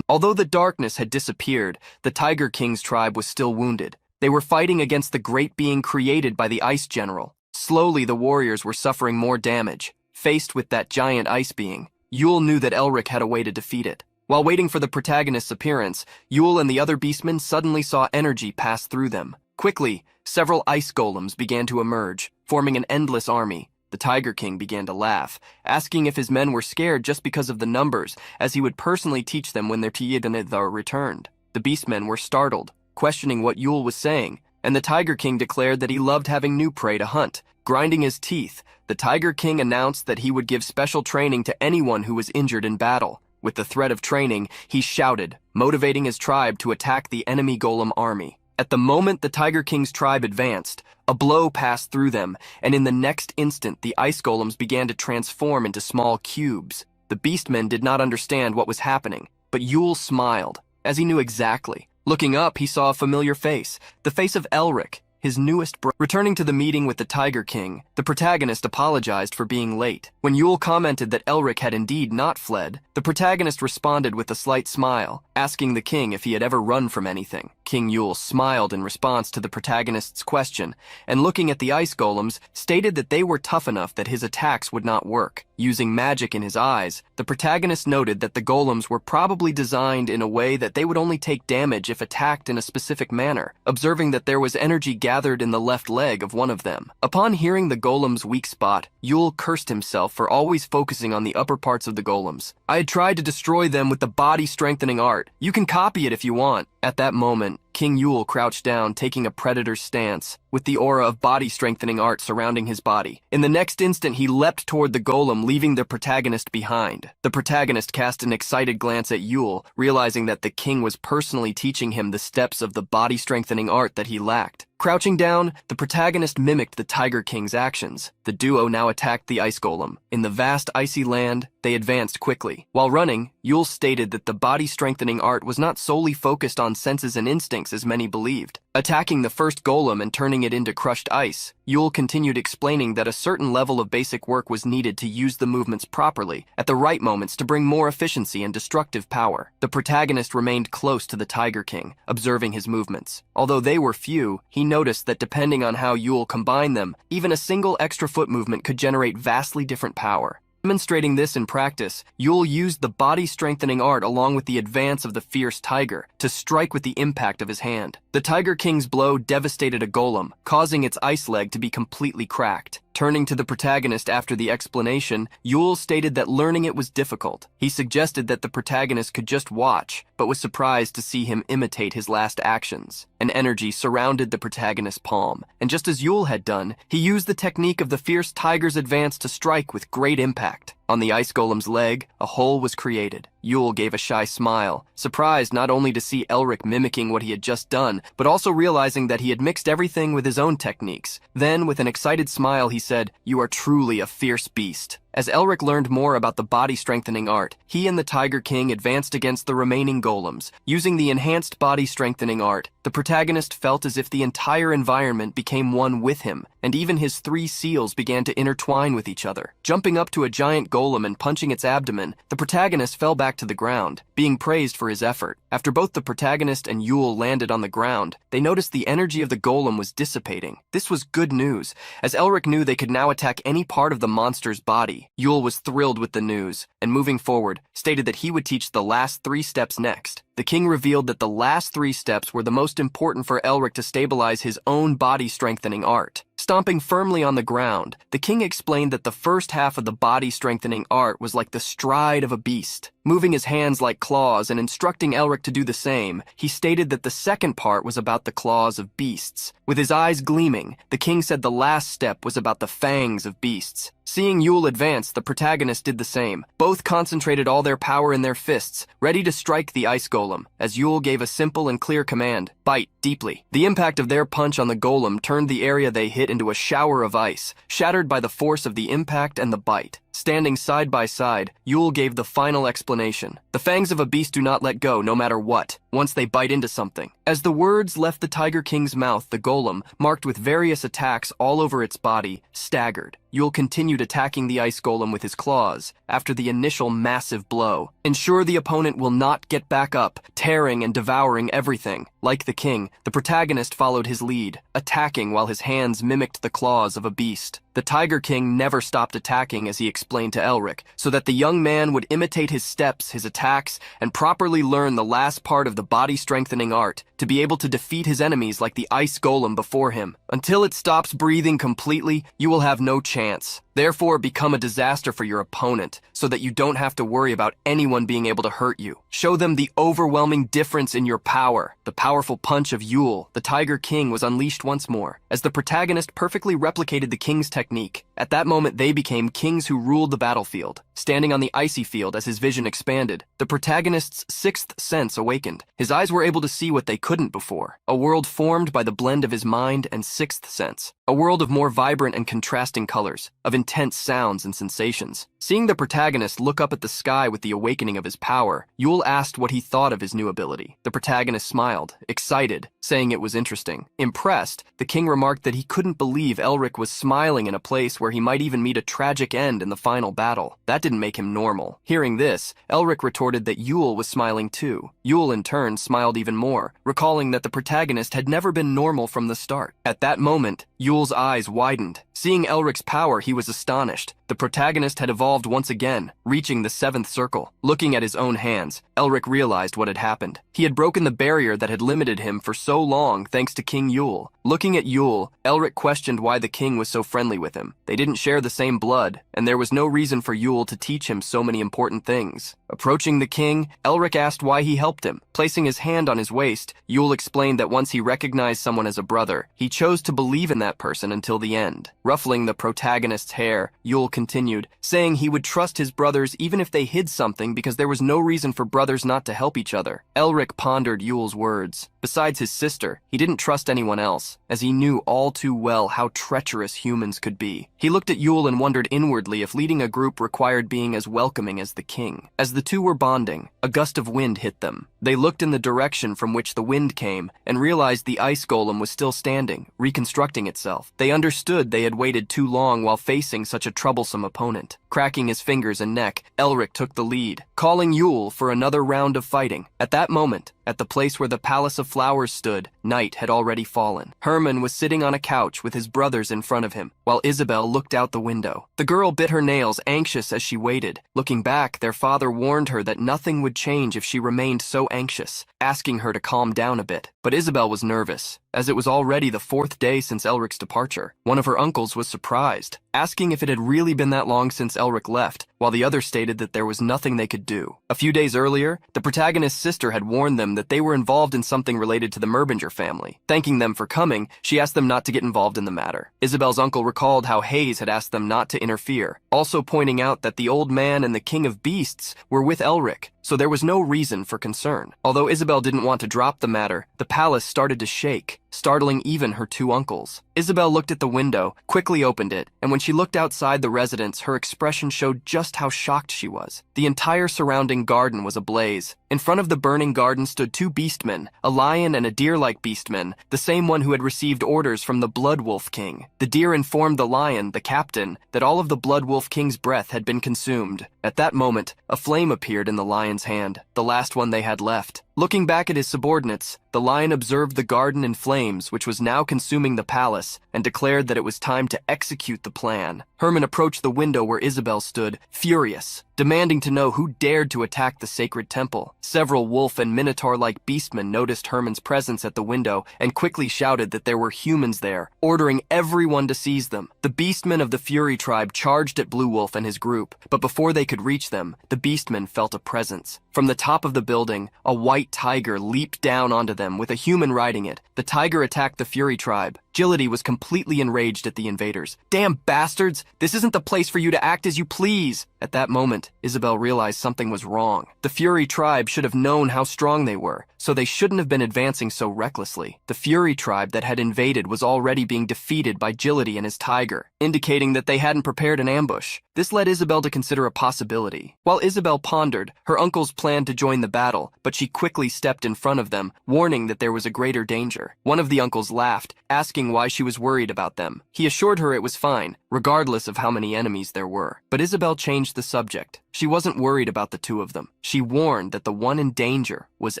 Although the darkness had disappeared, the Tiger King's tribe was still wounded. They were fighting against the great being created by the Ice General. Slowly, the warriors were suffering more damage. Faced with that giant ice being, Yule knew that Elric had a way to defeat it. While waiting for the protagonist's appearance, Yule and the other beastmen suddenly saw energy pass through them. Quickly, several ice golems began to emerge, forming an endless army. The Tiger King began to laugh, asking if his men were scared just because of the numbers, as he would personally teach them when their Tiadanithar returned. The beastmen were startled, questioning what Yule was saying, and the Tiger King declared that he loved having new prey to hunt. Grinding his teeth, the Tiger King announced that he would give special training to anyone who was injured in battle. With the threat of training, he shouted, motivating his tribe to attack the enemy golem army. At the moment the Tiger King's tribe advanced, a blow passed through them, and in the next instant the ice golems began to transform into small cubes. The beastmen did not understand what was happening, but Yule smiled, as he knew exactly. Looking up, he saw a familiar face, the face of Elric, his newest brother. Returning to the meeting with the Tiger King, the protagonist apologized for being late. When Yule commented that Elric had indeed not fled, the protagonist responded with a slight smile, asking the king if he had ever run from anything. King Yule smiled in response to the protagonist's question, and looking at the ice golems, stated that they were tough enough that his attacks would not work. Using magic in his eyes, the protagonist noted that the golems were probably designed in a way that they would only take damage if attacked in a specific manner, observing that there was energy gathered in the left leg of one of them. Upon hearing the golem's weak spot, Yule cursed himself for always focusing on the upper parts of the golems. I had tried to destroy them with the body-strengthening art. You can copy it if you want. At that moment, King Yule crouched down, taking a predator's stance, with the aura of body-strengthening art surrounding his body. In the next instant, he leapt toward the golem, leaving the protagonist behind. The protagonist cast an excited glance at Yule, realizing that the king was personally teaching him the steps of the body-strengthening art that he lacked. Crouching down, the protagonist mimicked the Tiger King's actions. The duo now attacked the ice golem. In the vast icy land, they advanced quickly. While running, Yule stated that the body-strengthening art was not solely focused on senses and instincts as many believed. Attacking the first golem and turning it into crushed ice, Yule continued explaining that a certain level of basic work was needed to use the movements properly, at the right moments to bring more efficiency and destructive power. The protagonist remained close to the Tiger King, observing his movements. Although they were few, he noticed that depending on how Yule combined them, even a single extra foot movement could generate vastly different power. Demonstrating this in practice, Yule used the body-strengthening art along with the advance of the fierce tiger to strike with the impact of his hand. The Tiger King's blow devastated a golem, causing its ice leg to be completely cracked. Turning to the protagonist after the explanation, Yule stated that learning it was difficult. He suggested that the protagonist could just watch, but was surprised to see him imitate his last actions. An energy surrounded the protagonist's palm, and just as Yule had done, he used the technique of the fierce tiger's advance to strike with great impact. On the ice golem's leg, a hole was created. Yule gave a shy smile, surprised not only to see Elric mimicking what he had just done, but also realizing that he had mixed everything with his own techniques. Then, with an excited smile, he said, "You are truly a fierce beast." As Elric learned more about the body-strengthening art, he and the Tiger King advanced against the remaining golems. Using the enhanced body-strengthening art, the protagonist felt as if the entire environment became one with him, and even his 3 seals began to intertwine with each other. Jumping up to a giant golem and punching its abdomen, the protagonist fell back to the ground, being praised for his effort. After both the protagonist and Yule landed on the ground, they noticed the energy of the golem was dissipating. This was good news, as Elric knew they could now attack any part of the monster's body. body. Yule was thrilled with the news, and moving forward, stated that he would teach the last 3 steps next. The king revealed that the last 3 steps were the most important for Elric to stabilize his own body-strengthening art. Stomping firmly on the ground, the king explained that the first half of the body-strengthening art was like the stride of a beast. Moving his hands like claws and instructing Elric to do the same, he stated that the second part was about the claws of beasts. With his eyes gleaming, the king said the last step was about the fangs of beasts. Seeing Yule advance, the protagonist did the same. Both concentrated all their power in their fists, ready to strike the ice golem, as Yule gave a simple and clear command: bite deeply. The impact of their punch on the golem turned the area they hit into a shower of ice, shattered by the force of the impact and the bite. Standing side by side, Yule gave the final explanation. The fangs of a beast do not let go no matter what, once they bite into something. As the words left the Tiger King's mouth, the golem, marked with various attacks all over its body, staggered. Yule continued attacking the ice golem with his claws after the initial massive blow. Ensure the opponent will not get back up, tearing and devouring everything. Like the king, the protagonist followed his lead, attacking while his hands mimicked the claws of a beast. The Tiger King never stopped attacking, as he explained to Elric, so that the young man would imitate his steps, his attacks, and properly learn the last part of the body-strengthening art to be able to defeat his enemies like the ice golem before him. Until it stops breathing completely, you will have no chance. Therefore, become a disaster for your opponent, so that you don't have to worry about anyone being able to hurt you. Show them the overwhelming difference in your power. The powerful punch of Yule, the Tiger King, was unleashed once more, as the protagonist perfectly replicated the king's technique. At that moment, they became kings who ruled the battlefield. Standing on the icy field as his vision expanded, the protagonist's 6th sense awakened. His eyes were able to see what they couldn't before. A world formed by the blend of his mind and 6th sense. A world of more vibrant and contrasting colors, of intense sounds and sensations. Seeing the protagonist look up at the sky with the awakening of his power, Yule asked what he thought of his new ability. The protagonist smiled, excited, saying it was interesting. Impressed, the king remarked that he couldn't believe Elric was smiling in a place where he might even meet a tragic end in the final battle. That didn't make him normal. Hearing this, Elric retorted that Yule was smiling too. Yule in turn smiled even more, recalling that the protagonist had never been normal from the start. At that moment, Yule's eyes widened. Seeing Elric's power, he was astonished. The protagonist had evolved once again, reaching the 7th circle. Looking at his own hands, Elric realized what had happened. He had broken the barrier that had limited him for so long thanks to King Yule. Looking at Yule, Elric questioned why the king was so friendly with him. They didn't share the same blood, and there was no reason for Yule to teach him so many important things. Approaching the king, Elric asked why he helped him. Placing his hand on his waist, Yule explained that once he recognized someone as a brother, he chose to believe in that person until the end. Ruffling the protagonist's hair, Yule continued, saying he would trust his brothers even if they hid something because there was no reason for brothers not to help each other. Elric pondered Yule's words. Besides his sister, he didn't trust anyone else, as he knew all too well how treacherous humans could be. He looked at Yule and wondered inwardly if leading a group required being as welcoming as the king. As the two were bonding, a gust of wind hit them. They looked in the direction from which the wind came and realized the ice golem was still standing, reconstructing itself. They understood they had waited too long while facing such a troublesome opponent. Cracking his fingers and neck, Elric took the lead, calling Yule for another round of fighting. At that moment, at the place where the Palace of Flowers stood, night had already fallen. Herman was sitting on a couch with his brothers in front of him, while Isabel looked out the window. The girl bit her nails, anxious as she waited. Looking back, their father warned her that nothing would change if she remained so anxious, asking her to calm down a bit. But Isabel was nervous, as it was already the 4th day since Elric's departure. One of her uncles was surprised, asking if it had really been that long since Elric left, while the other stated that there was nothing they could do. A few days earlier, the protagonist's sister had warned them that they were involved in something related to the Merbinger family. Thanking them for coming, she asked them not to get involved in the matter. Isabel's uncle recalled how Hayes had asked them not to interfere, also pointing out that the old man and the king of beasts were with Elric, so there was no reason for concern. Although Isabel didn't want to drop the matter, the palace started to shake, startling even her 2 uncles. Isabel looked at the window, quickly opened it, and when she looked outside the residence, her expression showed just how shocked she was. The entire surrounding garden was ablaze. In front of the burning garden stood two beastmen, a lion and a deer-like beastman, the same one who had received orders from the Blood Wolf King. The deer informed the lion, the captain, that all of the Blood Wolf King's breath had been consumed. At that moment, a flame appeared in the lion's hand, the last one they had left. Looking back at his subordinates, the lion observed the garden in flames, which was now consuming the palace, and declared that it was time to execute the plan. Herman approached the window where Isabel stood, furious, demanding to know who dared to attack the sacred temple. Several wolf and minotaur-like beastmen noticed Herman's presence at the window and quickly shouted that there were humans there, ordering everyone to seize them. The beastmen of the Fury tribe charged at Blue Wolf and his group, but before they could reach them, the beastmen felt a presence. From the top of the building, a white tiger leaped down onto them with a human riding it. The tiger attacked the Fury tribe. Agility was completely enraged at the invaders. "Damn bastards! This isn't the place for you to act as you please!" At that moment, Isabel realized something was wrong. The Fury tribe should have known how strong they were, so they shouldn't have been advancing so recklessly. The Fury tribe that had invaded was already being defeated by Agility and his tiger, indicating that they hadn't prepared an ambush. This led Isabel to consider a possibility. While Isabel pondered, her uncles planned to join the battle, but she quickly stepped in front of them, warning that there was a greater danger. One of the uncles laughed, asking why she was worried about them. He assured her it was fine, regardless of how many enemies there were. But Isabel changed the subject. She wasn't worried about the two of them. She warned that the one in danger was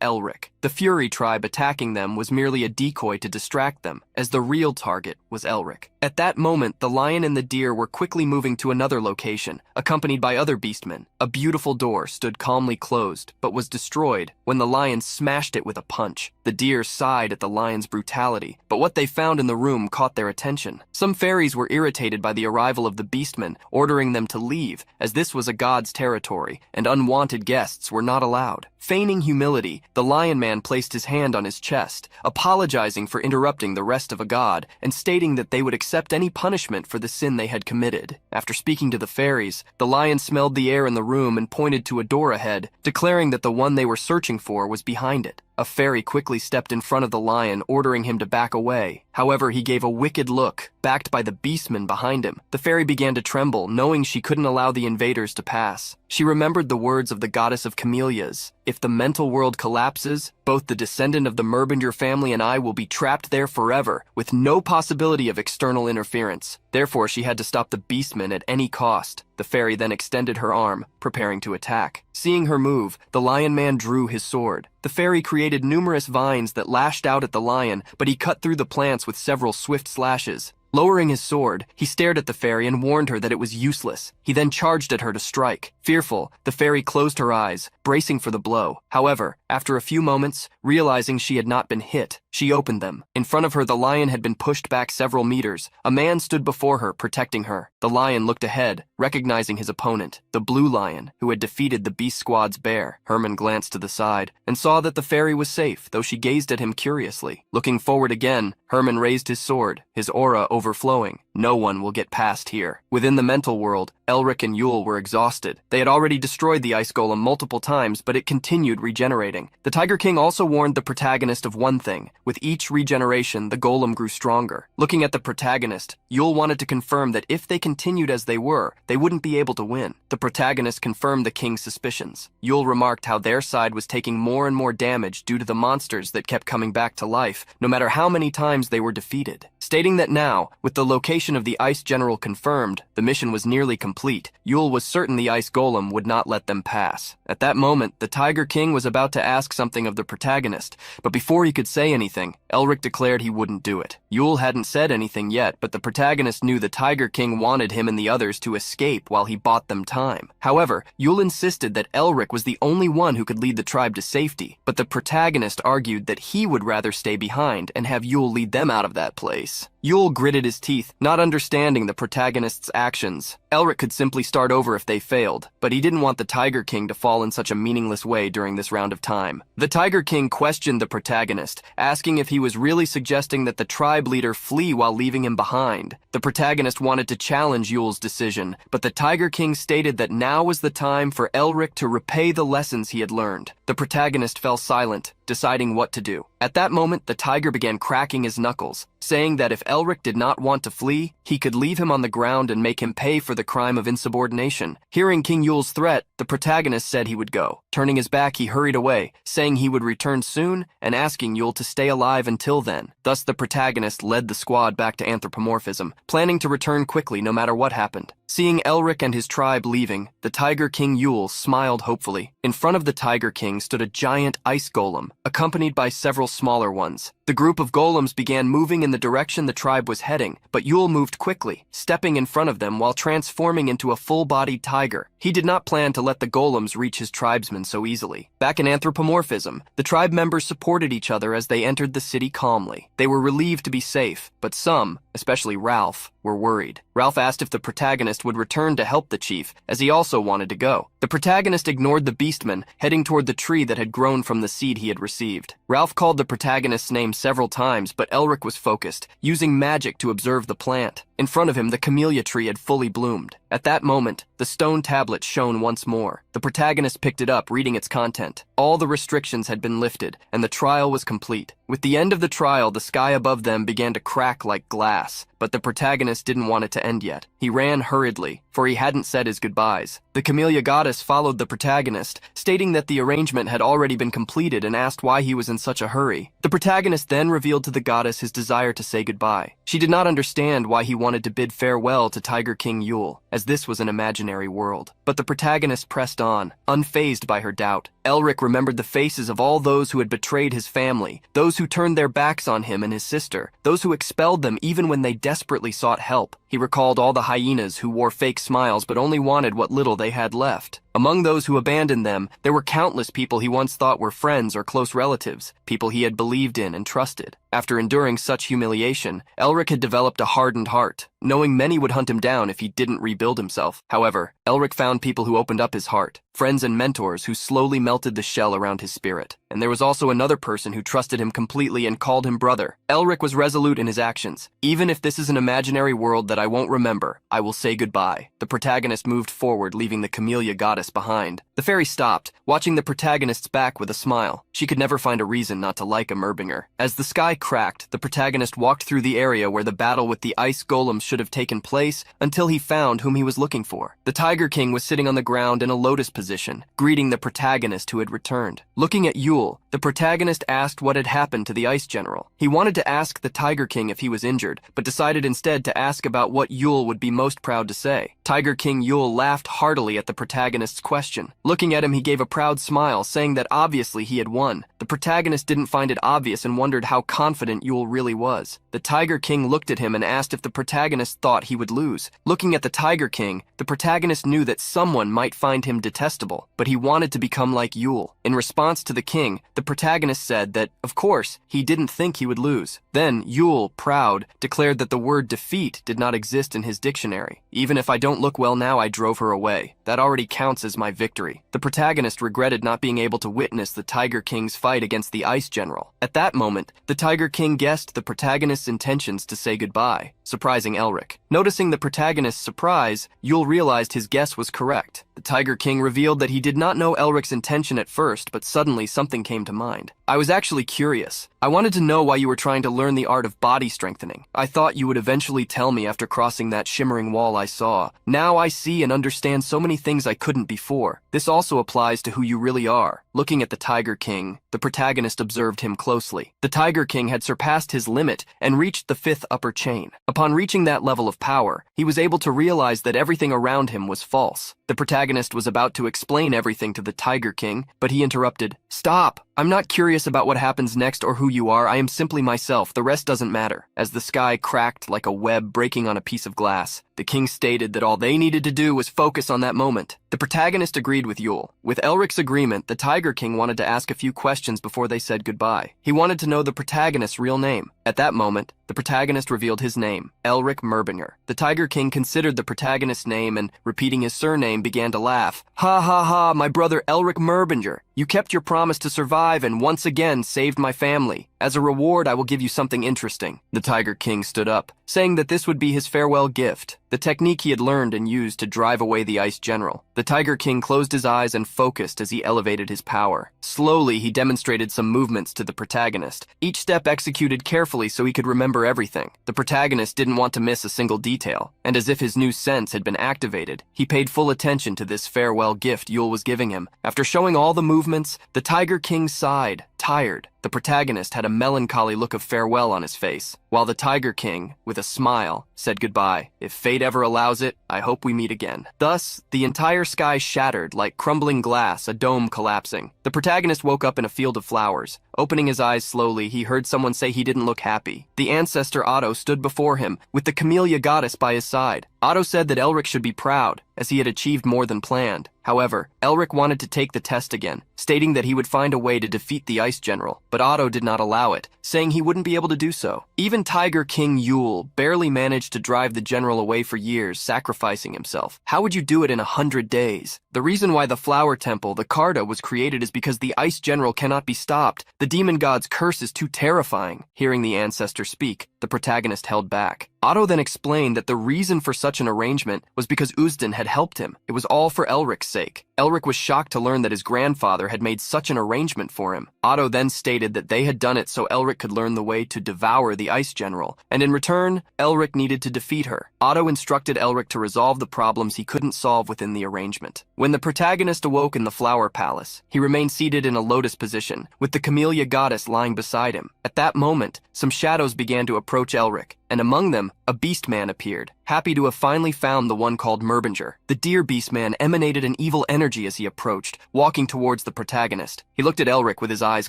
Elric. The Fury tribe attacking them was merely a decoy to distract them, as the real target was Elric. At that moment, the lion and the deer were quickly moving to another location, accompanied by other beastmen. A beautiful door stood calmly closed, but was destroyed when the lion smashed it with a punch. The deer sighed at the lion's brutality, but what they found in the room caught their attention. Some fairies were irritated by the arrival of the beastmen, ordering them to leave, as this was a god's territory, and unwanted guests were not allowed. Feigning humility, the lion man placed his hand on his chest, apologizing for interrupting the rest of a god, and stating that they would accept any punishment for the sin they had committed. After speaking to the fairies, the lion smelled the air in the room and pointed to a door ahead, declaring that the one they were searching for was behind it. A fairy quickly stepped in front of the lion, ordering him to back away. However, he gave a wicked look, backed by the beastmen behind him. The fairy began to tremble, knowing she couldn't allow the invaders to pass. She remembered the words of the goddess of camellias. "If the mental world collapses, both the descendant of the Merbinger family and I will be trapped there forever, with no possibility of external interference." Therefore, she had to stop the beastmen at any cost. The fairy then extended her arm, preparing to attack. Seeing her move, the lion man drew his sword. The fairy created numerous vines that lashed out at the lion, but he cut through the plants with several swift slashes. Lowering his sword, he stared at the fairy and warned her that it was useless. He then charged at her to strike. Fearful, the fairy closed her eyes, bracing for the blow. However, after a few moments, realizing she had not been hit, she opened them. In front of her, the lion had been pushed back several meters. A man stood before her, protecting her. The lion looked ahead, recognizing his opponent, the blue lion, who had defeated the beast squad's bear. Herman glanced to the side and saw that the fairy was safe, though she gazed at him curiously. Looking forward again, Herman raised his sword, his aura overflowing. No one will get past here. Within the mental world, Elric and Yule were exhausted. They had already destroyed the ice golem multiple times, but it continued regenerating. The Tiger King also warned the protagonist of one thing. With each regeneration, the golem grew stronger. Looking at the protagonist, Yule wanted to confirm that if they continued as they were, they wouldn't be able to win. The protagonist confirmed the king's suspicions. Yule remarked how their side was taking more and more damage due to the monsters that kept coming back to life, no matter how many times they were defeated. Stating that now, with the location of the Ice General confirmed, the mission was nearly complete. Yule was certain the Ice Golem would not let them pass. At that moment, the Tiger King was about to ask something of the protagonist, but before he could say anything, Elric declared he wouldn't do it. Yule hadn't said anything yet, but the protagonist knew the Tiger King wanted him and the others to escape while he bought them time. However, Yule insisted that Elric was the only one who could lead the tribe to safety, but the protagonist argued that he would rather stay behind and have Yule lead them out of that place. Yule gritted his teeth, not understanding the protagonist's actions. Elric could simply start over if they failed, but he didn't want the Tiger King to fall in such a meaningless way during this round of time. The Tiger King questioned the protagonist, asking if he was really suggesting that the tribe leader flee while leaving him behind. The protagonist wanted to challenge Yule's decision, but the Tiger King stated that now was the time for Elric to repay the lessons he had learned. The protagonist fell silent, deciding what to do. At that moment, the tiger began cracking his knuckles, saying that if Elric did not want to flee, he could leave him on the ground and make him pay for the crime of insubordination. Hearing King Yule's threat, The protagonist said he would go. Turning his back, he hurried away, saying he would return soon and asking Yule to stay alive until then. Thus, the protagonist led the squad back to anthropomorphism, planning to return quickly no matter what happened. Seeing Elric and his tribe leaving, the Tiger King Yule smiled hopefully. In front of the Tiger King stood a giant ice golem, accompanied by several smaller ones. The group of golems began moving in the direction the tribe was heading, but Yule moved quickly, stepping in front of them while transforming into a full-bodied tiger. He did not plan to let the golems reach his tribesmen so easily. Back in anthropomorphism, the tribe members supported each other as they entered the city calmly. They were relieved to be safe, but some, especially Ralph, were worried. Ralph asked if the protagonist would return to help the chief, as he also wanted to go. The protagonist ignored the beastman, heading toward the tree that had grown from the seed he had received. Ralph called the protagonist's name several times, but Elric was focused, using magic to observe the plant. In front of him, the camellia tree had fully bloomed. At that moment, the stone tablet shone once more. The protagonist picked it up, reading its content. All the restrictions had been lifted, and the trial was complete. With the end of the trial, the sky above them began to crack like glass, but the protagonist didn't want it to end yet. He ran hurriedly, for he hadn't said his goodbyes. The camellia goddess followed the protagonist, stating that the arrangement had already been completed and asked why he was in such a hurry. The protagonist then revealed to the goddess his desire to say goodbye. She did not understand why he wanted to bid farewell to Tiger King Yule, as this was an imaginary world. But the protagonist pressed on, unfazed by her doubt. Elric remembered the faces of all those who had betrayed his family, those who turned their backs on him and his sister, those who expelled them even when they desperately sought help. He recalled all the hyenas who wore fake smiles but only wanted what little they had left. Among those who abandoned them, there were countless people he once thought were friends or close relatives, people he had believed in and trusted. After enduring such humiliation, Elric had developed a hardened heart, knowing many would hunt him down if he didn't rebuild himself. However, Elric found people who opened up his heart, friends and mentors who slowly melted the shell around his spirit. And there was also another person who trusted him completely and called him brother. Elric was resolute in his actions. Even if this is an imaginary world that I won't remember, I will say goodbye. The protagonist moved forward, leaving the camellia goddess behind. The fairy stopped, watching the protagonist's back with a smile. She could never find a reason not to like a Merbinger. As the sky cracked, the protagonist walked through the area where the battle with the ice golems should have taken place until he found whom he was looking for. The Tiger King was sitting on the ground in a lotus position, greeting the protagonist who had returned. Looking at Yule, the protagonist asked what had happened to the ice general. He wanted to ask the Tiger King if he was injured, but decided instead to ask about what Yule would be most proud to say. Tiger King Yule laughed heartily at the protagonist's question. Looking at him, he gave a proud smile, saying that obviously he had won. The protagonist didn't find it obvious and wondered how confident Yule really was. The Tiger King looked at him and asked if the protagonist thought he would lose. Looking at the Tiger King, the protagonist knew that someone might find him detestable, but he wanted to become like Yule. In response to the king, the protagonist said that, of course, he didn't think he would lose. Then, Yule, proud, declared that the word defeat did not exist in his dictionary. Even if I don't look well now, I drove her away. That already counts as my victory. The protagonist regretted not being able to witness the Tiger King's fight against the Ice General. At that moment, the Tiger King guessed the protagonist's intentions to say goodbye, surprising Elric. Noticing the protagonist's surprise, Yule realized his guess was correct. The Tiger King revealed that he did not know Elric's intention at first, but suddenly something came to mind. I was actually curious. I wanted to know why you were trying to learn the art of body strengthening. I thought you would eventually tell me after crossing that shimmering wall I saw. Now I see and understand so many things I couldn't before. This also applies to who you really are. Looking at the Tiger King, the protagonist observed him closely. The Tiger King had surpassed his limit and reached the fifth upper chain. Upon reaching that level of power, he was able to realize that everything around him was false. The protagonist was about to explain everything to the Tiger King, but he interrupted. Stop! I'm not curious about what happens next or who you are. I am simply myself. The rest doesn't matter. As the sky cracked like a web breaking on a piece of glass, the king stated that all they needed to do was focus on that moment. The protagonist agreed with Yule. With Elric's agreement, the Tiger King wanted to ask a few questions before they said goodbye. He wanted to know the protagonist's real name. At that moment, the protagonist revealed his name, Elric Merbinger. The Tiger King considered the protagonist's name and, repeating his surname, began to laugh. Ha ha ha, my brother Elric Merbinger. You kept your promise to survive and once again saved my family. As a reward, I will give you something interesting." The Tiger King stood up, saying that this would be his farewell gift, the technique he had learned and used to drive away the Ice General. The Tiger King closed his eyes and focused as he elevated his power. Slowly, he demonstrated some movements to the protagonist, each step executed carefully so he could remember everything. The protagonist didn't want to miss a single detail, and as if his new sense had been activated, he paid full attention to this farewell gift Yule was giving him. After showing all the movements, the Tiger King sighed, tired. The protagonist had a melancholy look of farewell on his face, while the Tiger King, with a smile, said goodbye. "If fate ever allows it, I hope we meet again." Thus, the entire sky shattered like crumbling glass, a dome collapsing. The protagonist woke up in a field of flowers. Opening his eyes slowly, he heard someone say he didn't look happy. The ancestor Otto stood before him, with the camellia goddess by his side. Otto said that Elric should be proud, as he had achieved more than planned. However, Elric wanted to take the test again, stating that he would find a way to defeat the Ice General, but Otto did not allow it, saying he wouldn't be able to do so. Even Tiger King Yule barely managed to drive the general away for years, sacrificing himself. How would you do it in 100 days? The reason why the Flower Temple, the Carta, was created is because the Ice General cannot be stopped. The demon god's curse is too terrifying. Hearing the ancestor speak, the protagonist held back. Otto then explained that the reason for such an arrangement was because Uzden had helped him. It was all for Elric's sake. Elric was shocked to learn that his grandfather had made such an arrangement for him. Otto then stated that they had done it so Elric could learn the way to devour the Ice General, and in return, Elric needed to defeat her. Otto instructed Elric to resolve the problems he couldn't solve within the arrangement. When the protagonist awoke in the Flower Palace, he remained seated in a lotus position, with the camellia goddess lying beside him. At that moment, some shadows began to approach Elric, and among them, a beast man appeared, happy to have finally found the one called Merbinger. The deer beast man emanated an evil energy as he approached, walking towards the protagonist. He looked at Elric with his eyes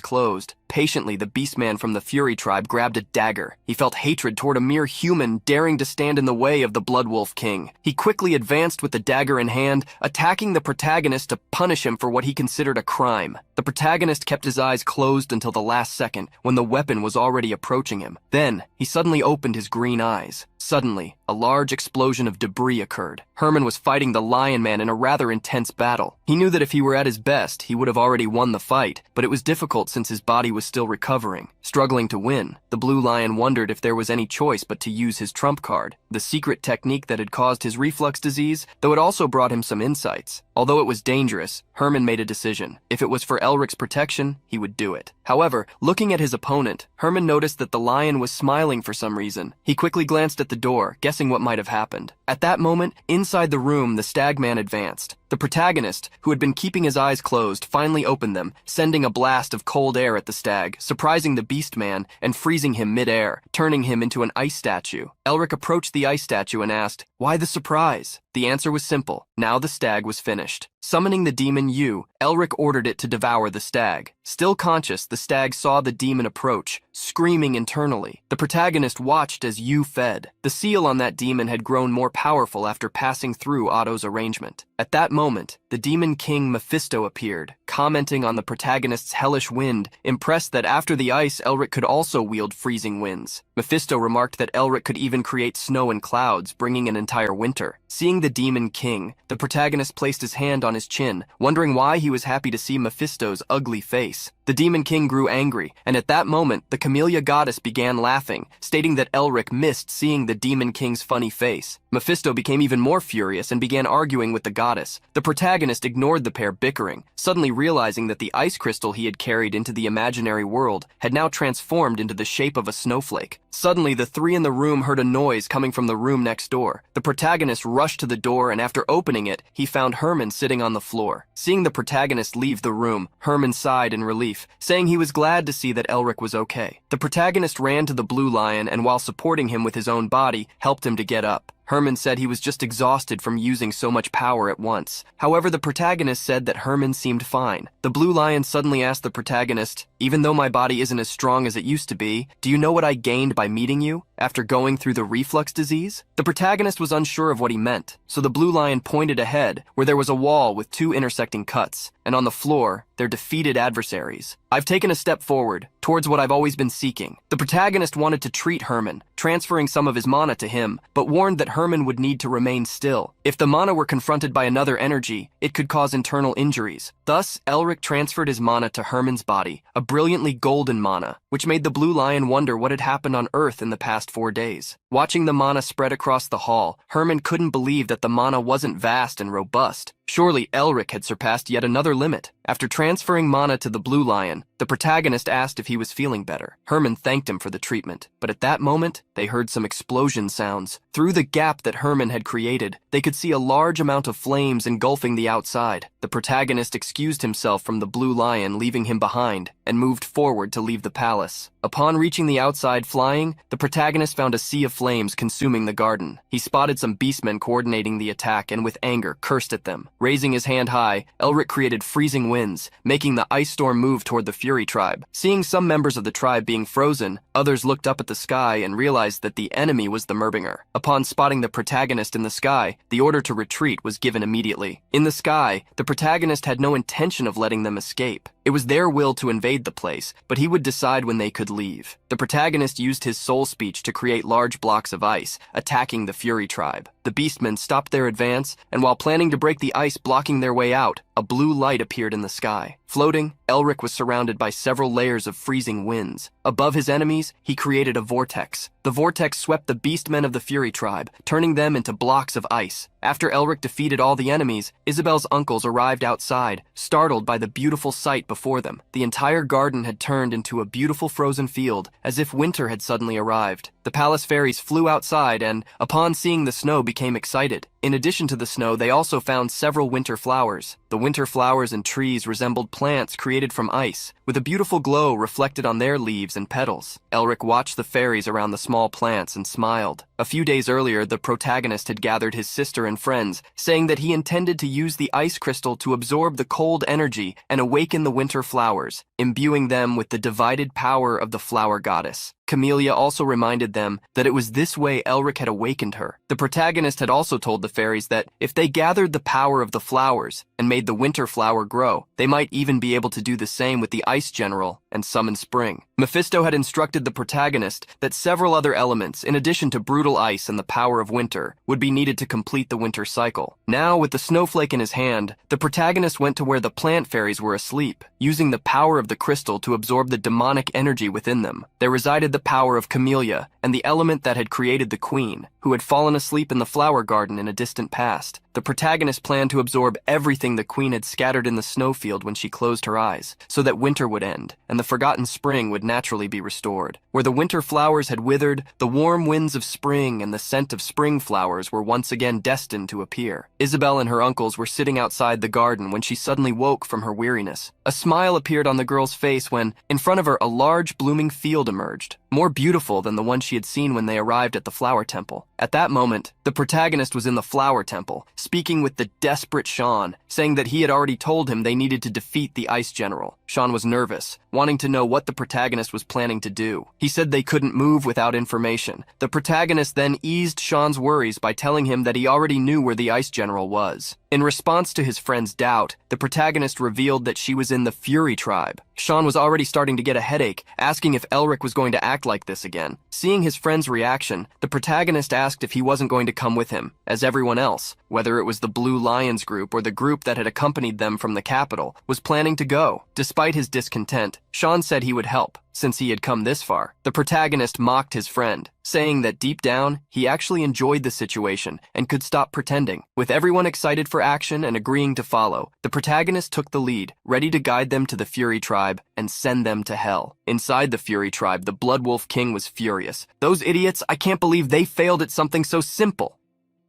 closed. Patiently, the beast man from the Fury tribe grabbed a dagger. He felt hatred toward a mere human daring to stand in the way of the Bloodwolf King. He quickly advanced with the dagger in hand, attacking the protagonist to punish him for what he considered a crime. The protagonist kept his eyes closed until the last second, when the weapon was already approaching him. Then, he suddenly opened his green eyes. Suddenly, a large explosion of debris occurred. Herman was fighting the Lion Man in a rather intense battle. He knew that if he were at his best, he would have already won the fight, but it was difficult since his body was still recovering. Struggling to win, the Blue Lion wondered if there was any choice but to use his trump card, the secret technique that had caused his reflux disease, though it also brought him some insights. Although it was dangerous, Herman made a decision. If it was for Elric's protection, he would do it. However, looking at his opponent, Herman noticed that the lion was smiling for some reason. He quickly glanced at the door, guessing what might have happened. At that moment, inside the room, the Stagman advanced. The protagonist, who had been keeping his eyes closed, finally opened them, sending a blast of cold air at the stag, surprising the beast man and freezing him mid-air, turning him into an ice statue. Elric approached the ice statue and asked, "Why the surprise?" The answer was simple. Now the stag was finished. Summoning the demon Yu, Elric ordered it to devour the stag. Still conscious, the stag saw the demon approach, screaming internally. The protagonist watched as Yu fed. The seal on that demon had grown more powerful after passing through Otto's arrangement. At that moment, the demon king Mephisto appeared, commenting on the protagonist's hellish wind, impressed that after the ice, Elric could also wield freezing winds. Mephisto remarked that Elric could even create snow and clouds, bringing an entire winter. Seeing the demon king, the protagonist placed his hand on his chin, wondering why he was happy to see Mephisto's ugly face. The demon king grew angry, and at that moment, the camellia goddess began laughing, stating that Elric missed seeing the demon king's funny face. Mephisto became even more furious and began arguing with the goddess. The protagonist ignored the pair bickering, suddenly realizing that the ice crystal he had carried into the imaginary world had now transformed into the shape of a snowflake. Suddenly, the three in the room heard a noise coming from the room next door. The protagonist rushed to the door, and after opening it, he found Herman sitting on the floor. Seeing the protagonist leave the room, Herman sighed in relief, saying he was glad to see that Elric was okay. The protagonist ran to the Blue Lion and, while supporting him with his own body, helped him to get up. Herman said he was just exhausted from using so much power at once. However, the protagonist said that Herman seemed fine. The Blue Lion suddenly asked the protagonist, "Even though my body isn't as strong as it used to be, do you know what I gained by meeting you after going through the reflux disease?" The protagonist was unsure of what he meant, so the Blue Lion pointed ahead, where there was a wall with two intersecting cuts, and on the floor, their defeated adversaries. "I've taken a step forward, towards what I've always been seeking." The protagonist wanted to treat Herman, transferring some of his mana to him, but warned that Herman would need to remain still. If the mana were confronted by another energy, it could cause internal injuries. Thus, Elric transferred his mana to Herman's body, a brilliantly golden mana, which made the Blue Lion wonder what had happened on Earth in the past 4 days. Watching the mana spread across the hall, Herman couldn't believe that the mana wasn't vast and robust. Surely Elric had surpassed yet another limit. After transferring mana to the Blue Lion, the protagonist asked if he was feeling better. Herman thanked him for the treatment, but at that moment, they heard some explosion sounds. Through the gap that Herman had created, they could see a large amount of flames engulfing the outside. The protagonist excused himself from the Blue Lion, leaving him behind, and moved forward to leave the palace. Upon reaching the outside flying, the protagonist found a sea of flames consuming the garden. He spotted some beastmen coordinating the attack and with anger cursed at them. Raising his hand high, Elric created freezing winds, making the ice storm move toward the Fury tribe. Seeing some members of the tribe being frozen, others looked up at the sky and realized that the enemy was the Merbinger. Upon spotting the protagonist in the sky, the order to retreat was given immediately. In the sky, the protagonist had no intention of letting them escape. It was their will to invade the place, but he would decide when they could leave. The protagonist used his soul speech to create large blocks of ice, attacking the Fury tribe. The beastmen stopped their advance, and while planning to break the ice blocking their way out, a blue light appeared in the sky. Floating, Elric was surrounded by several layers of freezing winds. Above his enemies, he created a vortex. The vortex swept the beastmen of the Fury tribe, turning them into blocks of ice. After Elric defeated all the enemies, Isabel's uncles arrived outside, startled by the beautiful sight before them. The entire garden had turned into a beautiful frozen field, as if winter had suddenly arrived. The palace fairies flew outside and, upon seeing the snow, became excited. In addition to the snow, they also found several winter flowers. The winter flowers and trees resembled plants created from ice, with a beautiful glow reflected on their leaves and petals. Elric watched the fairies around the small plants and smiled. A few days earlier, the protagonist had gathered his sister and friends, saying that he intended to use the ice crystal to absorb the cold energy and awaken the winter flowers, imbuing them with the divided power of the flower goddess. Camellia also reminded them that it was this way Elric had awakened her. The protagonist had also told the fairies that if they gathered the power of the flowers and made the winter flower grow, they might even be able to do the same with the ice general and summon spring. Mephisto had instructed the protagonist that several other elements, in addition to brutal ice and the power of winter, would be needed to complete the winter cycle. Now, with the snowflake in his hand, the protagonist went to where the plant fairies were asleep, using the power of the crystal to absorb the demonic energy within them. There resided the power of Camellia and the element that had created the queen, who had fallen asleep in the flower garden in a distant past. The protagonist planned to absorb everything the queen had scattered in the snowfield when she closed her eyes, so that winter would end, and the forgotten spring would naturally be restored. Where the winter flowers had withered, the warm winds of spring and the scent of spring flowers were once again destined to appear. Isabel and her uncles were sitting outside the garden when she suddenly woke from her weariness. A smile appeared on the girl's face when, in front of her, a large blooming field emerged, more beautiful than the one she had seen when they arrived at the flower temple. At that moment, the protagonist was in the flower temple, speaking with the desperate Sean, saying that he had already told him they needed to defeat the ice general. Sean was nervous, wanting to know what the protagonist was planning to do. He said they couldn't move without information. The protagonist then eased Sean's worries by telling him that he already knew where the ice general was. In response to his friend's doubt, the protagonist revealed that she was in the Fury tribe. Sean was already starting to get a headache, asking if Elric was going to act like this again. Seeing his friend's reaction, the protagonist asked if he wasn't going to come with him, as everyone else, whether it was the Blue Lions group or the group that had accompanied them from the capital, was planning to go. Despite his discontent, Sean said he would help, since he had come this far. The protagonist mocked his friend, saying that deep down, he actually enjoyed the situation and could stop pretending. With everyone excited for action and agreeing to follow, the protagonist took the lead, ready to guide them to the Fury tribe and send them to hell. Inside the Fury tribe, the Blood Wolf King was furious. Those idiots, I can't believe they failed at something so simple.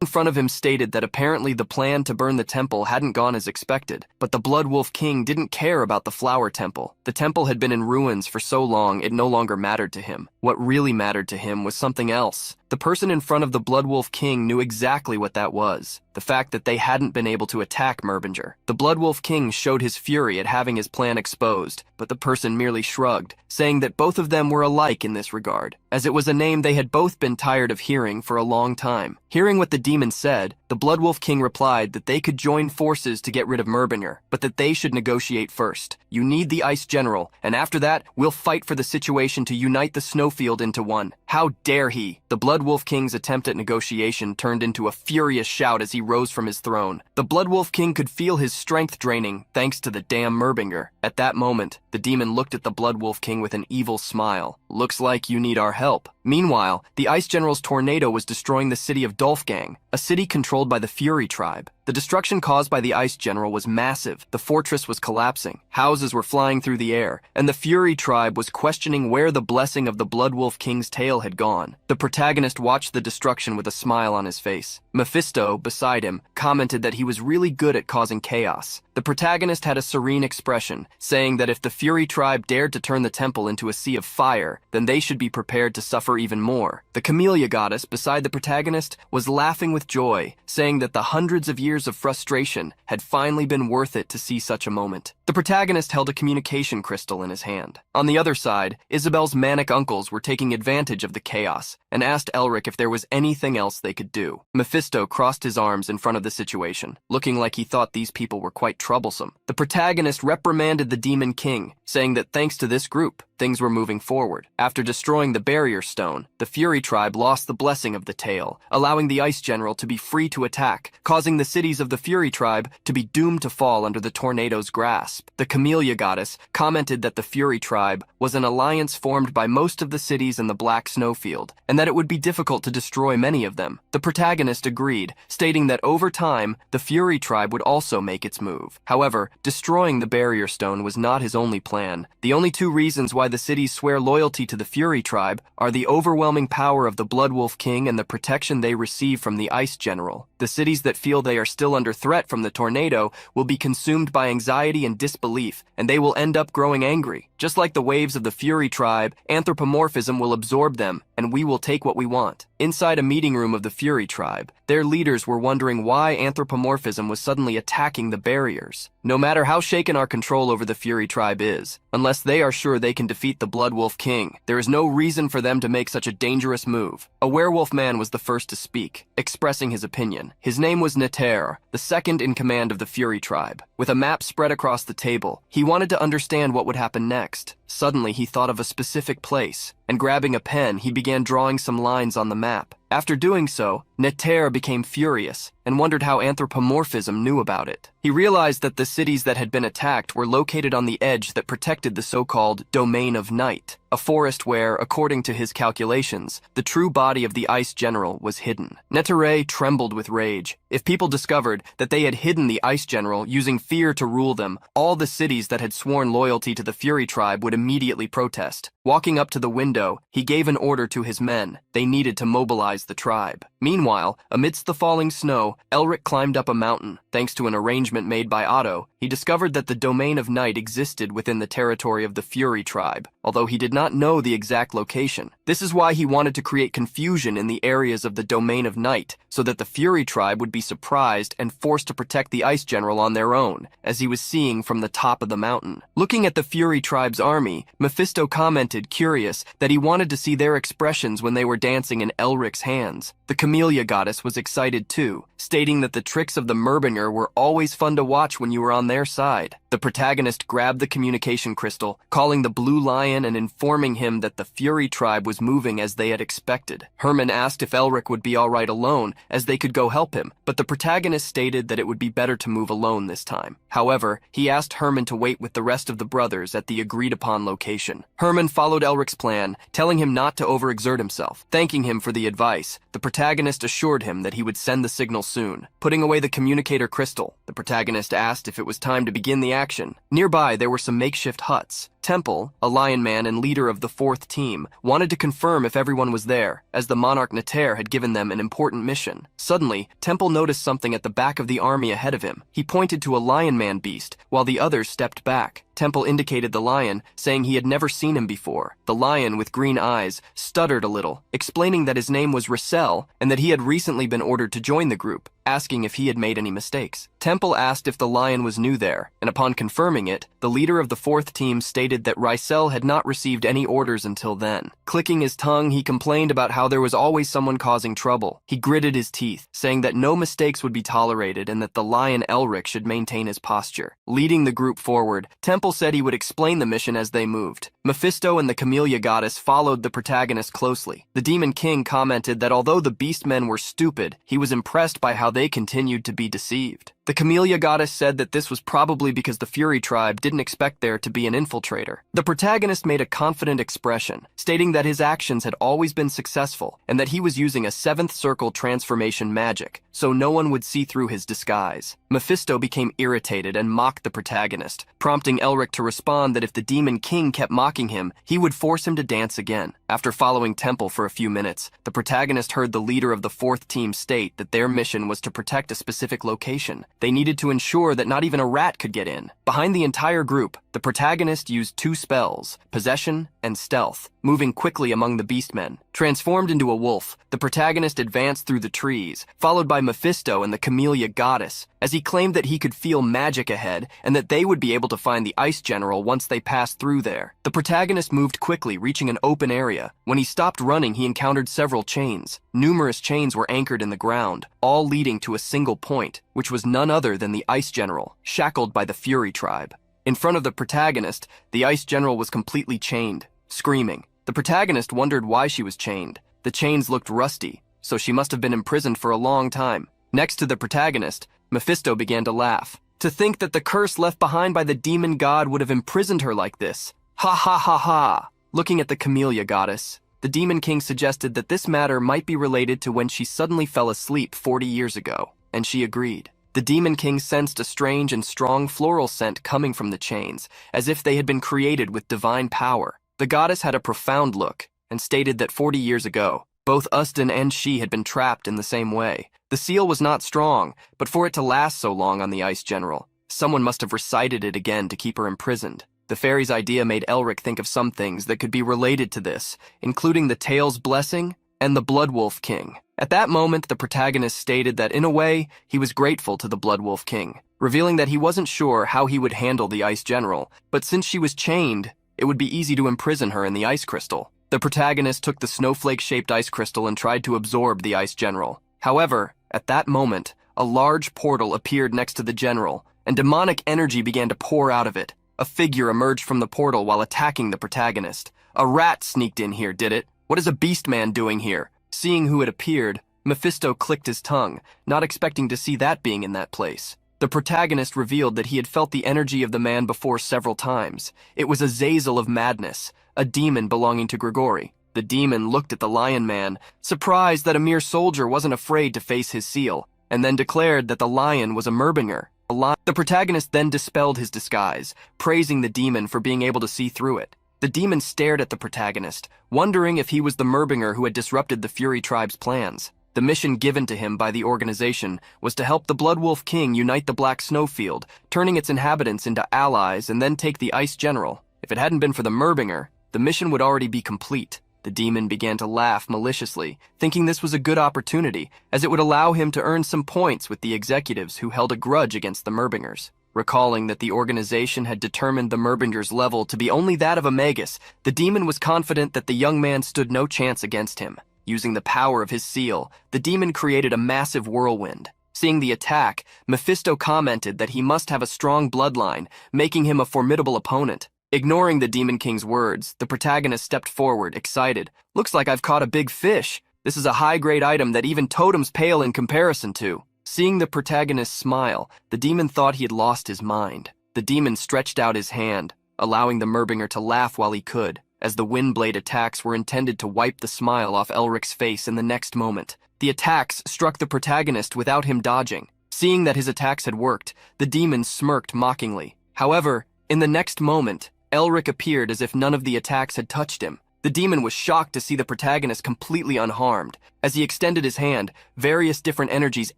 In front of him stated that apparently the plan to burn the temple hadn't gone as expected, but the Blood Wolf King didn't care about the flower temple. The temple had been in ruins for so long it no longer mattered to him. What really mattered to him was something else. The person in front of the Blood Wolf King knew exactly what that was. The fact that they hadn't been able to attack Merbinger. The Blood Wolf King showed his fury at having his plan exposed, but the person merely shrugged, saying that both of them were alike in this regard, as it was a name they had both been tired of hearing for a long time. Hearing what the demon said, the Blood Wolf King replied that they could join forces to get rid of Merbinger, but that they should negotiate first. You need the Ice General, and after that, we'll fight for the situation to unite the snowfield into one. How dare he? The Blood Wolf King's attempt at negotiation turned into a furious shout as he rose from his throne. The Blood Wolf King could feel his strength draining thanks to the damn Merbinger. At that moment, the demon looked at the Blood Wolf King with an evil smile. Looks like you need our help. Meanwhile, the Ice General's tornado was destroying the city of Dolfgang, a city controlled by the Fury tribe. The destruction caused by the Ice General was massive. The fortress was collapsing, houses were flying through the air, and the Fury tribe was questioning where the blessing of the Blood Wolf King's tail had gone. The protagonist watched the destruction with a smile on his face. Mephisto, beside him, commented that he was really good at causing chaos. The protagonist had a serene expression, saying that if the Fury tribe dared to turn the temple into a sea of fire, then they should be prepared to suffer even more. The Camellia goddess, beside the protagonist, was laughing with joy, saying that the hundreds of years of frustration had finally been worth it to see such a moment. The protagonist held a communication crystal in his hand. On the other side, Isabel's manic uncles were taking advantage of the chaos and asked Elric if there was anything else they could do. Mephisto crossed his arms in front of the situation, looking like he thought these people were quite troublesome. The protagonist reprimanded the Demon King, saying that thanks to this group, things were moving forward. After destroying the barrier stone, the Fury tribe lost the blessing of the tail, allowing the Ice General to be free to attack, causing the cities of the Fury tribe to be doomed to fall under the tornado's grasp. The Camellia goddess commented that the Fury tribe was an alliance formed by most of the cities in the Black Snowfield, and that it would be difficult to destroy many of them. The protagonist agreed, stating that over time, the Fury tribe would also make its move. However, destroying the barrier stone was not his only plan. The only two reasons why the cities swear loyalty to the Fury tribe are the overwhelming power of the Blood Wolf King and the protection they receive from the Ice General. The cities that feel they are still under threat from the tornado will be consumed by anxiety and disbelief, and they will end up growing angry. Just like the waves of the Fury tribe, anthropomorphism will absorb them, and we will take what we want. Inside a meeting room of the Fury tribe, their leaders were wondering why anthropomorphism was suddenly attacking the barriers. No matter how shaken our control over the Fury tribe is, unless they are sure they can defeat the Blood Wolf King, there is no reason for them to make such a dangerous move. A werewolf man was the first to speak, expressing his opinion. His name was Neter, the second in command of the Fury tribe. With a map spread across the table, he wanted to understand what would happen next. Suddenly, he thought of a specific place, and grabbing a pen, he began drawing some lines on the map. After doing so, Neter became furious and wondered how anthropomorphism knew about it. He realized that the cities that had been attacked were located on the edge that protected the so-called Domain of Night, a forest where, according to his calculations, the true body of the Ice General was hidden. Neter trembled with rage. If people discovered that they had hidden the Ice General using fear to rule them, all the cities that had sworn loyalty to the Fury tribe would immediately protest. Walking up to the window, he gave an order to his men. They needed to mobilize the tribe. Meanwhile, amidst the falling snow, Elric climbed up a mountain. Thanks to an arrangement made by Otto, he discovered that the Domain of Night existed within the territory of the Fury tribe, although he did not know the exact location. This is why he wanted to create confusion in the areas of the Domain of Night, so that the Fury tribe would be surprised and forced to protect the Ice General on their own, as he was seeing from the top of the mountain. Looking at the Fury tribe's army, Mephisto commented, curious, that he wanted to see their expressions when they were dancing in Elric's hands. The Camellia goddess was excited too, stating that the tricks of the Merbinger were always fun to watch when you were on their side. The protagonist grabbed the communication crystal, calling the Blue Lion and informing him that the Fury tribe was moving as they had expected. Herman asked if Elric would be alright alone, as they could go help him, but the protagonist stated that it would be better to move alone this time. However, he asked Herman to wait with the rest of the brothers at the agreed-upon location. Herman followed Elric's plan, telling him not to overexert himself. Thanking him for the advice, the protagonist assured him that he would send the signal soon. Putting away the communicator crystal, the protagonist asked if it was time to begin the action. Nearby, there were some makeshift huts. Temple, a lion man and leader of the fourth team, wanted to confirm if everyone was there, as the monarch Neter had given them an important mission. Suddenly, Temple noticed something at the back of the army ahead of him. He pointed to a lion man beast, while the others stepped back. Temple indicated the lion, saying he had never seen him before. The lion, with green eyes, stuttered a little, explaining that his name was Rissel and that he had recently been ordered to join the group, asking if he had made any mistakes. Temple asked if the lion was new there, and upon confirming it, the leader of the fourth team stated stated that Rysel had not received any orders until then. Clicking his tongue, he complained about how there was always someone causing trouble. He gritted his teeth, saying that no mistakes would be tolerated and that the lion Elric should maintain his posture. Leading the group forward, Temple said he would explain the mission as they moved. Mephisto and the Camellia Goddess followed the protagonist closely. The Demon King commented that although the Beastmen were stupid, he was impressed by how they continued to be deceived. The Camellia Goddess said that this was probably because the Fury tribe didn't expect there to be an infiltrator. The protagonist made a confident expression, stating that his actions had always been successful and that he was using a seventh circle transformation magic, so no one would see through his disguise. Mephisto became irritated and mocked the protagonist, prompting Elric to respond that if the Demon King kept mocking him, he would force him to dance again. After following Temple for a few minutes, the protagonist heard the leader of the fourth team state that their mission was to protect a specific location. They needed to ensure that not even a rat could get in. Behind the entire group, the protagonist used two spells, Possession and Stealth, moving quickly among the beastmen. Transformed into a wolf, the protagonist advanced through the trees, followed by Mephisto and the Camellia Goddess, as he claimed that he could feel magic ahead and that they would be able to find the Ice General once they passed through there. The protagonist moved quickly, reaching an open area. When he stopped running, he encountered several chains. Numerous chains were anchored in the ground, all leading to a single point, which was none other than the Ice General, shackled by the Fury tribe. In front of the protagonist, the Ice General was completely chained, screaming. The protagonist wondered why she was chained. The chains looked rusty, so she must have been imprisoned for a long time. Next to the protagonist, Mephisto began to laugh. To think that the curse left behind by the demon god would have imprisoned her like this. Ha ha ha ha! Looking at the Camellia Goddess, the Demon King suggested that this matter might be related to when she suddenly fell asleep 40 years ago, and she agreed. The Demon King sensed a strange and strong floral scent coming from the chains, as if they had been created with divine power. The goddess had a profound look, and stated that 40 years ago, both Ustin and she had been trapped in the same way. The seal was not strong, but for it to last so long on the Ice General, someone must have recited it again to keep her imprisoned. The fairy's idea made Elric think of some things that could be related to this, including the Tail's Blessing and the Bloodwolf King. At that moment, the protagonist stated that in a way, he was grateful to the Bloodwolf King, revealing that he wasn't sure how he would handle the Ice General, but since she was chained, it would be easy to imprison her in the ice crystal. The protagonist took the snowflake-shaped ice crystal and tried to absorb the Ice General. However, at that moment, a large portal appeared next to the general, and demonic energy began to pour out of it. A figure emerged from the portal while attacking the protagonist. A rat sneaked in here, did it? What is a beastman doing here? Seeing who had appeared, Mephisto clicked his tongue, not expecting to see that being in that place. The protagonist revealed that he had felt the energy of the man before several times. It was Azazel of Madness, a demon belonging to Grigori. The demon looked at the lion man, surprised that a mere soldier wasn't afraid to face his seal, and then declared that the lion was a Merbinger. The protagonist then dispelled his disguise, praising the demon for being able to see through it. The demon stared at the protagonist, wondering if he was the Merbinger who had disrupted the Fury tribe's plans. The mission given to him by the organization was to help the Bloodwolf King unite the Black Snowfield, turning its inhabitants into allies and then take the Ice General. If it hadn't been for the Merbinger, the mission would already be complete. The demon began to laugh maliciously, thinking this was a good opportunity, as it would allow him to earn some points with the executives who held a grudge against the Merbingers. Recalling that the organization had determined the Merbinger's level to be only that of a Magus, the demon was confident that the young man stood no chance against him. Using the power of his seal, the demon created a massive whirlwind. Seeing the attack, Mephisto commented that he must have a strong bloodline, making him a formidable opponent. Ignoring the Demon King's words, the protagonist stepped forward, excited. Looks like I've caught a big fish. This is a high-grade item that even totems pale in comparison to. Seeing the protagonist smile, the demon thought he had lost his mind. The demon stretched out his hand, allowing the Merbinger to laugh while he could, as the Windblade attacks were intended to wipe the smile off Elric's face in the next moment. The attacks struck the protagonist without him dodging. Seeing that his attacks had worked, the demon smirked mockingly. However, in the next moment, Elric appeared as if none of the attacks had touched him. The demon was shocked to see the protagonist completely unharmed. As he extended his hand, various different energies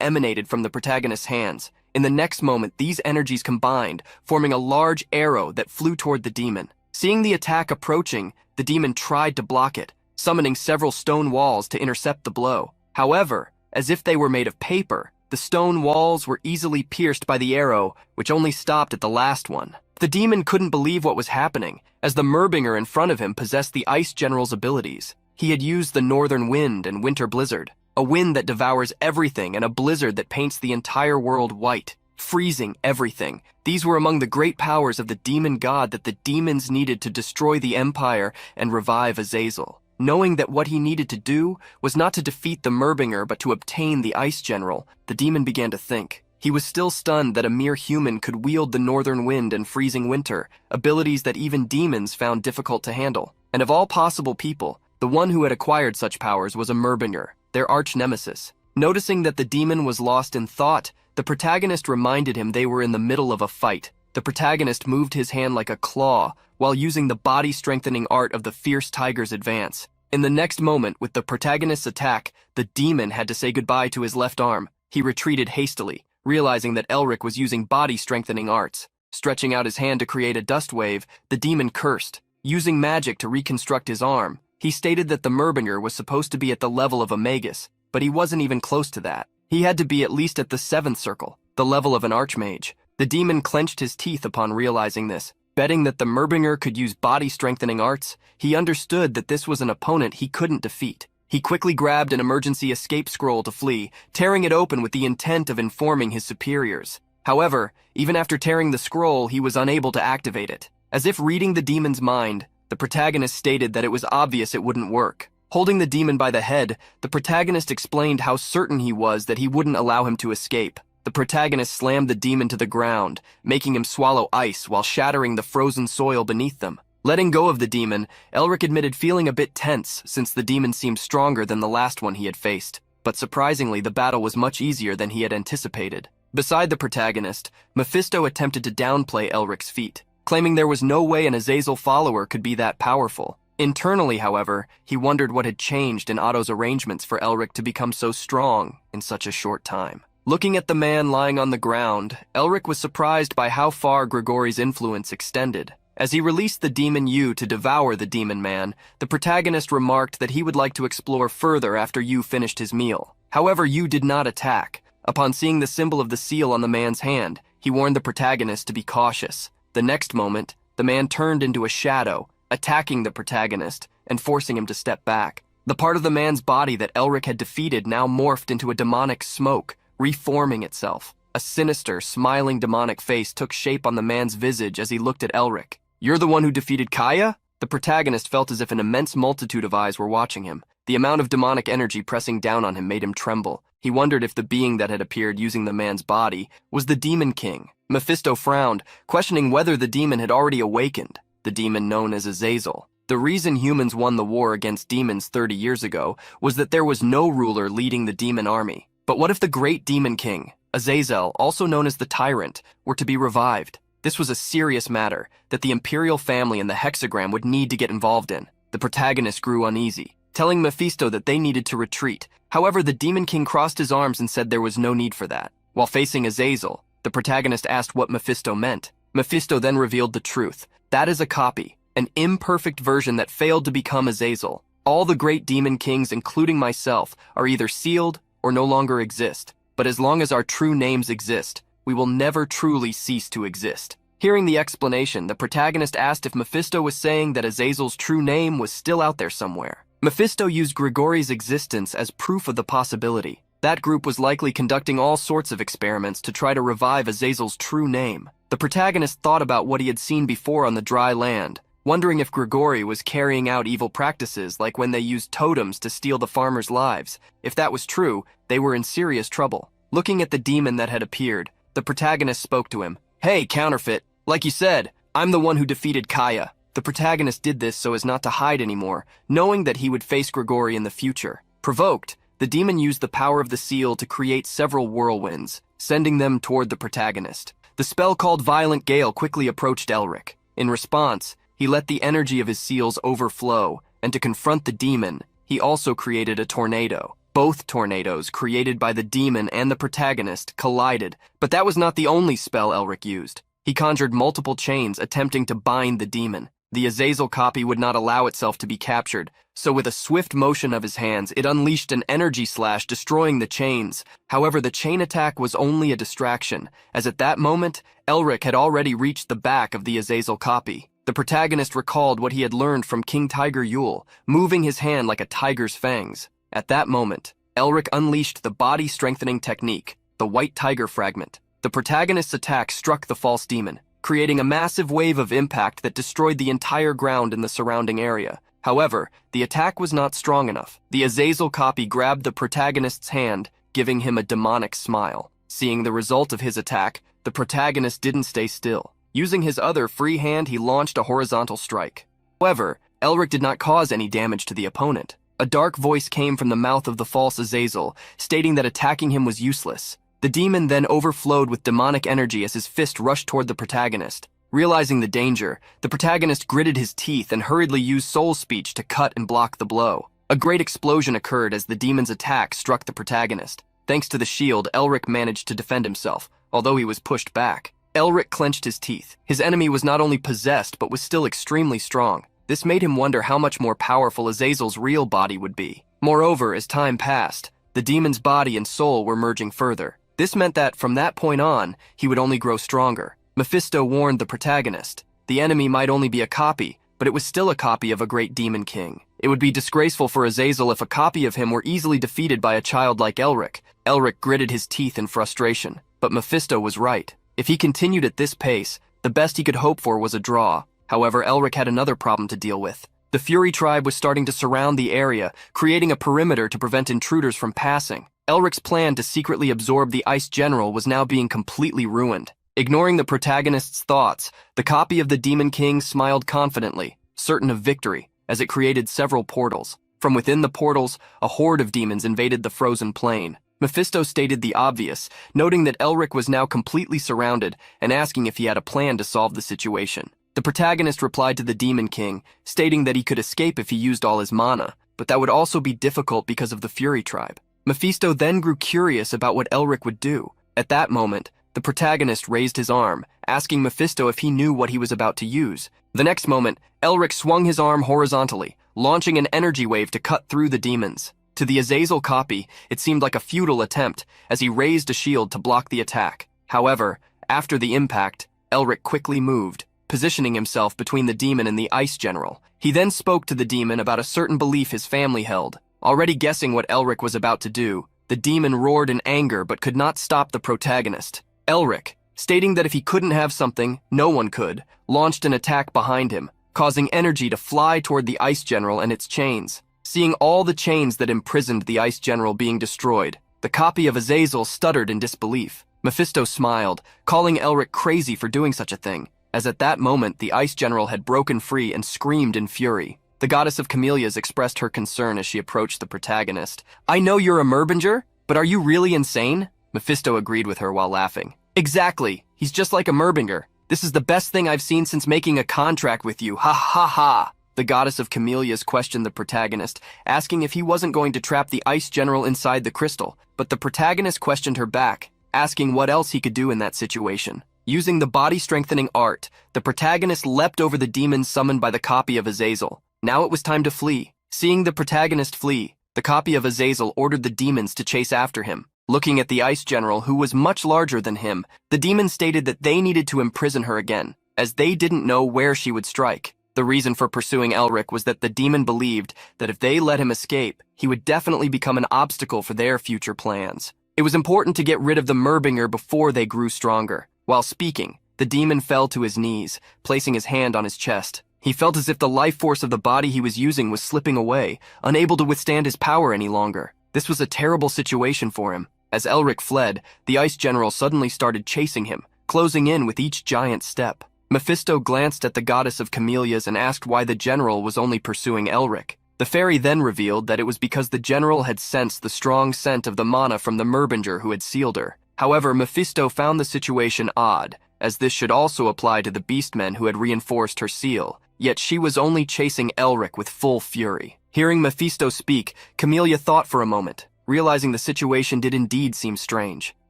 emanated from the protagonist's hands. In the next moment, these energies combined, forming a large arrow that flew toward the demon. Seeing the attack approaching, the demon tried to block it, summoning several stone walls to intercept the blow. However, as if they were made of paper, the stone walls were easily pierced by the arrow, which only stopped at the last one. The demon couldn't believe what was happening, as the Merbinger in front of him possessed the Ice General's abilities. He had used the Northern Wind and Winter Blizzard, a wind that devours everything and a blizzard that paints the entire world white, freezing everything. These were among the great powers of the demon god that the demons needed to destroy the Empire and revive Azazel. Knowing that what he needed to do was not to defeat the Merbinger but to obtain the Ice General, the demon began to think. He was still stunned that a mere human could wield the Northern Wind and freezing winter, abilities that even demons found difficult to handle. And of all possible people, the one who had acquired such powers was a Merbinger, their arch-nemesis. Noticing that the demon was lost in thought, the protagonist reminded him they were in the middle of a fight. The protagonist moved his hand like a claw, while using the body-strengthening art of the fierce tiger's advance. In the next moment, with the protagonist's attack, the demon had to say goodbye to his left arm. He retreated hastily, realizing that Elric was using body-strengthening arts. Stretching out his hand to create a dust wave, the demon cursed. Using magic to reconstruct his arm, he stated that the Merbinger was supposed to be at the level of a magus, but he wasn't even close to that. He had to be at least at the 7th circle, the level of an archmage. The demon clenched his teeth upon realizing this. Betting that the Merbinger could use body-strengthening arts, he understood that this was an opponent he couldn't defeat. He quickly grabbed an emergency escape scroll to flee, tearing it open with the intent of informing his superiors. However, even after tearing the scroll, he was unable to activate it. As if reading the demon's mind, the protagonist stated that it was obvious it wouldn't work. Holding the demon by the head, the protagonist explained how certain he was that he wouldn't allow him to escape. The protagonist slammed the demon to the ground, making him swallow ice while shattering the frozen soil beneath them. Letting go of the demon, Elric admitted feeling a bit tense since the demon seemed stronger than the last one he had faced. But surprisingly, the battle was much easier than he had anticipated. Beside the protagonist, Mephisto attempted to downplay Elric's feat, claiming there was no way an Azazel follower could be that powerful. Internally, however, he wondered what had changed in Otto's arrangements for Elric to become so strong in such a short time. Looking at the man lying on the ground, Elric was surprised by how far Grigori's influence extended. As he released the demon Yu to devour the demon man, the protagonist remarked that he would like to explore further after Yu finished his meal. However, Yu did not attack. Upon seeing the symbol of the seal on the man's hand, he warned the protagonist to be cautious. The next moment, the man turned into a shadow, attacking the protagonist and forcing him to step back. The part of the man's body that Elric had defeated now morphed into a demonic smoke, reforming itself. A sinister, smiling demonic face took shape on the man's visage as he looked at Elric. "You're the one who defeated Kaya?" The protagonist felt as if an immense multitude of eyes were watching him. The amount of demonic energy pressing down on him made him tremble. He wondered if the being that had appeared using the man's body was the Demon King. Mephisto frowned, questioning whether the demon had already awakened, the demon known as Azazel. The reason humans won the war against demons 30 years ago was that there was no ruler leading the demon army. But what if the great Demon King, Azazel, also known as the Tyrant, were to be revived? This was a serious matter that the Imperial family and the Hexagram would need to get involved in. The protagonist grew uneasy, telling Mephisto that they needed to retreat. However, the Demon King crossed his arms and said there was no need for that. While facing Azazel, the protagonist asked what Mephisto meant. Mephisto then revealed the truth. That is a copy, an imperfect version that failed to become Azazel. All the great Demon Kings, including myself, are either sealed or no longer exist. But as long as our true names exist, we will never truly cease to exist. Hearing the explanation, the protagonist asked if Mephisto was saying that Azazel's true name was still out there somewhere. Mephisto used Grigori's existence as proof of the possibility. That group was likely conducting all sorts of experiments to try to revive Azazel's true name. The protagonist thought about what he had seen before on the dry land, wondering if Grigori was carrying out evil practices like when they used totems to steal the farmers' lives. If that was true, they were in serious trouble. Looking at the demon that had appeared, the protagonist spoke to him. "Hey, counterfeit. Like you said, I'm the one who defeated Kaya." The protagonist did this so as not to hide anymore, knowing that he would face Grigori in the future. Provoked, the demon used the power of the seal to create several whirlwinds, sending them toward the protagonist. The spell called Violent Gale quickly approached Elric. In response, he let the energy of his seals overflow, and to confront the demon, he also created a tornado. Both tornadoes, created by the demon and the protagonist, collided, but that was not the only spell Elric used. He conjured multiple chains attempting to bind the demon. The Azazel copy would not allow itself to be captured, so with a swift motion of his hands, it unleashed an energy slash, destroying the chains. However, the chain attack was only a distraction, as at that moment, Elric had already reached the back of the Azazel copy. The protagonist recalled what he had learned from King Tiger Yule, moving his hand like a tiger's fangs. At that moment, Elric unleashed the body-strengthening technique, the White Tiger Fragment. The protagonist's attack struck the false demon, creating a massive wave of impact that destroyed the entire ground in the surrounding area. However, the attack was not strong enough. The Azazel copy grabbed the protagonist's hand, giving him a demonic smile. Seeing the result of his attack, the protagonist didn't stay still. Using his other free hand, he launched a horizontal strike. However, Elric did not cause any damage to the opponent. A dark voice came from the mouth of the false Azazel, stating that attacking him was useless. The demon then overflowed with demonic energy as his fist rushed toward the protagonist. Realizing the danger, the protagonist gritted his teeth and hurriedly used soul speech to cut and block the blow. A great explosion occurred as the demon's attack struck the protagonist. Thanks to the shield, Elric managed to defend himself, although he was pushed back. Elric clenched his teeth. His enemy was not only possessed, but was still extremely strong. This made him wonder how much more powerful Azazel's real body would be. Moreover, as time passed, the demon's body and soul were merging further. This meant that, from that point on, he would only grow stronger. Mephisto warned the protagonist. The enemy might only be a copy, but it was still a copy of a great demon king. It would be disgraceful for Azazel if a copy of him were easily defeated by a child like Elric. Elric gritted his teeth in frustration, but Mephisto was right. If he continued at this pace, the best he could hope for was a draw. However, Elric had another problem to deal with. The Fury tribe was starting to surround the area, creating a perimeter to prevent intruders from passing. Elric's plan to secretly absorb the Ice General was now being completely ruined. Ignoring the protagonist's thoughts, the copy of the Demon King smiled confidently, certain of victory, as it created several portals. From within the portals, a horde of demons invaded the frozen plain. Mephisto stated the obvious, noting that Elric was now completely surrounded and asking if he had a plan to solve the situation. The protagonist replied to the Demon King, stating that he could escape if he used all his mana, but that would also be difficult because of the Fury tribe. Mephisto then grew curious about what Elric would do. At that moment, the protagonist raised his arm, asking Mephisto if he knew what he was about to use. The next moment, Elric swung his arm horizontally, launching an energy wave to cut through the demons. To the Azazel copy, it seemed like a futile attempt, as he raised a shield to block the attack. However, after the impact, Elric quickly moved, positioning himself between the demon and the Ice General. He then spoke to the demon about a certain belief his family held. Already guessing what Elric was about to do, the demon roared in anger but could not stop the protagonist. Elric, stating that if he couldn't have something, no one could, launched an attack behind him, causing energy to fly toward the Ice General and its chains. Seeing all the chains that imprisoned the Ice General being destroyed, the copy of Azazel stuttered in disbelief. Mephisto smiled, calling Elric crazy for doing such a thing, as at that moment the Ice General had broken free and screamed in fury. The goddess of camellias expressed her concern as she approached the protagonist. "I know you're a Merbinger, but are you really insane?" Mephisto agreed with her while laughing. "Exactly. He's just like a Merbinger. This is the best thing I've seen since making a contract with you. Ha ha ha." The goddess of camellias questioned the protagonist, asking if he wasn't going to trap the Ice General inside the crystal, but the protagonist questioned her back, asking what else he could do in that situation. Using the body-strengthening art, the protagonist leapt over the demons summoned by the copy of Azazel. Now it was time to flee. Seeing the protagonist flee, the copy of Azazel ordered the demons to chase after him. Looking at the Ice General, who was much larger than him, the demons stated that they needed to imprison her again, as they didn't know where she would strike. The reason for pursuing Elric was that the demon believed that if they let him escape, he would definitely become an obstacle for their future plans. It was important to get rid of the Merbinger before they grew stronger. While speaking, the demon fell to his knees, placing his hand on his chest. He felt as if the life force of the body he was using was slipping away, unable to withstand his power any longer. This was a terrible situation for him. As Elric fled, the Ice General suddenly started chasing him, closing in with each giant step. Mephisto glanced at the goddess of camellias and asked why the general was only pursuing Elric. The fairy then revealed that it was because the general had sensed the strong scent of the mana from the Merbinger who had sealed her. However, Mephisto found the situation odd, as this should also apply to the beastmen who had reinforced her seal. Yet she was only chasing Elric with full fury. Hearing Mephisto speak, Camellia thought for a moment, realizing the situation did indeed seem strange.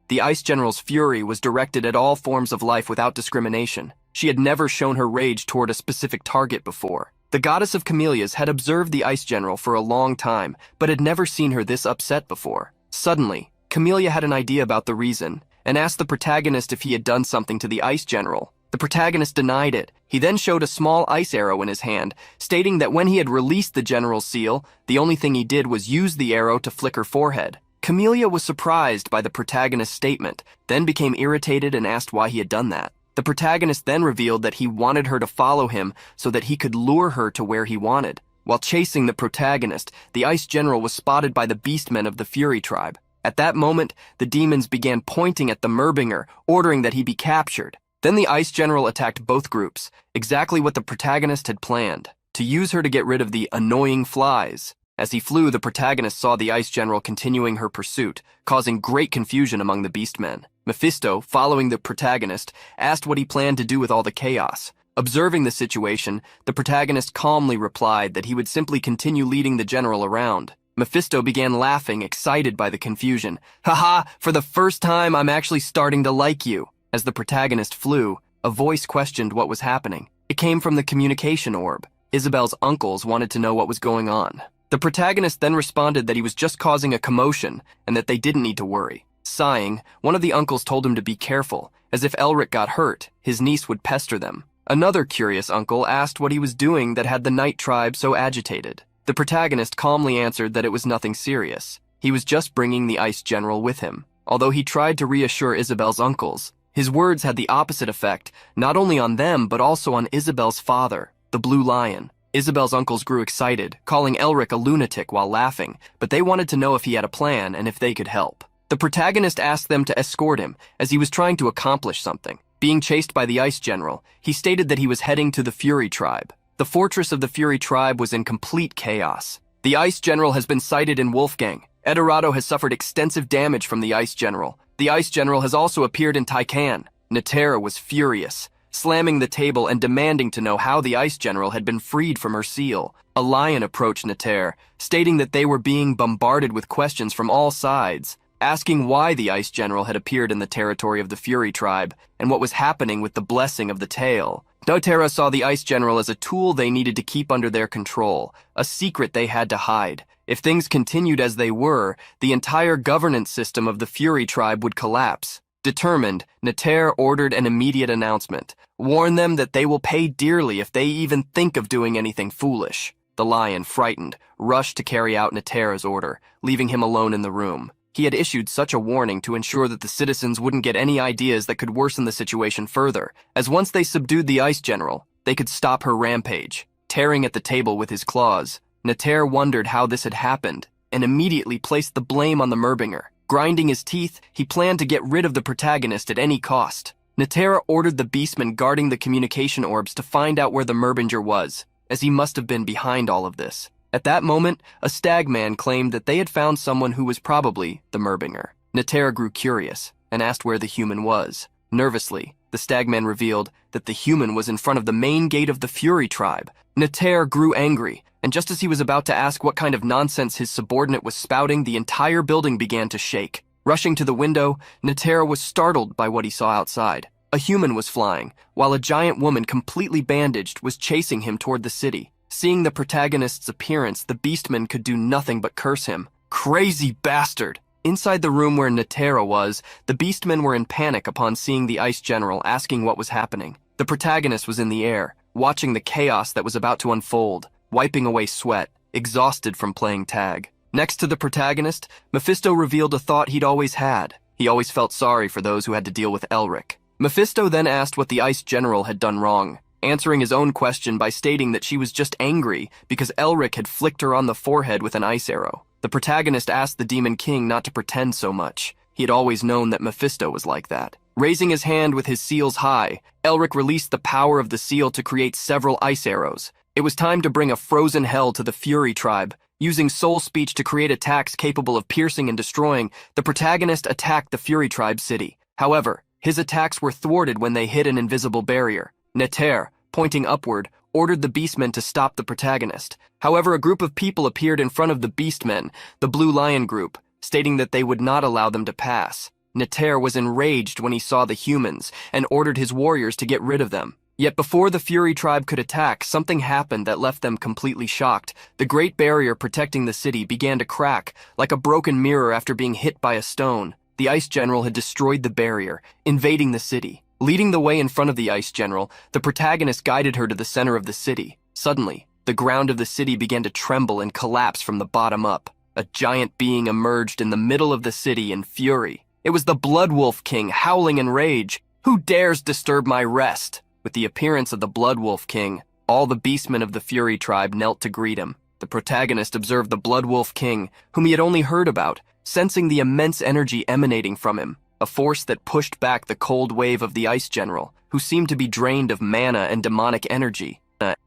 The Ice General's fury was directed at all forms of life without discrimination. She had never shown her rage toward a specific target before. The goddess of camellias had observed the ice general for a long time, but had never seen her this upset before. Suddenly, Camellia had an idea about the reason, and asked the protagonist if he had done something to the ice general. The protagonist denied it. He then showed a small ice arrow in his hand, stating that when he had released the general's seal, the only thing he did was use the arrow to flick her forehead. Camellia was surprised by the protagonist's statement, then became irritated and asked why he had done that. The protagonist then revealed that he wanted her to follow him so that he could lure her to where he wanted. While chasing the protagonist, the ice general was spotted by the beastmen of the Fury tribe. At that moment, the demons began pointing at the Merbinger, ordering that he be captured. Then the ice general attacked both groups, exactly what the protagonist had planned, to use her to get rid of the annoying flies. As he flew, the protagonist saw the ice general continuing her pursuit, causing great confusion among the beastmen. Mephisto, following the protagonist, asked what he planned to do with all the chaos. Observing the situation, the protagonist calmly replied that he would simply continue leading the general around. Mephisto began laughing, excited by the confusion. "Haha, for the first time I'm actually starting to like you." As the protagonist flew, a voice questioned what was happening. It came from the communication orb. Isabel's uncles wanted to know what was going on. The protagonist then responded that he was just causing a commotion and that they didn't need to worry. Sighing, one of the uncles told him to be careful, as if Elric got hurt, his niece would pester them. Another curious uncle asked what he was doing that had the Night Tribe so agitated. The protagonist calmly answered that it was nothing serious. He was just bringing the ice general with him. Although he tried to reassure Isabel's uncles, his words had the opposite effect, not only on them but also on Isabel's father, the Blue Lion. Isabel's uncles grew excited, calling Elric a lunatic while laughing, but they wanted to know if he had a plan and if they could help. The protagonist asked them to escort him, as he was trying to accomplish something. Being chased by the ice general, he stated that he was heading to the Fury tribe. The fortress of the Fury tribe was in complete chaos. The ice general has been sighted in Wolfgang. Edorato has suffered extensive damage from the ice general. The ice general has also appeared in Taikan. Natera was furious, slamming the table and demanding to know how the ice general had been freed from her seal. A lion approached Natera, stating that they were being bombarded with questions from all sides, asking why the ice general had appeared in the territory of the Fury tribe and what was happening with the blessing of the tail. Natera saw the ice general as a tool they needed to keep under their control, a secret they had to hide. If things continued as they were, the entire governance system of the Fury tribe would collapse. Determined, Natera ordered an immediate announcement. Warn them that they will pay dearly if they even think of doing anything foolish. The lion, frightened, rushed to carry out Natera's order, leaving him alone in the room. He had issued such a warning to ensure that the citizens wouldn't get any ideas that could worsen the situation further, as once they subdued the ice general, they could stop her rampage. Tearing at the table with his claws, Natera wondered how this had happened, and immediately placed the blame on the Merbinger. Grinding his teeth, he planned to get rid of the protagonist at any cost. Natera ordered the beastmen guarding the communication orbs to find out where the Merbinger was, as he must have been behind all of this. At that moment, a stagman claimed that they had found someone who was probably the Merbinger. Natera grew curious and asked where the human was. Nervously, the stagman revealed that the human was in front of the main gate of the Fury tribe. Natera grew angry, and just as he was about to ask what kind of nonsense his subordinate was spouting, the entire building began to shake. Rushing to the window, Natera was startled by what he saw outside. A human was flying, while a giant woman completely bandaged was chasing him toward the city. Seeing the protagonist's appearance, the beastmen could do nothing but curse him. Crazy bastard! Inside the room where Natera was, the beastmen were in panic upon seeing the ice general, asking what was happening. The protagonist was in the air, watching the chaos that was about to unfold, wiping away sweat, exhausted from playing tag. Next to the protagonist, Mephisto revealed a thought he'd always had. He always felt sorry for those who had to deal with Elric. Mephisto then asked what the ice general had done wrong, answering his own question by stating that she was just angry because Elric had flicked her on the forehead with an ice arrow. The protagonist asked the Demon King not to pretend so much. He had always known that Mephisto was like that. Raising his hand with his seals high, Elric released the power of the seal to create several ice arrows. It was time to bring a frozen hell to the Fury tribe. Using soul speech to create attacks capable of piercing and destroying, the protagonist attacked the Fury tribe city. However, his attacks were thwarted when they hit an invisible barrier. Natera, pointing upward, ordered the beastmen to stop the protagonist. However, a group of people appeared in front of the beastmen, the Blue Lion group, stating that they would not allow them to pass. Natera was enraged when he saw the humans and ordered his warriors to get rid of them. Yet before the Fury tribe could attack, something happened that left them completely shocked. The great barrier protecting the city began to crack, like a broken mirror after being hit by a stone. The Ice General had destroyed the barrier, invading the city. Leading the way in front of the Ice General, the protagonist guided her to the center of the city. Suddenly, the ground of the city began to tremble and collapse from the bottom up. A giant being emerged in the middle of the city in fury. It was the Blood Wolf King, howling in rage. "Who dares disturb my rest?" With the appearance of the Blood Wolf King, all the beastmen of the Fury tribe knelt to greet him. The protagonist observed the Blood Wolf King, whom he had only heard about, sensing the immense energy emanating from him, a force that pushed back the cold wave of the Ice General, who seemed to be drained of mana and demonic energy.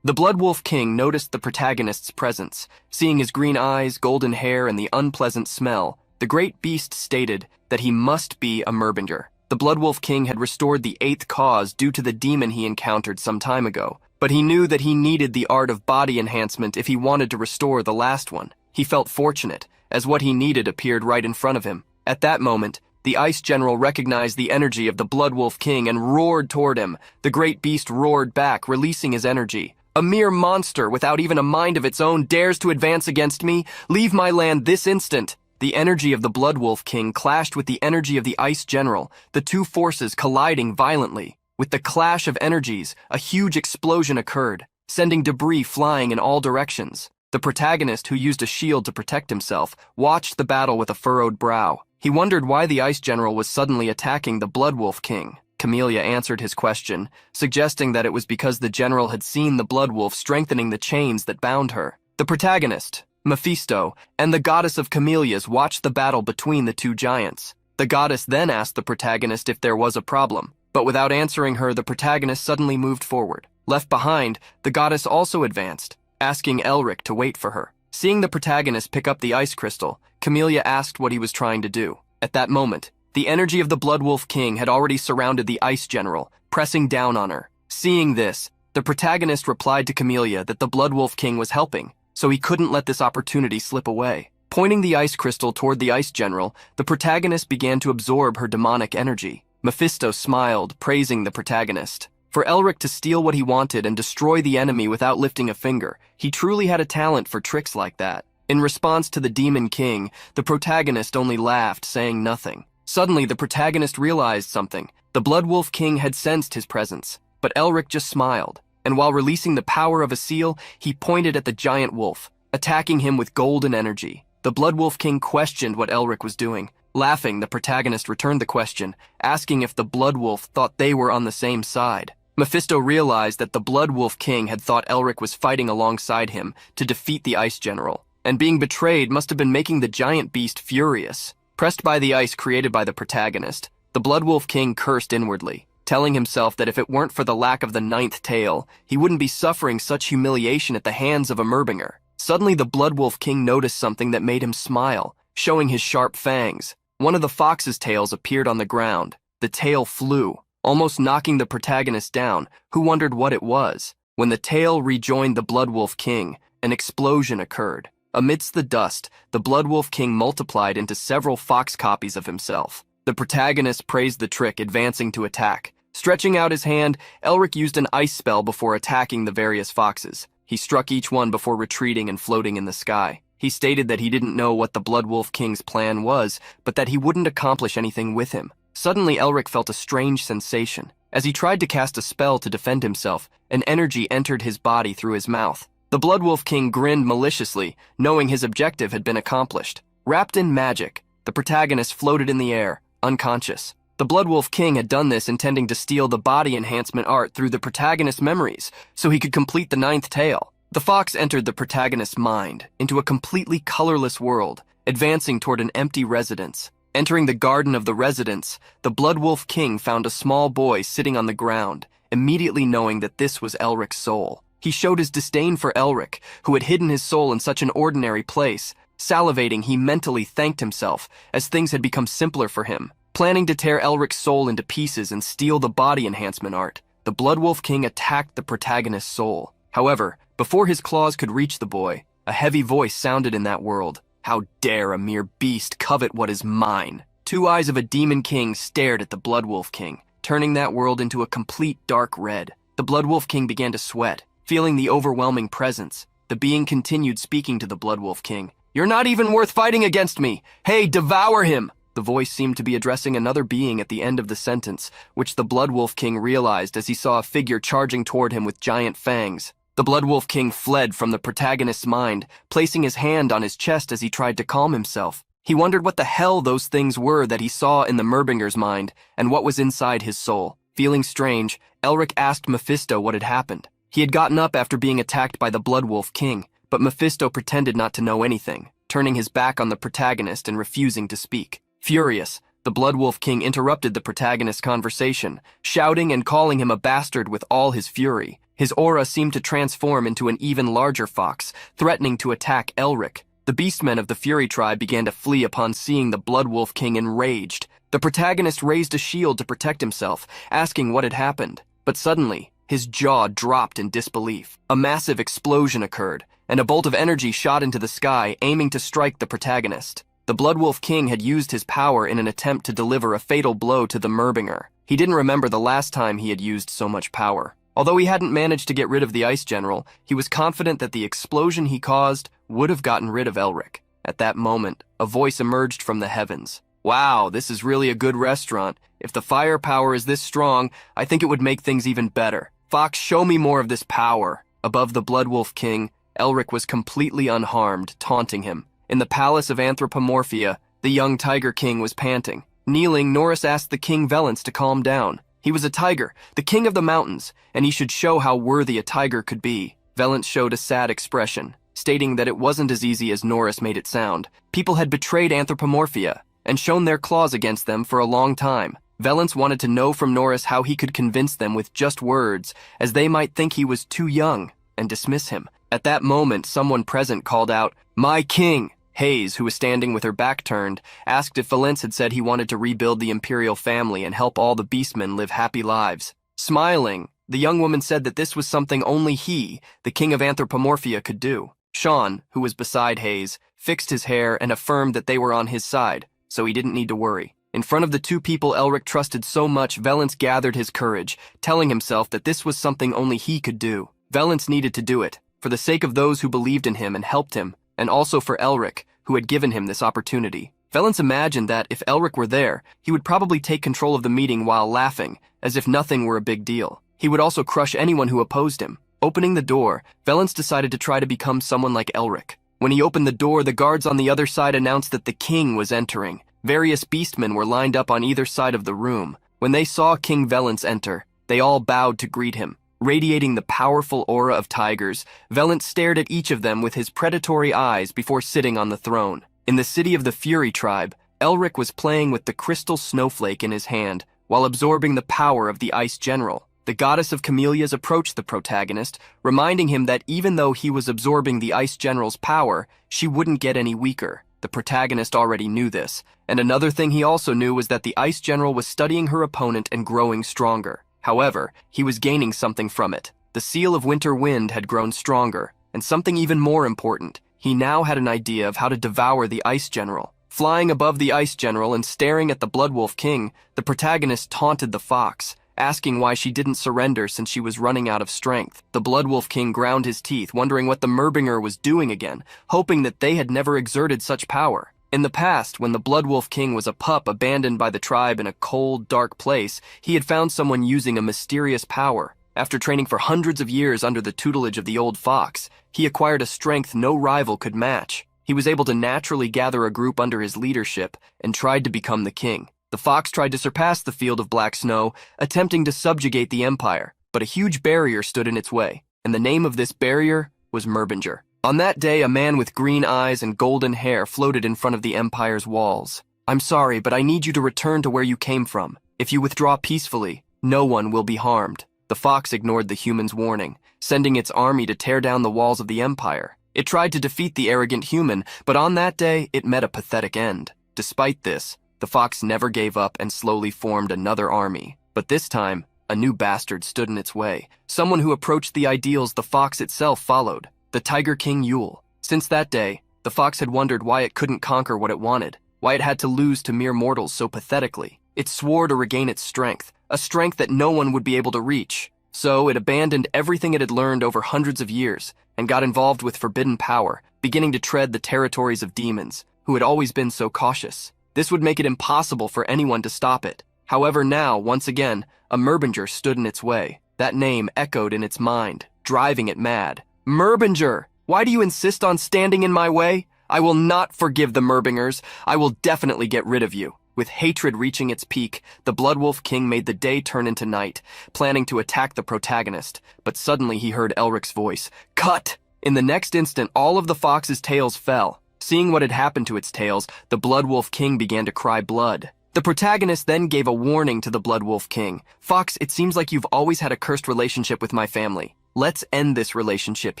The Blood Wolf King noticed the protagonist's presence. Seeing his green eyes, golden hair, and the unpleasant smell, the great beast stated that he must be a Merbinger. The Blood Wolf King had restored the 8th cause due to the demon he encountered some time ago, but he knew that he needed the art of body enhancement if he wanted to restore the last one. He felt fortunate, as what he needed appeared right in front of him. At that moment, the Ice General recognized the energy of the Blood Wolf King and roared toward him. The great beast roared back, releasing his energy. "A mere monster without even a mind of its own dares to advance against me? Leave my land this instant!" The energy of the Blood Wolf King clashed with the energy of the Ice General, the two forces colliding violently. With the clash of energies, a huge explosion occurred, sending debris flying in all directions. The protagonist, who used a shield to protect himself, watched the battle with a furrowed brow. He wondered why the Ice General was suddenly attacking the Blood Wolf King. Camellia answered his question, suggesting that it was because the general had seen the Blood Wolf strengthening the chains that bound her. The protagonist, Mephisto, and the goddess of camellias watched the battle between the two giants. The goddess then asked the protagonist if there was a problem, but without answering her, the protagonist suddenly moved forward. Left behind, the goddess also advanced, asking Elric to wait for her. Seeing the protagonist pick up the ice crystal, Camellia asked what he was trying to do. At that moment, the energy of the Blood Wolf King had already surrounded the Ice General, pressing down on her. Seeing this, the protagonist replied to Camellia that the Blood Wolf King was helping, so he couldn't let this opportunity slip away. Pointing the ice crystal toward the Ice General, the protagonist began to absorb her demonic energy. Mephisto smiled, praising the protagonist. For Elric to steal what he wanted and destroy the enemy without lifting a finger, he truly had a talent for tricks like that. In response to the Demon King, the protagonist only laughed, saying nothing. Suddenly, the protagonist realized something. The Blood Wolf King had sensed his presence, but Elric just smiled, and while releasing the power of a seal, he pointed at the giant wolf, attacking him with golden energy. The Blood Wolf King questioned what Elric was doing. Laughing, the protagonist returned the question, asking if the Blood Wolf thought they were on the same side. Mephisto realized that the Blood Wolf King had thought Elric was fighting alongside him to defeat the Ice General, and being betrayed must have been making the giant beast furious. Pressed by the ice created by the protagonist, the Blood Wolf King cursed inwardly, telling himself that if it weren't for the lack of the 9th tail, he wouldn't be suffering such humiliation at the hands of a Merbinger. Suddenly, the Blood Wolf King noticed something that made him smile, showing his sharp fangs. One of the fox's tails appeared on the ground. The tail flew, almost knocking the protagonist down, who wondered what it was. When the tail rejoined the Blood Wolf King, an explosion occurred. Amidst the dust, the Blood Wolf King multiplied into several fox copies of himself. The protagonist praised the trick, advancing to attack. Stretching out his hand, Elric used an ice spell before attacking the various foxes. He struck each one before retreating and floating in the sky. He stated that he didn't know what the Blood Wolf King's plan was, but that he wouldn't accomplish anything with him. Suddenly, Elric felt a strange sensation. As he tried to cast a spell to defend himself, an energy entered his body through his mouth. The Blood Wolf King grinned maliciously, knowing his objective had been accomplished. Wrapped in magic, the protagonist floated in the air, unconscious. The Blood Wolf King had done this intending to steal the body enhancement art through the protagonist's memories, so he could complete the 9th tail. The fox entered the protagonist's mind, into a completely colorless world, advancing toward an empty residence. Entering the garden of the residence, the Blood Wolf King found a small boy sitting on the ground, immediately knowing that this was Elric's soul. He showed his disdain for Elric, who had hidden his soul in such an ordinary place. Salivating, he mentally thanked himself, as things had become simpler for him. Planning to tear Elric's soul into pieces and steal the body enhancement art, the Blood Wolf King attacked the protagonist's soul. However, before his claws could reach the boy, a heavy voice sounded in that world. "How dare a mere beast covet what is mine?" Two eyes of a demon king stared at the Blood Wolf King, turning that world into a complete dark red. The Blood Wolf King began to sweat, feeling the overwhelming presence. The being continued speaking to the Blood Wolf King. "You're not even worth fighting against me! Hey, devour him!" The voice seemed to be addressing another being at the end of the sentence, which the Blood Wolf King realized as he saw a figure charging toward him with giant fangs. The Blood Wolf King fled from the protagonist's mind, placing his hand on his chest as he tried to calm himself. He wondered what the hell those things were that he saw in the Merbinger's mind, and what was inside his soul. Feeling strange, Elric asked Mephisto what had happened. He had gotten up after being attacked by the Blood Wolf King, but Mephisto pretended not to know anything, turning his back on the protagonist and refusing to speak. Furious, the Blood Wolf King interrupted the protagonist's conversation, shouting and calling him a bastard with all his fury. His aura seemed to transform into an even larger fox, threatening to attack Elric. The beastmen of the Fury tribe began to flee upon seeing the Blood Wolf King enraged. The protagonist raised a shield to protect himself, asking what had happened. But suddenly, his jaw dropped in disbelief. A massive explosion occurred, and a bolt of energy shot into the sky, aiming to strike the protagonist. The Blood Wolf King had used his power in an attempt to deliver a fatal blow to the Merbinger. He didn't remember the last time he had used so much power. Although he hadn't managed to get rid of the Ice General, he was confident that the explosion he caused would have gotten rid of Elric. At that moment, a voice emerged from the heavens. "Wow, this is really a good restaurant. If the firepower is this strong, I think it would make things even better. Fox, show me more of this power." Above the Blood Wolf King, Elric was completely unharmed, taunting him. In the palace of Anthropomorphia, the young Tiger King was panting. Kneeling, Norris asked the King Valence to calm down. He was a tiger, the king of the mountains, and he should show how worthy a tiger could be. Valence showed a sad expression, stating that it wasn't as easy as Norris made it sound. People had betrayed Anthropomorphia and shown their claws against them for a long time. Valence wanted to know from Norris how he could convince them with just words, as they might think he was too young and dismiss him. At that moment, someone present called out, "My king!" Hayes, who was standing with her back turned, asked if Valence had said he wanted to rebuild the imperial family and help all the beastmen live happy lives. Smiling, the young woman said that this was something only he, the king of Anthropomorphia, could do. Sean, who was beside Hayes, fixed his hair and affirmed that they were on his side, so he didn't need to worry. In front of the two people Elric trusted so much, Valence gathered his courage, telling himself that this was something only he could do. Valence needed to do it, for the sake of those who believed in him and helped him, and also for Elric, who had given him this opportunity. Valence imagined that if Elric were there, he would probably take control of the meeting while laughing, as if nothing were a big deal. He would also crush anyone who opposed him. Opening the door, Valence decided to try to become someone like Elric. When he opened the door, the guards on the other side announced that the king was entering. Various beastmen were lined up on either side of the room. When they saw King Valence enter, they all bowed to greet him. Radiating the powerful aura of tigers, Valence stared at each of them with his predatory eyes before sitting on the throne. In the city of the Fury tribe, Elric was playing with the crystal snowflake in his hand while absorbing the power of the Ice General. The goddess of camellias approached the protagonist, reminding him that even though he was absorbing the Ice General's power, she wouldn't get any weaker. The protagonist already knew this, and another thing he also knew was that the Ice General was studying her opponent and growing stronger. However, he was gaining something from it. The seal of Winter Wind had grown stronger, and something even more important, he now had an idea of how to devour the Ice General. Flying above the Ice General and staring at the Blood Wolf King, the protagonist taunted the fox, asking why she didn't surrender since she was running out of strength. The Blood Wolf King ground his teeth, wondering what the Merbinger was doing again, hoping that they had never exerted such power. In the past, when the Blood Wolf King was a pup abandoned by the tribe in a cold, dark place, he had found someone using a mysterious power. After training for hundreds of years under the tutelage of the old fox, he acquired a strength no rival could match. He was able to naturally gather a group under his leadership and tried to become the king. The fox tried to surpass the field of black snow, attempting to subjugate the empire, but a huge barrier stood in its way, and the name of this barrier was Merbinger. On that day, a man with green eyes and golden hair floated in front of the empire's walls. "I'm sorry, but I need you to return to where you came from. If you withdraw peacefully, no one will be harmed." The fox ignored the human's warning, sending its army to tear down the walls of the empire. It tried to defeat the arrogant human, but on that day, it met a pathetic end. Despite this, the fox never gave up and slowly formed another army. But this time, a new bastard stood in its way, someone who approached the ideals the fox itself followed. The Tiger King Yule. Since that day, the fox had wondered why it couldn't conquer what it wanted, why it had to lose to mere mortals so pathetically. It swore to regain its strength, a strength that no one would be able to reach. So it abandoned everything it had learned over hundreds of years and got involved with forbidden power, beginning to tread the territories of demons, who had always been so cautious. This would make it impossible for anyone to stop it. However, now, once again, a Merbinger stood in its way. That name echoed in its mind, driving it mad. Merbinger! Why do you insist on standing in my way? I will not forgive the Merbingers. I will definitely get rid of you. With hatred reaching its peak, the Bloodwolf King made the day turn into night, planning to attack the protagonist. But suddenly he heard Elric's voice. Cut! In the next instant, all of the fox's tails fell. Seeing what had happened to its tails, the Bloodwolf King began to cry blood. The protagonist then gave a warning to the Bloodwolf King. Fox, it seems like you've always had a cursed relationship with my family. Let's end this relationship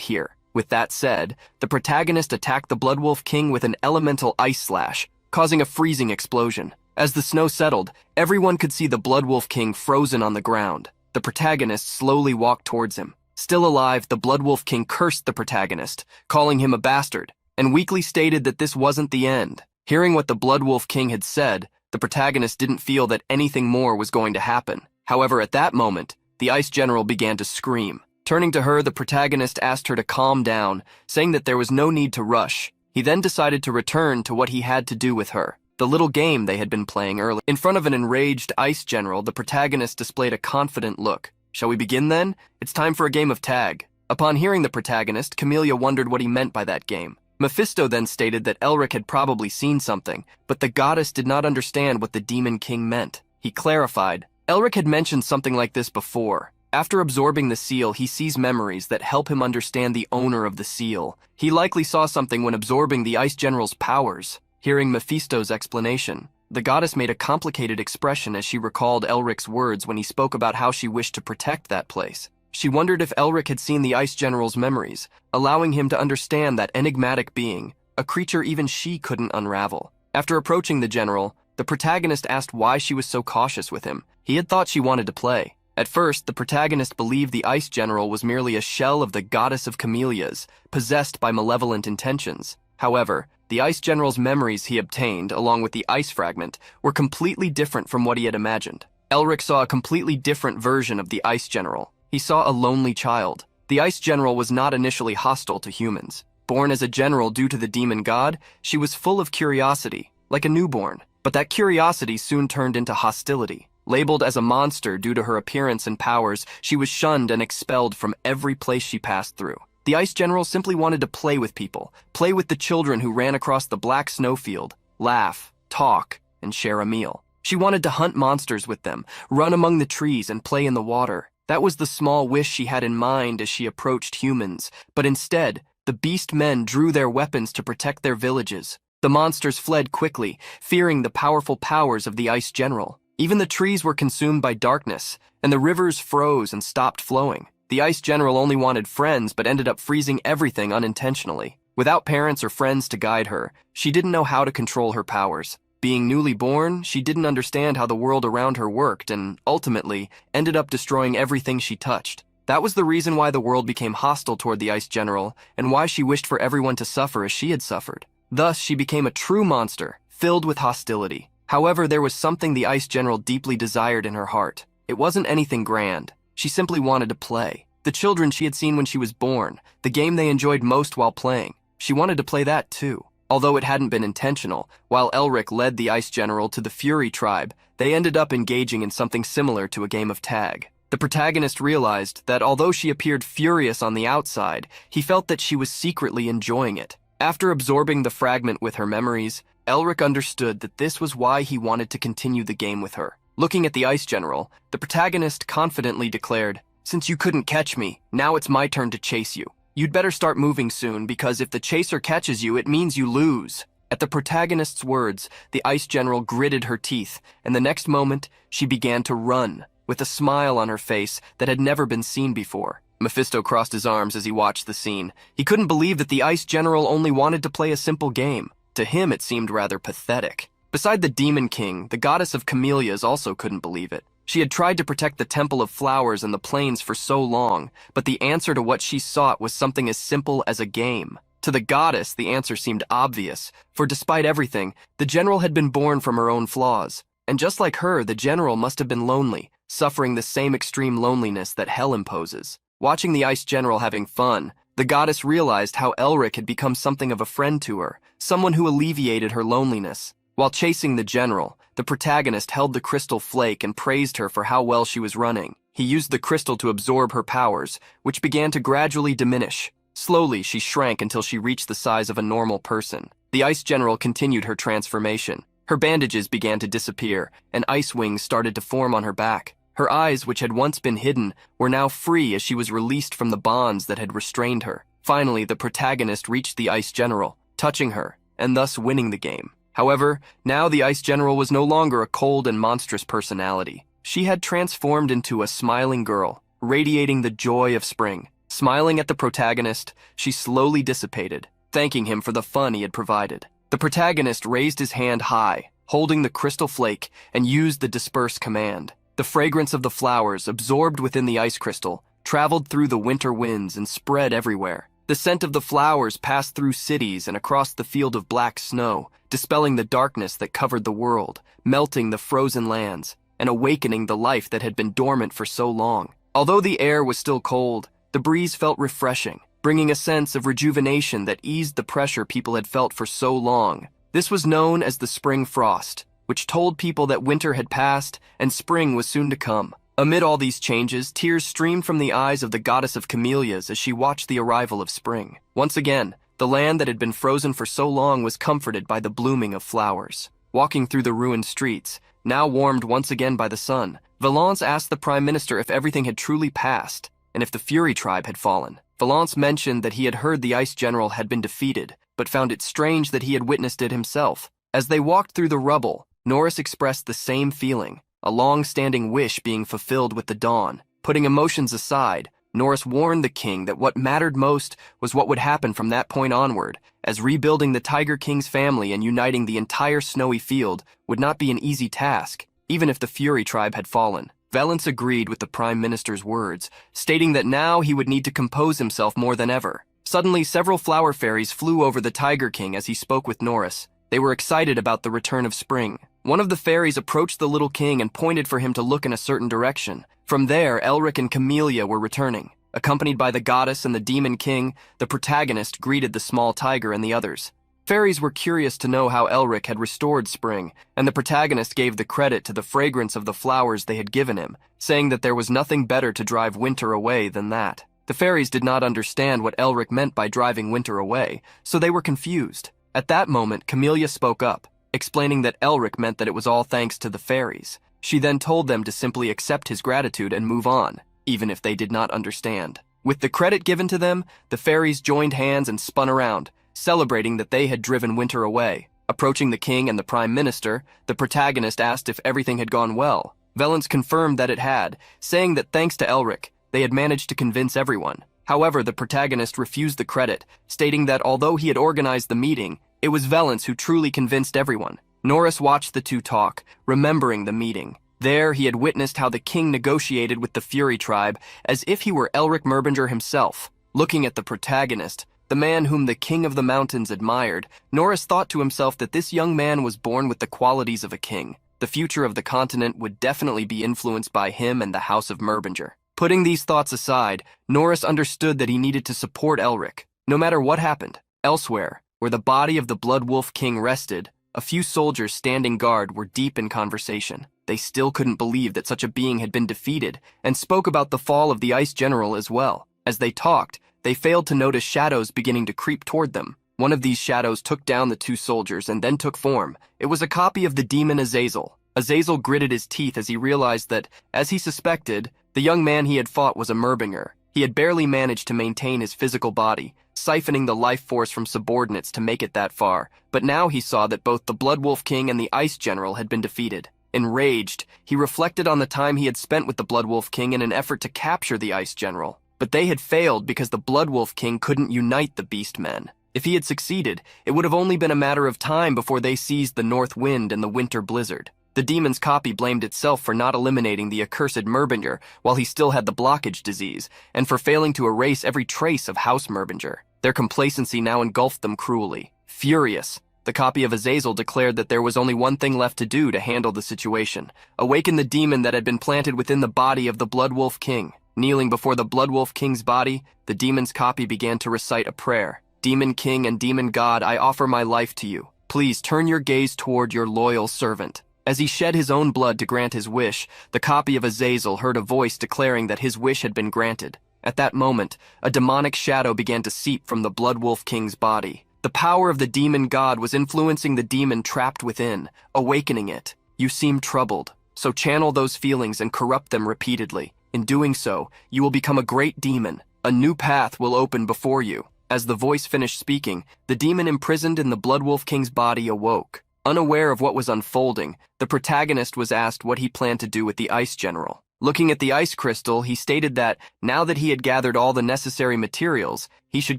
here. With that said, the protagonist attacked the Bloodwolf King with an elemental ice slash, causing a freezing explosion. As the snow settled, everyone could see the Bloodwolf King frozen on the ground. The protagonist slowly walked towards him. Still alive, the Bloodwolf King cursed the protagonist, calling him a bastard, and weakly stated that this wasn't the end. Hearing what the Bloodwolf King had said, the protagonist didn't feel that anything more was going to happen. However, at that moment, the Ice General began to scream. Turning to her, the protagonist asked her to calm down, saying that there was no need to rush. He then decided to return to what he had to do with her, the little game they had been playing earlier. In front of an enraged Ice General, the protagonist displayed a confident look. Shall we begin then? It's time for a game of tag. Upon hearing the protagonist, Camellia wondered what he meant by that game. Mephisto then stated that Elric had probably seen something, but the goddess did not understand what the Demon King meant. He clarified, Elric had mentioned something like this before. After absorbing the seal, he sees memories that help him understand the owner of the seal. He likely saw something when absorbing the Ice General's powers. Hearing Mephisto's explanation, the goddess made a complicated expression as she recalled Elric's words when he spoke about how she wished to protect that place. She wondered if Elric had seen the Ice General's memories, allowing him to understand that enigmatic being, a creature even she couldn't unravel. After approaching the general, the protagonist asked why she was so cautious with him. He had thought she wanted to play. At first, the protagonist believed the Ice General was merely a shell of the goddess of camellias, possessed by malevolent intentions. However, the Ice General's memories he obtained, along with the ice fragment, were completely different from what he had imagined. Elric saw a completely different version of the Ice General. He saw a lonely child. The Ice General was not initially hostile to humans. Born as a general due to the demon god, she was full of curiosity, like a newborn. But that curiosity soon turned into hostility. Labeled as a monster due to her appearance and powers, she was shunned and expelled from every place she passed through. The Ice General simply wanted to play with people, play with the children who ran across the black snowfield, laugh, talk, and share a meal. She wanted to hunt monsters with them, run among the trees, and play in the water. That was the small wish she had in mind as she approached humans, but instead, the beast men drew their weapons to protect their villages. The monsters fled quickly, fearing the powerful powers of the Ice General. Even the trees were consumed by darkness, and the rivers froze and stopped flowing. The Ice General only wanted friends, but ended up freezing everything unintentionally. Without parents or friends to guide her, she didn't know how to control her powers. Being newly born, she didn't understand how the world around her worked and, ultimately, ended up destroying everything she touched. That was the reason why the world became hostile toward the Ice General, and why she wished for everyone to suffer as she had suffered. Thus, she became a true monster, filled with hostility. However, there was something the Ice General deeply desired in her heart. It wasn't anything grand. She simply wanted to play. The children she had seen when she was born, the game they enjoyed most while playing. She wanted to play that too. Although it hadn't been intentional, while Elric led the Ice General to the Fury tribe, they ended up engaging in something similar to a game of tag. The protagonist realized that although she appeared furious on the outside, he felt that she was secretly enjoying it. After absorbing the fragment with her memories, Elric understood that this was why he wanted to continue the game with her. Looking at the Ice General, the protagonist confidently declared, "Since you couldn't catch me, now it's my turn to chase you. You'd better start moving soon, because if the chaser catches you, it means you lose." At the protagonist's words, the Ice General gritted her teeth, and the next moment, she began to run, with a smile on her face that had never been seen before. Mephisto crossed his arms as he watched the scene. He couldn't believe that the Ice General only wanted to play a simple game. To him, it seemed rather pathetic. Beside the Demon King, the goddess of camellias also couldn't believe it. She had tried to protect the Temple of Flowers and the plains for so long, but the answer to what she sought was something as simple as a game. To the goddess, the answer seemed obvious, for despite everything, the general had been born from her own flaws. And just like her, the general must have been lonely, suffering the same extreme loneliness that hell imposes. Watching the Ice General having fun, the goddess realized how Elric had become something of a friend to her, someone who alleviated her loneliness. While chasing the general, the protagonist held the crystal flake and praised her for how well she was running. He used the crystal to absorb her powers, which began to gradually diminish. Slowly, she shrank until she reached the size of a normal person. The Ice General continued her transformation. Her bandages began to disappear, and ice wings started to form on her back. Her eyes, which had once been hidden, were now free as she was released from the bonds that had restrained her. Finally, the protagonist reached the Ice General, touching her, and thus winning the game. However, now the Ice General was no longer a cold and monstrous personality. She had transformed into a smiling girl, radiating the joy of spring. Smiling at the protagonist, she slowly dissipated, thanking him for the fun he had provided. The protagonist raised his hand high, holding the crystal flake, and used the disperse command. The fragrance of the flowers, absorbed within the ice crystal, traveled through the winter winds and spread everywhere. The scent of the flowers passed through cities and across the field of black snow, dispelling the darkness that covered the world, melting the frozen lands, and awakening the life that had been dormant for so long. Although the air was still cold, the breeze felt refreshing, bringing a sense of rejuvenation that eased the pressure people had felt for so long. This was known as the spring frost, which told people that winter had passed and spring was soon to come. Amid all these changes, tears streamed from the eyes of the goddess of camellias as she watched the arrival of spring. Once again, the land that had been frozen for so long was comforted by the blooming of flowers. Walking through the ruined streets, now warmed once again by the sun, Valence asked the Prime Minister if everything had truly passed, and if the Fury tribe had fallen. Valence mentioned that he had heard the Ice General had been defeated, but found it strange that he had witnessed it himself. As they walked through the rubble, Norris expressed the same feeling, a long-standing wish being fulfilled with the dawn. Putting emotions aside, Norris warned the king that what mattered most was what would happen from that point onward, as rebuilding the Tiger King's family and uniting the entire snowy field would not be an easy task, even if the Fury tribe had fallen. Valence agreed with the Prime Minister's words, stating that now he would need to compose himself more than ever. Suddenly, several flower fairies flew over the Tiger King as he spoke with Norris. They were excited about the return of spring. One of the fairies approached the little king and pointed for him to look in a certain direction. From there, Elric and Camellia were returning. Accompanied by the goddess and the demon king, the protagonist greeted the small tiger and the others. Fairies were curious to know how Elric had restored spring, and the protagonist gave the credit to the fragrance of the flowers they had given him, saying that there was nothing better to drive winter away than that. The fairies did not understand what Elric meant by driving winter away, so they were confused. At that moment, Camellia spoke up, explaining that Elric meant that it was all thanks to the fairies. She then told them to simply accept his gratitude and move on, even if they did not understand. With the credit given to them, the fairies joined hands and spun around, celebrating that they had driven winter away. Approaching the king and the prime minister, the protagonist asked if everything had gone well. Valence confirmed that it had, saying that thanks to Elric, they had managed to convince everyone. However, the protagonist refused the credit, stating that although he had organized the meeting, it was Valence who truly convinced everyone. Norris watched the two talk, remembering the meeting. There, he had witnessed how the king negotiated with the Fury tribe as if he were Elric Merbinger himself. Looking at the protagonist, the man whom the King of the Mountains admired, Norris thought to himself that this young man was born with the qualities of a king. The future of the continent would definitely be influenced by him and the House of Merbinger. Putting these thoughts aside, Norris understood that he needed to support Elric, no matter what happened. Elsewhere, where the body of the Blood Wolf King rested, a few soldiers standing guard were deep in conversation. They still couldn't believe that such a being had been defeated, and spoke about the fall of the Ice General as well. As they talked, they failed to notice shadows beginning to creep toward them. One of these shadows took down the two soldiers and then took form. It was a copy of the demon Azazel. Azazel gritted his teeth as he realized that, as he suspected, the young man he had fought was a Merbinger. He had barely managed to maintain his physical body, siphoning the life force from subordinates to make it that far, but now he saw that both the Blood Wolf King and the Ice General had been defeated. Enraged, he reflected on the time he had spent with the Blood Wolf King in an effort to capture the Ice General. But they had failed because the Blood Wolf King couldn't unite the Beast Men. If he had succeeded, it would have only been a matter of time before they seized the North Wind and the Winter Blizzard. The demon's copy blamed itself for not eliminating the accursed Merbinger while he still had the blockage disease, and for failing to erase every trace of House Merbinger. Their complacency now engulfed them cruelly. Furious, The copy of Azazel declared that there was only one thing left to do to handle the situation: awaken the demon that had been planted within the body of the Blood Wolf King. Kneeling before the Blood Wolf King's body, the demon's copy began to recite a prayer. Demon King and Demon God, I offer my life to you. Please turn your gaze toward your loyal servant. As he shed his own blood to grant his wish, the copy of Azazel heard a voice declaring that his wish had been granted. At that moment, a demonic shadow began to seep from the Blood Wolf King's body. The power of the demon god was influencing the demon trapped within, awakening it. You seem troubled, so channel those feelings and corrupt them repeatedly. In doing so, you will become a great demon. A new path will open before you. As the voice finished speaking, the demon imprisoned in the Blood Wolf King's body awoke. Unaware of what was unfolding, the protagonist was asked what he planned to do with the Ice General. Looking at the ice crystal, he stated that, now that he had gathered all the necessary materials, he should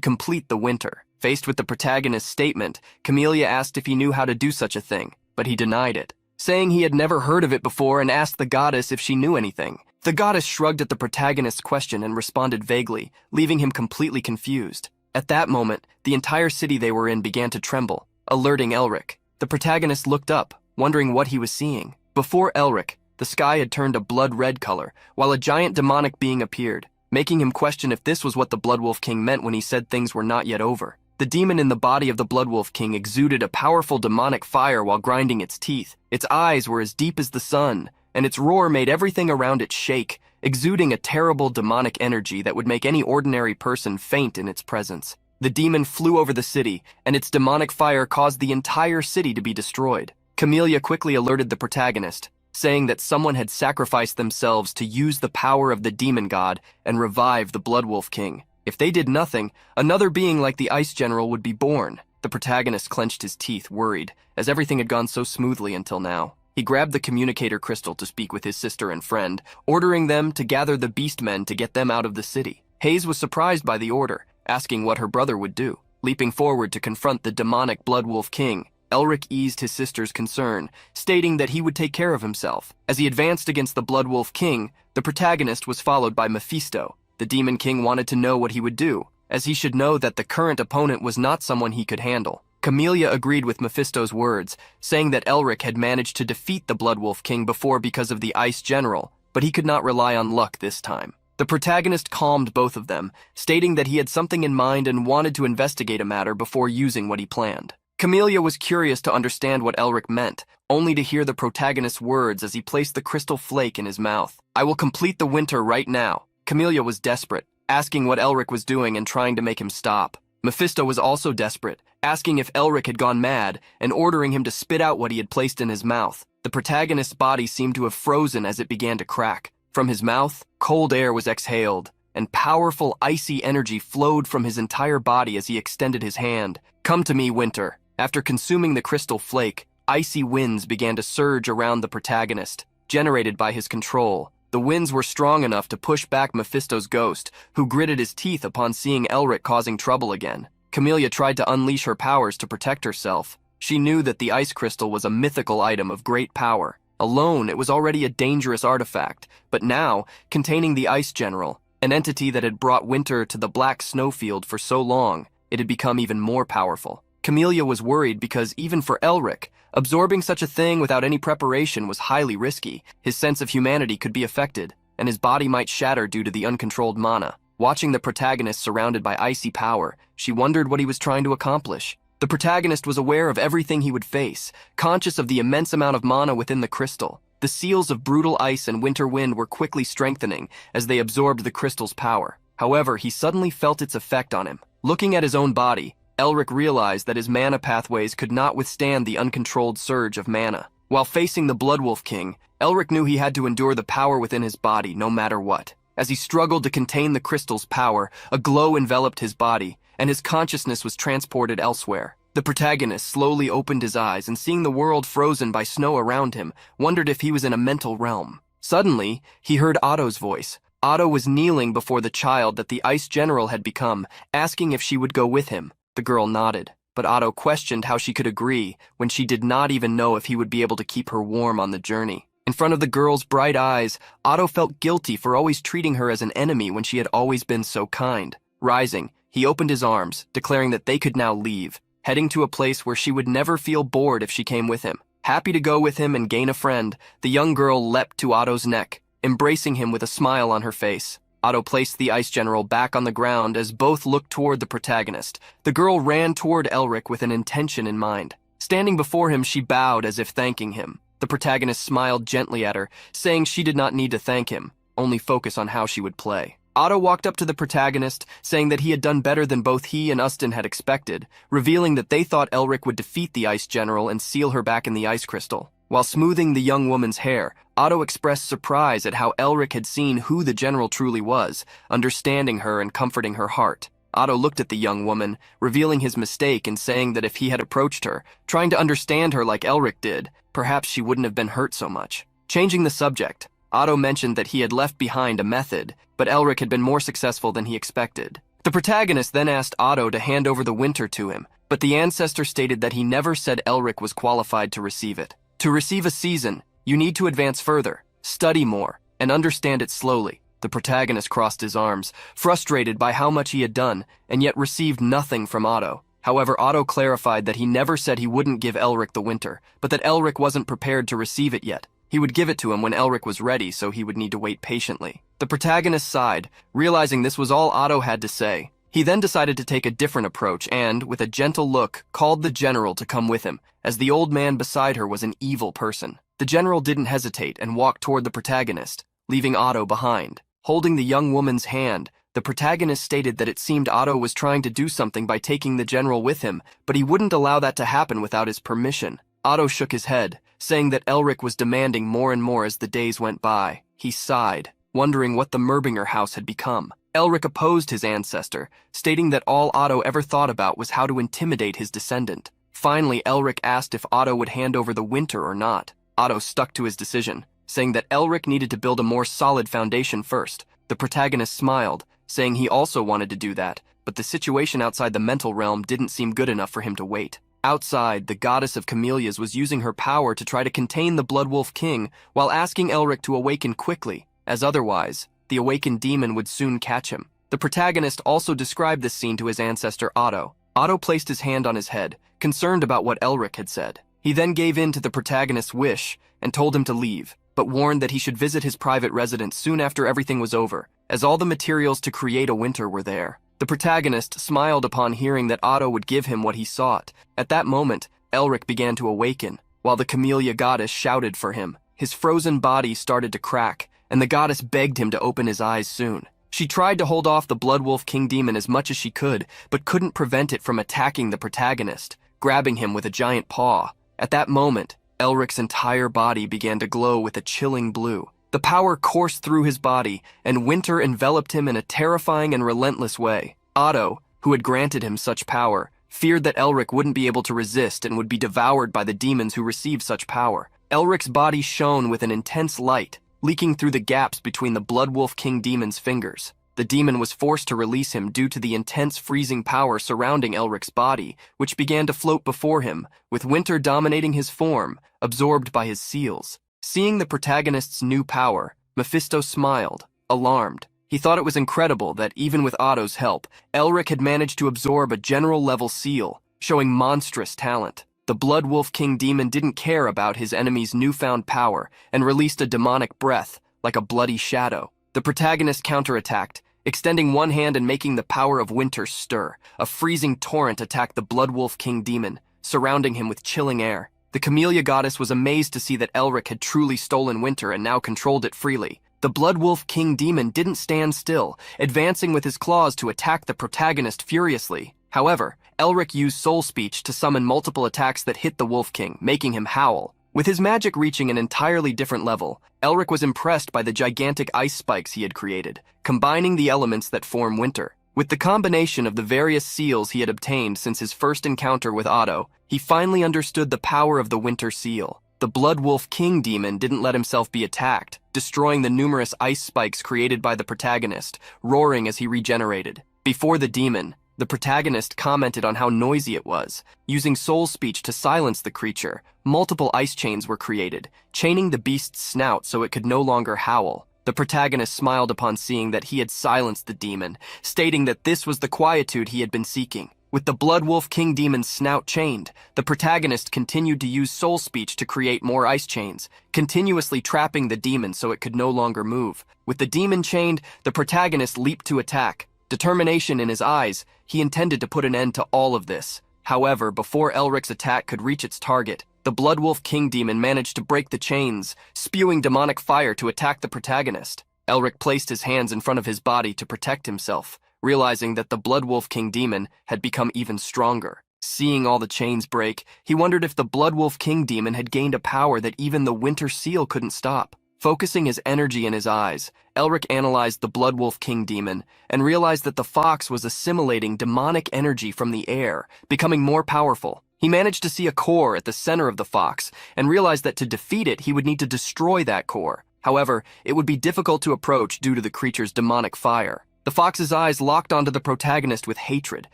complete the winter. Faced with the protagonist's statement, Camellia asked if he knew how to do such a thing, but he denied it, saying he had never heard of it before and asked the goddess if she knew anything. The goddess shrugged at the protagonist's question and responded vaguely, leaving him completely confused. At that moment, the entire city they were in began to tremble, alerting Elric. The protagonist looked up, wondering what he was seeing. Before Elric, the sky had turned a blood-red color, while a giant demonic being appeared, making him question if this was what the Blood Wolf King meant when he said things were not yet over. The demon in the body of the Blood Wolf King exuded a powerful demonic fire while grinding its teeth. Its eyes were as deep as the sun, and its roar made everything around it shake, exuding a terrible demonic energy that would make any ordinary person faint in its presence. The demon flew over the city, and its demonic fire caused the entire city to be destroyed. Camellia quickly alerted the protagonist, saying that someone had sacrificed themselves to use the power of the demon god and revive the Blood Wolf King. If they did nothing, another being like the Ice General would be born. The protagonist clenched his teeth, worried, as everything had gone so smoothly until now. He grabbed the communicator crystal to speak with his sister and friend, ordering them to gather the beastmen to get them out of the city. Hayes was surprised by the order, asking what her brother would do. Leaping forward to confront the demonic Blood Wolf King, Elric eased his sister's concern, stating that he would take care of himself. As he advanced against the Blood Wolf King, the protagonist was followed by Mephisto. The Demon King wanted to know what he would do, as he should know that the current opponent was not someone he could handle. Camellia agreed with Mephisto's words, saying that Elric had managed to defeat the Blood Wolf King before because of the Ice General, but he could not rely on luck this time. The protagonist calmed both of them, stating that he had something in mind and wanted to investigate a matter before using what he planned. Camellia was curious to understand what Elric meant, only to hear the protagonist's words as he placed the crystal flake in his mouth. I will complete the winter right now. Camellia was desperate, asking what Elric was doing and trying to make him stop. Mephisto was also desperate, asking if Elric had gone mad and ordering him to spit out what he had placed in his mouth. The protagonist's body seemed to have frozen as it began to crack. From his mouth, cold air was exhaled, and powerful icy energy flowed from his entire body as he extended his hand. Come to me, Winter. After consuming the crystal flake, icy winds began to surge around the protagonist, generated by his control. The winds were strong enough to push back Mephisto's ghost, who gritted his teeth upon seeing Elric causing trouble again. Camellia tried to unleash her powers to protect herself. She knew that the ice crystal was a mythical item of great power. Alone, it was already a dangerous artifact, but now, containing the Ice General, an entity that had brought winter to the black snowfield for so long, it had become even more powerful. Camellia was worried because even for Elric, absorbing such a thing without any preparation was highly risky. His sense of humanity could be affected, and his body might shatter due to the uncontrolled mana. Watching the protagonist surrounded by icy power, she wondered what he was trying to accomplish. The protagonist was aware of everything he would face, conscious of the immense amount of mana within the crystal. The seals of brutal ice and winter wind were quickly strengthening as they absorbed the crystal's power. However, he suddenly felt its effect on him. Looking at his own body, Elric realized that his mana pathways could not withstand the uncontrolled surge of mana. While facing the Blood Wolf King, Elric knew he had to endure the power within his body no matter what. As he struggled to contain the crystal's power, a glow enveloped his body, and his consciousness was transported elsewhere. The protagonist slowly opened his eyes and, seeing the world frozen by snow around him, wondered if he was in a mental realm. Suddenly, he heard Otto's voice. Otto was kneeling before the child that the Ice General had become, asking if she would go with him. The girl nodded, but Otto questioned how she could agree when she did not even know if he would be able to keep her warm on the journey. In front of the girl's bright eyes, Otto felt guilty for always treating her as an enemy when she had always been so kind. Rising, he opened his arms, declaring that they could now leave. heading to a place where she would never feel bored if she came with him. Happy to go with him and gain a friend, the young girl leapt to Otto's neck, embracing him with a smile on her face. Otto placed the ice general back on the ground as both looked toward the protagonist. The girl ran toward Elric with an intention in mind. Standing before him, she bowed as if thanking him. The protagonist smiled gently at her, saying she did not need to thank him, only focus on how she would play. Otto walked up to the protagonist, saying that he had done better than both he and Ustin had expected, revealing that they thought Elric would defeat the ice general and seal her back in the ice crystal. While smoothing the young woman's hair, Otto expressed surprise at how Elric had seen who the general truly was, understanding her and comforting her heart. Otto looked at the young woman, revealing his mistake and saying that if he had approached her, trying to understand her like Elric did, perhaps she wouldn't have been hurt so much. Changing the subject, Otto mentioned that he had left behind a method, but Elric had been more successful than he expected. The protagonist then asked Otto to hand over the winter to him, but the ancestor stated that he never said Elric was qualified to receive it. To receive a season, you need to advance further, study more, and understand it slowly. The protagonist crossed his arms, frustrated by how much he had done, and yet received nothing from Otto. However, Otto clarified that he never said he wouldn't give Elric the winter, but that Elric wasn't prepared to receive it yet. He would give it to him when Elric was ready, so he would need to wait patiently. The protagonist sighed, realizing this was all Otto had to say. He then decided to take a different approach and, with a gentle look, called the general to come with him, as the old man beside her was an evil person. The general didn't hesitate and walked toward the protagonist, leaving Otto behind. Holding the young woman's hand, the protagonist stated that it seemed Otto was trying to do something by taking the general with him, but he wouldn't allow that to happen without his permission. Otto shook his head, saying that Elric was demanding more and more as the days went by. He sighed, wondering what the Merbinger house had become. Elric opposed his ancestor, stating that all Otto ever thought about was how to intimidate his descendant. Finally, Elric asked if Otto would hand over the winter or not. Otto stuck to his decision, saying that Elric needed to build a more solid foundation first. The protagonist smiled, saying he also wanted to do that, but the situation outside the mental realm didn't seem good enough for him to wait. Outside, the goddess of camellias was using her power to try to contain the Bloodwolf King while asking Elric to awaken quickly, as otherwise, the awakened demon would soon catch him. The protagonist also described this scene to his ancestor Otto. Otto placed his hand on his head, concerned about what Elric had said. He then gave in to the protagonist's wish and told him to leave, but warned that he should visit his private residence soon after everything was over, as all the materials to create a winter were there. The protagonist smiled upon hearing that Otto would give him what he sought. At that moment, Elric began to awaken, while the camellia goddess shouted for him. His frozen body started to crack, and the goddess begged him to open his eyes soon. She tried to hold off the Bloodwolf King demon as much as she could, but couldn't prevent it from attacking the protagonist, grabbing him with a giant paw. At that moment, Elric's entire body began to glow with a chilling blue. The power coursed through his body, and winter enveloped him in a terrifying and relentless way. Otto, who had granted him such power, feared that Elric wouldn't be able to resist and would be devoured by the demons who received such power. Elric's body shone with an intense light, leaking through the gaps between the Bloodwolf King demon's fingers. The demon was forced to release him due to the intense freezing power surrounding Elric's body, which began to float before him, with winter dominating his form, absorbed by his seals. Seeing the protagonist's new power, Mephisto smiled, alarmed. He thought it was incredible that, even with Otto's help, Elric had managed to absorb a general-level seal, showing monstrous talent. The Bloodwolf King demon didn't care about his enemy's newfound power and released a demonic breath, like a bloody shadow. The protagonist counterattacked, extending one hand and making the power of winter stir. A freezing torrent attacked the Bloodwolf King demon, surrounding him with chilling air. The camellia goddess was amazed to see that Elric had truly stolen winter and now controlled it freely. The Bloodwolf King demon didn't stand still, advancing with his claws to attack the protagonist furiously. However, Elric used soul speech to summon multiple attacks that hit the Wolf King, making him howl. With his magic reaching an entirely different level, Elric was impressed by the gigantic ice spikes he had created, combining the elements that form winter. With the combination of the various seals he had obtained since his first encounter with Otto, he finally understood the power of the winter seal. The Bloodwolf King demon didn't let himself be attacked, destroying the numerous ice spikes created by the protagonist, roaring as he regenerated. Before the demon, the protagonist commented on how noisy it was. Using soul speech to silence the creature, multiple ice chains were created, chaining the beast's snout so it could no longer howl. The protagonist smiled upon seeing that he had silenced the demon, stating that this was the quietude he had been seeking. With the Blood Wolf King Demon's snout chained, the protagonist continued to use soul speech to create more ice chains, continuously trapping the demon so it could no longer move. With the demon chained, the protagonist leaped to attack. Determination in his eyes, he intended to put an end to all of this. However, before Elric's attack could reach its target, the Blood Wolf King Demon managed to break the chains, spewing demonic fire to attack the protagonist. Elric placed his hands in front of his body to protect himself, realizing that the Blood Wolf King Demon had become even stronger. Seeing all the chains break, he wondered if the Blood Wolf King Demon had gained a power that even the Winter Seal couldn't stop. Focusing his energy in his eyes, Elric analyzed the Blood Wolf King Demon and realized that the fox was assimilating demonic energy from the air, becoming more powerful. He managed to see a core at the center of the fox and realized that to defeat it, he would need to destroy that core. However, it would be difficult to approach due to the creature's demonic fire. The fox's eyes locked onto the protagonist with hatred,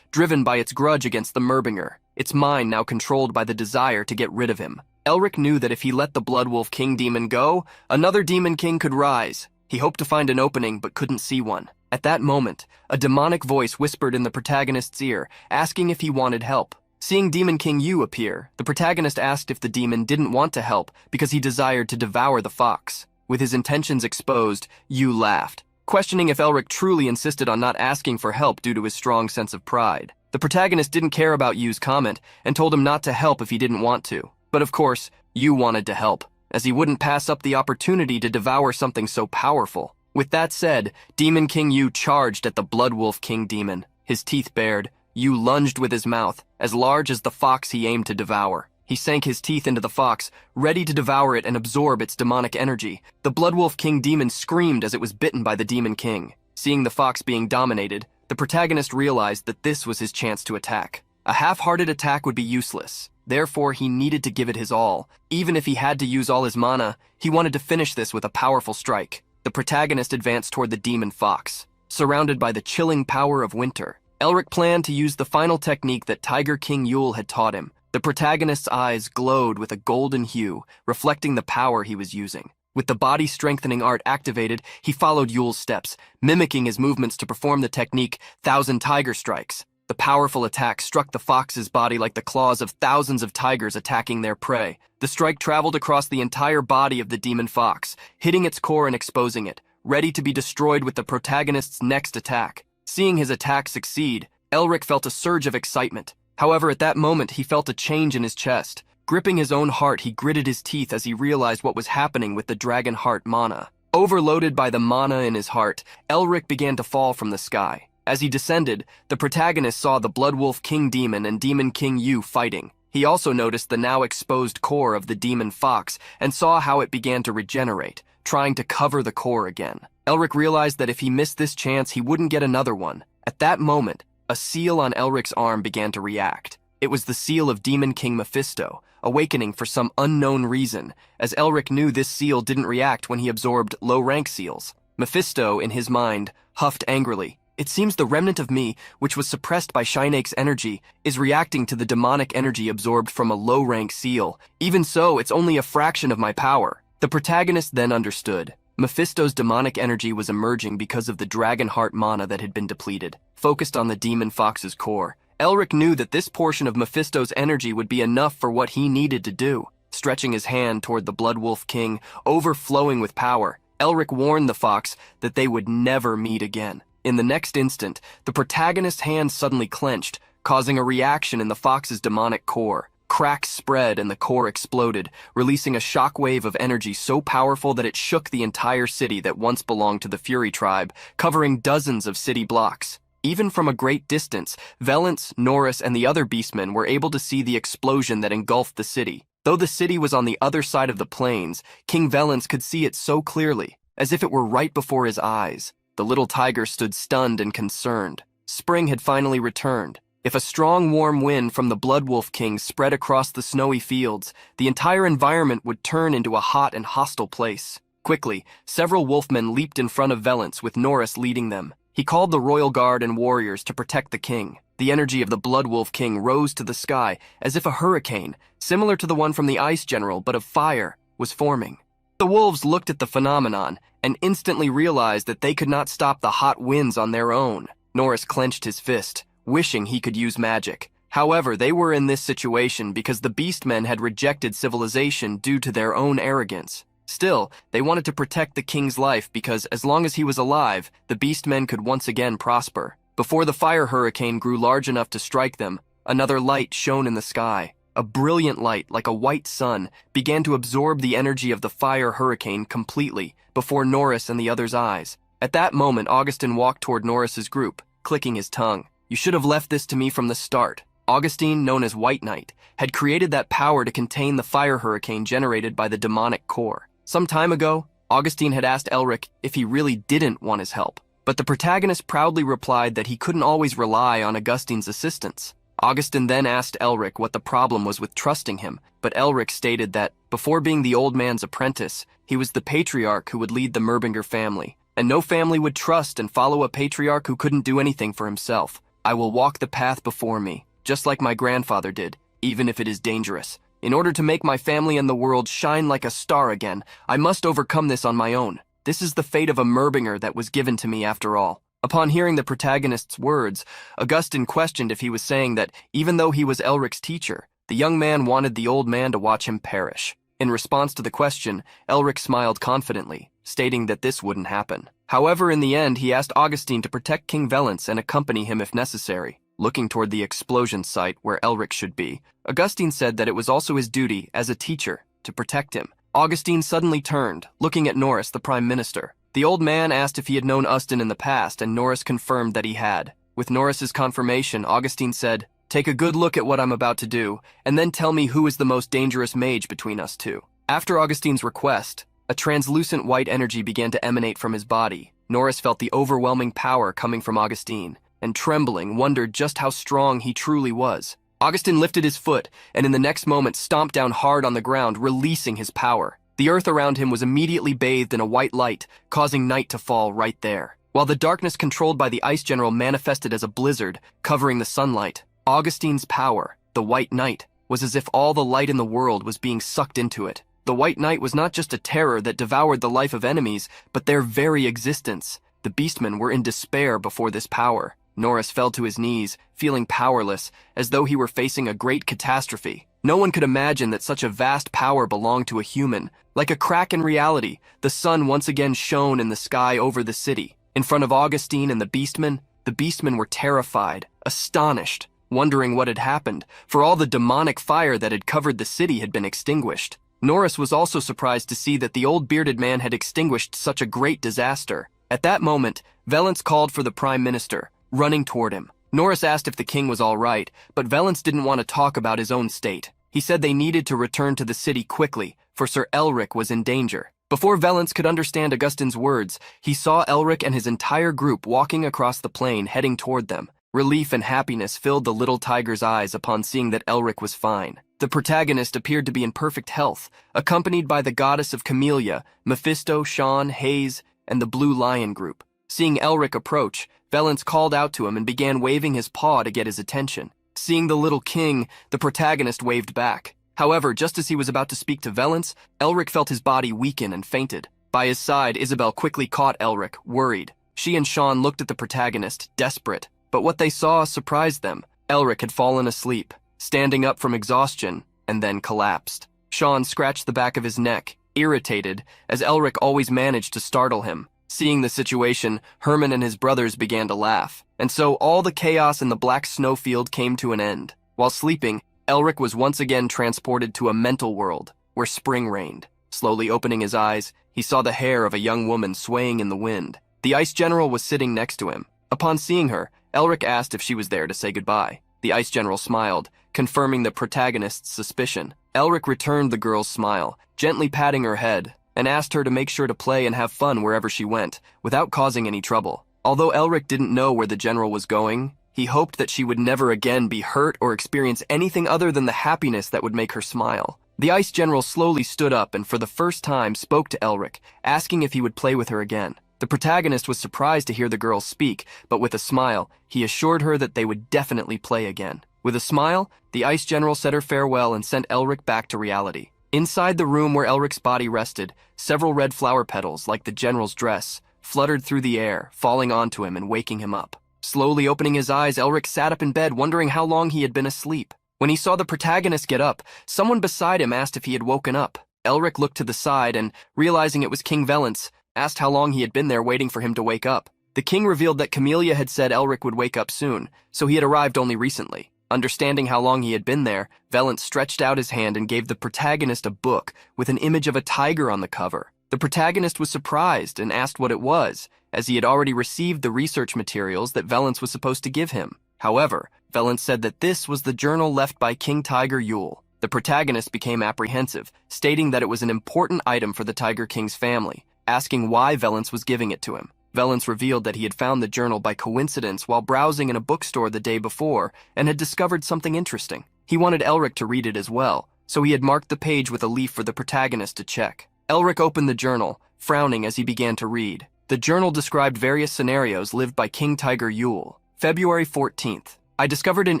driven by its grudge against the Merbinger, its mind now controlled by the desire to get rid of him. Elric knew that if he let the Blood Wolf King Demon go, another Demon King could rise. He hoped to find an opening but couldn't see one. At that moment, a demonic voice whispered in the protagonist's ear, asking if he wanted help. Seeing Demon King Yu appear, the protagonist asked if the demon didn't want to help because he desired to devour the fox. With his intentions exposed, Yu laughed, questioning if Elric truly insisted on not asking for help due to his strong sense of pride. The protagonist didn't care about Yu's comment and told him not to help if he didn't want to. But of course, Yu wanted to help, as he wouldn't pass up the opportunity to devour something so powerful. With that said, Demon King Yu charged at the Blood Wolf King Demon. His teeth bared, Yu lunged with his mouth, as large as the fox he aimed to devour. He sank his teeth into the fox, ready to devour it and absorb its demonic energy. The Blood Wolf King Demon screamed as it was bitten by the Demon King. Seeing the fox being dominated, the protagonist realized that this was his chance to attack. A half-hearted attack would be useless. Therefore, he needed to give it his all. Even if he had to use all his mana, he wanted to finish this with a powerful strike. The protagonist advanced toward the demon fox, surrounded by the chilling power of winter. Elric planned to use the final technique that Tiger King Yule had taught him. The protagonist's eyes glowed with a golden hue, reflecting the power he was using. With the body-strengthening art activated, he followed Yule's steps, mimicking his movements to perform the technique Thousand Tiger Strikes. The powerful attack struck the fox's body like the claws of thousands of tigers attacking their prey. The strike traveled across the entire body of the demon fox, hitting its core and exposing it, ready to be destroyed with the protagonist's next attack. Seeing his attack succeed, Elric felt a surge of excitement. However, at that moment, he felt a change in his chest. Gripping his own heart, he gritted his teeth as he realized what was happening with the dragon heart mana. Overloaded by the mana in his heart, Elric began to fall from the sky. As he descended, the protagonist saw the Blood Wolf King Demon and Demon King Yu fighting. He also noticed the now exposed core of the demon fox and saw how it began to regenerate, trying to cover the core again. Elric realized that if he missed this chance, he wouldn't get another one. At that moment, a seal on Elric's arm began to react. It was the seal of Demon King Mephisto, awakening for some unknown reason, as Elric knew this seal didn't react when he absorbed low-rank seals. Mephisto, in his mind, huffed angrily. It seems the remnant of me, which was suppressed by Shineake's energy, is reacting to the demonic energy absorbed from a low-rank seal. Even so, it's only a fraction of my power. The protagonist then understood. Mephisto's demonic energy was emerging because of the dragon heart mana that had been depleted. Focused on the demon fox's core, Elric knew that this portion of Mephisto's energy would be enough for what he needed to do. Stretching his hand toward the Blood Wolf King, overflowing with power, Elric warned the fox that they would never meet again. In the next instant, the protagonist's hand suddenly clenched, causing a reaction in the fox's demonic core. Cracks spread and the core exploded, releasing a shockwave of energy so powerful that it shook the entire city that once belonged to the Fury tribe, covering dozens of city blocks. Even from a great distance, Valence, Norris, and the other beastmen were able to see the explosion that engulfed the city. Though the city was on the other side of the plains, King Valence could see it so clearly, as if it were right before his eyes. The little tiger stood stunned and concerned. Spring had finally returned. If a strong, warm wind from the Blood Wolf King spread across the snowy fields, the entire environment would turn into a hot and hostile place. Quickly, several wolfmen leaped in front of Valence, with Norris leading them. He called the royal guard and warriors to protect the king. The energy of the Blood Wolf King rose to the sky as if a hurricane, similar to the one from the Ice General but of fire, was forming. The wolves looked at the phenomenon and instantly realized that they could not stop the hot winds on their own. Norris clenched his fist, wishing he could use magic. However, they were in this situation because the Beastmen had rejected civilization due to their own arrogance. Still, they wanted to protect the king's life because as long as he was alive, the Beastmen could once again prosper. Before the fire hurricane grew large enough to strike them, another light shone in the sky. A brilliant light, like a white sun, began to absorb the energy of the fire hurricane completely before Norris and the others' eyes. At that moment, Augustine walked toward Norris's group, clicking his tongue. "You should have left this to me from the start." Augustine, known as White Knight, had created that power to contain the fire hurricane generated by the demonic core. Some time ago, Augustine had asked Elric if he really didn't want his help, but the protagonist proudly replied that he couldn't always rely on Augustine's assistance. Augustine then asked Elric what the problem was with trusting him, but Elric stated that, before being the old man's apprentice, he was the patriarch who would lead the Merbinger family, and no family would trust and follow a patriarch who couldn't do anything for himself. "I will walk the path before me, just like my grandfather did, even if it is dangerous. In order to make my family and the world shine like a star again, I must overcome this on my own. This is the fate of a Merbinger that was given to me after all." Upon hearing the protagonist's words, Augustine questioned if he was saying that, even though he was Elric's teacher, the young man wanted the old man to watch him perish. In response to the question, Elric smiled confidently, stating that this wouldn't happen. However, in the end, he asked Augustine to protect King Valens and accompany him if necessary. Looking toward the explosion site where Elric should be, Augustine said that it was also his duty, as a teacher, to protect him. Augustine suddenly turned, looking at Norris, the Prime Minister. The old man asked if he had known Ustin in the past, and Norris confirmed that he had. With Norris's confirmation, Augustine said, "Take a good look at what I'm about to do, and then tell me who is the most dangerous mage between us two." After Augustine's request, a translucent white energy began to emanate from his body. Norris felt the overwhelming power coming from Augustine, and trembling, wondered just how strong he truly was. Augustine lifted his foot, and in the next moment stomped down hard on the ground, releasing his power. The earth around him was immediately bathed in a white light, causing night to fall right there. While the darkness controlled by the Ice General manifested as a blizzard, covering the sunlight, Augustine's power, the White Knight, was as if all the light in the world was being sucked into it. The White Knight was not just a terror that devoured the life of enemies, but their very existence. The Beastmen were in despair before this power. Norris fell to his knees, feeling powerless, as though he were facing a great catastrophe. No one could imagine that such a vast power belonged to a human. Like a crack in reality, the sun once again shone in the sky over the city. In front of Augustine and the Beastmen were terrified, astonished, wondering what had happened, for all the demonic fire that had covered the city had been extinguished. Norris was also surprised to see that the old bearded man had extinguished such a great disaster. At that moment, Valens called for the Prime Minister, running toward him. Norris asked if the king was all right, but Valens didn't want to talk about his own state. He said they needed to return to the city quickly, for Sir Elric was in danger. Before Valens could understand Augustine's words, he saw Elric and his entire group walking across the plain, heading toward them. Relief and happiness filled the little tiger's eyes upon seeing that Elric was fine. The protagonist appeared to be in perfect health, accompanied by the goddess of Camellia, Mephisto, Sean, Hayes, and the Blue Lion group. Seeing Elric approach, Valens called out to him and began waving his paw to get his attention. Seeing the little king, the protagonist waved back. However, just as he was about to speak to Valens, Elric felt his body weaken and fainted. By his side, Isabel quickly caught Elric, worried. She and Sean looked at the protagonist, desperate, but what they saw surprised them. Elric had fallen asleep, standing up from exhaustion, and then collapsed. Sean scratched the back of his neck, irritated, as Elric always managed to startle him. Seeing the situation, Herman and his brothers began to laugh, and so all the chaos in the black snowfield came to an end. While sleeping, Elric was once again transported to a mental world, where spring reigned. Slowly opening his eyes, he saw the hair of a young woman swaying in the wind. The Ice General was sitting next to him. Upon seeing her, Elric asked if she was there to say goodbye. The Ice General smiled, confirming the protagonist's suspicion. Elric returned the girl's smile, gently patting her head, and asked her to make sure to play and have fun wherever she went, without causing any trouble. Although Elric didn't know where the general was going, he hoped that she would never again be hurt or experience anything other than the happiness that would make her smile. The Ice General slowly stood up and for the first time spoke to Elric, asking if he would play with her again. The protagonist was surprised to hear the girl speak, but with a smile, he assured her that they would definitely play again. With a smile, the Ice General said her farewell and sent Elric back to reality. Inside the room where Elric's body rested, several red flower petals, like the general's dress, fluttered through the air, falling onto him and waking him up. Slowly opening his eyes, Elric sat up in bed, wondering how long he had been asleep. When he saw the protagonist get up, someone beside him asked if he had woken up. Elric looked to the side and, realizing it was King Valence, asked how long he had been there waiting for him to wake up. The king revealed that Camellia had said Elric would wake up soon, so he had arrived only recently. Understanding how long he had been there, Valence stretched out his hand and gave the protagonist a book with an image of a tiger on the cover. The protagonist was surprised and asked what it was, as he had already received the research materials that Valence was supposed to give him. However, Valence said that this was the journal left by King Tiger Yule. The protagonist became apprehensive, stating that it was an important item for the Tiger King's family, asking why Valence was giving it to him. Valence revealed that he had found the journal by coincidence while browsing in a bookstore the day before and had discovered something interesting. He wanted Elric to read it as well, so he had marked the page with a leaf for the protagonist to check. Elric opened the journal, frowning as he began to read. The journal described various scenarios lived by King Tiger Yule. February 14th. I discovered an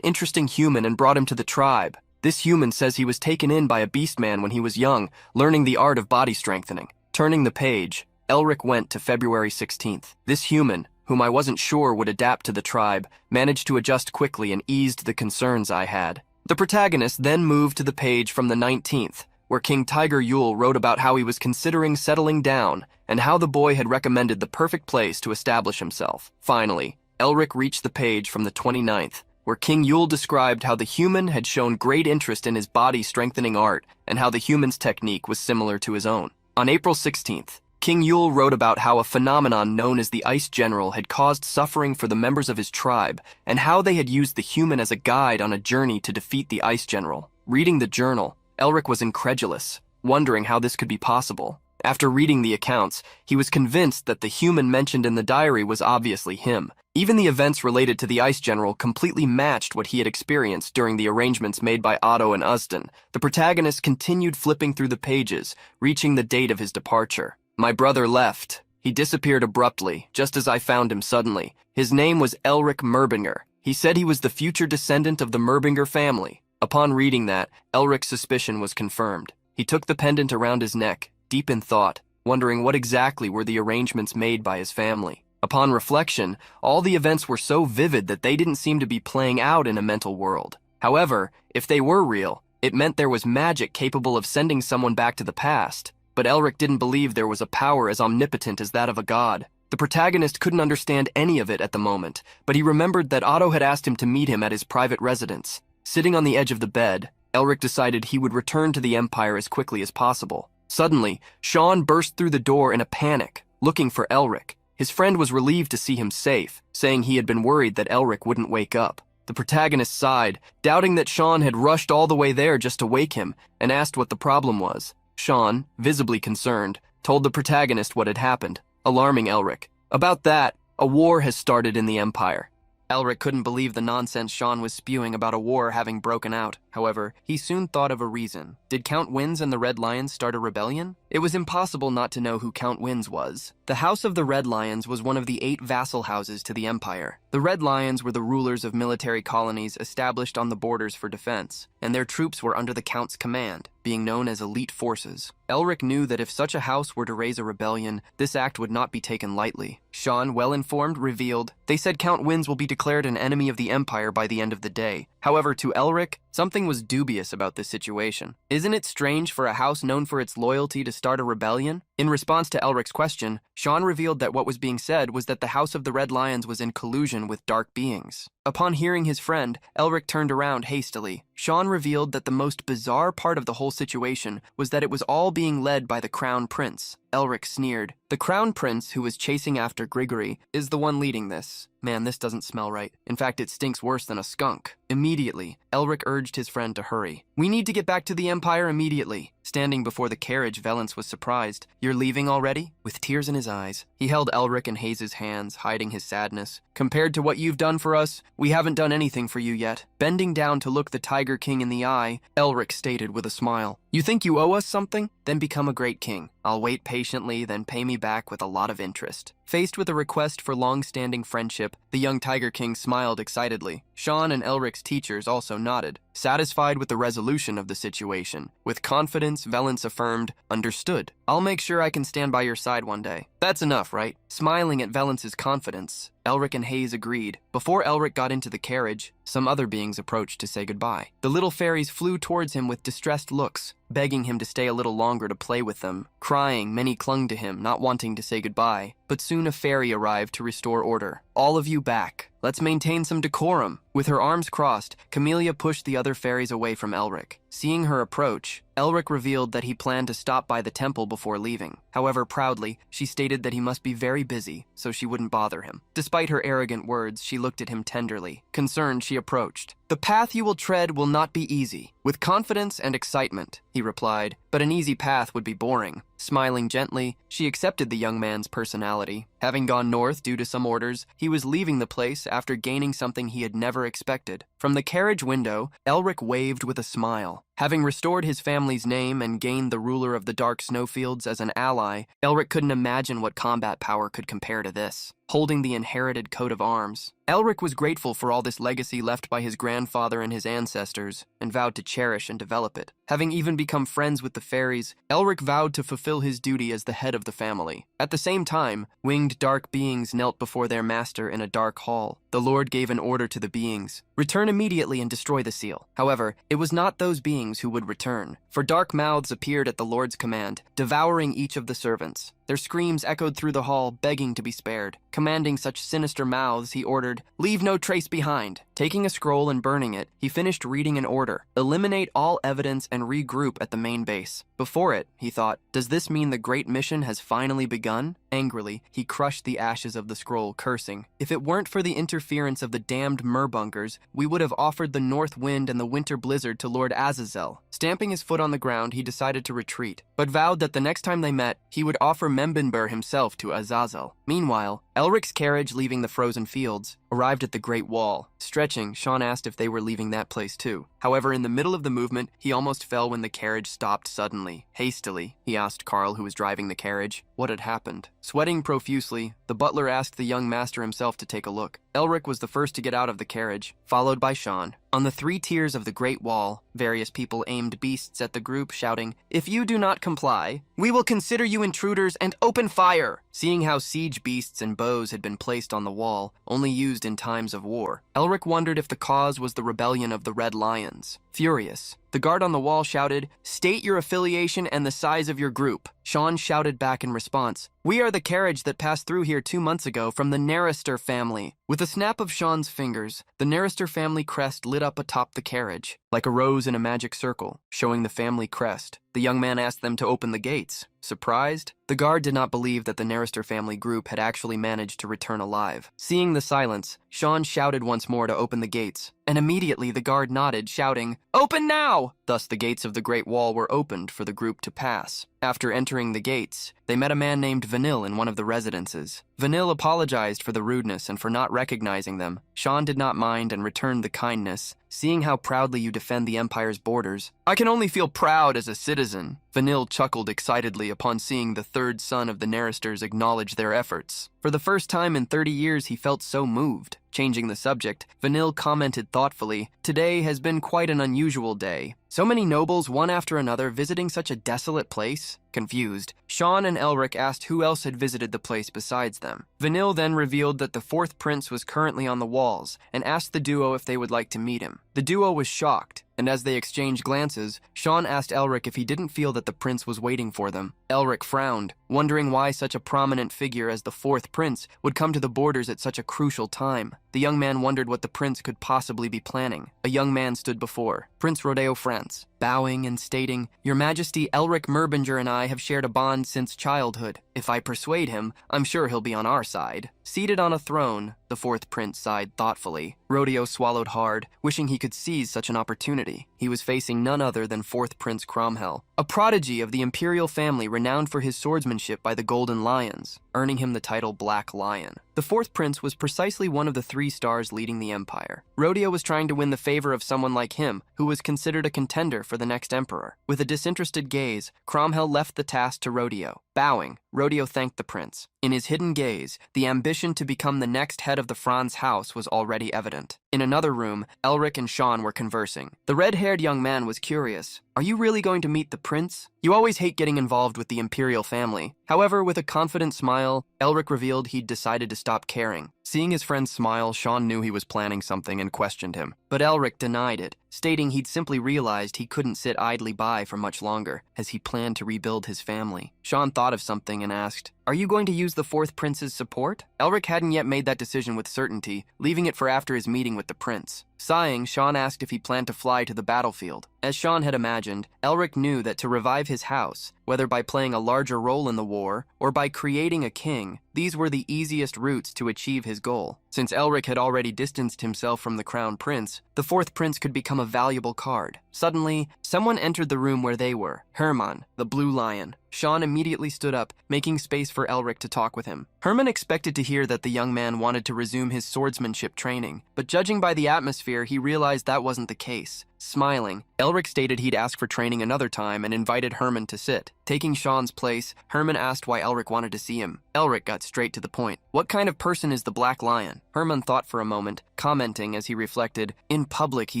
interesting human and brought him to the tribe. This human says he was taken in by a beastman when he was young, learning the art of body strengthening. Turning the page, Elric went to February 16th. This human, whom I wasn't sure would adapt to the tribe, managed to adjust quickly and eased the concerns I had. The protagonist then moved to the page from the 19th, where King Tiger Yule wrote about how he was considering settling down and how the boy had recommended the perfect place to establish himself. Finally, Elric reached the page from the 29th, where King Yule described how the human had shown great interest in his body-strengthening art and how the human's technique was similar to his own. On April 16th, King Yule wrote about how a phenomenon known as the Ice General had caused suffering for the members of his tribe and how they had used the human as a guide on a journey to defeat the Ice General. Reading the journal, Elric was incredulous, wondering how this could be possible. After reading the accounts, he was convinced that the human mentioned in the diary was obviously him. Even the events related to the Ice General completely matched what he had experienced during the arrangements made by Otto and Usden. The protagonist continued flipping through the pages, reaching the date of his departure. My brother left. He disappeared abruptly, just as I found him suddenly. His name was Elric Merbinger. He said he was the future descendant of the Merbinger family. Upon reading that, Elric's suspicion was confirmed. He took the pendant around his neck, deep in thought, wondering what exactly were the arrangements made by his family. Upon reflection, all the events were so vivid that they didn't seem to be playing out in a mental world. However, if they were real, it meant there was magic capable of sending someone back to the past. But Elric didn't believe there was a power as omnipotent as that of a god. The protagonist couldn't understand any of it at the moment, but he remembered that Otto had asked him to meet him at his private residence. Sitting on the edge of the bed, Elric decided he would return to the Empire as quickly as possible. Suddenly, Sean burst through the door in a panic, looking for Elric. His friend was relieved to see him safe, saying he had been worried that Elric wouldn't wake up. The protagonist sighed, doubting that Sean had rushed all the way there just to wake him, and asked what the problem was. Sean, visibly concerned, told the protagonist what had happened, alarming Elric. About that, a war has started in the Empire. Elric couldn't believe the nonsense Sean was spewing about a war having broken out. However, he soon thought of a reason. Did Count Wins and the Red Lions start a rebellion? It was impossible not to know who Count Wins was. The House of the Red Lions was one of the 8 vassal houses to the Empire. The Red Lions were the rulers of military colonies established on the borders for defense, and their troops were under the Count's command, being known as elite forces. Elric knew that if such a house were to raise a rebellion, this act would not be taken lightly. Sean, well-informed, revealed, "They said Count Wins will be declared an enemy of the Empire by the end of the day." However, to Elric, something was dubious about this situation. Isn't it strange for a house known for its loyalty to start a rebellion? In response to Elric's question, Sean revealed that what was being said was that the House of the Red Lions was in collusion with dark beings. Upon hearing his friend, Elric turned around hastily. Sean revealed that the most bizarre part of the whole situation was that it was all being led by the Crown Prince. Elric sneered. The Crown Prince, who was chasing after Grigory, is the one leading this. Man, this doesn't smell right. In fact, it stinks worse than a skunk. Immediately, Elric urged his friend to hurry. "We need to get back to the Empire immediately." Standing before the carriage, Valence was surprised. "You're leaving already?" With tears in his eyes, he held Elric in Hayes' hands, hiding his sadness. "Compared to what you've done for us, we haven't done anything for you yet." Bending down to look the Tiger King in the eye, Elric stated with a smile, "You think you owe us something? Then become a great king. I'll wait patiently, then pay me back with a lot of interest." Faced with a request for long-standing friendship, the young Tiger King smiled excitedly. Sean and Elric's teachers also nodded, satisfied with the resolution of the situation. With confidence, Valence affirmed, "Understood. I'll make sure I can stand by your side one day." That's enough, right? Smiling at Valence's confidence, Elric and Hayes agreed. Before Elric got into the carriage, some other beings approached to say goodbye. The little fairies flew towards him with distressed looks, begging him to stay a little longer to play with them. Crying, many clung to him, not wanting to say goodbye. But soon a fairy arrived to restore order. "All of you back. Let's maintain some decorum." With her arms crossed, Camellia pushed the other fairies away from Elric. Seeing her approach, Elric revealed that he planned to stop by the temple before leaving. However, proudly, she stated that he must be very busy, so she wouldn't bother him. Despite her arrogant words, she looked at him tenderly. Concerned, she approached. "The path you will tread will not be easy." "With confidence and excitement," he replied, "but an easy path would be boring." Smiling gently, she accepted the young man's personality. Having gone north due to some orders, he was leaving the place after gaining something he had never expected. From the carriage window, Elric waved with a smile. Having restored his family's name and gained the ruler of the Dark Snowfields as an ally, Elric couldn't imagine what combat power could compare to this. Holding the inherited coat of arms, Elric was grateful for all this legacy left by his grandfather and his ancestors, and vowed to cherish and develop it. Having even become friends with the fairies, Elric vowed to fulfill his duty as the head of the family. At the same time, winged dark beings knelt before their master in a dark hall. The Lord gave an order to the beings: "Return immediately and destroy the seal." However, it was not those beings who would return, for dark mouths appeared at the Lord's command, devouring each of the servants. Their screams echoed through the hall, begging to be spared. Commanding such sinister mouths, he ordered, "Leave no trace behind." Taking a scroll and burning it, he finished reading an order: "Eliminate all evidence and regroup at the main base." Before it, he thought, "Does this mean the great mission has finally begun?" Angrily, he crushed the ashes of the scroll, cursing, "If it weren't for the interference of the damned Murbunkers, we would have offered the north wind and the winter blizzard to Lord Azazel." Stamping his foot on the ground, he decided to retreat, but vowed that the next time they met, he would offer Membinbur himself to Azazel. Meanwhile, Elric's carriage, leaving the frozen fields, arrived at the Great Wall. Stretching, Sean asked if they were leaving that place too. However, in the middle of the movement, he almost fell when the carriage stopped suddenly. Hastily, he asked Carl, who was driving the carriage, what had happened. Sweating profusely, the butler asked the young master himself to take a look. Elric was the first to get out of the carriage, followed by Sean. On the 3 tiers of the Great Wall, various people aimed beasts at the group, shouting, "If you do not comply, we will consider you intruders and open fire!" Seeing how siege beasts and bows had been placed on the wall, only used in times of war, Elric wondered if the cause was the rebellion of the Red Lions. Furious, the guard on the wall shouted, "State your affiliation and the size of your group." Sean shouted back in response, "We are the carriage that passed through here 2 months ago from the Narrister family." With a snap of Sean's fingers, the Narrister family crest lit up atop the carriage, like a rose in a magic circle, showing the family crest. The young man asked them to open the gates. Surprised, the guard did not believe that the Narrister family group had actually managed to return alive. Seeing the silence, Sean shouted once more to open the gates, and immediately the guard nodded, shouting, "Open now!" Thus the gates of the Great Wall were opened for the group to pass. After entering the gates, they met a man named Vanille in one of the residences. Vanille apologized for the rudeness and for not recognizing them. Sean did not mind and returned the kindness, seeing how proudly you defend the Empire's borders. "I can only feel proud as a citizen." Vanille chuckled excitedly upon seeing the third son of the Narristers acknowledge their efforts. For the first time in 30 years, he felt so moved. Changing the subject, Vanille commented thoughtfully, "Today has been quite an unusual day. So many nobles, one after another, visiting such a desolate place?" Confused, Sean and Elric asked who else had visited the place besides them. Vanille then revealed that the 4th prince was currently on the walls and asked the duo if they would like to meet him. The duo was shocked, and as they exchanged glances, Sean asked Elric if he didn't feel that the prince was waiting for them. Elric frowned, wondering why such a prominent figure as the 4th prince would come to the borders at such a crucial time. The young man wondered what the prince could possibly be planning. A young man stood before Prince Rodeo France, bowing and stating, "Your Majesty, Elric Murbinger and I have shared a bond since childhood. If I persuade him, I'm sure he'll be on our side." Seated on a throne, the 4th prince sighed thoughtfully. Rodeo swallowed hard, wishing he could seize such an opportunity. He was facing none other than 4th Prince Cromwell, a prodigy of the imperial family renowned for his swordsmanship by the Golden Lions, earning him the title Black Lion. The 4th prince was precisely one of the 3 stars leading the empire. Rodeo was trying to win the favor of someone like him, who was considered a contender for the next emperor. With a disinterested gaze, Cromwell left the task to Rodeo. Bowing, Rodeo thanked the prince. In his hidden gaze, the ambition to become the next head of the Franz house was already evident. In another room, Elric and Sean were conversing. The red-haired young man was curious. Are you really going to meet the prince? You always hate getting involved with the imperial family. However, with a confident smile, Elric revealed he'd decided to stop caring. Seeing his friend smile, Sean knew he was planning something and questioned him. But Elric denied it, stating he'd simply realized he couldn't sit idly by for much longer, as he planned to rebuild his family. Sean thought of something and asked, "Are you going to use the fourth prince's support?" Elric hadn't yet made that decision with certainty, leaving it for after his meeting with the prince. Sighing, Sean asked if he planned to fly to the battlefield. As Sean had imagined, Elric knew that to revive his house, whether by playing a larger role in the war or by creating a king, these were the easiest routes to achieve his goal. Since Elric had already distanced himself from the crown prince, the fourth prince could become a valuable card. Suddenly, someone entered the room where they were. Herman, the Blue Lion. Sean immediately stood up, making space for Elric to talk with him. Herman expected to hear that the young man wanted to resume his swordsmanship training, but judging by the atmosphere, he realized that wasn't the case. Smiling, Elric stated he'd ask for training another time and invited Herman to sit. Taking Sean's place, Herman asked why Elric wanted to see him. Elric got straight to the point. What kind of person is the Black Lion? Herman thought for a moment, commenting as he reflected, "In public, he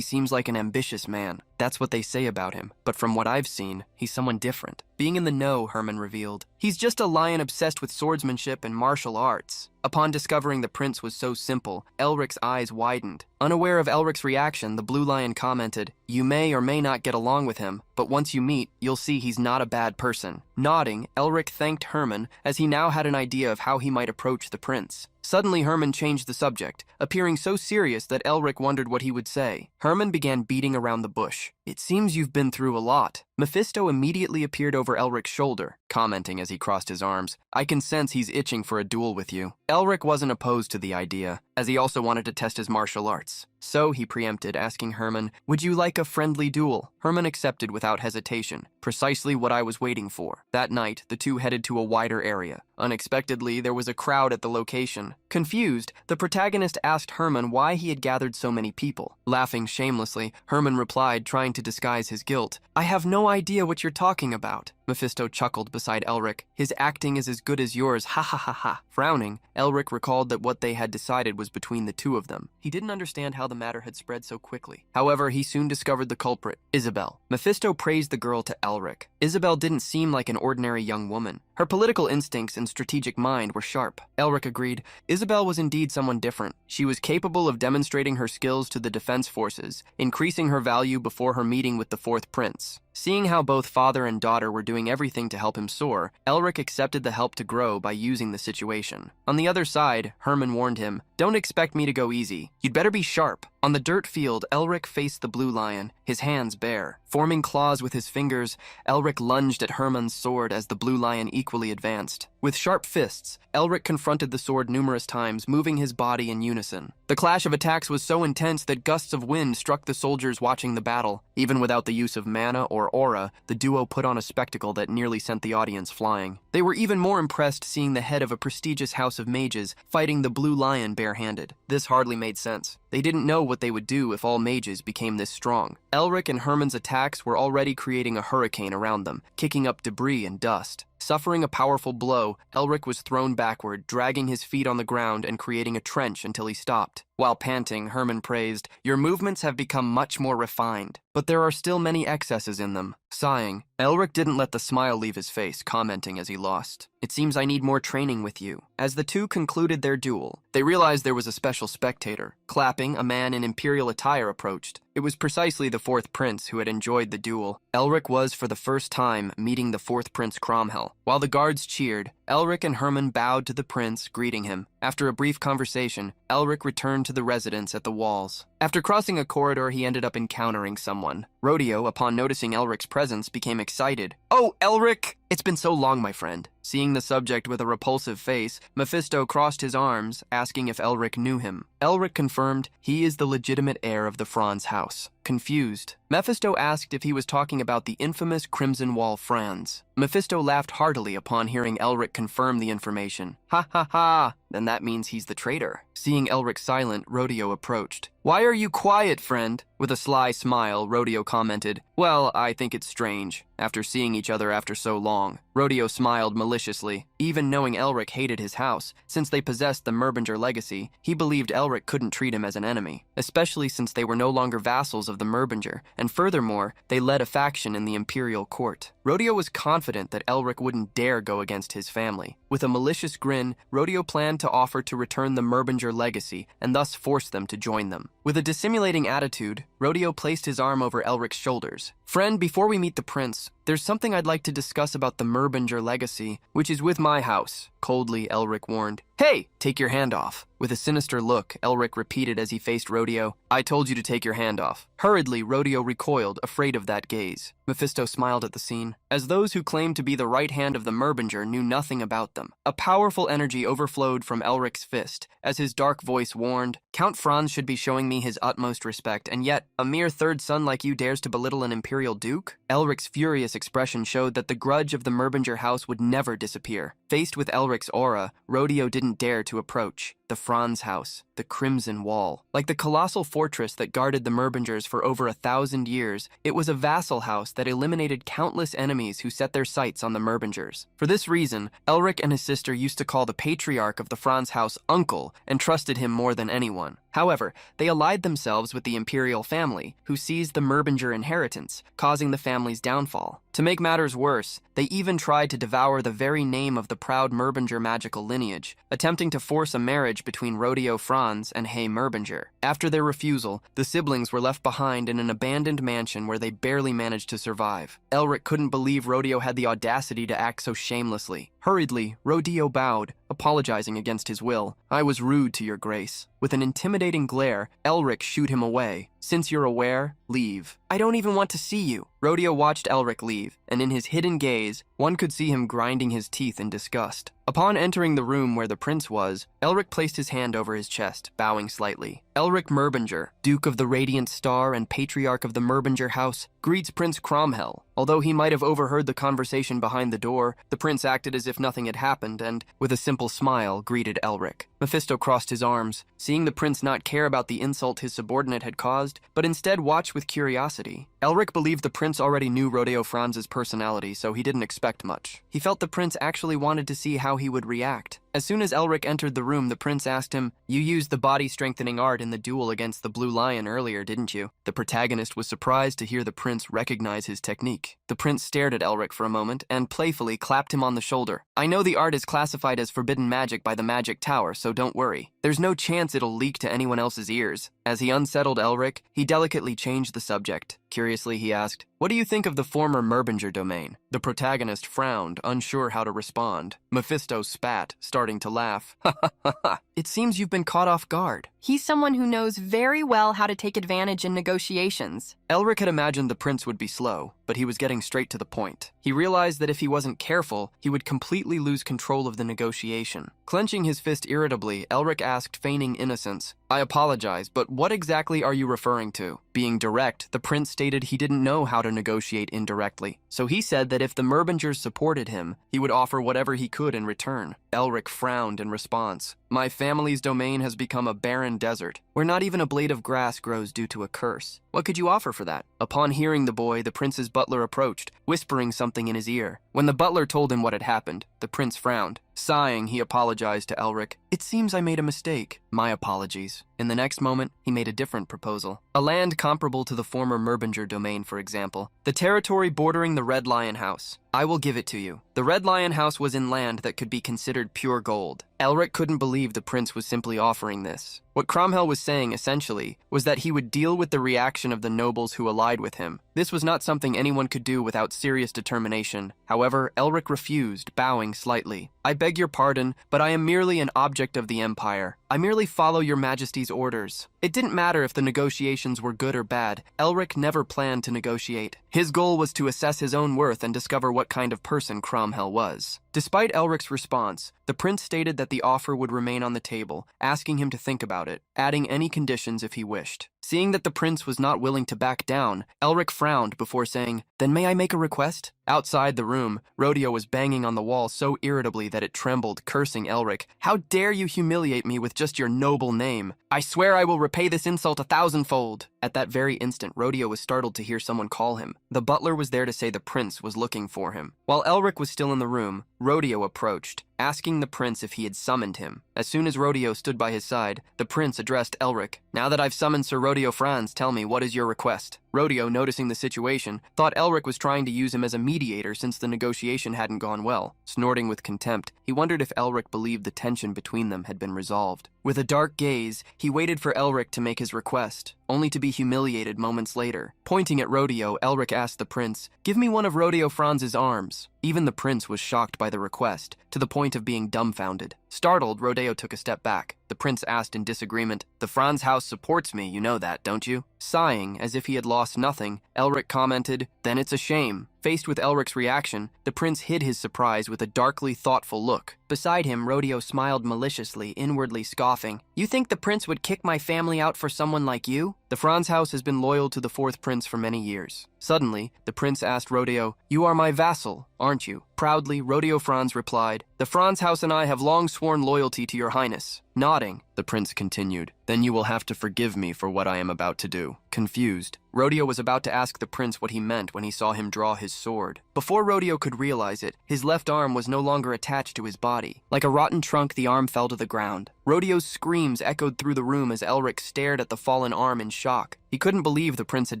seems like an ambitious man. That's what they say about him. But from what I've seen, he's someone different." Being in the know, Herman revealed, "He's just a lion obsessed with swordsmanship and martial arts." Upon discovering the prince was so simple, Elric's eyes widened. Unaware of Elric's reaction, the Blue Lion commented, "You may or may not get along with him, but once you meet, you'll see he's not a bad person." Nodding, Elric thanked Herman, as he now had an idea of how he might approach the prince. Suddenly, Herman changed the subject, appearing so serious that Elric wondered what he would say. Herman began beating around the bush. "It seems you've been through a lot." Mephisto immediately appeared over Elric's shoulder, commenting as he crossed his arms, "I can sense he's itching for a duel with you." Elric wasn't opposed to the idea, as he also wanted to test his martial arts. So he preempted, asking Herman, "Would you like a friendly duel?" Herman accepted without hesitation, precisely what I was waiting for. That night, the two headed to a wider area. Unexpectedly, there was a crowd at the location. Confused, the protagonist asked Herman why he had gathered so many people. Laughing shamelessly, Herman replied, trying to disguise his guilt, "I have no idea what you're talking about." Mephisto chuckled beside Elric. "His acting is as good as yours, ha ha ha ha." Frowning, Elric recalled that what they had decided was between the two of them. He didn't understand how the matter had spread so quickly. However, he soon discovered the culprit, Isabel. Mephisto praised the girl to Elric. Isabel didn't seem like an ordinary young woman. Her political instincts and strategic mind were sharp. Elric agreed. Isabel was indeed someone different. She was capable of demonstrating her skills to the defense forces, increasing her value before her meeting with the fourth prince. Seeing how both father and daughter were doing everything to help him soar, Elric accepted the help to grow by using the situation. On the other side, Herman warned him, "Don't expect me to go easy. You'd better be sharp." On the dirt field, Elric faced the Blue Lion, his hands bare. Forming claws with his fingers, Elric lunged at Herman's sword as the Blue Lion equally advanced. With sharp fists, Elric confronted the sword numerous times, moving his body in unison. The clash of attacks was so intense that gusts of wind struck the soldiers watching the battle. Even without the use of mana or aura, the duo put on a spectacle that nearly sent the audience flying. They were even more impressed seeing the head of a prestigious house of mages fighting the Blue Lion barehanded. This hardly made sense. They didn't know what they would do if all mages became this strong. Elric and Herman's attacks were already creating a hurricane around them, kicking up debris and dust. Suffering a powerful blow, Elric was thrown backward, dragging his feet on the ground and creating a trench until he stopped. While panting, Herman praised, "Your movements have become much more refined, but there are still many excesses in them." Sighing, Elric didn't let the smile leave his face, commenting as he lost, "It seems I need more training with you." As the two concluded their duel, they realized there was a special spectator. Clapping, a man in imperial attire approached. It was precisely the fourth prince who had enjoyed the duel. Elric was, for the first time, meeting the fourth prince Cromwell. While the guards cheered, Elric and Herman bowed to the prince, greeting him. After a brief conversation, Elric returned to the residence at the walls. After crossing a corridor, he ended up encountering someone. Rodeo, upon noticing Elric's presence, became excited. "Oh, Elric! It's been so long, my friend." Seeing the subject with a repulsive face, Mephisto crossed his arms, asking if Elric knew him. Elric confirmed he is the legitimate heir of the Franz house. Confused, Mephisto asked if he was talking about the infamous Crimson Wall Franz. Mephisto laughed heartily upon hearing Elric confirm the information. Ha ha ha! Then that means he's the traitor. Seeing Elric silent, Rodeo approached. Why are you quiet, friend? With a sly smile, Rodeo commented, Well, I think it's strange, after seeing each other after so long. Rodeo smiled maliciously. Even knowing Elric hated his house, since they possessed the Merbinger legacy, he believed Elric couldn't treat him as an enemy, especially since they were no longer vassals of the Merbinger, and furthermore, they led a faction in the imperial court. Rodeo was confident that Elric wouldn't dare go against his family. With a malicious grin, Rodeo planned to offer to return the Merbinger legacy and thus force them to join them. With a dissimulating attitude, Rodeo placed his arm over Elric's shoulders. Friend, before we meet the prince, there's something I'd like to discuss about the Merbinger legacy, which is with my house, coldly Elric warned. Hey, take your hand off. With a sinister look, Elric repeated as he faced Rodeo, I told you to take your hand off. Hurriedly, Rodeo recoiled, afraid of that gaze. Mephisto smiled at the scene, as those who claimed to be the right hand of the Merbinger knew nothing about them. A powerful energy overflowed from Elric's fist, as his dark voice warned, Count Franz should be showing me his utmost respect, and yet, a mere third son like you dares to belittle an imperial duke? Elric's furious expression showed that the grudge of the Merbinger house would never disappear. Faced with Elric's aura, Rodeo didn't dare to approach. The Franz house, the Crimson Wall. Like the colossal fortress that guarded the Merbingers for over 1,000 years, it was a vassal house that eliminated countless enemies who set their sights on the Merbingers. For this reason, Elric and his sister used to call the patriarch of the Franz house Uncle and trusted him more than anyone. However, they allied themselves with the imperial family, who seized the Merbinger inheritance, causing the family's downfall. To make matters worse, they even tried to devour the very name of the proud Merbinger magical lineage, attempting to force a marriage between Rodeo Franz and Hay Merbinger. After their refusal, the siblings were left behind in an abandoned mansion where they barely managed to survive. Elric couldn't believe Rodeo had the audacity to act so shamelessly. Hurriedly, Rodeo bowed, apologizing against his will. I was rude to your grace. With an intimidating glare, Elric shooed him away. Since you're aware, leave. I don't even want to see you. Rodeo watched Elric leave, and in his hidden gaze, one could see him grinding his teeth in disgust. Upon entering the room where the prince was, Elric placed his hand over his chest, bowing slightly. Elric Merbinger, Duke of the Radiant Star and Patriarch of the Merbinger House, greets Prince Cromhell. Although he might have overheard the conversation behind the door, the prince acted as if nothing had happened and, with a simple smile, greeted Elric. Mephisto crossed his arms, seeing the prince not care about the insult his subordinate had caused, but instead watch with curiosity. Elric believed the prince already knew Rodeo Franz's personality, so he didn't expect much. He felt the prince actually wanted to see how he would react. As soon as Elric entered the room, the prince asked him, You used the body-strengthening art in the duel against the Blue Lion earlier, didn't you? The protagonist was surprised to hear the prince recognize his technique. The prince stared at Elric for a moment and playfully clapped him on the shoulder. I know the art is classified as forbidden magic by the Magic Tower, so don't worry. There's no chance it'll leak to anyone else's ears. As he unsettled Elric, he delicately changed the subject. Curiously, he asked, What do you think of the former Merbinger domain? The protagonist frowned, unsure how to respond. Mephisto spat, starting to laugh. Ha ha ha ha. It seems you've been caught off guard. He's someone who knows very well how to take advantage in negotiations. Elric had imagined the prince would be slow, but he was getting straight to the point. He realized that if he wasn't careful, he would completely lose control of the negotiation. Clenching his fist irritably, Elric asked, feigning innocence, I apologize, but what exactly are you referring to? Being direct, the prince stated he didn't know how to negotiate indirectly, so he said that if the Merbingers supported him, he would offer whatever he could in return. Elric frowned in response. My family's domain has become a barren desert, where not even a blade of grass grows due to a curse. What could you offer for that? Upon hearing the boy, the prince's butler approached, whispering something in his ear. When the butler told him what had happened, the prince frowned. Sighing, he apologized to Elric. It seems I made a mistake. My apologies. In the next moment, he made a different proposal. A land comparable to the former Merbinger domain, for example. The territory bordering the Red Lion House. I will give it to you. The Red Lion House was in land that could be considered pure gold. Elric couldn't believe the prince was simply offering this. What Cromhell was saying, essentially, was that he would deal with the reaction of the nobles who allied with him. This was not something anyone could do without serious determination. However, Elric refused, bowing slightly. I beg your pardon, but I am merely an object of the Empire. I merely follow your Majesty's orders. It didn't matter if the negotiations were good or bad. Elric never planned to negotiate. His goal was to assess his own worth and discover what kind of person Cromhell was. Despite Elric's response, the prince stated that the offer would remain on the table, asking him to think about it, adding any conditions if he wished. Seeing that the prince was not willing to back down, Elric frowned before saying, "Then may I make a request?" Outside the room, Rodeo was banging on the wall so irritably that it trembled, cursing Elric. "How dare you humiliate me with just your noble name? I swear I will repay this insult 1,000-fold." At that very instant, Rodeo was startled to hear someone call him. The butler was there to say the prince was looking for him. While Elric was still in the room, Rodeo approached, asking the prince if he had summoned him. As soon as Rodeo stood by his side, the prince addressed Elric. "Now that I've summoned Sir Rodeo Franz, tell me, what is your request?" Rodeo, noticing the situation, thought Elric was trying to use him as a mediator since the negotiation hadn't gone well. Snorting with contempt, he wondered if Elric believed the tension between them had been resolved. With a dark gaze, he waited for Elric to make his request, only to be humiliated moments later. Pointing at Rodeo, Elric asked the prince, "Give me one of Rodeo Franz's arms." Even the prince was shocked by the request, to the point of being dumbfounded. Startled, Rodeo took a step back. The prince asked in disagreement, "The Franz house supports me, you know that, don't you?" Sighing, as if he had lost nothing, Elric commented, "Then it's a shame." Faced with Elric's reaction, the prince hid his surprise with a darkly thoughtful look. Beside him, Rodeo smiled maliciously, inwardly scoffing. "You think the prince would kick my family out for someone like you?" The Franz house has been loyal to the fourth prince for many years. Suddenly, the prince asked Rodeo, "You are my vassal, aren't you?" Proudly, Rodeo Franz replied, "The Franz house and I have long sworn loyalty to your highness." Nodding, the prince continued, "Then you will have to forgive me for what I am about to do." Confused, Rodeo was about to ask the prince what he meant when he saw him draw his sword. Before Rodeo could realize it, his left arm was no longer attached to his body. Like a rotten trunk, the arm fell to the ground. Rodeo's screams echoed through the room as Elric stared at the fallen arm in shock. He couldn't believe the prince had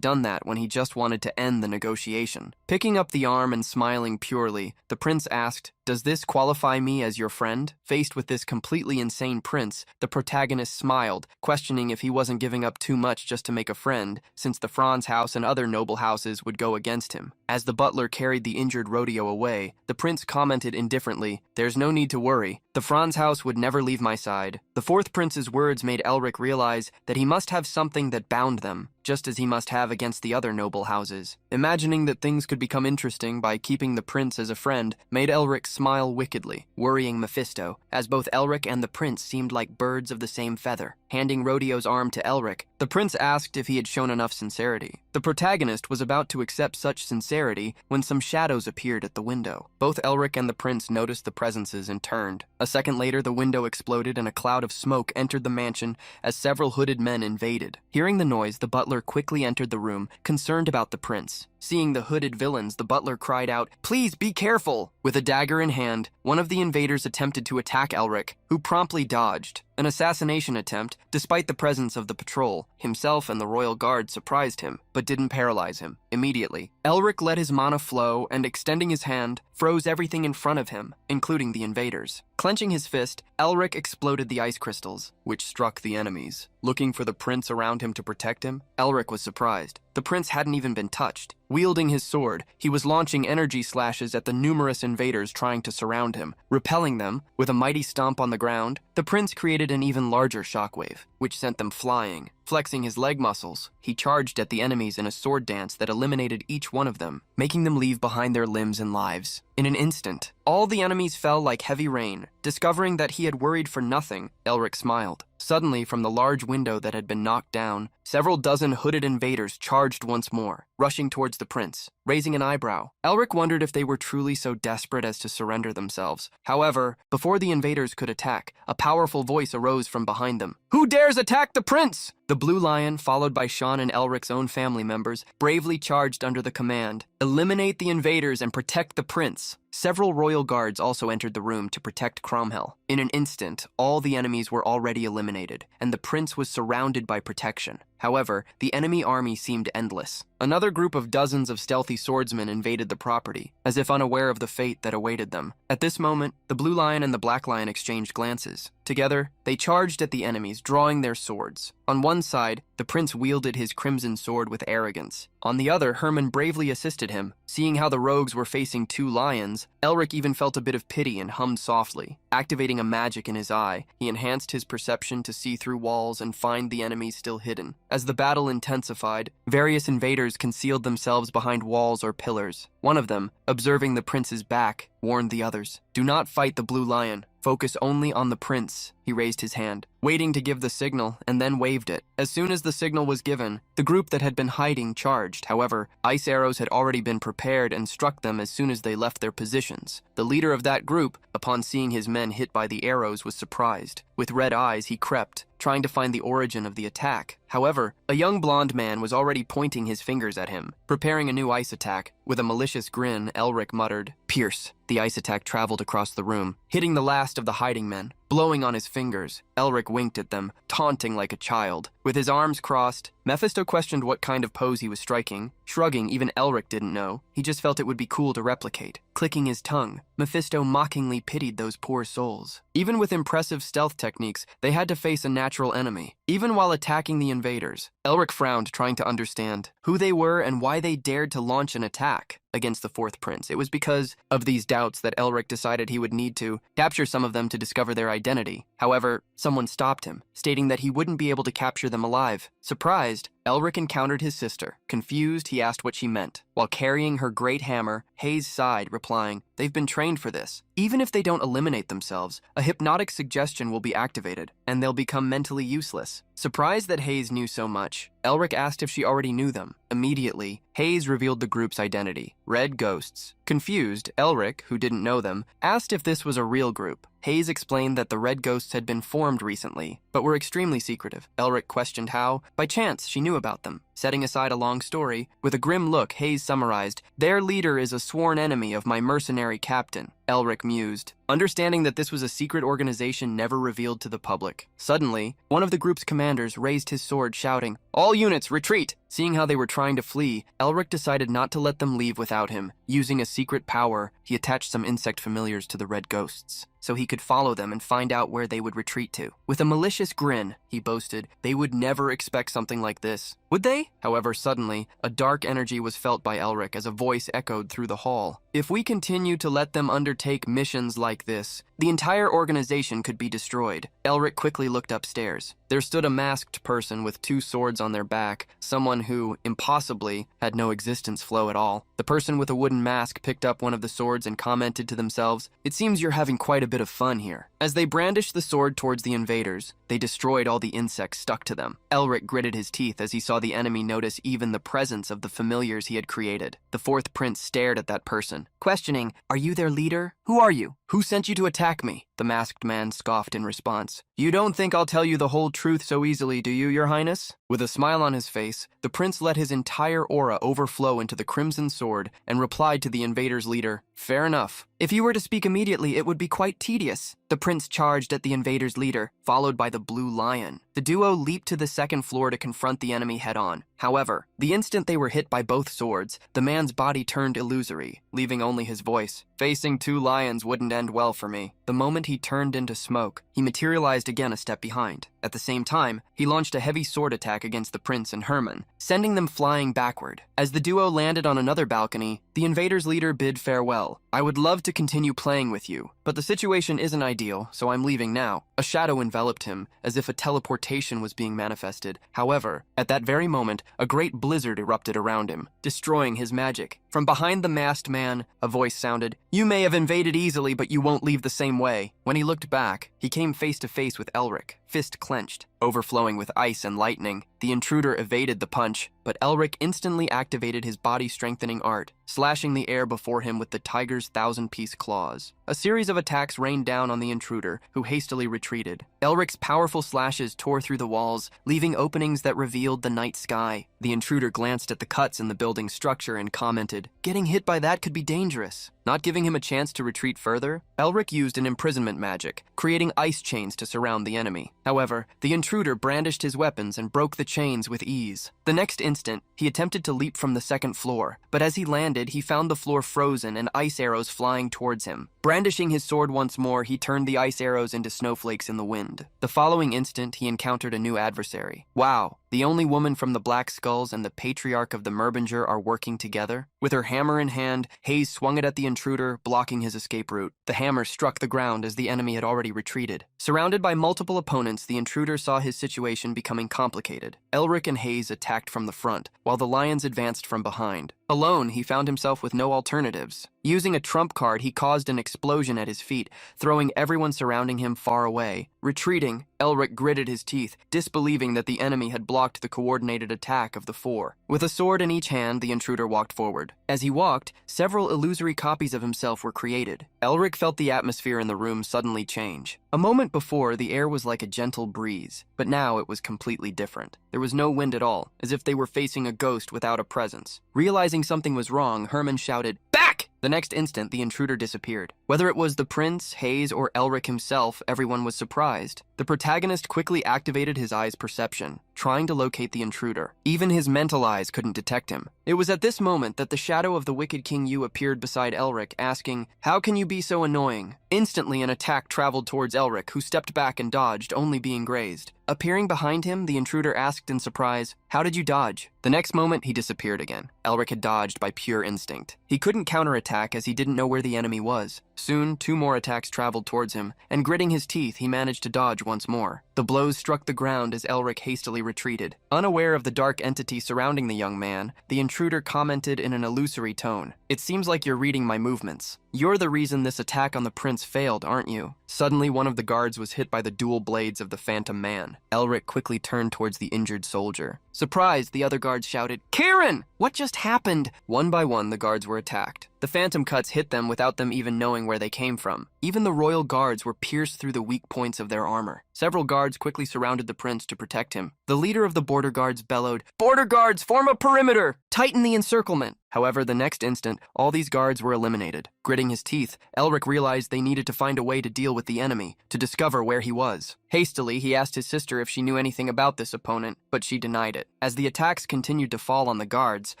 done that when he just wanted to end the negotiation. Picking up the arm and smiling purely, the prince asked, "Does this qualify me as your friend?" Faced with this completely insane prince, the protagonist smiled, questioning if he wasn't giving up too much just to make a friend, since the Franz house and other noble houses would go against him. As the butler carried the injured Rodeo away, the prince commented indifferently, "There's no need to worry. The Franz house would never leave my side." The fourth prince's words made Elric realize that he must have something that bound them, just as he must have against the other noble houses. Imagining that things could become interesting by keeping the prince as a friend made Elric smile wickedly, worrying Mephisto, as both Elric and the prince seemed like birds of the same feather. Handing Rodeo's arm to Elric, the prince asked if he had shown enough sincerity. The protagonist was about to accept such sincerity when some shadows appeared at the window. Both Elric and the prince noticed the presences and turned. A second later, the window exploded and a cloud of smoke entered the mansion as several hooded men invaded. Hearing the noise, the butler quickly entered the room, concerned about the prince. Seeing the hooded villains, the butler cried out, "Please be careful!" With a dagger in hand, one of the invaders attempted to attack Elric, who promptly dodged. An assassination attempt, despite the presence of the patrol. Himself and the royal guard surprised him, but didn't paralyze him. Immediately, Elric let his mana flow and, extending his hand, froze everything in front of him, including the invaders. Clenching his fist, Elric exploded the ice crystals, which struck the enemies. Looking for the prince around him to protect him, Elric was surprised. The prince hadn't even been touched. Wielding his sword, he was launching energy slashes at the numerous invaders trying to surround him. Repelling them, with a mighty stomp on the ground, the prince created an even larger shockwave, which sent them flying. Flexing his leg muscles, he charged at the enemies in a sword dance that eliminated each one of them, making them leave behind their limbs and lives. In an instant, all the enemies fell like heavy rain. Discovering that he had worried for nothing, Elric smiled. Suddenly, from the large window that had been knocked down, several dozen hooded invaders charged once more, rushing towards the prince. Raising an eyebrow, Elric wondered if they were truly so desperate as to surrender themselves. However, before the invaders could attack, a powerful voice arose from behind them. "Who dares attack the prince?" The Blue Lion, followed by Sean and Elric's own family members, bravely charged under the command, "Eliminate the invaders and protect the prince." Several royal guards also entered the room to protect Cromwell. In an instant, all the enemies were already eliminated, and the prince was surrounded by protection. However, the enemy army seemed endless. Another group of dozens of stealthy swordsmen invaded the property, as if unaware of the fate that awaited them. At this moment, the Blue Lion and the Black Lion exchanged glances. Together, they charged at the enemies, drawing their swords. On one side, the prince wielded his crimson sword with arrogance. On the other, Herman bravely assisted him. Seeing how the rogues were facing two lions, Elric even felt a bit of pity and hummed softly. Activating a magic in his eye, he enhanced his perception to see through walls and find the enemies still hidden. As the battle intensified, various invaders concealed themselves behind walls or pillars. One of them, observing the prince's back, warned the others. Do not fight the blue lion. Focus only on the prince. He raised his hand, waiting to give the signal, and then waved it. As soon as the signal was given, the group that had been hiding charged. However, ice arrows had already been prepared and struck them as soon as they left their positions. The leader of that group, upon seeing his men hit by the arrows, was surprised. With red eyes, he crept, trying to find the origin of the attack. However, a young blonde man was already pointing his fingers at him, preparing a new ice attack. With a malicious grin, Elric muttered, "Pierce." The ice attack traveled across the room, hitting the last of the hiding men. Blowing on his fingers, Elric winked at them, taunting like a child. With his arms crossed, Mephisto questioned what kind of pose he was striking. Shrugging, even Elric didn't know. He just felt it would be cool to replicate. Clicking his tongue, Mephisto mockingly pitied those poor souls. Even with impressive stealth techniques, they had to face a natural enemy. Even while attacking the invaders, Elric frowned, trying to understand who they were and why they dared to launch an attack against the fourth prince. It was because of these doubts that Elric decided he would need to capture some of them to discover their identity. However, someone stopped him, stating that he wouldn't be able to capture them alive. Surprised, Elric encountered his sister. Confused, he asked what she meant. While carrying her great hammer, Hayes sighed, replying, "They've been trained for this. Even if they don't eliminate themselves, a hypnotic suggestion will be activated, and they'll become mentally useless." Surprised that Hayes knew so much, Elric asked if she already knew them. Immediately, Hayes revealed the group's identity: Red Ghosts. Confused, Elric, who didn't know them, asked if this was a real group. Hayes explained that the Red Ghosts had been formed recently, but were extremely secretive. Elric questioned how, by chance, she knew about them. Setting aside a long story, with a grim look, Hayes summarized, "Their leader is a sworn enemy of my mercenary captain." Elric mused, understanding that this was a secret organization never revealed to the public. Suddenly, one of the group's commanders raised his sword, shouting, "All units, retreat!" Seeing how they were trying to flee, Elric decided not to let them leave without him. Using a secret power, he attached some insect familiars to the Red Ghosts, so he could follow them and find out where they would retreat to. With a malicious grin, he boasted, "They would never expect something like this. Would they?" However, suddenly, a dark energy was felt by Elric as a voice echoed through the hall. "If we continue to let them undertake missions like this, the entire organization could be destroyed." Elric quickly looked upstairs. There stood a masked person with 2 swords on their back, someone who, impossibly, had no existence flow at all. The person with a wooden mask picked up one of the swords and commented to themselves, "It seems you're having quite a bit of fun here." As they brandished the sword towards the invaders, they destroyed all the insects stuck to them. Elric gritted his teeth as he saw the enemy notice even the presence of the familiars he had created. The fourth prince stared at that person, questioning, "Are you their leader? Who are you? Who sent you to attack me?" The masked man scoffed in response. "You don't think I'll tell you the whole truth so easily, do you, your highness?" With a smile on his face, the prince let his entire aura overflow into the crimson sword and replied to the invader's leader, "Fair enough. If you were to speak immediately, it would be quite tedious." The prince charged at the invader's leader, followed by the blue lion. The duo leaped to the second floor to confront the enemy head-on. However, the instant they were hit by both swords, the man's body turned illusory, leaving only his voice. "Facing 2 lions wouldn't end well for me." The moment he turned into smoke, he materialized again a step behind. At the same time, he launched a heavy sword attack against the prince and Herman, sending them flying backward. As the duo landed on another balcony, the invader's leader bid farewell. "I would love to continue playing with you, but the situation isn't ideal, so I'm leaving now." A shadow enveloped him, as if a teleportation was being manifested. However, at that very moment, a great blizzard erupted around him, destroying his magic. From behind the masked man, a voice sounded, "You may have invaded easily, but you won't leave the same way." When he looked back, he came face to face with Elric, fist clenched, overflowing with ice and lightning. The intruder evaded the punch, but Elric instantly activated his body-strengthening art, slashing the air before him with the tiger's 1,000-piece claws. A series of attacks rained down on the intruder, who hastily retreated. Elric's powerful slashes tore through the walls, leaving openings that revealed the night sky. The intruder glanced at the cuts in the building's structure and commented, "Getting hit by that could be dangerous." Not giving him a chance to retreat further, Elric used an imprisonment magic, creating ice chains to surround the enemy. However, the intruder brandished his weapons and broke the chains with ease. The next instant, he attempted to leap from the second floor, but as he landed, he found the floor frozen and ice arrows flying towards him. Brandishing his sword once more, he turned the ice arrows into snowflakes in the wind. The following instant, he encountered a new adversary. Wow, the only woman from the Black Skulls and the patriarch of the Merbinger are working together? With her hammer in hand, Hayes swung it at the intruder, blocking his escape route. The hammer struck the ground as the enemy had already retreated. Surrounded by multiple opponents, the intruder saw his situation becoming complicated. Elric and Hayes attacked from the front, while the lions advanced from behind. Alone, he found himself with no alternatives. Using a trump card, he caused an explosion at his feet, throwing everyone surrounding him far away. Retreating, Elric gritted his teeth, disbelieving that the enemy had blocked the coordinated attack of the four. With a sword in each hand, the intruder walked forward. As he walked, several illusory copies of himself were created. Elric felt the atmosphere in the room suddenly change. A moment before, the air was like a gentle breeze, but now it was completely different. There was no wind at all, as if they were facing a ghost without a presence. Realizing something was wrong, Herman shouted, "Back!" The next instant, the intruder disappeared. Whether it was the prince, Hayes, or Elric himself, everyone was surprised. The protagonist quickly activated his eye's perception, trying to locate the intruder. Even his mental eyes couldn't detect him. It was at this moment that the shadow of the wicked King Yu appeared beside Elric, asking, "How can you be so annoying?" Instantly, an attack traveled towards Elric, who stepped back and dodged, only being grazed. Appearing behind him, the intruder asked in surprise, "How did you dodge?" The next moment, he disappeared again. Elric had dodged by pure instinct. He couldn't counterattack as he didn't know where the enemy was. Soon, 2 more attacks traveled towards him, and gritting his teeth, he managed to dodge once more. The blows struck the ground as Elric hastily retreated. Unaware of the dark entity surrounding the young man, the intruder commented in an illusory tone, "It seems like you're reading my movements. You're the reason this attack on the prince failed, aren't you?" Suddenly, one of the guards was hit by the dual blades of the Phantom Man. Elric quickly turned towards the injured soldier. Surprised, the other guards shouted, "Kieran! What just happened?" One by one, the guards were attacked. The phantom cuts hit them without them even knowing where they came from. Even the royal guards were pierced through the weak points of their armor. Several guards quickly surrounded the prince to protect him. The leader of the border guards bellowed, "Border guards, form a perimeter! Tighten the encirclement!" However, the next instant, all these guards were eliminated. Gritting his teeth, Elric realized they needed to find a way to deal with the enemy, to discover where he was. Hastily, he asked his sister if she knew anything about this opponent, but she denied it. As the attacks continued to fall on the guards,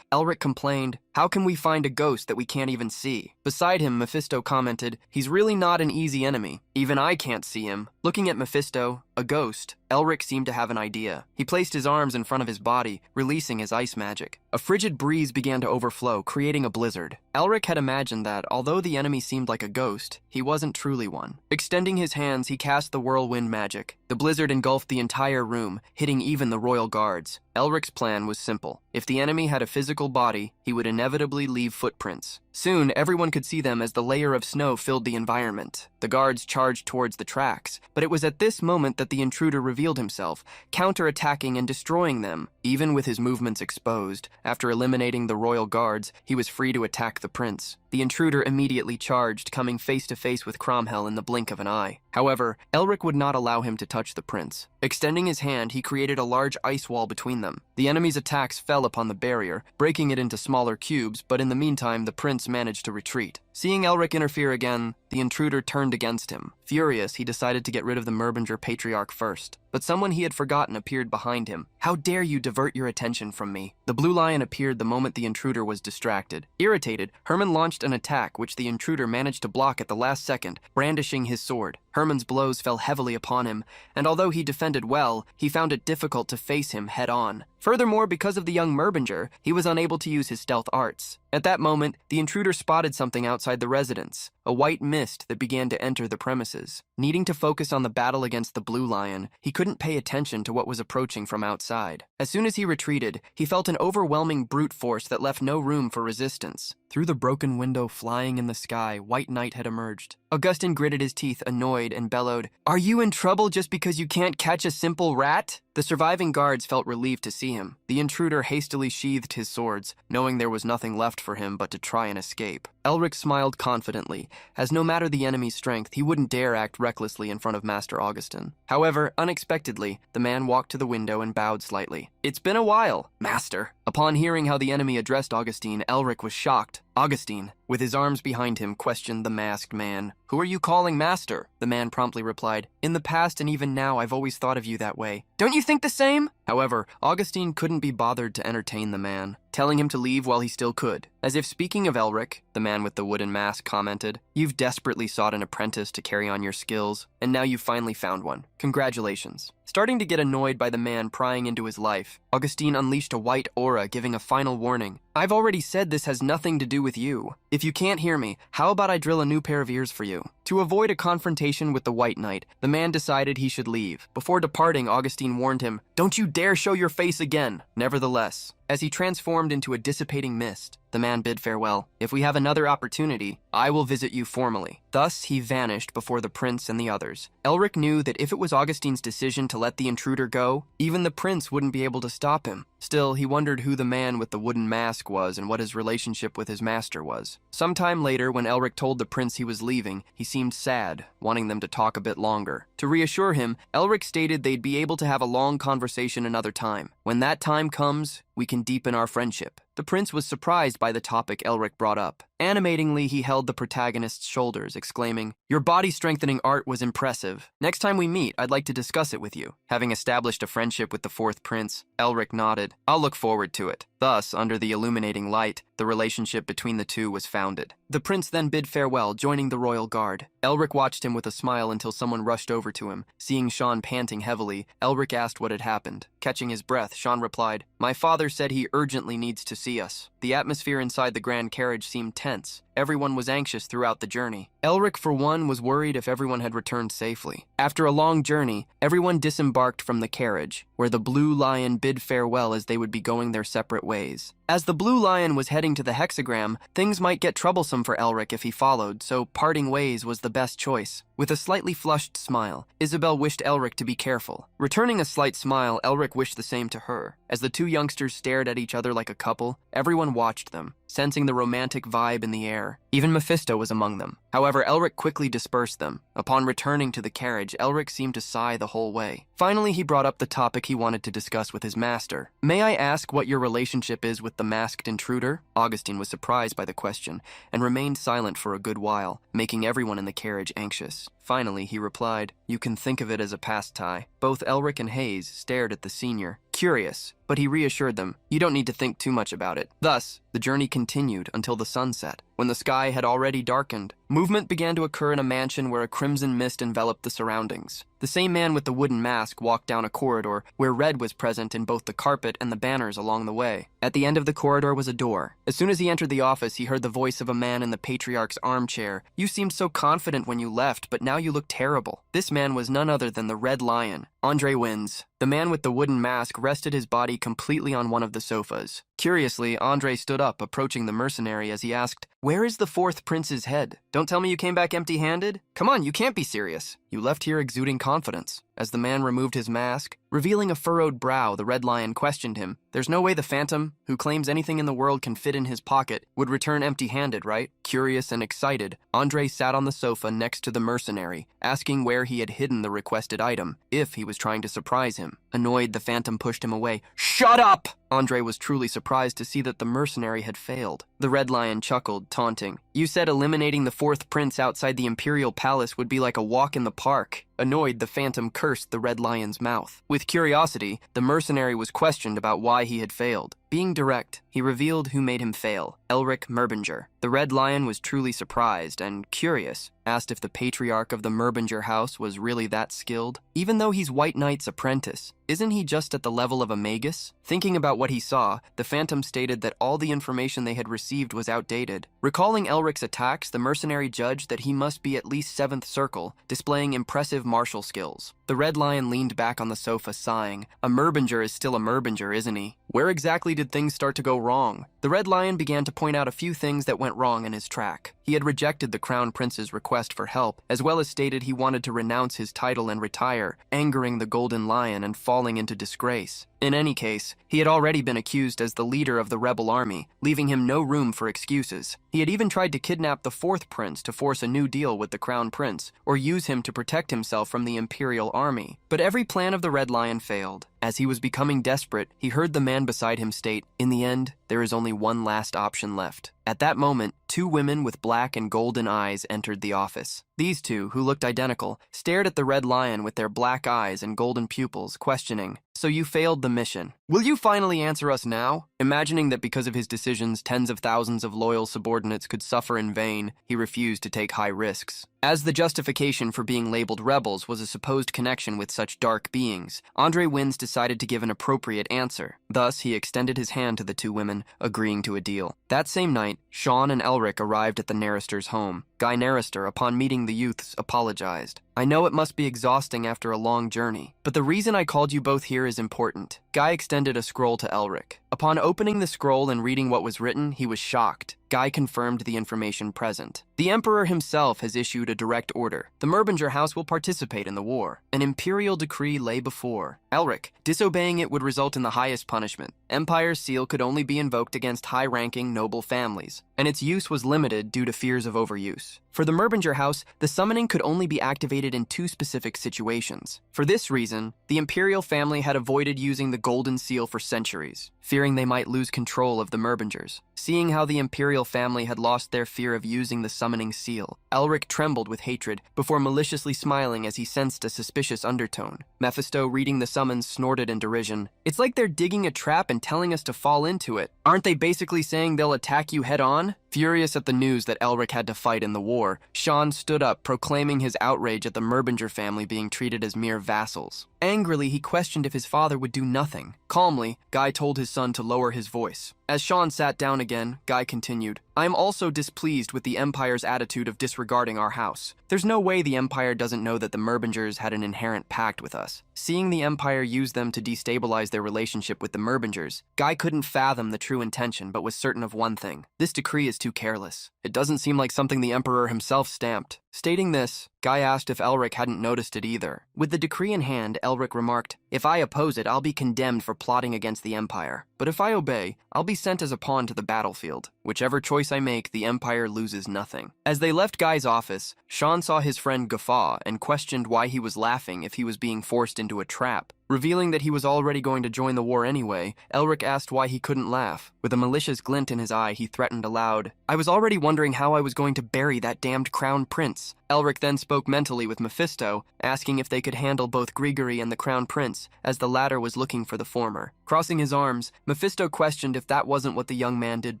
Elric complained, "How can we find a ghost that we can't even see?" Beside him, Mephisto commented, "He's really not an easy enemy. Even I can't see him." Looking at Mephisto, a ghost, Elric seemed to have an idea. He placed his arms in front of his body, releasing his ice magic. A frigid breeze began to overflow, creating a blizzard. Elric had imagined that, although the enemy seemed like a ghost, he wasn't truly one. Extending his hands, he cast the whirlwind magic. The blizzard engulfed the entire room, hitting even the royal guards. Elric's plan was simple. If the enemy had a physical body, he would inevitably leave footprints. Soon, everyone could see them as the layer of snow filled the environment. The guards charged towards the tracks, but it was at this moment that the intruder revealed himself, counterattacking and destroying them. Even with his movements exposed, after eliminating the royal guards, he was free to attack the prince. The intruder immediately charged, coming face to face with Cromwell in the blink of an eye. However, Elric would not allow him to touch the prince. Extending his hand, he created a large ice wall between them. The enemy's attacks fell upon the barrier, breaking it into smaller cubes, but in the meantime, the prince managed to retreat. Seeing Elric interfere again, the intruder turned against him. Furious, he decided to get rid of the Merbinger patriarch first. But someone he had forgotten appeared behind him. "How dare you divert your attention from me?" The blue lion appeared the moment the intruder was distracted. Irritated, Herman launched an attack which the intruder managed to block at the last second, brandishing his sword. Herman's blows fell heavily upon him, and although he defended well, he found it difficult to face him head-on. Furthermore, because of the young Merbinger, he was unable to use his stealth arts. At that moment, the intruder spotted something outside the residence, a white mist that began to enter the premises. Needing to focus on the battle against the blue lion, he couldn't pay attention to what was approaching from outside. As soon as he retreated, he felt an overwhelming brute force that left no room for resistance. Through the broken window flying in the sky, White Knight had emerged. Augustin gritted his teeth, annoyed, and bellowed, "Are you in trouble just because you can't catch a simple rat?" The surviving guards felt relieved to see him. The intruder hastily sheathed his swords, knowing there was nothing left for him but to try and escape. Elric smiled confidently, as no matter the enemy's strength, he wouldn't dare act recklessly in front of Master Augustin. However, unexpectedly, the man walked to the window and bowed slightly. "It's been a while, Master." Upon hearing how the enemy addressed Augustine, Elric was shocked. Augustine, with his arms behind him, questioned the masked man. "Who are you calling master?" The man promptly replied, "In the past and even now, I've always thought of you that way. Don't you think the same?" However, Augustine couldn't be bothered to entertain the man, telling him to leave while he still could. As if speaking of Elric, the man with the wooden mask commented, "You've desperately sought an apprentice to carry on your skills, and now you've finally found one. Congratulations." Starting to get annoyed by the man prying into his life, Augustine unleashed a white aura, giving a final warning. "I've already said this has nothing to do with you. If you can't hear me, how about I drill a new pair of ears for you?" To avoid a confrontation with the White Knight, the man decided he should leave. Before departing, Augustine warned him, "Don't you dare show your face again." Nevertheless, As he transformed into a dissipating mist, the man bid farewell. If we have another opportunity, I will visit you formally. Thus, he vanished before the prince and the others. Elric knew that if it was Augustine's decision to let the intruder go, even the prince wouldn't be able to stop him. Still, he wondered who the man with the wooden mask was and what his relationship with his master was. Sometime later, when Elric told the prince he was leaving, he seemed sad, wanting them to talk a bit longer. To reassure him, Elric stated they'd be able to have a long conversation another time. When that time comes, we can deepen our friendship. The prince was surprised by the topic Elric brought up. Animatingly, he held the protagonist's shoulders, exclaiming, "Your body-strengthening art was impressive. Next time we meet, I'd like to discuss it with you." Having established a friendship with the fourth prince, Elric nodded. "I'll look forward to it." Thus, under the illuminating light, the relationship between the two was founded. The prince then bid farewell, joining the royal guard. Elric watched him with a smile until someone rushed over to him. Seeing Sean panting heavily, Elric asked what had happened. Catching his breath, Sean replied, "My father said he urgently needs to see us." The atmosphere inside the grand carriage seemed tense. Everyone was anxious throughout the journey. Elric, for one, was worried if everyone had returned safely. After a long journey, everyone disembarked from the carriage, where the Blue Lion bid farewell as they would be going their separate ways. As the Blue Lion was heading to the hexagram, things might get troublesome for Elric if he followed, so parting ways was the best choice. With a slightly flushed smile, Isabel wished Elric to be careful. Returning a slight smile, Elric wished the same to her. As the two youngsters stared at each other like a couple, everyone watched them, sensing the romantic vibe in the air. Even Mephisto was among them. However, Elric quickly dispersed them. Upon returning to the carriage, Elric seemed to sigh the whole way. Finally, he brought up the topic he wanted to discuss with his master. "May I ask what your relationship is with the masked intruder?" Augustine was surprised by the question and remained silent for a good while, making everyone in the carriage anxious. Finally, he replied, "You can think of it as a pastime." Both Elric and Hayes stared at the senior, curious, but he reassured them, "You don't need to think too much about it." Thus, the journey continued until the sun set. When the sky had already darkened, movement began to occur in a mansion where a crimson mist enveloped the surroundings. The same man with the wooden mask walked down a corridor where red was present in both the carpet and the banners along the way. At the end of the corridor was a door. As soon as he entered the office, he heard the voice of a man in the patriarch's armchair. "You seemed so confident when you left, but now you look terrible." This man was none other than the Red Lion. Andre wins. The man with the wooden mask rested his body completely on one of the sofas. Curiously, Andre stood up, approaching the mercenary as he asked, "Where is the fourth prince's head? Don't tell me you came back empty-handed? Come on, you can't be serious. You left here exuding confidence." As the man removed his mask, revealing a furrowed brow, the Red Lion questioned him. "There's no way the Phantom, who claims anything in the world can fit in his pocket, would return empty-handed, right?" Curious and excited, Andre sat on the sofa next to the mercenary, asking where he had hidden the requested item, if he was trying to surprise him. Annoyed, the Phantom pushed him away. "Shut up!" Andre was truly surprised to see that the mercenary had failed. The Red Lion chuckled, taunting, "You said eliminating the fourth prince outside the Imperial Palace would be like a walk in the park." Annoyed, the Phantom cursed the Red Lion's mouth. With curiosity, the mercenary was questioned about why he had failed. Being direct, he revealed who made him fail, Elric Merbinger. The Red Lion was truly surprised and curious, asked if the patriarch of the Merbinger house was really that skilled. Even though he's White Knight's apprentice, isn't he just at the level of a magus? Thinking about what he saw, the Phantom stated that all the information they had received was outdated. Recalling Elric's attacks, the mercenary judged that he must be at least 7th circle, displaying impressive martial skills. The Red Lion leaned back on the sofa, sighing. A Merbinger is still a Merbinger, isn't he? Where exactly did things start to go wrong? The Red Lion began to point out a few things that went wrong in his track. He had rejected the Crown Prince's request for help, as well as stated he wanted to renounce his title and retire, angering the Golden Lion and falling into disgrace. In any case, he had already been accused as the leader of the rebel army, leaving him no room for excuses. He had even tried to kidnap the fourth prince to force a new deal with the Crown Prince, or use him to protect himself from the Imperial army. But every plan of the Red Lion failed. As he was becoming desperate, he heard the man beside him state, "In the end, there is only one last option left." At that moment, 2 women with black and golden eyes entered the office. These two, who looked identical, stared at the Red Lion with their black eyes and golden pupils, questioning, "So you failed the mission. Will you finally answer us now?" Imagining that because of his decisions, tens of thousands of loyal subordinates could suffer in vain, he refused to take high risks. As the justification for being labeled rebels was a supposed connection with such dark beings, Andre Wins decided to give an appropriate answer. Thus, he extended his hand to the 2 women, agreeing to a deal. That same night, Sean and Elric arrived at the Narraster's home. Guy Narrister, upon meeting the youths, apologized. I know it must be exhausting after a long journey, but the reason I called you both here is important. Guy extended a scroll to Elric. Upon opening the scroll and reading what was written, he was shocked. Guy confirmed the information present. The Emperor himself has issued a direct order. The Merbinger house will participate in the war. An imperial decree lay before. Elric, disobeying it would result in the highest punishment. Empire's seal could only be invoked against high-ranking noble families, and its use was limited due to fears of overuse. For the Merbinger house, the summoning could only be activated in 2 specific situations. For this reason, the imperial family had avoided using the golden seal for centuries, fearing they might lose control of the Merbingers. Seeing how the imperial family had lost their fear of using the summoning seal, Elric trembled with hatred before maliciously smiling as he sensed a suspicious undertone. Mephisto, reading the summons, snorted in derision. It's like they're digging a trap and telling us to fall into it. Aren't they basically saying they'll attack you head on? Furious at the news that Elric had to fight in the war, Sean stood up, proclaiming his outrage at the Merbinger family being treated as mere vassals. Angrily, he questioned if his father would do nothing. Calmly, Guy told his son to lower his voice. As Sean sat down again, Guy continued, I am also displeased with the Empire's attitude of disregarding our house. There's no way the Empire doesn't know that the Merbingers had an inherent pact with us. Seeing the Empire use them to destabilize their relationship with the Merbingers, Guy couldn't fathom the true intention but was certain of one thing. This decree is too careless. It doesn't seem like something the Emperor himself stamped. Stating this, Guy asked if Elric hadn't noticed it either. With the decree in hand, Elric remarked, If I oppose it, I'll be condemned for plotting against the Empire. But if I obey, I'll be sent as a pawn to the battlefield. Whichever choice I make, the Empire loses nothing. As they left Guy's office, Sean saw his friend guffaw and questioned why he was laughing if he was being forced into a trap. Revealing that he was already going to join the war anyway, Elric asked why he couldn't laugh. With a malicious glint in his eye, he threatened aloud, I was already wondering how I was going to bury that damned crown prince. Elric then spoke mentally with Mephisto, asking if they could handle both Grigory and the crown prince, as the latter was looking for the former. Crossing his arms, Mephisto questioned if that wasn't what the young man did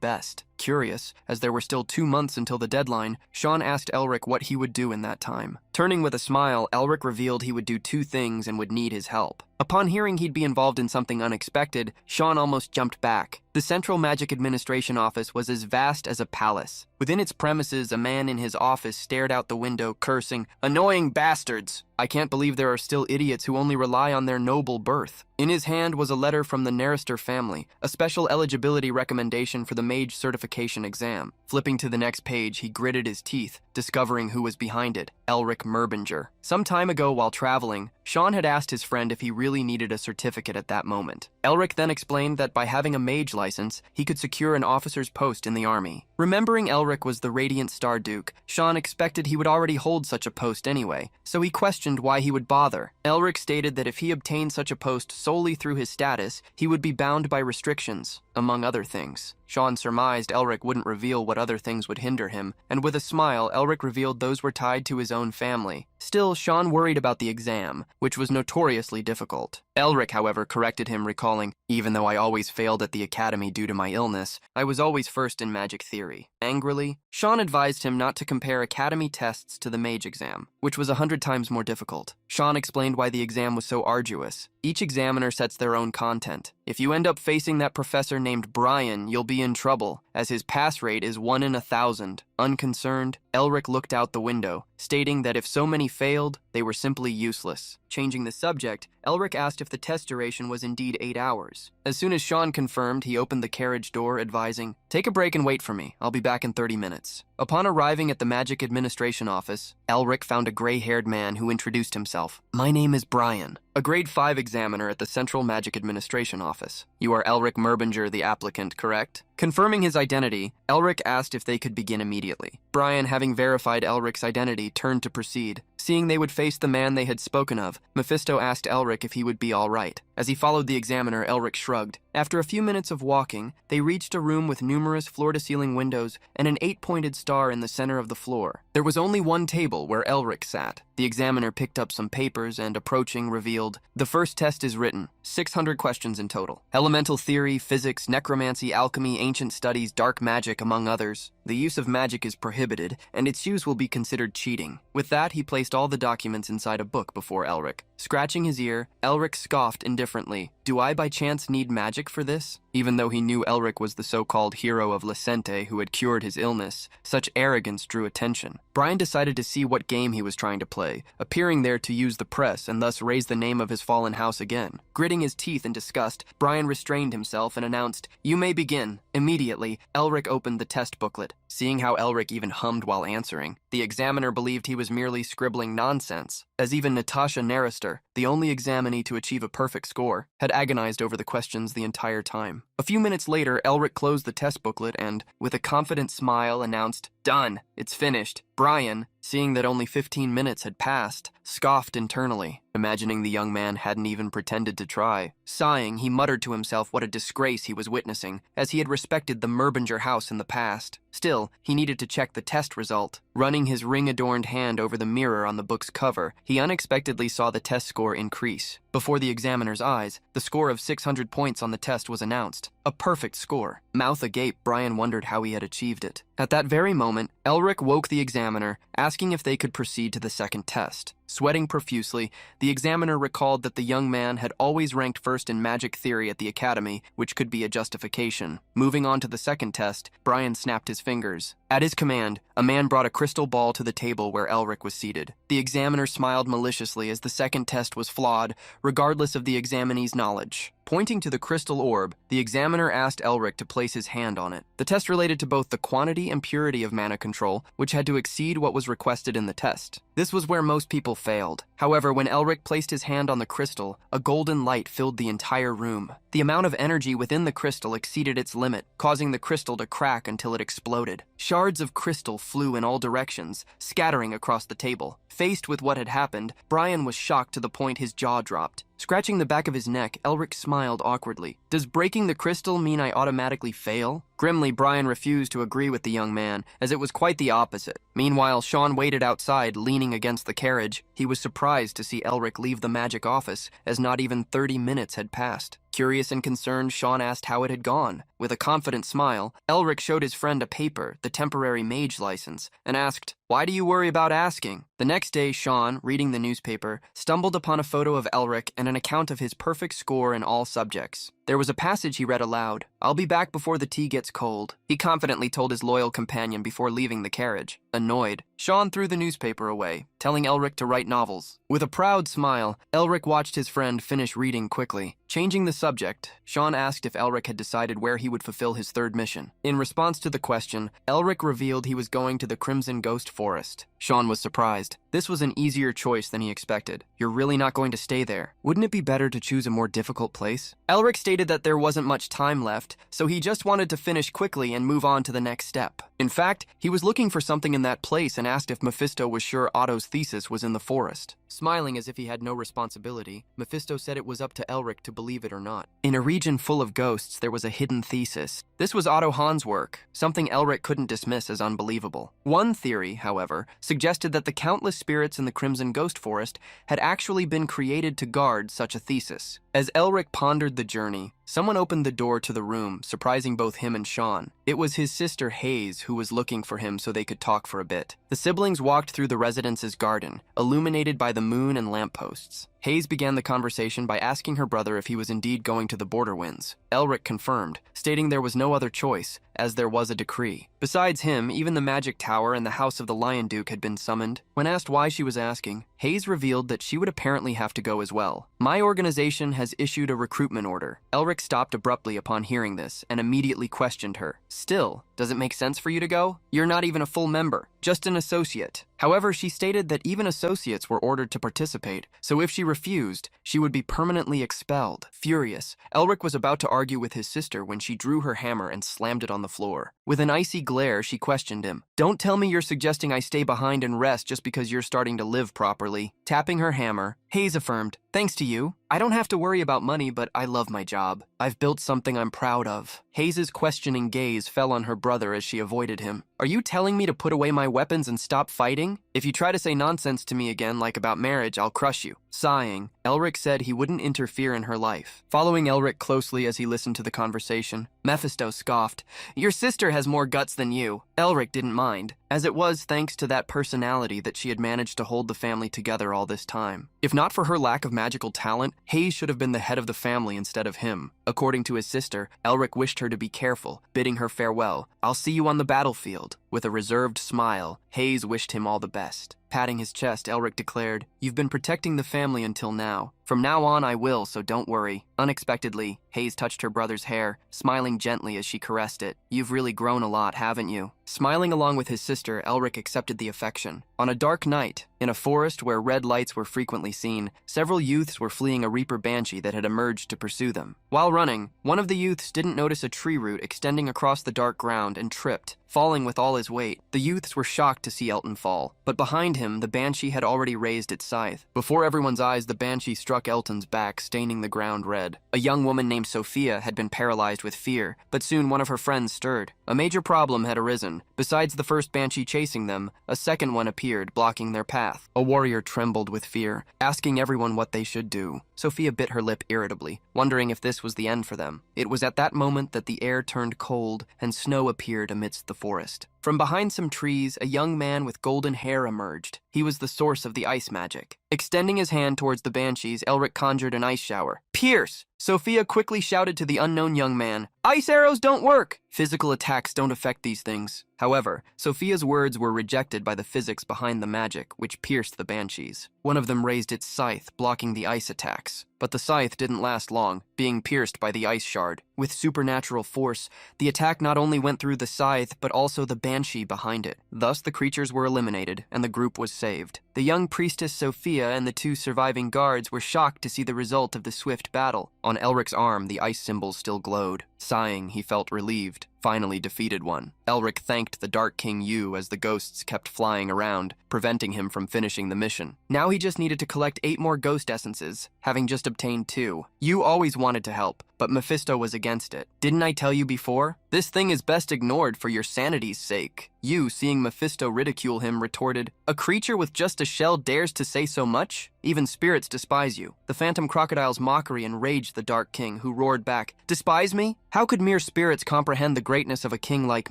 best. Curious, as there were still 2 months until the deadline, Sean asked Elric what he would do in that time. Turning with a smile, Elric revealed he would do 2 things and would need his help. Upon hearing he'd be involved in something unexpected, Sean almost jumped back. The Central Magic Administration Office was as vast as a palace. Within its premises, a man in his office stared out the window, cursing, Annoying bastards! I can't believe there are still idiots who only rely on their noble birth. In his hand was a letter from the Narrister family, a special eligibility recommendation for the mage certification exam. Flipping to the next page, he gritted his teeth, discovering who was behind it, Elric Merbinger. Some time ago while traveling, Sean had asked his friend if he really needed a certificate at that moment. Elric then explained that by having a mage license, he could secure an officer's post in the army. Remembering Elric was the Radiant Star Duke, Sean expected he would already hold such a post anyway, so he questioned why he would bother. Elric stated that if he obtained such a post solely through his status, he would be bound by restrictions, among other things. Sean surmised Elric wouldn't reveal what other things would hinder him, and with a smile, Elric revealed those were tied to his own family. Still, Sean worried about the exam, which was notoriously difficult. Elric, however, corrected him, recalling, Even though I always failed at the academy due to my illness, I was always first in magic theory. Angrily, Sean advised him not to compare academy tests to the mage exam, which was 100 times more difficult. Sean explained why the exam was so arduous. Each examiner sets their own content. If you end up facing that professor named Brian, you'll be in trouble, as his pass rate is 1 in 1,000. Unconcerned, Elric looked out the window, stating that if so many failed, they were simply useless. Changing the subject, Elric asked if the test duration was indeed 8 hours. As soon as Sean confirmed, he opened the carriage door, advising, Take a break and wait for me. I'll be back in 30 minutes. Upon arriving at the Magic Administration Office, Elric found a gray-haired man who introduced himself. My name is Brian, a grade 5 examiner at the Central Magic Administration Office. You are Elric Merbinger, the applicant, correct? Confirming his identity, Elric asked if they could begin immediately. Brian, having verified Elric's identity, turned to proceed. Seeing they would face the man they had spoken of, Mephisto asked Elric if he would be all right. As he followed the examiner, Elric shrugged. After a few minutes of walking, they reached a room with numerous floor-to-ceiling windows and an 8-pointed star in the center of the floor. There was only one table where Elric sat. The examiner picked up some papers and, approaching, revealed, The first test is written. 600 questions in total. Elemental theory, physics, necromancy, alchemy, ancient studies, dark magic, among others. The use of magic is prohibited, and its use will be considered cheating. With that, he placed all the documents inside a book before Elric. Scratching his ear, Elric scoffed indifferently. Do I by chance need magic for this? Even though he knew Elric was the so-called hero of Licente who had cured his illness, such arrogance drew attention. Brian decided to see what game he was trying to play, appearing there to use the press and thus raise the name of his fallen house again. Gritting his teeth in disgust, Brian restrained himself and announced, "You may begin." Immediately, Elric opened the test booklet. Seeing how Elric even hummed while answering, the examiner believed he was merely scribbling nonsense, as even Natasha Narister, the only examinee to achieve a perfect score, had agonized over the questions the entire time. A few minutes later, Elric closed the test booklet and, with a confident smile, announced, "Done. It's finished." Brian, seeing that only 15 minutes had passed, scoffed internally, imagining the young man hadn't even pretended to try. Sighing, he muttered to himself what a disgrace he was witnessing, as he had respected the Merbinger house in the past. Still, he needed to check the test result. Running his ring-adorned hand over the mirror on the book's cover, he unexpectedly saw the test score increase. Before the examiner's eyes, the score of 600 points on the test was announced. A perfect score. Mouth agape, Brian wondered how he had achieved it. At that very moment, Elric woke the examiner, asking if they could proceed to the second test. Sweating profusely, the examiner recalled that the young man had always ranked first in magic theory at the academy, which could be a justification. Moving on to the second test, Brian snapped his fingers. At his command, a man brought a crystal ball to the table where Elric was seated. The examiner smiled maliciously as the second test was flawed, regardless of the examinee's knowledge. Pointing to the crystal orb, the examiner asked Elric to place his hand on it. The test related to both the quantity and purity of mana control, which had to exceed what was requested in the test. This was where most people failed. However, when Elric placed his hand on the crystal, a golden light filled the entire room. The amount of energy within the crystal exceeded its limit, causing the crystal to crack until it exploded. Shards of crystal flew in all directions, scattering across the table. Faced with what had happened, Brian was shocked to the point his jaw dropped. Scratching the back of his neck, Elric smiled awkwardly. "Does breaking the crystal mean I automatically fail?" Grimly, Brian refused to agree with the young man, as it was quite the opposite. Meanwhile, Sean waited outside, leaning against the carriage. He was surprised to see Elric leave the magic office, as not even 30 minutes had passed. Curious and concerned, Sean asked how it had gone. With a confident smile, Elric showed his friend a paper, the temporary mage license, and asked, "Why do you worry about asking?" The next day, Sean, reading the newspaper, stumbled upon a photo of Elric and an account of his perfect score in all subjects. There was a passage he read aloud. "I'll be back before the tea gets cold," he confidently told his loyal companion before leaving the carriage. Annoyed, Sean threw the newspaper away, telling Elric to write novels. With a proud smile, Elric watched his friend finish reading quickly. Changing the subject, Sean asked if Elric had decided where he would fulfill his third mission. In response to the question, Elric revealed he was going to the Crimson Ghost Forest. Sean was surprised. This was an easier choice than he expected. "You're really not going to stay there. Wouldn't it be better to choose a more difficult place?" Elric stated that there wasn't much time left, so he just wanted to finish quickly and move on to the next step. In fact, he was looking for something in that place and asked if Mephisto was sure Otto's thesis was in the forest. Smiling as if he had no responsibility, Mephisto said it was up to Elric to believe it or not. In a region full of ghosts, there was a hidden thesis. This was Otto Hahn's work, something Elric couldn't dismiss as unbelievable. One theory, however, suggested that the countless spirits in the Crimson Ghost Forest had actually been created to guard such a thesis. As Elric pondered the journey, someone opened the door to the room, surprising both him and Sean. It was his sister Hayes who was looking for him so they could talk for a bit. The siblings walked through the residence's garden, illuminated by the moon and lampposts. Hayes began the conversation by asking her brother if he was indeed going to the Border Winds. Elric confirmed, stating there was no other choice, as there was a decree. Besides him, even the Magic Tower and the House of the Lion Duke had been summoned. When asked why she was asking, Hayes revealed that she would apparently have to go as well. "My organization has issued a recruitment order." Elric stopped abruptly upon hearing this and immediately questioned her. "Still, does it make sense for you to go? You're not even a full member, just an associate." However, she stated that even associates were ordered to participate, so if she refused, she would be permanently expelled. Furious, Elric was about to argue with his sister when she drew her hammer and slammed it on the floor. With an icy glare, she questioned him. "Don't tell me you're suggesting I stay behind and rest just because you're starting to live properly." Tapping her hammer, Hayes affirmed, "Thanks to you, I don't have to worry about money, but I love my job. I've built something I'm proud of." Hayes' questioning gaze fell on her brother as she avoided him. "Are you telling me to put away my weapons and stop fighting? If you try to say nonsense to me again, like about marriage, I'll crush you." Sighing, Elric said he wouldn't interfere in her life. Following Elric closely as he listened to the conversation, Mephisto scoffed, "Your sister has more guts than you." Elric didn't mind, as it was thanks to that personality that she had managed to hold the family together all this time. If not for her lack of magical talent, Hayes should have been the head of the family instead of him. According to his sister, Elric wished her to be careful, bidding her farewell. "I'll see you on the battlefield." With a reserved smile, Hayes wished him all the best. Patting his chest, Elric declared, "You've been protecting the family until now. From now on I will, so don't worry." Unexpectedly, Hayes touched her brother's hair, smiling gently as she caressed it. "You've really grown a lot, haven't you?" Smiling along with his sister, Elric accepted the affection. On a dark night, in a forest where red lights were frequently seen, several youths were fleeing a reaper banshee that had emerged to pursue them. While running, one of the youths didn't notice a tree root extending across the dark ground and tripped, falling with all his weight. The youths were shocked to see Elton fall, but behind him, the banshee had already raised its scythe. Before everyone's eyes, the banshee struck Elton's back, staining the ground red. A young woman named Sophia had been paralyzed with fear, but soon one of her friends stirred. A major problem had arisen. Besides the first banshee chasing them, a second one appeared, blocking their path. A warrior trembled with fear, asking everyone what they should do. Sophia bit her lip irritably, wondering if this was the end for them. It was at that moment that the air turned cold and snow appeared amidst the forest. From behind some trees, a young man with golden hair emerged. He was the source of the ice magic. Extending his hand towards the banshees, Elric conjured an ice shower. "Pierce!" Sophia quickly shouted to the unknown young man, "Ice arrows don't work!" Physical attacks don't affect these things. However, Sophia's words were rejected by the physics behind the magic, which pierced the banshees. One of them raised its scythe, blocking the ice attacks. But the scythe didn't last long, being pierced by the ice shard. With supernatural force, the attack not only went through the scythe, but also the banshee behind it. Thus, the creatures were eliminated, and the group was saved. The young priestess Sophia and the two surviving guards were shocked to see the result of the swift battle. On Elric's arm, the ice symbols still glowed. Sighing, he felt relieved. Finally defeated one. Elric thanked the Dark King Yu as the ghosts kept flying around, preventing him from finishing the mission. Now he just needed to collect 8 more ghost essences, having just obtained 2. Yu always wanted to help, but Mephisto was against it. "Didn't I tell you before? This thing is best ignored for your sanity's sake." Yu, seeing Mephisto ridicule him, retorted, "A creature with just a shell dares to say so much? Even spirits despise you." The phantom crocodile's mockery enraged the Dark King, who roared back, "Despise me? How could mere spirits comprehend the greatness of a king like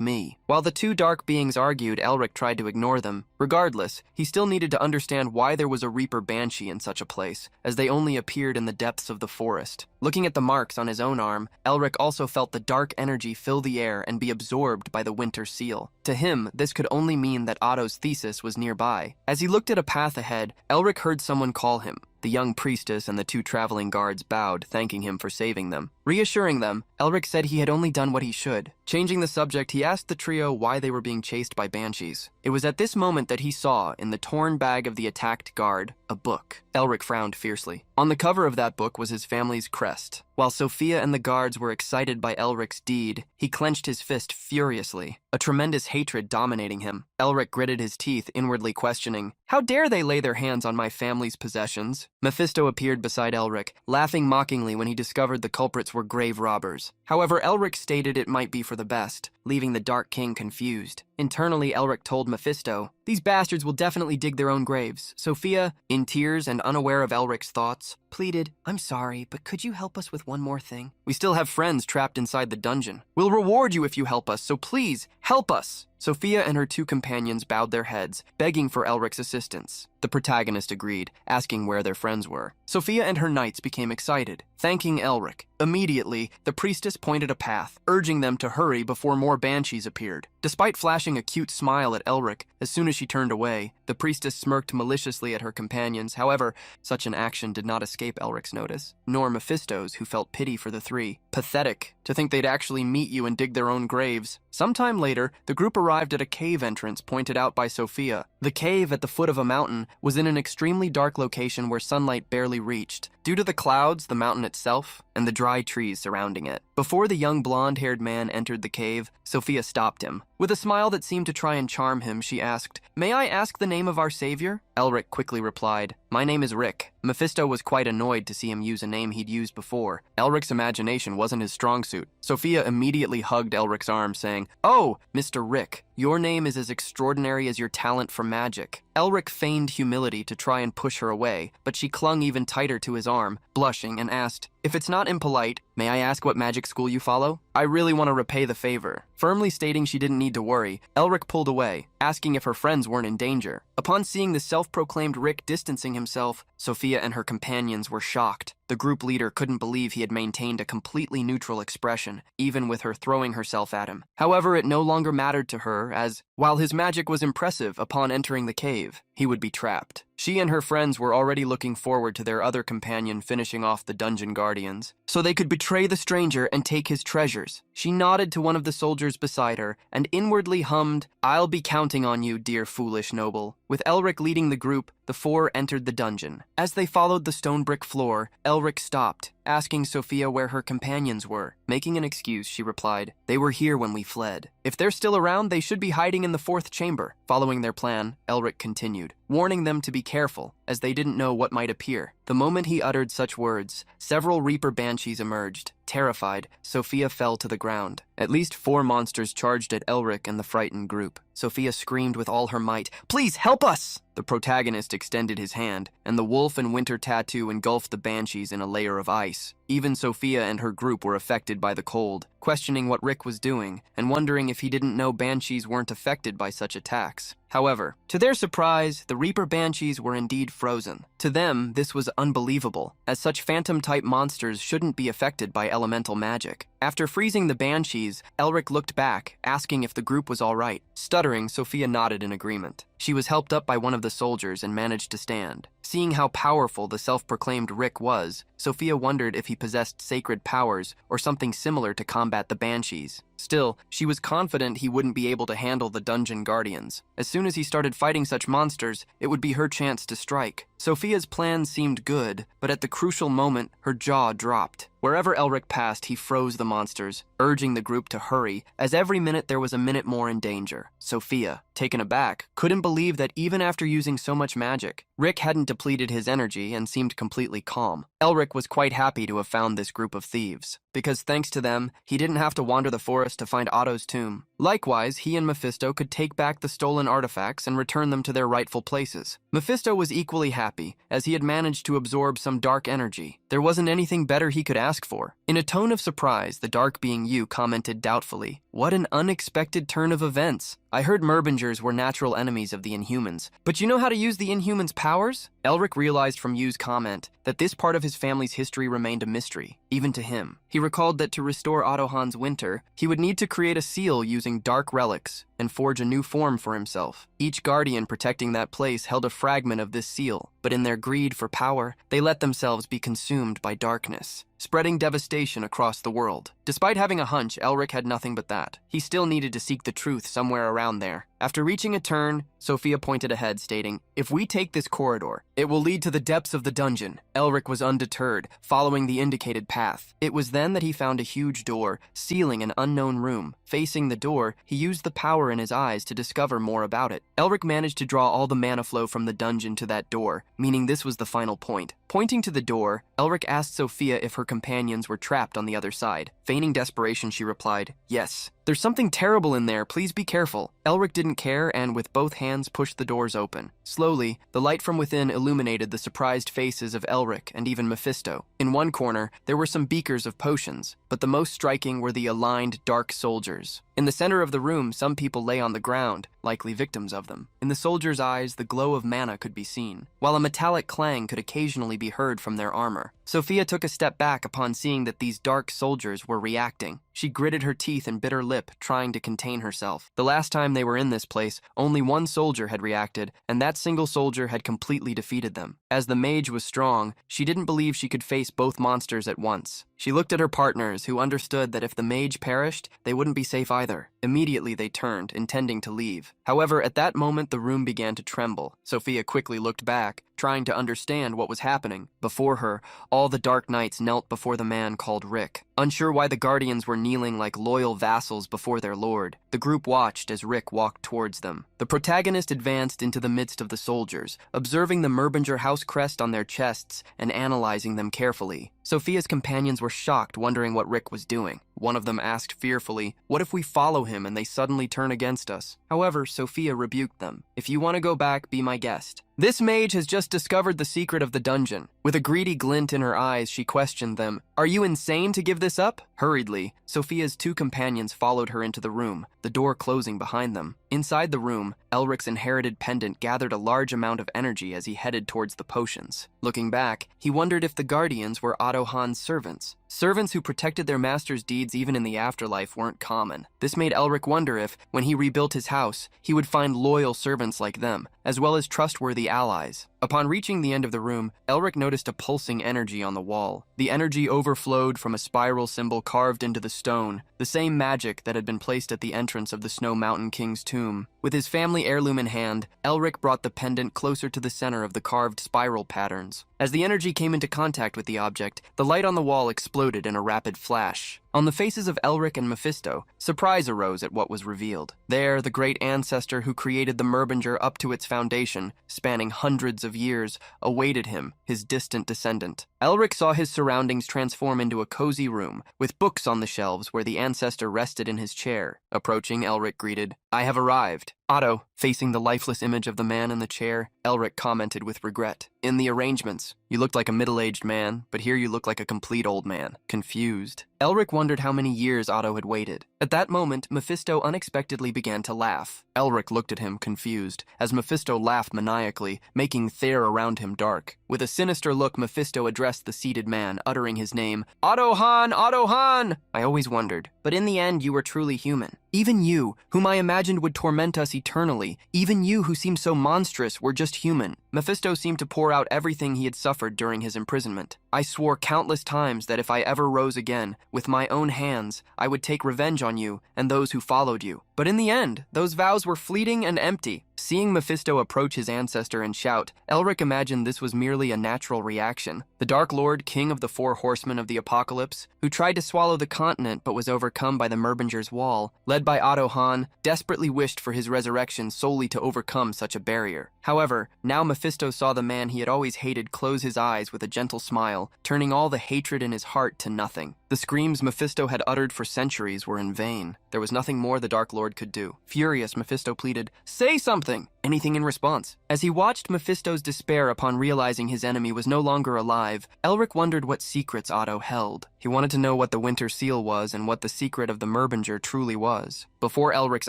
me?" While the two dark beings argued, Elric tried to ignore them. Regardless, he still needed to understand why there was a Reaper Banshee in such a place, as they only appeared in the depths of the forest. Looking at the marks on his own arm, Elric also felt the dark energy fill the air and be absorbed by the winter seal. To him, this could only mean that Otto's thesis was nearby. As he looked at a path ahead, Elric heard someone call him. The young priestess and the 2 traveling guards bowed, thanking him for saving them. Reassuring them, Elric said he had only done what he should. Changing the subject, he asked the trio why they were being chased by banshees. It was at this moment that he saw, in the torn bag of the attacked guard, a book. Elric frowned fiercely. On the cover of that book was his family's crest. While Sophia and the guards were excited by Elric's deed, he clenched his fist furiously, a tremendous hatred dominating him. Elric gritted his teeth, inwardly questioning, "How dare they lay their hands on my family's possessions?" Mephisto appeared beside Elric, laughing mockingly when he discovered the culprits were grave robbers. However, Elric stated it might be for the best, leaving the Dark King confused. Internally, Elric told Mephisto, "These bastards will definitely dig their own graves." Sophia, in tears and unaware of Elric's thoughts, pleaded, "I'm sorry, but could you help us with one more thing? We still have friends trapped inside the dungeon. We'll reward you if you help us, so please, help us." Sophia and her 2 companions bowed their heads, begging for Elric's assistance. The protagonist agreed, asking where their friends were. Sophia and her knights became excited, thanking Elric. Immediately, the priestess pointed a path, urging them to hurry before more banshees appeared. Despite flashing a cute smile at Elric, as soon as she turned away, the priestess smirked maliciously at her companions. However, such an action did not escape Elric's notice, nor Mephisto's, who felt pity for the 3. Pathetic, to think they'd actually meet you and dig their own graves. Sometime later, the group arrived at a cave entrance pointed out by Sophia. The cave, at the foot of a mountain, was in an extremely dark location where sunlight barely reached, due to the clouds, the mountain itself, and the dry trees surrounding it. Before the young blonde-haired man entered the cave, Sophia stopped him. With a smile that seemed to try and charm him, she asked, "May I ask the name of our savior?" Elric quickly replied, "My name is Rick." Mephisto was quite annoyed to see him use a name he'd used before. Elric's imagination wasn't his strong suit. Sophia immediately hugged Elric's arm, saying, "Oh, Mr. Rick, Your name is as extraordinary as your talent for magic." Elric feigned humility to try and push her away, but she clung even tighter to his arm, blushing, and asked, "If it's not impolite, may I ask what magic school you follow? I really want to repay the favor." Firmly stating she didn't need to worry, Elric pulled away, asking if her friends weren't in danger. Upon seeing the self-proclaimed Rick distancing himself, Sophia and her companions were shocked. The group leader couldn't believe he had maintained a completely neutral expression, even with her throwing herself at him. However, it no longer mattered to her, as, while his magic was impressive upon entering the cave, he would be trapped. She and her friends were already looking forward to their other companion finishing off the dungeon guardians, so they could betray the stranger and take his treasures. She nodded to one of the soldiers beside her and inwardly hummed, "I'll be counting on you, dear foolish noble." With Elric leading the group, the four entered the dungeon. As they followed the stone brick floor, Elric stopped, asking Sophia where her companions were. Making an excuse, she replied, "They were here when we fled. If they're still around, they should be hiding in the fourth chamber." Following their plan, Elric continued, warning them to be careful, as they didn't know what might appear. The moment he uttered such words, several Reaper banshees emerged. Terrified, Sophia fell to the ground. At least 4 monsters charged at Elric and the frightened group. Sophia screamed with all her might, "Please help us!" The protagonist extended his hand, and the wolf and winter tattoo engulfed the banshees in a layer of ice. Even Sophia and her group were affected by the cold, questioning what Rick was doing, and wondering if he didn't know banshees weren't affected by such attacks. However, to their surprise, the Reaper banshees were indeed frozen. To them, this was unbelievable, as such phantom-type monsters shouldn't be affected by elemental magic. After freezing the banshees, Elric looked back, asking if the group was all right. Stuttering, Sophia nodded in agreement. She was helped up by one of the soldiers and managed to stand. Seeing how powerful the self-proclaimed Rick was, Sophia wondered if he possessed sacred powers or something similar to combat the banshees. Still, she was confident he wouldn't be able to handle the dungeon guardians. As soon as he started fighting such monsters, it would be her chance to strike. Sophia's plan seemed good, but at the crucial moment, her jaw dropped. Wherever Elric passed, he froze the monsters, urging the group to hurry, as every minute there was a minute more in danger. Sophia, taken aback, couldn't believe that even after using so much magic, Rick hadn't depleted his energy and seemed completely calm. Elric was quite happy to have found this group of thieves, because thanks to them, he didn't have to wander the forest to find Otto's tomb. Likewise, he and Mephisto could take back the stolen artifacts and return them to their rightful places. Mephisto was equally happy, as he had managed to absorb some dark energy. There wasn't anything better he could ask for. In a tone of surprise, the dark being you commented doubtfully, "What an unexpected turn of events. I heard Merbingers were natural enemies of the Inhumans, but you know how to use the Inhumans' powers?" Elric realized from Yu's comment that this part of his family's history remained a mystery, even to him. He recalled that to restore Ottohan's winter, he would need to create a seal using dark relics and forge a new form for himself. Each guardian protecting that place held a fragment of this seal, but in their greed for power, they let themselves be consumed by darkness, spreading devastation across the world. Despite having a hunch, Elric had nothing but that. He still needed to seek the truth somewhere around there. After reaching a turn, Sophia pointed ahead, stating, "If we take this corridor, it will lead to the depths of the dungeon." Elric was undeterred, following the indicated path. It was then that he found a huge door, sealing an unknown room. Facing the door, he used the power in his eyes to discover more about it. Elric managed to draw all the mana flow from the dungeon to that door, meaning this was the final point. Pointing to the door, Elric asked Sophia if her companions were trapped on the other side. Feigning desperation, she replied, "Yes. There's something terrible in there, please be careful." Elric didn't care and with both hands pushed the doors open. Slowly, the light from within illuminated the surprised faces of Elric and even Mephisto. In one corner, there were some beakers of potions, but the most striking were the aligned dark soldiers. In the center of the room, some people lay on the ground, likely victims of them. In the soldiers' eyes, the glow of mana could be seen, while a metallic clang could occasionally be heard from their armor. Sophia took a step back upon seeing that these dark soldiers were reacting. She gritted her teeth and bit her lip, trying to contain herself. The last time they were in this place, only one soldier had reacted, and that single soldier had completely defeated them. As the mage was strong, she didn't believe she could face both monsters at once. She looked at her partners, who understood that if the mage perished, they wouldn't be safe either. Immediately they turned, intending to leave. However, at that moment the room began to tremble. Sophia quickly looked back, trying to understand what was happening. Before her, all the dark knights knelt before the man called Rick. Unsure why the Guardians were kneeling like loyal vassals before their lord, the group watched as Rick walked towards them. The protagonist advanced into the midst of the soldiers, observing the Merbinger house crest on their chests and analyzing them carefully. Sophia's companions were shocked, wondering what Rick was doing. One of them asked fearfully, "What if we follow him and they suddenly turn against us?" However, Sophia rebuked them. "If you want to go back, be my guest." This mage has just discovered the secret of the dungeon. With a greedy glint in her eyes, she questioned them. "Are you insane to give this up?" Hurriedly, Sophia's two companions followed her into the room, the door closing behind them. Inside the room, Elric's inherited pendant gathered a large amount of energy as he headed towards the potions. Looking back, he wondered if the Guardians were Otto Hahn's servants. Servants who protected their master's deeds even in the afterlife weren't common. This made Elric wonder if, when he rebuilt his house, he would find loyal servants like them, as well as trustworthy allies. Upon reaching the end of the room, Elric noticed a pulsing energy on the wall. The energy overflowed from a spiral symbol carved into the stone, the same magic that had been placed at the entrance of the Snow Mountain King's tomb. With his family heirloom in hand, Elric brought the pendant closer to the center of the carved spiral patterns. As the energy came into contact with the object, the light on the wall exploded in a rapid flash. On the faces of Elric and Mephisto, surprise arose at what was revealed. There, the great ancestor who created the Merbinger up to its foundation, spanning hundreds of years, awaited him, his distant descendant. Elric saw his surroundings transform into a cozy room, with books on the shelves where the ancestor rested in his chair. Approaching, Elric greeted, "I have arrived." Otto, facing the lifeless image of the man in the chair, Elric commented with regret. "In the arrangements, you looked like a middle-aged man, but here you look like a complete old man, confused." Elric wondered how many years Otto had waited. At that moment, Mephisto unexpectedly began to laugh. Elric looked at him, confused, as Mephisto laughed maniacally, making the air around him dark. With a sinister look, Mephisto addressed the seated man, uttering his name, "Otto Hahn! Otto Hahn!" "I always wondered, but in the end you were truly human. Even you, whom I imagined would torment us eternally, even you who seemed so monstrous, were just human." Mephisto seemed to pour out everything he had suffered during his imprisonment. "I swore countless times that if I ever rose again, with my own hands, I would take revenge on you and those who followed you. But in the end, those vows were fleeting and empty." Seeing Mephisto approach his ancestor and shout, Elric imagined this was merely a natural reaction. The Dark Lord, king of the four horsemen of the apocalypse, who tried to swallow the continent but was overcome by the Merbinger's wall, led by Otto Hahn, desperately wished for his resurrection solely to overcome such a barrier. However, now Mephisto saw the man he had always hated close his eyes with a gentle smile, turning all the hatred in his heart to nothing. The screams Mephisto had uttered for centuries were in vain. There was nothing more the Dark Lord could do. Furious, Mephisto pleaded, "Say something!" Anything in response. As he watched Mephisto's despair upon realizing his enemy was no longer alive, Elric wondered what secrets Otto held. He wanted to know what the Winter Seal was and what the secret of the Merbinger truly was. Before Elric's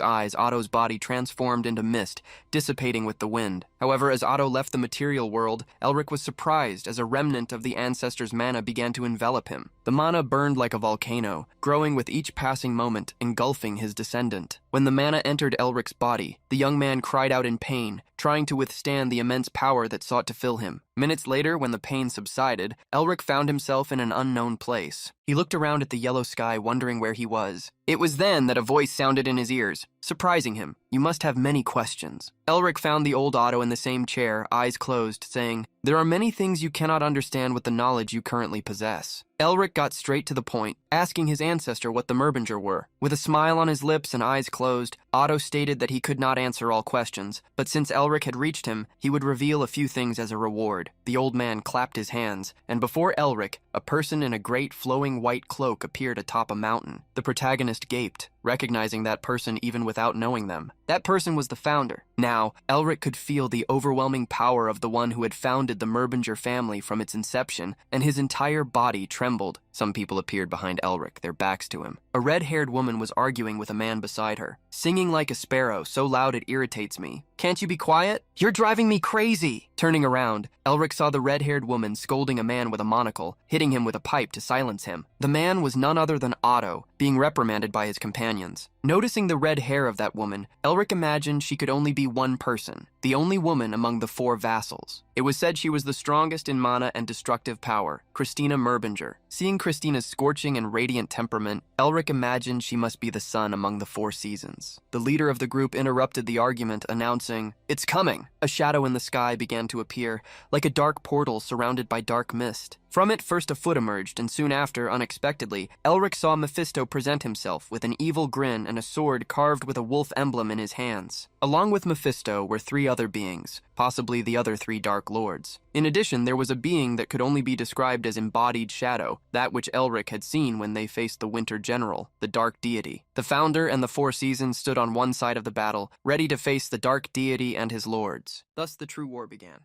eyes, Otto's body transformed into mist, dissipating with the wind. However, as Otto left the material world, Elric was surprised as a remnant of the ancestor's mana began to envelop him. The mana burned like a volcano, growing with each passing moment, engulfing his descendant. When the mana entered Elric's body, the young man cried out in pain, trying to withstand the immense power that sought to fill him. Minutes later, when the pain subsided, Elric found himself in an unknown place. He looked around at the yellow sky, wondering where he was. It was then that a voice sounded in his ears, surprising him. "You must have many questions." Elric found the old Otto in the same chair, eyes closed, saying, "There are many things you cannot understand with the knowledge you currently possess." Elric got straight to the point, asking his ancestor what the Merbinger were. With a smile on his lips and eyes closed, Otto stated that he could not answer all questions, but since Elric had reached him, he would reveal a few things as a reward. The old man clapped his hands, and before Elric, a person in a great flowing white cloak appeared atop a mountain. The protagonist gaped, recognizing that person even without knowing them. That person was the founder. Now, Elric could feel the overwhelming power of the one who had founded the Merbinger family from its inception, and his entire body trembled. Some people appeared behind Elric, their backs to him. A red-haired woman was arguing with a man beside her, singing like a sparrow, so loud it irritates me. "Can't you be quiet? You're driving me crazy!" Turning around, Elric saw the red-haired woman scolding a man with a monocle, hitting him with a pipe to silence him. The man was none other than Otto, being reprimanded by his companions. Noticing the red hair of that woman, Elric imagined she could only be one person. the only woman among the 4 vassals. It was said she was the strongest in mana and destructive power, Christina Merbinger. Seeing Christina's scorching and radiant temperament, Elric imagined she must be the sun among the 4 seasons. The leader of the group interrupted the argument, announcing, "It's coming!" A shadow in the sky began to appear, like a dark portal surrounded by dark mist. From it, first a foot emerged, and soon after, unexpectedly, Elric saw Mephisto present himself with an evil grin and a sword carved with a wolf emblem in his hands. Along with Mephisto were 3 other beings, possibly the other 3 Dark Lords. In addition, there was a being that could only be described as embodied shadow, that which Elric had seen when they faced the Winter General, the Dark Deity. The Founder and the 4 Seasons stood on one side of the battle, ready to face the Dark Deity and his lords. Thus the true war began.